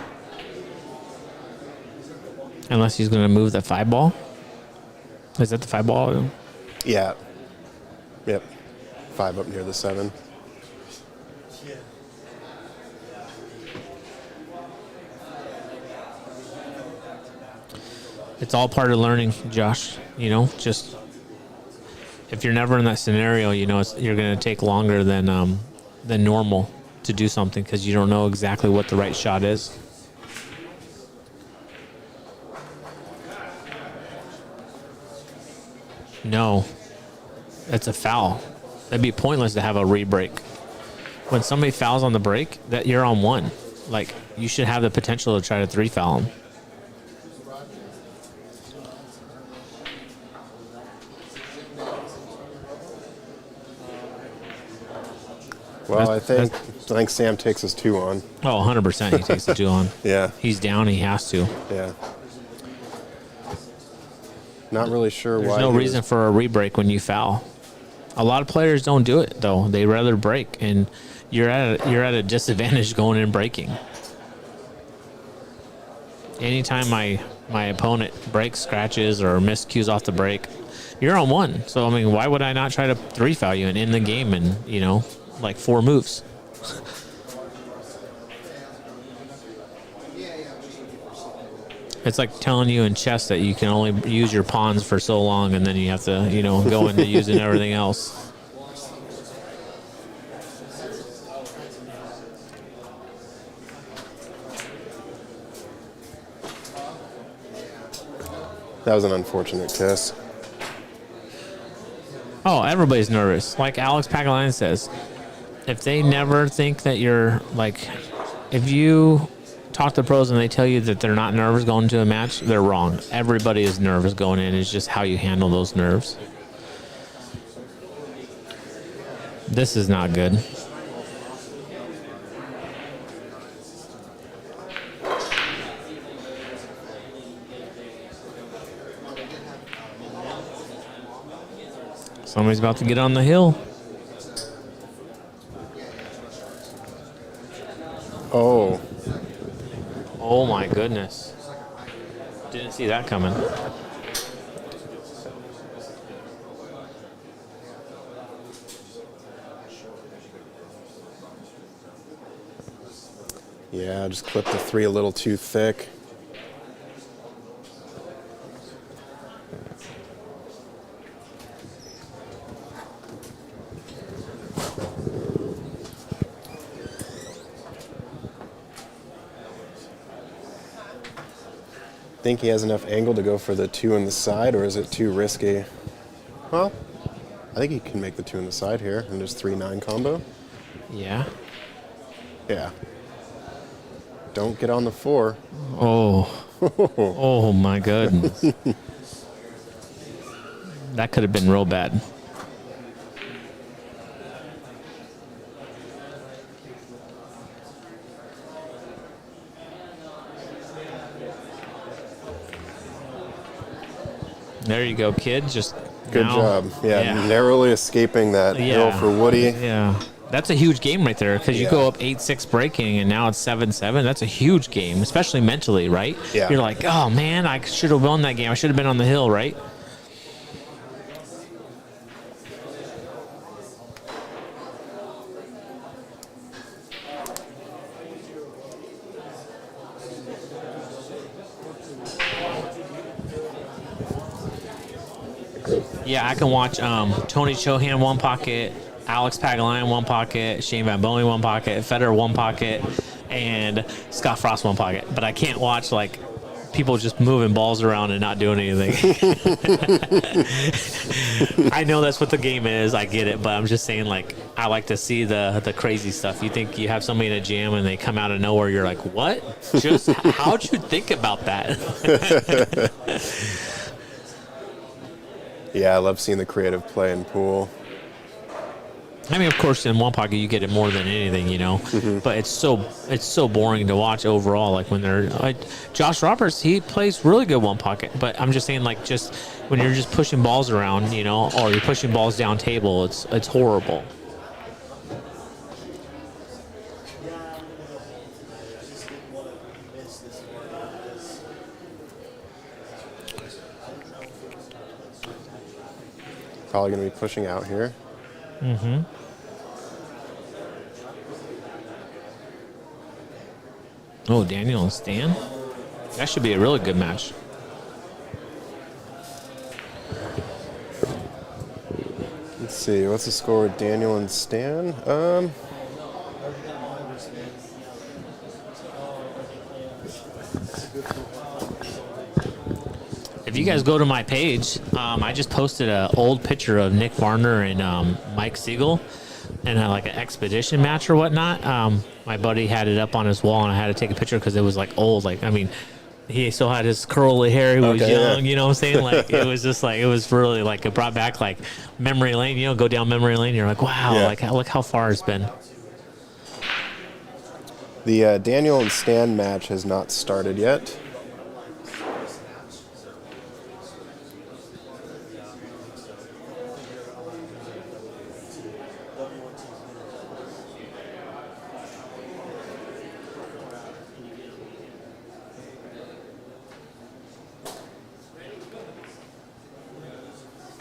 Unless he's going to move the 5-ball. Is that the 5-ball? Yeah. Yep. 5 up near the 7. It's all part of learning, Josh. You know, just if you're never in that scenario, you know, you're going to take longer than normal to do something because you don't know exactly what the right shot is. No, that's a foul. That'd be pointless to have a re-break. When somebody fouls on the break, that you're on 1. Like, you should have the potential to try to 3-foul them. Well, I think Sam takes his 2 on. Oh, 100% he takes the 2 on. Yeah. He's down. He has to. Yeah. Not really sure why. There's no reason for a re-break when you foul. A lot of players don't do it though. They rather break, and you're at a disadvantage going and breaking. Anytime my opponent breaks, scratches, or miscues off the break, you're on 1. So I mean, why would I not try to 3 foul you and end the game in like 4 moves? It's like telling you in chess that you can only use your pawns for so long, and then you have to, go into using everything else. That was an unfortunate kiss. Oh, everybody's nervous. Like Alex Pagaline says, if they never think that you're like, if you talk to pros and they tell you that they're not nervous going into a match, they're wrong. Everybody is nervous going in. It's just how you handle those nerves. This is not good. Somebody's about to get on the hill. Oh. Oh my goodness. Didn't see that coming. Yeah, just clipped the 3 a little too thick. Think he has enough angle to go for the 2 on the side, or is it too risky? Well, I think he can make the 2 on the side here, and just 3-9 combo. Yeah. Yeah. Don't get on the 4. Oh. Oh my goodness. That could have been real bad. There you go, kid. Just good job. Yeah, narrowly escaping that hill for Woody. Yeah. That's a huge game right there, because you go up 8-6 breaking and now it's 7-7. That's a huge game, especially mentally, right? Yeah. You're like, oh man, I should have won that game. I should have been on the hill, right? Yeah, I can watch Tony Chohan 1 pocket, Alex Pagaline 1 pocket, Shane Van Boening 1 pocket, Federer 1 pocket, and Scott Frost 1 pocket. But I can't watch like people just moving balls around and not doing anything. I know that's what the game is. I get it, but I'm just saying, like, I like to see the crazy stuff. You think you have somebody in a jam and they come out of nowhere, you're like, what? Just how'd you think about that? Yeah, I love seeing the creative play in pool. I mean, of course, in 1 pocket you get it more than anything, But it's so boring to watch overall. Like when they're like Josh Roberts, he plays really good 1 pocket. But I'm just saying, like, just when you're just pushing balls around, or you're pushing balls down table, it's horrible. Probably going to be pushing out here. Mm-hmm. Oh, Daniel and Stan? That should be a really good match. Let's see, what's the score with Daniel and Stan? If you guys go to my page, I just posted an old picture of Nick Varner and Mike Siegel in like an expedition match or whatnot. My buddy had it up on his wall, and I had to take a picture because it was like old. Like, I mean, he still had his curly hair. He was young, you know what I'm saying? Like, it was just like, it was really like, it brought back like memory lane, go down memory lane. You're like, wow, like look how far it's been. The Daniel and Stan match has not started yet.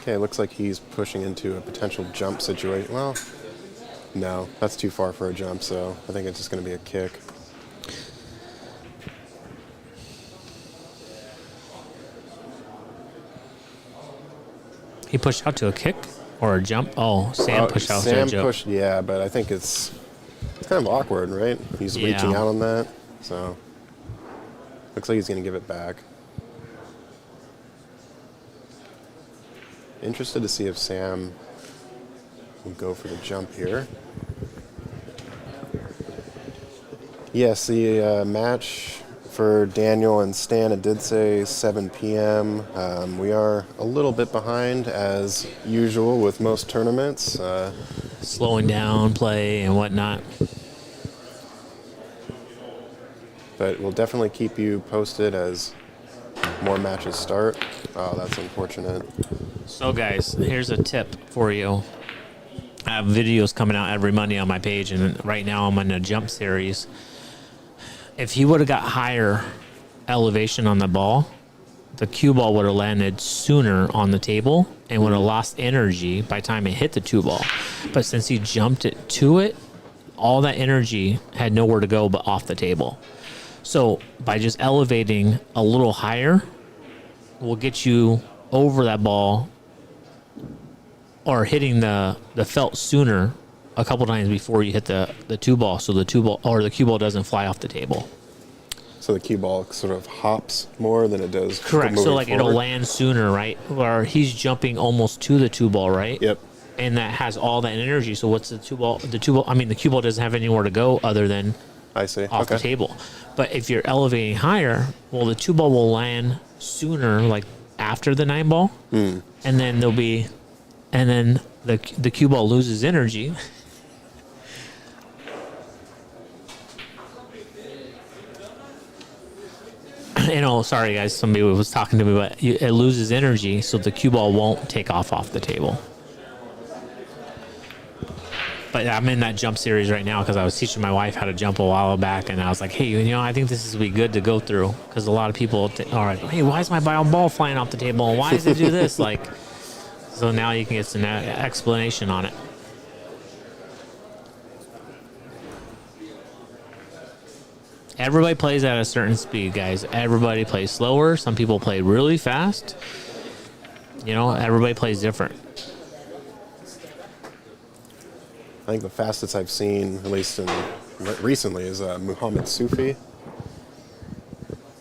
Okay, looks like he's pushing into a potential jump situation. Well, no, that's too far for a jump, so I think it's just going to be a kick. He pushed out to a kick or a jump? Oh, Sam pushed out to a Sam jump. pushed, yeah, but I think it's kind of awkward, right? He's reaching out on that, so looks like he's going to give it back. Interested to see if Sam will go for the jump here. Yes, the match for Daniel and Stan, it did say 7 p.m. We are a little bit behind, as usual with most tournaments. Slowing down play and whatnot. But we'll definitely keep you posted as more matches start. Oh, that's unfortunate. So, guys, here's a tip for you. I have videos coming out every Monday on my page, and right now I'm in a jump series. If he would have got higher elevation on the ball, the cue ball would have landed sooner on the table and would have lost energy by the time it hit the cue ball. But since he jumped it to it, all that energy had nowhere to go but off the table. So by just elevating a little higher, will get you over that ball or hitting the felt sooner a couple times before you hit the two ball, so the two ball or the cue ball doesn't fly off the table. So the cue ball sort of hops more than it does. Correct. So like forward. it'll land sooner, right? Or he's jumping almost to the two ball, right? Yep. And that has all that energy. So what's the two ball? The two ball. I mean, the cue ball doesn't have anywhere to go other than I see. off the table. But if you're elevating higher, well, the two ball will land sooner, like after the 9-ball, and then there'll be, and then the cue ball loses energy. You know, sorry guys, somebody was talking to me, but it loses energy, so the cue ball won't take off the table. But I'm in that jump series right now because I was teaching my wife how to jump a while back, and I was like, hey, you know, I think this would be good to go through because a lot of people are like, hey, why is my ball flying off the table? And why does it do this? Like, so now you can get some explanation on it. Everybody plays at a certain speed, guys. Everybody plays slower. Some people play really fast. You know, everybody plays different. I think the fastest I've seen, at least recently, is Muhammad Sufi.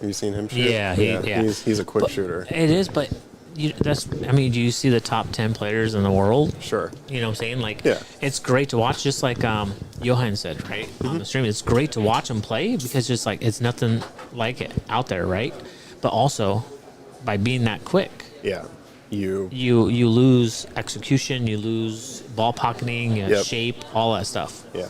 Have you seen him shoot? Yeah. He's a quick shooter. It is, but I mean, do you see the top 10 players in the world? Sure. You know what I'm saying? Like, yeah. It's great to watch, just like Johan said, right? On the stream. It's great to watch him play because just like it's nothing like it out there, right? But also, by being that quick, yeah, you lose execution, you lose ball pocketing, shape, all that stuff. Yeah.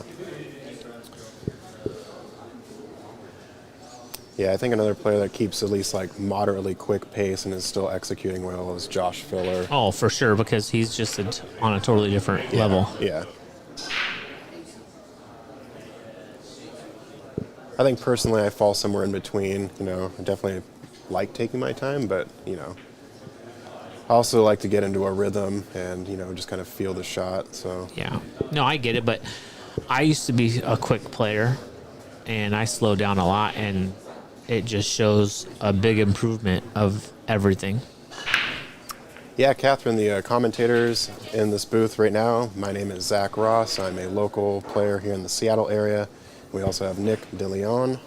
Yeah, I think another player that keeps at least like moderately quick pace and is still executing well is Josh Filler. Oh, for sure, because he's just on a totally different level. Yeah. I think personally I fall somewhere in between. You know, I definitely like taking my time, but, you know, I also like to get into a rhythm and, you know, just kind of feel the shot. So yeah. No, I get it, but I used to be a quick player, and I slowed down a lot, and it just shows a big improvement of everything. Yeah, Catherine, the commentators in this booth right now, my name is Zach Ross. I'm a local player here in the Seattle area. We also have Nick DeLeon,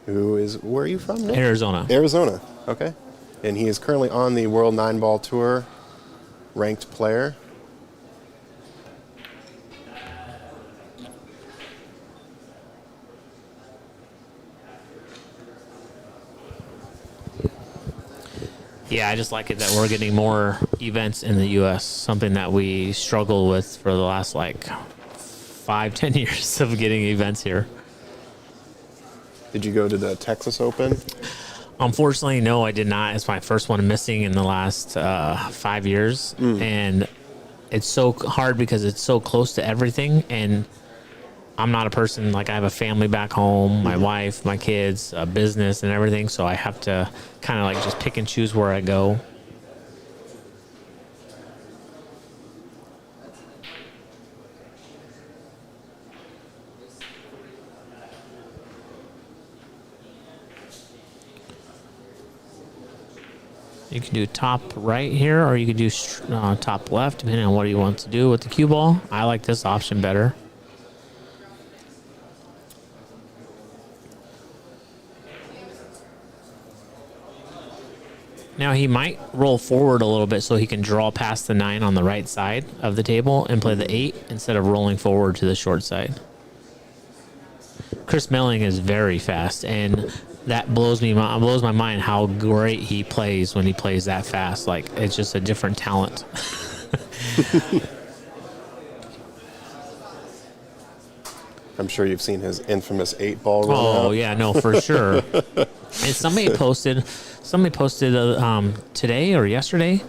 who is, where are you from, Nick? Arizona. Arizona, okay. And he is currently on the World 9-Ball Tour, ranked player. Yeah, I just like it that we're getting more events in the U.S., something that we struggled with for the last, 5-10 years of getting events here. Did you go to the Texas Open? Unfortunately, no, I did not. It's my first one missing in the last 5 years. And it's so hard because it's so close to everything. And I'm not a person, like I have a family back home, my wife, my kids, a business and everything. So I have to kind of like just pick and choose where I go. You can do top right here, or you can do top left, depending on what you want to do with the cue ball. I like this option better. Now he might roll forward a little bit so he can draw past the 9 on the right side of the table and play the 8 instead of rolling forward to the short side. Chris Melling is very fast, and that blows my mind how great he plays when he plays that fast. Like, it's just a different talent. I'm sure you've seen his infamous 8-ball run Oh out. yeah, no, for sure. And somebody posted today or yesterday.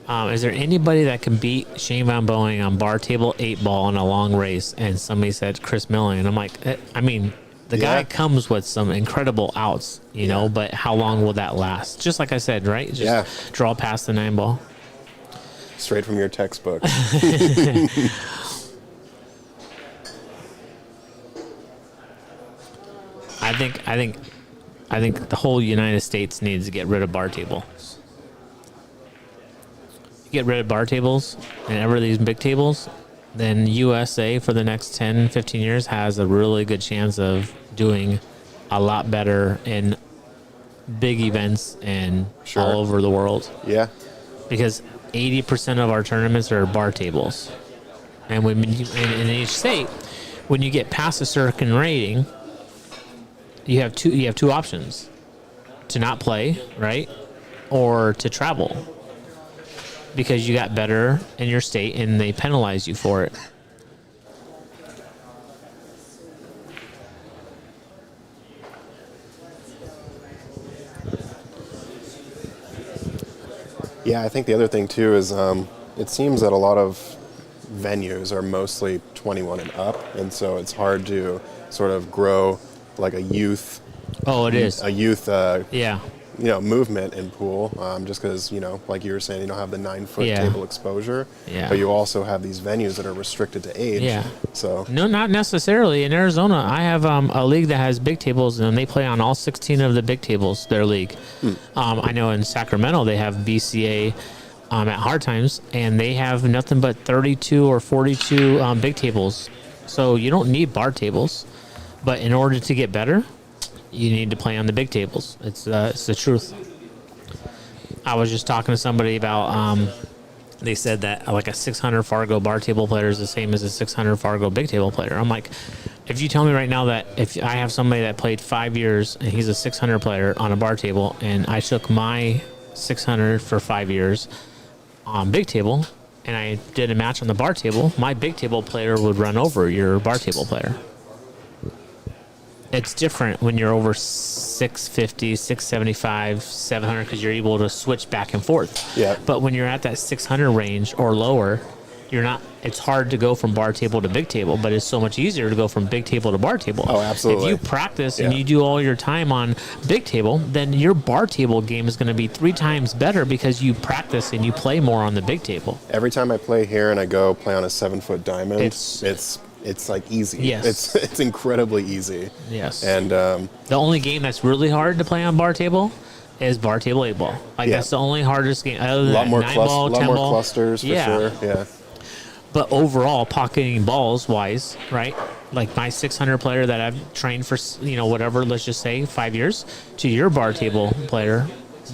Is there anybody that can beat Shane Van Boeing on bar table 8-ball in a long race? And somebody said Chris Milling, and I'm like, I mean, the guy comes with some incredible outs, you know, but how long will that last? Just like I said, right? Just draw past the 9-ball. Straight from your textbook. I think the whole United States needs to get rid of bar tables. Get rid of bar tables and ever these big tables, then USA for the next 10, 15 years has a really good chance of doing a lot better in big events and all over the world. Yeah. Because 80% of our tournaments are bar tables. And when in each state, when you get past a certain rating, you have two options: to not play, right, or to travel, because you got better in your state and they penalize you for it. Yeah, I think the other thing too is it seems that a lot of venues are mostly 21 and up, and so it's hard to sort of grow like a youth. Oh, it is a youth. Yeah. You know, movement in pool, just because, you know, like you were saying, you don't have the 9-foot table exposure, but you also have these venues that are restricted to age. Yeah. So no, not necessarily. In Arizona, I have a league that has big tables, and they play on all 16 of the big tables. Their league. I know in Sacramento they have BCA at Hard Times, and they have nothing but 32 or 42 big tables. So you don't need bar tables, but in order to get better, you need to play on the big tables. It's the truth. I was just talking to somebody about, they said that like a 600 Fargo bar table player is the same as a 600 Fargo big table player. I'm like, if you tell me right now that if I have somebody that played 5 years and he's a 600 player on a bar table, and I took my 600 for 5 years on big table and I did a match on the bar table, my big table player would run over your bar table player. It's different when you're over 650, 675, 700, because you're able to switch back and forth. Yeah. But when you're at that 600 range or lower, you're not. It's hard to go from bar table to big table, but it's so much easier to go from big table to bar table. Oh, absolutely. If you practice and you do all your time on big table, then your bar table game is going to be 3 times better because you practice and you play more on the big table. Every time I play here and I go play on a 7-foot diamond, it's like easy. Yes. It's incredibly easy. Yes. And the only game that's really hard to play on bar table is bar table 8-ball. Like that's the only hardest game. Other than a lot more 9-ball, 10-ball. clusters for sure. Yeah. But overall, pocketing balls wise, right? Like my 600 player that I've trained for, whatever, let's just say 5 years, to your bar table player,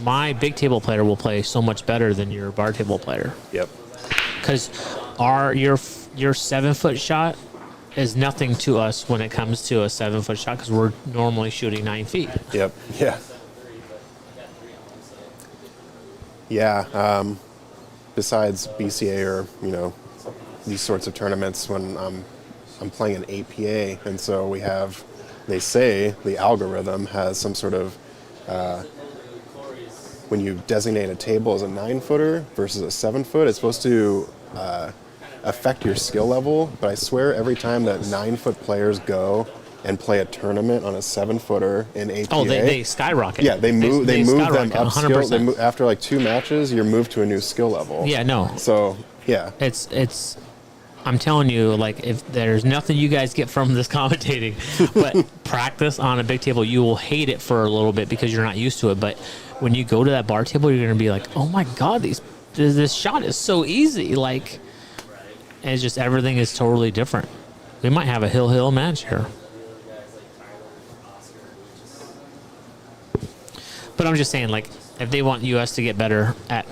my big table player will play so much better than your bar table player. Yep. Because your 7-foot shot is nothing to us when it comes to a 7-foot shot, because we're normally shooting 9 feet. Yep. Yeah. Yeah. Besides BCA or these sorts of tournaments, when I'm playing an APA, and so we have they say the algorithm has some sort of when you designate a table as a 9-footer versus a 7-foot, it's supposed to affect your skill level. But I swear every time that 9-foot players go and play a tournament on a 7-footer in APA, Oh, they skyrocket. yeah, they move them skyrocket, up skill. 100%. After like 2 matches, you're moved to a new skill level. Yeah, no. So yeah, It's I'm telling you, like, if there's nothing you guys get from this commentating, but practice on a big table, you will hate it for a little bit because you're not used to it. But when you go to that bar table, you're going to be like, oh my God, this shot is so easy. Like, and it's just everything is totally different. We might have a hill match here. But I'm just saying, like, if they want US to get better at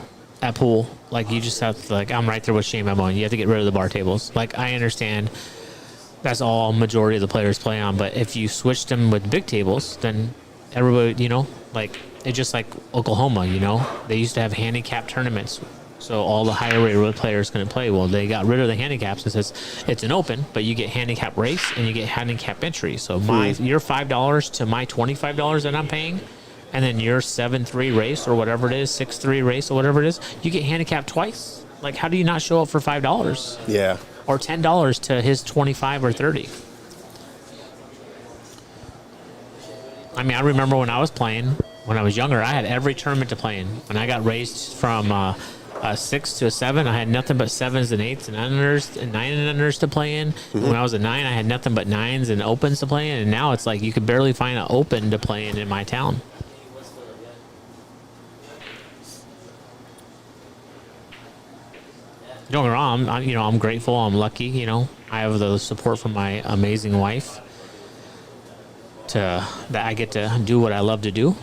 pool, like, you just have to, like, I'm right there with Shane Mamon. You have to get rid of the bar tables. Like, I understand that's all majority of the players play on, but if you switch them with big tables, then everybody, you know, like, it's just like Oklahoma, you know, they used to have handicap tournaments, so all the higher rated players couldn't play. Well, they got rid of the handicaps. It says it's an open, but you get handicap race and you get handicap entry. So your $5 to my $25 that I'm paying, and then your 7-3 race or whatever it is, 6-3 race or whatever it is, you get handicapped twice. Like, how do you not show up for $5? yeah. Or $10 to his 25 or 30? I mean, I remember when I was playing, when I was younger, I had every tournament to play in. When I got raised from a 6 to a 7, I had nothing but 7s and 8s and unders and 9 and unders to play in. And when I was a 9, I had nothing but 9s and opens to play in. And now it's like you could barely find an open to play in my town. Don't get me wrong, I'm grateful, I'm lucky, you know. I have the support from my amazing wife that I get to do what I love to do.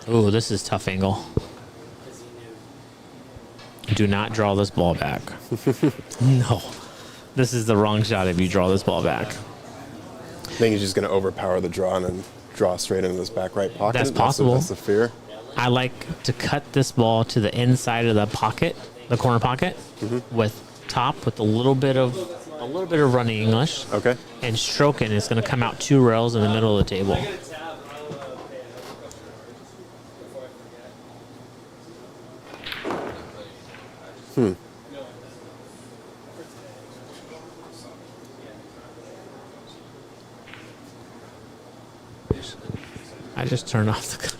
Ooh, this is tough angle. Do not draw this ball back. No. This is the wrong shot if you draw this ball back. I think he's just going to overpower the draw and then draw straight into this back right pocket. That's possible. That's the fear. I like to cut this ball to the inside of the pocket, the corner pocket, with a little bit of running English. Okay. And stroking is going to come out 2 rails in the middle of the table. I just turned off the gun.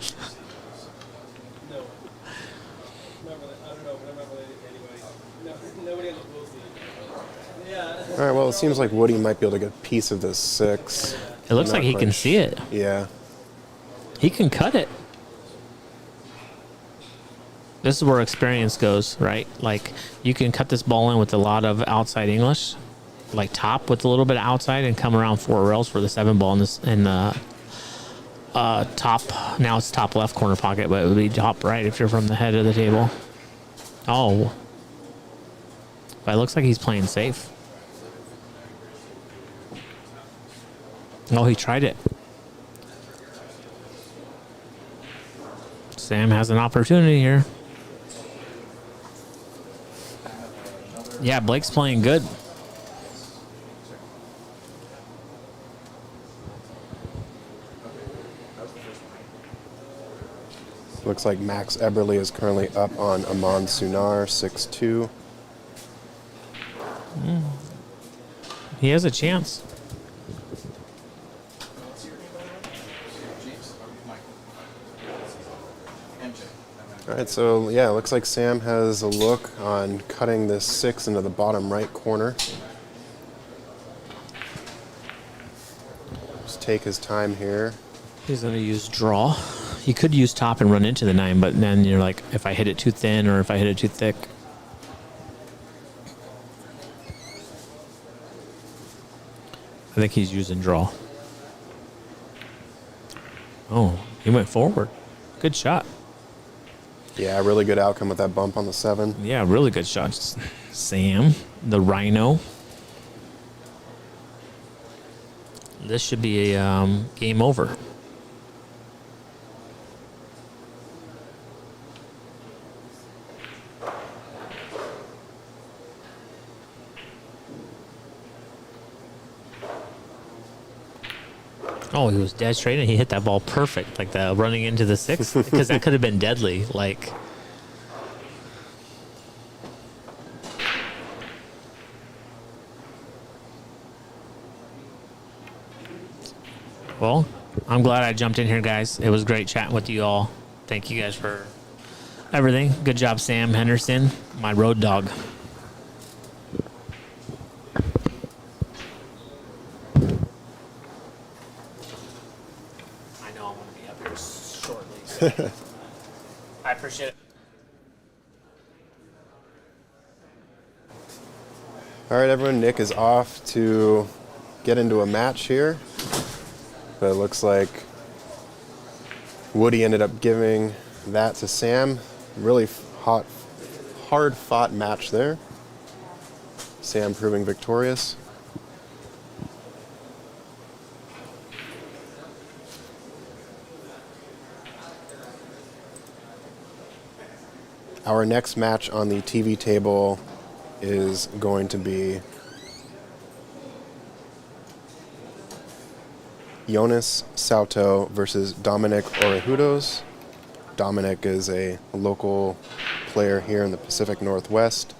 All right, well, it seems like Woody might be able to get a piece of this 6. It looks like he can see it. Yeah. He can cut it. This is where experience goes, right? Like, you can cut this ball in with a lot of outside English, like top with a little bit of outside, and come around 4 rails for the 7 ball in the top. Now it's top left corner pocket, but it would be top right if you're from the head of the table. Oh. But it looks like he's playing safe. Oh, he tried it. Sam has an opportunity here. Yeah, Blake's playing good. Looks like Max Eberly is currently up on Aman Sunar, 6-2. He has a chance. All right, so yeah, it looks like Sam has a look on cutting this 6 into the bottom right corner. Just take his time here. He's going to use draw. You could use top and run into the 9, but then you're like, if I hit it too thin or if I hit it too thick. I think he's using draw. Oh, he went forward. Good shot. Yeah, really good outcome with that bump on the 7. Yeah, really good shots. Sam, the Rhino. This should be a game over. Oh, he was dead straight, and he hit that ball perfect, like the running into the sixth, because that could have been deadly. Like, well, I'm glad I jumped in here, guys. It was great chatting with you all. Thank you guys for everything. Good job, Sam Henderson, my road dog. I know I'm going to be up here shortly. So I appreciate it. All right, everyone. Nick is off to get into a match here, but it looks like Woody ended up giving that to Sam. Really hard-fought match there. Sam proving victorious. Our next match on the TV table is going to be Jonas Sauto versus Dominic Orejudos. Dominic is a local player here in the Pacific Northwest.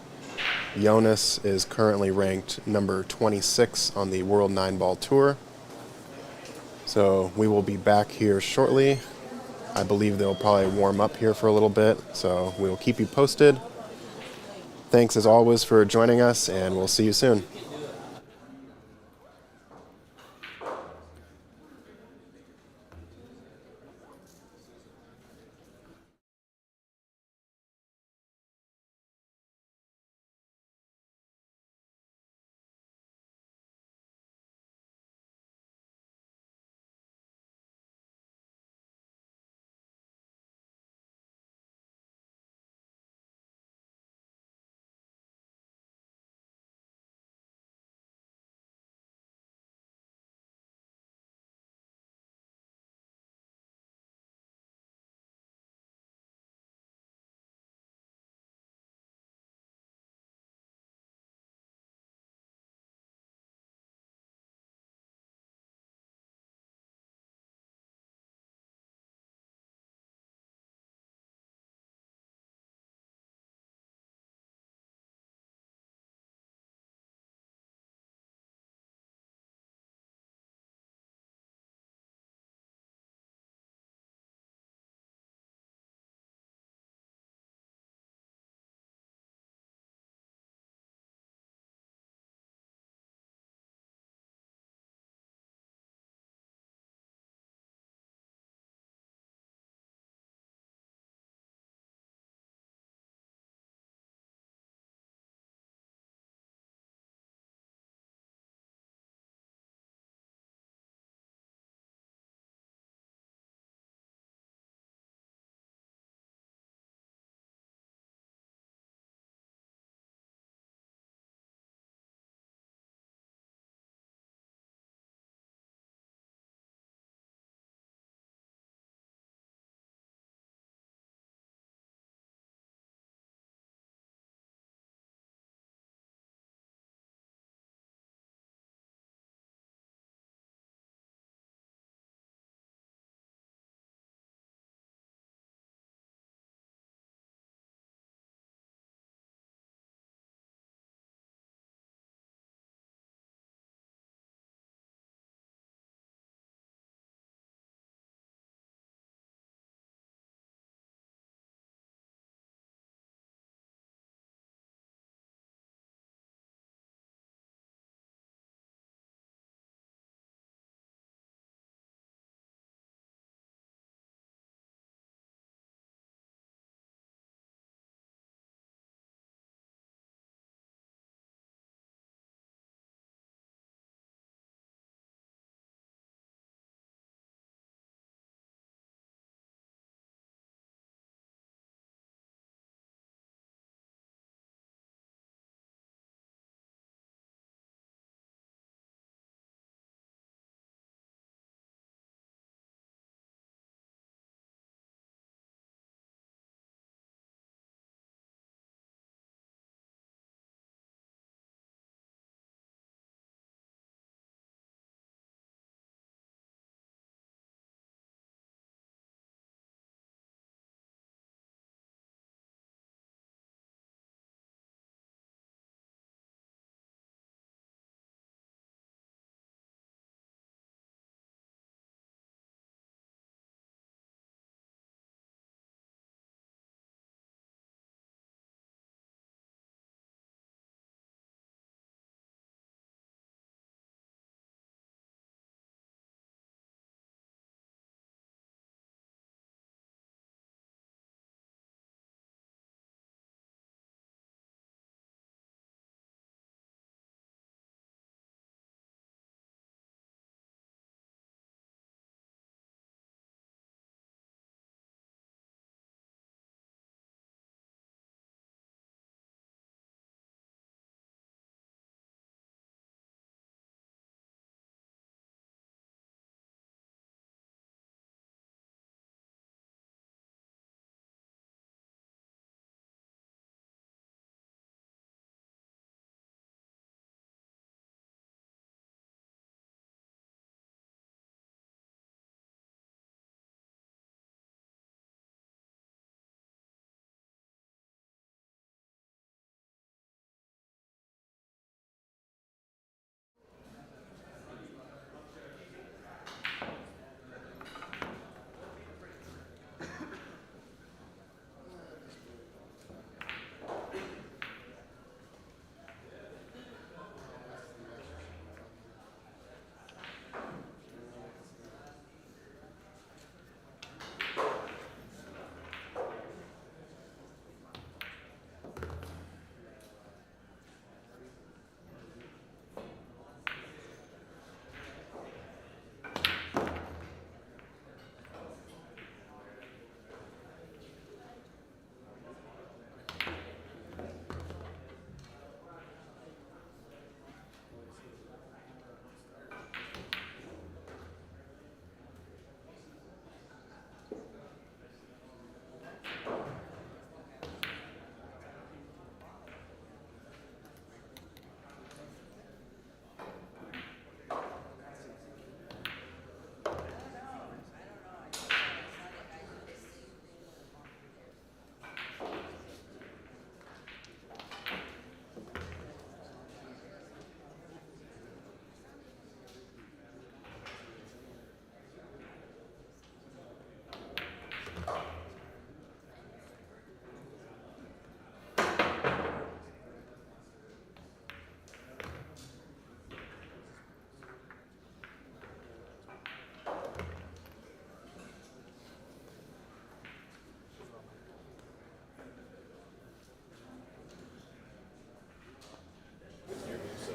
Jonas is currently ranked number 26 on the World Nineball Tour. So we will be back here shortly. I believe they'll probably warm up here for a little bit, so we'll keep you posted. Thanks as always for joining us, and we'll see you soon.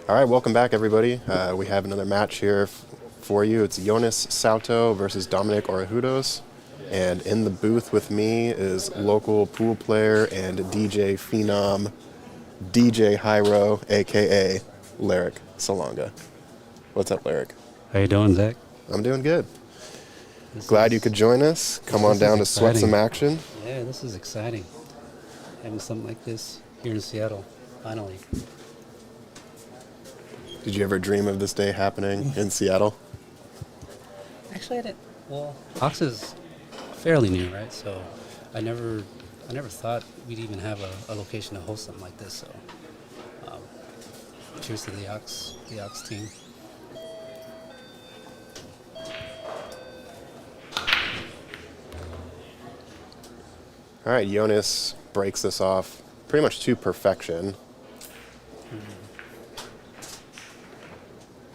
All right, welcome back, everybody. We have another match here for you. It's Jonas Sauto versus Dominic Orejudos. And in the booth with me is local pool player and DJ phenom, DJ Hyro, a.k.a. Lyric Salonga. What's up, Lyric? How you doing, Zach? I'm doing good. Glad you could join us. Come on down to sweat some action. Yeah, this is exciting. Having something like this here in Seattle, finally. Did you ever dream of this day happening in Seattle? Actually, I didn't. Well, Hawks is fairly new, right? So I never thought we'd even have a location to host something like this. So cheers to the Hawks team. All right, Jonas breaks this off pretty much to perfection.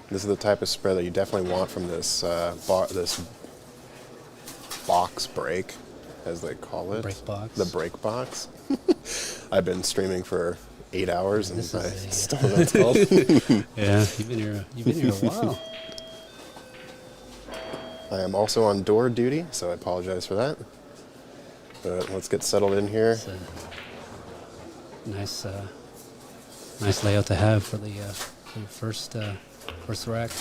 This is the type of spread that you definitely want from this this box break, as they call it. Break box. The break box. I've been streaming for 8 hours and I still don't know what it's called. Yeah, you've been here a while. I am also on door duty, so I apologize for that. But let's get settled in here. It's a nice layout to have for the first rack.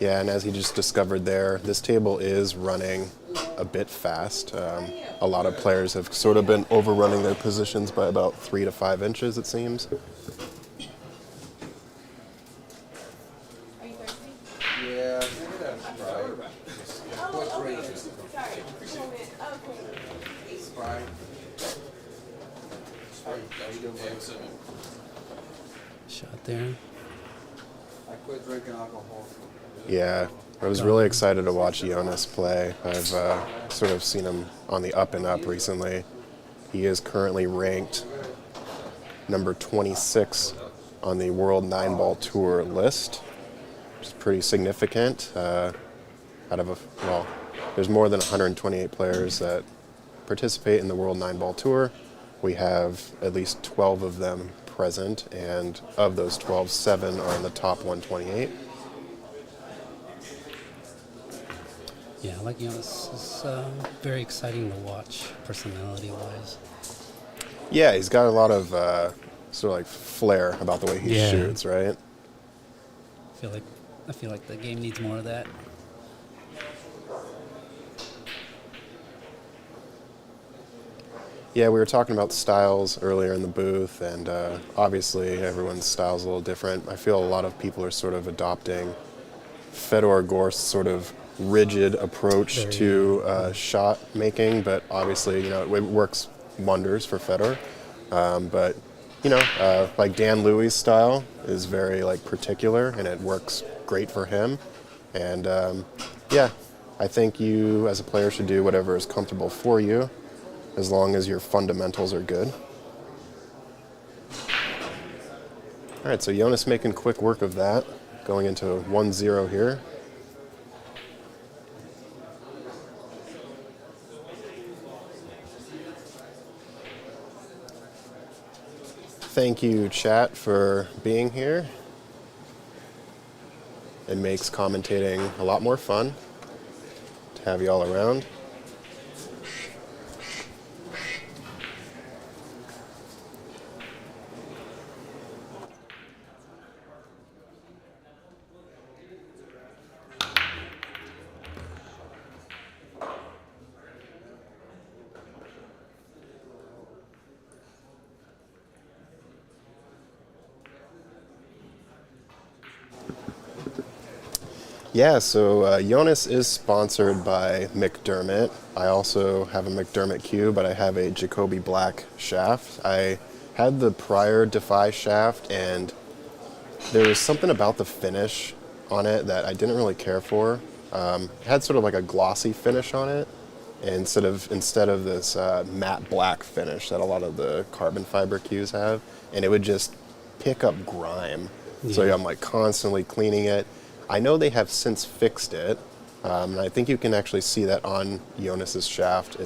Yeah, and as he just discovered there, this table is running a bit fast. A lot of players have sort of been overrunning their positions by about 3 to 5 inches, it seems. Are you thirsty? Yeah, maybe that's right. Oh, okay. Sorry. Just a moment. Okay. Sprite. Shot there. I quit drinking alcohol. Yeah, I was really excited to watch Jonas play. I've sort of seen him on the up and up recently. He is currently ranked number 26 on the World Nineball Tour list, which is pretty significant. There's more than 128 players that participate in the World Nineball Tour. We have at least 12 of them present, and of those 12, 7 are in the top 128. Yeah, like Jonas, it's very exciting to watch, personality-wise. Yeah, he's got a lot of sort of like flair about the way he shoots, right? I feel like the game needs more of that. Yeah, we were talking about styles earlier in the booth, and obviously everyone's style is a little different. I feel a lot of people are sort of adopting Fedor Gorst's sort of rigid approach to shot making, but obviously, it works wonders for Fedor. But like Dan Louie's style is very like particular, and it works great for him. And I think you as a player should do whatever is comfortable for you, as long as your fundamentals are good. All right, so Jonas making quick work of that, going into 1-0 here. Thank you, chat, for being here. It makes commentating a lot more fun to have you all around. Yeah, so Jonas is sponsored by McDermott. I also have a McDermott cue, but I have a Jacoby Black shaft. I had the prior Defy shaft, and there was something about the finish on it that I didn't really care for. It had sort of like a glossy finish on it, instead of this matte black finish that a lot of the carbon fiber cues have, and it would just pick up grime. Yeah. So I'm like constantly cleaning it. I know they have since fixed it, and I think you can actually see that on Jonas's shaft.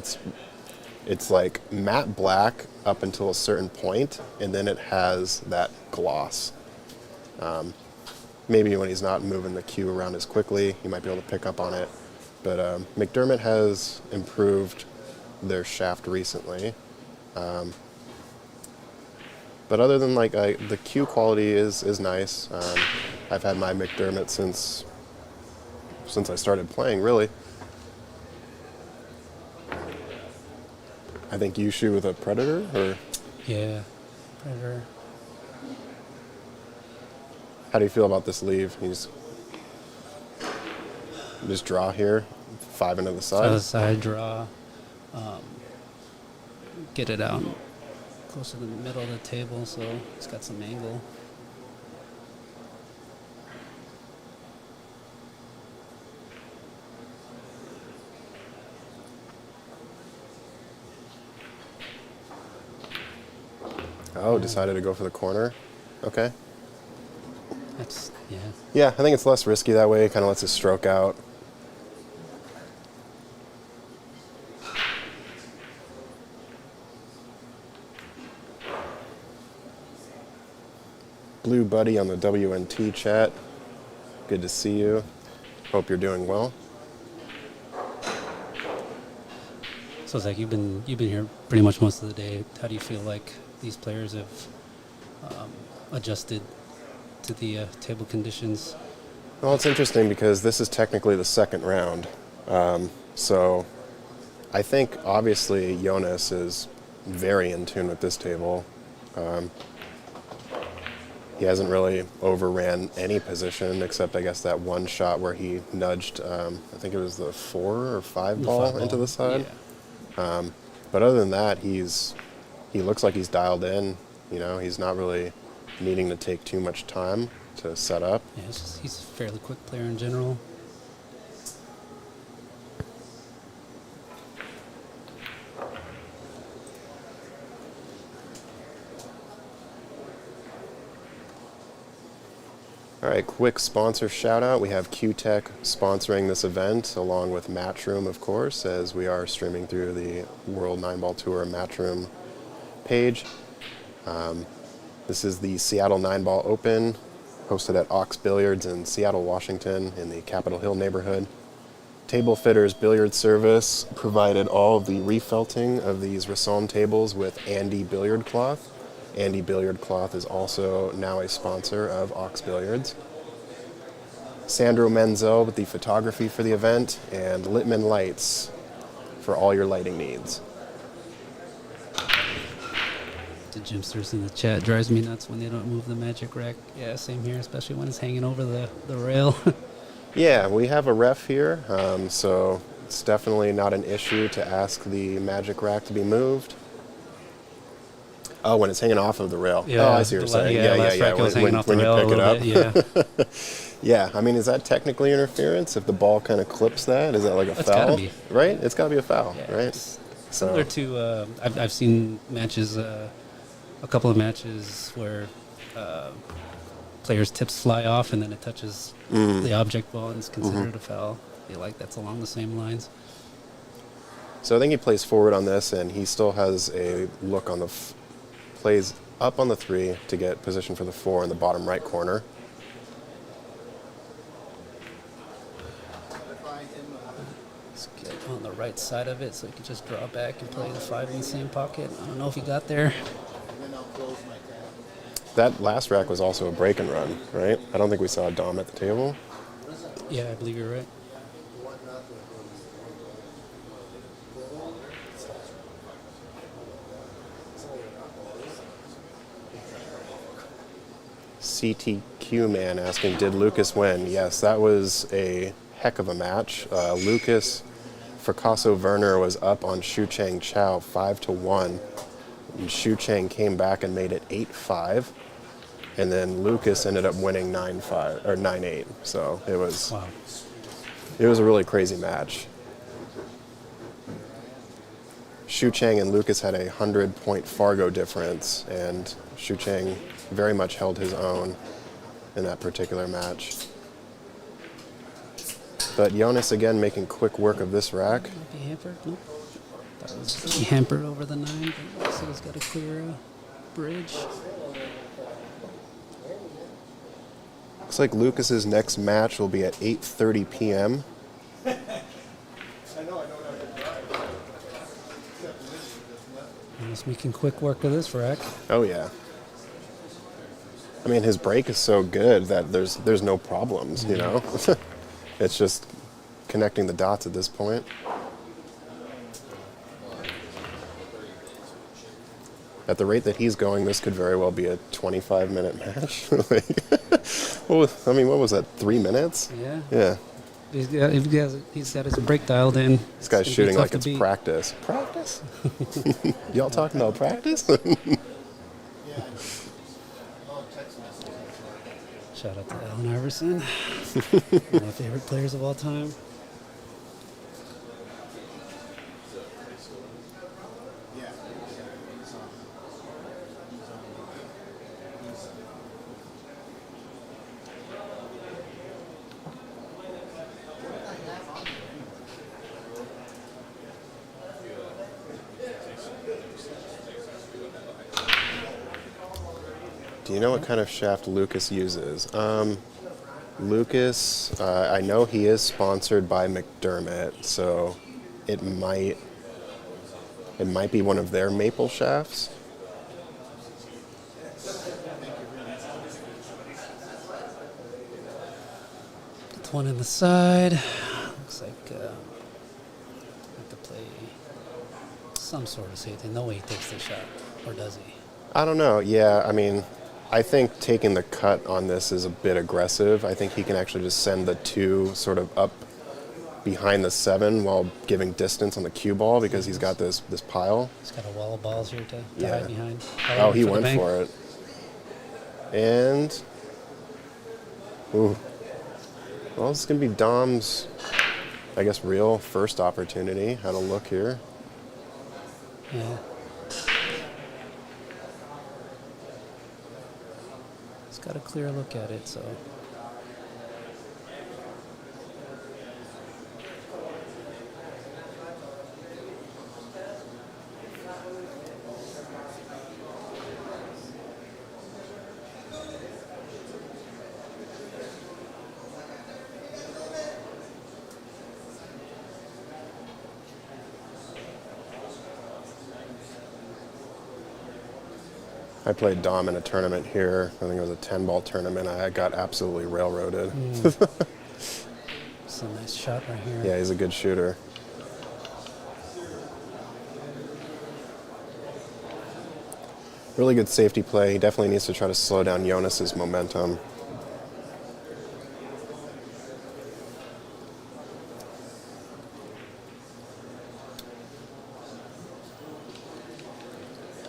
It's like matte black up until a certain point, and then it has that gloss. Maybe when he's not moving the cue around as quickly, he might be able to pick up on it. But McDermott has improved their shaft recently. But other than the cue quality is nice. I've had my McDermott since I started playing, really. I think you shoot with a Predator, or? Yeah, Predator. How do you feel about this leave? Just draw here, 5 into the side. Other side draw. Get it out close to the middle of the table, so it's got some angle. Oh, decided to go for the corner. Okay. That's, yeah. Yeah, I think it's less risky that way. Kind of lets it stroke out. Blue Buddy on the WNT chat. Good to see you. Hope you're doing well. So Zach, you've been here pretty much most of the day. How do you feel like these players have adjusted to the table conditions? Well, it's interesting because this is technically the second round. So I think obviously Jonas is very in tune with this table. He hasn't really overran any position except, I guess, that one shot where he nudged, I think it was the 4 or 5 ball into the side. Yeah. But other than that, he looks like he's dialed in. You know, he's not really needing to take too much time to set up. Yeah, he's a fairly quick player in general. All right, quick sponsor shout out. We have Q-Tech sponsoring this event, along with Matchroom, of course, as we are streaming through the World Nineball Tour Matchroom page. This is the Seattle Nineball Open, hosted at Ox Billiards in Seattle, Washington, in the Capitol Hill neighborhood. Table Fitters Billiard Service provided all of the refelting of these Rasson tables with Andy Billiard Cloth. Andy Billiard Cloth is also now a sponsor of Ox Billiards. Sandro Menzel with the photography for the event, and Littman Lights for all your lighting needs. The Jimsters in the chat drives me nuts when they don't move the magic rack. Yeah, same here, especially when it's hanging over the rail. Yeah, we have a ref here, so it's definitely not an issue to ask the magic rack to be moved. Oh, when it's hanging off of the rail. Yeah, oh, I see what you're saying. Yeah. When you pick it up. Yeah. Yeah, I mean, is that technically interference if the ball kind of clips that? Is that like a That's foul? gotta be. Right? It's got to be a foul, Yeah, right? it's similar to, I've seen matches, a couple of matches where players' tips fly off and then it touches the object ball and it's considered a foul. I feel like that's along the same lines. So I think he plays forward on this, and he still has a look on the plays up on the 3 to get position for the 4 in the bottom right corner. Let's get on the right side of it so he can just draw back and play the 5 in the same pocket. I don't know if he got there. That last rack was also a break and run, right? I don't think we saw a Dom at the table. Yeah, I believe you're right. CTQ man asking, did Lucas win? Yes, that was a heck of a match. Lucas Fracasso Werner was up on Shu Chang Chow 5-1. And Shu Chang came back and made it 8-5. And then Lucas ended up winning 9-5 or 9-8. So it was It was a really crazy match. Shu Chang and Lucas had a 100-point Fargo difference, and Shu Chang very much held his own in that particular match. But Jonas again making quick work of this rack. Might be hampered. Nope. That was hampered over the 9, but so he's got to clear a bridge. Looks like Lucas's next match will be at 8:30 p.m. He's making quick work of this rack. Oh yeah. I mean, his break is so good that there's no problems, you know. It's just connecting the dots at this point. At the rate that he's going, this could very well be a 25-minute match. Well, I mean, what was that? 3 minutes? Yeah. Yeah. He's got his break dialed in. This guy's shooting like it's practice. Practice? Y'all talking about practice? Shout out to Allen Iverson, one of my favorite players of all time. Do you know what kind of shaft Lucas uses? Lucas, I know he is sponsored by McDermott, so it might be one of their maple shafts. Gets one in the side. Looks like have to play some sort of safety. No way he takes the shot, or does he? I don't know. Yeah, I mean, I think taking the cut on this is a bit aggressive. I think he can actually just send the 2 sort of up behind the 7 while giving distance on the cue ball because he's got this pile. He's got a wall of balls here to hide behind. Oh, he went for it. And, ooh. Well, this is going to be Dom's, I guess, real first opportunity. Had a look here. Yeah. Got a clear look at it, so. I played Dom in a tournament here. I think it was a 10-ball tournament. I got absolutely railroaded. It's a nice shot right here. Yeah, he's a good shooter. Really good safety play. He definitely needs to try to slow down Jonas's momentum.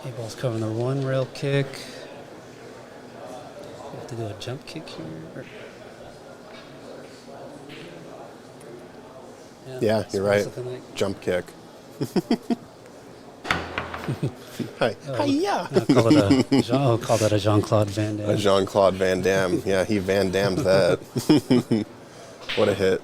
A-ball's covering the 1 rail kick. We have to do a jump kick here. Yeah, you're right. Like. Jump kick. Hi. Hiya. Call that a Jean-Claude Van Damme. A Jean-Claude Van Damme. Yeah, he Van Dammed that. What a hit.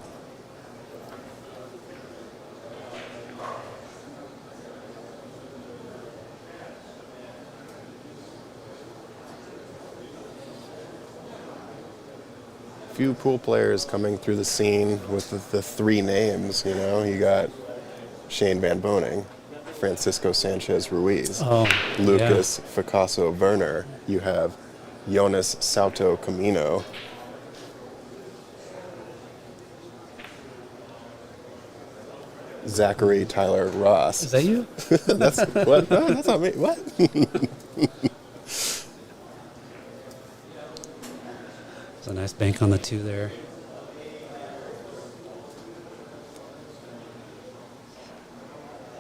Few pool players coming through the scene with the 3 names, you know. You got Shane Van Boning, Francisco Sanchez Ruiz, Lucas Picasso Werner. You have Jonas Sauto Camino. Zachary Tyler Ross. Is that you? That's what? No, that's not me. What? It's a nice bank on the 2 there.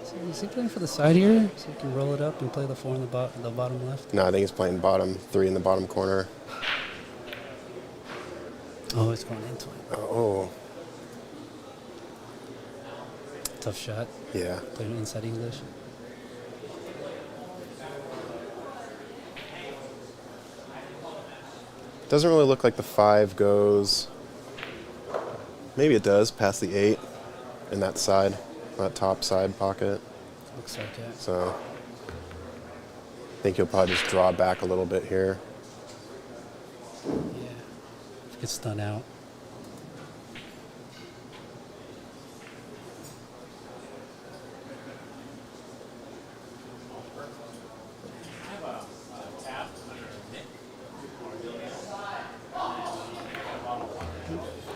So is he playing for the side here? So he can roll it up and play the 4 in the bottom left? No, I think he's playing bottom 3 in the bottom corner. Oh, it's going into it. Oh. Tough shot. Yeah. Playing inside English. Doesn't really look like the 5 goes. Maybe it does, past the 8 in that side, that top side pocket. Looks like it. So I think he'll probably just draw back a little bit here. Yeah. If he get stun out.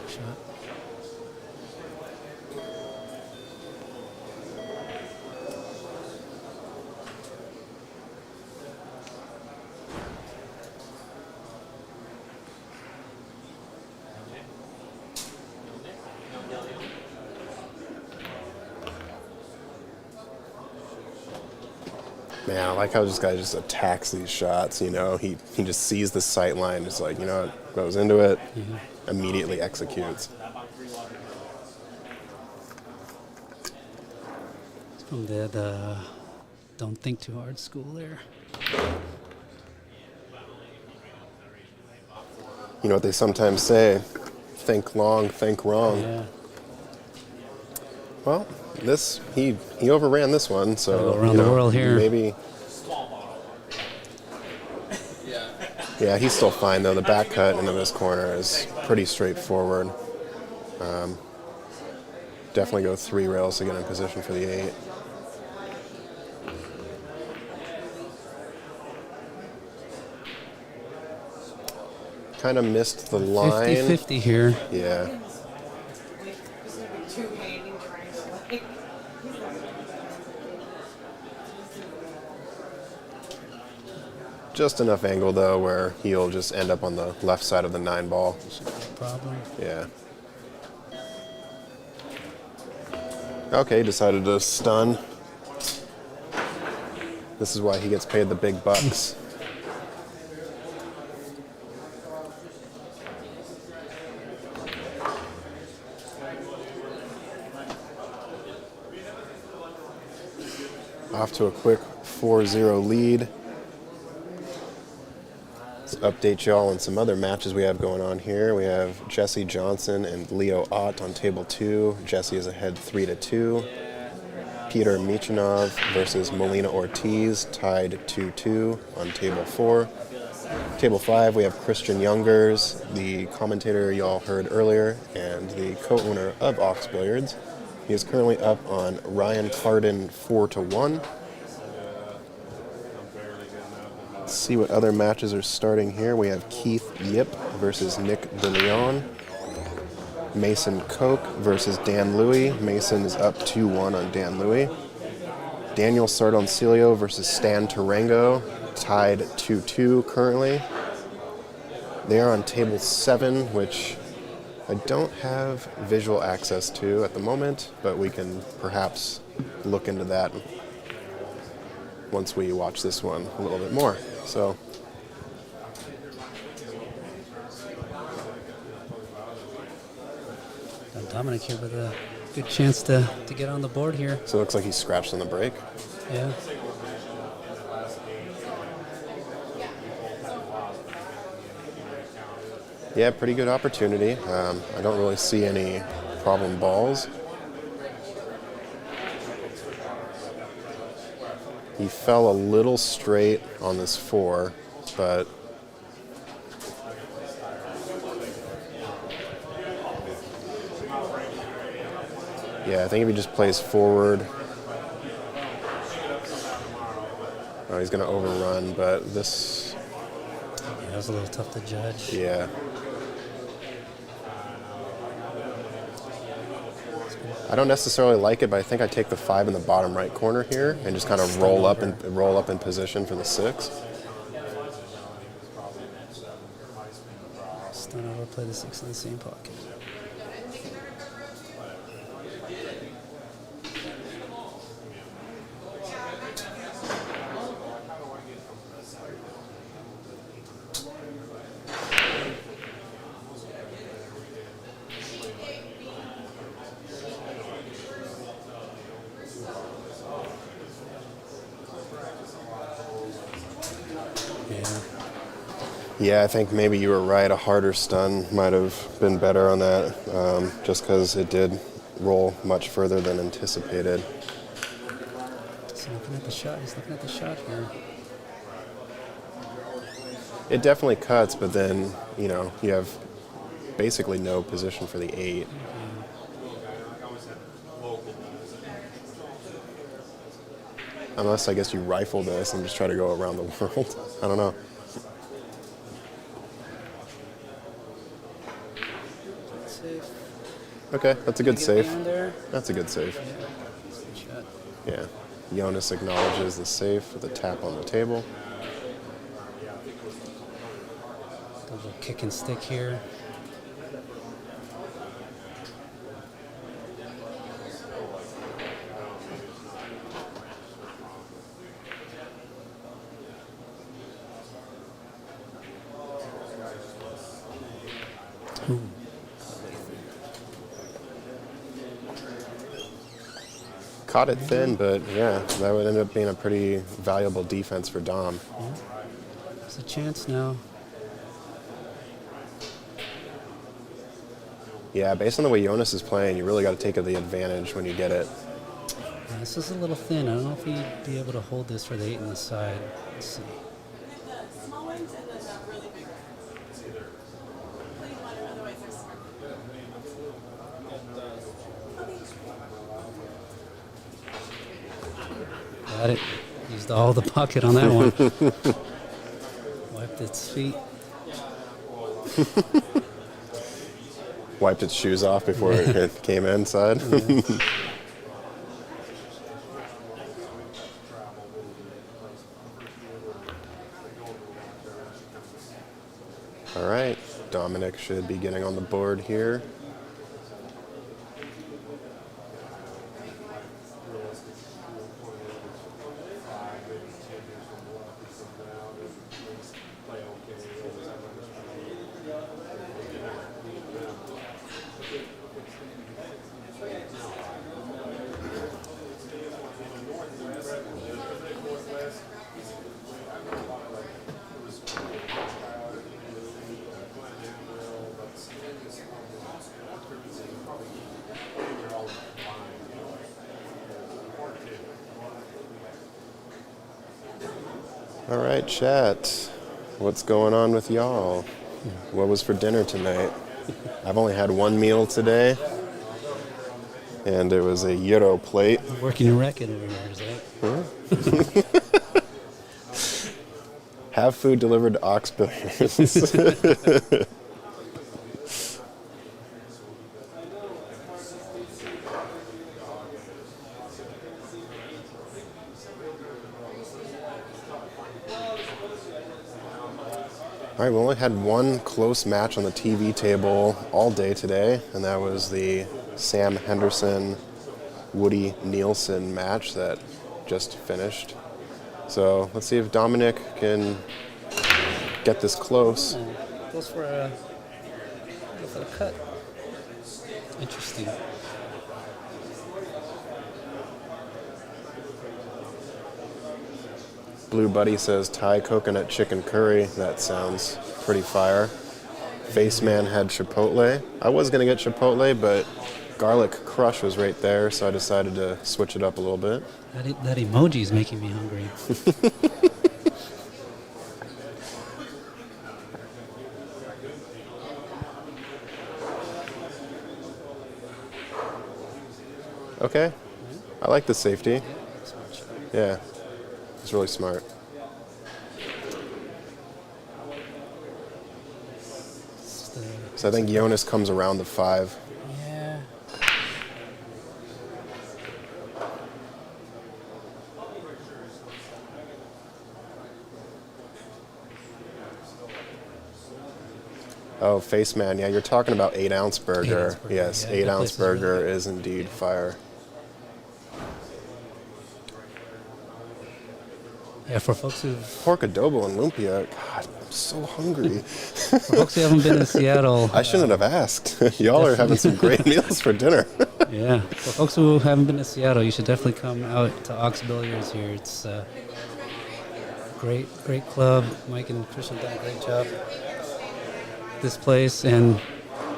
Shot. Man, I like how this guy just attacks these shots, you know. He just sees the sight line, just like, you know, what, goes into it, immediately executes. It's from the don't think too hard school there. You know what they sometimes say, think long, think wrong. Yeah. Well, this, he overran this one, so, Go around you know, the world here. maybe. Yeah, he's still fine, though. The back cut into this corner is pretty straightforward. Definitely go 3 rails to get in position for the 8. Kind of missed the line. 50-50 here. Yeah. Just enough angle, though, where he'll just end up on the left side of the 9-ball. Problem. Yeah. Okay, decided to stun. This is why he gets paid the big bucks. Off to a quick 4-0 lead. Let's update y'all on some other matches we have going on here. We have Jesse Johnson and Leo Ott on table 2. Jesse is ahead 3-2. Peter Michinov versus Melina Ortiz, tied 2-2 on table 4. Table 5, we have Christian Youngers, the commentator y'all heard earlier, and the co-owner of Ox Billiards. He is currently up on Ryan Carden 4-1. Let's see what other matches are starting here. We have Keith Yip versus Nick DeLeon. Mason Koch versus Dan Louie. Mason is up 2-1 on Dan Louie. Daniel Sardoncilio versus Stan Tarango, tied 2-2 currently. They are on table 7, which I don't have visual access to at the moment, but we can perhaps look into that once we watch this one a little bit more. So, Dominic here with a good chance to get on the board here. So it looks like he scratched on the break. Yeah. Yeah, pretty good opportunity. I don't really see any problem balls. He fell a little straight on this 4, but yeah, I think if he just plays forward, oh, he's going to overrun, but this, Yeah, that was a little tough to judge. yeah. I don't necessarily like it, but I think I take the 5 in the bottom right corner here and just kind of roll up in position for the 6. Stun over, play the 6 in the same pocket. Yeah, I think maybe you were right. A harder stun might have been better on that, just because it did roll much further than anticipated. He's looking at the shot. He's looking at the shot here. It definitely cuts, but then, you know, you have basically no position for the 8. Unless, I guess, you rifle this and just try to go around the world. I don't know. Safe. Okay, that's a good Get save. beyond there. That's a good save. Good shot. Yeah. Jonas acknowledges the save with a tap on the table. A little kick and stick here. Ooh. Caught it thin, but yeah, that would end up being a pretty valuable defense for Dom. There's a chance now. Yeah, based on the way Jonas is playing, you really got to take the advantage when you get it. This is a little thin. I don't know if he'd be able to hold this for the 8 on the side. Let's see. The small ones and then the really big ones. Plain water, otherwise they're smart. Got it. Used all the pocket on that one. Wiped its feet. Wiped its shoes off before it came inside. Yeah. All right, Dominic should be getting on the board here. All right, chat. What's going on with y'all? What was for dinner tonight? I've only had one meal today, and it was a gyro plate. Working a racket over here, is that? Have food delivered to Ox Billiards. All right, we only had one close match on the TV table all day today, and that was the Sam Henderson Woody Neelson match that just finished. So let's see if Dominic can get this close. Goes for a cut. Interesting. Blue Buddy says Thai coconut chicken curry. That sounds pretty fire. Face Man had Chipotle. I was going to get Chipotle, but garlic crush was right there, so I decided to switch it up a little bit. That emoji is making me hungry. Okay. I like the safety. Yeah. It's really smart. So I think Jonas comes around the 5. Yeah. Oh, Face Man. Yeah, you're talking about 8-ounce burger. 8-ounce burger. Yes, Yeah, that 8-ounce place is burger really good. is indeed fire. Yeah, for folks who Pork adobo and lumpia. God, I'm so hungry. for folks who haven't been in Seattle, I shouldn't have asked. Y'all are having some great meals for dinner. yeah, for folks who haven't been to Seattle, you should definitely come out to Ox Billiards here. It's a great club. Mike and Christian done a great job. This place, and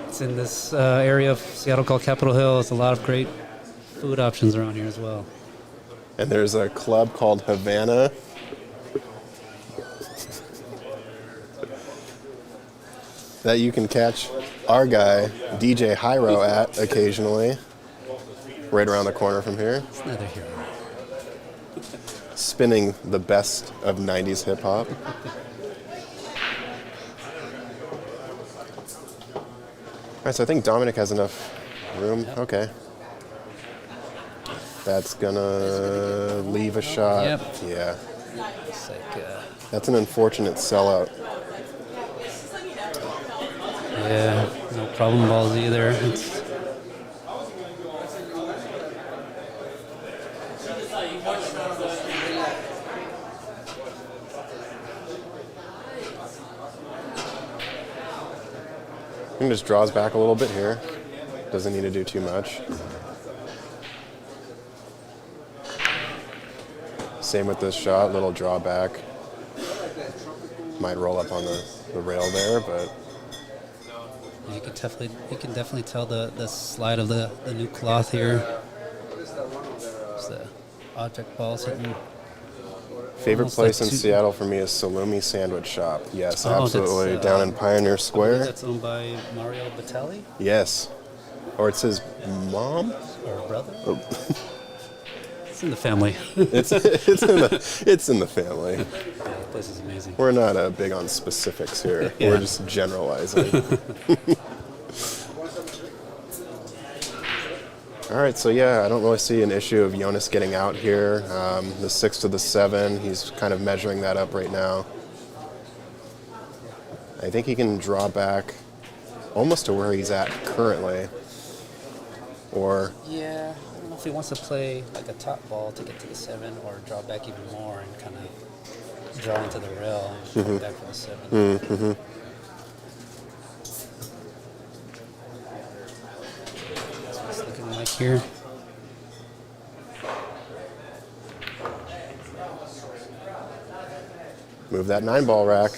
it's in this area of Seattle called Capitol Hill. It's a lot of great food options around here as well. And there's a club called Havana. that you can catch our guy, DJ Hyro, at occasionally. Right around the corner from here. It's another hero. Spinning the best of 90s hip hop. All right, so I think Dominic has enough room. Yep. Okay. That's gonna leave a shot. Yep. Yeah. It's like, That's an unfortunate sellout. yeah, no problem balls either. It's, I think just draws back a little bit here. Doesn't need to do too much. Same with this shot, little drawback. Might roll up on the rail there, but you can definitely tell the slide of the new cloth here. It's the object balls hitting. favorite almost place like in two- Seattle for me is Salumi Sandwich Shop. Yes, Oh, that's, absolutely. Down in Pioneer I believe Square. that's owned by Mario Batali Yes. Or it's his mom? or brother. Oh. It's in the family. It's in the family. Yeah, the place is amazing. We're not big on specifics here. Yeah. We're just generalizing. All right, so yeah, I don't really see an issue of Jonas getting out here. The 6 to the 7, he's kind of measuring that up right now. I think he can draw back almost to where he's at currently. Or, Yeah, I don't know if he wants to play like a top ball to get to the 7 or draw back even more and kind of draw into the rail and come back for the 7. mm-hmm. That's what it's looking like here. Move that 9-ball rack.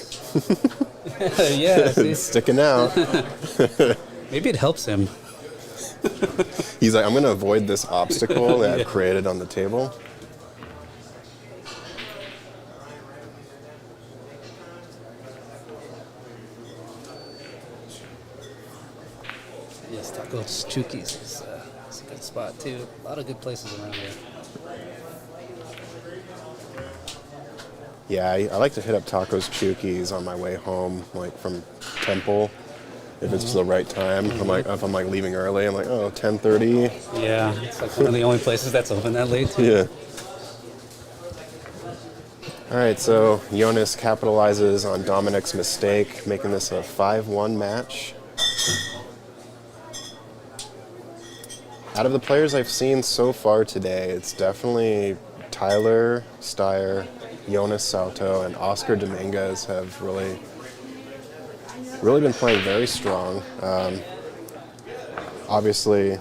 Yeah, see? It's sticking out. Maybe it helps him. He's like, I'm going to avoid this obstacle that I've created on the table. Yes, Tacos Chuki's is a good spot too. A lot of good places around here. Yeah, I like to hit up Tacos Chuki's on my way home, like from Temple, if it's the right time. I'm like, if I'm like leaving early, I'm like, oh, 10:30. Yeah, it's like one of the only places that's open that late too. Yeah. All right, so Jonas capitalizes on Dominic's mistake, making this a 5-1 match. Out of the players I've seen so far today, it's definitely Tyler, Styer, Jonas Salto, and Oscar Dominguez have really been playing very strong. Obviously,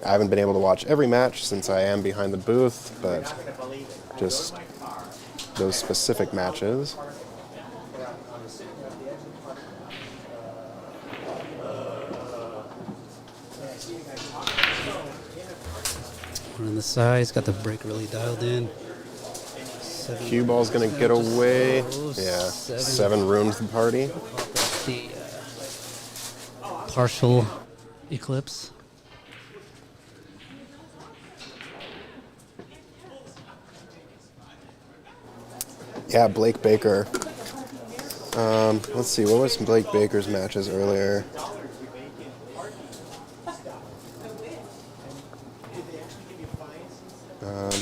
I haven't been able to watch every match since I am behind the booth, but just those specific matches. One on the side, he's got the break really dialed in. Cue ball's gonna get away. Yeah, 7 ruins the party. The partial eclipse. Yeah, Blake Baker. Let's see, what was Blake Baker's matches earlier?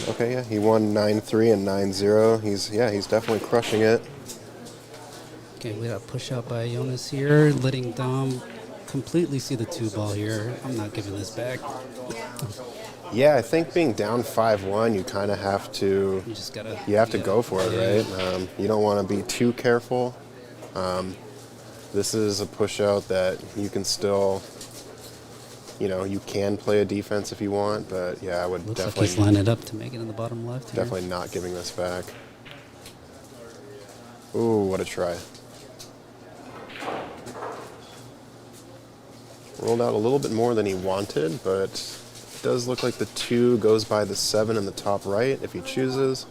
Okay, yeah, he won 9-3 and 9-0. He's definitely crushing it. Okay, we got a push out by Jonas here, letting Dom completely see the 2-ball here. I'm not giving this back. Yeah, I think being down 5-1, you kind of have to. You just gotta. You have to go for it, yeah. right? You don't want to be too careful. This is a push out that you can still. You can play a defense if you want, but yeah, I would Looks like definitely. he's lining it up to make it in the bottom left here. Definitely not giving this back. Ooh, what a try. Rolled out a little bit more than he wanted, but it does look like the 2 goes by the 7 in the top right if he chooses.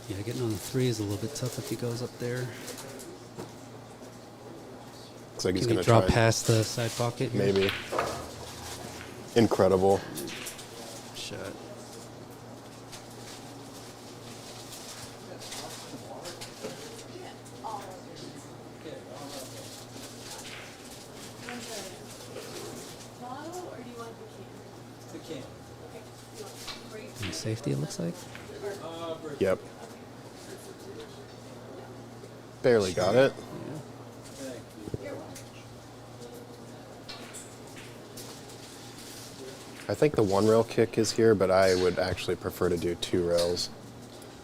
Yeah, getting on the 3 is a little bit tough if he goes up there. Looks like he's Can going he to draw try and- past the side pocket? here? Maybe. Incredible. Shot. Bottle, or do you want the can? And safety, it looks like. Yep. Barely got it. I think the 1 rail kick is here, but I would actually prefer to do 2 rails,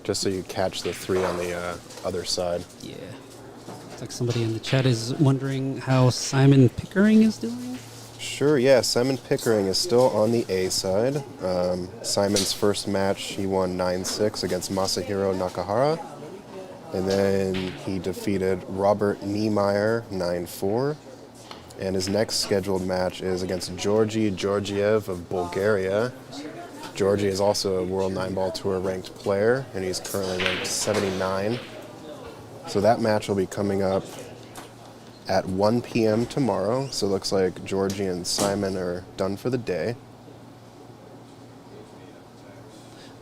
just so you catch the 3 on the other side. Yeah. Looks like somebody in the chat is wondering how Simon Pickering is doing. Sure, yeah. Simon Pickering is still on the A side. Simon's first match, he won 9-6 against Masahiro Nakahara. And then he defeated Robert Niemeyer 9-4. And his next scheduled match is against Georgiev of Bulgaria. Georgie is also a World Nineball Tour ranked player, and he's currently ranked 79. So that match will be coming up at 1 p.m. tomorrow. So it looks like Georgie and Simon are done for the day.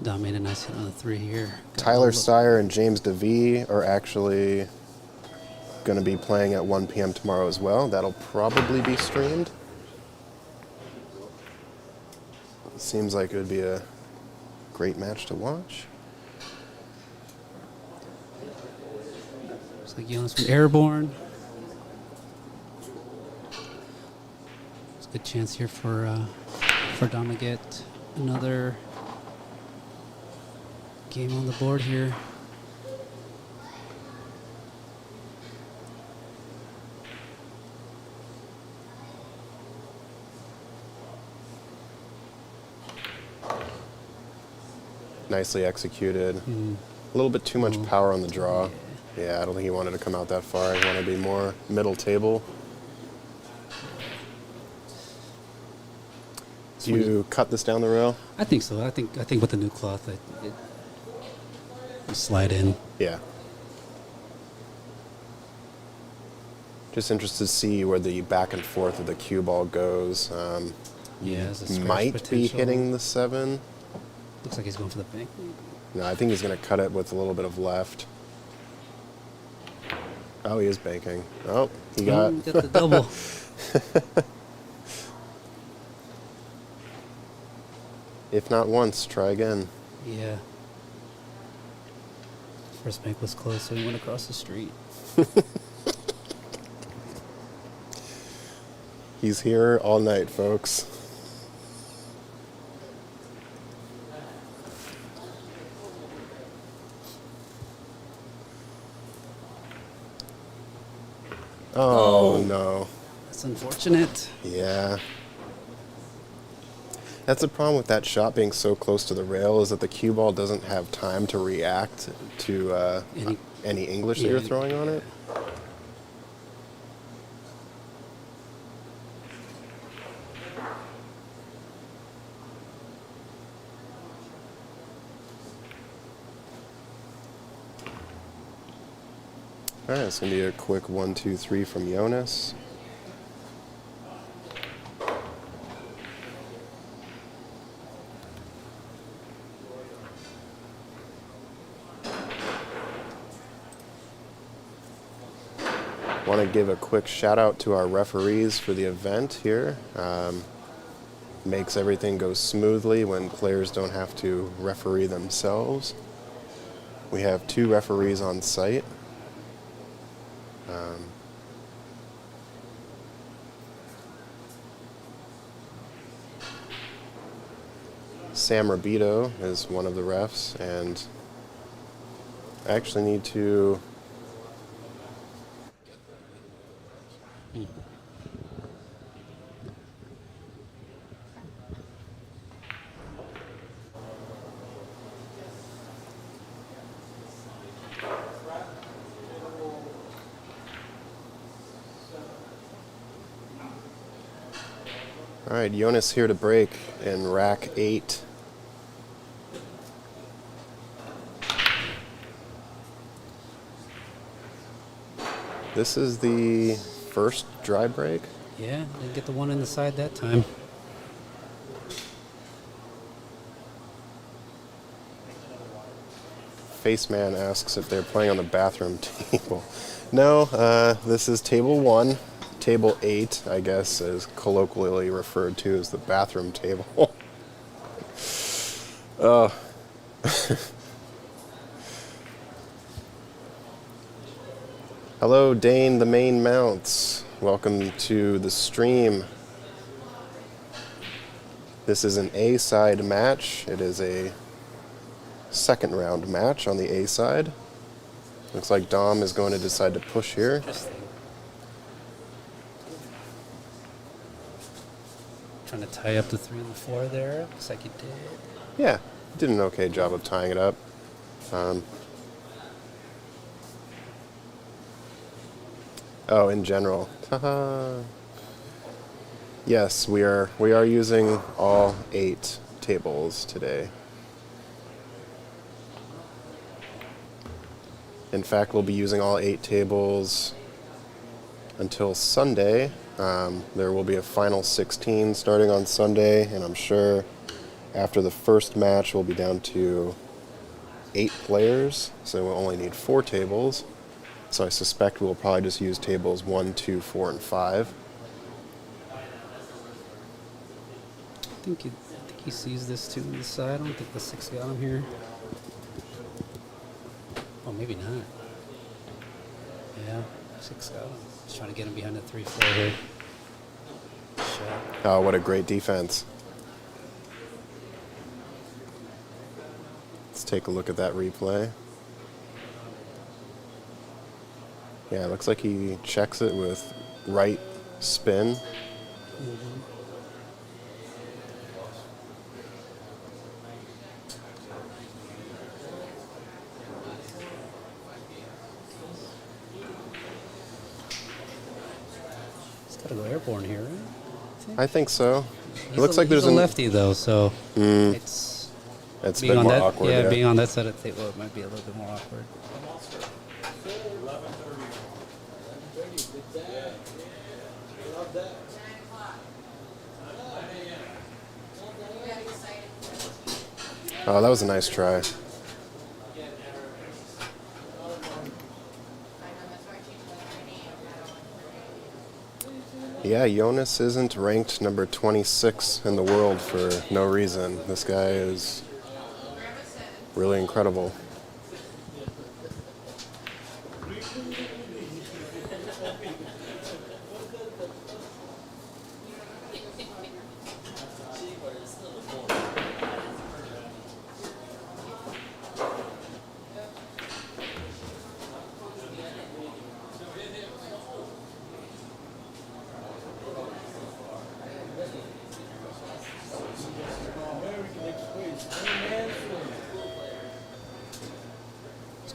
Dom made a nice hit on the 3 here. Tyler Styer and James DeVee are actually going to be playing at 1 p.m. tomorrow as well. That'll probably be streamed. Seems like it would be a great match to watch. Looks like Jonas from Airborne. It's a good chance here for Dom to get another game on the board here. Nicely executed. A little bit too much power on the draw. Yeah, I don't think he wanted to come out that far. He wanted to be more middle table. Do you cut this down the rail? I think so. I think with the new cloth, it slide in. Yeah. Just interested to see where the back and forth of the cue ball goes. Yeah, there's a scratch might be potential. hitting the 7. Looks like he's going for the bank. No, I think he's going to cut it with a little bit of left. Oh, he is banking. Oh, he got... Got the double. If not once, try again. Yeah. First bank was close, so he went across the street. He's here all night, folks. Oh, no. That's unfortunate. Yeah. That's the problem with that shot being so close to the rail, is that the cue ball doesn't have time to react to any English that you're throwing on it. All right, it's going to be a quick 1, 2, 3 from Jonas. Want to give a quick shout out to our referees for the event here. Makes everything go smoothly when players don't have to referee themselves. We have 2 referees on site. Sam Rabito is one of the refs, and I actually need to... All right, Jonas here to break in rack 8. This is the first dry break. Yeah, didn't get the one in the side that time. Faceman asks if they're playing on the bathroom table. No, this is table 1. Table 8, I guess, is colloquially referred to as the bathroom table. Oh. Hello, Dane the Main Mounts. Welcome to the stream. This is an A-side match. It is a second round match on the A-side. Looks like Dom is going to decide to push here. Trying to tie up the 3 and the 4 there. Looks like he did. Yeah, did an okay job of tying it up. Oh, in general. Yes, we are using all 8 tables today. In fact, we'll be using all 8 tables until Sunday. There will be a final 16 starting on Sunday, and I'm sure after the first match we'll be down to 8 players, so we'll only need 4 tables. So I suspect we'll probably just use tables 1, 2, 4, and 5. I think he sees this too on the side. I don't think the 6 got him here. Oh, maybe not. Yeah, 6 got him. Just trying to get him behind the 3, 4 here. Shot. Oh, what a great defense. Let's take a look at that replay. Yeah, it looks like he checks it with right spin. He's got to go airborne here, right? I think so. It looks like there's a lefty though, so it's a being bit on more that. awkward. Yeah, being on that side of the table, it might be a little bit more awkward. Oh, that was a nice try. Yeah, Jonas isn't ranked number 26 in the world for no reason. This guy is really incredible.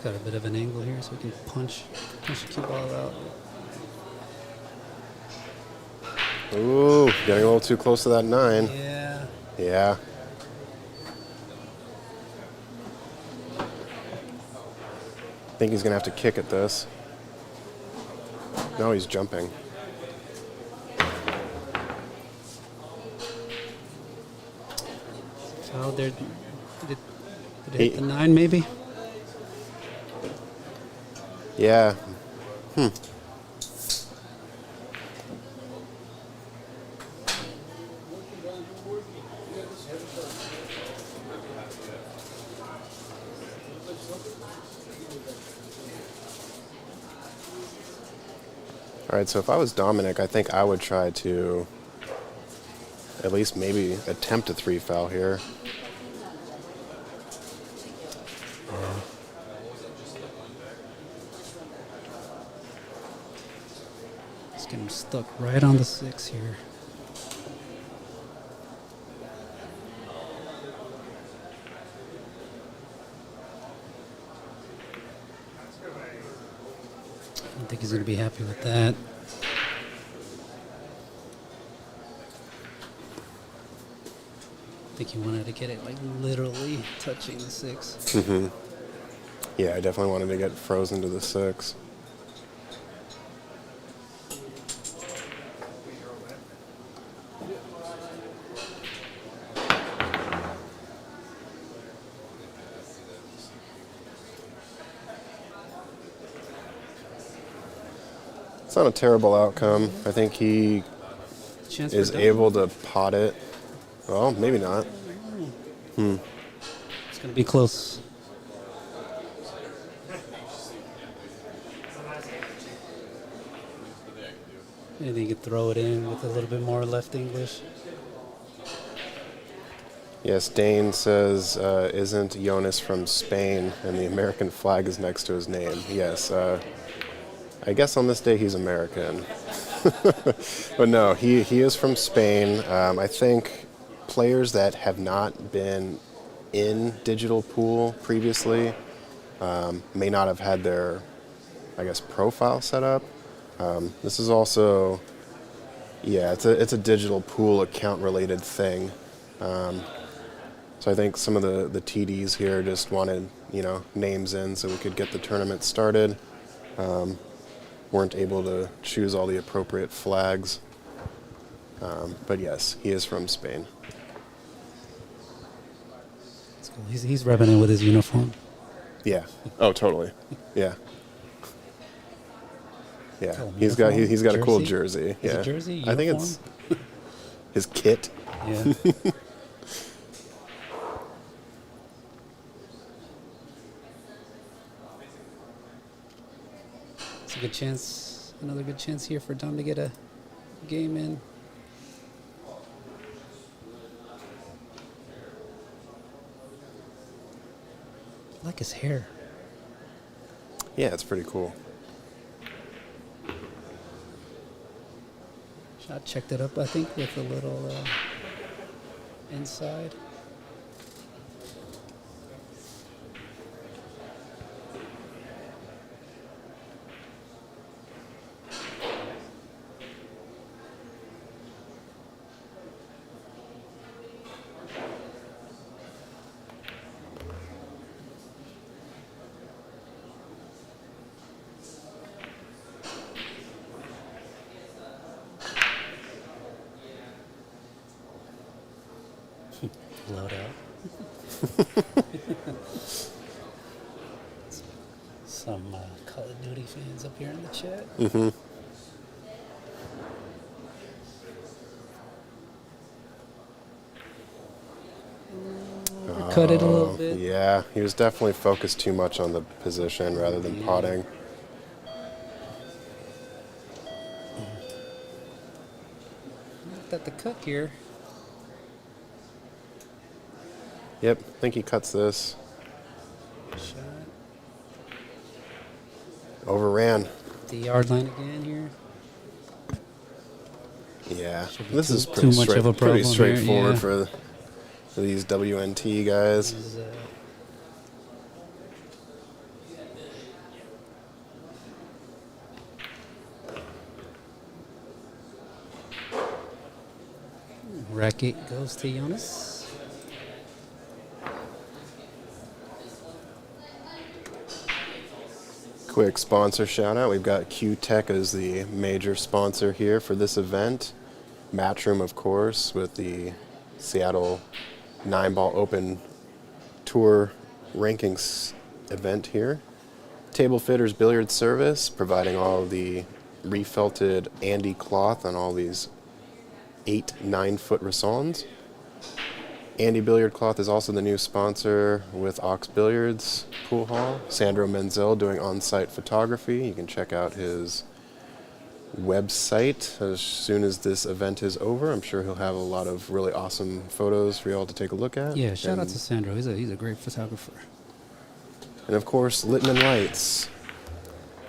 Got a bit of an angle here, so we can punch the cue ball out. Ooh, getting a little too close to that 9. Yeah. Yeah. I think he's going to have to kick at this. No, he's jumping. So there, did it hit the 9 maybe? Yeah. All right, so if I was Dominic, I think I would try to at least maybe attempt a 3 foul here. Let's get him stuck right on the 6 here. I don't think he's going to be happy with that. I think he wanted to get it like literally touching the 6. Mm-hmm. Yeah, I definitely wanted to get frozen to the 6. It's not a terrible outcome. I think he Chance is for able to pot it. Well, maybe not. It's going to be close. Maybe you could throw it in with a little bit more left English. Yes, Dane says, isn't Jonas from Spain and the American flag is next to his name? Yes, I guess on this day he's American. But no, he is from Spain. I think players that have not been in digital pool previously may not have had their, I guess, profile set up. This is also, yeah, it's a digital pool account related thing. So I think some of the TDs here just wanted, names in so we could get the tournament started. Weren't able to choose all the appropriate flags. But yes, he is from Spain. That's cool. He's repping it with his uniform. Yeah. Oh, totally. Yeah. Yeah. Cool. He's got a cool Jersey? jersey. Is Yeah. it jersey? I think it's his kit. Yeah. It's a good chance, another good chance here for Dom to get a game in. I like his hair. Yeah, it's pretty cool. Shot checked it up, I think, with a little inside. Load out. Some Call of Duty fans up here in the chat. Mm-hmm. Cut it a little bit. Yeah, he was definitely focused too much on the position rather than potting. Looked at the cut here. Yep, I think he cuts this. Shot. Overran. The yard line again here. Yeah, Should be this too- is too much of a problem pretty here, straightforward yeah. for these WNT guys. This is, racket goes to Jonas. Quick sponsor shout out. We've got Q-Tech as the major sponsor here for this event. Matchroom, of course, with the Seattle Nineball Open Tour rankings event here. Table Fitters Billiard Service, providing all of the refelted Andy cloth on all these 8-9-foot Rassons. Andy Billiard Cloth is also the new sponsor with Ox Billiards Pool Hall. Sandro Menzel doing on-site photography. You can check out his website as soon as this event is over. I'm sure he'll have a lot of really awesome photos for you all to take a look at. Yeah, shout out to Sandro. He's a great photographer. And of course, Littman Lights.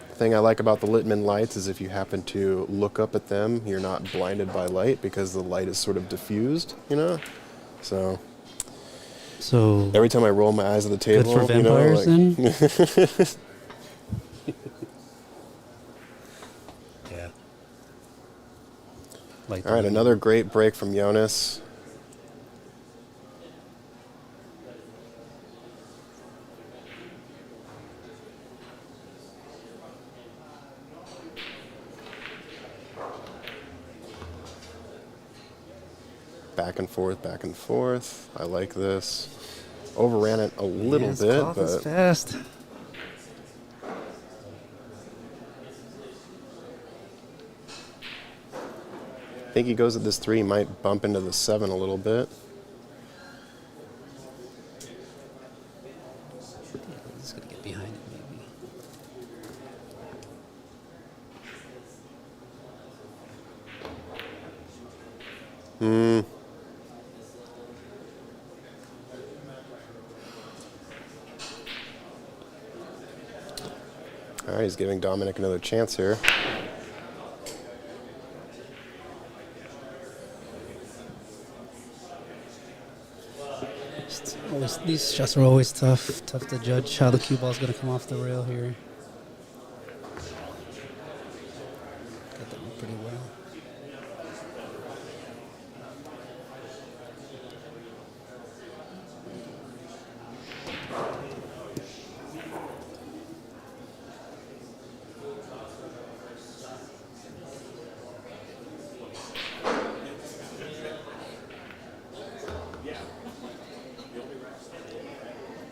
The thing I like about the Littman Lights is if you happen to look up at them, you're not blinded by light because the light is sort of diffused, So every time I roll my eyes at the table, good for vampires, then? Yeah. All right, another great break from Jonas. Back and forth, back and forth. I like this. Overran it a little bit, Cloth is but fast. think he goes at this 3. He might bump into the 7 a little bit. He's gonna get behind it maybe. All right, he's giving Dominic another chance here. These shots are always tough to judge how the cue ball's gonna come off the rail here. Got that one pretty well.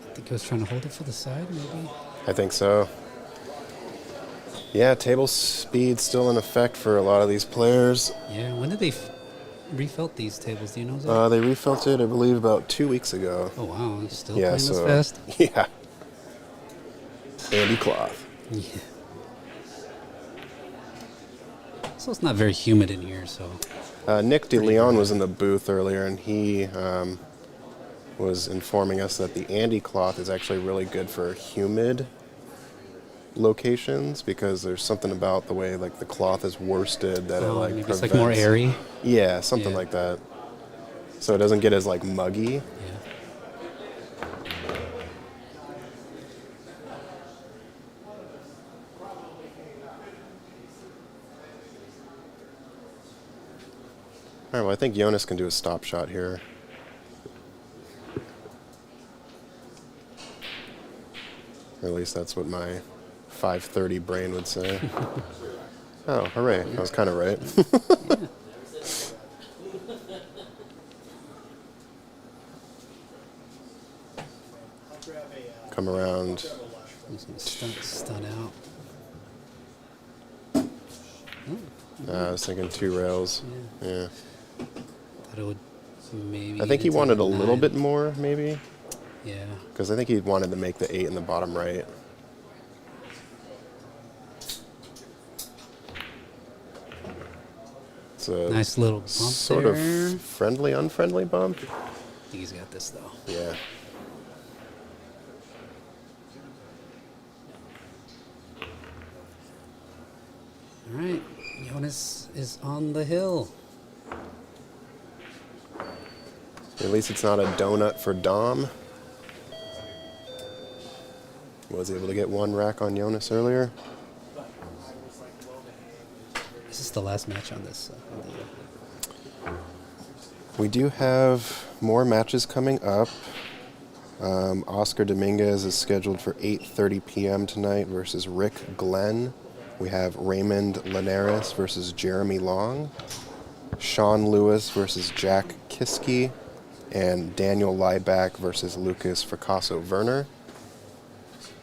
I think he was trying to hold it for the side, maybe. I think so. Yeah, table speed still in effect for a lot of these players. Yeah, when did they refelt these tables? Do you know that? They refelt it, I believe, about 2 weeks ago. Oh wow, he's still Yeah, playing so this fast? yeah. Andy Cloth. Yeah. So it's not very humid in here, so. Nick DeLeon was in the booth earlier, and he was informing us that the Andy Cloth is actually really good for humid locations because there's something about the way like the cloth is worsted that it like maybe prevents. it's like more airy. Yeah, something like that. So it doesn't get as like muggy. Yeah. All right, well, I think Jonas can do a stop shot here. Or at least that's what my 5:30 brain would say. Oh, hooray. I was kind of right. Come around. He's going to stun out. I was thinking 2 rails. Yeah. Thought it would maybe. I think he even wanted take a little 9. bit more, maybe. Yeah. Because I think he wanted to make the 8 in the bottom right. It's a Nice little bump sort there. of friendly, unfriendly bump. I think he's got this though. Yeah. All right, Jonas is on the hill. At least it's not a donut for Dom. Was able to get 1 rack on Jonas earlier. This is the last match on this. We do have more matches coming up. Oscar Dominguez is scheduled for 8:30 p.m. tonight versus Rick Glenn. We have Raymond Linares versus Jeremy Long, Sean Lewis versus Jack Kiske, and Daniel Lieback versus Lucas Fracasso-Werner.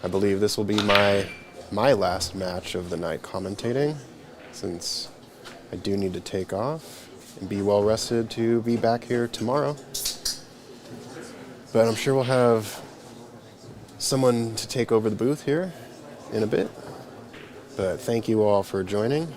I believe this will be my last match of the night commentating, since I do need to take off and be well rested to be back here tomorrow. But I'm sure we'll have someone to take over the booth here in a bit. But thank you all for joining.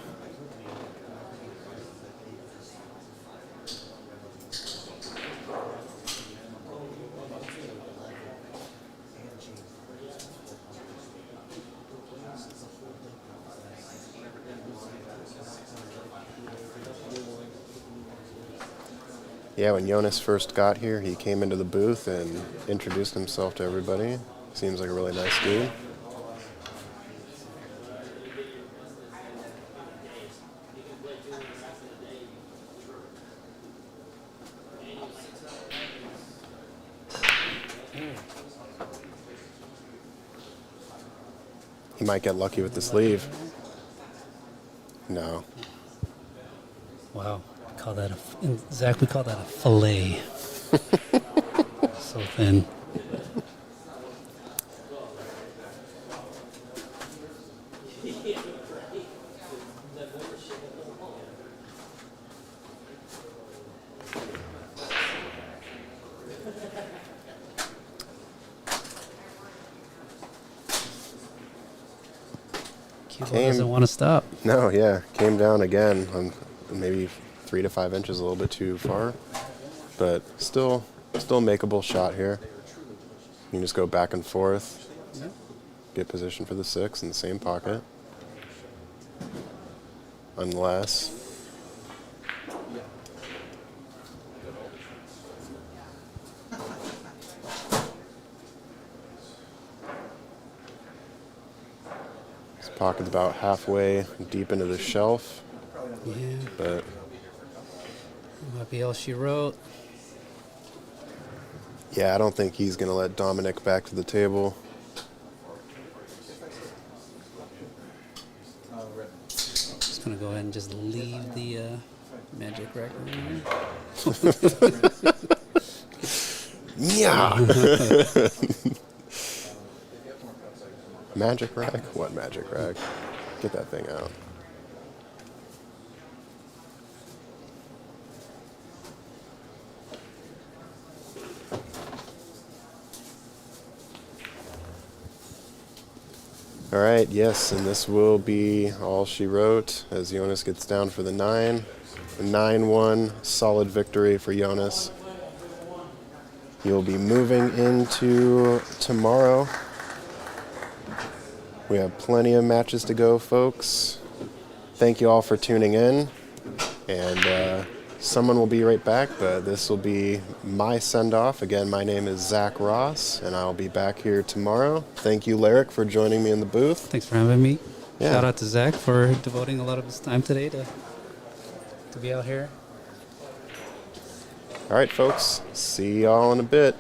Yeah, when Jonas first got here, he came into the booth and introduced himself to everybody. Seems like a really nice dude. He might get lucky with the sleeve. No. Wow, we call that Zach, we call that a fillet. So thin. Cue ball doesn't want to stop. No, yeah, came down again. Maybe 3 to 5 inches, a little bit too far, but still makeable shot here. You can just go back and forth, get position for the 6 in the same pocket, unless. This pocket's about halfway deep into the shelf. Yeah. But might be all she wrote. yeah, I don't think he's going to let Dominic back to the table. Just gonna go ahead and just leave the magic rack around. Yeah. Magic rack? What magic rack? Get that thing out. All right, yes, and this will be all she wrote as Jonas gets down for the 9. A 9-1 solid victory for Jonas. He'll be moving into tomorrow. We have plenty of matches to go, folks. Thank you all for tuning in. And someone will be right back, but this will be my send-off. Again, my name is Zach Ross, and I'll be back here tomorrow. Thank you, Lyric, for joining me in the booth. Thanks for having me. Yeah. Shout out to Zach for devoting a lot of his time today to be out here. All right, folks. See y'all in a bit.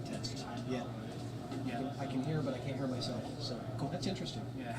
Test. Yeah. I can hear, but I can't hear myself. So cool. That's interesting. Yeah.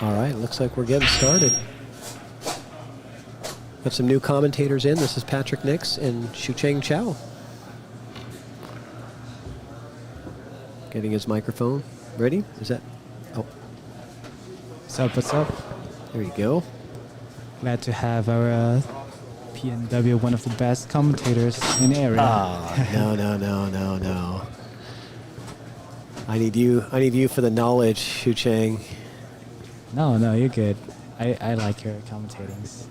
All right, looks like we're getting started. Got some new commentators in. This is Patrick Nix and Shucheng Chow. Getting his microphone ready. Is that? Oh. What's up? What's up? There you go. Glad to have our PNW, one of the best commentators in the area. No. I need you for the knowledge, Shucheng. No, you're good. I like your commentatings.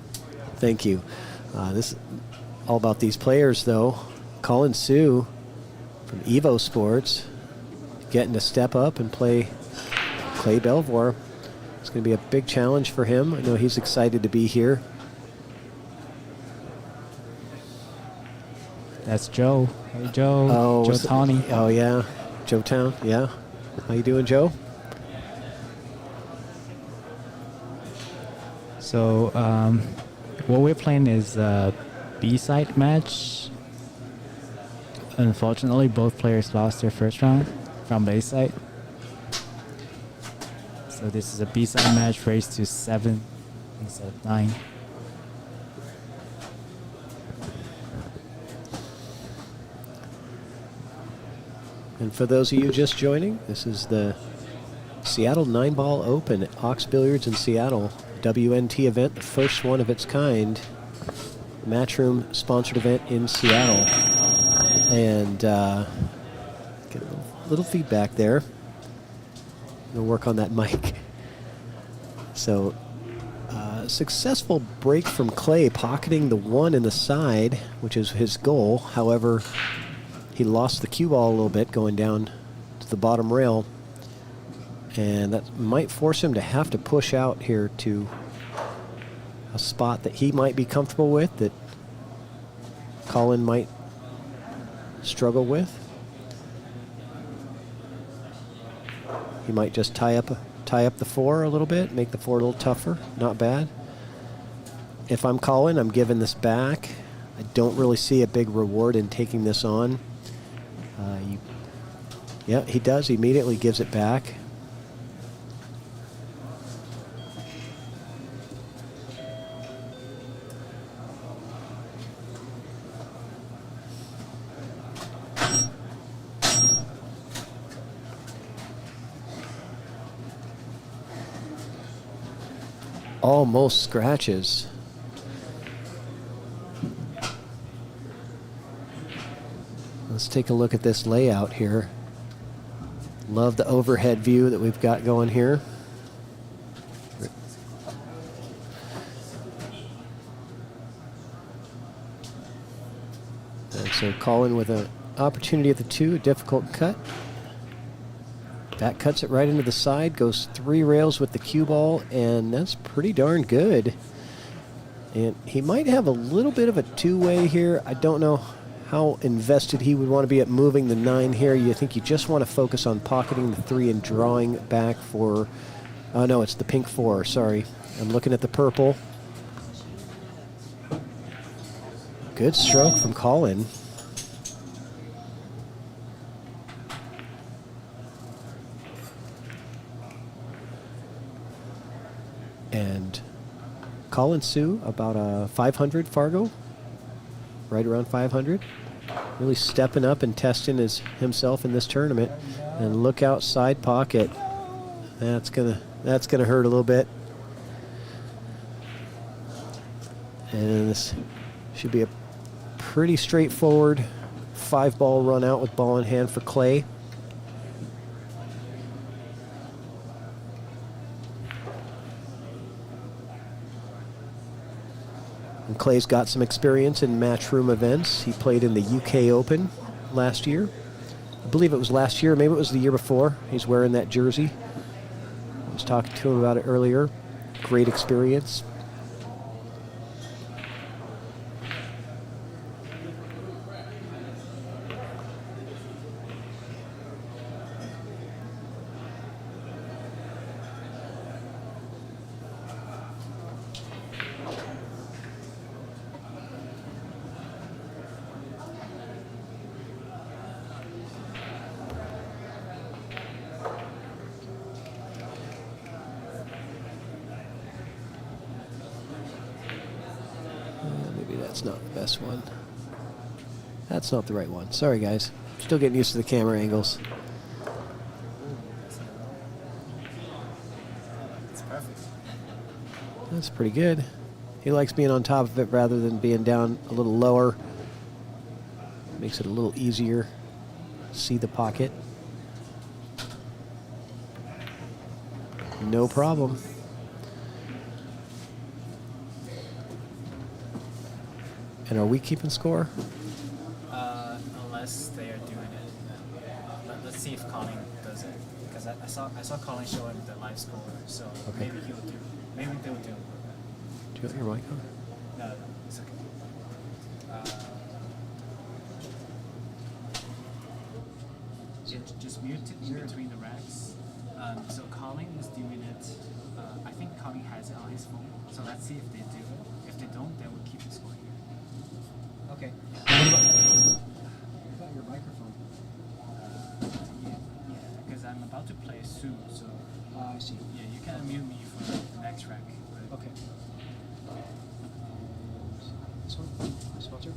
Thank you. This is all about these players, though. Colin Sue from Evo Sports getting to step up and play Clay Belvoir. It's going to be a big challenge for him. I know he's excited to be here. That's Joe. Hey, Joe. Oh, Joe Tawny. Oh, yeah. Joe Town. Yeah. How you doing, Joe? So, what we're playing is a B-side match. Unfortunately, both players lost their first round from the A-side. So this is a B-side match raised to 7 instead of 9. And for those of you just joining, this is the Seattle Nineball Open at Ox Billiards in Seattle. WNT event, the first one of its kind. Matchroom sponsored event in Seattle. And get a little feedback there. We'll work on that mic. So, successful break from Clay, pocketing the 1 in the side, which is his goal. However, he lost the cue ball a little bit going down to the bottom rail. And that might force him to have to push out here to a spot that he might be comfortable with, that Colin might struggle with. He might just tie up the 4 a little bit, make the 4 a little tougher. Not bad. If I'm Colin, I'm giving this back. I don't really see a big reward in taking this on. Yeah, he does. He immediately gives it back. Almost scratches. Let's take a look at this layout here. Love the overhead view that we've got going here. And so Colin with an opportunity at the 2, a difficult cut. That cuts it right into the side, goes 3 rails with the cue ball, and that's pretty darn good. And he might have a little bit of a 2-way here. I don't know how invested he would want to be at moving the 9 here. You think you just want to focus on pocketing the 3 and drawing back for... Oh, no, it's the pink 4. Sorry. I'm looking at the purple. Good stroke from Colin. And Colin Sue, about a 500 Fargo right around 500. Really stepping up and testing himself in this tournament. And look out, side pocket. That's gonna hurt a little bit. And this should be a pretty straightforward 5-ball run out with ball in hand for Clay. And Clay's got some experience in matchroom events. He played in the UK Open last year. I believe it was last year, maybe it was the year before. He's wearing that jersey. I was talking to him about it earlier. Great experience. That's not the best one. That's not the right one. Sorry, guys. Still getting used to the camera angles. It's perfect. That's pretty good. He likes being on top of it rather than being down a little lower. Makes it a little easier to see the pocket. No problem. And are we keeping score? Unless they are doing it. Let's see if Colin does it. Because I saw Colin showing the live score, so Okay. maybe he'll do. Maybe they'll do. Do you have your mic on? No, it's okay. Just mute it in between the racks. So Colin is doing it. I think Colin has it on his phone. So let's see if they do it. If they don't, then we'll keep the score here. Okay. What about your microphone? Yeah, because I'm about to play soon, so. I see. Yeah, you can unmute me for the next track. But Okay. This one? Sponsor?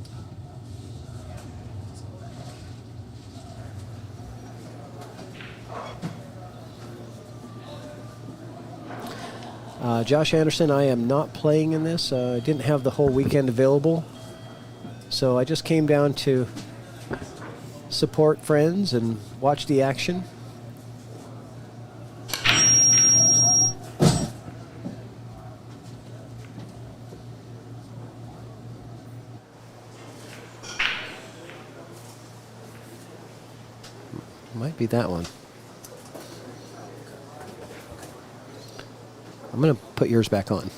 Josh Anderson, I am not playing in this. I didn't have the whole weekend available. So I just came down to support friends and watch the action. Might be that one. I'm going to put yours back on.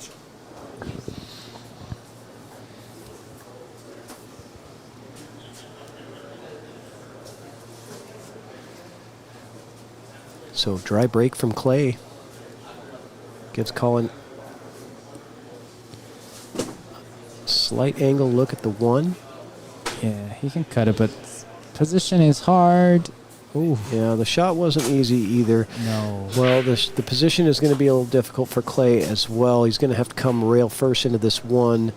So dry break from Clay. Gives Colin slight angle look at the one. yeah, he can cut it, but position is hard. Ooh. Yeah, the shot wasn't easy either. No. Well, the position is going to be a little difficult for Clay as well. He's going to have to come rail first into this one.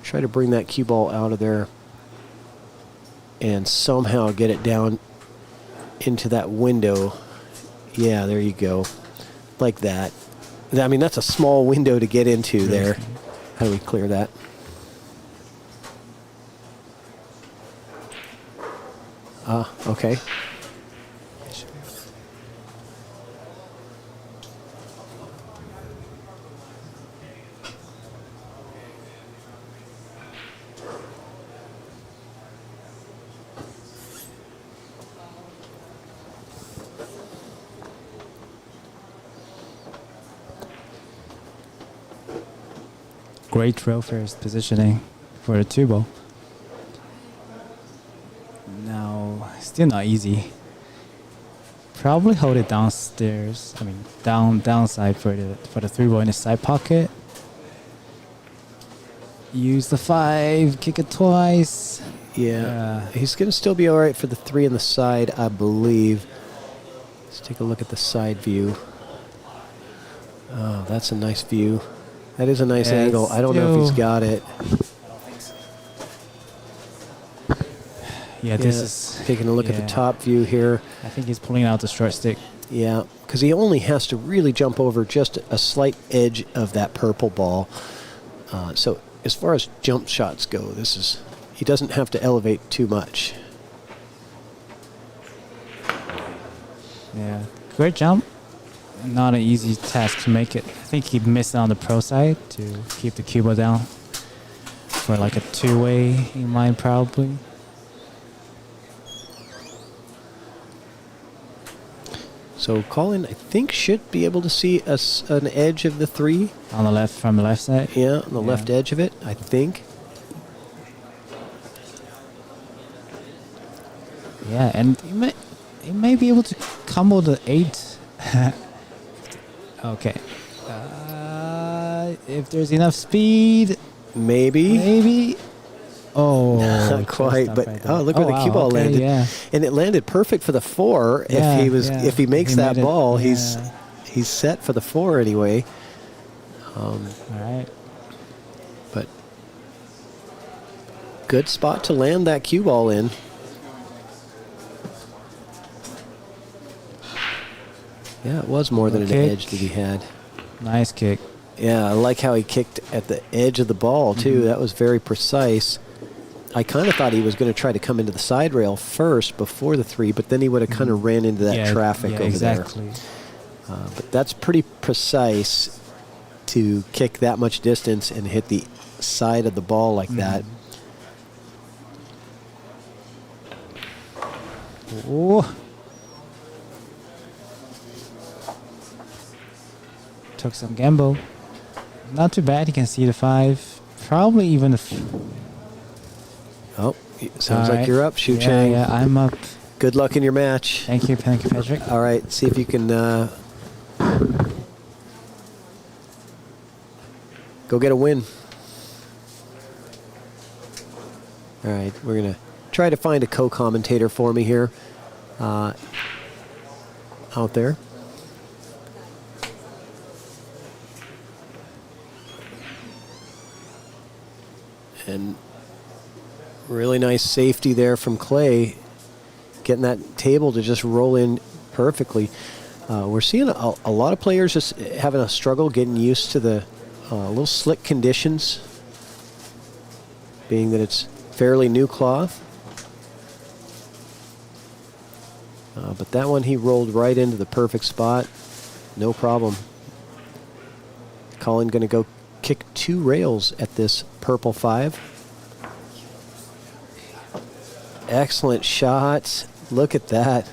Try to bring that cue ball out of there and somehow get it down into that window. Yeah, there you go. Like that. I mean, that's a small window to get into there. How do we clear that? Okay. Great rail first positioning for the two ball. Now, still not easy. Probably hold it downstairs. I mean, downside for the three ball in the side pocket. Use the 5, kick it twice. Yeah, he's going to still be all right for the 3 on the side, I believe. Let's take a look at the side view. Oh, that's a nice view. That is a nice angle. I don't know if he's got it. Yeah, this is taking a look at the top view here. I think he's pulling out the short stick. Yeah, because he only has to really jump over just a slight edge of that purple ball. So as far as jump shots go, he doesn't have to elevate too much. Yeah, great jump. Not an easy task to make it. I think he missed on the pro side to keep the cue ball down for like a two-way in mind probably. So Colin, I think, should be able to see an edge of the 3. On the left, from the left side? Yeah, on the left edge of it, I think. Yeah, and he may be able to combo the 8. Okay. If there's enough speed. Maybe. Oh, not quite, but look where the cue ball landed, and it landed perfect for the 4. If he makes that ball, he's set for the 4 anyway. All right, but good spot to land that cue ball in. Yeah, it was more than an edge that he had. Nice kick. Yeah, I like how he kicked at the edge of the ball too. That was very precise. I kind of thought he was going to try to come into the side rail first before the 3, but then he would have kind of ran into that traffic over there. But that's pretty precise to kick that much distance and hit the side of the ball like that. Oh. Took some gamble. Not too bad. He can see the 5. Probably even the... Oh, sounds like you're up, Shu Chang. Yeah, I'm up. Good luck in your match. Thank you, Patrick. All right, see if you can go get a win. All right, we're going to try to find a co-commentator for me here out there. And really nice safety there from Clay, getting that table to just roll in perfectly. We're seeing a lot of players just having a struggle getting used to the little slick conditions, being that it's fairly new cloth. But that one he rolled right into the perfect spot, no problem. Colin going to go kick 2 rails at this purple 5. Excellent shot. Look at that.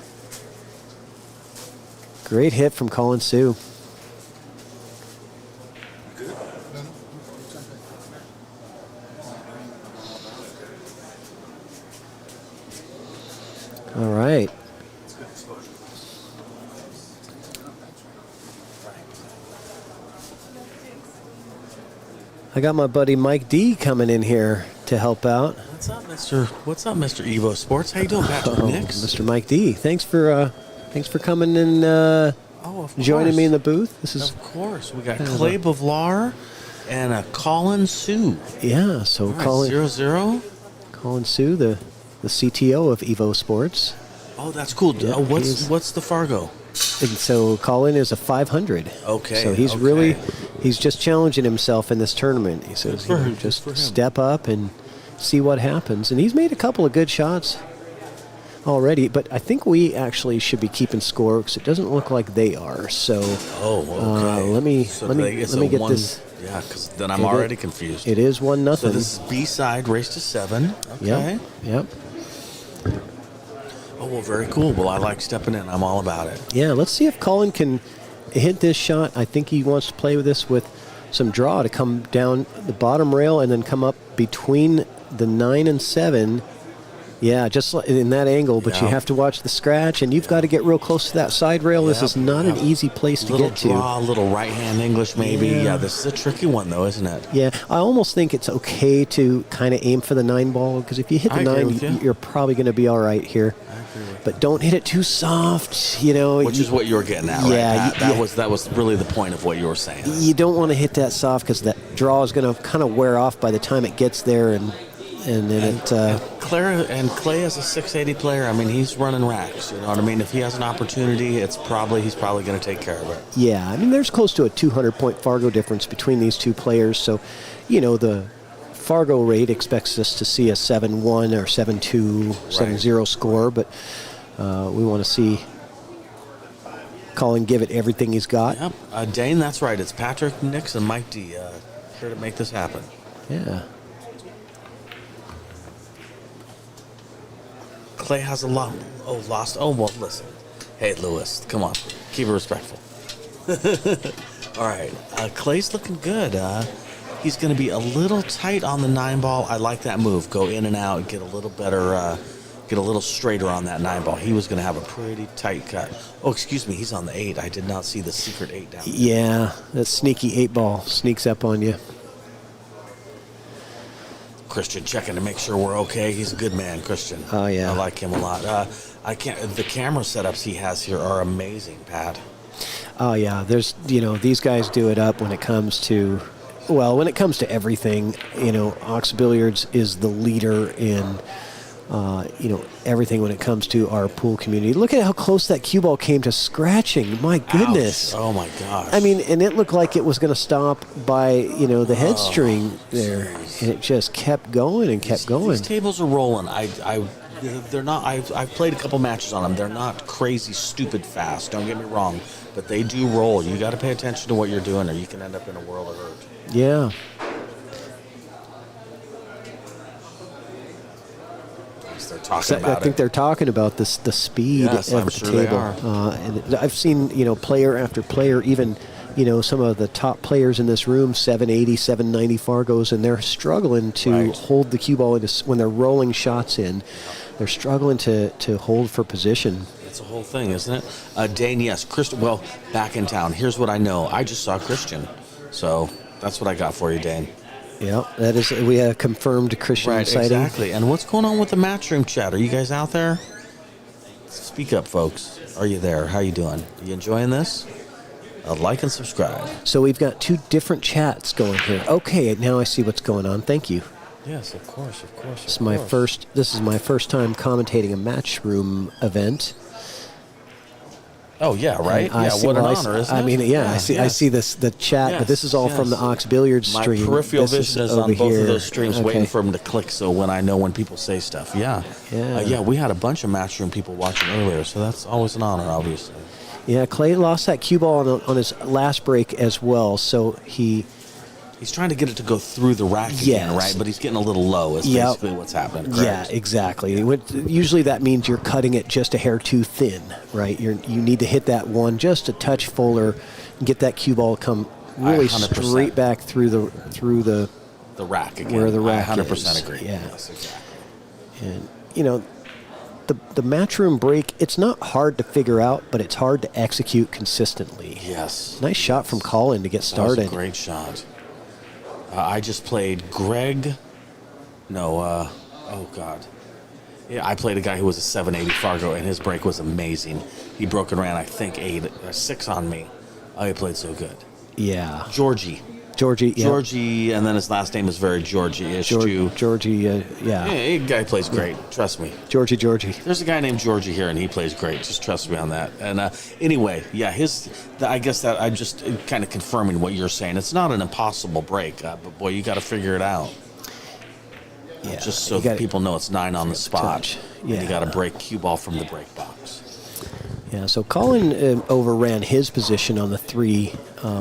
Great hit from Colin Sue. All right. I got my buddy Mike D coming in here to help out. What's up, Mr. Evo Sports? How you doing, Patrick Nix? Mr. Mike D. Thanks for coming and joining me in the booth. Of course. We got Clay Bavlar and Colin Sue. Yeah, so right, Colin 0-0. Colin Sue, the CTO of Evo Sports. Oh, that's cool. Yeah, what's the Fargo? And so Colin is a 500. Okay. So he's just challenging himself in this tournament. He says just step up and see what happens. And he's made a couple of good shots already, but I think we actually should be keeping score because it doesn't look like they are. So let me get this. Yeah, because then I'm already confused. It is 1-0. So this is B-side, race to 7. Okay. Yep. Oh, well, very cool. Well, I like stepping in. I'm all about it. Yeah, let's see if Colin can hit this shot. I think he wants to play with this with some draw to come down the bottom rail and then come up between the 9 and 7. Yeah, just in that angle, but you have to watch the scratch, and you've got to get real close to that side rail. This is not an easy place to get to. A little right-hand English, maybe. Yeah, this is a tricky one, though, isn't it? Yeah, I almost think it's okay to kind of aim for the 9 ball, because if you hit the 9, you're probably going to be all right here. But don't hit it too soft, Which is what you were getting at, right? Yeah. That was really the point of what you were saying. You don't want to hit that soft, because that draw is going to kind of wear off by the time it gets there, and And then Clay is a 680 player. I mean, he's running racks. You know what I mean? If he has an opportunity, he's probably going to take care of it. Yeah, I mean, there's close to a 200-point Fargo difference between these two players. So, the Fargo rate expects us to see a 7-1 or 7-2, 7-0 score, but we want to see Colin give it everything he's got. Yep. Dane, that's right. It's Patrick, Nix, and Mike D here to make this happen. Yeah. Clay has a lot. Lost. Oh, well, listen. Hey, Lewis, come on. Keep it respectful. All right. Clay's looking good. He's going to be a little tight on the 9-ball. I like that move. Go in and out, get a little better, get a little straighter on that 9-ball. He was going to have a pretty tight cut. Oh, excuse me. He's on the 8. I did not see the secret 8 down there. Yeah, that sneaky 8-ball sneaks up on you. Christian checking to make sure we're okay. He's a good man, Christian. Oh, yeah. I like him a lot. The camera setups he has here are amazing, Pat. Oh, yeah. There's, these guys do it up when it comes to, when it comes to everything. Ox Billiards is the leader in, everything when it comes to our pool community. Look at how close that cue ball came to scratching. My goodness. Ouch. Oh, my gosh. I mean, and it looked like it was going to stop by, the head string there. And it just kept going and kept going. These tables are rolling. They're not. I've played a couple matches on them. They're not crazy, stupid fast. Don't get me wrong, but they do roll. You got to pay attention to what you're doing, or you can end up in a world of hurt. Yeah. They're talking about I think they're talking about the speed of I'm the sure table. they are. And I've seen player after player, even some of the top players in this room, 780, 790 Fargos, and they're struggling to hold the cue ball when they're rolling shots in. They're struggling to hold for position. It's a whole thing, isn't it? Dane, yes. Christian, well, back in town. Here's what I know. I just saw Christian. So that's what I got for you, Dane. Yeah, that is. We have confirmed Christian sighting. Exactly. And what's going on with the matchroom chat? Are you guys out there? Speak up, folks. Are you there? How you doing? You enjoying this? Like and subscribe. So we've got 2 different chats going here. Okay, now I see what's going on. Thank you. Yes, of course. This is my first time commentating a matchroom event. Oh yeah, right. What an honor, isn't it? I mean, I see the chat, but this is all from the Ox Billiards stream. My peripheral vision is on both of those streams, waiting for them to click. So when people say stuff, we had a bunch of matchroom people watching earlier, so that's always an honor, obviously. Yeah, Clay lost that cue ball on his last break as well, so he's trying to get it to go through the rack again, right? But he's getting a little low is basically what's happening, correct? Yeah, exactly. Usually that means you're cutting it just a hair too thin, right? You need to hit that one just a touch fuller and get that cue ball come really straight back through the rack again. Where the rack I 100% is. agree. Yeah. Yes, exactly. And, the matchroom break, it's not hard to figure out, but it's hard to execute consistently. Yes. Nice shot from Colin to get started. That was a great shot. I just played Greg. No, oh God. Yeah, I played a guy who was a 780 Fargo, and his break was amazing. He broke and ran, I think, 6 on me. Oh, he played so good. Yeah. Georgie, and then his last name is very Georgie-ish, too. Georgie, Yeah, guy plays great. Trust me. Georgie. There's a guy named Georgie here, and he plays great. Just trust me on that. And anyway, I guess that I'm just kind of confirming what you're saying. It's not an impossible break, but boy, you got to figure it out. Yeah, just so people know it's 9 on the spot. Yeah. And you got to break cue ball from the break box. Yeah, so Colin overran his position on the 3,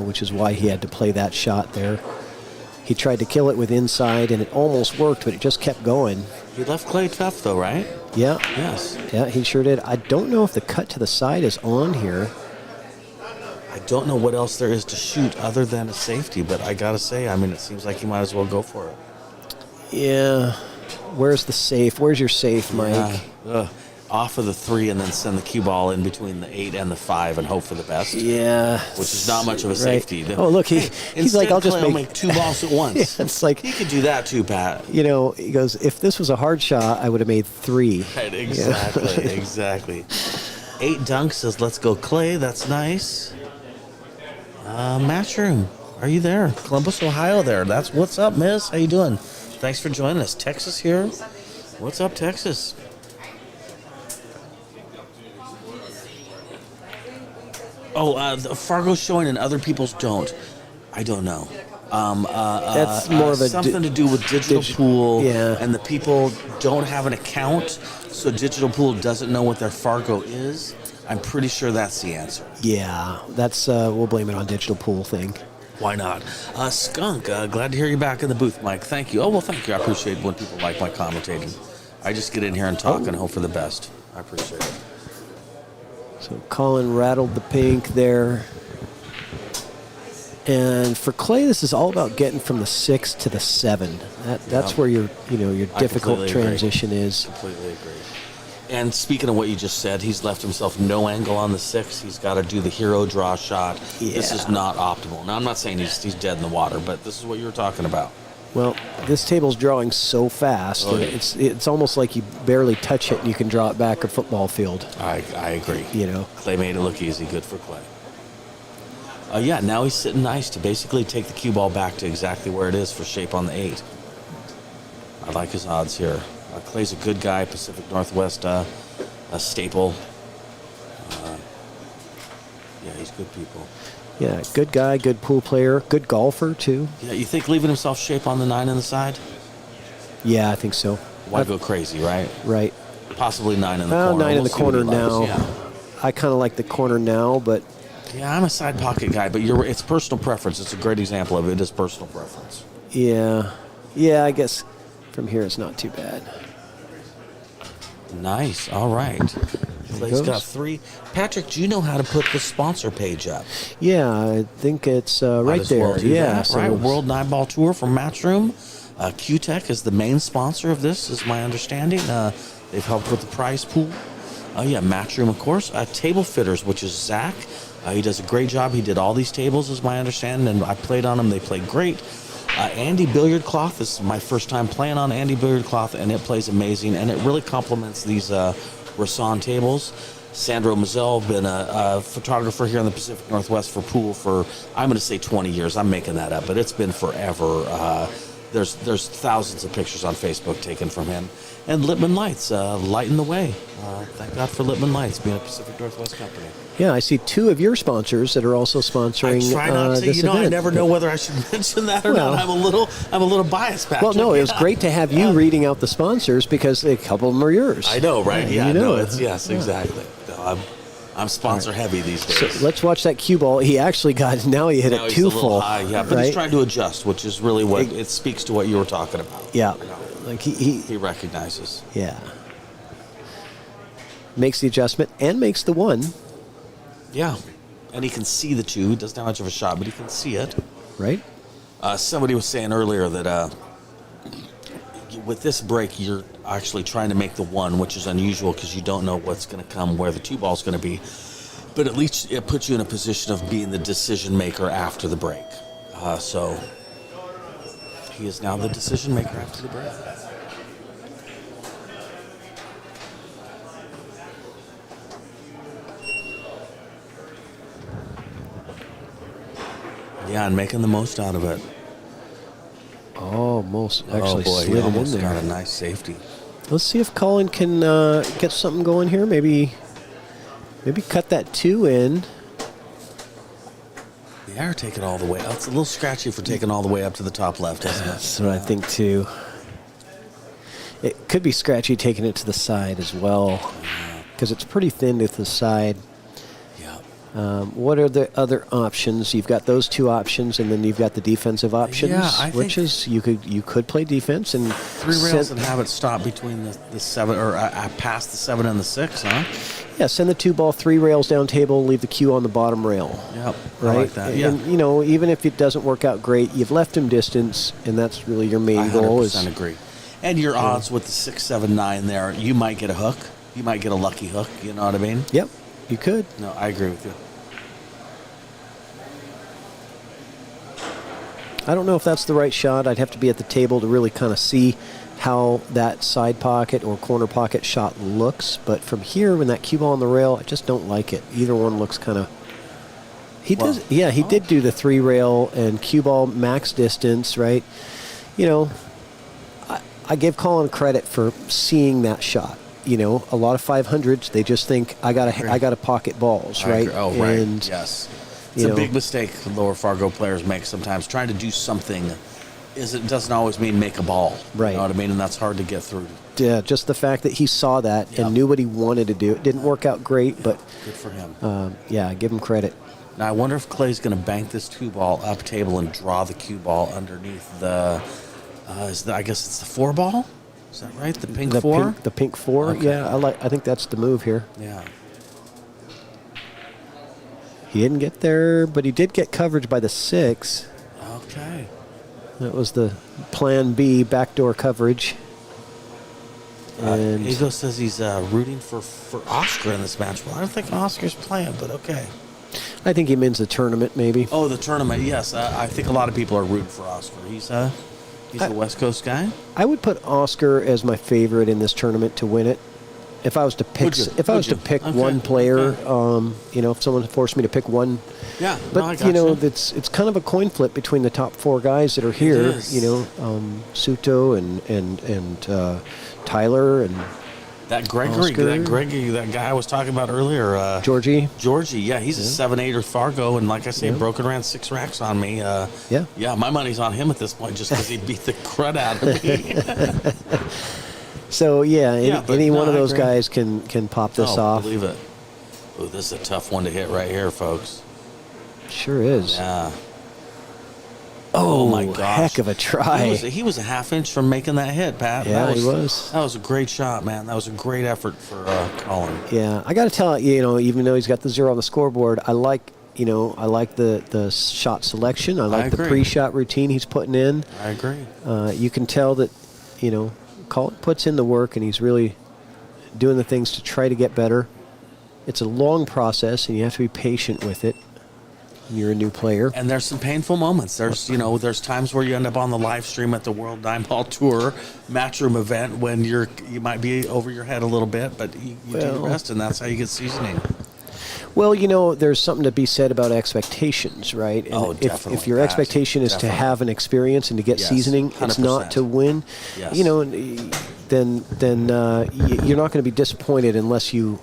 which is why he had to play that shot there. He tried to kill it with inside, and it almost worked, but it just kept going. He left Clay tough, though, right? Yeah. Yes. Yeah, he sure did. I don't know if the cut to the side is on here. I don't know what else there is to shoot other than a safety, but I got to say, I mean, it seems like he might as well go for it. Yeah. Where's the safe? Where's your safe, Mike? Off of the 3 and then send the cue ball in between the 8 and the 5 and hope for the best. Yeah. Which is not much of a safety. Oh, look, he's like, I'll just make 2 balls at once. Yeah, it's like, he could do that too, Pat. He goes, if this was a hard shot, I would have made 3. Right, exactly, exactly. 8 Dunk says, let's go, Clay. That's nice. Matchroom, are you there? Columbus, Ohio there. That's what's up, miss. How you doing? Thanks for joining us. Texas here. What's up, Texas? Oh, Fargo's showing and other people's don't. I don't know. That's more of a something to do with digital pool, yeah. and the people don't have an account, so digital pool doesn't know what their Fargo is. I'm pretty sure that's the answer. Yeah, that's we'll blame it on digital pool thing. Why not? Skunk, glad to hear you back in the booth, Mike. Thank you. Oh, well, thank you. I appreciate when people like my commentating. I just get in here and talk and hope for the best. I appreciate it. So Colin rattled the pink there. And for Clay, this is all about getting from the 6 to the 7. That's where your difficult transition is. Completely agree. And speaking of what you just said, he's left himself no angle on the 6. He's got to do the hero draw shot. Yeah. This is not optimal. Now, I'm not saying he's dead in the water, but this is what you were talking about. Well, this table's drawing so fast. Oh, yeah. It's almost like you barely touch it and you can draw it back a football field. I agree. Clay made it look easy. Good for Clay. Yeah, now he's sitting nice to basically take the cue ball back to exactly where it is for shape on the 8. I like his odds here. Clay's a good guy, Pacific Northwest, a staple. Yeah, he's good people. Yeah, good guy, good pool player, good golfer too. Yeah, you think leaving himself shape on the 9 on the side? Yeah, I think so. Why go crazy, right? Right. Possibly 9 in the corner. 9 in the We'll see what he corner likes, now. yeah. I kind of like the corner now, but Yeah, I'm a side pocket guy, but it's personal preference. It's a great example of it. It is personal preference. yeah, I guess from here it's not too bad. Nice. All right. Clay's got 3. Patrick, do you know how to put the sponsor page up? Yeah, I think it's Might right as well there. do Yeah, that, right. World Nineball Tour from Matchroom. Q-Tech is the main sponsor of this, is my understanding. They've helped with the prize pool. Yeah, Matchroom, of course. Table Fitters, which is Zach. He does a great job. He did all these tables, is my understanding, and I played on them. They played great. Andy Billiard Cloth. This is my first time playing on Andy Billiard Cloth, and it plays amazing, and it really complements these Rasan tables. Sandro Mazel, been a photographer here in the Pacific Northwest for pool for, I'm going to say 20 years. I'm making that up, but it's been forever. There's thousands of pictures on Facebook taken from him. And Lippman Lights, lighting the way. Thank God for Lippman Lights being a Pacific Northwest company. Yeah, I see 2 of your sponsors that are also sponsoring I try not to. this event. I never know whether I should mention that or not. I'm a little biased, Patrick. Well, no, it was great to have you reading out the sponsors because a couple of them are yours. I know, right? Yeah, you know. yes, exactly. No, I'm sponsor heavy these days. So let's watch that cue ball. He actually now he hit Now it he's too a little full. high, yeah, but he's trying to adjust, which is really what it speaks to what you were talking about. Yeah, like he recognizes. Yeah, makes the adjustment and makes the 1. Yeah, and he can see the 2. He doesn't have much of a shot, but he can see it. Right. Somebody was saying earlier that with this break, you're actually trying to make the 1, which is unusual because you don't know what's going to come, where the 2 ball's going to be. But at least it puts you in a position of being the decision maker after the break. So he is now the decision maker after the break. Yeah, and making the most out of it. Almost actually boy, slid he it in almost there. got a nice safety. Let's see if Colin can get something going here. Maybe cut that 2 in. Yeah, or take it all the way. It's a little scratchy for taking all the way up to the top left, isn't it? That's what I think too. It could be scratchy taking it to the side as well, because it's pretty thin to the side. Yeah. What are the other options? You've got those 2 options, and then you've got the defensive options, Yeah, I which think is you could play defense and 3 rails and have it stop between the 7 or past the 7 and the 6, huh? Yeah, send the 2 ball 3 rails down table, leave the cue on the bottom rail. Yep, right. I like that. Yeah, And even if it doesn't work out great, you've left him distance, and that's really your main goal. I 100% agree. And your odds with the 6, 7, 9 there, you might get a hook. You might get a lucky hook. You know what I mean? Yep, you could. No, I agree with you. I don't know if that's the right shot. I'd have to be at the table to really kind of see how that side pocket or corner pocket shot looks. But from here, when that cue ball on the rail, I just don't like it. Either one looks kind of... He did do the 3 rail and cue ball max distance, right? I give Colin credit for seeing that shot. You know, a lot of 500s, they just think I gotta pocket balls, I right? agree. Oh, right. And, Yes. It's a big mistake lower Fargo players make sometimes. Trying to do something doesn't always mean make a ball. Right. You know what I mean? And that's hard to get through. Yeah, just the fact that he saw that and knew what he wanted to do. It didn't work out great, but good for him. Yeah, give him credit. Now I wonder if Clay's going to bank this cue ball up table and draw the cue ball underneath the. I guess it's the 4 ball. Is that right? The pink 4. The pink 4. Okay. Yeah, I think that's the move here. Yeah. He didn't get there, but he did get coverage by the 6. Okay. That was the plan B, backdoor coverage. And Ego says he's rooting for Oscar in this match. Well, I don't think Oscar's playing, but okay. I think he means the tournament, maybe. Oh, the tournament, yes. I think a lot of people are rooting for Oscar. He's a West Coast guy. I would put Oscar as my favorite in this tournament to win it. If I was to pick, one player, if someone forced me to pick one, yeah. But I got it's kind of a coin flip between the top 4 guys that are here. It is. Suto and Tyler and that Gregory, Oscar. that guy I was talking about earlier, Georgie, yeah, he's a 7-8 Fargo, and like I say, broken ran 6 racks on me. Yeah, my money's on him at this point just because he beat the crud out of me. So any one of those agree. guys can pop this off. Believe it. Oh, this is a tough one to hit right here, folks. Sure is. Yeah. Oh my gosh! Heck of a try. He was a half inch from making that hit, Pat. Yeah, he was. That was a great shot, man. That was a great effort for Colin. Yeah, I got to tell you, even though he's got the 0 on the scoreboard, I like the shot selection. I like the pre-shot routine he's putting in. I agree. You can tell that, Colin puts in the work and he's really doing the things to try to get better. It's a long process and you have to be patient with it. You're a new player. And there's some painful moments. There's times where you end up on the live stream at the World Nineball Tour Matchroom event when you might be over your head a little bit, but you do your best, and that's how you get seasoning. Well, there's something to be said about expectations, right? And definitely. If your expectation is to have an experience and to get seasoning, 100%. It's not to win. Yes. Then you're not going to be disappointed unless you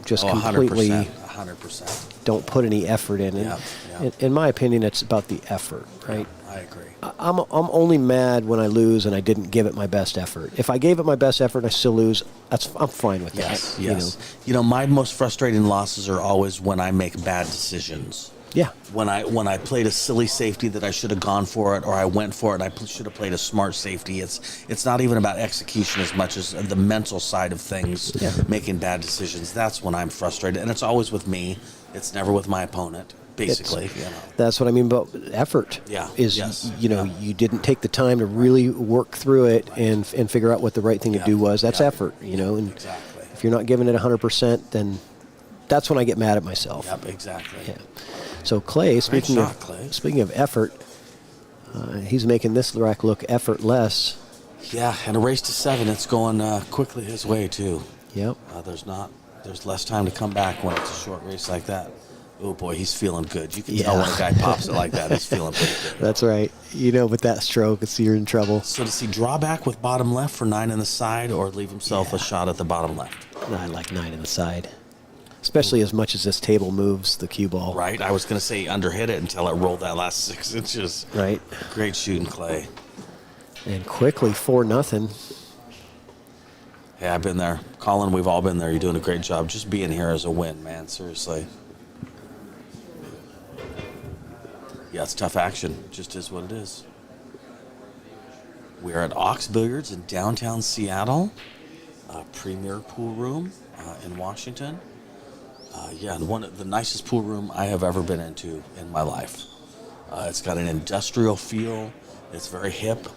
just completely 100%. don't put any effort in. And in my opinion, it's about the effort, right? I agree. I'm only mad when I lose and I didn't give it my best effort. If I gave it my best effort and I still lose, I'm fine with that. Yes. My most frustrating losses are always when I make bad decisions. Yeah. When I played a silly safety that I should have gone for it, or I went for it and I should have played a smart safety. It's not even about execution as much as the mental side of things, making bad decisions. That's when I'm frustrated. And it's always with me. It's never with my opponent, basically. That's what I mean about effort. Yeah. You didn't take the time to really work through it and figure out what the right thing to do was. That's effort, and exactly. If you're not giving it 100%, then that's when I get mad at myself. Yep, exactly. Yeah. So Clay, speaking of effort, he's making this rack look effortless. Yeah, and a race to 7, it's going quickly his way too. Yep. There's less time to come back when it's a short race like that. Oh boy, he's feeling good. You can tell when a guy pops it like that, he's feeling pretty good. That's right. With that stroke, you're in trouble. So does he draw back with bottom left for 9 in the side, or leave himself a shot at the bottom left? I like 9 in the side. Especially as much as this table moves the cue ball. Right. I was going to say underhit it until it rolled that last 6 inches. Right. Great shooting, Clay. And quickly, 4-0. Hey, I've been there. Colin, we've all been there. You're doing a great job. Just being here is a win, man. Seriously. Yeah, it's tough action. Just is what it is. We are at Ox Billiards in downtown Seattle. Premier pool room in Washington. One of the nicest pool room I have ever been into in my life. It's got an industrial feel. It's very hip.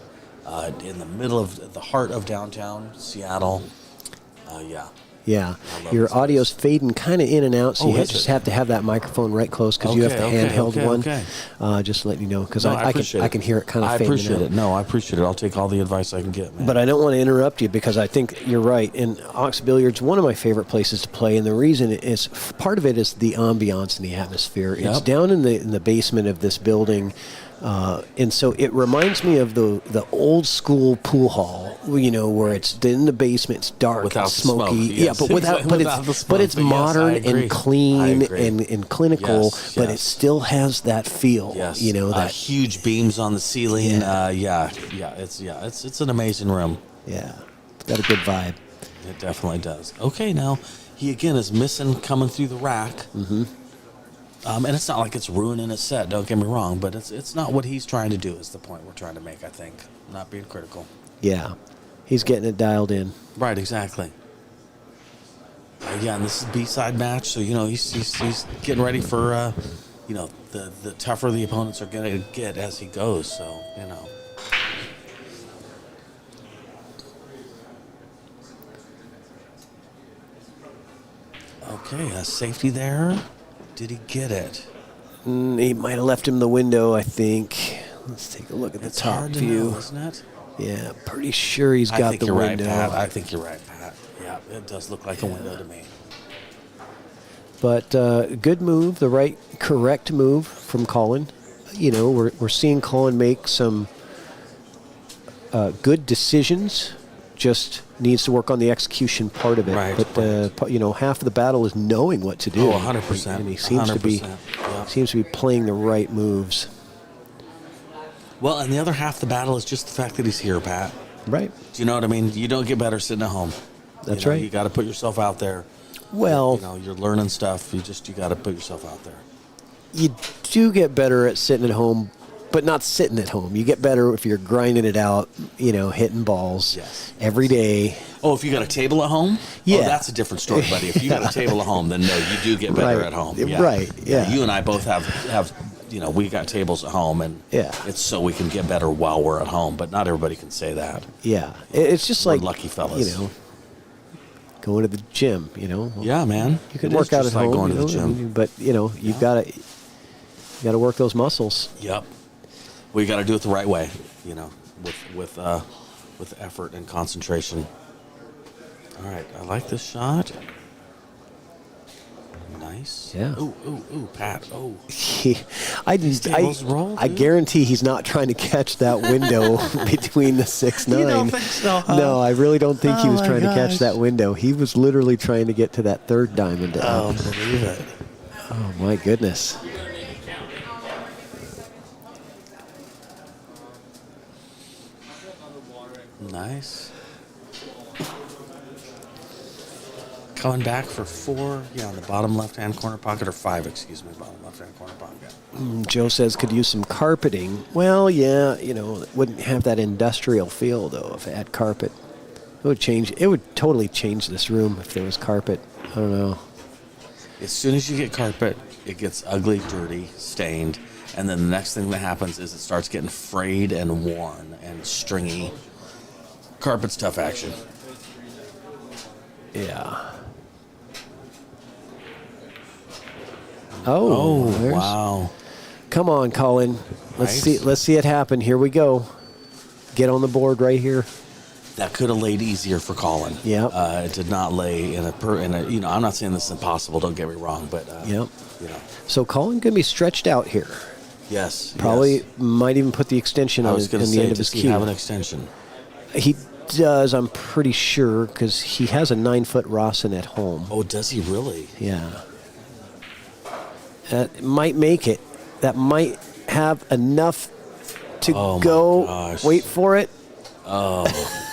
In the middle of the heart of downtown Seattle. Yeah. Your audio's fading kind of in and out, so you just have to have that microphone right close because you have the handheld one. Just letting you know, because I can hear it kind of fading out. I appreciate it. No, I appreciate it. I'll take all the advice I can get, man. But I don't want to interrupt you because I think you're right. And Ox Billiards, one of my favorite places to play, and the reason is part of it is the ambiance and the atmosphere. It's down in the basement of this building. And so it reminds me of the old school pool hall, where it's in the basement, it's dark, Without it's the smoke, smoky. yes. Yeah, but Without the smoke, it's but yes, modern I agree. and clean I agree. and clinical, Yes, but it yes. still has that feel. Yes, That huge beams on the ceiling. Yeah. It's an amazing room. Yeah, it's got a good vibe. It definitely does. Okay, now he again is missing coming through the rack. Mm-hmm. And it's not like it's ruining his set. Don't get me wrong, but it's not what he's trying to do. Is the point we're trying to make? I think not being critical. Yeah, he's getting it dialed in. Right, exactly. And this is B-side match, so he's getting ready for the tougher the opponents are going to get as he goes. So Okay, safety there. Did he get it? He might have left him the window, I think. Let's take a look at the It's top hard to view. know, isn't it? Yeah, pretty sure he's I got think the you're window. right, Pat. I think you're right, Pat. Yeah, it does look like a window to me. But good move, the correct move from Colin. We're seeing Colin make some good decisions. Just needs to work on the execution part of it. Right, But half of the battle is knowing what to do. Oh, 100%. And he seems to be 100%, playing the right moves. Well, and the other half of the battle is just the fact that he's here, Pat. Right. Do you know what I mean? You don't get better sitting at home. That's right. You got to put yourself out there. Well, you're learning stuff. You got to put yourself out there. You do get better at sitting at home, but not sitting at home. You get better if you're grinding it out, hitting balls every day. Oh, if you got a table at home? Yeah. Oh, that's a different story, buddy. If you got a table at home, then no, you do get better Right. at home. Right, yeah. You and I both have we got tables at home, and it's so we can get better while we're at home, but not everybody can say that. Yeah. It's just We're like, lucky fellas. going to the gym, Yeah, man. You can It is work out at just like home, going to the gym. but you've got to work those muscles. Yep. Well, you got to do it the right way, with effort and concentration. All right, I like this shot. Nice. Yeah. Ooh, Pat. Oh. I guarantee he's not trying to catch that window between the 6-9. You don't think so, huh? No, I really don't think he Oh was my trying to catch gosh. that window. He was literally trying to get to that third diamond. Oh, believe it. Oh, my goodness. Nice. Coming back for 4, on the bottom left-hand corner pocket, or 5, bottom left-hand corner pocket. Joe says could use some carpeting. Well, yeah, it wouldn't have that industrial feel, though, if it had carpet. It would totally change this room if there was carpet. I don't know. As soon as you get carpet, it gets ugly, dirty, stained, and then the next thing that happens is it starts getting frayed and worn and stringy. Carpet's tough action. Yeah. Oh, there's- wow. Come on, Colin. Let's see it happen. Here we go. Get on the board right here. That could have laid easier for Colin. Yeah. It did not lay in a I'm not saying this is impossible, don't get me wrong, but Yep. So Colin going to be stretched out here. Yes. Probably might even put the extension I on was going to the say, end of does his he have cue. an extension? He does, I'm pretty sure, because he has a 9-foot Rawson at home. Oh, does he really? Yeah. That might make it. That might have enough to Oh, my go. gosh. Wait for it. Oh,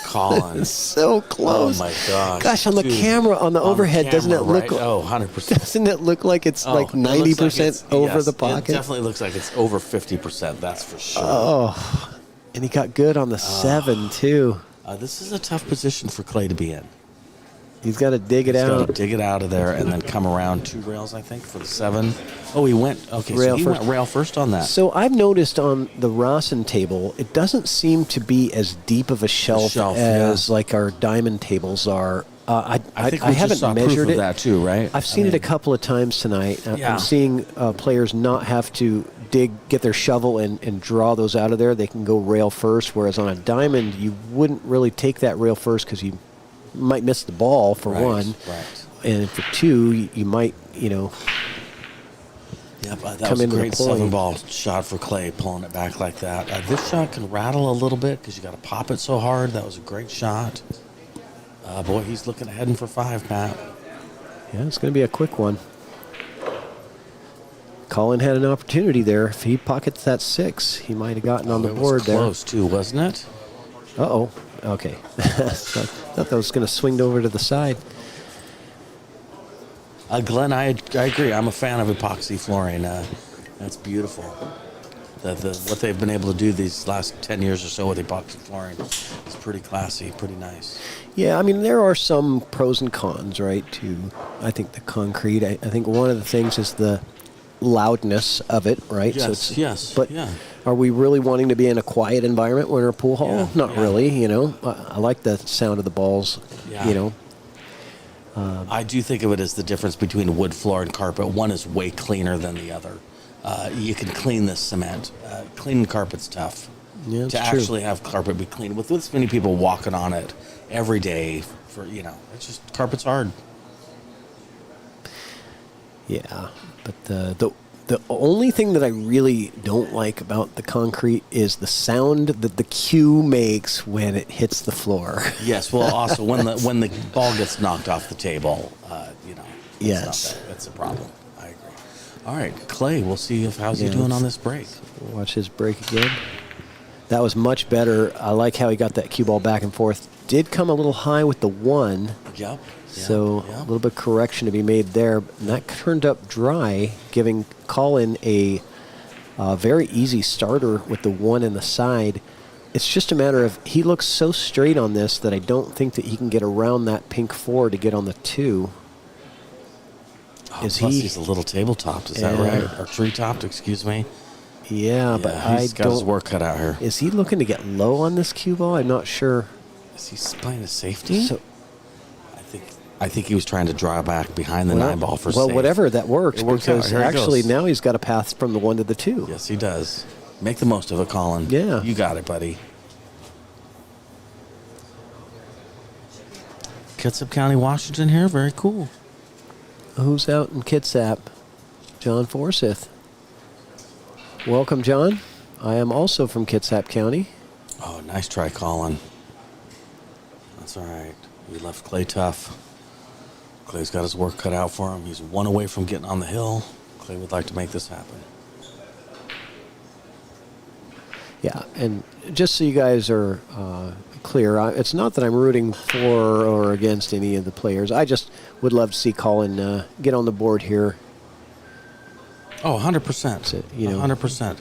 Colin. It's so close. Oh, my gosh. Gosh, on the Dude, camera, on the on the overhead, doesn't it camera, look right? like... Oh, 100%. Doesn't it look like it's like it looks 90% it's- over yes, the pocket? It definitely looks like it's over 50%, that's for sure. Oh, and he got good on the 7, too. This is a tough position for Clay to be in. He's got to dig it He's got to out. dig it out of there and then come around 2 rails, I think, for the 7. Oh, he went. Okay, Rail so he first. went rail first on that. So I've noticed on the Rawson table, it doesn't seem to be as deep of a shelf, as like our diamond tables are. I think we just haven't saw proof measured of it. that too, right? I've seen it a couple of times tonight. Yeah. I'm seeing players not have to get their shovel and draw those out of there. They can go rail first, whereas on a diamond, you wouldn't really take that rail first because you might miss the ball for one. Right. And for 2, you might, Yep, that come was a into the great play. 7-ball shot for Clay, pulling it back like that. This shot can rattle a little bit because you got to pop it so hard. That was a great shot. Boy, he's heading for 5, Pat. Yeah, it's going to be a quick one. Colin had an opportunity there. If he pockets that 6, he might have gotten on the It board was there. close too, wasn't it? Uh-oh. Okay. Thought that was going to swing over to the side. Glenn, I agree. I'm a fan of epoxy flooring. That's beautiful. What they've been able to do these last 10 years or so with epoxy flooring is pretty classy, pretty nice. Yeah, I mean, there are some pros and cons, right, to, I think, the concrete. I think one of the things is the loudness of it, right? Yes, yes. But yeah. are we really wanting to be in a quiet environment when we're in a pool hall? Yeah, Not yeah. really, you know. I like the sound of the balls, Yeah. you know. I do think of it as the difference between wood floor and carpet. One is way cleaner than the other. You can clean this cement. Cleaning carpet's tough. Yeah, to it's true. actually have carpet be clean with this many people walking on it every day it's just carpet's hard. Yeah, but the only thing that I really don't like about the concrete is the sound that the cue makes when it hits the floor. Yes, well, also when the ball gets knocked off the table, Yes. that's a problem. I agree. All right, Clay, we'll see how's he doing on this break. Watch his break again. That was much better. I like how he got that cue ball back and forth. Did come a little high with the 1. Yep. So a little bit of correction to be made there. And that turned up dry, giving Colin a very easy starter with the 1 in the side. It's just a matter of he looks so straight on this that I don't think that he can get around that pink 4 to get on the 2. Plus he's a little table-topped, is that right? Or tree-topped, excuse me. Yeah, but he's got his work cut out here. Is he looking to get low on this cue ball? I'm not sure. Is he playing a safety? So, I think he was trying to draw back behind the 9-ball for well, safe. whatever, that works. It works out. Because Here it actually goes. now he's got a path from the 1 to the 2. Yes, he does. Make the most of it, Colin. Yeah. You got it, buddy. Kitsap County, Washington here. Very cool. Who's out in Kitsap? John Forsyth. Welcome, John. I am also from Kitsap County. Oh, nice try, Colin. That's all right. We left Clay tough. Clay's got his work cut out for him. He's 1 away from getting on the hill. Clay would like to make this happen. Yeah, and just so you guys are clear, it's not that I'm rooting for or against any of the players. I just would love to see Colin get on the board here. Oh, 100%. So, you know, 100%.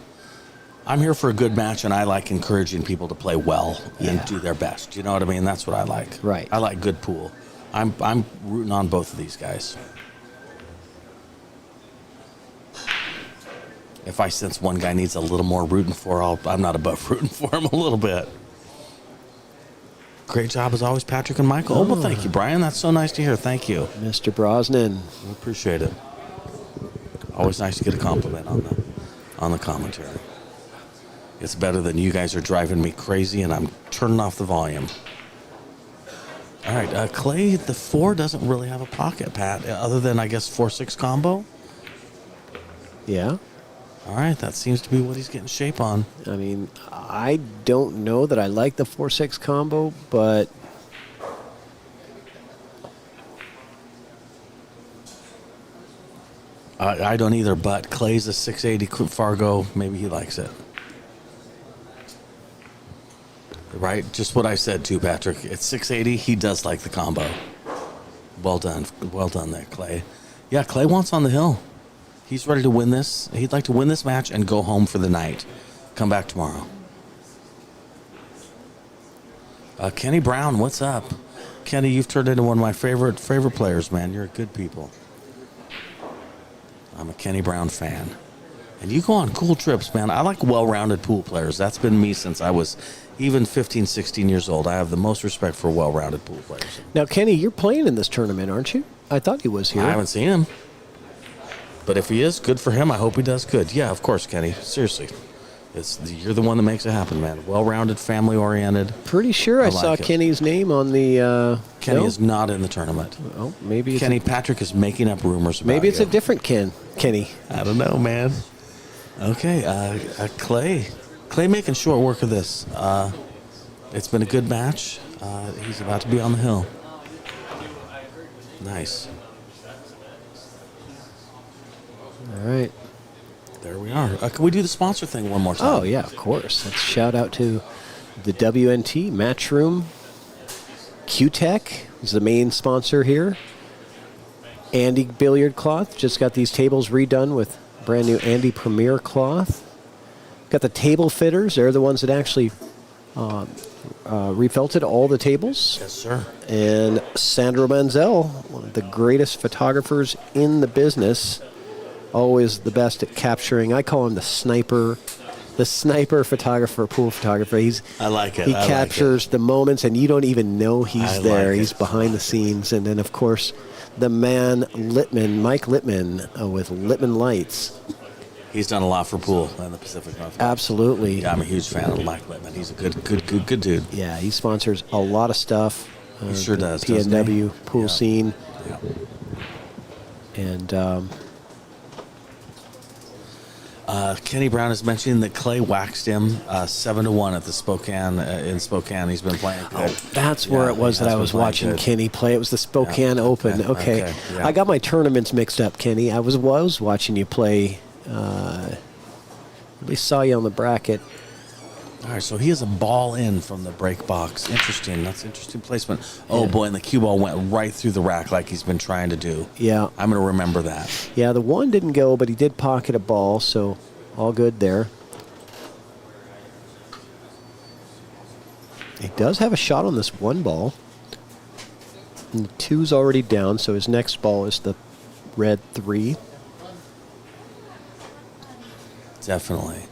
I'm here for a good match, and I like encouraging people to play well and do their best. You know what I mean? That's what I like. Right. I like good pool. I'm rooting on both of these guys. If I sense one guy needs a little more rooting for, I'm not above rooting for him a little bit. Great job as always, Patrick and Michael. Oh, well, thank you, Brian. That's so nice to hear. Thank you. Mr. Brosnan. We appreciate it. Always nice to get a compliment on the commentary. It's better than you guys are driving me crazy and I'm turning off the volume. All right, Clay, the 4 doesn't really have a pocket, Pat, other than, I guess, 4-6 combo. Yeah. All right, that seems to be what he's getting shape on. I mean, I don't know that I like the 4-6 combo, but I don't either, but Clay's a 680 Fargo. Maybe he likes it. Right? Just what I said too, Patrick. At 680, he does like the combo. Well done. Well done there, Clay. Yeah, Clay wants on the hill. He's ready to win this. He'd like to win this match and go home for the night. Come back tomorrow. Kenny Brown, what's up? Kenny, you've turned into one of my favorite players, man. You're a good people. I'm a Kenny Brown fan. And you go on cool trips, man. I like well-rounded pool players. That's been me since I was even 15, 16 years old. I have the most respect for well-rounded pool players. Now, Kenny, you're playing in this tournament, aren't you? I thought he was here. I haven't seen him. But if he is, good for him. I hope he does good. Yeah, of course, Kenny. Seriously. You're the one that makes it happen, man. Well-rounded, family-oriented. Pretty sure I saw like it. Kenny's name on the. Kenny no? is not in the tournament. Oh, maybe it's Kenny Patrick is making up rumors about maybe it's you. a different Kenny. I don't know, man. Okay, Clay. Clay making short work of this. It's been a good match. He's about to be on the hill. Nice. All right. There we are. Can we do the sponsor thing one more time? Oh, yeah, of course. Let's shout out to the WNT Matchroom. Q-Tech is the main sponsor here. Andy Billiard Cloth. Just got these tables redone with brand new Andy Premier Cloth. Got the table fitters. They're the ones that actually refelted all the tables. Yes, sir. And Sandro Manzel, one of the greatest photographers in the business. Always the best at capturing. I call him the sniper photographer, pool photographer. I like it. He I captures the moments, and you don't even know he's I there. like He's it. behind the scenes. And then, of course, the man Littman, Mike Littman, with Littman Lights. He's done a lot for pool in the Pacific Northwest. Absolutely. Yeah, I'm a huge fan of Mike Littman. He's a good dude. Yeah, he sponsors a lot of stuff. He sure the does, doesn't he? PNW pool scene. Yeah. And Kenny Brown is mentioning that Clay waxed him 7-1 at the Spokane in Spokane. He's been playing good. Oh, that's where it was that I was watching Kenny play. It was the Spokane Open. Okay. yeah. I got my tournaments mixed up, Kenny. I was watching you play. At least saw you on the bracket. All right, so he has a ball in from the break box. Interesting. That's interesting placement. Oh, boy, and the cue ball went right through the rack like he's been trying to do. Yeah. I'm going to remember that. Yeah, the one didn't go, but he did pocket a ball, so all good there. He does have a shot on this one ball. And the 2's already down, so his next ball is the red 3. Definitely.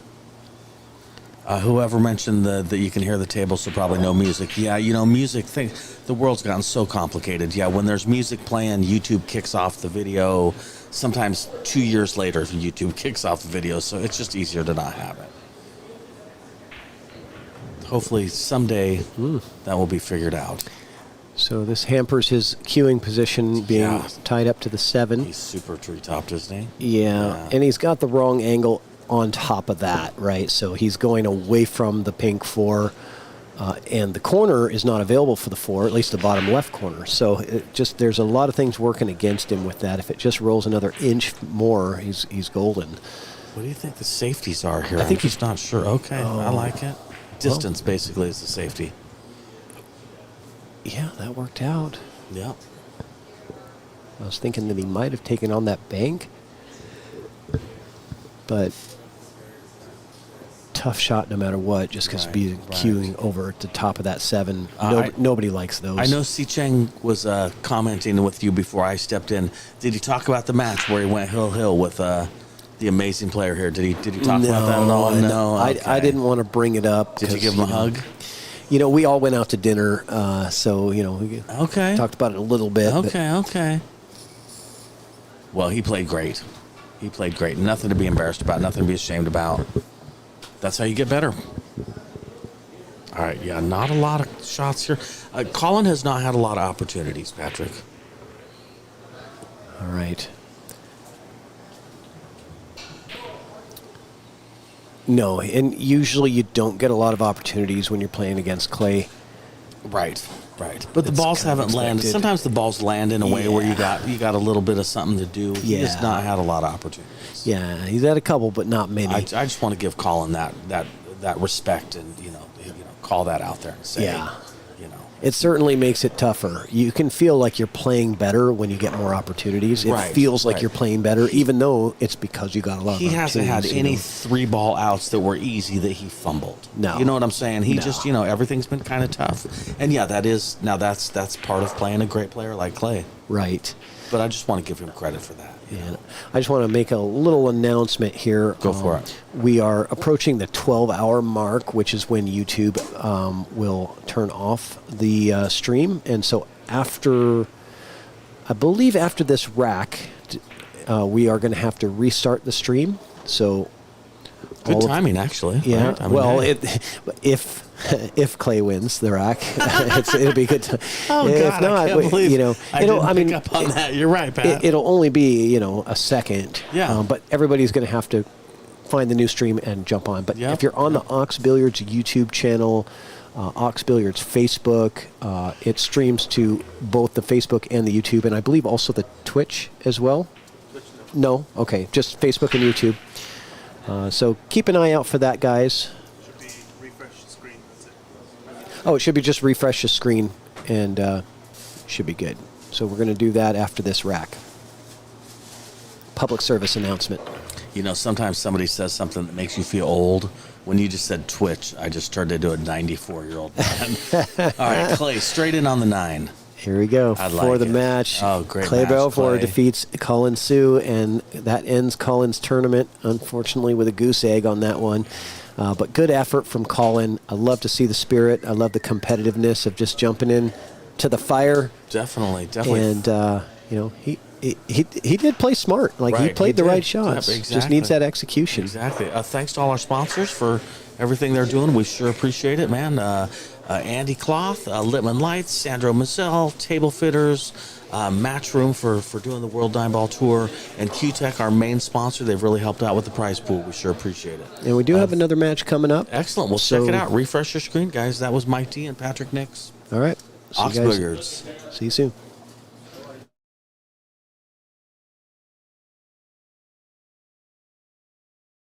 Whoever mentioned that you can hear the table, so probably no music. Yeah, music. The world's gotten so complicated. Yeah, when there's music playing, YouTube kicks off the video. Sometimes 2 years later, YouTube kicks off the video, so it's just easier to not have it. Hopefully, someday that will be figured out. So this hampers his queuing position being tied up to the 7. He's super tree-topped, isn't he? Yeah, and he's got the wrong angle on top of that, right? So he's going away from the pink 4, and the corner is not available for the 4, at least the bottom left corner. So there's a lot of things working against him with that. If it just rolls another inch more, he's golden. What do you think the safeties are here? I think he's not sure. Okay, I like it. Distance basically is the safety. Yeah, that worked out. Yeah. I was thinking that he might have taken on that bank, but tough shot no matter what, just because being queuing over at the top of that 7. Nobody likes those. I know Si Cheng was commenting with you before I stepped in. Did he talk about the match where he went hill with the amazing player here? Did he talk about that at all? No. Okay. I didn't want to bring it up. Did you give him a hug? We all went out to dinner, so we talked about it a little bit. Okay. Well, he played great. Nothing to be embarrassed about. Nothing to be ashamed about. That's how you get better. All right, yeah, not a lot of shots here. Colin has not had a lot of opportunities, Patrick. All right. No, and usually you don't get a lot of opportunities when you're playing against Clay. Right. But the balls haven't landed. Sometimes the balls land in a way where you got a little bit of something to do. He has not had a lot of opportunities. Yeah, he's had a couple, but not many. I just want to give Colin that respect and call that out there and say, It certainly makes it tougher. You can feel like you're playing better when you get more opportunities. It feels like you're playing better, even though it's because you got a lot of opportunities. He hasn't had any 3-ball outs that were easy that he fumbled. No. You know what I'm saying? He just, everything's been kind of tough. And that's part of playing a great player like Clay. Right. But I just want to give him credit for that. Yeah. I just want to make a little announcement here. Go for it. We are approaching the 12-hour mark, which is when YouTube will turn off the stream. And so I believe after this rack, we are going to have to restart the stream. So Good all of- timing, actually. Yeah. right? I mean, Well, hey. if Clay wins the rack, it'll be good. Oh, if God, I can't believe I didn't mean, pick up on that. You're right, Pat. It'll only be a second. Yeah. But everybody's going to have to find the new stream and jump on. But Yep. if you're on the Ox Billiards YouTube channel, Ox Billiards Facebook, it streams to both the Facebook and the YouTube, and I believe also the Twitch as well. No, okay, just Facebook and YouTube. So keep an eye out for that, guys. Should be refresh the screen. That's it. Oh, it should be just refresh the screen, and should be good. So we're going to do that after this rack. Public service announcement. Sometimes somebody says something that makes you feel old. When you just said Twitch, I just turned into a 94-year-old man. All right, Clay, straight in on the 9. Here we go I for like the it. match. Oh, great Clay match, Belfour Clay. defeats Colin Sue, and that ends Colin's tournament, unfortunately, with a goose egg on that one. But good effort from Colin. I love to see the spirit. I love the competitiveness of just jumping in to the fire. Definitely. And, he did play smart. Like, he Right, played the did. right shots. Yep, Just exactly. needs that execution. Exactly. Thanks to all our sponsors for everything they're doing. We sure appreciate it, man. Andy Cloth, Littman Lights, Sandro Mazel, Table Fitters, Match Room for doing the World Nineball Tour, and Q-Tech, our main sponsor. They've really helped out with the prize pool. We sure appreciate it. And we do have another match coming up. Excellent. Well, So- check it out. Refresh your screen, guys. That was Mike D and Patrick Nix. All right. See you Ox guys. Billiards. See you soon.